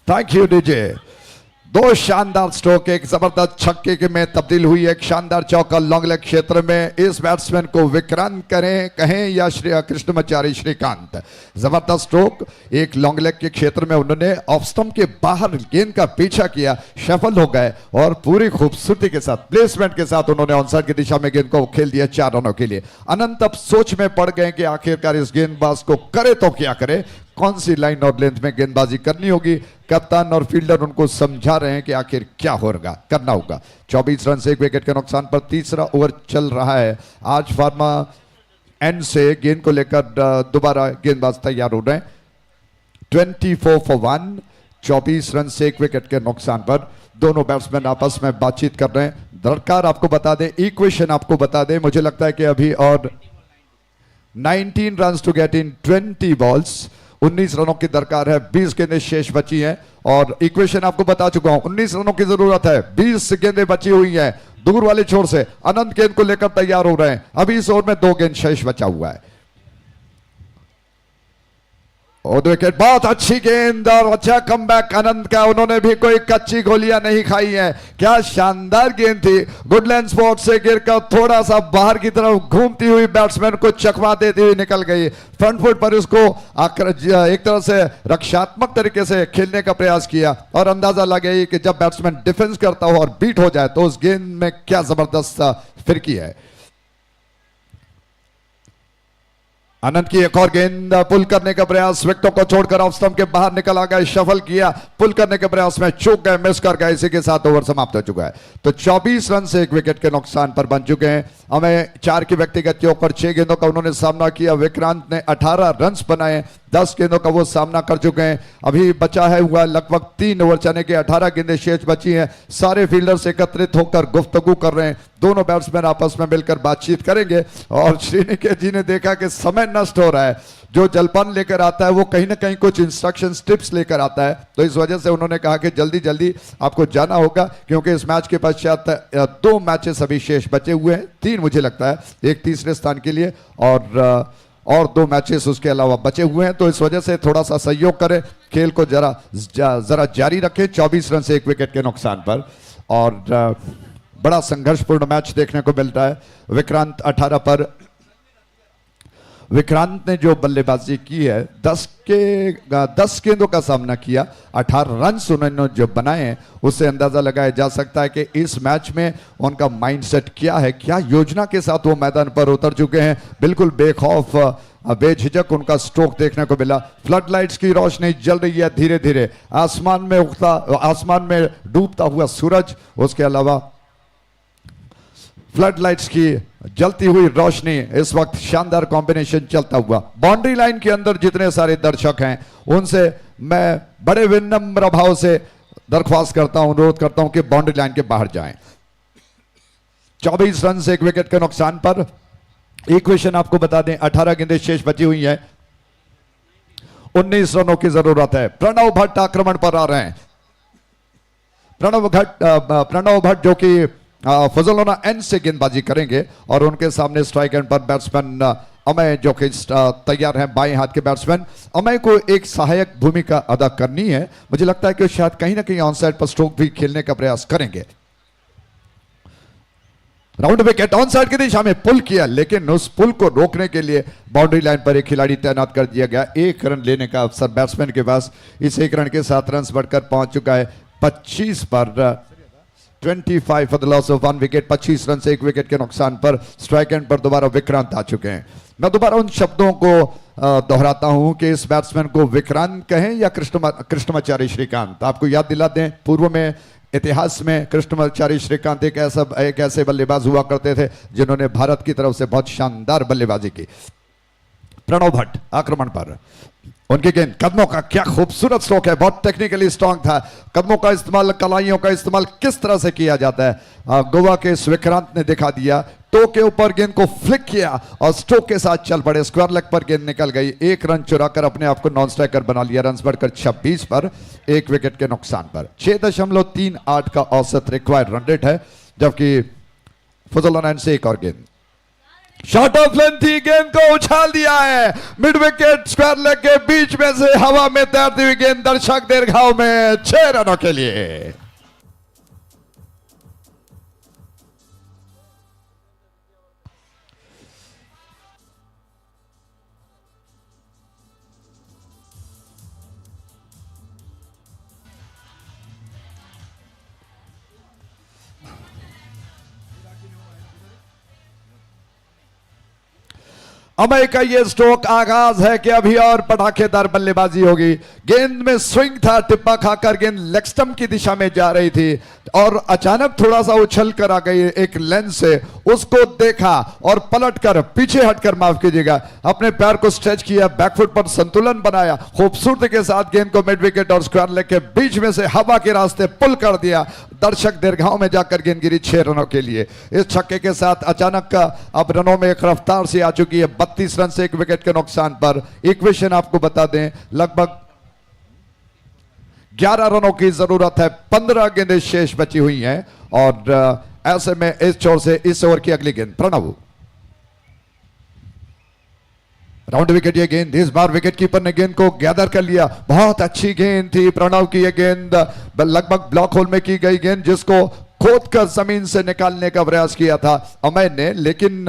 Thank you DJ. 2 शानदार स्ट्रोक, एक जबरदस्त छक्के के में तब्दील हुई, एक शानदार चौका लॉन्ग लेग क्षेत्र में। इस बैट्समैन को विक्रांत कहें या श्री कृष्णमाचारी श्रीकांत, जबरदस्त स्ट्रोक। एक लॉन्ग लेग के क्षेत्र में उन्होंने ऑफ स्टंप के बाहर गेंद का पीछा किया, सफल हो गए और पूरी खूबसूरती के साथ प्लेसमेंट के साथ उन्होंने ऑनसाइड की दिशा में गेंद को खेल दिया 4 रनों के लिए। अनंत अब सोच में पड़ गए कि आखिरकार इस गेंदबाज को करे तो क्या करे, कौन सी लाइन और लेंथ में गेंदबाजी करनी होगी। कप्तान और फील्डर उनको समझा रहे हैं कि आखिर क्या होगा, करना होगा। 24 रन से 1 विकेट के नुकसान पर तीसरा ओवर चल रहा है। आज फार्मा एंड से गेंद को लेकर दोबारा गेंदबाज तैयार हो रहे हैं। 24 for 1, 24 रन से 1 विकेट के नुकसान पर दोनों बैट्समैन आपस में बातचीत कर रहे हैं। दरकार आपको बता दें, इक्वेशन आपको बता दें, मुझे लगता है कि अभी और 19 run to get in 20 balls, 19 रनों की दरकार है। 20 गेंदें शेष बची हैं और इक्वेशन आपको बता चुका हूं। 19 रनों की जरूरत है, 20 गेंदें बची हुई हैं। दूर वाले छोर से अनंत गेंद को लेकर तैयार हो रहे हैं। अभी इस ओवर में 2 गेंद शेष बचा हुआ है। और विकेट, बहुत अच्छी गेंद और अच्छा कमबैक अनंत का। उन्होंने भी कोई कच्ची गोलियां नहीं खाई हैं। क्या शानदार गेंद थी, गुडलैंड स्पॉट से गिरकर थोड़ा सा बाहर की तरफ घूमती हुई बैट्समैन को चकमा देती हुई निकल गई। फ्रंट फुट पर इसको एक तरह से रक्षात्मक तरीके से खेलने का प्रयास किया और अंदाजा लगा कि जब बैट्समैन डिफेंस करता हो और बीट हो जाए तो उस गेंद में क्या जबरदस्त फिरकी है। अनंत की एक और गेंद, पुल करने का प्रयास, विकेटों को छोड़कर ऑफ स्टंप के बाहर निकल आ गए, शफल किया, पुल करने के प्रयास में चूक गए, मिस कर गए। इसी के साथ ओवर समाप्त हो चुका है। तो 24 रन से 1 विकेट के नुकसान पर बन चुके हैं। हमें 4 की व्यक्तिगत और 6 गेंदों का उन्होंने सामना किया। विक्रांत ने 18 रन बनाए, 10 गेंदों का वो सामना कर चुके हैं। अभी बचा है हुआ लगभग 3 ओवर चलने के, 18 गेंदें शेष बची हैं। सारे फील्डर्स एकत्रित होकर गुफ्तगू कर रहे हैं। दोनों बैट्समैन आपस में मिलकर बातचीत करेंगे और श्रीनिकेत जी ने देखा कि समय नष्ट हो रहा है। जो जलपान लेकर आता है वो कहीं ना कहीं कुछ इंस्ट्रक्शन टिप्स लेकर आता है, तो इस वजह से उन्होंने कहा कि जल्दी जल्दी आपको जाना होगा, क्योंकि इस मैच के पश्चात 2 मैचेस अभी शेष बचे हुए हैं, 3 मुझे लगता है, एक तीसरे स्थान के लिए और 2 मैचेस उसके अलावा बचे हुए हैं। तो इस वजह से थोड़ा सा सहयोग करें, खेल को जरा जारी रखें। 24 रन से 1 विकेट के नुकसान पर और बड़ा संघर्षपूर्ण मैच देखने को मिल रहा है। विक्रांत 18 पर, विक्रांत ने जो बल्लेबाजी की है 10 गेंदों का सामना किया, 18 रन उन्होंने जो बनाए हैं, उससे अंदाजा लगाया जा सकता है कि इस मैच में उनका माइंडसेट क्या है, क्या योजना के साथ वो मैदान पर उतर चुके हैं। बिल्कुल बेखौफ बेझिझक उनका स्ट्रोक देखने को मिला। फ्लड लाइट्स की रोशनी जल रही है धीरे धीरे, आसमान में डूबता हुआ सूरज, उसके अलावा फ्लड लाइट्स की जलती हुई रोशनी, इस वक्त शानदार कॉम्बिनेशन चलता हुआ। बाउंड्री लाइन के अंदर जितने सारे दर्शक हैं उनसे मैं बड़े विनम्र भाव से दरख्वास्त करता हूं, अनुरोध करता हूं कि बाउंड्री लाइन के बाहर जाएं। 24 रन से 1 विकेट के नुकसान पर इक्वेशन आपको बता दें, 18 गेंदें शेष बची हुई हैं, 19 रनों की जरूरत है। प्रणव भट्ट आक्रमण पर आ रहे हैं। प्रणव भट्ट जो कि फजलोना एंड से गेंदबाजी करेंगे और उनके सामने स्ट्राइक एंड पर बैट्समैन अमय जो कि तैयार हैं, बाएं हाथ के बैट्समैन। अमय को एक सहायक भूमिका अदा करनी है। मुझे लगता है कि शायद कहीं ना कहीं ऑन साइड पर स्ट्रोक भी खेलने का प्रयास करेंगे। राउंड विकेट ऑन साइड की दिशा में पुल किया, लेकिन उस पुल को रोकने के लिए बाउंड्री लाइन पर एक खिलाड़ी तैनात कर दिया गया। 1 रन लेने का अवसर बैट्समैन के पास। इस 1 रन के 7 रन बढ़कर पहुंच चुका है 25 पर। 25 for the loss of 1 wicket. 25 run से 1 विकेट के नुकसान पर स्ट्राइक एंड पर दोबारा विक्रांत आ चुके हैं। मैं दोबारा उन शब्दों को दोहराता हूं कि इस बैट्समैन को विक्रांत कहें या कृष्णमाचारी श्रीकांत। आपको याद दिला दें, पूर्व में इतिहास में कृष्णमाचारी श्रीकांत एक ऐसे बल्लेबाज हुआ करते थे जिन्होंने भारत की तरफ से बहुत शानदार बल्लेबाजी की। प्रणव भट्ट आक्रमण पर, उनकी गेंद, कदमों का क्या खूबसूरत स्ट्रोक है, बहुत टेक्निकली स्ट्रांग था। कदमों का इस्तेमाल, कलाइयों का इस्तेमाल किस तरह से किया जाता है गोवा के विक्रांत ने दिखा दिया। टो के ऊपर गेंद को फ्लिक किया और स्ट्रोक के साथ चल पड़े। स्क्वायर लेग पर गेंद निकल गई। एक रन चुराकर अपने आप को नॉन स्ट्राइकर बना लिया। रन बढ़कर 26 पर, एक विकेट के नुकसान पर। 6.38 का औसत रिक्वायर्ड रन रेट है, जबकि फजल से एक और गेंद, शॉट ऑफ लेंथ थी, गेंद को उछाल दिया है मिड विकेट स्क्वायर लेग के बीच में से हवा में तैरती हुई गेंद दर्शक दीर्घाव में 6 रनों के लिए। अमय का ये स्ट्रोक आगाज है कि अभी और पटाखेदार बल्लेबाजी होगी। गेंद में स्विंग था, टिप्पा खाकर गेंद लेग स्टंप की दिशा में जा रही थी और अचानक थोड़ा सा उछल कर आ गई एक लेंस से। उसको देखा और पलटकर, पीछे हटकर माफ कीजिएगा, अपने पैर को स्ट्रेच किया, बैकफुट पर संतुलन बनाया, खूबसूरती के साथ गेंद को मिड विकेट और स्क्वायर लेग के बीच में से हवा के रास्ते पुल कर दिया। दर्शक दीर्घाव में जाकर गेंद गिरी 6 रनों के लिए। इस छक्के के साथ अचानक अब रनों में एक रफ्तार सी आ चुकी है। 32 रन से एक विकेट के नुकसान पर। इक्वेशन आपको बता दें, लगभग 11 रनों की जरूरत है। 15 गेंदें शेष बची हुई हैं और ऐसे में इस छोर से इस ओवर की अगली गेंद, प्रणव, राउंड विकेट ये गेंद। इस बार विकेट कीपर ने गेंद को गैदर कर लिया। बहुत अच्छी गेंद थी प्रणव की ये गेंद, लगभग ब्लॉक होल में की गई गेंद, जिसको खोद कर जमीन से निकालने का प्रयास किया था अमय ने, लेकिन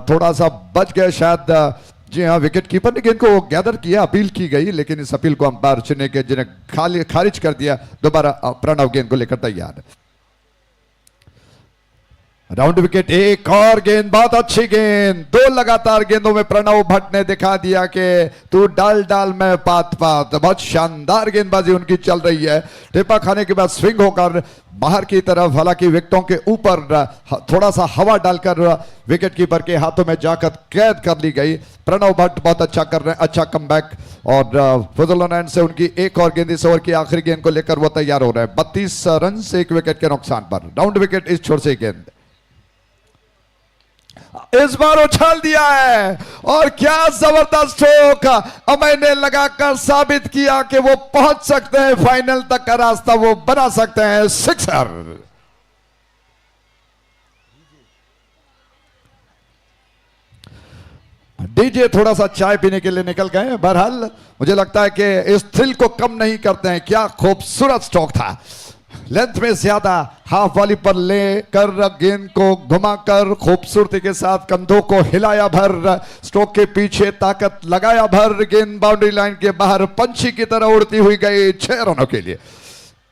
थोड़ा सा बच गए शायद। जी हाँ, विकेट कीपर ने गेंद को गैदर किया, अपील की गई, लेकिन इस अपील को अंपायर चुने के जिन्हें खारिज कर दिया। दोबारा प्रणव गेंद को लेकर तैयार। राउंड विकेट, एक और गेंद, बहुत अच्छी गेंद। 2 लगातार गेंदों में प्रणव भट्ट ने दिखा दिया कि तू डाल डाल में पात पात। बहुत शानदार गेंदबाजी उनकी चल रही है। टिप्पा खाने के बाद स्विंग होकर बाहर की तरफ, हालांकि विकेटों के ऊपर थोड़ा सा हवा डालकर विकेट कीपर के हाथों में जाकर कैद कर ली गई। प्रणव भट्ट बहुत अच्छा कर रहे हैं, अच्छा कमबैक। और फजल से उनकी एक और गेंद, इस ओवर की आखिरी गेंद को लेकर वो तैयार हो रहे हैं। 32 रन से एक विकेट के नुकसान पर। राउंड विकेट, इस छोर से गेंद इस बार उछाल दिया है और क्या जबरदस्त स्ट्रोक अमय ने लगाकर साबित किया कि वो पहुंच सकते हैं, फाइनल तक का रास्ता वो बना सकते हैं। सिक्सर। डीजे थोड़ा सा चाय पीने के लिए निकल गए। बहरहाल मुझे लगता है कि इस थ्रिल को कम नहीं करते हैं। क्या खूबसूरत स्ट्रोक था, लेंथ में ज्यादा, हाफ वाली पर लेकर गेंद को घुमाकर खूबसूरती के साथ कंधों को हिलाया भर, स्ट्रोक के पीछे ताकत लगाया भर, गेंद बाउंड्री लाइन के बाहर पंछी की तरह उड़ती हुई गई 6 रनों के लिए।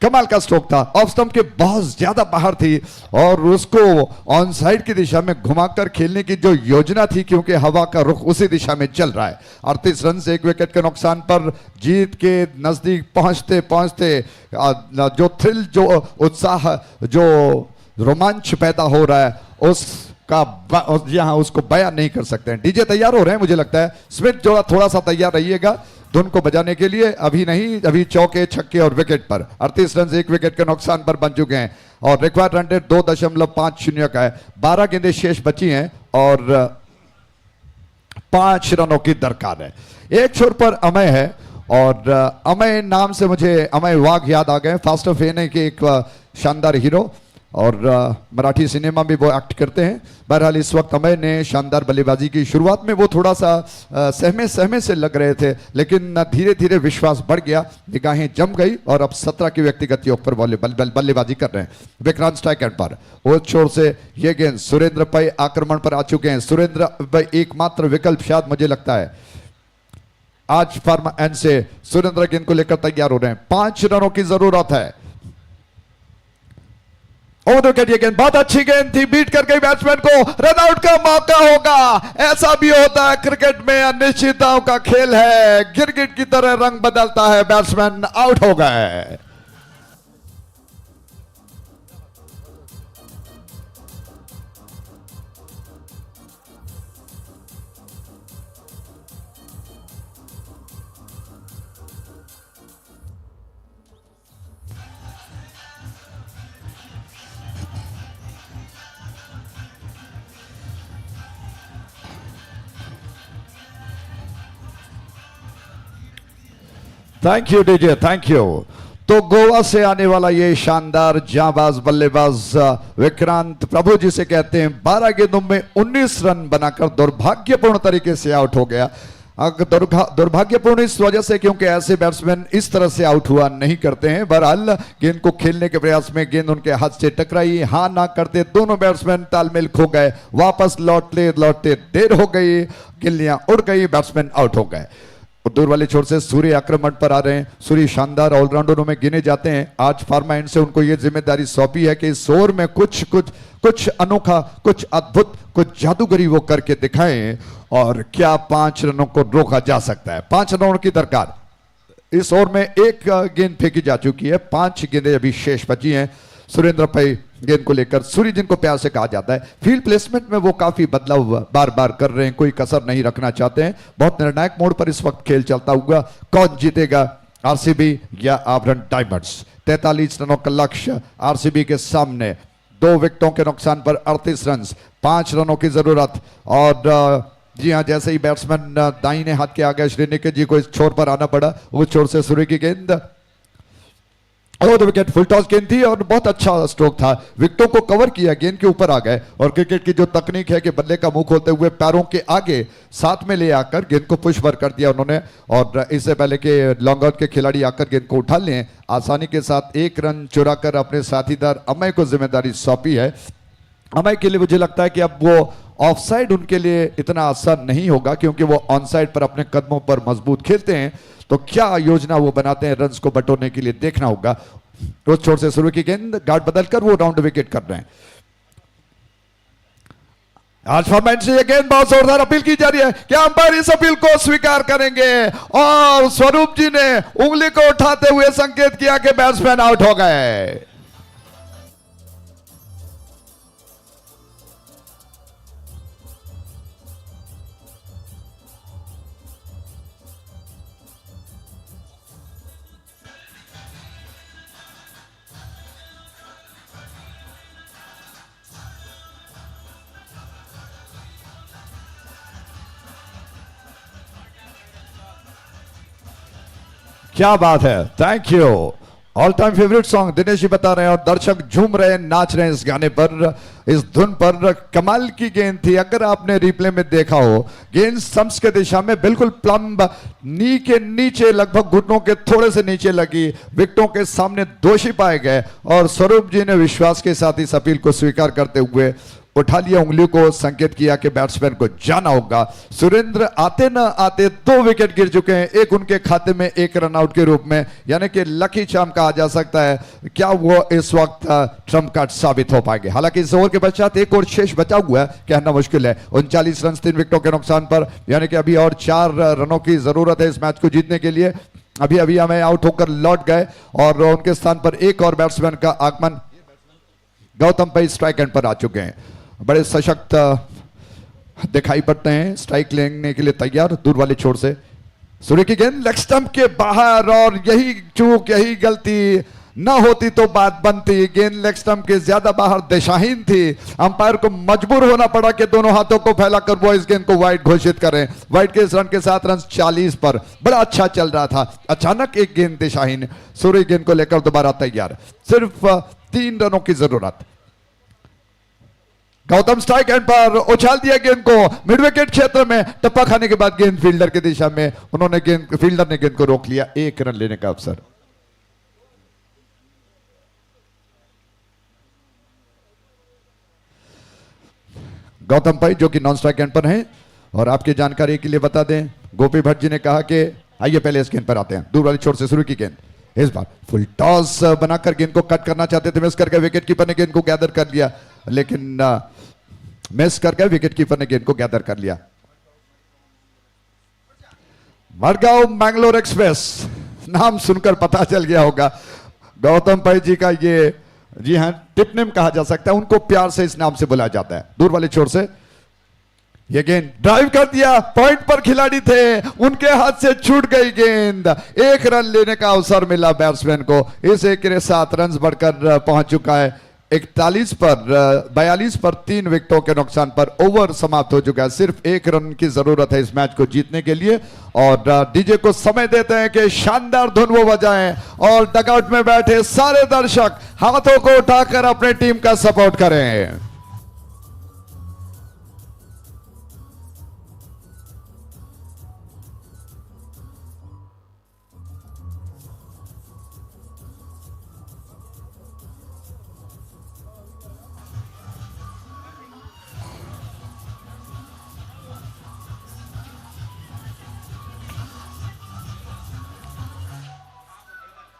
कमाल का स्ट्रोक था, ऑफ स्टंप के बहुत ज्यादा बाहर थी और उसको ऑन साइड की दिशा में घुमाकर खेलने की जो योजना थी, क्योंकि हवा का रुख उसी दिशा में चल रहा है। 38 रन से एक विकेट के नुकसान पर जीत के नजदीक पहुंचते पहुंचते जो थ्रिल, जो उत्साह, जो रोमांच पैदा हो रहा है, उसका यहाँ उसको बयान नहीं कर सकते हैं। डीजे तैयार हो रहे हैं, मुझे लगता है स्मिथ जोड़ा थोड़ा सा तैयार रहिएगा धुन को बजाने के लिए। अभी नहीं, अभी चौके छक्के और विकेट पर 38 रन से एक विकेट के नुकसान पर बन चुके हैं और रिक्वायर्ड रन रेट 2.50 का है। 12 गेंदें शेष बची हैं और 5 रनों की दरकार है। एक छोर पर अमय है और अमय नाम से मुझे अमय वाघ याद आ गए। फास्ट ऑफ एने के एक शानदार हीरो और मराठी सिनेमा में वो एक्ट करते हैं। बहरहाल इस वक्त अमय ने शानदार बल्लेबाजी की। शुरुआत में वो थोड़ा सा सहमे से लग रहे थे, लेकिन धीरे धीरे विश्वास बढ़ गया, निगाहें जम गई और अब 17 की व्यक्तिगत योग पर बल्लेबाजी कर रहे हैं। विक्रांत स्ट्राइक एंड पर, वो छोर से ये गेंद सुरेंद्र पै आक्रमण पर आ चुके हैं। सुरेंद्र पै एकमात्र विकल्प शायद मुझे लगता है आज फॉर्म एंड से सुरेंद्र गेंद को लेकर तैयार हो रहे हैं। 5 रनों की जरूरत है। ओवर विकेट ये गेंद बहुत अच्छी गेंद थी, बीट कर गई बैट्समैन को, रन आउट का मौका होगा। ऐसा भी होता है क्रिकेट में, अनिश्चितताओं का खेल है, गिरगिट की तरह रंग बदलता है, बैट्समैन आउट हो गए। Thank you DJ, thank you. तो गोवा से आने वाला ये शानदार जाबाज बल्लेबाज विक्रांत प्रभु जिसे कहते हैं 12 गेंदों में 19 रन बनाकर दुर्भाग्यपूर्ण तरीके से आउट हो गया। दुर्भाग्यपूर्ण इस वजह से क्योंकि ऐसे बैट्समैन इस तरह से आउट हुआ नहीं करते हैं। बहरहाल गेंद को खेलने के प्रयास में गेंद उनके हाथ से टकराई, हाँ ना करते दोनों बैट्समैन तालमेल खो गए, वापस लौटते देर हो गई, गिल्लियां उड़ गई, बैट्समैन आउट हो गए। दूर वाले छोर से सूर्य आक्रमण पर आ रहे हैं। सूर्य शानदार ऑलराउंडरों में गिने जाते हैं। आज फार्मा एंड से उनको यह जिम्मेदारी सौंपी है कि इस ओवर में कुछ अनोखा, कुछ अद्भुत, कुछ जादूगरी वो करके दिखाएं और क्या 5 रनों को रोका जा सकता है। 5 रनों की दरकार। इस ओवर में एक गेंद फेंकी जा चुकी है, 5 गेंदें अभी शेष बची हैं। सुरेंद्र भाई गेंद को लेकर, सूर्य जिनको प्यार से कहा जाता है, फील्ड प्लेसमेंट में वो काफी बदलाव बार बार कर रहे हैं, कोई कसर नहीं रखना चाहते हैं। बहुत निर्णायक मोड़ पर इस वक्त खेल चलता हुआ। कौन जीतेगा, आरसीबी या आवरण डायमंड्स? 43 रनों का लक्ष्य आरसीबी के सामने, 2 विकेटों के नुकसान पर 38 रन, 5 रनों की जरूरत। और जी हाँ, जैसे ही बैट्समैन दाहिने हाथ के आ गए श्रीनिकेत जी को इस छोर पर आना पड़ा। उस छोर से सूर्य की गेंद, और विकेट, फुल टॉस गेंद थी और बहुत अच्छा स्ट्रोक था, विकेटों को कवर किया, गेंद के ऊपर आ गए। और क्रिकेट की जो तकनीक है कि बल्ले का मुंह खोलते हुए पैरों के आगे साथ में ले आकर गेंद को पुश बर कर दिया उन्होंने। और इससे पहले कि लॉन्ग आउट के खिलाड़ी आकर गेंद को उठा लें, आसानी के साथ 1 रन चुराकर अपने साथीदार अमय को जिम्मेदारी सौंपी है। अमय के लिए मुझे लगता है कि अब वो ऑफ साइड उनके लिए इतना आसान नहीं होगा, क्योंकि वो ऑन साइड पर अपने कदमों पर मजबूत खेलते हैं। तो क्या योजना वो बनाते हैं रन्स को बटोरने के लिए, देखना होगा। उस छोर से शुरू की गेंद, गार्ड बदलकर वो राउंड विकेट कर रहे हैं। आज फॉर्मेट से ये गेंद बहुत जोरदार अपील की जा रही है, क्या अंपायर इस अपील को स्वीकार करेंगे? और स्वरूप जी ने उंगली को उठाते हुए संकेत किया कि बैट्समैन आउट हो गए। क्या बात है, thank you. All time favourite song Dinesh ji बता रहे हैं और दर्शक झूम रहे हैं, नाच रहे हैं इस गाने पर, इस धुन पर। कमाल की गेंद थी, अगर आपने रिप्ले में देखा हो, गेंद स्टंप्स के दिशा में बिल्कुल प्लम्ब नी के नीचे, लगभग घुटनों के थोड़े से नीचे लगी, विकेटों के सामने दोषी पाए गए। और स्वरूप जी ने विश्वास के साथ इस अपील को स्वीकार करते हुए उठा लिया उंगली को, संकेत किया कि बैट्समैन को जाना होगा। सुरेंद्र आते ना आते 2 विकेट गिर चुके हैं, एक उनके खाते में 1 रन आउट के रूप में, यानी कि लकी चार्म कहा जा सकता है। क्या वो इस वक्त ट्रम्प कार्ड साबित हो पाएंगे? हालांकि इस ओवर के पश्चात एक और शेष बचा हुआ है, कहना मुश्किल है। 39 रन 3 विकेटों के नुकसान पर, यानी कि अभी और 4 रनों की जरूरत है इस मैच को जीतने के लिए। अभी हमें आउट होकर लौट गए और उनके स्थान पर एक और बैट्समैन का आगमन, गौतम भाई स्ट्राइक एंड पर आ चुके हैं, बड़े सशक्त दिखाई पड़ते हैं, स्ट्राइक लेने के लिए तैयार। दूर वाले छोर से सूर्य की गेंद लेग स्टंप के बाहर, और यही चूक, यही गलती ना होती तो बात बनती। गेंद लेग स्टंप के ज्यादा बाहर दिशाहीन थी, अंपायर को मजबूर होना पड़ा कि दोनों हाथों को फैलाकर वो इस गेंद को वाइड घोषित करें। वाइड के इस रन के साथ रन 40 पर, बड़ा अच्छा चल रहा था। अचानक एक गेंद दिशाहीन, सूर्य गेंद को लेकर दोबारा तैयार, सिर्फ 3 रनों की जरूरत। गौतम स्ट्राइक एंड पर उछाल दिया गेंद को मिड विकेट क्षेत्र में, टप्पा खाने के बाद गेंद फील्डर की दिशा में, उन्होंने फील्डर ने गेंद को रोक लिया, 1 रन लेने का अवसर। गौतम भाई जो कि नॉन स्ट्राइक एंड पर हैं, और आपकी जानकारी के लिए बता दें, गोपी भट्ट जी ने कहा कि आइए पहले इस गेंद पर आते हैं। दूर वाली छोर से शुरू की गेंद, इस बार फुल टॉस बनाकर गेंद को कट करना चाहते थे, मिस करके विकेट कीपर ने गेंद को गैदर कर लिया, लेकिन मिस करके विकेट कीपर ने गेंद को गैदर कर लिया। मडगांव मैंगलोर एक्सप्रेस नाम सुनकर पता चल गया होगा गौतम भाई जी का, ये जी हां टिपनेम कहा जा सकता है, उनको प्यार से इस नाम से बुलाया जाता है। दूर वाले छोर से ये गेंद ड्राइव कर दिया, पॉइंट पर खिलाड़ी थे, उनके हाथ से छूट गई गेंद, एक रन लेने का अवसर मिला बैट्समैन को। इस एक के 7 रन बढ़कर पहुंच चुका है 42 पर 3 विकेटों के नुकसान पर ओवर समाप्त हो चुका है। सिर्फ 1 रन की जरूरत है इस मैच को जीतने के लिए, और डीजे को समय देते हैं कि शानदार धुन वो बजाएं और डगआउट में बैठे सारे दर्शक हाथों को उठाकर अपने टीम का सपोर्ट करें।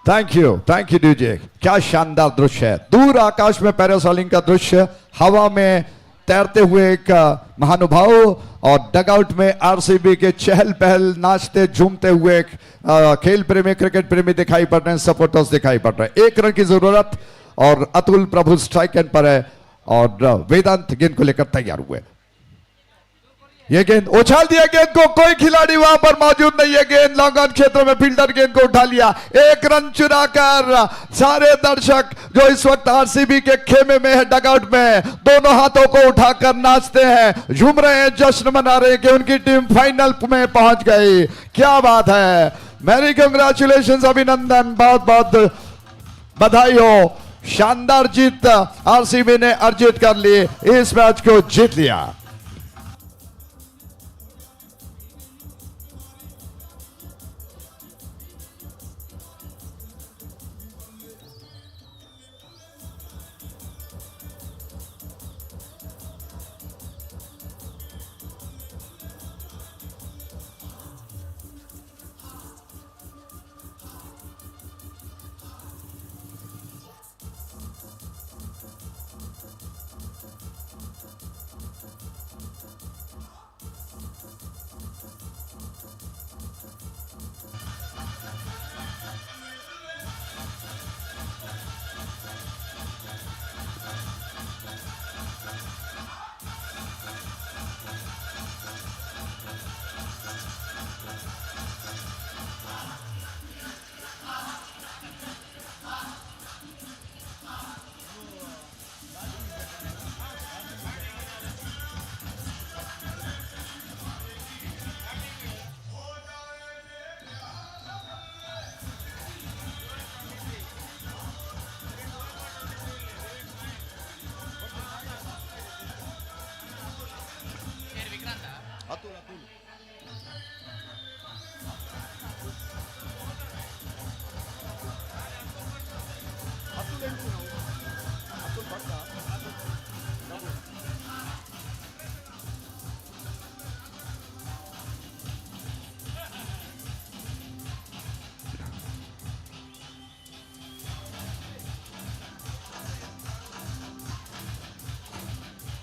Thank you DJ. क्या शानदार दृश्य है, दूर आकाश में पैरासोलिंग का दृश्य, हवा में तैरते हुए एक महानुभाव और डगआउट में आरसीबी के चहल पहल नाचते झूमते हुए खेल प्रेमी क्रिकेट प्रेमी दिखाई पड़ रहे हैं, सपोर्टर्स दिखाई पड़ रहे हैं। 1 रन की जरूरत और अतुल प्रभु स्ट्राइक एंड पर है और वेदांत गेंद को लेकर तैयार हुए। ये गेंद उछाल दिया, गेंद को कोई खिलाड़ी वहां पर मौजूद नहीं है, गेंद लॉन्ग ऑन क्षेत्र में फील्डर गेंद को उठा लिया, 1 रन चुराकर सारे दर्शक जो इस वक्त आरसीबी के खेमे में है डगआउट में, दोनों हाथों को उठाकर नाचते हैं, झूम रहे हैं, जश्न मना रहे हैं कि उनकी टीम फाइनल में पहुंच गई। क्या बात है, मैनी कंग्रेचुलेशन, अभिनंदन, बहुत बहुत बधाई हो। शानदार जीत आरसीबी ने अर्जित कर ली, इस मैच को जीत लिया।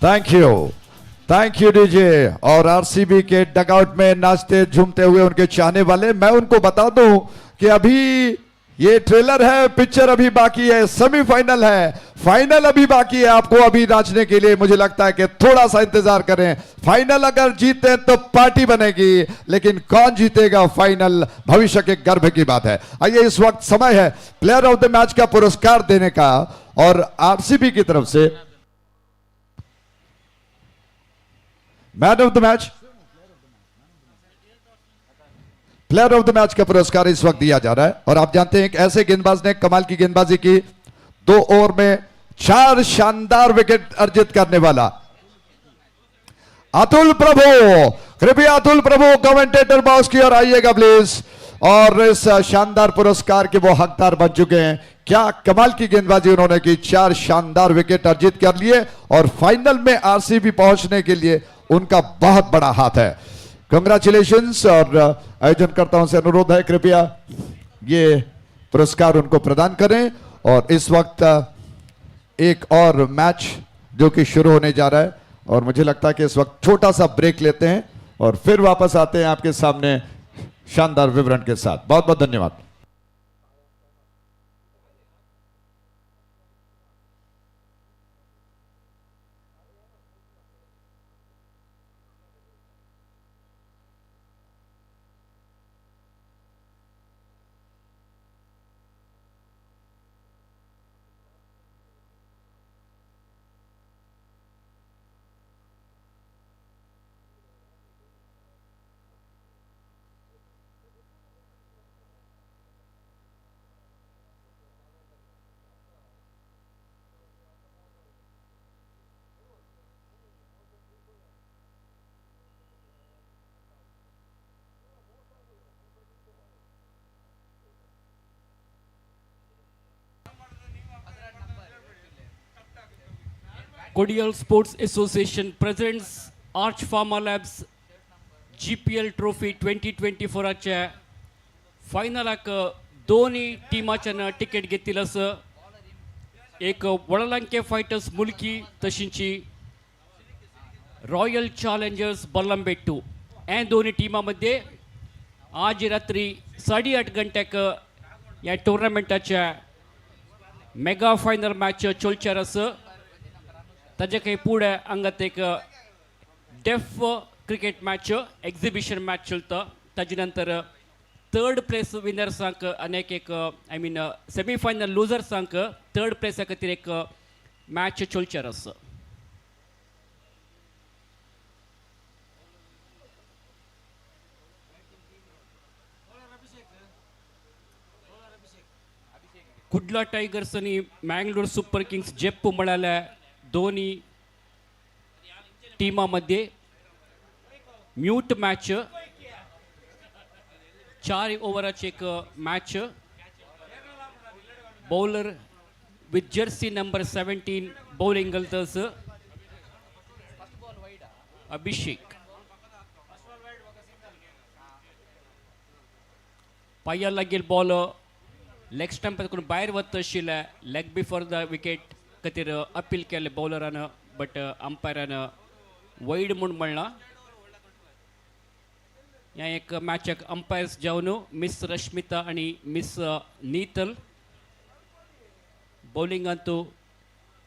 Thank you DJ. और आरसीबी के डगआउट में नाचते झूमते हुए उनके चाहने वाले, मैं उनको बता दूं कि अभी ये ट्रेलर है, पिक्चर अभी बाकी है, सेमीफाइनल है, फाइनल अभी बाकी है। आपको अभी नाचने के लिए मुझे लगता है कि थोड़ा सा इंतजार करें। फाइनल अगर जीते तो पार्टी बनेगी, लेकिन कौन जीतेगा फाइनल भविष्य के गर्भ की बात है। आइए, इस वक्त समय है प्लेयर ऑफ द मैच का पुरस्कार देने का, और आरसीबी की तरफ से man of the match, player of the match का पुरस्कार इस वक्त दिया जा रहा है। और आप जानते हैं कि ऐसे गेंदबाज ने कमाल की गेंदबाजी की, 2 ओवर में 4 शानदार विकेट अर्जित करने वाला अतुल प्रभु। कृपया अतुल प्रभु कमेंटेटर बॉक्स की ओर आइएगा प्लीज। और इस शानदार पुरस्कार के वो हकदार बन चुके हैं। क्या कमाल की गेंदबाजी उन्होंने की, 4 शानदार विकेट अर्जित कर लिए और फाइनल में आरसीबी पहुंचने के लिए उनका बहुत बड़ा हाथ है। कंग्रेचुलेशंस। और आयोजनकर्ताओं से अनुरोध है कृपया ये पुरस्कार उनको प्रदान करें। और इस वक्त एक और मैच जो कि शुरू होने जा रहा है और मुझे लगता है कि इस वक्त छोटा सा ब्रेक लेते हैं और फिर वापस आते हैं आपके सामने शानदार विवरण के साथ। बहुत बहुत धन्यवाद। Cordial Sports Association presents Arch Pharma Labs GPL Trophy 2024 च्या फायनलाक दोन्ही टिमाच्या तिकेट घेतील असं एक वडलांके फायटर्स मुलकी तशींची रॉयल चॅलेंजर्स बल्लंबेट्टू हे दोन्ही टीमांमध्ये आज रात्री 8:30 घंट्याक या टुर्नामेंटाच्या मेगा फायनल मॅच चलच्यार असं ताजे काही पुढे अंगात एक deaf cricket match exhibition match चलता ताजे नंतर थर्ड प्लेस विनर्सांक अनेक एक आय मीन सेमीफायनल लुजर्सांक थर्ड प्लेसा खातीर एक मॅच चलच्यार आसा कुडला टायगर्स आणि मँगलोर सुपर किंग्स जेप्पू म्हणाल्या दोन्ही टीमांमध्ये म्यूट मॅच 4 ओव्हराची एक match bowler with jersey number 17 bowling घालतस अभिषेक पाया लागेल बॉल लेग स्टंप भायर वता आशिल्ले लेग बिफोर द विकेट खातीर अपील केले बॉलरान बट अंपायरान वाईड म्हूण म्हणला ह्या एक मॅचाक अंपायर्स जावन मिस रश्मिता आणि मिस नीतल बॉलिंगांत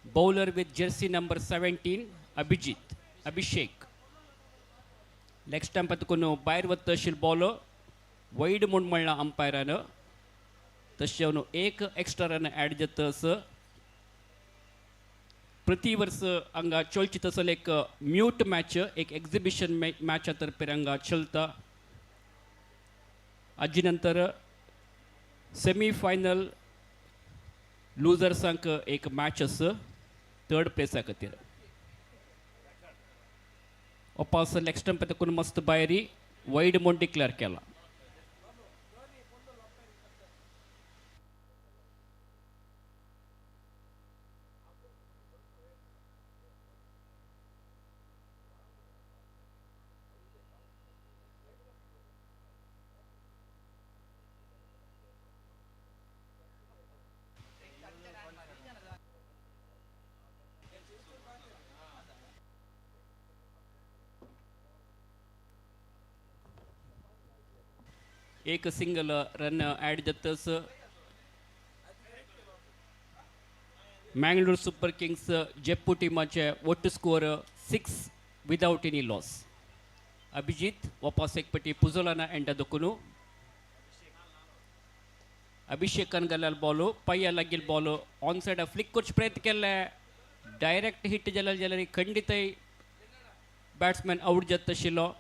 bowler with jersey number 17 Abhishek leg स्टंपात भायर वता आशिल्लो बॉल वाईड म्हूण म्हणला अंपायरान तशें एक एक्स्ट्रा रन ॲड जाता असं प्रति वर्ष हांगा चलची तसल एक म्यूट मॅच एक एक्झिबिशन मॅचा तर्फे हांगा चलता हाजे नंतर सेमीफायनल लुजर्सांक एक मॅच आसा थर्ड प्लेसा खातीर ओपास लेग स्टंप तकून मस्त भायरी वाईड म्हूण डिक्लेअर केला एक सिंगल रन ॲड जातस मँगलोर सुपर किंग्स जेप्पू टीमाचे वोट score 6 without any loss Abhijit वापस एक पटी पुजोलाना एंडा दुखून अभिषेकान घाल्याल बॉल पाया लागील बॉल ऑन सायड फ्लिक करचे प्रयत्न केले डायरेक्ट हिट जाल्यार खंडितय बॅट्समॅन आउट जात आशिल्लो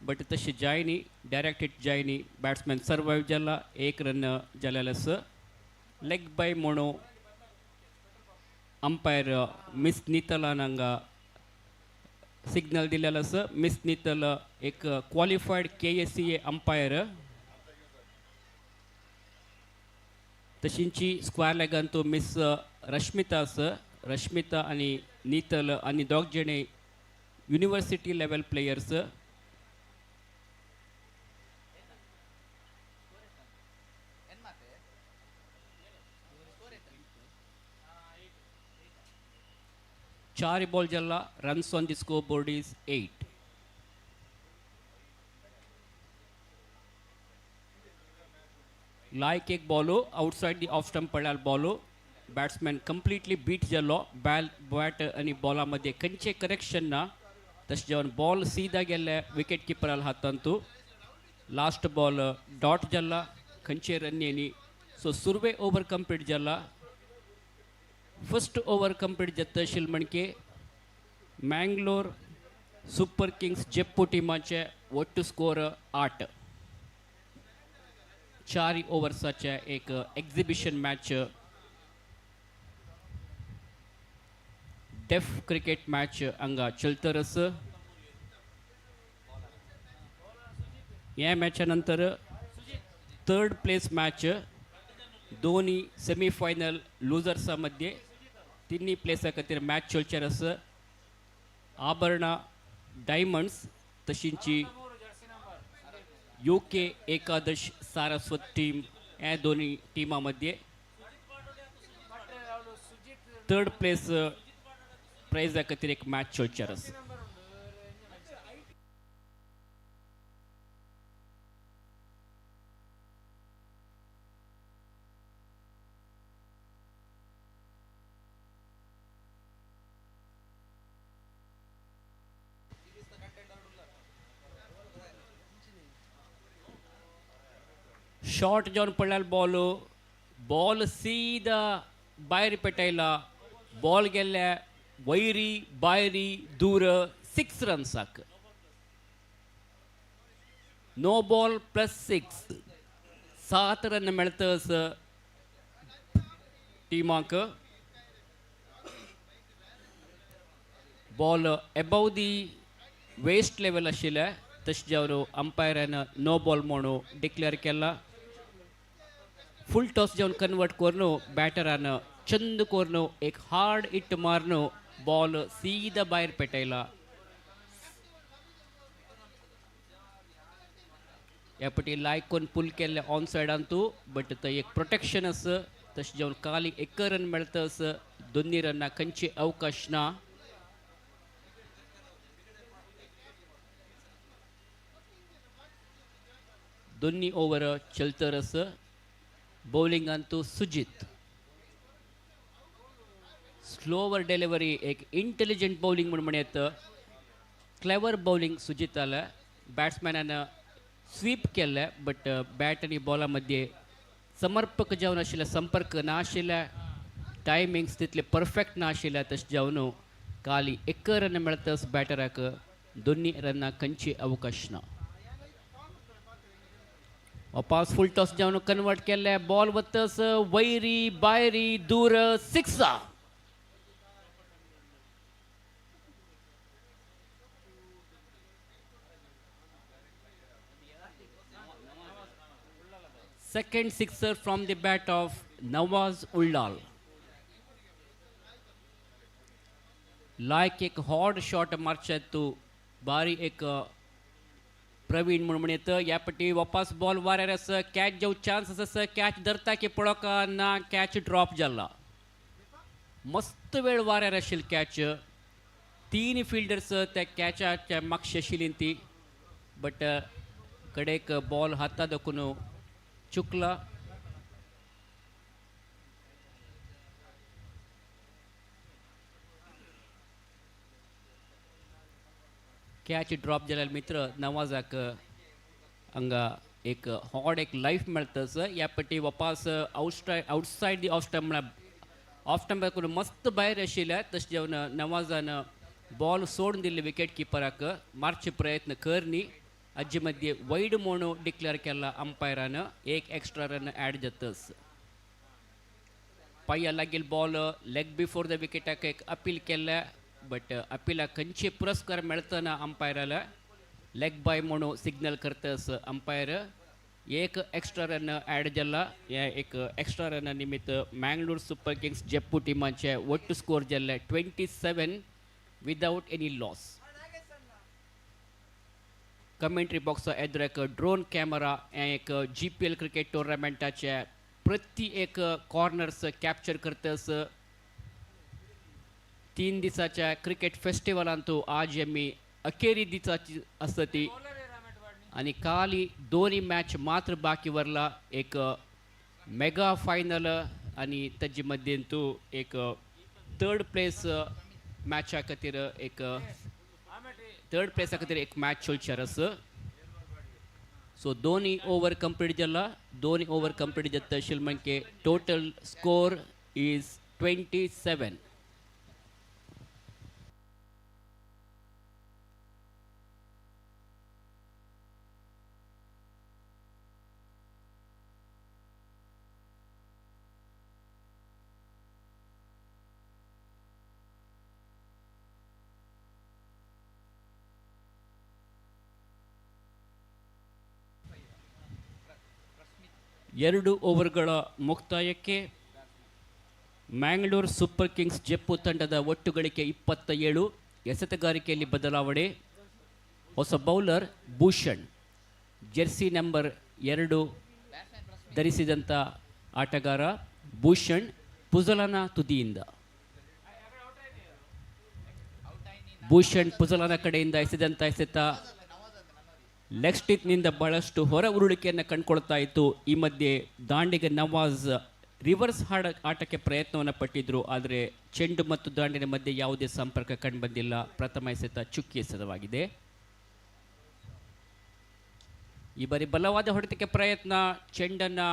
बट तशी जायनी डायरेक्ट हिट जायनी बॅट्समॅन सर्वाइव जाला एक रन जाल्यार आसा लेग बाय म्हणू अंपायर मिस नीतलान हांगा सिग्नल दिलेलो आसा मिस नीतल एक क्वॉलिफायड KSCA अंपायर तशींची स्क्वेअर लेगान तो मिस रश्मिता आसा रश्मिता आनी नीतल आनी दोग जणे university level players 4 ball jalla, runs on the scoreboard is 8. Like एक bolo outside the off stump पडाल bolo, batsman completely beat जल्लो bat आणि ball मध्ये कंचे correction ना तस जेवण ball सीधा गेले wicket keeper al हातांतू last ball dot जल्ला कंचे run येनी so survey over complete जल्ला first over complete जत्त शिलमण के Mangalore Super Kings जेप्पू टीमाचे what to score 8. 4 ओव्हर्साच्या एक exhibition match deaf cricket match अंगा चलतरस या मॅचा नंतर 3rd प्लेस मॅच दोन्ही सेमीफायनल लुजर्सा मध्ये तिन्ही प्लेसा खातीर मॅच चलचरस आभरणा डायमंड्स तशींची UK एकादश सारस्वत टीम या दोन्ही टीमामध्ये 3rd प्लेस प्राइज खातीर एक मॅच चलचरस शॉट जाऊन पडल्याल बॉल सीधा भायर पेटायला बॉल गेल्या वैरी बायरी दूर 6 रन्साक नो बॉल +6 7 रन मेळतस टीमाक ball above the waist level आशिल्ले तशें जावन अंपायरान नो बॉल म्हणून डिक्लेअर केला फुल टॉस जाऊन कन्वर्ट करनो बॅटरान चंद करनो एक हार्ड हिट मारनो बॉल सीधा भायर पेटायला ह्या फाटी लायक कोन पुल केल्ले ऑन सायडांतू बट थंय एक प्रोटेक्शन आस तशें जावन खाली 1 रन मेळतस दोन्ही रन्ना खंयचे अवकाश ना दोन्ही ओव्हर चलतरस बॉलिंग अंतु सुजित स्लोवर डिलिव्हरी एक इंटेलिजंट बॉलिंग म्हणून येतं क्लेवर बॉलिंग सुजिताला बॅट्समॅनानं स्वीप केलं बट बॅट आणि बॉलामध्ये समर्पक जावन आशिल्ले संपर्क ना आशिल्ले टायमिंग्स तितले परफेक्ट ना आशिल्ले तशें जावन खाली 1 रन मेळतस बॅटराक दोन्ही रन्ना खंयची अवकाश ना वापस फुल टॉस जावन कन्वर्ट केले बॉल वतस वैरी बायरी दूर 6 second sixer from the bat of Nawaz Ullal लायक एक हॉट शॉट मारचे तू बारी एक प्रवीण म्हणून येतं या पट्टी वापस बॉल वाऱ्यार आसा कॅच जाऊ चान्स आसा कॅच धरता की पडोका ना कॅच ड्रॉप जाला मस्त वेळ वाऱ्यार आशिल्ली कॅच 3 फिल्डर्स त्या कॅचाच्या मागशी आशिल्ली ती बट कडेक बॉल हाता दखून चुकला कॅच ड्रॉप जाल्यार मित्र नवाजाक हांगा एक हॉट एक लाईफ मेळतस या पट्टी वापस outside the off stump off stump करून मस्त भायर आशिल्ले तशें जावन नवाजान बॉल सोडून दिल्ले विकेट किपराक मारचे प्रयत्न करनी हाजे मध्ये वाईड म्हणून डिक्लेअर केला अंपायरान एक एक्स्ट्रा रन ॲड जातस पाया लागील बॉल लेग बिफोर द विकेटाक एक अपील केल्या बट अपिला खंयचे पुरस्कार मेळतना अंपायराला लेग बाय म्हणून सिग्नल करतस अंपायर एक एक्स्ट्रा रन ॲड जाला या एक एक्स्ट्रा रन निमित्त मँगलोर सुपर किंग्स जेप्पू टीमाचे वट्ट स्कोर जाल्ले 27 without any loss commentary box एदरेक ड्रोन कॅमेरा एक GPL क्रिकेट टोर्नामेंटाचे प्रति एक कॉर्नर्स कॅप्चर करतस तीन दिसाच्या क्रिकेट फेस्टिवल अंतू आज आम्ही अखेरी दिसाची असती आणि काली दोन्ही मॅच मात्र बाकी वरला एक मेगा फायनल आणि त्याची मध्यंतू एक थर्ड प्लेस मॅच खातीर एक थर्ड प्लेसा खातीर एक मॅच चलच्यार आसा सो दोन्ही ओवर कंप्लीट जाला दोन्ही ओवर कंप्लीट जाता आशिल्ले म्हणजे टोटल स्कोर इज 27. ಎರಡು ಓವರ್ಗಳ ಮುಕ್ತಾಯಕ್ಕೆ ಮ್ಯಾಂಗ್ಳೂರ್ ಸೂಪರ್ ಕಿಂಗ್ಸ್ ಜೆಪ್ಪು ತಂಡದ ಒಟ್ಟು ಗಳಿಕೆ 27. ಎಸೆತಗಾರಿಕೆಯಲ್ಲಿ ಬದಲಾವಣೆ. ಹೊಸ ಬೌಲರ್ ಭೂಷಣ್, ಜೆರ್ಸಿ ನಂಬರ್ 2 ಧರಿಸಿದಂಥ ಆಟಗಾರ ಭೂಷಣ್ ಪುಜಲನ ತುದಿಯಿಂದ. ಭೂಷಣ್ ಪುಜಲನ ಕಡೆಯಿಂದ ಎಸೆದಂಥ ಎಸೆತ ಲೆಗ್ ಸ್ಟಿಕ್ನಿಂದ ಬಹಳಷ್ಟು ಹೊರ ಉರುಳಿಕೆಯನ್ನು ಕಂಡುಕೊಳ್ತಾ ಇತ್ತು. ಈ ಮಧ್ಯೆ ದಾಂಡಿಗ ನವಾಜ್ ರಿವರ್ಸ್ ಆಟಕ್ಕೆ ಪ್ರಯತ್ನವನ್ನು ಪಟ್ಟಿದ್ರು, ಆದರೆ ಚೆಂಡು ಮತ್ತು ದಾಂಡಿನ ಮಧ್ಯೆ ಯಾವುದೇ ಸಂಪರ್ಕ ಕಂಡುಬಂದಿಲ್ಲ. ಪ್ರಥಮ ಎಸೆತ ಚುಕ್ಕಿ ಎಸೆತವಾಗಿದೆ. ಈ ಬಾರಿ ಬಲವಾದ ಹೊಡೆತಕ್ಕೆ ಪ್ರಯತ್ನ. ಚೆಂಡನ್ನು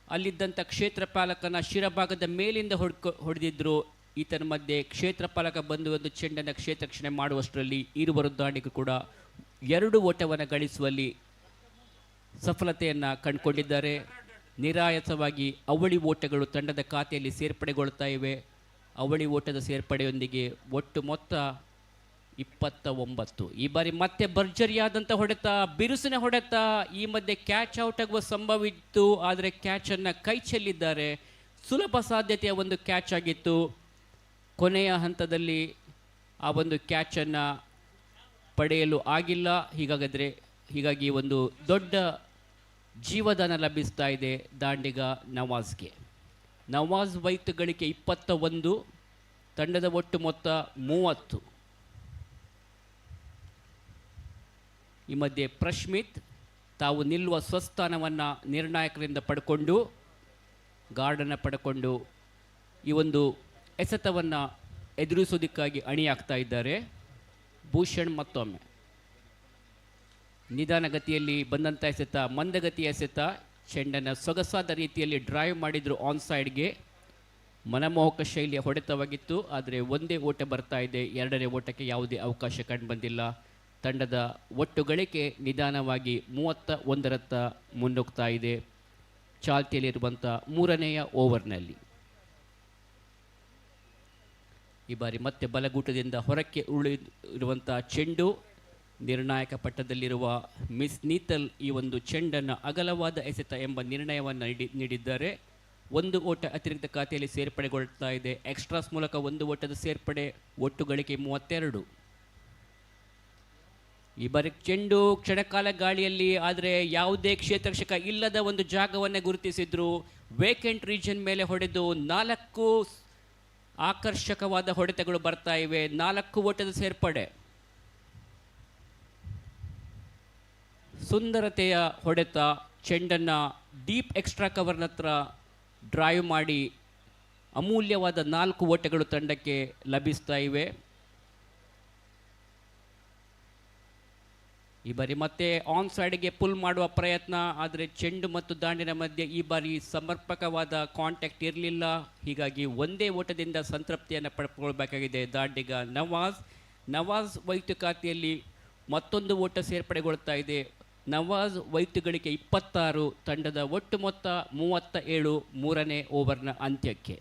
ಅಲ್ಲಿದ್ದಂಥ ಕ್ಷೇತ್ರ ಪಾಲಕನ ಶಿರಭಾಗದ ಮೇಲಿಂದ ಹೊಡೆದಿದ್ರು. ಈತನ ಮಧ್ಯೆ ಕ್ಷೇತ್ರ ಪಾಲಕ ಬಂದು ಒಂದು ಚೆಂಡನ್ನು ಕ್ಷೇತ್ರಕ್ಷಣೆ ಮಾಡುವಷ್ಟರಲ್ಲಿ ಇರುವರು ದಾಂಡಿಗೂ ಕೂಡ 2 ಓಟವನ್ನು ಗಳಿಸುವಲ್ಲಿ ಸಫಲತೆಯನ್ನು ಕಂಡುಕೊಂಡಿದ್ದಾರೆ. ನಿರಾಯಸವಾಗಿ ಅವಳಿ ಓಟಗಳು ತಂಡದ ಖಾತೆಯಲ್ಲಿ ಸೇರ್ಪಡೆಗೊಳ್ತಾ ಇವೆ. ಅವಳಿ ಓಟದ ಸೇರ್ಪಡೆಯೊಂದಿಗೆ ಒಟ್ಟು ಮೊತ್ತ 29. ಈ ಬಾರಿ ಮತ್ತೆ ಭರ್ಜರಿಯಾದಂಥ ಹೊಡೆತ, ಬಿರುಸಿನ ಹೊಡೆತ. ಈ ಮಧ್ಯೆ ಕ್ಯಾಚ್ ಔಟ್ ಆಗುವ ಸಂಭವ ಇತ್ತು, ಆದರೆ ಕ್ಯಾಚನ್ನು ಕೈ ಚೆಲ್ಲಿದ್ದಾರೆ. ಸುಲಭ ಸಾಧ್ಯತೆಯ ಒಂದು ಕ್ಯಾಚ್ ಆಗಿತ್ತು. ಕೊನೆಯ ಹಂತದಲ್ಲಿ ಆ ಒಂದು ಕ್ಯಾಚನ್ನು ಪಡೆಯಲು ಆಗಿಲ್ಲ. ಹೀಗಾಗಿ ಒಂದು ದೊಡ್ಡ ಜೀವದಾನ ಲಭಿಸ್ತಾ ಇದೆ ದಾಂಡಿಗ ನವಾಜ್ಗೆ. ನವಾಜ್ ವೈಯಕ್ತಿಕ ಗಳಿಕೆ 21, ತಂಡದ ಒಟ್ಟು ಮೊತ್ತ 30. ಈ ಮಧ್ಯೆ ಪ್ರಶ್ಮಿತ್ ತಾವು ನಿಲ್ಲುವ ಸ್ವಸ್ಥಾನವನ್ನು ನಿರ್ಣಾಯಕರಿಂದ ಪಡ್ಕೊಂಡು ಗಾರ್ಡನ್ನು ಪಡ್ಕೊಂಡು ಈ ಒಂದು ಎಸೆತವನ್ನು ಎದುರಿಸೋದಕ್ಕಾಗಿ ಅಣಿಯಾಗ್ತಾ ಇದ್ದಾರೆ. ಭೂಷಣ್ ಮತ್ತೊಮ್ಮೆ ನಿಧಾನಗತಿಯಲ್ಲಿ ಬಂದಂಥ ಎಸೆತ, ಮಂದಗತಿಯ ಎಸೆತ. ಚೆಂಡನ್ನು ಸೊಗಸಾದ ರೀತಿಯಲ್ಲಿ ಡ್ರೈವ್ ಮಾಡಿದ್ರು ಆನ್ ಸೈಡ್ಗೆ. ಮನಮೋಹಕ ಶೈಲಿಯ ಹೊಡೆತವಾಗಿತ್ತು, ಆದರೆ ಒಂದೇ ಓಟ ಬರ್ತಾ ಇದೆ. ಎರಡನೇ ಓಟಕ್ಕೆ ಯಾವುದೇ ಅವಕಾಶ ಕಂಡುಬಂದಿಲ್ಲ. ತಂಡದ ಒಟ್ಟು ಗಳಿಕೆ ನಿಧಾನವಾಗಿ 31ರತ್ತ ಮುನ್ನುಗ್ತಾ ಇದೆ ಚಾಲ್ತಿಯಲ್ಲಿರುವಂಥ 3ನೇ ಓವರ್ನಲ್ಲಿ. ಈ ಬಾರಿ ಮತ್ತೆ ಬಲಗೂಟದಿಂದ ಹೊರಕ್ಕೆ ಉರುಳಿರುವಂಥ ಚೆಂಡು. ನಿರ್ಣಾಯಕ ಪಟ್ಟದಲ್ಲಿರುವ ಮಿಸ್ ನೀತಲ್ ಈ ಒಂದು ಚೆಂಡನ್ನು ಅಗಲವಾದ ಎಸೆತ ಎಂಬ ನಿರ್ಣಯವನ್ನು ನೀಡಿದ್ದಾರೆ. 1 ಓಟ ಅತಿರಿಕ್ತ ಖಾತೆಯಲ್ಲಿ ಸೇರ್ಪಡೆಗೊಳ್ತಾ ಇದೆ. ಎಕ್ಸ್ಟ್ರಾಸ್ ಮೂಲಕ 1 ಓಟದ ಸೇರ್ಪಡೆ, ಒಟ್ಟು ಗಳಿಕೆ 32. ಈ ಬಾರಿ ಚೆಂಡು ಕ್ಷಣಕಾಲ ಗಾಳಿಯಲ್ಲಿ, ಆದರೆ ಯಾವುದೇ ಕ್ಷೇತ್ರರಕ್ಷಕ ಇಲ್ಲದ ಒಂದು ಜಾಗವನ್ನೇ ಗುರುತಿಸಿದ್ರು. ವೇಕೆಂಟ್ ರೀಜನ್ ಮೇಲೆ ಹೊಡೆದು 4 ಆಕರ್ಷಕವಾದ ಹೊಡೆತಗಳು ಬರ್ತಾ ಇವೆ. 4 ಓಟದ ಸೇರ್ಪಡೆ. ಸುಂದರತೆಯ ಹೊಡೆತ. ಚೆಂಡನ್ನು ಡೀಪ್ ಎಕ್ಸ್ಟ್ರಾ ಕವರ್ನ ಹತ್ರ ಡ್ರೈವ್ ಮಾಡಿ ಅಮೂಲ್ಯವಾದ 4 ಓಟಗಳು ತಂಡಕ್ಕೆ ಲಭಿಸ್ತಾ ಇವೆ. ಈ ಬಾರಿ ಮತ್ತೆ ಆನ್ ಸೈಡ್ಗೆ ಪುಲ್ ಮಾಡುವ ಪ್ರಯತ್ನ, ಆದರೆ ಚೆಂಡು ಮತ್ತು ದಾಂಡಿನ ಮಧ್ಯೆ ಈ ಬಾರಿ ಸಮರ್ಪಕವಾದ ಕಾಂಟ್ಯಾಕ್ಟ್ ಇರಲಿಲ್ಲ. ಹೀಗಾಗಿ ಒಂದೇ ಓಟದಿಂದ ಸಂತೃಪ್ತಿಯನ್ನು ಪಡ್ಕೊಳ್ಬೇಕಾಗಿದೆ ದಾಂಡಿಗ ನವಾಜ್ ವೈಯಕ್ತಿಕ ಖಾತೆಯಲ್ಲಿ ಮತ್ತೊಂದು ಓಟ ಸೇರ್ಪಡೆಗೊಳ್ತಾ ಇದೆ. ನವಾಜ್ ವೈಯಕ್ತಿಕ ಗಳಿಕೆ 26, ತಂಡದ ಒಟ್ಟು ಮೊತ್ತ 37 3ನೇ ಓವರ್ನ ಅಂತ್ಯಕ್ಕೆ.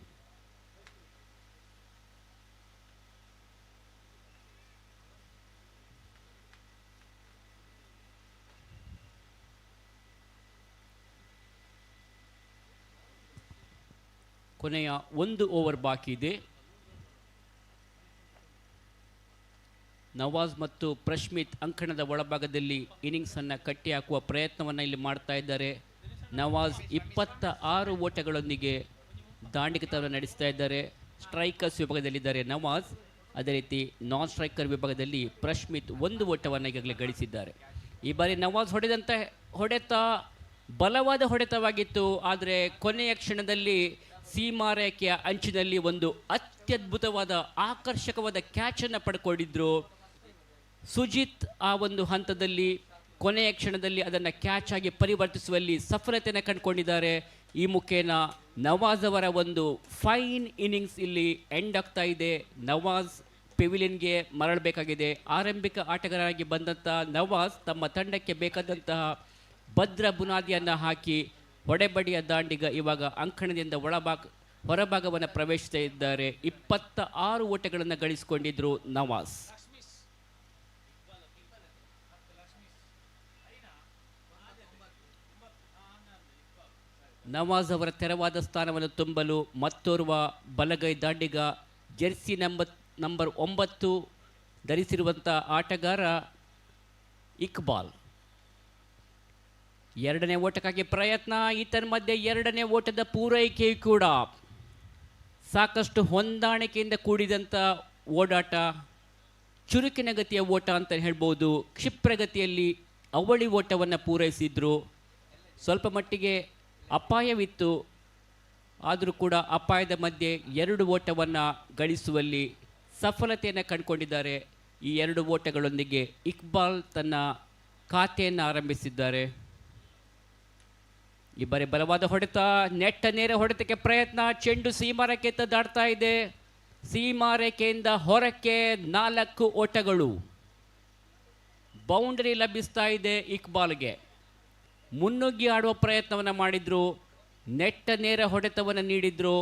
ಕೊನೆಯ 1 ಓವರ್ ಬಾಕಿ ಇದೆ. ನವಾಜ್ ಮತ್ತು ಪ್ರಶ್ಮಿತ್ ಅಂಕಣದ ಒಳಭಾಗದಲ್ಲಿ ಇನ್ನಿಂಗ್ಸನ್ನು ಕಟ್ಟಿ ಹಾಕುವ ಪ್ರಯತ್ನವನ್ನು ಇಲ್ಲಿ ಮಾಡ್ತಾ ಇದ್ದಾರೆ. ನವಾಜ್ 26 ಓಟಗಳೊಂದಿಗೆ ದಾಂಡಿಗತವನ್ನು ನಡೆಸ್ತಾ ಇದ್ದಾರೆ. ಸ್ಟ್ರೈಕರ್ಸ್ ವಿಭಾಗದಲ್ಲಿದ್ದಾರೆ ನವಾಜ್. ಅದೇ ರೀತಿ ನಾನ್ ಸ್ಟ್ರೈಕರ್ ವಿಭಾಗದಲ್ಲಿ ಪ್ರಶ್ಮಿತ್ 1 ಓಟವನ್ನು ಈಗಾಗಲೇ ಗಳಿಸಿದ್ದಾರೆ. ಈ ಬಾರಿ ನವಾಜ್ ಹೊಡೆತ ಬಲವಾದ ಹೊಡೆತವಾಗಿತ್ತು. ಆದರೆ ಕೊನೆಯ ಕ್ಷಣದಲ್ಲಿ ಸೀಮಾರೇಖೆಯ ಅಂಚಿನಲ್ಲಿ ಒಂದು ಅತ್ಯದ್ಭುತವಾದ ಆಕರ್ಷಕವಾದ ಕ್ಯಾಚನ್ನು ಪಡ್ಕೊಂಡಿದ್ರು ಸುಜಿತ್. ಆ ಒಂದು ಹಂತದಲ್ಲಿ ಕೊನೆಯ ಕ್ಷಣದಲ್ಲಿ ಅದನ್ನು ಕ್ಯಾಚ್ ಆಗಿ ಪರಿವರ್ತಿಸುವಲ್ಲಿ ಸಫಲತೆಯನ್ನು ಕಂಡುಕೊಂಡಿದ್ದಾರೆ. ಈ ಮುಖೇನ ನವಾಜ್ ಅವರ ಒಂದು ಫೈನ್ ಇನ್ನಿಂಗ್ಸ್ ಇಲ್ಲಿ ಎಂಡ್ ಆಗ್ತಾ ಇದೆ. ನವಾಜ್ ಪೆವಿಲಿಯನ್ಗೆ ಮರಳಬೇಕಾಗಿದೆ. ಆರಂಭಿಕ ಆಟಗಾರರಾಗಿ ಬಂದಂಥ ನವಾಜ್ ತಮ್ಮ ತಂಡಕ್ಕೆ ಬೇಕಾದಂತಹ ಭದ್ರ ಬುನಾದಿಯನ್ನು ಹಾಕಿ ಹೊಡೆಬಡಿಯ ದಾಂಡಿಗ ಇವಾಗ ಅಂಕಣದಿಂದ ಹೊರಭಾಗವನ್ನು ಪ್ರವೇಶಿಸ್ತಾ ಇದ್ದಾರೆ. 26 ಓಟಗಳನ್ನು ಗಳಿಸಿಕೊಂಡಿದ್ರು ನವಾಜ್. ನವಾಜ್ ಅವರ ತೆರವಾದ ಸ್ಥಾನವನ್ನು ತುಂಬಲು ಮತ್ತೋರ್ವ ಬಲಗೈ ದಾಂಡಿಗ ಜೆರ್ಸಿ ನಂಬರ್ 9 ಧರಿಸಿರುವಂಥ ಆಟಗಾರ ಇಕ್ಬಾಲ್. 2ನೇ ಓಟಕ್ಕಾಗಿ ಪ್ರಯತ್ನ. ಈತನ ಮಧ್ಯೆ 2ನೇ ಓಟದ ಪೂರೈಕೆ ಕೂಡ ಸಾಕಷ್ಟು ಹೊಂದಾಣಿಕೆಯಿಂದ ಕೂಡಿದಂಥ ಓಡಾಟ, ಚುರುಕಿನ ಗತಿಯ ಓಟ ಅಂತ ಹೇಳ್ಬೋದು. ಕ್ಷಿಪ್ರಗತಿಯಲ್ಲಿ ಅವಳಿ ಓಟವನ್ನು ಪೂರೈಸಿದ್ರು. ಸ್ವಲ್ಪ ಮಟ್ಟಿಗೆ ಅಪಾಯವಿತ್ತು, ಆದರೂ ಕೂಡ ಅಪಾಯದ ಮಧ್ಯೆ 2 ಓಟವನ್ನು ಗಳಿಸುವಲ್ಲಿ ಸಫಲತೆಯನ್ನು ಕಂಡುಕೊಂಡಿದ್ದಾರೆ. ಈ 2 ಓಟಗಳೊಂದಿಗೆ ಇಕ್ಬಾಲ್ ತನ್ನ ಖಾತೆಯನ್ನು ಆರಂಭಿಸಿದ್ದಾರೆ. ಈ ಬಾರಿ ಬಲವಾದ ಹೊಡೆತ, ನೆಟ್ಟ ನೇರ ಹೊಡೆತಕ್ಕೆ ಪ್ರಯತ್ನ. ಚೆಂಡು ಸೀಮಾರೇಖೆಯಿಂದ ದಾಟ್ತಾ ಇದೆ. ಸೀಮಾರೇಖೆಯಿಂದ ಹೊರಕ್ಕೆ 4 ಓಟಗಳು. ಬೌಂಡರಿ ಲಭಿಸ್ತಾ ಇದೆ ಇಕ್ಬಾಲ್ಗೆ. ಮುನ್ನುಗ್ಗಿ ಆಡುವ ಪ್ರಯತ್ನವನ್ನು ಮಾಡಿದ್ರು. ನೆಟ್ಟ ನೇರ ಹೊಡೆತವನ್ನು ನೀಡಿದ್ರು.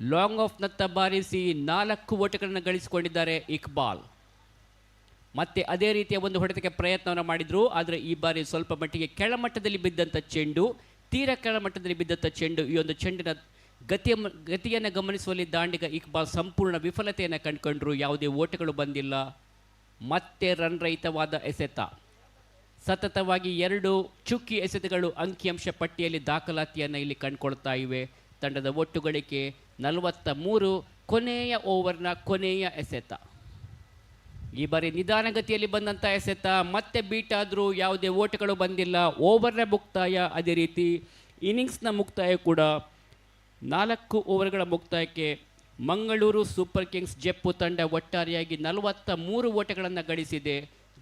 ಲಾಂಗ್ ಆಫ್ನತ್ತ ಬಾರಿಸಿ 4 ಓಟಗಳನ್ನು ಗಳಿಸಿಕೊಂಡಿದ್ದಾರೆ ಇಕ್ಬಾಲ್. ಮತ್ತೆ ಅದೇ ರೀತಿಯ ಒಂದು ಹೊಡೆತಕ್ಕೆ ಪ್ರಯತ್ನವನ್ನು ಮಾಡಿದ್ರು. ಆದರೆ ಈ ಬಾರಿ ಸ್ವಲ್ಪ ಮಟ್ಟಿಗೆ ಕೆಳಮಟ್ಟದಲ್ಲಿ ಬಿದ್ದಂಥ ಚೆಂಡು, ತೀರ ಕೆಳಮಟ್ಟದಲ್ಲಿ ಬಿದ್ದಂಥ ಚೆಂಡು. ಈ ಒಂದು ಚೆಂಡಿನ ಗತಿಯನ್ನು ಗಮನಿಸುವಲ್ಲಿ ದಾಂಡಿಗ ಇಕ್ಬಾಲ್ ಸಂಪೂರ್ಣ ವಿಫಲತೆಯನ್ನು ಕಂಡುಕೊಂಡ್ರು. ಯಾವುದೇ ಓಟಗಳು ಬಂದಿಲ್ಲ. ಮತ್ತೆ ರನ್ ರಹಿತವಾದ ಎಸೆತ. ಸತತವಾಗಿ 2 ಚುಕ್ಕಿ ಎಸೆತಗಳು ಅಂಕಿಅಂಶ ಪಟ್ಟಿಯಲ್ಲಿ ದಾಖಲಾತಿಯನ್ನು ಇಲ್ಲಿ ಕಂಡುಕೊಳ್ತಾ ಇವೆ. ತಂಡದ ಒಟ್ಟು ಗಳಿಕೆ 43. ಕೊನೆಯ ಓವರ್ನ ಕೊನೆಯ ಎಸೆತ. ಈ ಬಾರಿ ನಿಧಾನಗತಿಯಲ್ಲಿ ಬಂದಂಥ ಎಸೆತ. ಮತ್ತೆ ಬೀಟ್ ಆದರೂ ಯಾವುದೇ ಓಟಗಳು ಬಂದಿಲ್ಲ. ಓವರ್ನ ಮುಕ್ತಾಯ, ಅದೇ ರೀತಿ ಇನ್ನಿಂಗ್ಸ್ನ ಮುಕ್ತಾಯ ಕೂಡ 4 ಓವರ್ಗಳ ಮುಕ್ತಾಯಕ್ಕೆ ಮಂಗಳೂರು ಸೂಪರ್ ಕಿಂಗ್ಸ್ ಜೆಪ್ಪು ತಂಡ ಒಟ್ಟಾರೆಯಾಗಿ 43 ಓಟಗಳನ್ನು ಗಳಿಸಿದೆ.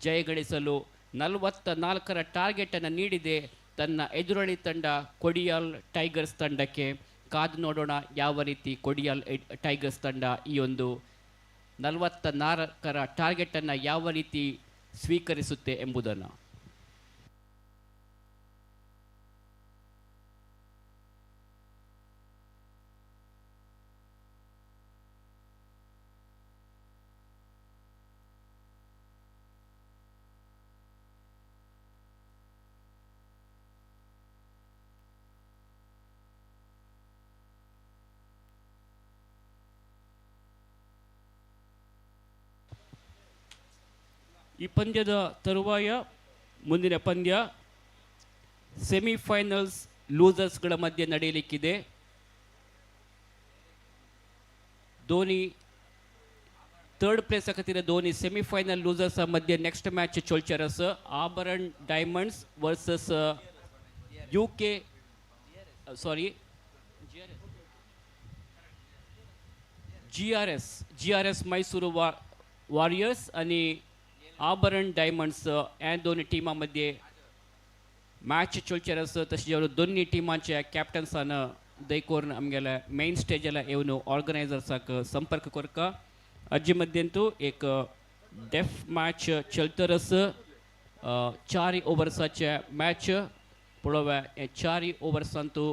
ಜಯ ಗಳಿಸಲು 44ರ ಟಾರ್ಗೆಟನ್ನು ನೀಡಿದೆ ತನ್ನ ಎದುರಾಳಿ ತಂಡ ಕೊಡಿಯಾಲ್ ಟೈಗರ್ಸ್ ತಂಡಕ್ಕೆ. ಕಾದು ನೋಡೋಣ ಯಾವ ರೀತಿ ಕೊಡಿಯಾಲ್ ಟೈಗರ್ಸ್ ತಂಡ ಈ ಒಂದು 44ರ ಟಾರ್ಗೆಟನ್ನು ಯಾವ ರೀತಿ ಸ್ವೀಕರಿಸುತ್ತೆ ಎಂಬುದನ್ನು. ಈ ಪಂದ್ಯದ ತರುವಾಯ ಮುಂದಿನ ಪಂದ್ಯ ಸೆಮಿಫೈನಲ್ಸ್ ಲೂಸರ್ಸ್ಗಳ ಮಧ್ಯೆ ನಡೆಯಲಿಕ್ಕಿದೆ. ಧೋನಿ 3rd ಪ್ಲೇಸ್ ಆಗತ್ತಿರೋ ಧೋನಿ ಸೆಮಿಫೈನಲ್ ಲೂಸರ್ಸ್ ಮಧ್ಯೆ ನೆಕ್ಸ್ಟ್ ಮ್ಯಾಚ್ ಚೊಲ್ಚರಸ್ Abharan diamonds versus GRS Mysore warriors आणि आबरण डायमंड्स या दोन्ही टीमांमध्ये मॅच चोलचेरस तशें दोन्ही टीमांच्या कॅप्टन्सान दैकोर आमगेल्या मेन स्टेजला येवन ऑर्गनायझर्साक संपर्क करका. अज्जे मध्यंतू एक डेफ मॅच चलतरस 4 ओव्हर्साच्या मॅच पळोव्या. 4 ओव्हर्सांतू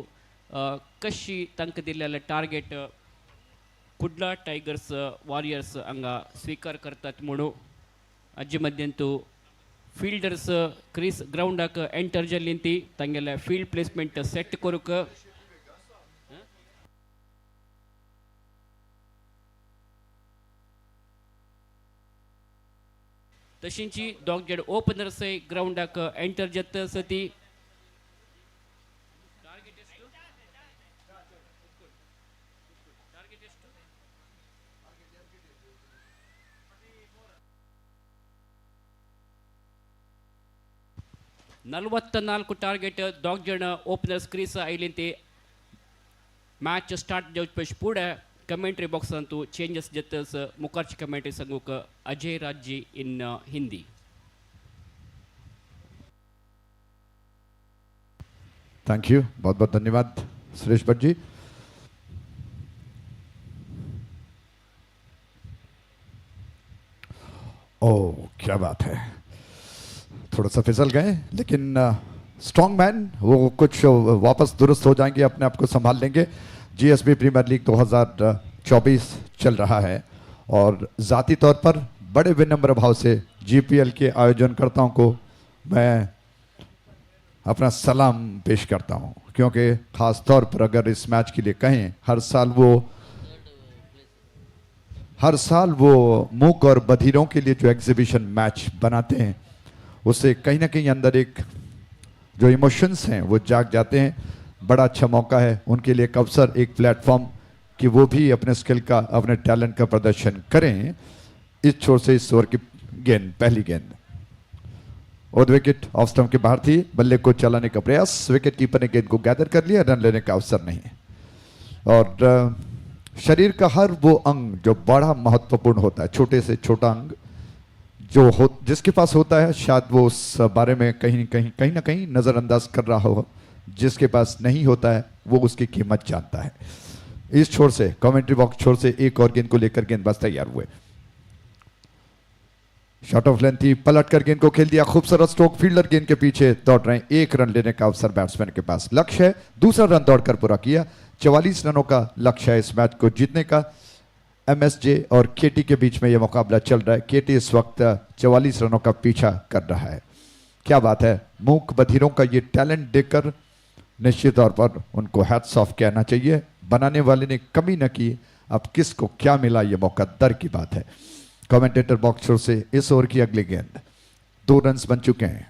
कशी तांकां दिल्लेले टार्गेट कुडला टायगर्स वॉरियर्स हांगा स्वीकार करतात म्हणून अज्जे मध्यंतू फील्डर्स क्रीस ग्राउंडाक एंटर जाल्ली ती तांगेले फील्ड प्लेसमेंट सेट करूक तशींची डॉगजेड ओपनर्स ग्राउंडाक एंटर जाता सती 44 टार्गेट 2 जण ओपनर्स क्रीस आयिल्ले मॅच स्टार्ट जावचे पुढे कमेंट्री बॉक्सांतू चेंजेस जातस मुखारची कमेंट्री सांगूक अजय राजी इन हिंदी. थैंक यू, बहुत बहुत धन्यवाद सुरेश भट्ट जी. ओह क्या बात है, थोड़ा सा फिसल गए लेकिन स्ट्रॉन्ग मैन, वो कुछ वापस दुरुस्त हो जाएंगे, अपने आप को संभाल लेंगे. जीएसबी प्रीमियर लीग 2024 चल रहा है और ज़ाती तौर पर बड़े विनम्र भाव से जीपीएल के आयोजनकर्ताओं को मैं अपना सलाम पेश करता हूं, क्योंकि ख़ास तौर पर अगर इस मैच के लिए कहें, हर साल वो मूक और बधिरों के लिए जो एग्जीबिशन मैच बनाते हैं, उससे कहीं ना कहीं अंदर एक जो इमोशंस हैं वो जाग जाते हैं. बड़ा अच्छा मौका है उनके लिए, एक अवसर, एक प्लेटफॉर्म कि वो भी अपने स्किल का, अपने टैलेंट का प्रदर्शन करें. इस छोर से इस ओवर की गेंद, पहली गेंद और विकेट ऑफ स्टंप के बाहर थी. बल्ले को चलाने का प्रयास, विकेट कीपर ने गेंद को गैदर कर लिया, रन लेने का अवसर नहीं. और शरीर का हर वो अंग जो बड़ा महत्वपूर्ण होता है, छोटे से छोटा अंग जो जिसके पास होता है, शायद वो उस बारे में कहीं ना कहीं नज़रअंदाज कर रहा हो. जिसके पास नहीं होता है वो उसकी कीमत जानता है. इस छोर से, कमेंट्री बॉक्स छोर से एक और गेंद को लेकर गेंदबाज तैयार हुए. शॉट ऑफ लेंथ थी, पलट कर गेंद को खेल दिया, खूबसूरत स्ट्रोक. फील्डर गेंद के पीछे दौड़ रहे हैं, एक रन लेने का अवसर बैट्समैन के पास. लक्ष्य है दूसरा रन दौड़कर पूरा किया. 44 रनों का लक्ष्य है इस मैच को जीतने का. एमएसजे और केटी के बीच में यह मुकाबला चल रहा है. केटी इस वक्त 44 रनों का पीछा कर रहा है. क्या बात है, मूक बधिरों का ये टैलेंट देखकर निश्चित तौर पर उनको हैट्स ऑफ कहना चाहिए. बनाने वाले ने कमी न की, अब किसको क्या मिला ये मौका दर की बात है. कमेंटेटर बॉक्स से इस ओवर की अगली गेंद, 2 रन बन चुके हैं.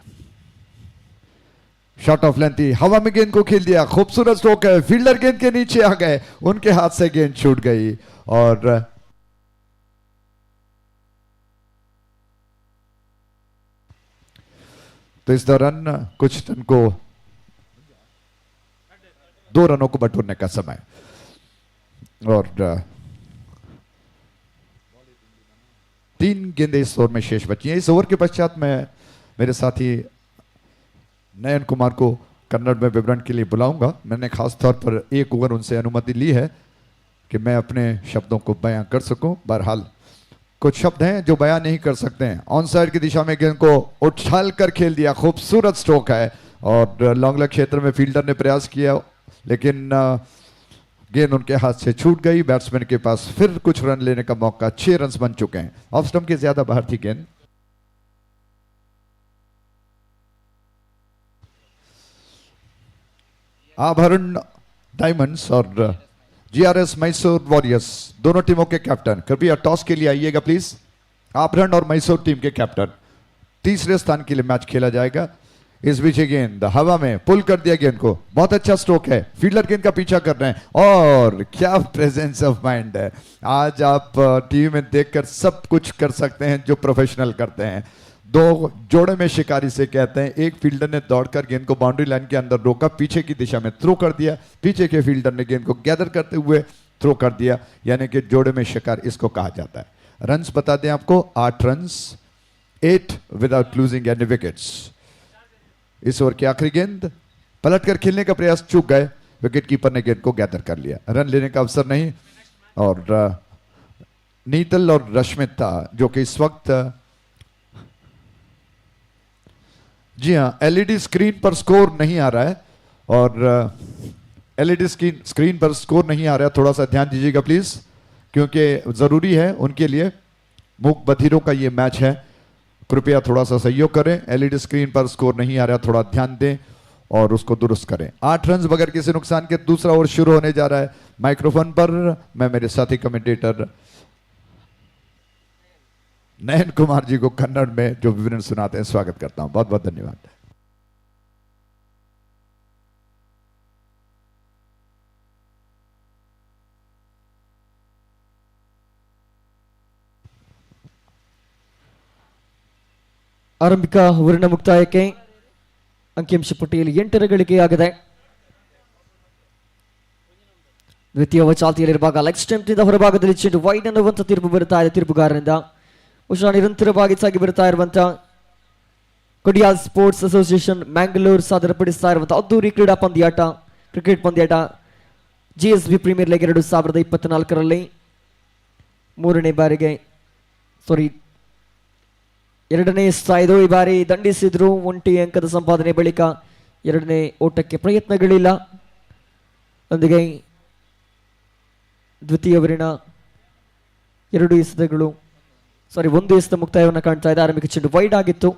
शॉट ऑफ लेंथ थी, हवा में गेंद को खेल दिया, खूबसूरत स्ट्रोक है. फील्डर गेंद के नीचे आ गए, उनके हाथ से गेंद छूट गई. और तो इस दौरान कुछ रन को, 2 रनों को बटोरने का समय. और 3 गेंदें इस ओवर में शेष बची हैं. इस ओवर के पश्चात मैं मेरे साथी नयन कुमार को कन्नड़ में विवरण के लिए बुलाऊंगा. मैंने खास तौर पर एक ओवर उनसे अनुमति ली है कि मैं अपने शब्दों को बयां कर सकूं. बहरहाल कुछ शब्द हैं जो बयां नहीं कर सकते हैं. ऑन साइड की दिशा में गेंद को उछाल कर खेल दिया, खूबसूरत स्ट्रोक है. और लॉन्ग लेग क्षेत्र में फील्डर ने प्रयास किया लेकिन गेंद उनके हाथ से छूट गई. बैट्समैन के पास फिर कुछ रन लेने का मौका. 6 रन बन चुके हैं. ऑफ स्टंप के ज्यादा बाहर थी गेंद. आभरण डायमंड्स और जीआरएस मैसूर वॉरियर्स दोनों टीमों के कैप्टन कृपया टॉस के लिए आइएगा प्लीज. आभरण और मैसूर टीम के कैप्टन, तीसरे स्थान के लिए मैच खेला जाएगा. इस बीच गेंद हवा में पुल कर दिया गेंद को, बहुत अच्छा स्ट्रोक है. फील्डर गेंद का पीछा कर रहे हैं और क्या प्रेजेंस ऑफ माइंड है. आज आप टीवी में देखकर सब कुछ कर सकते हैं जो प्रोफेशनल करते हैं. 2 जोड़े में शिकारी से कहते हैं. एक फील्डर ने दौड़कर गेंद को बाउंड्री लाइन के अंदर रोका, पीछे की दिशा में थ्रो कर दिया. पीछे के फील्डर ने गेंद को गैदर करते हुए थ्रो कर दिया, यानी कि जोड़े में शिकार इसको कहा जाता है. रन्स बता दें आपको, 8 runs, 8 without losing any wickets. इस ओवर की आखिरी गेंद, पलटकर खेलने का प्रयास, चूक गए. विकेट कीपर ने गेंद को गैदर कर लिया, रन लेने का अवसर नहीं. और नीतल और रश्मिता जो कि इस वक्त, जी हाँ, एलईडी स्क्रीन पर स्कोर नहीं आ रहा है. और एलईडी स्क्रीन पर स्कोर नहीं आ रहा है, थोड़ा सा ध्यान दीजिएगा प्लीज, क्योंकि जरूरी है उनके लिए. मूक बधिरों का ये मैच है, कृपया थोड़ा सा सहयोग करें. एलईडी स्क्रीन पर स्कोर नहीं आ रहा, थोड़ा ध्यान दें और उसको दुरुस्त करें. 8 रन बगैर किसी नुकसान के दूसरा ओवर शुरू होने जा रहा है. माइक्रोफोन पर मैं मेरे साथी कमेंटेटर नयन कुमार जी को कन्नड़ में जो विवरण सुनाते हैं स्वागत करता हूं. बहुत बहुत धन्यवाद. ಆರಂಭಿಕ ಊರಿನ ಮುಕ್ತಾಯಕ್ಕೆ ಅಂಕಿಅಂಶ ಪಟ್ಟಿಯಲ್ಲಿ 8ರ ಗಳಿಕೆಯಾಗಿದೆ. ದ್ವಿತೀಯ ಓವರ್ ಚಾಲ್ತಿಯಲ್ಲಿರುವಾಗ ಲೆಗ್ ಸ್ಟಂಪ್ನಿಂದ ಹೊರಭಾಗದಲ್ಲಿ ಚೆಂಡು ವೈಡ್ ಅನ್ನುವಂಥ ತೀರ್ಪು ಬರುತ್ತಾ ಇದೆ ತೀರ್ಪುಗಾರನಿಂದ. ಬಹುಶಃ ನಿರಂತರವಾಗಿ ಸಾಗಿ ಬರ್ತಾ ಇರುವಂಥ ಕೊಡಿಯಾಲ್ ಸ್ಪೋರ್ಟ್ಸ್ ಅಸೋಸಿಯೇಷನ್ ಮ್ಯಾಂಗ್ಳೂರ್ ಸಾದರಪಡಿಸ್ತಾ ಇರುವಂಥ ಅದ್ದೂರಿ ಕ್ರಿಕೆಟ್ ಪಂದ್ಯಾಟ GSB ಪ್ರೀಮಿಯರ್ ಲೀಗ್ 2024ರಲ್ಲಿ ಎರಡನೇ ಸ್ಥಾಯಿದು. ಈ ಬಾರಿ ದಂಡಿಸಿದ್ರು. 1 ಅಂಕದ ಸಂಪಾದನೆ ಬಳಿಕ 2ನೇ ಓಟಕ್ಕೆ ಪ್ರಯತ್ನಗಳಿಲ್ಲ. ಒಂದಿಗೆ ದ್ವಿತೀಯ ಓವರಿನ 1 ಎಸೆತ ಮುಕ್ತಾಯವನ್ನು ಕಾಣ್ತಾ ಇದೆ. ಆರಂಭಿಕ ಚೆಂಡು ವೈಡ್ ಆಗಿತ್ತು.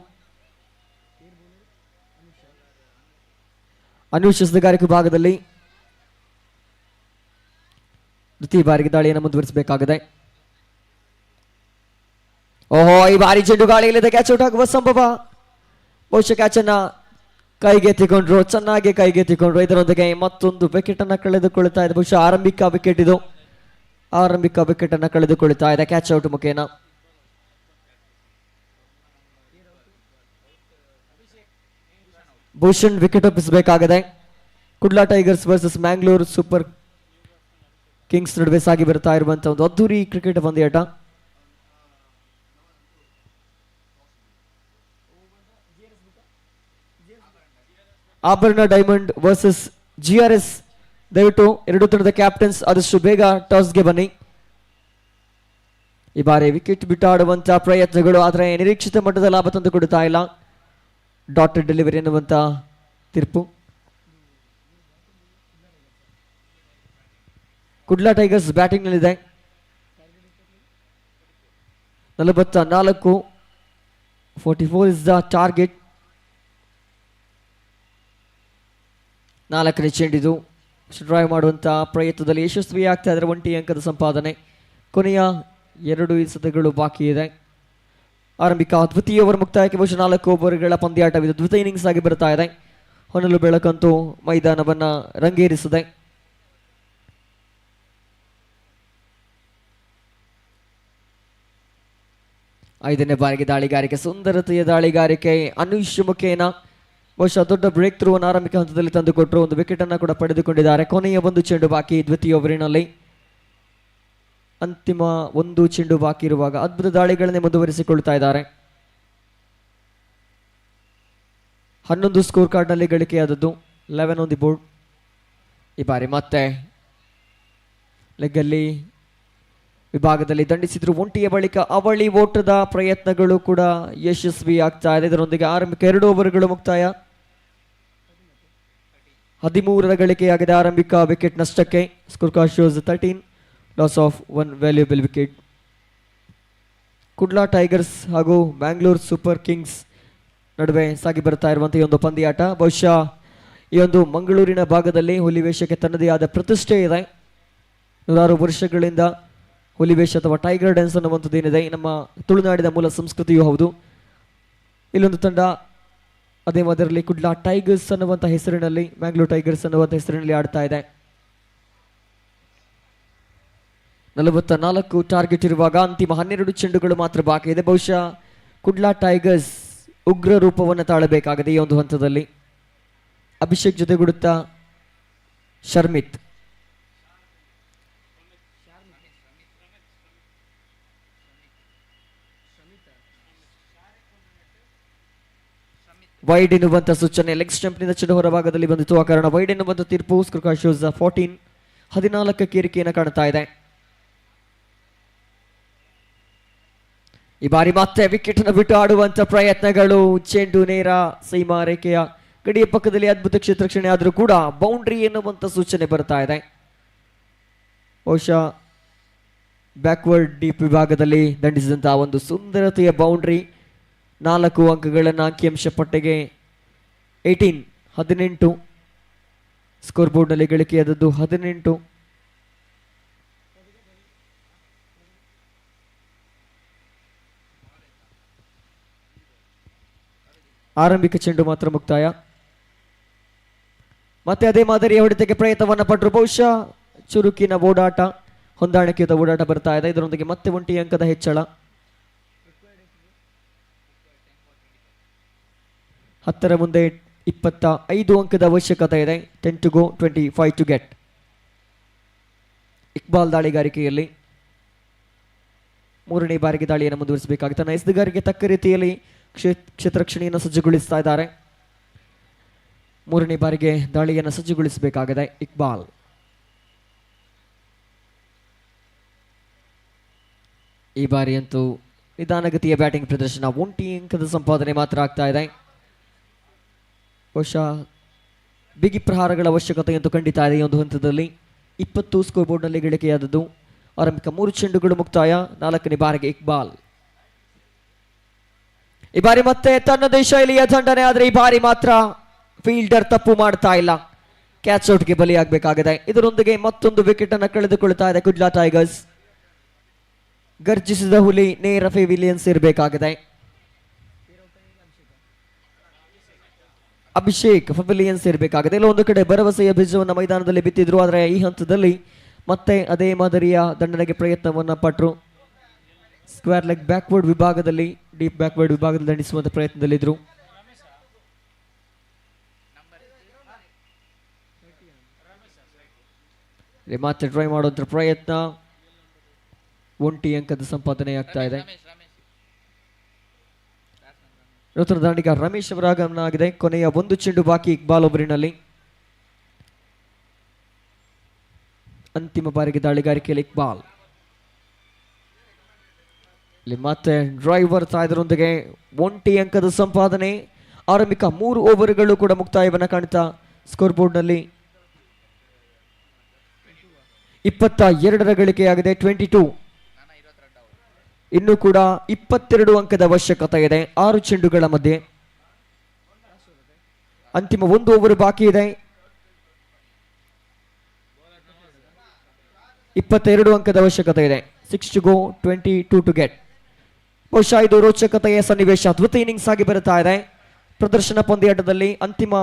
ಅನುಷ್ ಎಸೆತಗಾರಿಕೆ ಭಾಗದಲ್ಲಿ ದ್ವಿತೀಯ ಬಾರಿಗೆ ದಾಳಿಯನ್ನು ಮುಂದುವರಿಸಬೇಕಾಗಿದೆ. ಓಹೋ, ಈ ಬಾರಿ ಚೆಂಡು ಗಾಳಿಯಲ್ಲಿದೆ. ಕ್ಯಾಚ್ ಔಟ್ ಆಗುವ ಸಂಭವ. ಬಹುಶಃ ಕ್ಯಾಚ್ ಅನ್ನ ಚೆನ್ನಾಗಿ ಕೈಗೆತ್ತಿಕೊಂಡ್ರು. ಇದರೊಂದಿಗೆ ಮತ್ತೊಂದು ವಿಕೆಟ್ ಅನ್ನ ಕಳೆದುಕೊಳ್ತಾ ಇದೆ. ಬಹುಶಃ ಆರಂಭಿಕ ವಿಕೆಟ್ ಅನ್ನ ಕಳೆದುಕೊಳ್ತಾ ಇದೆ ಕ್ಯಾಚ್ ಔಟ್ ಮುಖೇನ. ಭೂಷಣ್ ವಿಕೆಟ್ ಒಪ್ಪಿಸಬೇಕಾಗಿದೆ. Kudla tigers versus Mangalore super kings ನಡುವೆ ಸಾಗಿ ಬರ್ತಾ ಇರುವಂತಹ ಒಂದು ಅದ್ದೂರಿ ಕ್ರಿಕೆಟ್ ಪಂದ್ಯಾಟ. ಆಭರಣ ಡೈಮಂಡ್ ವರ್ಸಸ್ GRS. ದಯವಿಟ್ಟು 2 ತಂಡದ ಕ್ಯಾಪ್ಟನ್ಸ್ ಆದಷ್ಟು ಬೇಗ ಟಾಸ್ಗೆ ಬನ್ನಿ. ಈ ಬಾರಿ ವಿಕೆಟ್ ಬಿಟ್ಟಾಡುವಂತಹ ಪ್ರಯತ್ನಗಳು ಆದರೆ ನಿರೀಕ್ಷಿತ ಮಟ್ಟದ ಲಾಭ ತಂದುಕೊಡುತ್ತಾ ಇಲ್ಲ. ಡಾಟೆಡ್ ಡೆಲಿವರಿ ಎನ್ನುವಂತ ತೀರ್ಪು. ಕುಡ್ಲಾ ಟೈಗರ್ಸ್ ಬ್ಯಾಟಿಂಗ್ ನಲ್ಲಿದೆ. 44 ಇಸ್ ದ ಟಾರ್ಗೆಟ್. 4ನೇ ಚೆಂಡಿದು ಡ್ರೈವ್ ಮಾಡುವಂತಹ ಪ್ರಯತ್ನದಲ್ಲಿ ಯಶಸ್ವಿಯಾಗ್ತಾ ಇದ್ದಾರೆ. 1 ಅಂಕದ ಸಂಪಾದನೆ. ಕೊನೆಯ 2 ಎಸೆತಗಳು ಬಾಕಿ ಇದೆ. ಆರಂಭಿಕ ದ್ವಿತೀಯ ಓವರ್ ಮುಕ್ತಾಯಕ್ಕೆ ಬಹುಶಃ 4 ಓವರ್ಗಳ ಪಂದ್ಯಾಟವಿದೆ. ದ್ವಿತೀಯ ಇನ್ನಿಂಗ್ಸ್ ಆಗಿ ಬರ್ತಾ ಇದೆ. ಹೊನಲು ಬೆಳಕಂತೂ ಮೈದಾನವನ್ನ ರಂಗೇರಿಸಿದೆ. ಐದನೇ ಬಾರಿಗೆ ದಾಳಿಗಾರಿಕೆ, ಸುಂದರತೆಯ ದಾಳಿಗಾರಿಕೆ ಅನುಷ್ ಮುಖೇನ ಬಹುಶಃ ದೊಡ್ಡ ಬ್ರೇಕ್ ಥ್ರೂ ಅನ್ನು ಆರಂಭಿಕ ಹಂತದಲ್ಲಿ ತಂದುಕೊಟ್ಟರು. ಒಂದು ವಿಕೆಟ್ ಅನ್ನು ಕೂಡ ಪಡೆದುಕೊಂಡಿದ್ದಾರೆ. ಕೊನೆಯ 1 ಚೆಂಡು ಬಾಕಿ ದ್ವಿತೀಯ ಓವರಿನಲ್ಲಿ. ಅಂತಿಮ 1 ಚೆಂಡು ಬಾಕಿ ಇರುವಾಗ ಅದ್ಭುತ ದಾಳಿಗಳನ್ನೇ ಮುಂದುವರಿಸಿಕೊಳ್ತಾ ಇದ್ದಾರೆ. 11 ಸ್ಕೋರ್ ಕಾರ್ಡ್ನಲ್ಲಿ ಗಳಿಕೆಯಾದದ್ದು. 11 ಆನ್ ದಿ ಬೋರ್ಡ್. ಈ ಬಾರಿ ಮತ್ತೆ ಲೆಗ್ಗಲ್ಲಿ ವಿಭಾಗದಲ್ಲಿ ದಂಡಿಸಿದ್ರು. 1 ಬಳಿಕ ಅವಳಿ ಓಟದ ಪ್ರಯತ್ನಗಳು ಕೂಡ ಯಶಸ್ವಿ ಆಗ್ತಾ ಇದೆ. ಇದರೊಂದಿಗೆ ಆರಂಭಿಕ 2 ಓವರ್ಗಳು ಮುಕ್ತಾಯ. 13ರ ಗಳಿಕೆಯಾಗಿದೆ ಆರಂಭಿಕ ವಿಕೆಟ್ ನಷ್ಟಕ್ಕೆ. Score card shows 13, loss of 1 valuable wicket. Kudla tigers ಹಾಗೂ ಮ್ಯಾಂಗ್ಳೂರ್ ಸೂಪರ್ ಕಿಂಗ್ಸ್ ನಡುವೆ ಸಾಗಿ ಬರ್ತಾ ಇರುವಂತಹ ಈ ಒಂದು ಪಂದ್ಯಾಟ. ಬಹುಶಃ ಈ ಒಂದು ಮಂಗಳೂರಿನ ಭಾಗದಲ್ಲಿ ಹುಲಿವೇಷಕ್ಕೆ ತನ್ನದೇ ಆದ ಪ್ರತಿಷ್ಠೆ ಇದೆ. 100 ವರ್ಷಗಳಿಂದ ಹುಲಿವೇಷ ಅಥವಾ ಟೈಗರ್ ಡ್ಯಾನ್ಸ್ ಅನ್ನುವಂಥದ್ದು ಏನಿದೆ ನಮ್ಮ ತುಳುನಾಡಿನ ಮೂಲ ಸಂಸ್ಕೃತಿಯೂ ಹೌದು. ಇಲ್ಲೊಂದು ತಂಡ ಅದೇ ಮಾದರಿಯಲ್ಲಿ ಕುಡ್ಲಾ ಟೈಗರ್ಸ್ ಅನ್ನುವಂಥ ಹೆಸರಿನಲ್ಲಿ, ಮ್ಯಾಂಗ್ಳೂರ್ ಟೈಗರ್ಸ್ ಅನ್ನುವಂಥ ಹೆಸರಿನಲ್ಲಿ ಆಡ್ತಾ ಇದೆ. 44 ಟಾರ್ಗೆಟ್ ಇರುವಾಗ ಅಂತಿಮ 12 ಚೆಂಡುಗಳು ಮಾತ್ರ ಬಾಕಿ ಇದೆ. ಬಹುಶಃ ಕುಡ್ಲಾ ಟೈಗರ್ಸ್ ಉಗ್ರ ರೂಪವನ್ನು ತಾಳಬೇಕಾಗಿದೆ ಈ ಒಂದು ಹಂತದಲ್ಲಿ. ಅಭಿಷೇಕ್ ಜೊತೆಗೂಡುತ್ತಾ ಶರ್ಮಿತ್. ವೈಡ್ ಎನ್ನುವಂಥ ಸೂಚನೆ. ಲೆಗ್ ಸ್ಟಂಪ್ನಿಂದ ಚೆಂಡು ಹೊರಭಾಗದಲ್ಲಿ ಬಂದಿತ್ತು. ಆ ಕಾರಣ ವೈಡ್ ಎನ್ನುವಂಥ ತೀರ್ಪು. Score card shows 14. 14ಕ್ಕೆ ಏರಿಕೆಯನ್ನು ಕಾಣ್ತಾ ಇದೆ. ಈ ಬಾರಿ ಮತ್ತೆ ವಿಕೆಟ್ ಅನ್ನು ಬಿಟ್ಟು ಆಡುವಂತ ಪ್ರಯತ್ನಗಳು. ಚೆಂಡು ನೇರ ಸೀಮಾ ರೇಖೆಯ ಗಡಿಯ ಪಕ್ಕದಲ್ಲಿ ಅದ್ಭುತ ಕ್ಷೇತ್ರಕ್ಷಣೆ ಆದರೂ ಕೂಡ ಬೌಂಡ್ರಿ ಎನ್ನುವಂತ ಸೂಚನೆ ಬರ್ತಾ ಇದೆ. ಬಹುಶಃ ಬ್ಯಾಕ್ವರ್ಡ್ ಡೀಪ್ ವಿಭಾಗದಲ್ಲಿ ದಂಡಿಸಿದಂತಹ ಒಂದು ಸುಂದರತೆಯ ಬೌಂಡ್ರಿ. 4 ಅಂಕಗಳನ್ನು ಅಂಕಿಅಂಶ ಪಟ್ಟಿಗೆ 18. ಸ್ಕೋರ್ ಬೋರ್ಡ್ನಲ್ಲಿ ಗಳಿಕೆಯಾದದ್ದು 18. ಆರಂಭಿಕ ಚೆಂಡು ಮಾತ್ರ ಮುಕ್ತಾಯ. ಮತ್ತೆ ಅದೇ ಮಾದರಿಯ ಹೊಡೆತಕ್ಕೆ ಪ್ರಯತ್ನವನ್ನು ಪಟ್ಟರು. ಬಹುಶಃ ಚುರುಕಿನ ಓಡಾಟ, ಹೊಂದಾಣಿಕೆಯುತ ಓಡಾಟ ಬರ್ತಾ ಇದೆ. ಇದರೊಂದಿಗೆ ಮತ್ತೆ 1 ಅಂಕದ ಹೆಚ್ಚಳ. 10ರ ಮುಂದೆ 25 ಅಂಕದ ಅವಶ್ಯಕತೆ ಇದೆ. 10 to go, 25 to get. Iqbal ದಾಳಿಗಾರಿಕೆಯಲ್ಲಿ ಮೂರನೇ ಬಾರಿಗೆ ದಾಳಿಯನ್ನು ಮುಂದುವರಿಸಬೇಕಾಗಿ ತನ್ನ ಎಸೆದುಗಾರಿಗೆ ತಕ್ಕ ರೀತಿಯಲ್ಲಿ ಕ್ಷೇತ್ರರಕ್ಷಣೆಯನ್ನು ಸಜ್ಜುಗೊಳಿಸ್ತಾ ಇದ್ದಾರೆ. ಮೂರನೇ ಬಾರಿಗೆ ದಾಳಿಯನ್ನು ಸಜ್ಜುಗೊಳಿಸಬೇಕಾಗಿದೆ ಇಕ್ಬಾಲ್. ಈ ಬಾರಿಯಂತೂ ನಿಧಾನಗತಿಯ ಬ್ಯಾಟಿಂಗ್ ಪ್ರದರ್ಶನ, 1 ಅಂಕದ ಸಂಪಾದನೆ ಮಾತ್ರ ಆಗ್ತಾ ಇದೆ. ಬಹುಶಃ ಬಿಗಿ ಪ್ರಹಾರಗಳ ಅವಶ್ಯಕತೆ ಅಂತೂ ಖಂಡಿತ ಇದೆ. ಈ ಒಂದು ಹಂತದಲ್ಲಿ 20 ಸ್ಕೋರ್ ಬೋರ್ಡ್ನಲ್ಲಿ ಗಳಿಕೆಯಾದದ್ದು. ಆರಂಭಿಕ 3 ಚೆಂಡುಗಳು ಮುಕ್ತಾಯ. 4ನೇ ಬಾರಿಗೆ ಇಕ್ಬಾಲ್. ಈ ಬಾರಿ ಮತ್ತೆ ತನ್ನದೇ ಶೈಲಿಯ ದಂಡನೆ, ಆದರೆ ಈ ಬಾರಿ ಮಾತ್ರ ಫೀಲ್ಡರ್ ತಪ್ಪು ಮಾಡ್ತಾ ಇಲ್ಲ. ಕ್ಯಾಚ್ ಔಟ್ಗೆ ಬಲಿಯಾಗಬೇಕಾಗಿದೆ. ಇದರೊಂದಿಗೆ ಮತ್ತೊಂದು ವಿಕೆಟ್ ಅನ್ನು ಕಳೆದುಕೊಳ್ತಾ ಇದೆ ಗುಜರಾತ್ ಟೈಗರ್ಸ್. ಗರ್ಜಿಸಿದ ಹುಲಿ ನೇರ ಪೆವಿಲಿಯನ್ಸ್ ಇರಬೇಕಾಗಿದೆ. ಅಭಿಷೇಕ್ ಪೆವಿಲಿಯನ್ಸ್ ಇರಬೇಕಾಗಿದೆ. ಇಲ್ಲ ಒಂದು ಕಡೆ ಭರವಸೆಯ ಬೀಜವನ್ನು ಮೈದಾನದಲ್ಲಿ ಬಿತ್ತಿದ್ರು, ಆದರೆ ಈ ಹಂತದಲ್ಲಿ ಮತ್ತೆ ಅದೇ ಮಾದರಿಯ ದಂಡನೆಗೆ ಪ್ರಯತ್ನವನ್ನ ಪಟ್ಟರು. ಸ್ಕ್ವೇರ್ ಲೆಗ್ ಬ್ಯಾಕ್ವರ್ಡ್ ವಿಭಾಗದಲ್ಲಿ, ಡೀಪ್ ಬ್ಯಾಕ್ವರ್ಡ್ ವಿಭಾಗದಲ್ಲಿ ದಂಡಿಸುವಂತ ಪ್ರಯತ್ನದಲ್ಲಿದ್ರು. ಮತ್ತೆ ಟ್ರೈ ಮಾಡುವಂತ ಪ್ರಯತ್ನ, 1 ಅಂಕದ ಸಂಪಾದನೆ ಆಗ್ತಾ ಇದೆ. ನೂತನ ದಾಂಡಿಗ ರಮೇಶ್ ಅವರ ಆಗಮನ ಆಗಿದೆ. ಕೊನೆಯ 1 ಚೆಂಡು ಬಾಕಿ ಇಕ್ಬಾಲ್ ಓವರಿನಲ್ಲಿ. ಅಂತಿಮ ಬಾರಿಗೆ ದಾಳಿಗಾರಿಕೆಯಲ್ಲಿ ಇಕ್ಬಾಲ್. ಇಲ್ಲಿ ಮತ್ತೆ ಡ್ರೈವರ್ ತಾಯ್ದರೊಂದಿಗೆ 1 ಅಂಕದ ಸಂಪಾದನೆ. ಆರಂಭಿಕ 3 ಓವರ್ಗಳು ಕೂಡ ಮುಕ್ತಾಯವನ್ನು ಕಾಣ್ತಾ ಸ್ಕೋರ್ ಬೋರ್ಡ್ನಲ್ಲಿ 22 ಗಳಿಕೆಯಾಗಿದೆ. 22. ಇನ್ನು ಕೂಡ 22 ಅಂಕದ ಅವಶ್ಯಕತೆ ಇದೆ 6 ಚೆಂಡುಗಳ ಮಧ್ಯೆ. ಅಂತಿಮ 1 ಓವರ್ ಬಾಕಿ ಇದೆ. 22 ಅಂಕದ ಅವಶ್ಯಕತೆ ಇದೆ. 6 to go, 22 to get. ಬಹುಶಃ ಇದು ರೋಚಕತೆಯ ಸನ್ನಿವೇಶ. ದ್ವಿತೀಯ ಇನ್ನಿಂಗ್ಸ್ ಆಗಿ ಬರುತ್ತಾ ಇದೆ. ಪ್ರದರ್ಶನ ಪಂದ್ಯಾಟದಲ್ಲಿ ಅಂತಿಮ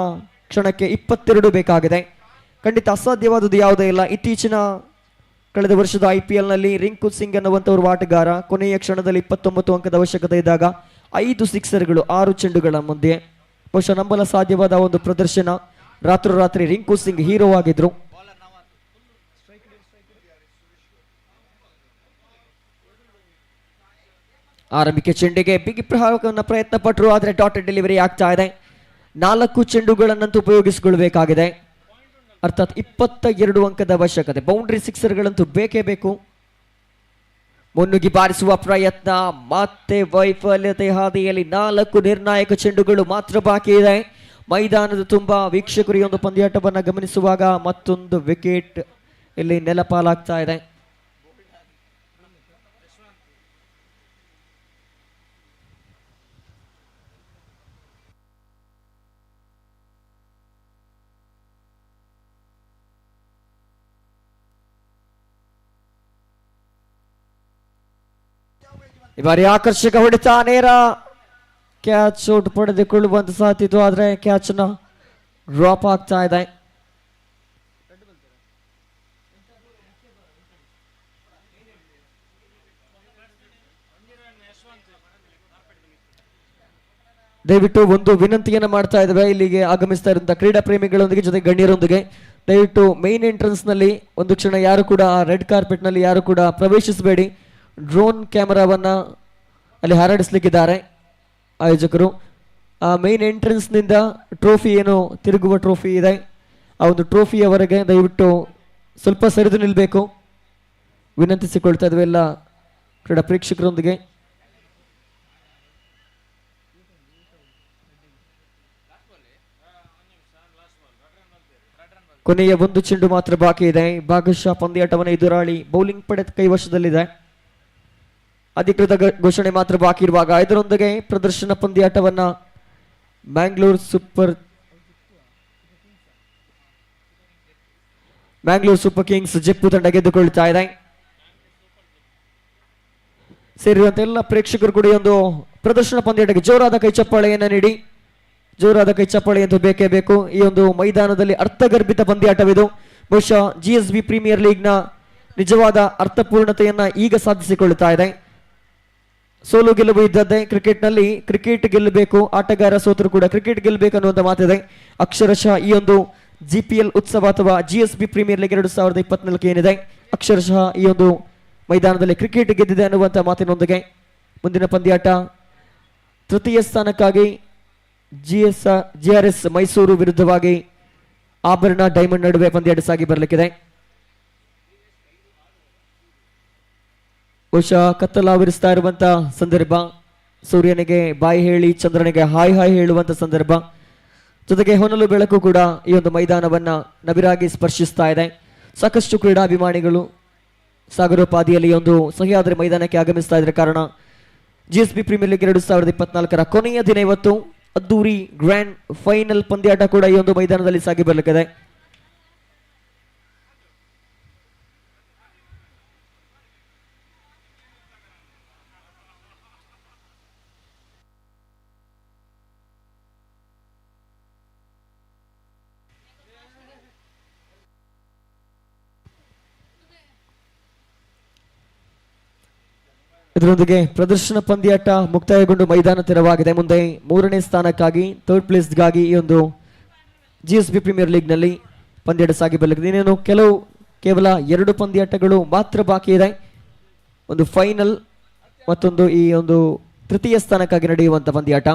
ಕ್ಷಣಕ್ಕೆ 22 ಬೇಕಾಗಿದೆ. ಖಂಡಿತ ಅಸಾಧ್ಯವಾದದ್ದು ಯಾವುದೇ ಇಲ್ಲ. ಇತ್ತೀಚಿನ ಕಳೆದ ವರ್ಷದ IPL ನಲ್ಲಿ ರಿಂಕು ಸಿಂಗ್ ಅನ್ನುವಂಥವ್ರು ಆಟಗಾರ ಕೊನೆಯ ಕ್ಷಣದಲ್ಲಿ 29 ಅಂಕದ ಅವಶ್ಯಕತೆ ಇದ್ದಾಗ 5 ಸಿಕ್ಸರ್ಗಳು 6 ಚೆಂಡುಗಳ ಮಧ್ಯೆ. ಬಹುಶಃ ನಂಬಲ ಸಾಧ್ಯವಾದ ಒಂದು ಪ್ರದರ್ಶನ. ರಾತ್ರೋರಾತ್ರಿ ರಿಂಕು ಸಿಂಗ್ ಹೀರೋ ಆಗಿದ್ರು. ಆರಂಭಿಕ ಚೆಂಡಿಗೆ ಬಿಗಿ ಪ್ರಹಾರವನ್ನು ಪ್ರಯತ್ನ ಪಟ್ಟರು, ಆದರೆ ಡಾಟೆಡ್ ಡೆಲಿವರಿ ಆಗ್ತಾ ಇದೆ. 4 ಚೆಂಡುಗಳನ್ನಂತೂ ಉಪಯೋಗಿಸಿಕೊಳ್ಬೇಕಾಗಿದೆ. ಅರ್ಥಾತ್ 22 ಅಂಕದ ಅವಶ್ಯಕತೆ. ಬೌಂಡ್ರಿ ಸಿಕ್ಸರ್ಗಳಂತೂ ಬೇಕೇ ಬೇಕು. ಮುನ್ನುಗ್ಗಿ ಬಾರಿಸುವ ಪ್ರಯತ್ನ, ಮತ್ತೆ ವೈಫಲ್ಯತೆ ಹಾದಿಯಲ್ಲಿ 4 ನಿರ್ಣಾಯಕ ಚೆಂಡುಗಳು ಮಾತ್ರ ಬಾಕಿ ಇದೆ. ಮೈದಾನದ ತುಂಬಾ ವೀಕ್ಷಕರು ಈ ಒಂದು ಪಂದ್ಯಾಟವನ್ನು ಗಮನಿಸುವಾಗ ಮತ್ತೊಂದು ವಿಕೆಟ್ ಇಲ್ಲಿ ನೆಲಪಾಲಾಗ್ತಾ ಇದೆ. ಈ ಬಾರಿ ಆಕರ್ಷಕ ಹೊಡೆತ, ನೇರ ಕ್ಯಾಚ್ ಔಟ್ ಪಡೆದುಕೊಳ್ಳುವಂತ ಸಾಧ್ಯತೆ, ಆದರೆ ಕ್ಯಾಚ್ ನ ಡ್ರಾಪ್ ಆಗ್ತಾ ಇದೆ. ದಯವಿಟ್ಟು ಒಂದು ವಿನಂತಿಯನ್ನ ಮಾಡ್ತಾ ಇದ್ದೇವೆ ಇಲ್ಲಿಗೆ ಆಗಮಿಸ್ತಾ ಇರುವಂತಹ ಕ್ರೀಡಾ ಪ್ರೇಮಿಗಳೊಂದಿಗೆ, ಜೊತೆ ಗಣ್ಯರೊಂದಿಗೆ. ದಯವಿಟ್ಟು ಮೈನ್ ಎಂಟ್ರೆನ್ಸ್ ನಲ್ಲಿ ಒಂದು ಕ್ಷಣ ಯಾರು ಕೂಡ ರೆಡ್ ಕಾರ್ಪೆಟ್ ನಲ್ಲಿ ಯಾರು ಕೂಡ ಪ್ರವೇಶಿಸಬೇಡಿ. ಡ್ರೋನ್ ಕ್ಯಾಮರಾವನ್ನ ಅಲ್ಲಿ ಹಾರಾಡಿಸ್ಲಿಕ್ಕಿದ್ದಾರೆ ಆಯೋಜಕರು. ಆ ಮೈನ್ ಎಂಟ್ರೆನ್ಸ್ ನಿಂದ ಟ್ರೋಫಿ ಏನು ತಿರುಗುವ ಟ್ರೋಫಿ ಇದೆ, ಆ ಒಂದು ಟ್ರೋಫಿಯವರೆಗೆ ದಯವಿಟ್ಟು ಸ್ವಲ್ಪ ಸರಿದು ನಿಲ್ಲಬೇಕು ವಿನಂತಿಸಿಕೊಳ್ತಾ ಇದ್ವಿ ಎಲ್ಲ ಕ್ರೀಡಾ ಪ್ರೇಕ್ಷಕರೊಂದಿಗೆ. ಕೊನೆಯ 1 ಚೆಂಡು ಮಾತ್ರ ಬಾಕಿ ಇದೆ. ಭಾಗಶಃ ಪಂದ್ಯಾಟವನ್ನು ಎದುರಾಳಿ ಬೌಲಿಂಗ್ ಪಡೆ ಕೈವಶದಲ್ಲಿದೆ. ಅಧಿಕೃತ ಘೋಷಣೆ ಮಾತ್ರ ಬಾಕಿ ಇರುವಾಗ ಇದರೊಂದಿಗೆ ಪ್ರದರ್ಶನ ಪಂದ್ಯಾಟವನ್ನ ಮ್ಯಾಂಗ್ಳೂರ್ ಸೂಪರ್ ಕಿಂಗ್ಸ್ ಜೆಪ್ಪು ತಂಡ ಗೆದ್ದುಕೊಳ್ತಾ ಇದೆ. ಸೇರಿರುವಂತ ಎಲ್ಲ ಪ್ರೇಕ್ಷಕರು ಕೂಡ ಒಂದು ಪ್ರದರ್ಶನ ಪಂದ್ಯಾಟಕ್ಕೆ ಜೋರಾದ ಕೈ ಚಪ್ಪಾಳೆಯನ್ನು ನೀಡಿ. ಜೋರಾದ ಕೈ ಚಪ್ಪಾಳೆ ಎಂದು ಬೇಕೇ ಬೇಕು. ಈ ಒಂದು ಮೈದಾನದಲ್ಲಿ ಅರ್ಥಗರ್ಭಿತ ಪಂದ್ಯಾಟವಿದು. ಬಹುಶಃ GSB ಪ್ರೀಮಿಯರ್ ಲೀಗ್ನ ನಿಜವಾದ ಅರ್ಥಪೂರ್ಣತೆಯನ್ನ ಈಗ ಸಾಧಿಸಿಕೊಳ್ಳುತ್ತಾ ಇದೆ. ಸೋಲು ಗೆಲುವು ಇದ್ದದ್ದೇ ಕ್ರಿಕೆಟ್ನಲ್ಲಿ. ಕ್ರಿಕೆಟ್ ಗೆಲ್ಲಬೇಕು, ಆಟಗಾರ ಸೋತರು ಕೂಡ ಕ್ರಿಕೆಟ್ ಗೆಲ್ಲಬೇಕು ಅನ್ನುವಂಥ ಮಾತಿದೆ. ಅಕ್ಷರಶಃ ಈ ಒಂದು GPL ಉತ್ಸವ ಅಥವಾ GSB ಪ್ರೀಮಿಯರ್ ಲೀಗ್ 2024 ಏನಿದೆ, ಅಕ್ಷರಶಃ ಈ ಒಂದು ಮೈದಾನದಲ್ಲಿ ಕ್ರಿಕೆಟ್ ಗೆದ್ದಿದೆ ಅನ್ನುವಂಥ ಮಾತಿನೊಂದಿಗೆ ಮುಂದಿನ ಪಂದ್ಯಾಟ ತೃತೀಯ ಸ್ಥಾನಕ್ಕಾಗಿ GRS ಮೈಸೂರು ವಿರುದ್ಧವಾಗಿ ಆಭರಣ ಡೈಮಂಡ್ ನಡುವೆ ಪಂದ್ಯಾಟ ಸಾಗಿ ಬರಲಿಕ್ಕಿದೆ. ಬಹುಶಃ ಕತ್ತಲಾವರಿಸ್ತಾ ಇರುವಂತ ಸಂದರ್ಭ, ಸೂರ್ಯನಿಗೆ ಬಾಯಿ ಹೇಳಿ ಚಂದ್ರನಿಗೆ ಹಾಯ್ ಹಾಯ್ ಹೇಳುವಂತ ಸಂದರ್ಭ, ಜೊತೆಗೆ ಹೊನಲು ಬೆಳಕು ಕೂಡ ಈ ಒಂದು ಮೈದಾನವನ್ನ ನವಿರಾಗಿ ಸ್ಪರ್ಶಿಸ್ತಾ ಇದೆ. ಸಾಕಷ್ಟು ಕ್ರೀಡಾಭಿಮಾನಿಗಳು ಸಾಗರೋಪಾದಿಯಲ್ಲಿ ಒಂದು ಸಹ್ಯಾದ್ರಿ ಮೈದಾನಕ್ಕೆ ಆಗಮಿಸ್ತಾ ಇದ್ರ ಕಾರಣ GSB ಪ್ರೀಮಿಯರ್ ಲೀಗ್ 2024 ಕೊನೆಯ ದಿನ ಇವತ್ತು ಅದ್ದೂರಿ ಗ್ರ್ಯಾಂಡ್ ಫೈನಲ್ ಪಂದ್ಯಾಟ ಕೂಡ ಈ ಒಂದು ಮೈದಾನದಲ್ಲಿ ಸಾಗಿ ಬರಲಿಕ್ಕಿದೆ. ಇದರೊಂದಿಗೆ ಪ್ರದರ್ಶನ ಪಂದ್ಯಾಟ ಮುಕ್ತಾಯಗೊಂಡು ಮೈದಾನ ತೆರವಾಗಿದೆ. ಮುಂದೆ ಮೂರನೇ ಸ್ಥಾನಕ್ಕಾಗಿ ಥರ್ಡ್ ಪ್ಲೇಸ್ಗಾಗಿ ಈ ಒಂದು GSB ಪ್ರೀಮಿಯರ್ ಲೀಗ್ನಲ್ಲಿ ಪಂದ್ಯಾಟ ಸಾಗಿ ಬರಲಿದೆ. ಇನ್ನೇನು ಕೇವಲ 2 ಪಂದ್ಯಾಟಗಳು ಮಾತ್ರ ಬಾಕಿ ಇದೆ. ಒಂದು ಫೈನಲ್, ಮತ್ತೊಂದು ಈ ಒಂದು ತೃತೀಯ ಸ್ಥಾನಕ್ಕಾಗಿ ನಡೆಯುವಂಥ ಪಂದ್ಯಾಟ.